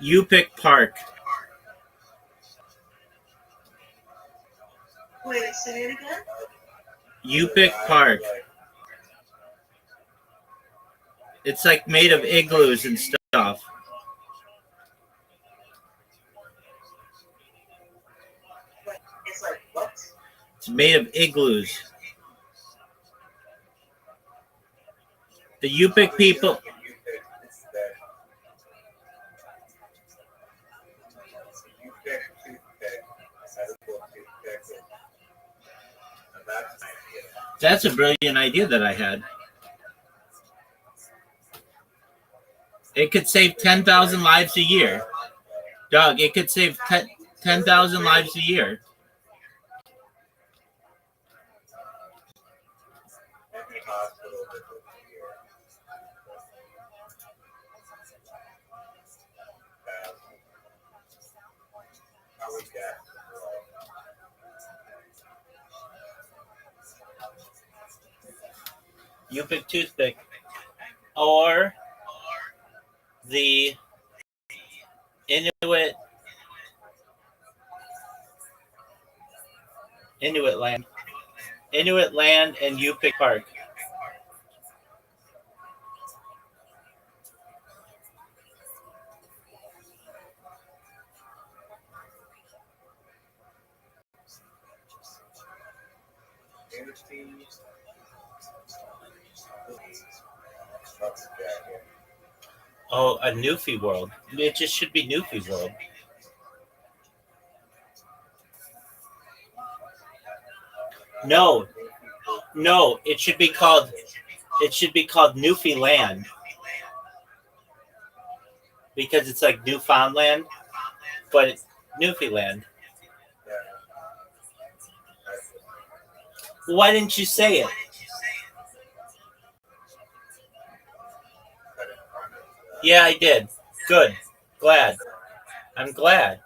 You pick park. Wait, say it again? You pick park. It's like made of igloos and stuff. It's like what? It's made of igloos. The Yupik people. That's a brilliant idea that I had. It could save 10,000 lives a year. Doug, it could save 10,000 lives a year. You pick toothpick. Or the Inuit land. Inuit land and Yupik Park. Oh, a Newfie World. It just should be Newfie World. No, it should be called Newfie Land because it's like Newfoundland, but it's Newfoundland. Why didn't you say it? Yeah, I did. Good. Glad. I'm glad.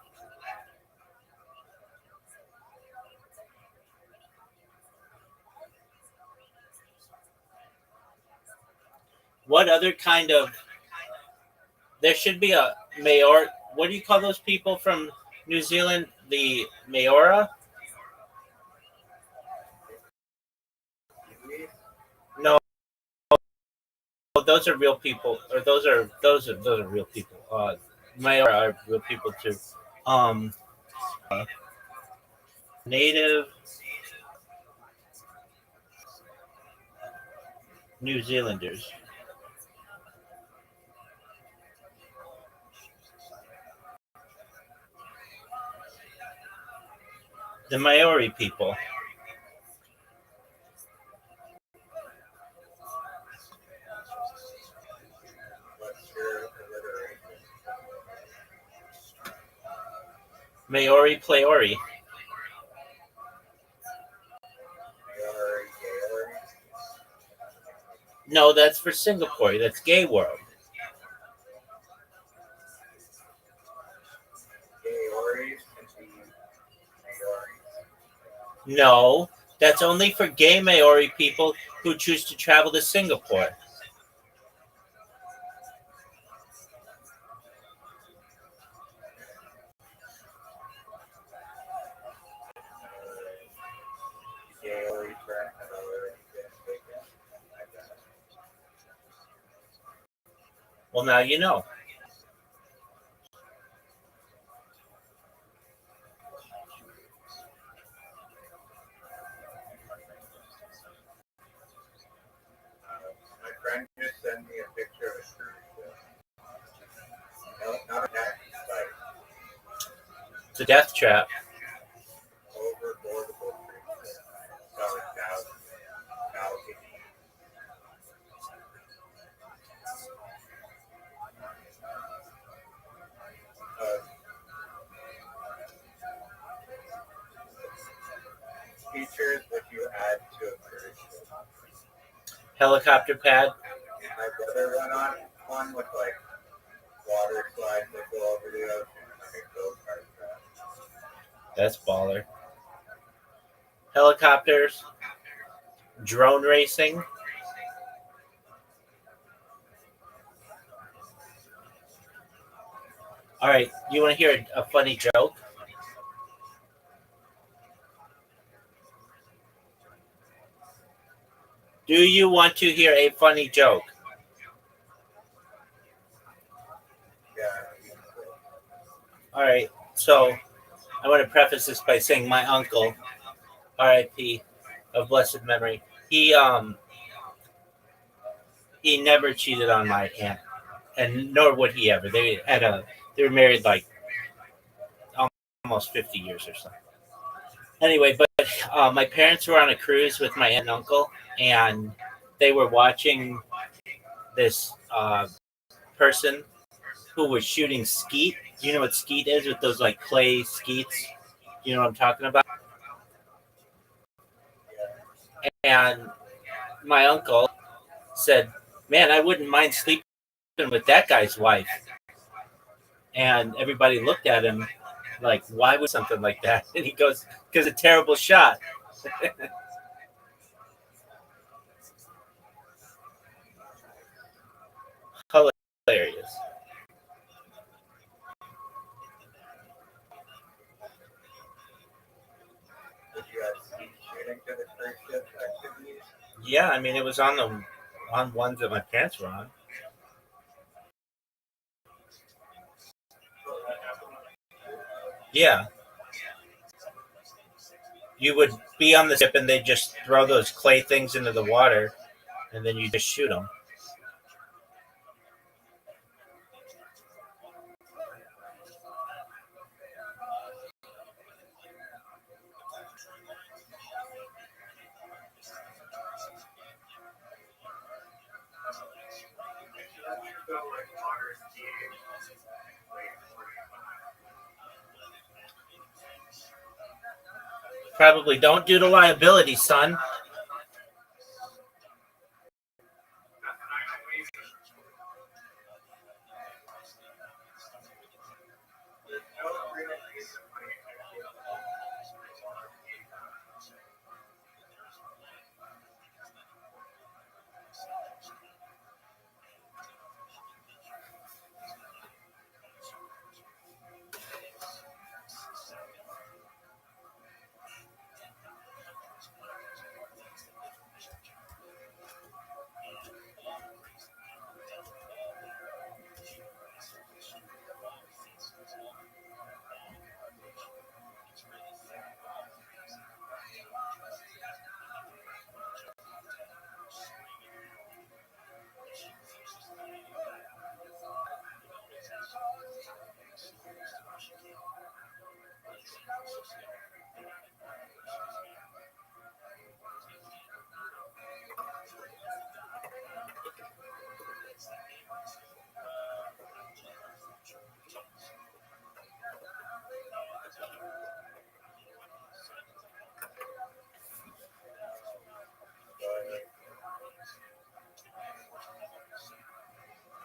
What other kind of... There should be a mayor... What do you call those people from New Zealand? The Maora? No, those are real people. Or those are real people. Maora are real people too. Native New Zealanders. The Maori people. Maori Playori. No, that's for Singapore. That's Gay World. No, that's only for gay Maori people who choose to travel to Singapore. Well, now you know. My friend just sent me a picture of a cruise ship. Not a taxi site. It's a death trap. Overboardable cruise ship. Solid thousand. Features that you add to a cruise ship. Helicopter pad. My brother went on. one with like water slides that go over the ocean, like a go-kart track. That's baller. Helicopters, drone racing. All right, you want to hear a funny joke? Do you want to hear a funny joke? All right, so I want to preface this by saying my uncle, R.I.P. of blessed memory, he never cheated on my aunt, and nor would he ever. They were married like almost 50 years or so. Anyway, but my parents were on a cruise with my aunt and uncle, and they were watching this person who was shooting skeet. You know what skeet is, with those like clay skeets? You know what I'm talking about? And my uncle said, "Man, I wouldn't mind sleeping with that guy's wife." And everybody looked at him like, "Why would something like that?" And he goes, "Because a terrible shot." Hilarious. Did you guys see shooting to the cruise ship activities? Yeah, I mean, it was on ones that my parents were on. Yeah, you would be on the ship and they just throw those clay things into the water, and then you just shoot them. Probably don't do the liability, son.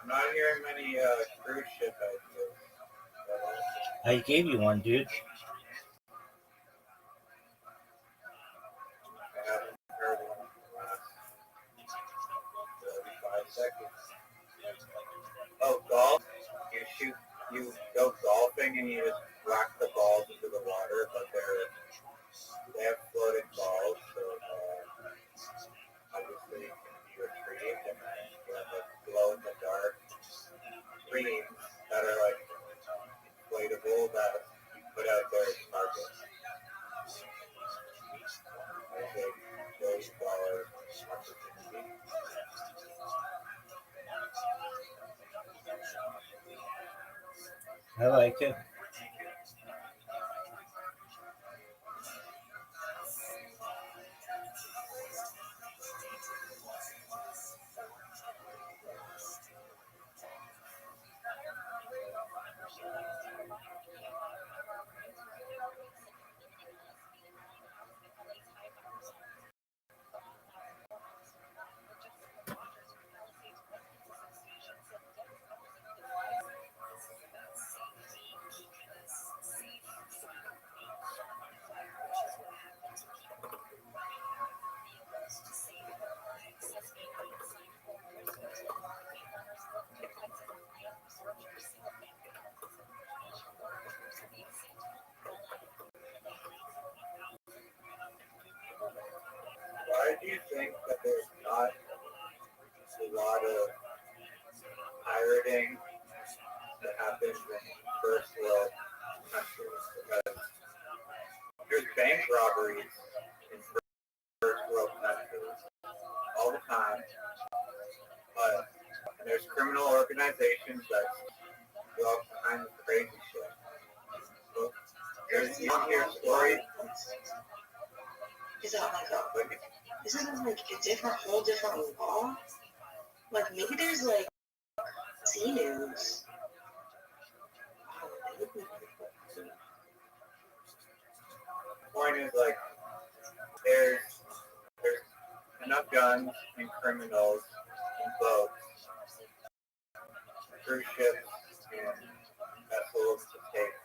I'm not hearing many cruise ship ideas. I gave you one, dude. I haven't heard one in the last 35 seconds. Oh, golf? You go golfing and you just whack the balls into the water, but they have floating balls, so obviously it can be retrieved, and then you have like glow in the dark screens that are like inflatable that you put out there as targets. There's a $1 opportunity. I like it. lot of pirating that happens in first world countries because there's bank robberies in first world countries all the time, and there's criminal organizations that do all kinds of crazy shit. So there's you hear stories. Is that isn't it like a whole different law? Like maybe there's like T-News. Point is like there's enough guns and criminals in boats, cruise ships, and vessels to take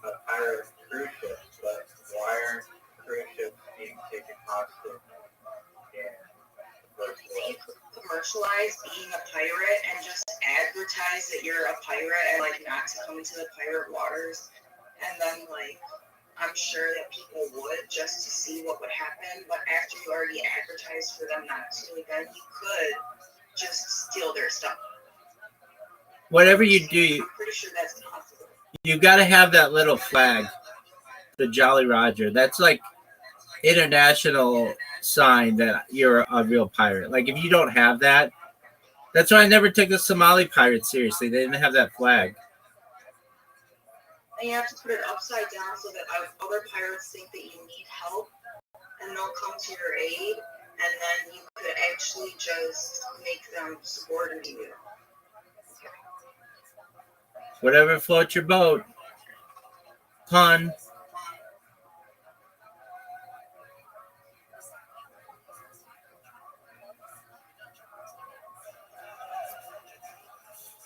a pirate cruise ship. But why aren't cruise ships being taken hostage in the first world? Commercialize being a pirate and just advertise that you're a pirate and like not to come into the pirate waters, and then like I'm sure that people would just to see what would happen, but after you already advertised for them not to, then you could just steal their stuff. Whatever you do, I'm pretty sure that's possible. You got to have that little flag, the Jolly Roger. That's like international sign that you're a real pirate. Like if you don't have that, that's why I never took the Somali pirates seriously. They didn't have that flag. And you have to put it upside down so that other pirates think that you need help and they'll come to your aid, and then you could actually just make them subordinate you. Whatever floats your boat. Pun.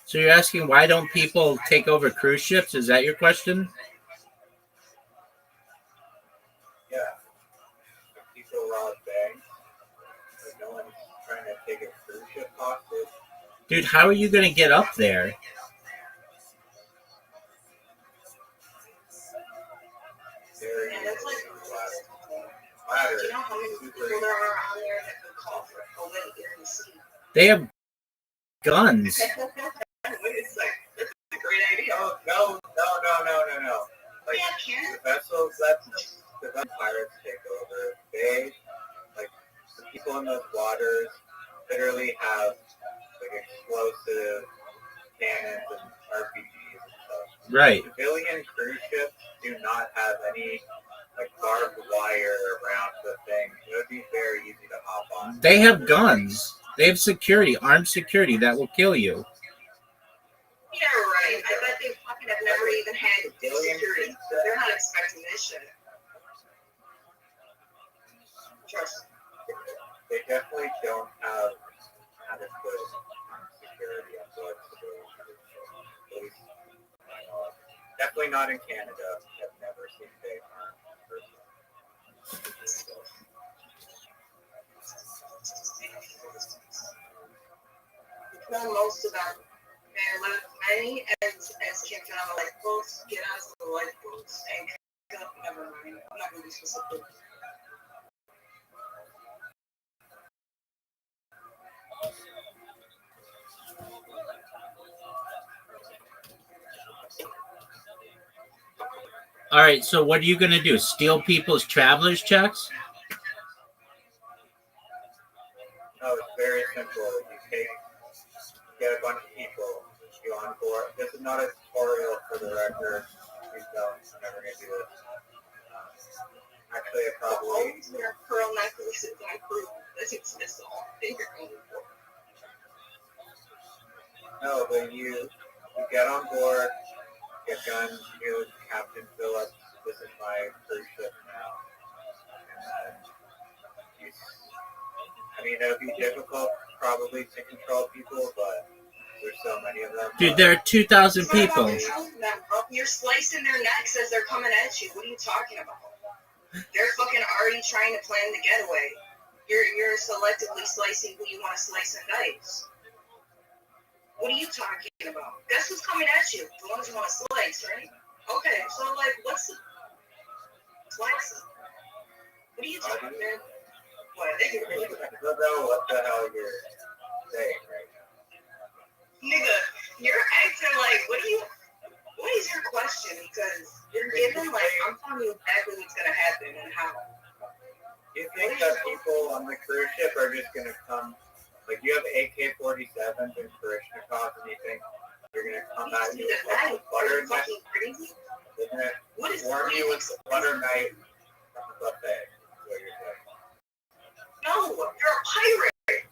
So you're asking why don't people take over cruise ships? Is that your question? Yeah. People rob banks. Like no one's trying to take a cruise ship hostage. Dude, how are you going to get up there? And that's like do you know how many people there are on there that could call for help during the sea? They have guns. It's like, that's a great idea. Oh, no. Like, the vessels that the pirates take over, they, like, the people in those waters literally have, like, explosive cannons and RPGs and stuff. Right. Civilian cruise ships do not have any, like, barbed wire around the thing. It would be very easy to hop on. They have guns. They have security, armed security that will kill you. Yeah, right. I bet they fucking have never even had security. They're not expecting this shit. Trust me. They definitely don't have adequate security on board. Definitely not in Canada. I've never seen big armed person. Most of them, many as can get on the lifeboats, get onto the lifeboats and never mind. I'm not going to be specific. All right, so what are you going to do? Steal people's traveler's checks? No, it's very simple. You get a bunch of people, you on board. This is not a tutorial for the record. Please don't. I'm never going to do this. Actually, I probably... Their pearl necklaces and proof that exists all finger only for. No, but you get on board, get guns, you, Captain Phillips, this is my cruise ship now. And I mean, it would be difficult probably to control people, but there's so many of them. Dude, there are 2,000 people. You're slicing their necks as they're coming at you. What are you talking about? They're fucking already trying to plan the getaway. You're selectively slicing who you want to slice and dice. What are you talking about? Guess who's coming at you? The ones you want to slice, right? Okay, so like, what's the slice? What are you talking about? point. I don't know what the hell you're saying right now. Nigga, you're acting like, what is your question? Because you're given, like, I'm telling you exactly what's going to happen and how. Do you think that people on the cruise ship are just going to come, like, you have AK-47s and Kalashnikovs, and you think they're going to come at you with like a butter knife? They're going to warm you with a butter knife from the buffet, is what you're saying. No, you're a pirate.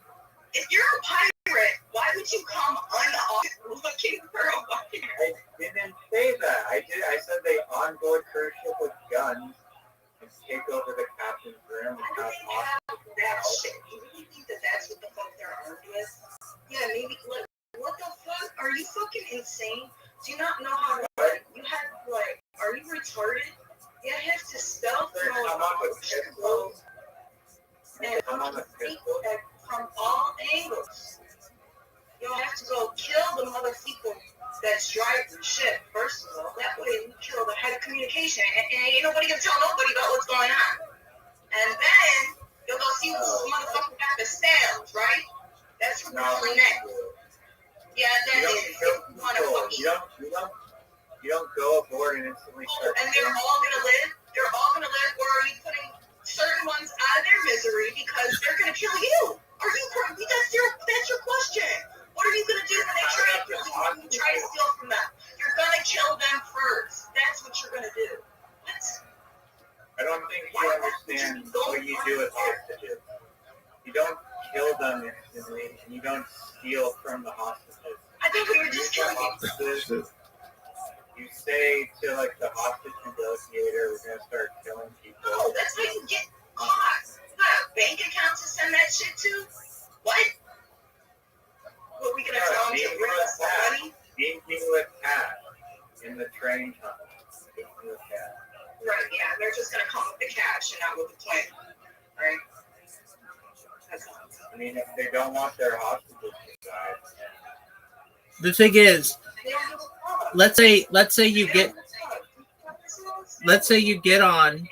If you're a pirate, why would you come unarmed looking for a weapon? I didn't say that. I said they onboard cruise ship with guns and take over the captain's room and have hostages. That shit. You really think that that's what the fuck they're armed with? Yeah, maybe. Like, what the fuck? Are you fucking insane? Do you not know how to? You have like, are you retarded? You have to stealth Come up with pistols. and people from all angles. You have to go kill the mother people that's driving the ship, first of all. That way you kill the head of communication. And ain't nobody gonna tell nobody about what's going on. And then you'll go see who's motherfucking got the sales, right? That's what we're next. Yeah, that is. You don't go aboard and instantly start. And they're all gonna live? They're all gonna live, or are you putting certain ones out of their misery because they're gonna kill you? Are you? That's your question. What are you gonna do when they try to kill you? When you try to steal from them, you're gonna kill them first. That's what you're gonna do. I don't think you understand what you do with hostages. You don't kill them instantly, and you don't steal from the hostages. I think we were just killing hostages. You say to like the hostage negotiator, we're gonna start killing people. No, that's how you get caught. You got a bank account to send that shit to? What? What, we gonna tell them to bring us the money? Being people with cash in the train tunnel. Right, yeah, they're just gonna come with the cash and not with the plan, right? I mean, if they don't want their hostages to die. The thing is, let's say you get on.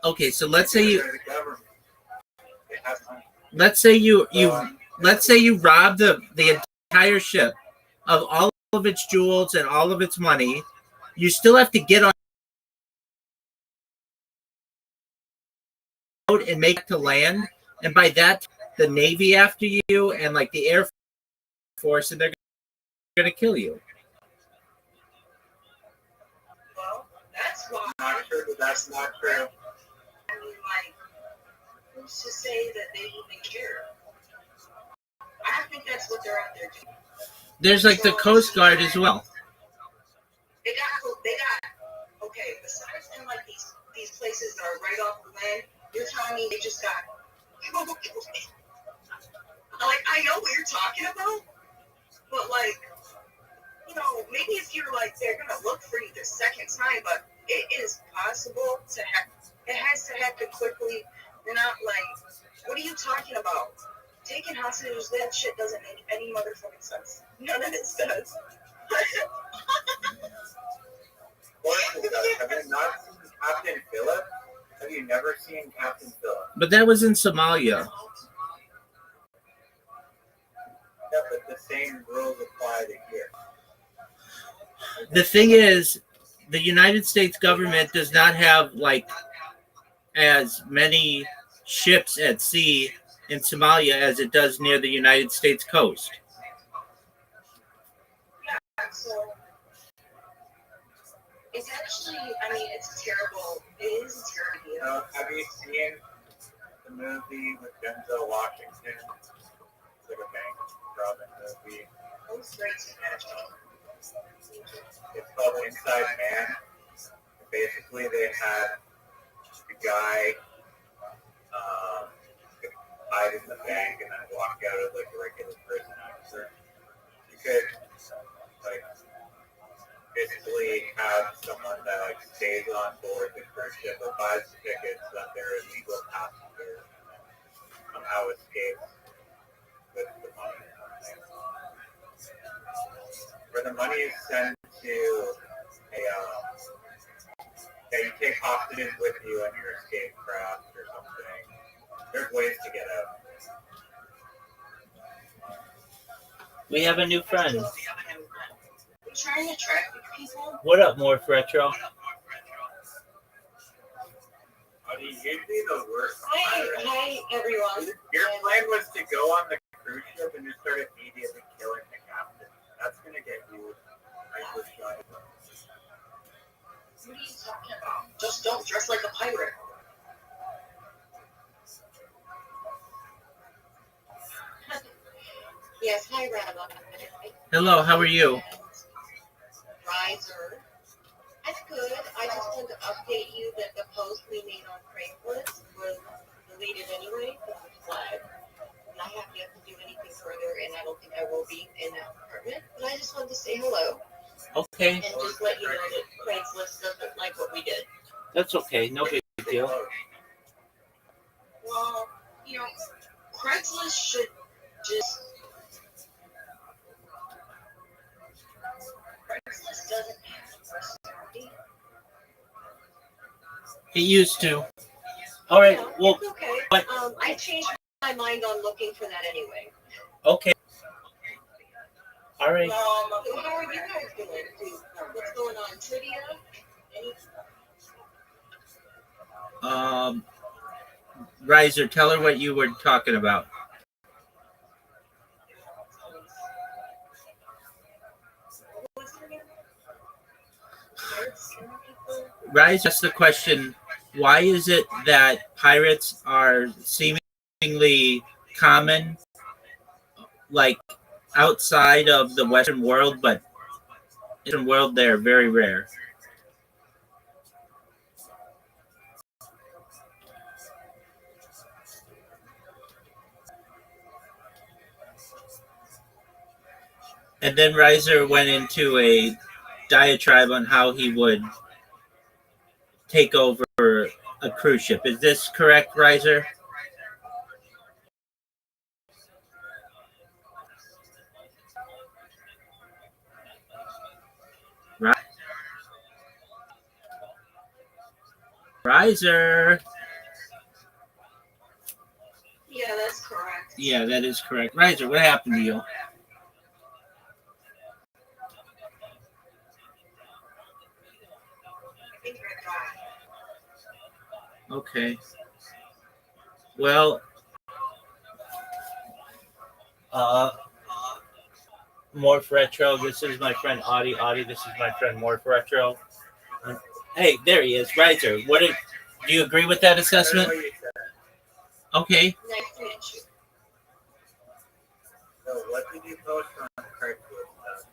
Okay, so let's say you rob the entire ship of all of its jewels and all of its money. You still have to get on and make it to land, and by that the Navy after you and like the Air Force, and they're gonna kill you. Well, that's why. I'm not sure that's not true. I mean, like, who's to say that they even care? I don't think that's what they're out there doing. There's like the Coast Guard as well. They got, okay, besides in like these places that are right off the land, you're telling me they just got, like, I know what you're talking about, but like, you know, maybe if you're like, they're gonna look for you the second time, but it is possible to have, it has to happen quickly. You're not like, what are you talking about? Taking hostages, that shit doesn't make any motherfucking sense. None of this does. Have you not seen Captain Phillip? Have you never seen Captain Phillip? But that was in Somalia. Yeah, but the same rules apply to here. The thing is, the United States government does not have like as many ships at sea in Somalia as it does near the United States coast. Yeah, so it's actually, I mean, it's terrible. It is a terrible idea. Have you seen the movie with Denzel Washington? It's like a bank robbing movie. Those rates are magic. It's called Inside Man. Basically, they had the guy hide in the bank and then walk out as like a regular prison officer. You could like basically have someone that like stays on board the cruise ship or buys tickets that they're a legal passenger and then somehow escapes with the money. Where the money is sent to a you take hostages with you on your escape craft or something there's ways to get out. We have a new friend. Trying to traffic people. What up, Morph Retro? You'd be the worst. Hi, everyone. Your plan was to go on the cruise ship and just start immediately killing the captain. That's gonna get you. What are you talking about? Just don't dress like a pirate. Yes, hi, Rabbi. Hello, how are you? Riser. That's good. I just wanted to update you that the post we made on Craigslist was deleted anyway because of the flag. And I haven't yet to do anything further, and I don't think I will be in that department. But I just wanted to say hello. Okay. And just let you know that Craigslist doesn't like what we did. That's okay. No big deal. Well, you know, Craigslist should just. Craigslist doesn't have personality. It used to. All right. No, Well, it's okay. I changed my mind on looking for that anyway. okay. All right. So how are you guys doing? What's going on? Trivia? Any? Riser, tell her what you were talking about. Rise asked the question, why is it that pirates are seemingly common, like outside of the Western world, but in the world they're very rare? And then Riser went into a diatribe on how he would take over a cruise ship. Is this correct, Riser? Riser. Yeah, that's correct. Yeah, that is correct. Riser, what happened to you? Okay. Well, Morph Retro, this is my friend Audie. Audie, this is my friend Morph Retro. Hey, there he is. Riser, do you agree with that assessment? Okay. Nice to meet you. So what did you post on Craigslist?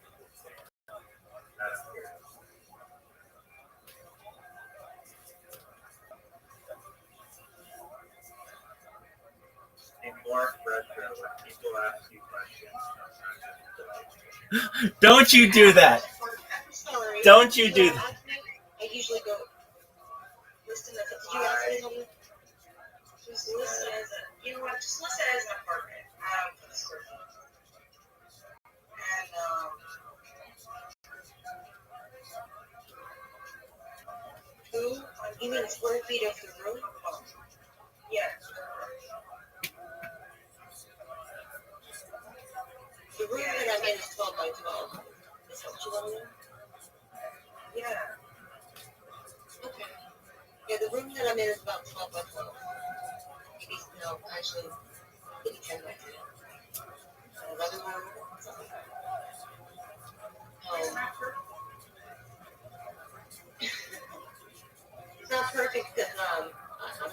More retro when people ask you questions. Don't you do that. Sorry. Don't you do that. I usually go listen as did you ask me something? Just listen as you know what, just listen as an apartment. For the square feet. And you mean square feet of the room? Oh. Yeah. The room that I'm in is 12 by 12. Is that what you want to know? Yeah. Okay. Yeah, the room that I'm in is about 12 by 12. Maybe, no, actually, maybe 10 by 10. Another room, something like that. It's not perfect because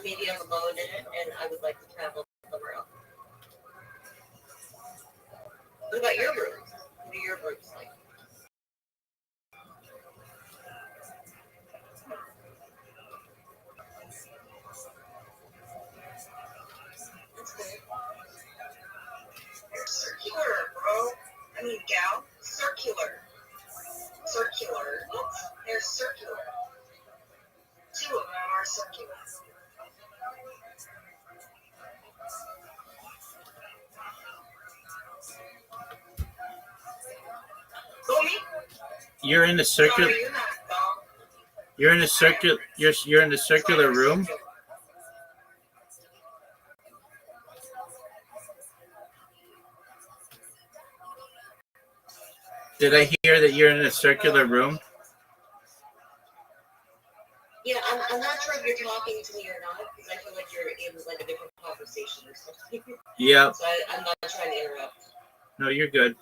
maybe I'm alone in it and I would like to travel somewhere else. What about your rooms? What are your rooms like? That's good. They're circular, bro. I mean, gal. Circular. Circular. What? They're circular. Two of them are circular. Go me? You're in a circular. No, you're not dumb. You're in a circular. You're in a circular room. Did I hear that you're in a circular room? Yeah, I'm not sure if you're talking to me or not because I feel like you're in like a different conversation or something. Yeah. So I'm not trying to interrupt. No, you're good.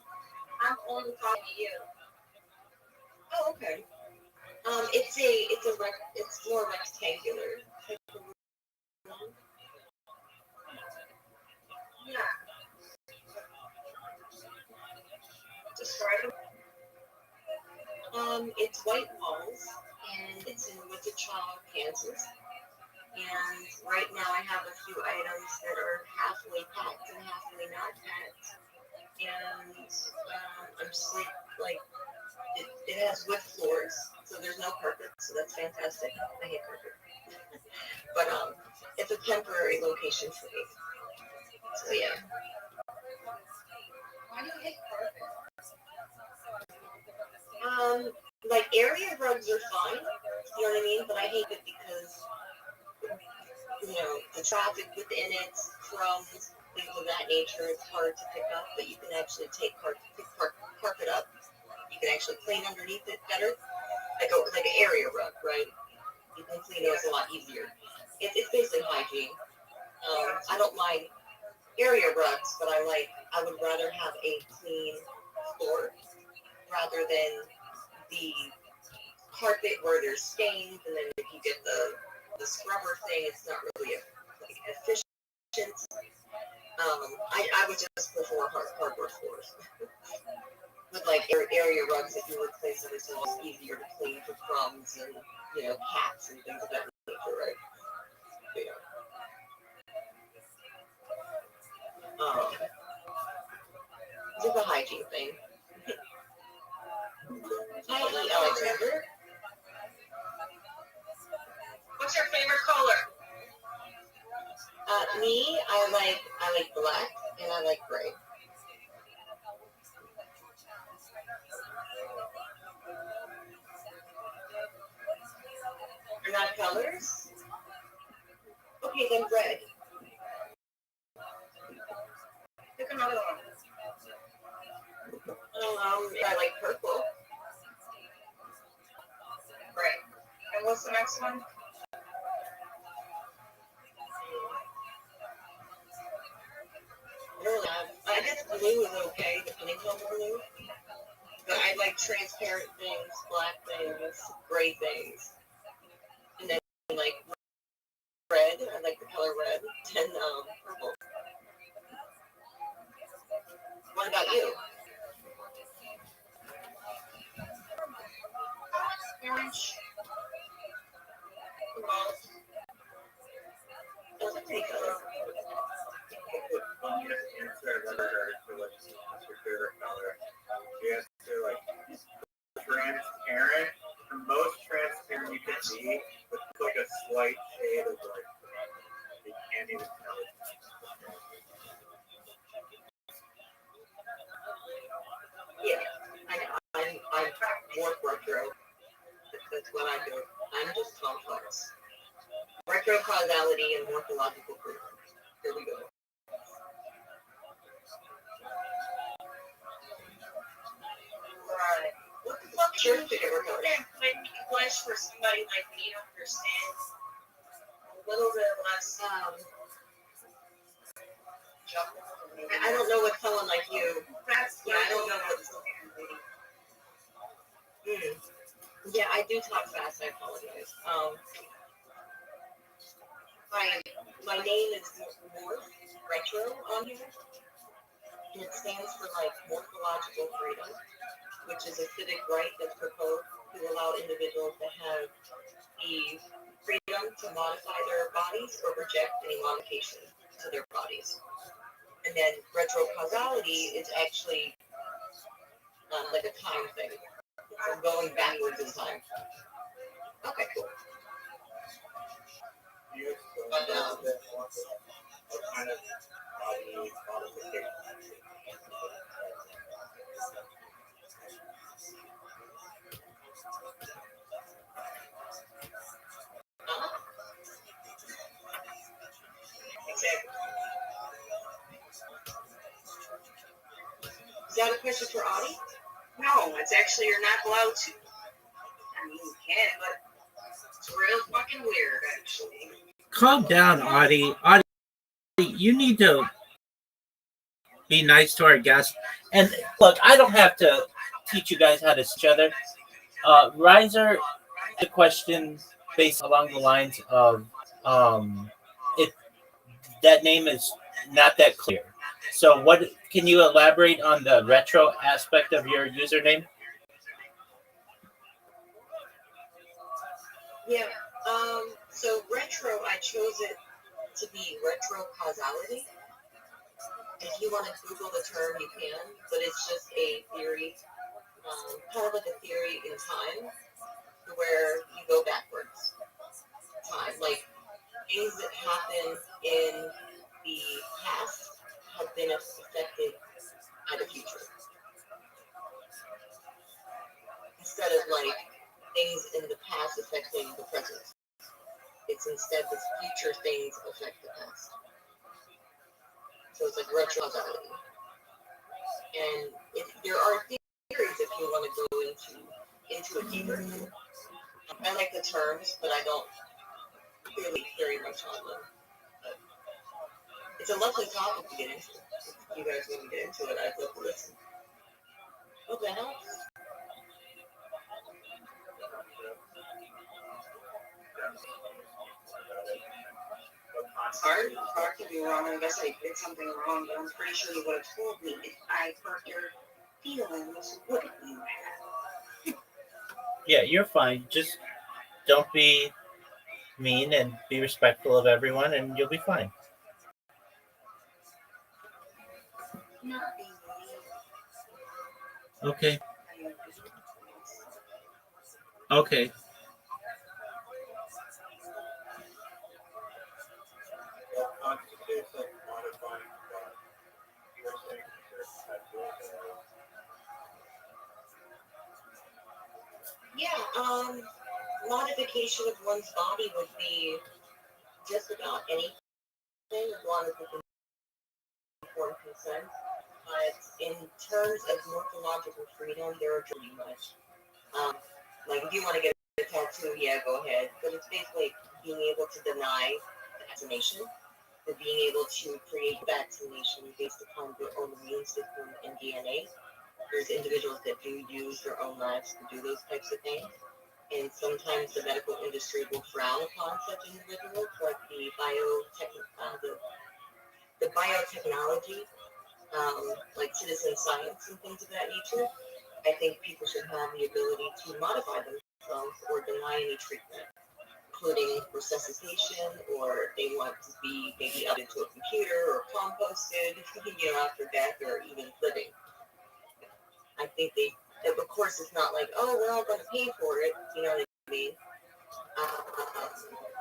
I'm only talking to you. Oh, okay. It's more rectangular. Yeah. Describe it. It's white walls, and it's in Wichita, Kansas. And right now I have a few items that are halfway packed and halfway not packed. And I'm just like it has wood floors, so there's no carpet, so that's fantastic. I hate carpet. But it's a temporary location for me. So yeah. Why do you hate carpet? Like area rugs are fine, you know what I mean? But I hate it because the traffic within it, crumbs, things of that nature, it's hard to pick up, but you can actually take carpet up. You can actually clean underneath it better. Like an area rug, right? You can clean those a lot easier. It's basically hygiene. I don't mind area rugs, but I would rather have a clean floor rather than the carpet where there's stains, and then if you get the scrubber thing, it's not really efficient. I would just prefer hardwood floors. With like area rugs, if you replace them, it's a lot easier to clean for crumbs and cats and things of that nature, right? Just a hygiene thing. Hi, Alexander. What's your favorite color? Me, I like black and I like gray. You're not colors? Okay, then red. Pick another one. I like purple. Right. And what's the next one? I guess blue is okay, depending on the blue. But I like transparent things, black things, gray things. And then like red, I like the color red. And purple. What about you? Orange. Those are pretty colors. What's your favorite color? You answer like transparent, the most transparent you can be, with like a slight shade of like you can't even tell it. Yeah, I know. I'm more retro. That's what I do. I'm just complex. Retro causality and morphological proof. Here we go. Right. What the fuck should you ever go? Like English for somebody like me to understand a little bit less. I don't know what someone like you. Yeah, I don't know what. Yeah, I do talk fast. I apologize. My name is Morph Retro on here, and it stands for like morphological freedom, which is a civic right that's proposed to allow individuals to have the freedom to modify their bodies or reject any modification to their bodies. And then retro causality is actually like a time thing. So going backwards in time. Okay, cool. What kind of body modification? Exactly. Is that a question for Audie? No, it's actually you're not allowed to. I mean, you can, but it's real fucking weird, actually. Calm down, Audie. Audie, you need to be nice to our guests. And look, I don't have to teach you guys how to see each other. Riser, the question based along the lines of it. That name is not that clear. So, what can you elaborate on the retro aspect of your username? Yeah. So retro, I chose it to be retro causality. If you want to Google the term, you can, but it's just a theory, kind of like a theory in time, where you go backwards. Time, like things that happen in the past have been affected by the future, instead of like things in the past affecting the present. It's instead the future things affect the past. So it's like retro causality. And there are theories if you want to go into it deeper. I like the terms, but I don't really very much on them. But it's a lovely topic to get into. If you guys want to get into it, I'd love to listen. What the hell? Hard to be wrong. I guess I did something wrong, but I'm pretty sure you would have told me if I hurt your feelings. Wouldn't you have? Yeah, you're fine. Just don't be mean and be respectful of everyone, and you'll be fine. Not being Okay. Okay. What constitutes of modifying God? You're saying Yeah, modification of one's body would be just about anything as long as it's informed consent. But in terms of morphological freedom, there are pretty much. Like if you want to get a tattoo, yeah, go ahead. But it's basically being able to deny vaccination, or being able to create vaccination based upon their own immune system and DNA. There's individuals that do use their own lives to do those types of things. And sometimes the medical industry will frown upon such individuals, like the biotechnology, like citizen science and things of that nature. I think people should have the ability to modify themselves or deny any treatment, including resuscitation, or they want to be maybe added to a computer or composted, after death or even living. I think of course, it's not like, oh, we're all going to pay for it, you know what I mean?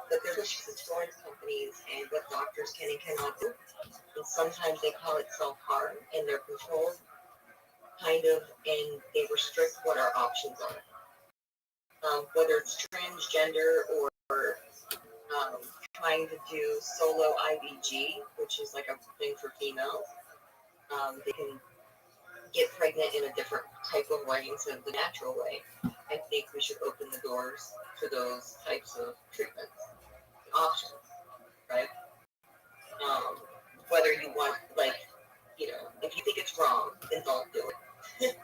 But there's insurance companies and what doctors can and cannot do. And sometimes they call it self-harm, and they're controlled, kind of, and they restrict what our options are. Whether it's transgender or trying to do solo IVG, which is like a thing for females, they can get pregnant in a different type of way instead of the natural way. I think we should open the doors to those types of treatments options, right? Whether you want, like, if you think it's wrong, then don't do it.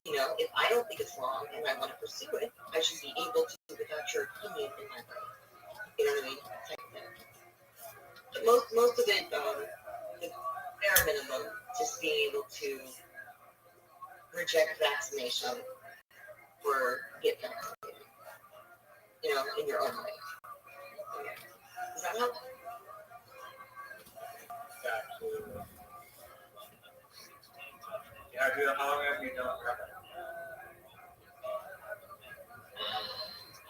If I don't think it's wrong and I want to pursue it, I should be able to without your opinion in my brain. You know what I mean? Type of thing. But most of it, the bare minimum, just being able to reject vaccination or get vaccinated, in your own way. Okay. Does that help? absolutely. Yeah, dude, how long have you done that?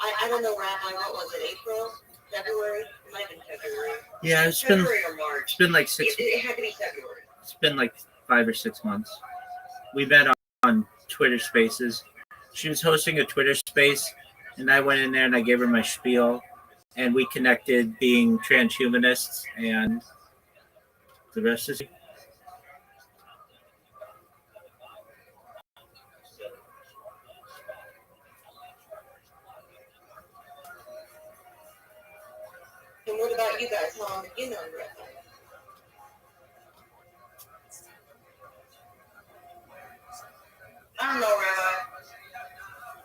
I don't know, Rabbi, what was it, April? February? It might have been February. Yeah, it's February or March. It's been like 6. It had to be February. It's been like 5 or 6 months. We met on Twitter Spaces. She was hosting a Twitter space, and I went in there and I gave her my spiel, and we connected being transhumanists, and the rest is.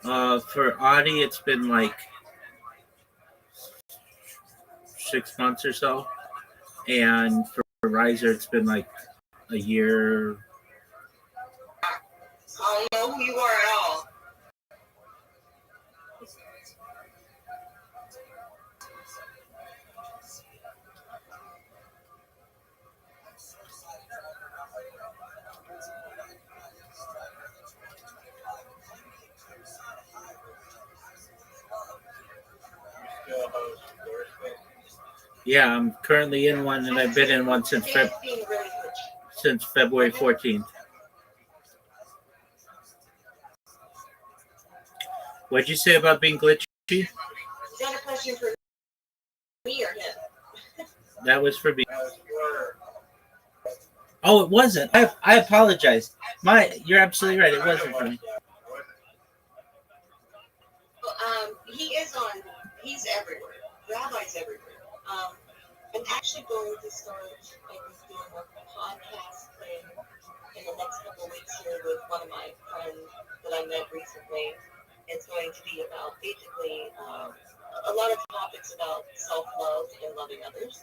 For Audie, it's been like 6 months or so, and for Riser, it's been like a year. I don't know who you are at all. Yeah, I'm currently in one, and I've been in one since February 14th. What'd you say about being glitchy? Is that a question for me or him? That was for me. Oh, it wasn't. I apologize. You're absolutely right. It wasn't for me. Well, he's everywhere. Rabbi's everywhere. I'm actually going to start doing a podcast thing in the next couple of weeks here with one of my friends that I met recently. It's going to be about basically a lot of topics about self-love and loving others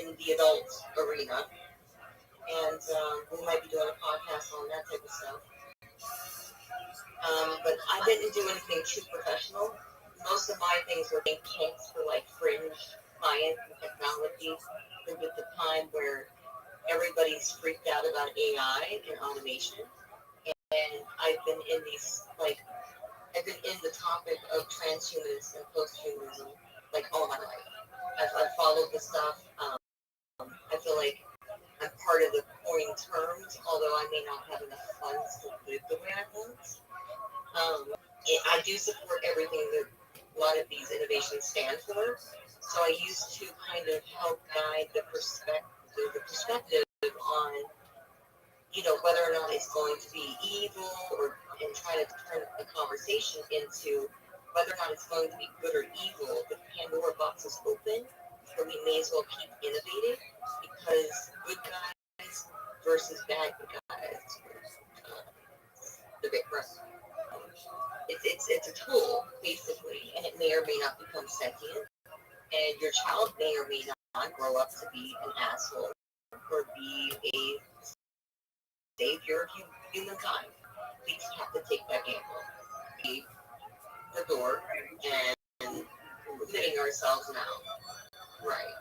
in the adult arena. And we might be doing a podcast on that type of stuff. But I didn't do anything too professional. Most of my things were think tanks for like fringe science and technology. There was a time where everybody's freaked out about AI and automation. And I've been in the topic of transhumanism and posthumanism like all my life. I've followed the stuff. I feel like I'm part of the coined terms, although I may not have enough funds to live the way I want. I do support everything that a lot of these innovations stand for. So I used to kind of help guide the perspective on, whether or not it's going to be evil and try to turn the conversation into whether or not it's going to be good or evil. The Pandora box is open, so we may as well keep innovating because good guys versus bad guys. The big rest. It's a tool basically, and it may or may not become sentient. And your child may or may not grow up to be an asshole or be a savior of humankind. We just have to take that gamble. Leave the door and limiting ourselves now. Right.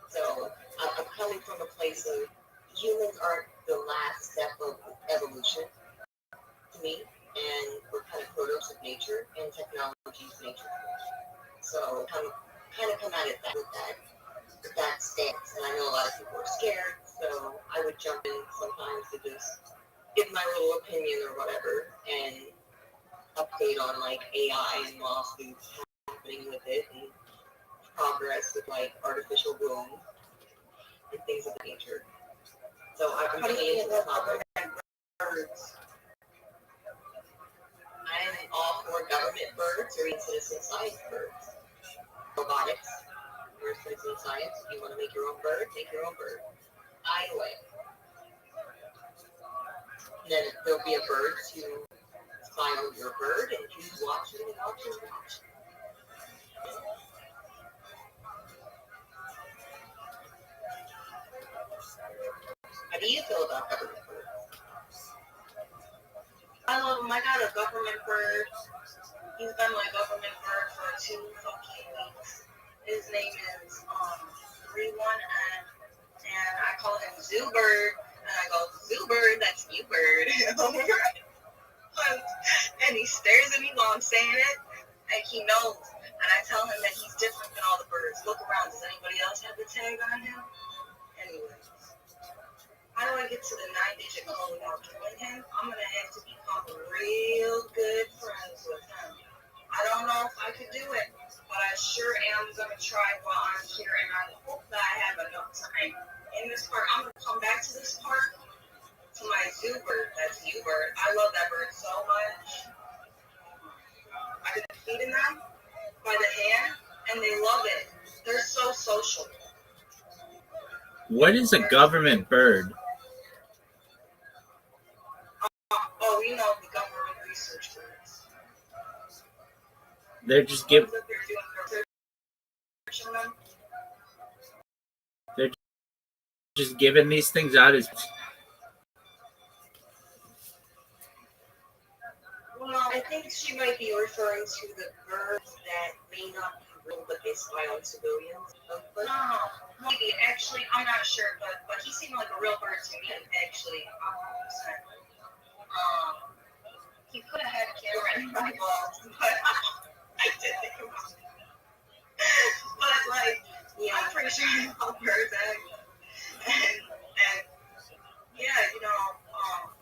So I'm coming from a place of humans are the last step of evolution to me, and we're kind of produce of nature, and technology is nature. So kind of come at it with that stance. And I know a lot of people are scared, so I would jump in sometimes to just give my little opinion or whatever, and update on like AI and lawsuits happening with it, and progress with like artificial womb and things of that nature. So I'm really into the topic. Birds. I am all for government birds or even citizen science birds. Robotics or citizen science. If you want to make your own bird, make your own bird. Either way. And then there'll be a bird to spy on your bird, and you watch it and watch it and watch it. How do you feel about government birds? I love him. I got a government bird. He's been my government bird for 2 fucking weeks. His name is 31N, and I call him Zoo Bird. And I go, Zoo Bird, that's you, bird. And he stares at me while I'm saying it, and he knows. And I tell him that he's different than all the birds. Look around. Does anybody else have the tag on him? Anyway. How do I get to the 9-digit code without killing him? I'm going to have to become real good friends with him. I don't know if I could do it, but I sure am going to try while I'm here, and I hope that I have enough time in this park. I'm going to come back to this park, to my zoo bird. That's you, bird. I love that bird so much. I've been feeding them by the hand, and they love it. They're so social. What is a government bird? Oh, you know the government They're just giving. They're just giving these things out as. Well, I think she might be referring to the birds that may not be real, but they spy on civilians. But no, maybe actually, I'm not sure, but he seemed like a real bird to me. Actually, 100%. He could have had a camera in my balls, but I did think about it. But like, yeah, I'm pretty sure I know birds act. And yeah,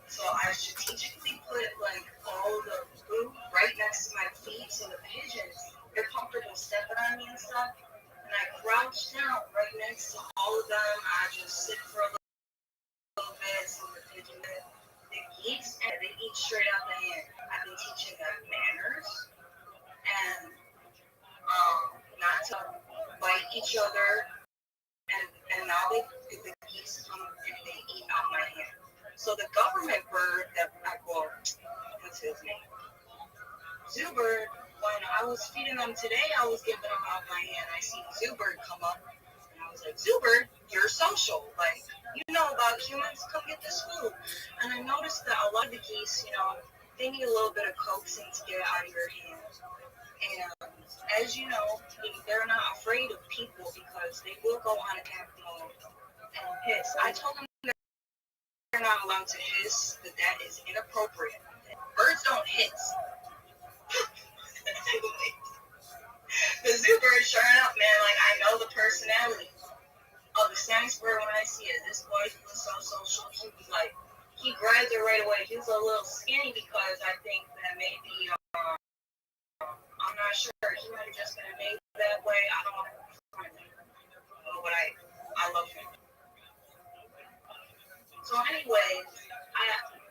so I strategically put like all the food right next to my feet so the pigeons, they're comfortable stepping on me and stuff. And I crouch down right next to all of them. I just sit for a little bit so the pigeons, the geese, and they eat straight out the hand. I've been teaching them manners and not to bite each other. And now the geese come and they eat out my hand. So the government bird that I call, what's his name? Zoobird, when I was feeding them today, I was giving them out my hand. I seen Zoobird come up, and I was like, Zoobird, you're social. Like, you know about humans, come get this food. And I noticed that a lot of the geese, they need a little bit of coaxing to get out of your hand. And as you know, they're not afraid of people because they will go on attack mode and hiss. I told them they're not allowed to hiss, that is inappropriate. Birds don't hiss. The zoo bird, sure enough, man, like I know the personality of the Spanish bird when I see it. This boy was so social. He grabbed it right away. He was a little skinny because I think that maybe, I'm not sure. He might have just been made that way. I don't want to find him. But I love him. So anyway,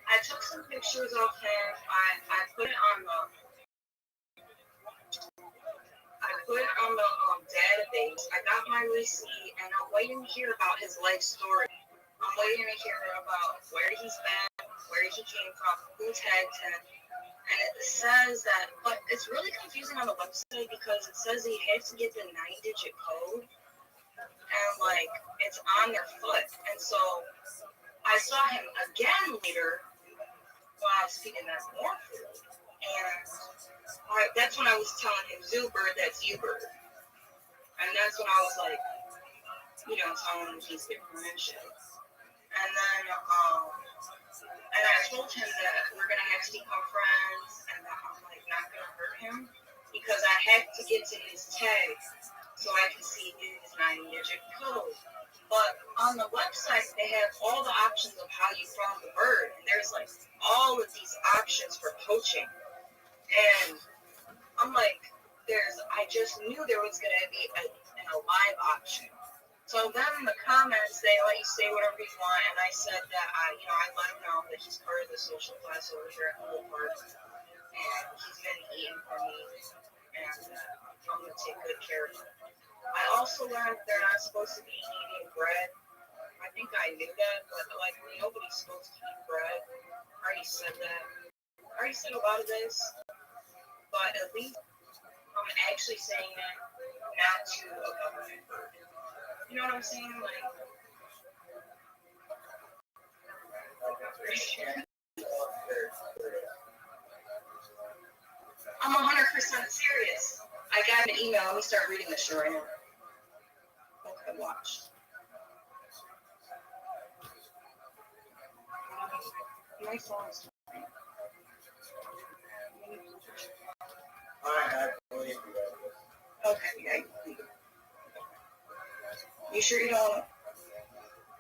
I took some pictures of him. I put it on the database. I got my receipt, and I'm waiting to hear about his life story. I'm waiting to hear about where he's been, where he came from, who tagged him. And it says that, but it's really confusing on the website because it says he has to get the 9-digit code, and like it's on their foot. And so I saw him again later while I was feeding them more food, and that's when I was telling him Zoobird, that's you bird. And that's when I was like, telling him he's different and shit. And then, and I told him that we're gonna have to become friends, and that I'm like not gonna hurt him because I had to get to his tag so I can see his 9-digit code. But on the website, they have all the options of how you found the bird, and there's like all of these options for poaching. And I'm like, I just knew there was going to be a live option. So then in the comments, they let you say whatever you want, and I said that I let him know that he's part of the social class over here at the park, and he's been eating for me, and I'm going to take good care of him. I also learned they're not supposed to be eating bread. I think I knew that, but like nobody's supposed to eat bread. I already said that. I already said a lot of this, but at least I'm actually saying that not to a government bird. You know what I'm saying? Like, I'm 100% serious. I got an email. Let me start reading this shit right now. Okay, watch. My phone's. Okay, yeah. You sure you don't?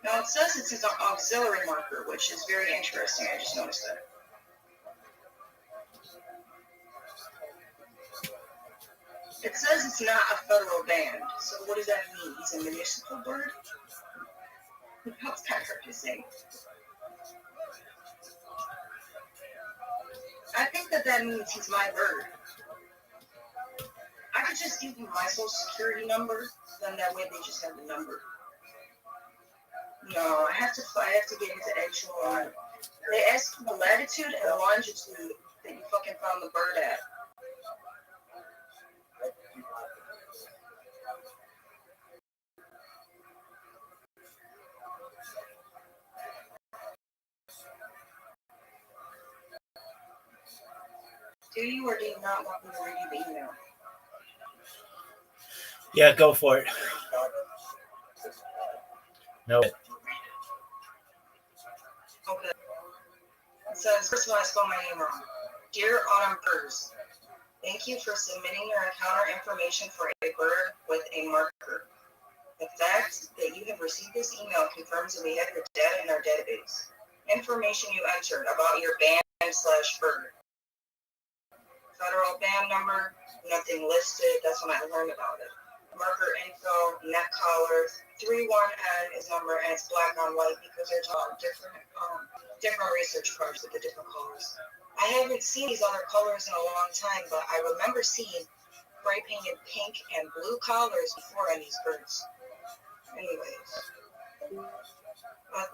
No, it says it's an auxiliary marker, which is very interesting. I just noticed that. It says it's not a federal band. So what does that mean? He's a municipal bird? That's kind of hard to say. I think that means he's my bird. I could just give him my social security number, then that way they just have the number. No, I have to get his actual. They ask for the latitude and the longitude that you fucking found the bird at. Do you or do you not want me to read you the email? Yeah, go for it. No. Okay. It says, first of all, I spelled my name wrong. Dear Autumn Birds, thank you for submitting your encounter information for a bird with a marker. The fact that you have received this email confirms that we have your data in our database. Information you entered about your band/bird. Federal band number, nothing listed. That's when I learned about it. Marker info, neck collars, 31N is number, and it's black on white because they're taught different research projects with the different colors. I haven't seen these other colors in a long time, but I remember seeing spray painted pink and blue collars before on these birds. Anyways,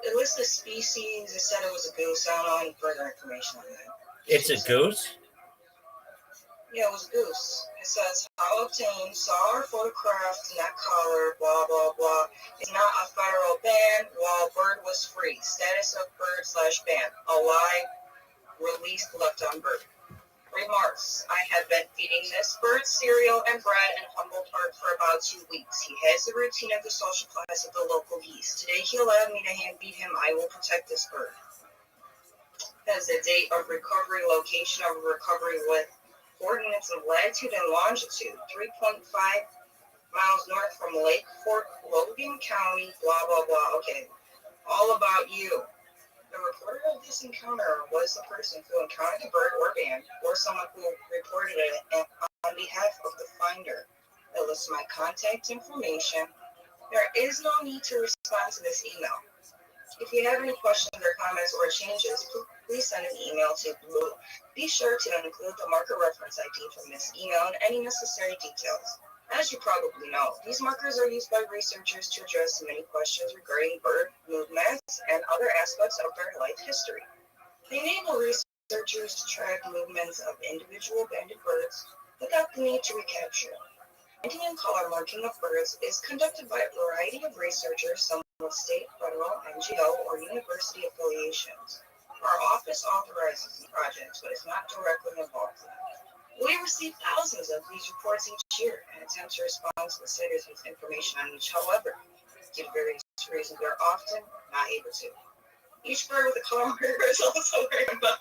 it lists the species. It said it was a goose. I don't know any further information on that. It's a goose? Yeah, it was a goose. It says, how obtained, saw or photographed neck collar, blah, blah, blah. It's not a federal ban while bird was free. Status of bird/ban. Alive, released, left on bird. Remarks. I have been feeding this bird cereal and bread in Humboldt Park for about 2 weeks. He has the routine of the social class of the local geese. Today he allowed me to hand feed him. I will protect this bird. Has a date of recovery, location of recovery with coordinates of latitude and longitude, 3.5 miles north from Lake Fort Logan County, blah, blah, blah. Okay, all about you. The reporter of this encounter was the person who encountered the bird or band, or someone who reported it on behalf of the finder. It lists my contact information. There is no need to respond to this email. If you have any questions or comments or changes, please send an email to Blue. Be sure to include the marker reference ID from this email and any necessary details. As you probably know, these markers are used by researchers to address many questions regarding bird movements and other aspects of their life history. They enable researchers to track movements of individual banded birds without the need to recapture. Branding and color marking of birds is conducted by a variety of researchers, some with state, federal, NGO, or university affiliations. Our office authorizes these projects, but is not directly involved in them. We receive thousands of these reports each year and attempt to respond to the citizens with information on each. However, due to various reasons, we are often not able to. Each bird with a color marker is also written about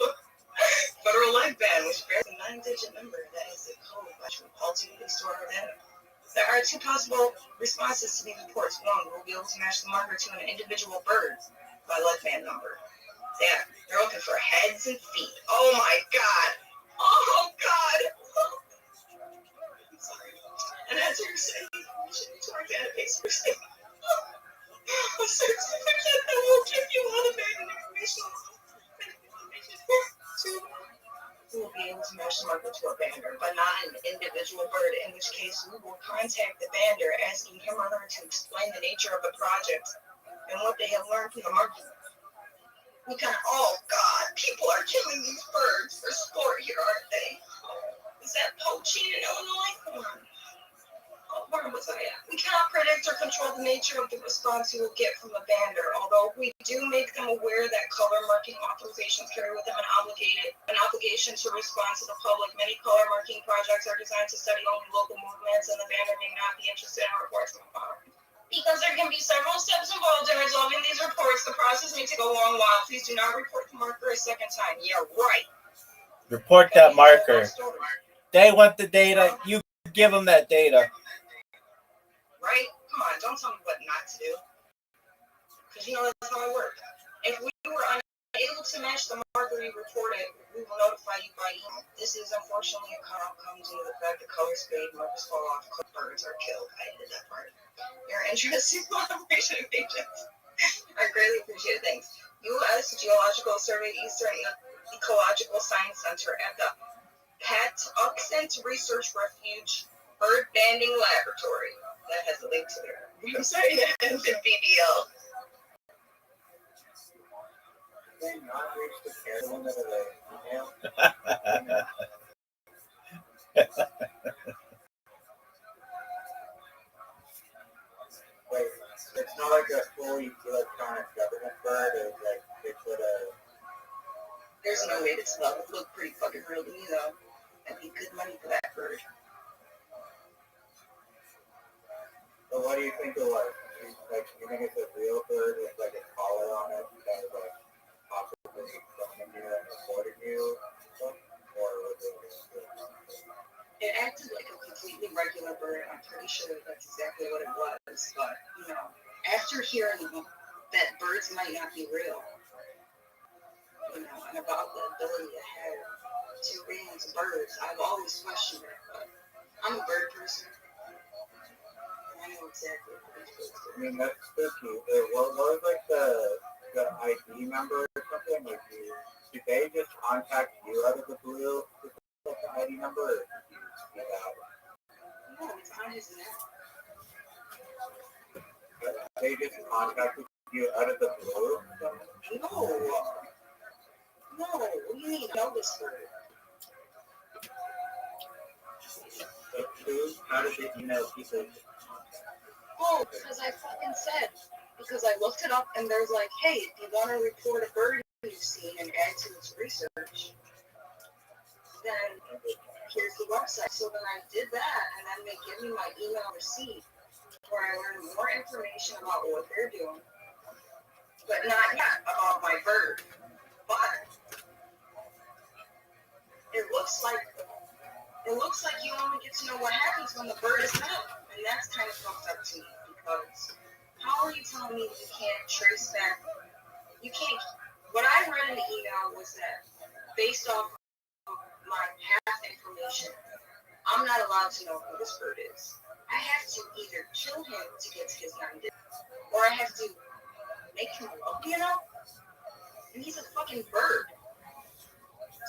federal life ban, which bears a 9-digit number that is the code by which we ultimately store our data. There are 2 possible responses to these reports. 1, we'll be able to match the marker to an individual bird by life ban number. Yeah, they're looking for heads and feet. Oh my god! Oh god! I'm sorry. And as you're saying, to our database, we're saying, a certificate that will give you all the banking information. We will be able to match the marker to a bander, but not an individual bird, in which case we will contact the bander asking him or her to explain the nature of the project and what they have learned from the marker. We can, oh god, people are killing these birds for sport here, aren't they? Oh, is that poaching in Illinois? Where was I at? We cannot predict or control the nature of the response you will get from a bander, although we do make them aware that color marking authorizations carry with them an obligation to respond to the public. Many color marking projects are designed to study only local movements, and the bander may not be interested in reports from afar. Because there can be several steps involved in resolving these reports, the process may take a long while. Please do not report the marker a second time. Yeah, right. Report that marker. They want the data. You give them that data. Right? Come on, don't tell me what not to do. Because you know that's how I work. If we were unable to match the marker you reported, we will notify you by email. This is unfortunately a outcome due to the fact that colors fade, markers fall off, birds are killed. I did that part. Your interest in collaboration agents are greatly appreciated. Thanks. U.S. Geological Survey Eastern Ecological Science Center at the Patuxent Research Refuge Bird Banding Laboratory. That has a link to their website and BBL. They not reach the care limit of the email. Wait, it's not like a fully electronic government bird. It's like they put a. There's no way to tell. It looked pretty fucking real to me though. That'd be good money for that bird. So what do you think it was? Like, you think it's a real bird with like a collar on it that was like possibly filming you and recording you? Or was it It acted like a completely regular bird. I'm pretty sure that's exactly what it was. But, you know, after hearing that birds might not be real, you know, and about the ability to have two wings birds, I've always questioned it. But I'm a bird person. I know exactly what it is. I mean, that's spooky. What was like the ID number or something? Like, did they just contact you out of the blue with like the ID number? Or did you get out? No, it's on his neck. They just contacted you out of the blue? No. No, what do you mean, know this bird? How did they email people? Oh, because I fucking said. Because I looked it up and there's like, hey, if you want to report a bird you've seen and add to its research, then here's the website. So then I did that, and then they give me my email receipt where I learned more information about what they're doing, but not yet about my bird. But it looks like you only get to know what happens when the bird is out, and that's kind of fucked up to me because how are you telling me you can't trace back? You can't. What I read in the email was that based off of my past information, I'm not allowed to know who this bird is. I have to either kill him to get to his 9 digits, or I have to make him love me, you know? And he's a fucking bird.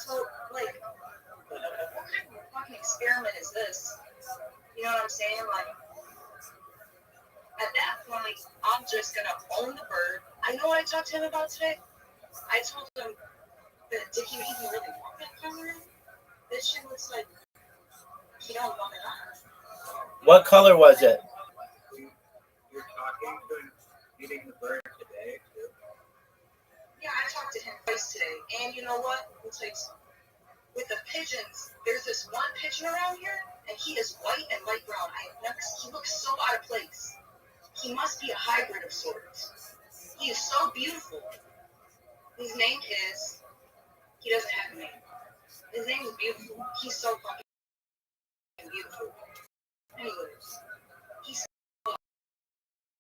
So, like, what kind of fucking experiment is this? You know what I'm saying? Like, at that point, I'm just gonna own the bird. I know what I talked to him about today. I told him that did he even really want that color? This shit looks like he don't want it on. What color was it? You're talking to him, eating the bird today, too? Yeah, I talked to him twice today. And you know what? It's like, with the pigeons, there's this one pigeon around here, and he is white and light brown. He looks so out of place. He must be a hybrid of sorts. He is so beautiful. His name is, he doesn't have a name. His name is Beautiful. He's so fucking beautiful. Anyways, he's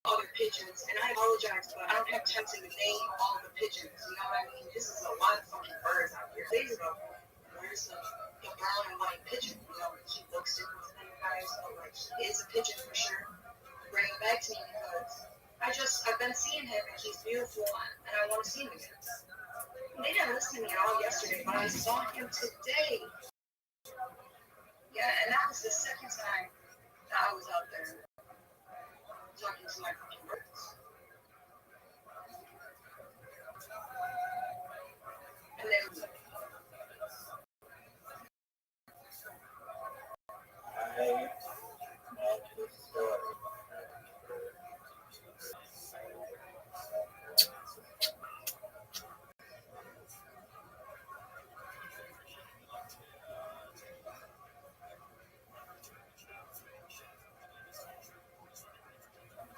other pigeons, and I apologize, but I don't have time to name all the pigeons. You know what I mean? This is a lot of fucking birds out here. Days ago, where's the brown and white pigeon? You know, he looks different than you guys, but like, he is a pigeon for sure. Bring him back to me because I've been seeing him and he's beautiful and I want to see him again. They didn't listen to me at all yesterday, but I saw him today. Yeah, and that was the second time that I was out there talking to my fucking birds. And then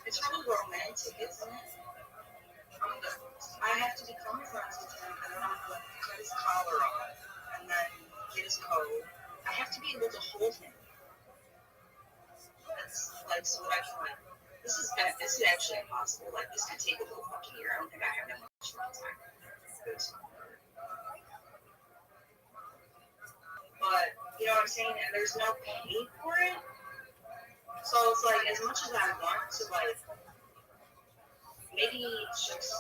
it's really romantic, isn't it? I have to become friends with him, and then I'm going to cut his collar off, and then get his coat. I have to be able to hold him. That's like so that I can like. This is actually impossible. Like this could take a whole fucking year. I don't think I have that much fucking time. But you know what I'm saying? And there's no pay for it. So it's like as much as I want to like, maybe it's just.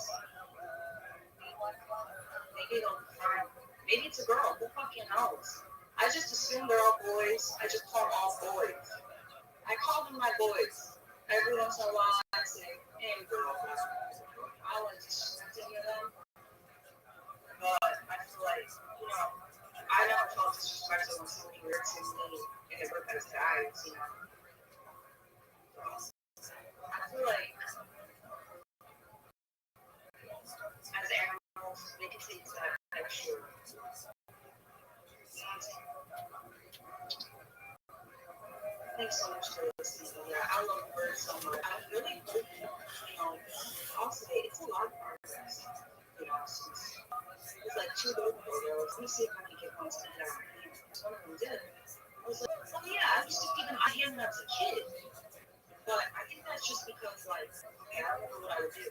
Maybe they'll be fine. Maybe it's a girl. Who fucking knows? I just assume they're all boys. I just call them all boys. I call them my boys. Every once in a while I say, hey girl. I like to hear them. But I feel like, you know, I never felt disrespectful when somebody weird to me and it worked as guys, you know. I feel like as animals, they can take that extra. You know what I'm saying? Thanks so much for listening. Yeah, I love birds so much. I really hope, also it's a lot of progress. It's like 2 little photos. Let me see if I can get one to get out of my hand. One of them did. I was like, oh yeah, I used to feed them my hand when I was a kid. But I think that's just because, like, okay, I remember what I would do.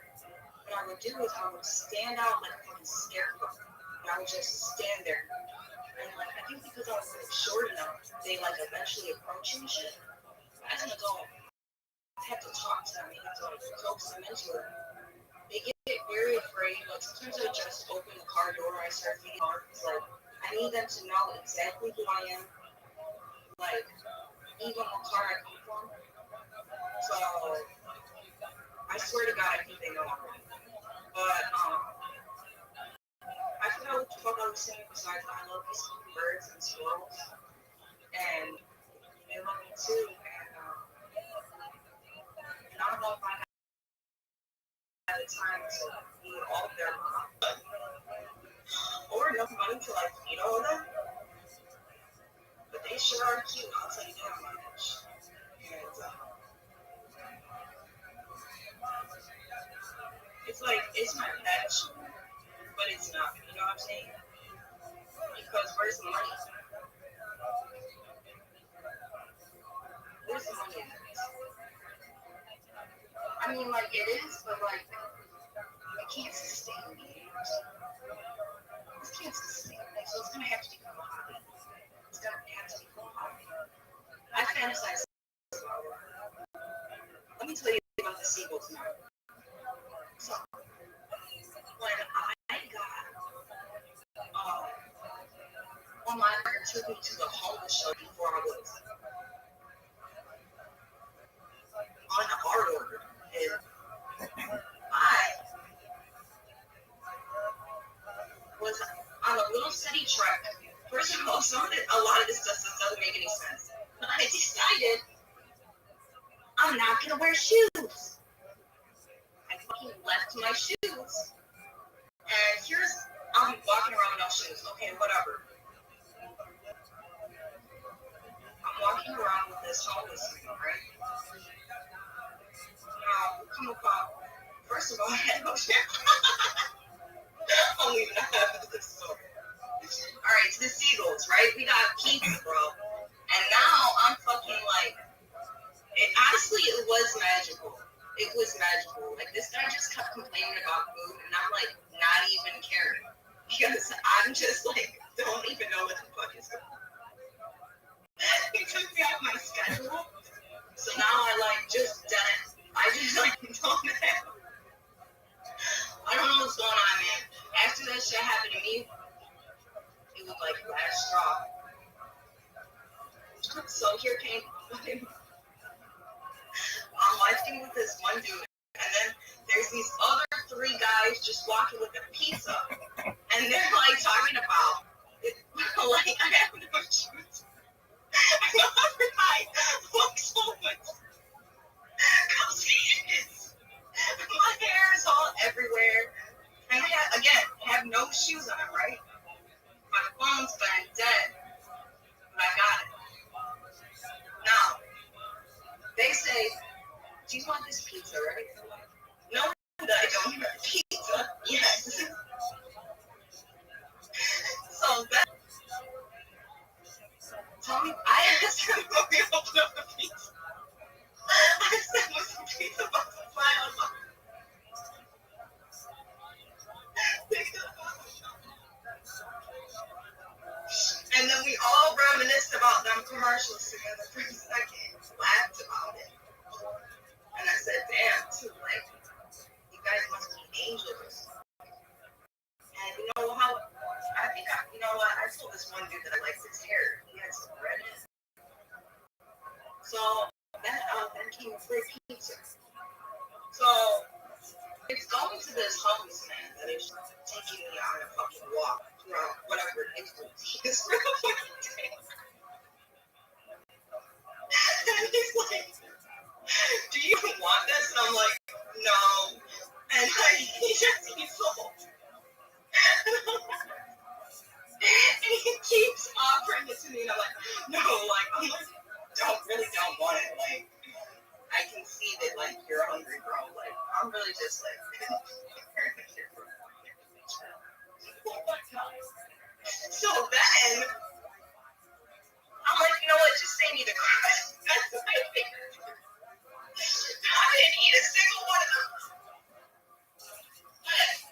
What I would do is I would stand out like a fucking scarecrow. And I would just stand there. And, like, I think because I was, like, short enough, they, like, eventually approach you and shit. As an adult, I have to talk to them. I have to, like, coax them into it. They get very afraid. Like, sometimes I just open the car door and I start feeding barks. Like, I need them to know exactly who I am. Like, even what car I come from. So, I swear to God, I think they know already. But, I forgot what the fuck I was saying besides I love these birds and squirrels. And they love me too. And I don't know if I have the time to feed all of their mom. Or enough money to, like, feed all of them. But they sure are cute, I'll tell you that much. And, it's like, it's my passion, but it's not, you know what I'm saying? Because where's the money? Where's the money in this? I mean, like, it is, but, like, it can't sustain me. This can't sustain me, so it's gonna have to become a hobby. It's gonna have to become a hobby. I fantasize about it. Let me tell you about the seagulls now. So, when I got, well, my mother took me to the homeless shelter before I was on the art order. And I was on a little city trek. First of all, a lot of this stuff doesn't make any sense. I decided I'm not gonna wear shoes. I fucking left my shoes, and I'm walking around with no shoes. Okay, whatever. I'm walking around with this homeless man, right? Now, come about. First of all, I had no shoes. I'll leave it at this story. Alright, to the seagulls, right? We got pizza, bro. And now I'm fucking like, honestly, it was magical. It was magical. Like, this guy just kept complaining about food, and I'm like, not even caring. Because I'm just like, don't even know what the fuck is going on. He took me off my schedule. So now I like just like don't have. I don't know what's going on, man. After that shit happened to me, it was like last straw. So here came I'm watching with this one dude, and then there's these other 3 guys just walking with a pizza, and they're like talking about it, like I have no shoes. And the other guy looks so much confused. My hair is all everywhere, and I have no shoes on, right? My phone's been dead, but I got it. Now, they say, do you want this pizza, right? No, that I don't have pizza. Yes. So that, tell me, I asked him when we opened up the pizza. I said, what's the pizza box inside? And then we all reminisced about them commercials together for a second, laughed about it. And I said, damn, too, like, you guys must be angels. And you know how, you know what, I told this one dude that I liked his hair. He had some red in it. So, then came a free pizza. So, it's going to this homeless man that is taking me on a fucking walk throughout whatever influence he is for the fucking day. And he's like, do you want this? And I'm like, no. And he's so and he keeps offering it to me, and I'm like, no, like, I'm like, really don't want it. Like, I can see that, like, you're hungry, bro. Like, I'm really just like, so then I'm like, you know what? Just send me the crust. I didn't eat a single one of them.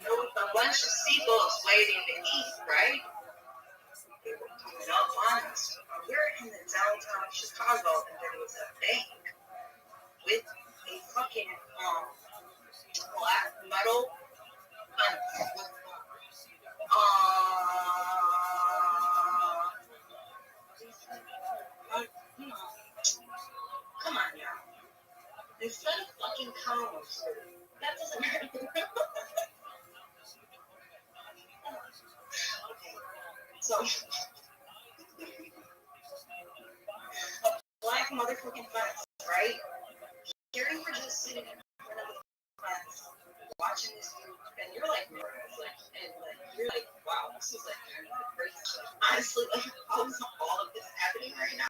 There was a bunch of seagulls waiting to eat, right? They were coming up on us. We're in the downtown Chicago, and there was a bank with a fucking black metal fence with you know, come on now. Instead of fucking cows, that doesn't matter. Okay, so a black motherfucking fence, right? Here you were just sitting in front of the fence, watching this view, and you're like, you're like, wow, this is like kind of crazy. Honestly, like, how is all of this happening right now?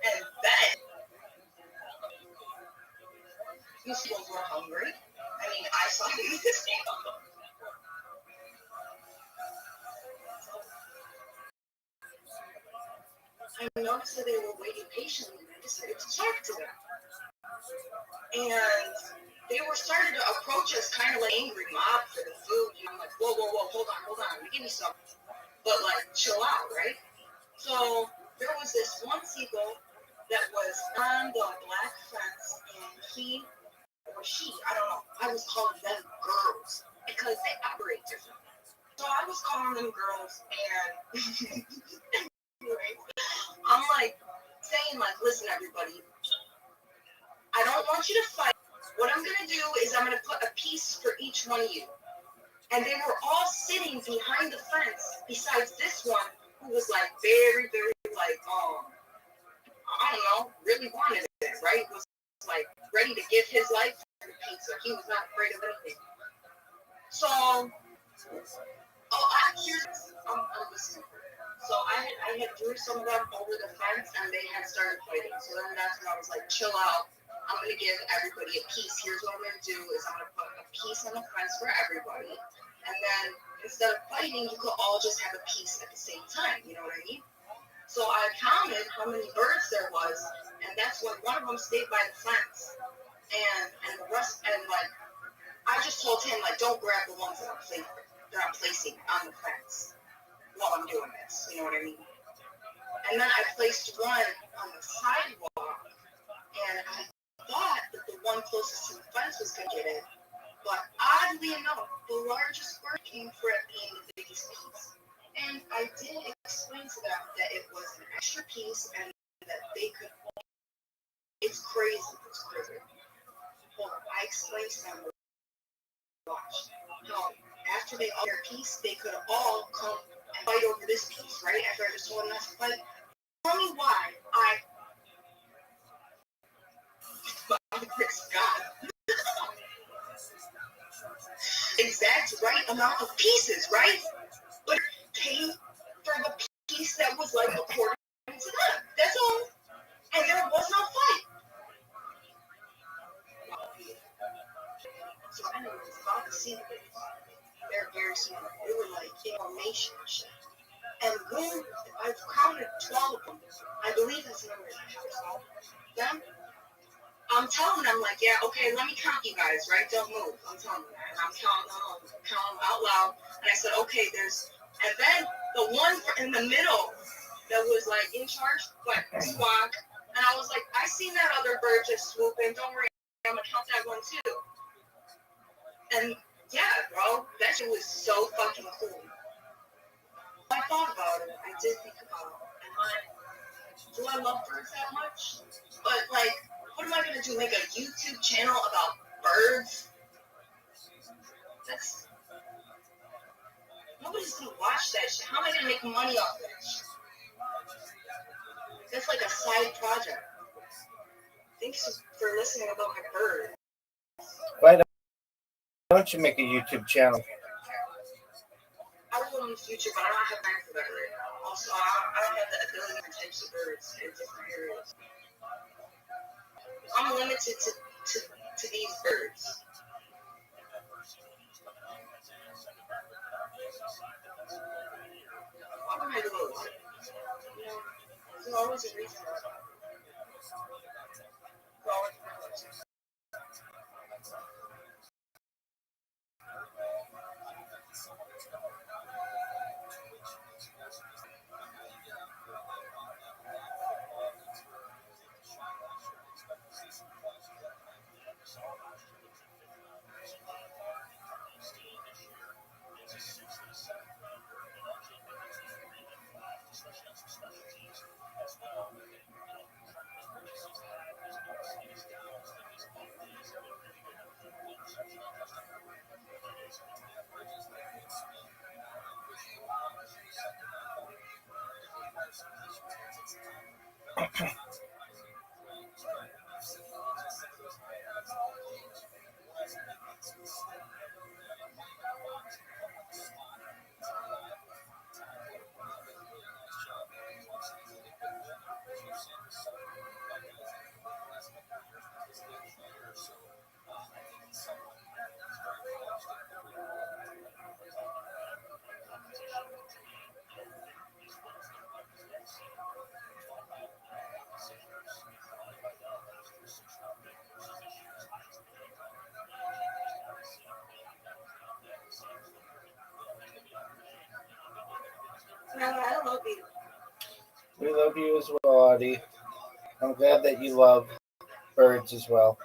And then you still were hungry. I mean, I saw you this game. I noticed that they were waiting patiently, and I decided to talk to them. And they were starting to approach us kind of like angry mob for the food. You know, like, whoa, hold on, give me some. But like, chill out, right? So there was this one seagull that was on the black fence, and he or she, I don't know, I was calling them girls because they operate differently. So I was calling them girls, and I'm like saying, like, listen, everybody, I don't want you to fight. What I'm gonna do is I'm gonna put a piece for each one of you. And they were all sitting behind the fence, besides this one who was like very, very like I don't know, really wanted it, right? Was like ready to give his life for the pizza. He was not afraid of anything. So, I'm listening. So I had drew some of them over the fence, and they had started fighting. So then that's when I was like, chill out. I'm gonna give everybody a piece. Here's what I'm gonna do is I'm gonna put a piece on the fence for everybody, and then instead of fighting, you could all just have a piece at the same time. You know what I mean? So I counted how many birds there was, and that's when one of them stayed by the fence, and the rest, and like I just told him like, don't grab the ones that I'm placing on the fence while I'm doing this. You know what I mean? And then I placed one on the sidewalk, and I thought that the one closest to the fence was going to get it. But oddly enough, the largest bird came for it being the biggest piece. And I did explain to them that it was an extra piece and that they could. It's crazy. Hold on. I explained to them, watch. No, after they all their piece, they could all come and fight over this piece, right? After I just told them not to fight. Tell me why God. Exact right amount of pieces, right? But it came for the piece that was like according to them. That's all. And there was no fight. So anyways, about the scene, they're very smart. They were like information shit. And when I've counted 12 of them, I believe that's the number in the household. Them, I'm telling them, like, yeah, okay, let me count you guys, right? Don't move. I'm telling them that. And I'm counting them out loud. And I said, okay, and then the one in the middle that was, like, in charge went squawk. And I was like, I seen that other bird just swooping. Don't worry, I'm going to count that one, too. And, yeah, bro, that shit was so fucking cool. I thought about it. I did think about it. Do I love birds that much? But, like, what am I going to do? Make a YouTube channel about birds? Nobody's going to watch that shit. How am I going to make money off that shit? That's like a side project. Thanks for listening about my bird. Why don't you make a YouTube channel? I will in the future, but I don't have time for that right now. Also, I don't have the ability to different types of birds in different areas. I'm limited to these birds. Why would I do it? You know, there's always a reason. There's always a reason. I love you. We love you as well, Audie. I'm glad that you love birds as well.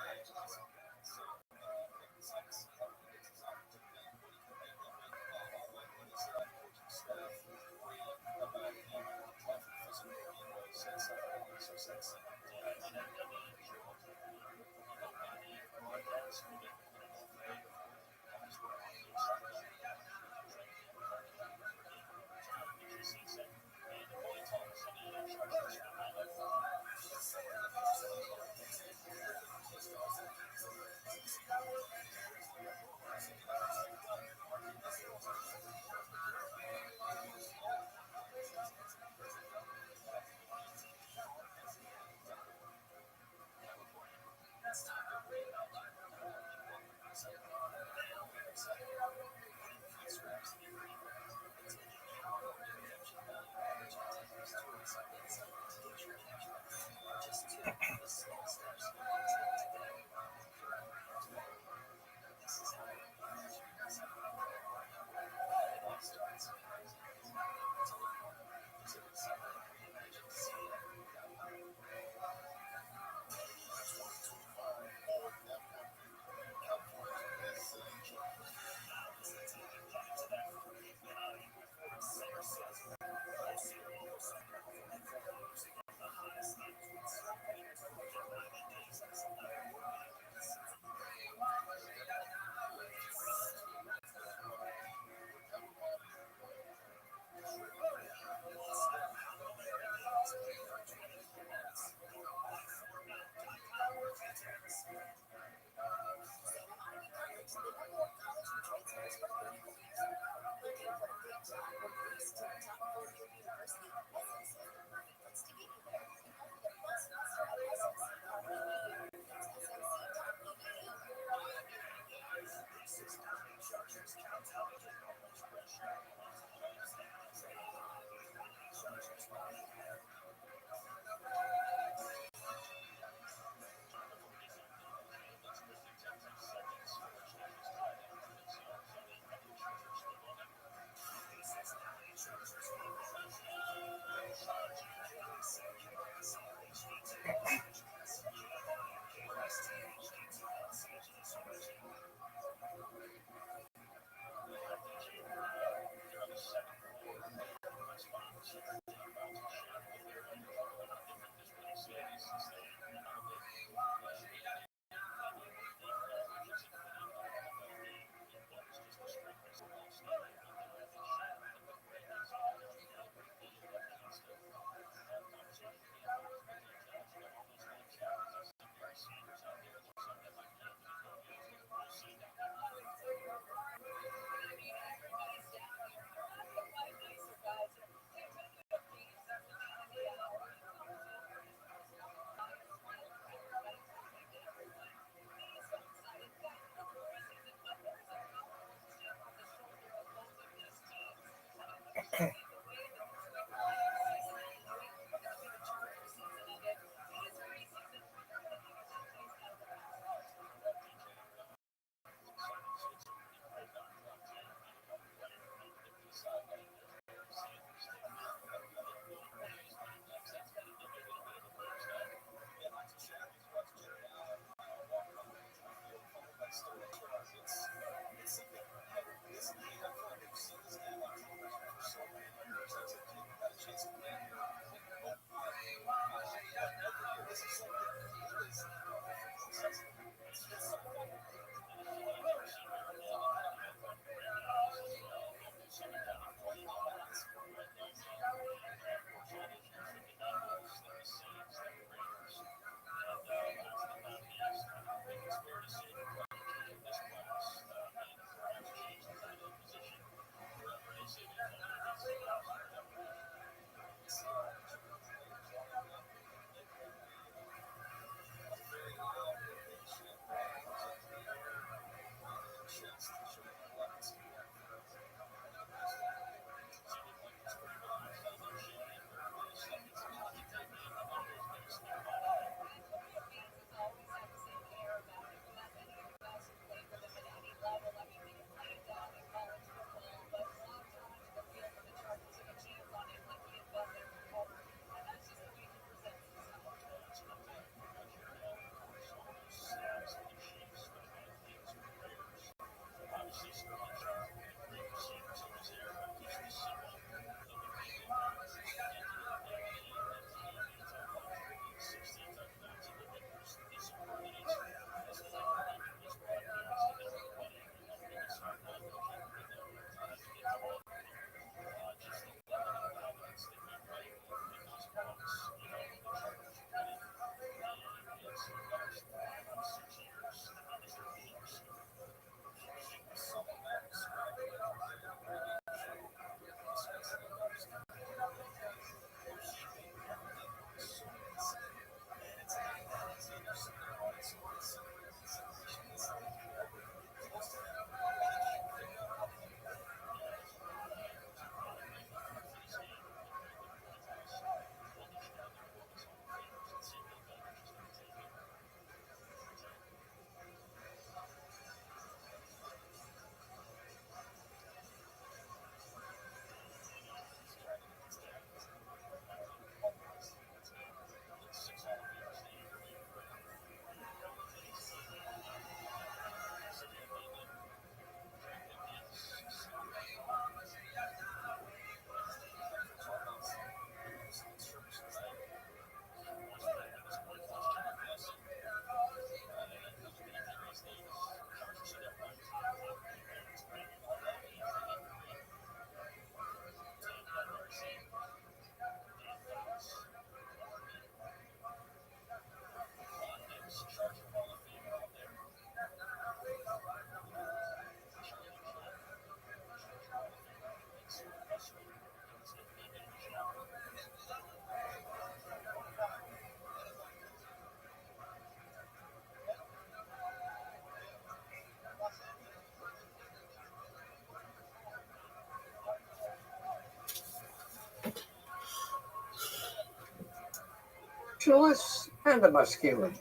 traditionalists and the Maskilim.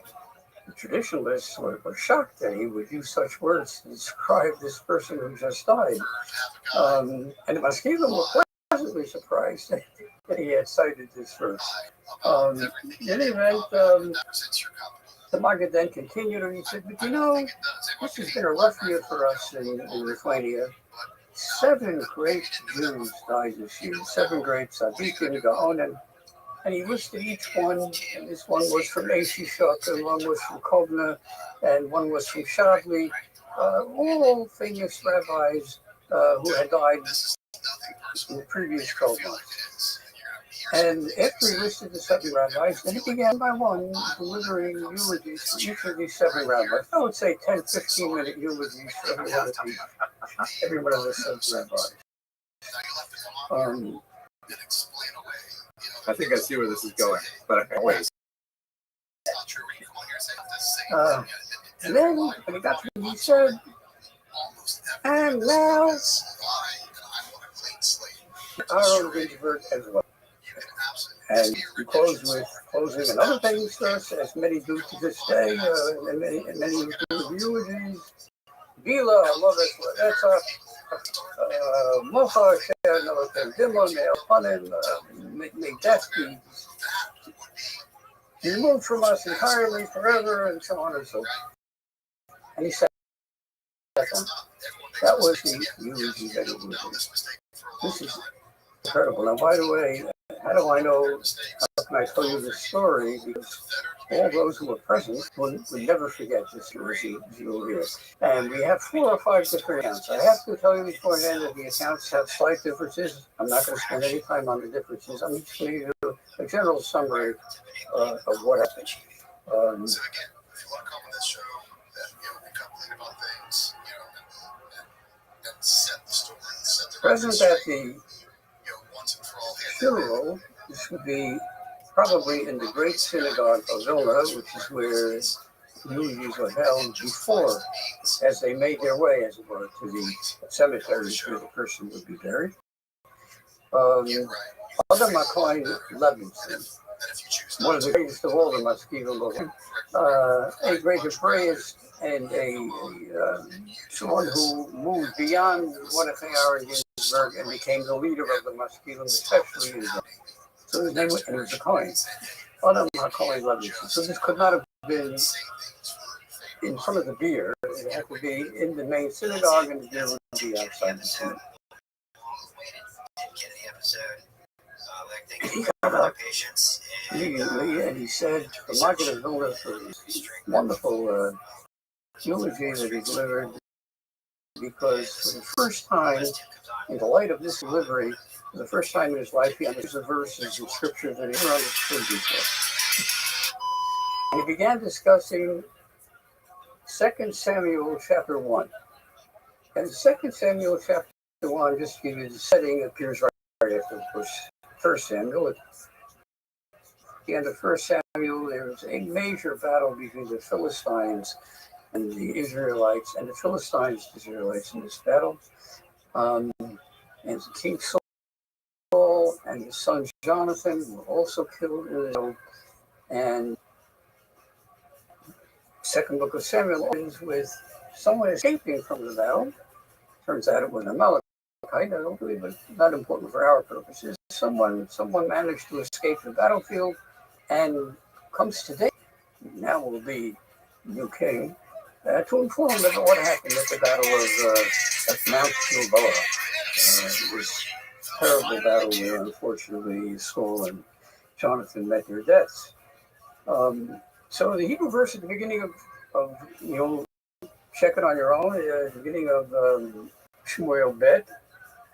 The traditionalists were shocked that he would use such words to describe this person who just died. And the Maskilim were pleasantly surprised that he had cited this verse. In any event, the Maggid then continued and he said, but you know, this has been a rough year for us in Lithuania. 7 great Jews died this year, 7 great Tzaddikim, Gaonim, and he listed each one, and this one was from Shishak, and one was from Kovna, and one was from Shavli, all famous rabbis who had died in the previous 12 months. And after he listed the 7 rabbis, then he began by one delivering eulogies for each of these 7 rabbis. I would say 10, 15-minute eulogies for every one of the 7 rabbis. I think I see where this is going, but I can't wait. And then when he got to it, he said, and now Aaron Ginsberg as well. And we close with closing another famous verse, as many do to this day, and many do eulogies. Bila, Lovis, Ladetza, Mocha, Sher, Notem, Dimon, Elpanim, may death be removed from us entirely, forever, and so on and so forth. And he said, that was the eulogy that he was. This is incredible. Now, by the way, how do I know, how can I tell you this story? Because all those who were present would never forget this eulogy. And we have 4 or 5 different accounts. I have to tell you beforehand that the accounts have slight differences. I'm not going to spend any time on the differences. I'm just going to give you a general summary of what happened. So again, if you want to come on this show, then we complain about things, and set the story. Present at the funeral, this would be probably in the great synagogue of Vilna, which is where eulogies were held before, as they made their way, as it were, to the cemetery where the person would be buried. Adam McCoy Levinson, one of the greatest of all the Maskilim, a great Hebraist and someone who moved beyond one of Aaron Ginsberg and became the leader of the Maskilim, especially in the. So his name was, and it was a coin. Adam McCoy Levinson. So this could not have been in front of the beer. It had to be in the main synagogue, and the beer would be outside the synagogue. He got up immediately and he said, the Maggid of Vilna for his wonderful eulogy that he delivered, because for the first time, in the light of this delivery, for the first time in his life, he understood verses in Scripture that he never understood before. And he began discussing 2 Samuel chapter 1. And 2 Samuel chapter 1, just to give you the setting, appears right after 1 Samuel. At the end of 1 Samuel, there was a major battle between the Philistines and the Israelites, and the Philistines, Israelites in this battle. And King Saul and his son Jonathan were also killed in the battle. And second book of Samuel opens with someone escaping from the battle. Turns out it was Amalekite. I don't believe it's not important for our purposes. Someone managed to escape the battlefield and comes today. Now will be new king to inform them of what happened at the battle of Mount Gilboa. It was a terrible battle where, unfortunately, Saul and Jonathan met their deaths. So the Hebrew verse at the beginning of check it on your own, at the beginning of Shmuel Bet,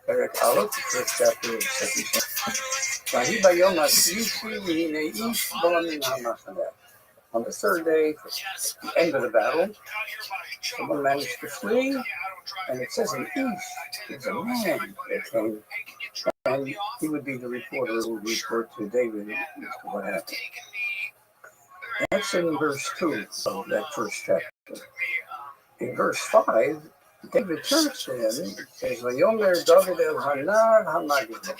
Perek Aleph, the first chapter of the second chapter. On the third day, the end of the battle, someone managed to flee, and it says an Ish, there's a man that came, and he would be the reporter who would report to David as to what happened. That's in verse 2 of that first chapter. In verse 5, David turns to him and says, Vayomer David el Hanar HaMagid.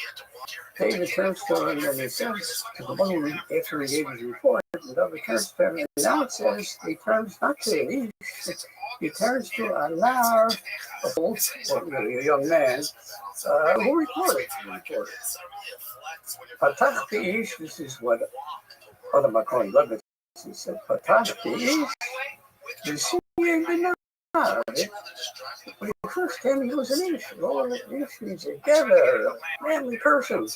David turns to him and he says, to the one who, after he gave his report, and Dover turns to him, and now it says he turns not to the east, he turns to a now, a young man, who recorded. Patach the east, this is what Father McCoy Levitt said, Patach the east, you see the now. When he first came, he was an ish. All the issues together, a manly person.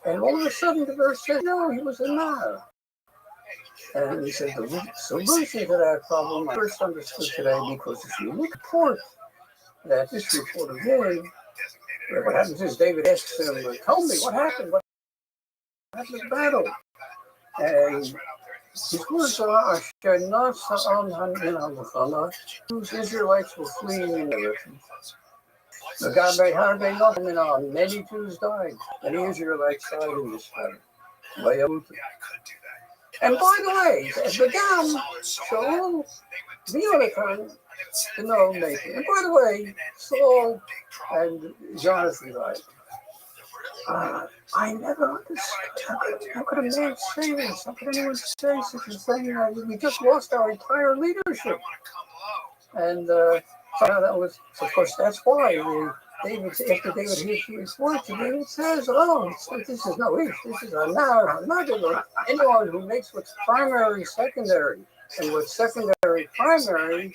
And all of a sudden, the verse said, no, he was a Nile. And he said, the solution to that problem I first understood today, because if you look at the report that this reporter gave, what happens is David asks him, tell me what happened. What happened in the battle? And his words are, Ashkenaz ha'am ha'min ha'muchala, whose Israelites were fleeing in the direction. The God made Harvey nothing on. Many Jews died. Many Israelites died in this battle. And by the way, the Gam, Shaul, Jonathan, to know Nathan. And by the way, Saul and Jonathan died. I never understood. How could a man say this? How could anyone say such a thing? We just lost our entire leadership. And so that was, of course, that's why David, after David hears the report, David says, oh, this is no issue. This is a now, anyone who makes what's primary secondary. And what's secondary primary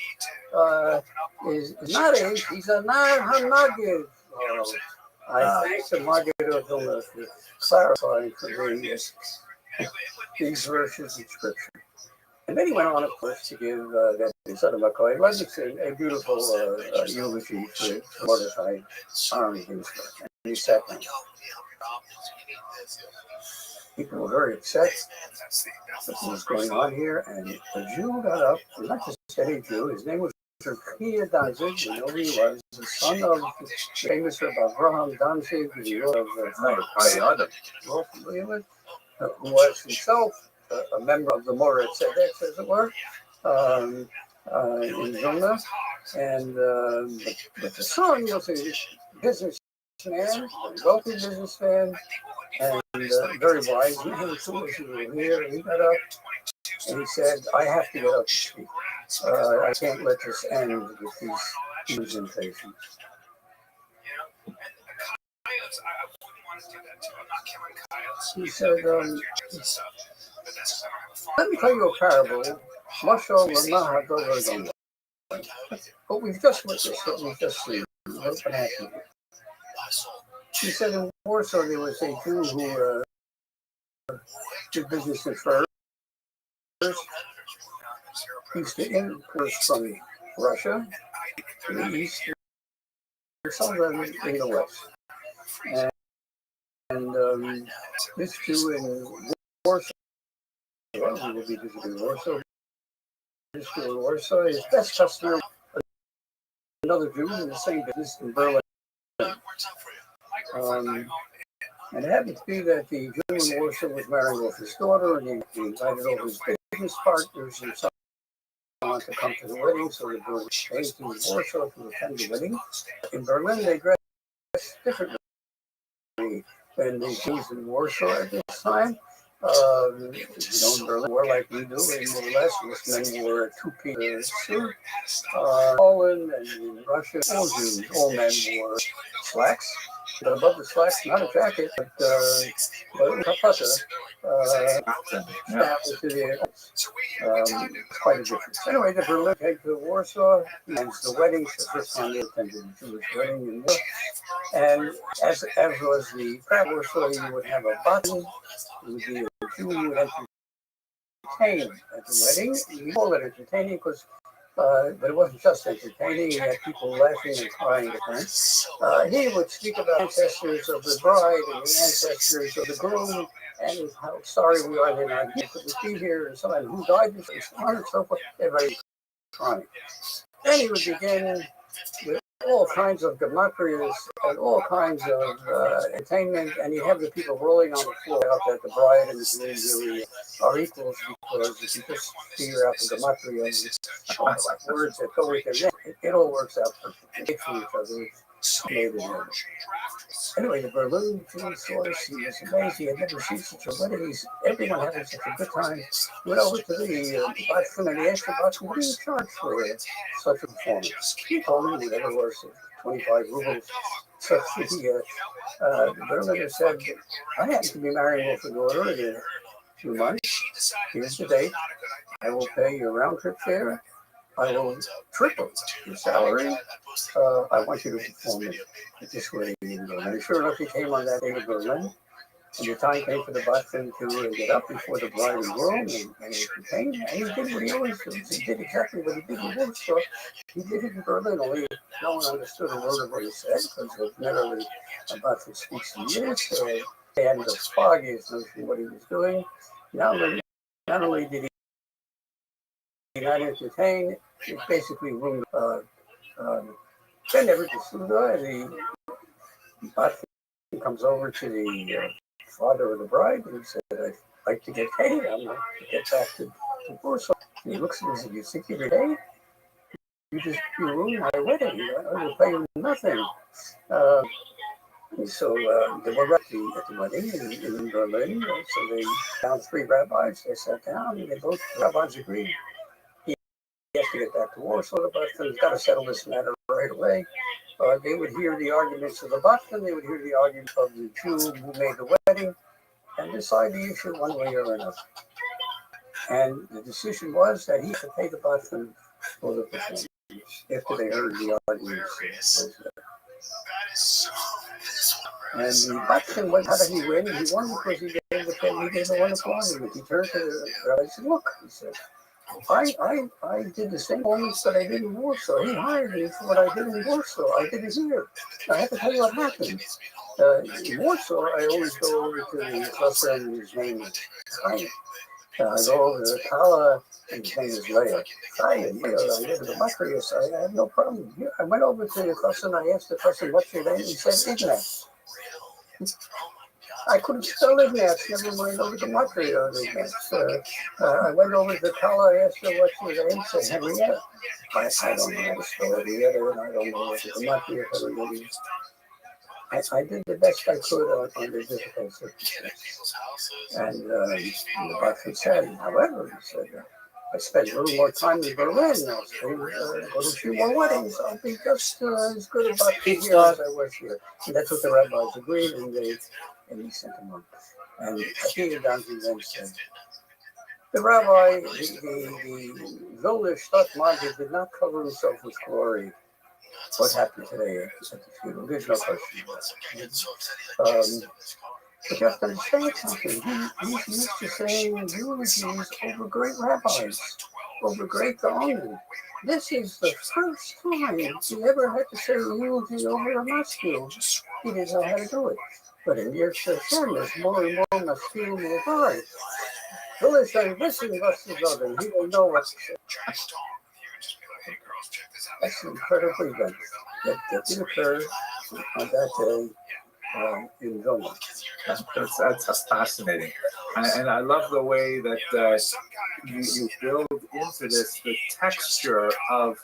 is not a, he's a now, I thank the Margaret of Vilna for clarifying for me these verses in Scripture. And then he went on, of course, to give that son of McCoy Levinson a beautiful eulogy for Mordecai Army Ginsburg. And he sat down. People were very upset with what was going on here, and a Jew got up, not just any Jew, his name was Zerkiah Danzig, you know who he was, the son of the famous Rabbi Abraham Danzig, the of who was himself a member of the Moritz Tzedek, as it were, in Vilna, and but the son was a businessman, a wealthy businessman, and very wise. And he was here, and he got up and he said, I have to get up and speak. I can't let this end with these presentations. He said, let me tell you a parable. But we've just witnessed what we've just seen. What happened? He said in Warsaw there was a Jew who did business in furs. He used to import from Russia to the east, or some of them in the west. And this Jew in Warsaw, we will be visiting Warsaw. This Jew in Warsaw, his best customer, another Jew in the same business in Berlin. And it happened to be that the Jew in Warsaw was marrying off his daughter, and he invited all his business partners and so on to come to the wedding. So they were based in Warsaw to attend the wedding. In Berlin, they dressed differently than the Jews in Warsaw at this time. In Berlin wore like we do, and more or less, most men wore a two-piece suit. Poland and in Russia, all Jews, all men wore slacks. But above the slacks, not a jacket, but kapata, to the quite a difference. Anyway, the Berlin came to Warsaw, and the wedding, the first time they attended the Jewish wedding in Warsaw. And as was the crowd Warsaw, you would have a button, it would be a Jew who would entertain at the wedding. We call it entertaining because but it wasn't just entertaining. He had people laughing and crying at times. He would speak about ancestors of the bride and the ancestors of the groom and how sorry we are they're not here, couldn't be here, and so on, who died, and so on and so forth. Everybody crying. Then he would begin with all kinds of gematrias and all kinds of entertainment, and you have the people rolling on the floor out that the bride and the groom really are equals, because if you just figure out the gematria and words that go with their name, it all works out perfectly for each other. Made it in. Anyway, the Berlin food source, he was amazed. He had never seen such a wedding. Everyone having such a good time. Went over to the Boston and he asked the Boston, what do you charge for such a performance? He told him whatever it was, 25 rubles. So the Berliner said, I happen to be marrying off a daughter in a few months. Here's the date. I will pay your round trip fare. I will triple your salary. I want you to perform it this way in Berlin. And sure enough, he came on that day to Berlin. And the time came for the button to get up before the bride and groom, and he came, and he did what he always does. He did exactly what he did in Warsaw. He did it in Berlin, only no one understood a word of what he said, because it was literally about to speak some Yiddish. They had the foggiest notion what he was doing. Not only did he not entertain, he basically ruined then never the button comes over to the father of the bride and he said, I'd like to get paid. I'm not to get back to Warsaw. And he looks at me and says, you think you're paid? You ruined my wedding. I will pay you nothing. So they were at the wedding in Berlin. So they found three rabbis. They sat down and the rabbis agreed. He has to get back to Warsaw. The Boston's got to settle this matter right away. They would hear the arguments of the Boston. They would hear the arguments of the Jew who made the wedding and decide the issue one way or another. And the decision was that he should pay the Boston for the performance after they heard the arguments. And the Boston, how did he win? He won because he gave a wonderful argument. He turned to the rabbi and said, look, he said, I did the same moments that I did in Warsaw. He hired me for what I did in Warsaw. I did it here. I have to tell you what happened. In Warsaw, I always go over to the cluster and his name is Chaim. I go over to the Kala and his name is Leah. Chaim, I live in the Matrius. I have no problem. I went over to the cluster and I asked the person, what's your name? He said, Ignaz. I couldn't spell Ignaz, never mind over the Matrius of Ignaz. I went over to the Kala, I asked her what's your name? She said, Henrietta. I don't know how to spell Henrietta, and I don't know what the Matrius of Henrietta is. I did the best I could under difficult circumstances. And the Boston said, however, he said, I spent a little more time in Berlin. I'll go to a few more weddings. I'll be just as good about 2 years as I was here. And that's what the rabbis agreed, and he sent him up. And Peter Johnson then said, the rabbi, the Vilna Stadtmaster did not cover himself with glory. What happened today at the funeral? There's no question about it. But you have to understand something. He's used to saying eulogies over great rabbis, over great Gaonim. This is the first time he ever had to say a eulogy over a maskil. He didn't know how to do it. But in Yer Hashem, there's more and more maskil will die. He'll say, listen, and he will know what to say. That's an incredible event that did occur on that day in Vilna. That's fascinating. And I love the way that you build into this the texture of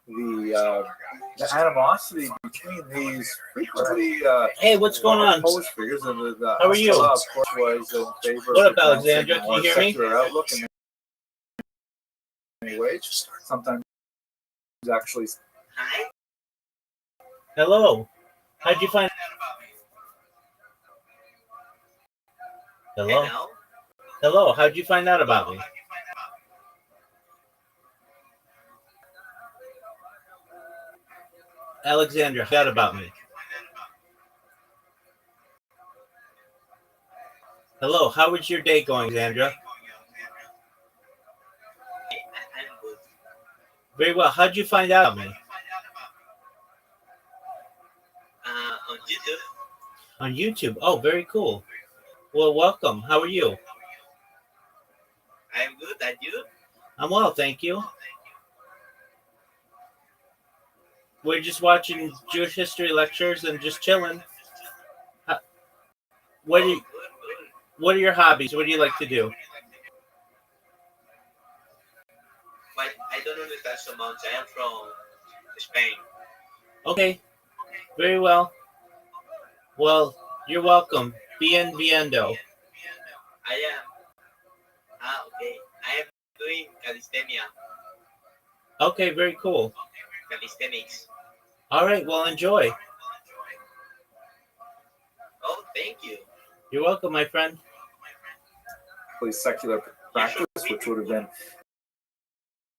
the animosity between these frequently hey, what's going on? Opposed figures, and the how are you? Of course, was in favor what of up, Alexandra? Can you hear me? Outlook in many ways. Sometimes actually. Hello. How'd you find? Hello. Hello. How'd you find out about me? Alexandra, find out about me. Hello. How was your day going, Alexandra? Very well. How'd you find out about me? On YouTube. On YouTube. Oh, very cool. Well, welcome. How are you? I'm good. And you? I'm well, thank you. We're just watching Jewish history lectures and just chilling. What are your hobbies? What do you like to do? But I don't understand so much. I am from Spain. Okay. Very well. Well, you're welcome. Bien viendo. I am. Okay. I am doing calisthenia. Okay, very cool. Calisthenics. All right, well, enjoy. Oh, thank you. You're welcome, my friend. Secular practice, which would have been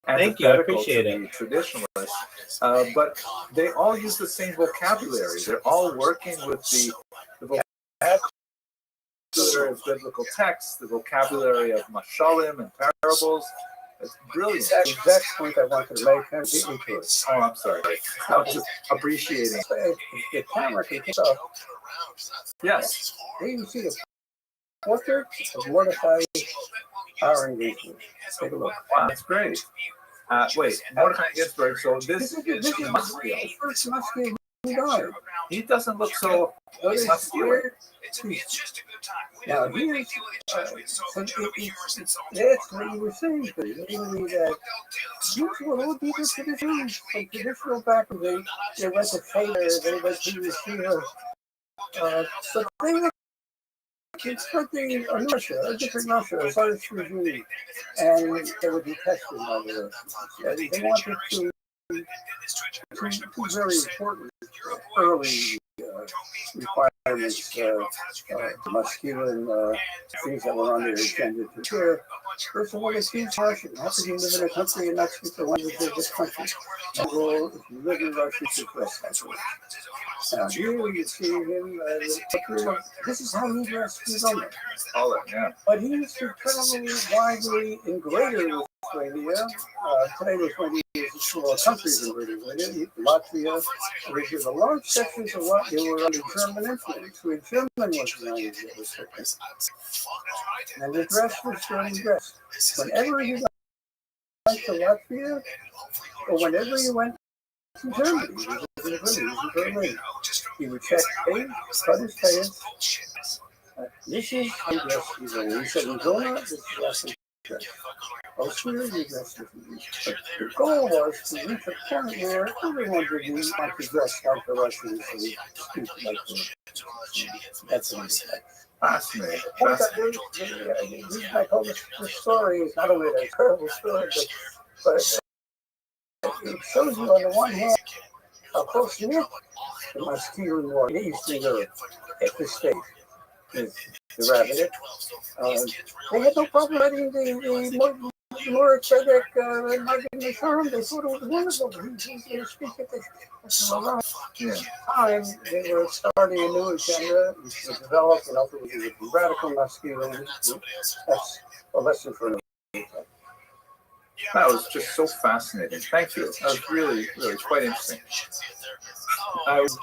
Thank you, I antithetical to appreciate it. the traditionalists, but they all use the same vocabulary. They're all working with the vocabulary of biblical texts, the vocabulary of mashalim and parables. It's brilliant. The exact point I wanted to make, and beat me to it. Oh, I'm sorry. I was just appreciating. If the camera can pick up, yes. here you see the portrait of Mordecai our Ginsburg. Take a look. Wow, that's great. Wait, Mordecai Ginsburg. So this is muscular. First muscular who died. He doesn't look so muscular. Now here's that's what you were saying. Namely that these were all people traditions from traditional background. They went to Taylor, they went to Yeshiva, but they were expecting a Russia, a different Russia, a Tsarist regime, and they would be tested by the Russians. They wanted to two very important early requirements, masculine things that were on their agenda to share. First of all, they speak Russian. How can you live in a country and not speak the language of this country? And well, if you live in Russia, you should dress that way. Now, here you see him, this is how he dressed his own. But he used to travel widely in greater Lithuania. Today, Lithuania is a small country in greater Lithuania. Latvia, which is a large sections of Latvia were under German influence, where German was the language that was spoken. And the dress was German dress. Whenever you went to Latvia, or whenever you went to Germany, he would check age, cut his pants. This is how he dressed his own. He said, in Zona, this is Russian dress. Elsewhere, he dressed differently. But the goal was to reach a point where everyone didn't want to dress like the Russians and speak like the that's what he said. Fascinating. The reason I told this story is not only a terrible story, but it shows you on the one hand how close knit the masculine war in Eastern Europe at this stage is the rabbit. They had no problem letting the more Tzedek Magid Sharm. They thought it was wonderful. He was speaking at the time. They were starting a new agenda, which was developed, and ultimately would be radical masculinity. That's a lesson for me. That was just so fascinating. Thank you. That was really, really quite interesting.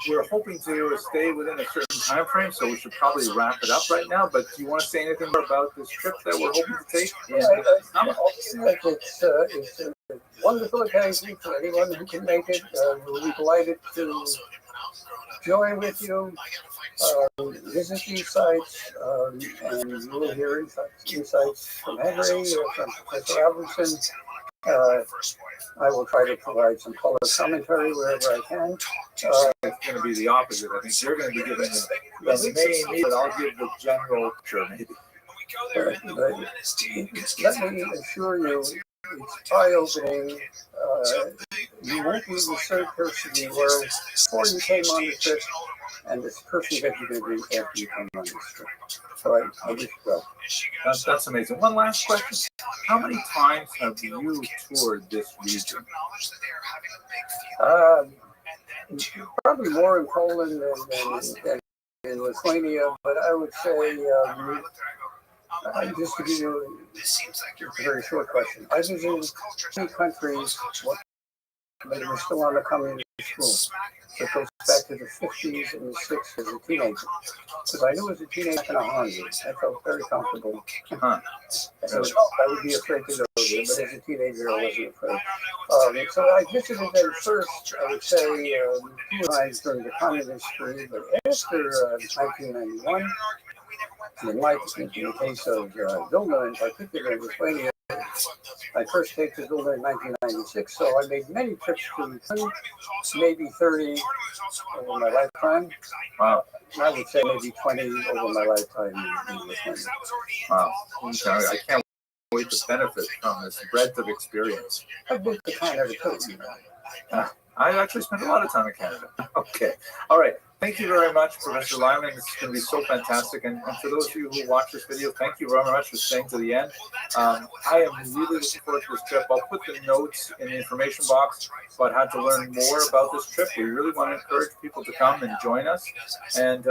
We're hoping to stay within a certain time frame, so we should probably wrap it up right now. But do you want to say anything more about this trip that we're hoping to take? It's a wonderful occasion for anyone who can make it. We'll be delighted to join with you, visit these sites, and you will hear insights from Henry, from Professor Albertson. I will try to provide some color commentary wherever I can. It's going to be the opposite. I think you're going to be giving the main meat, but I'll give the general picture maybe. Let me assure you, it's eye-opening. You won't be the third person you were before you came on the trip, and this person that you're going to be after you come on this trip. So I wish you well. That's amazing. One last question. How many times have you toured this region? Probably more in Poland than in Lithuania, but I would say, just to give you a very short question, I visited 2 countries when they were still on the communist school. It goes back to the 50s and the 60s as a teenager. Because I knew as a teenager in a Hungary, I felt very comfortable. I would be afraid to go there, but as a teenager, I wasn't afraid. So I visited them first, I would say, 2 times during the communist period, but after 1991, in the case of Vilna in particular, Lithuania, My first case was over in 1996, so I made many trips to 20, maybe 30 over my lifetime. Wow. I would say maybe 20 over my lifetime in this one. Wow. I can't wait to benefit from this breadth of experience. I've been to Canada too. I actually spent a lot of time in Canada. Okay. All right. Thank you very much, Professor Lyman. This is going to be so fantastic. And for those of you who watch this video, thank you very much for staying to the end. I am really looking forward to this trip. I'll put the notes in the information box about how to learn more about this trip. We really want to encourage people to come and join us. And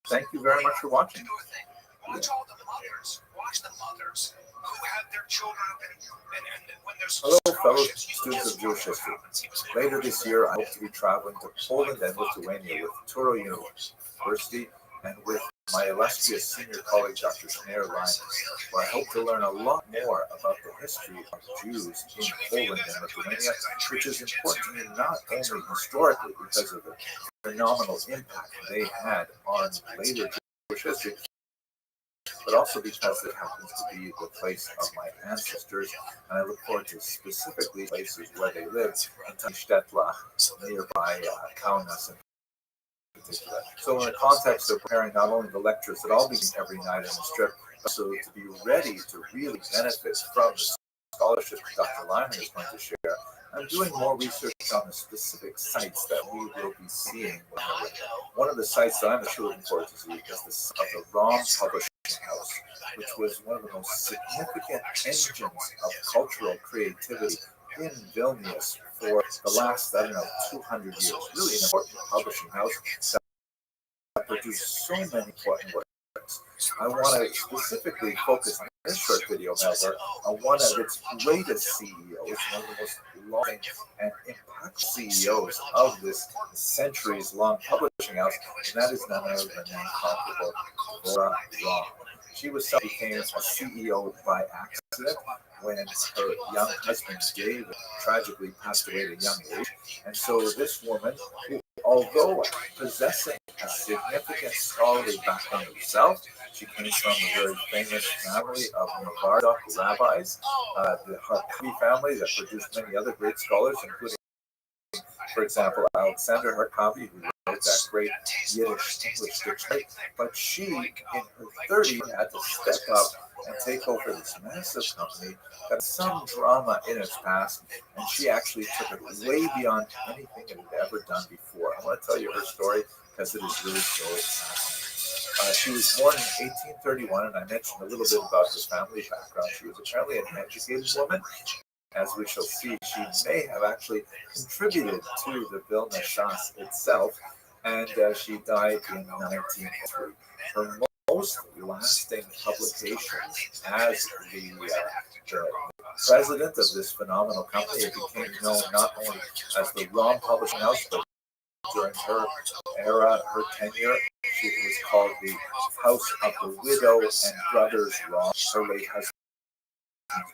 thank you very much for watching. Hello, fellow students of Jewish history. Later this year, I hope to be traveling to Poland and Lithuania with Touro University and with my illustrious senior colleague, Dr. Schneier Lyman, where I hope to learn a lot more about the history of Jews in Poland and Lithuania, which is important to me not only historically because of the phenomenal impact they had on later Jewish history, but also because it happens to be the place of my ancestors, and I look forward to specifically places where they lived, in Stetla, nearby Kaunas in particular. So in the context of preparing not only the lectures that I'll be giving every night on this trip, but also to be ready to really benefit from the scholarship Dr. Lyman is going to share, I'm doing more research on the specific sites that we will be seeing. One of the sites that I'm actually looking forward to see is the site of the ROM Publishing House, which was one of the most significant engines of cultural creativity in Vilnius for the last, 200 years. Really an important publishing house that produced so many important works. I want to specifically focus on this short video, however, on one of its greatest CEOs, one of the most long and impactful CEOs of this centuries-long publishing house, and that is none other than the incomparable Dvorah Rom. She became a CEO by accident when her young husband Dave tragically passed away at a young age. And so this woman, who, although possessing a significant scholarly background herself, she came from a very famous family of Novardok rabbis, the Harkavi family that produced many other great scholars, including, for example, Alexander Harkavi, who wrote that great Yiddish English dictionary. But she, in her 30s, had to step up and take over this massive company that had some drama in its past, and she actually took it way beyond anything it had ever done before. I want to tell you her story because it is really so fascinating. She was born in 1831, and I mentioned a little bit about her family background. She was apparently an educated woman. As we shall see, she may have actually contributed to the Vilna Shas itself, and she died in 1903. Her most lasting publications as the president of this phenomenal company, it became known not only as the ROM Publishing House, but during her era, her tenure, it was called the House of the Widow and Brothers Rom. Her late husband's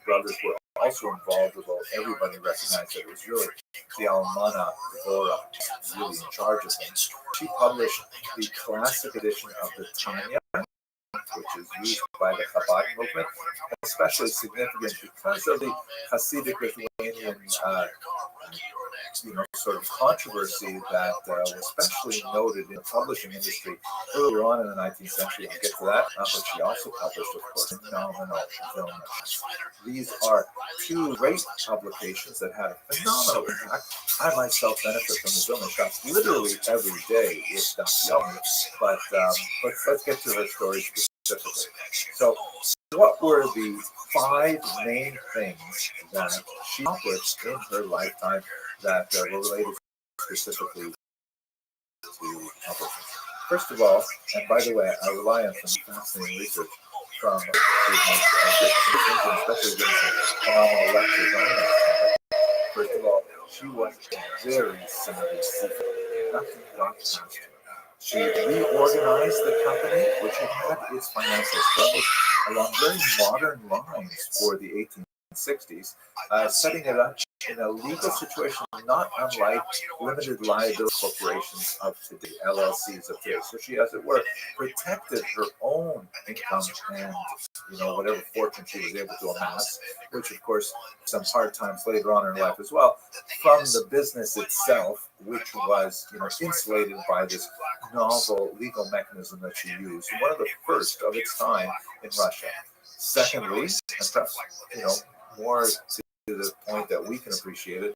brothers were also involved, although everybody recognized that it was really the Almana Dvorah really in charge of things. She published the classic edition of the Tanya, which is used by the Chabad movement, especially significant because of the Hasidic Lithuanian sort of controversy that was especially noted in the publishing industry earlier on in the 19th century. I'll get to that, but she also published, of course, phenomenal Vilna. These are two great publications that had a phenomenal impact. I myself benefit from the Vilna shops literally every day with Dr. Young, but let's get to her story specifically. So, what were the 5 main things that she accomplished in her lifetime that were related specifically to publishing? First of all, and by the way, I rely on some fascinating research from especially giving some phenomenal lectures on that. First of all, she was a very savvy seeker. Nothing got past her. She reorganized the company, which had its financial struggles, along very modern lines for the 1860s, setting it up in a legal situation not unlike limited liability corporations of today, LLCs of today. So she, as it were, protected her own income and whatever fortune she was able to amass, which of course some hard times later on in her life as well, from the business itself, which was insulated by this novel legal mechanism that she used, one of the first of its time in Russia. Secondly, and perhaps more to the point that we can appreciate it,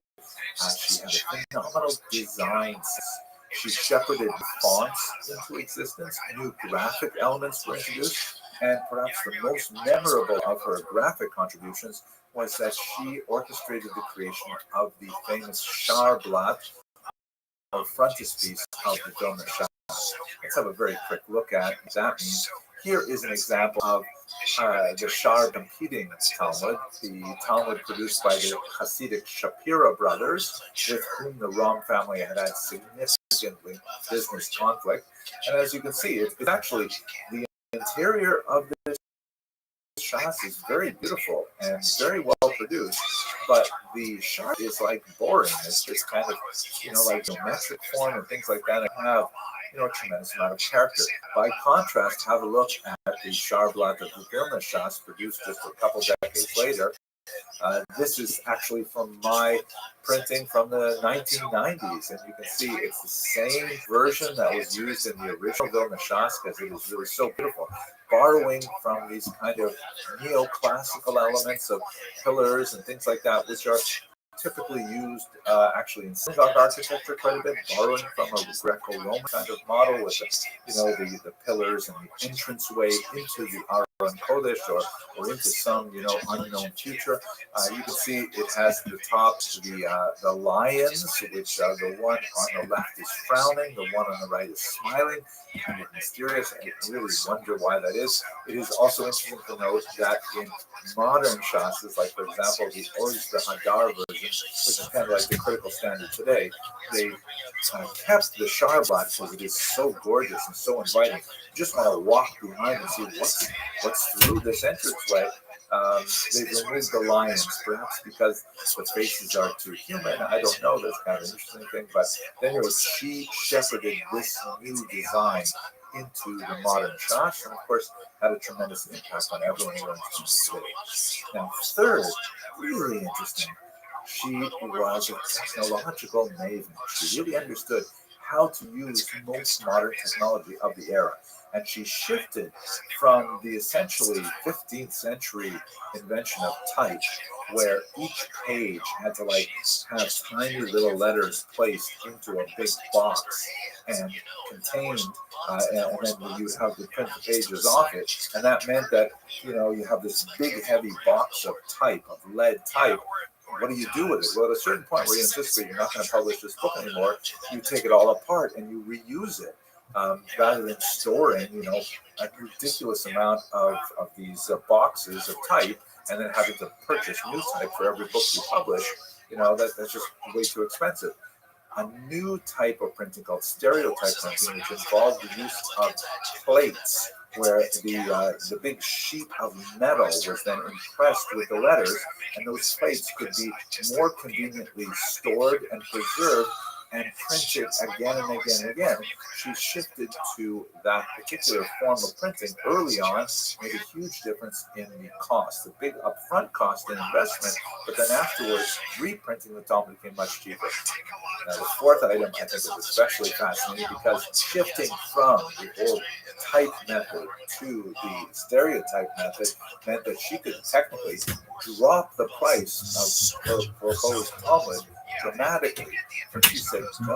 she had a phenomenal design sense. She shepherded fonts into existence, new graphic elements were introduced, and perhaps the most memorable of her graphic contributions was that she orchestrated the creation of the famous Scharblatt, or frontispiece of the Vilna Shas. Let's have a very quick look at what that means. Here is an example of the Shar competing Talmud, the Talmud produced by the Hasidic Shapira brothers, with whom the Rom family had significantly business conflict. And as you can see, it's actually the interior of this Shas is very beautiful and very well produced, but the Shar is like boring. It's just kind of like geometric form and things like that, and have a tremendous amount of character. By contrast, have a look at the Scharblatt of the Vilna Shas, produced just a couple decades later. This is actually from my printing from the 1990s, and you can see it's the same version that was used in the original Vilna Shas, because it is really so beautiful, borrowing from these kind of neoclassical elements of pillars and things like that, which are typically used actually in synagogue architecture quite a bit, borrowing from a Greco-Roman kind of model with the pillars and the entranceway into the Aron Kodesh or into some unknown future. You can see it has the top the lions, which the one on the left is frowning, the one on the right is smiling, kind of mysterious, and you really wonder why that is. It is also interesting to note that in modern shasas, like for example the Oz Hadar version, which is kind of like the critical standard today, they kept the Sharblatt because it is so gorgeous and so inviting. You just want to walk behind and see what's through this entranceway. They've removed the lions, perhaps because the faces are too human. I don't know. That's kind of an interesting thing. But then she shepherded this new design into the modern Shas, and of course had a tremendous impact on everyone who learns from the city. Now, third, really interesting, she was a technological maven. She really understood how to use most modern technology of the era. And she shifted from the essentially 15th century invention of type, where each page had to have tiny little letters placed into a big box and contained, and then you have to print the pages off it. And that meant that you have this big heavy box of type, of lead type. What do you do with it? Well, at a certain point where you insist that you're not going to publish this book anymore, you take it all apart and you reuse it. Rather than storing, a ridiculous amount of these boxes of type and then having to purchase new type for every book you publish, that's just way too expensive. A new type of printing called stereotype printing, which involved the use of plates, where the big sheet of metal was then impressed with the letters, and those plates could be more conveniently stored and preserved and printed again and again and again. She shifted to that particular form of printing early on, made a huge difference in the cost, the big upfront cost and investment, but then afterwards, reprinting the Talmud became much cheaper. Now, the fourth item I think is especially fascinating because shifting from the old type method to the stereotype method meant that she could technically drop the price of her proposed Talmud dramatically. And she said, no,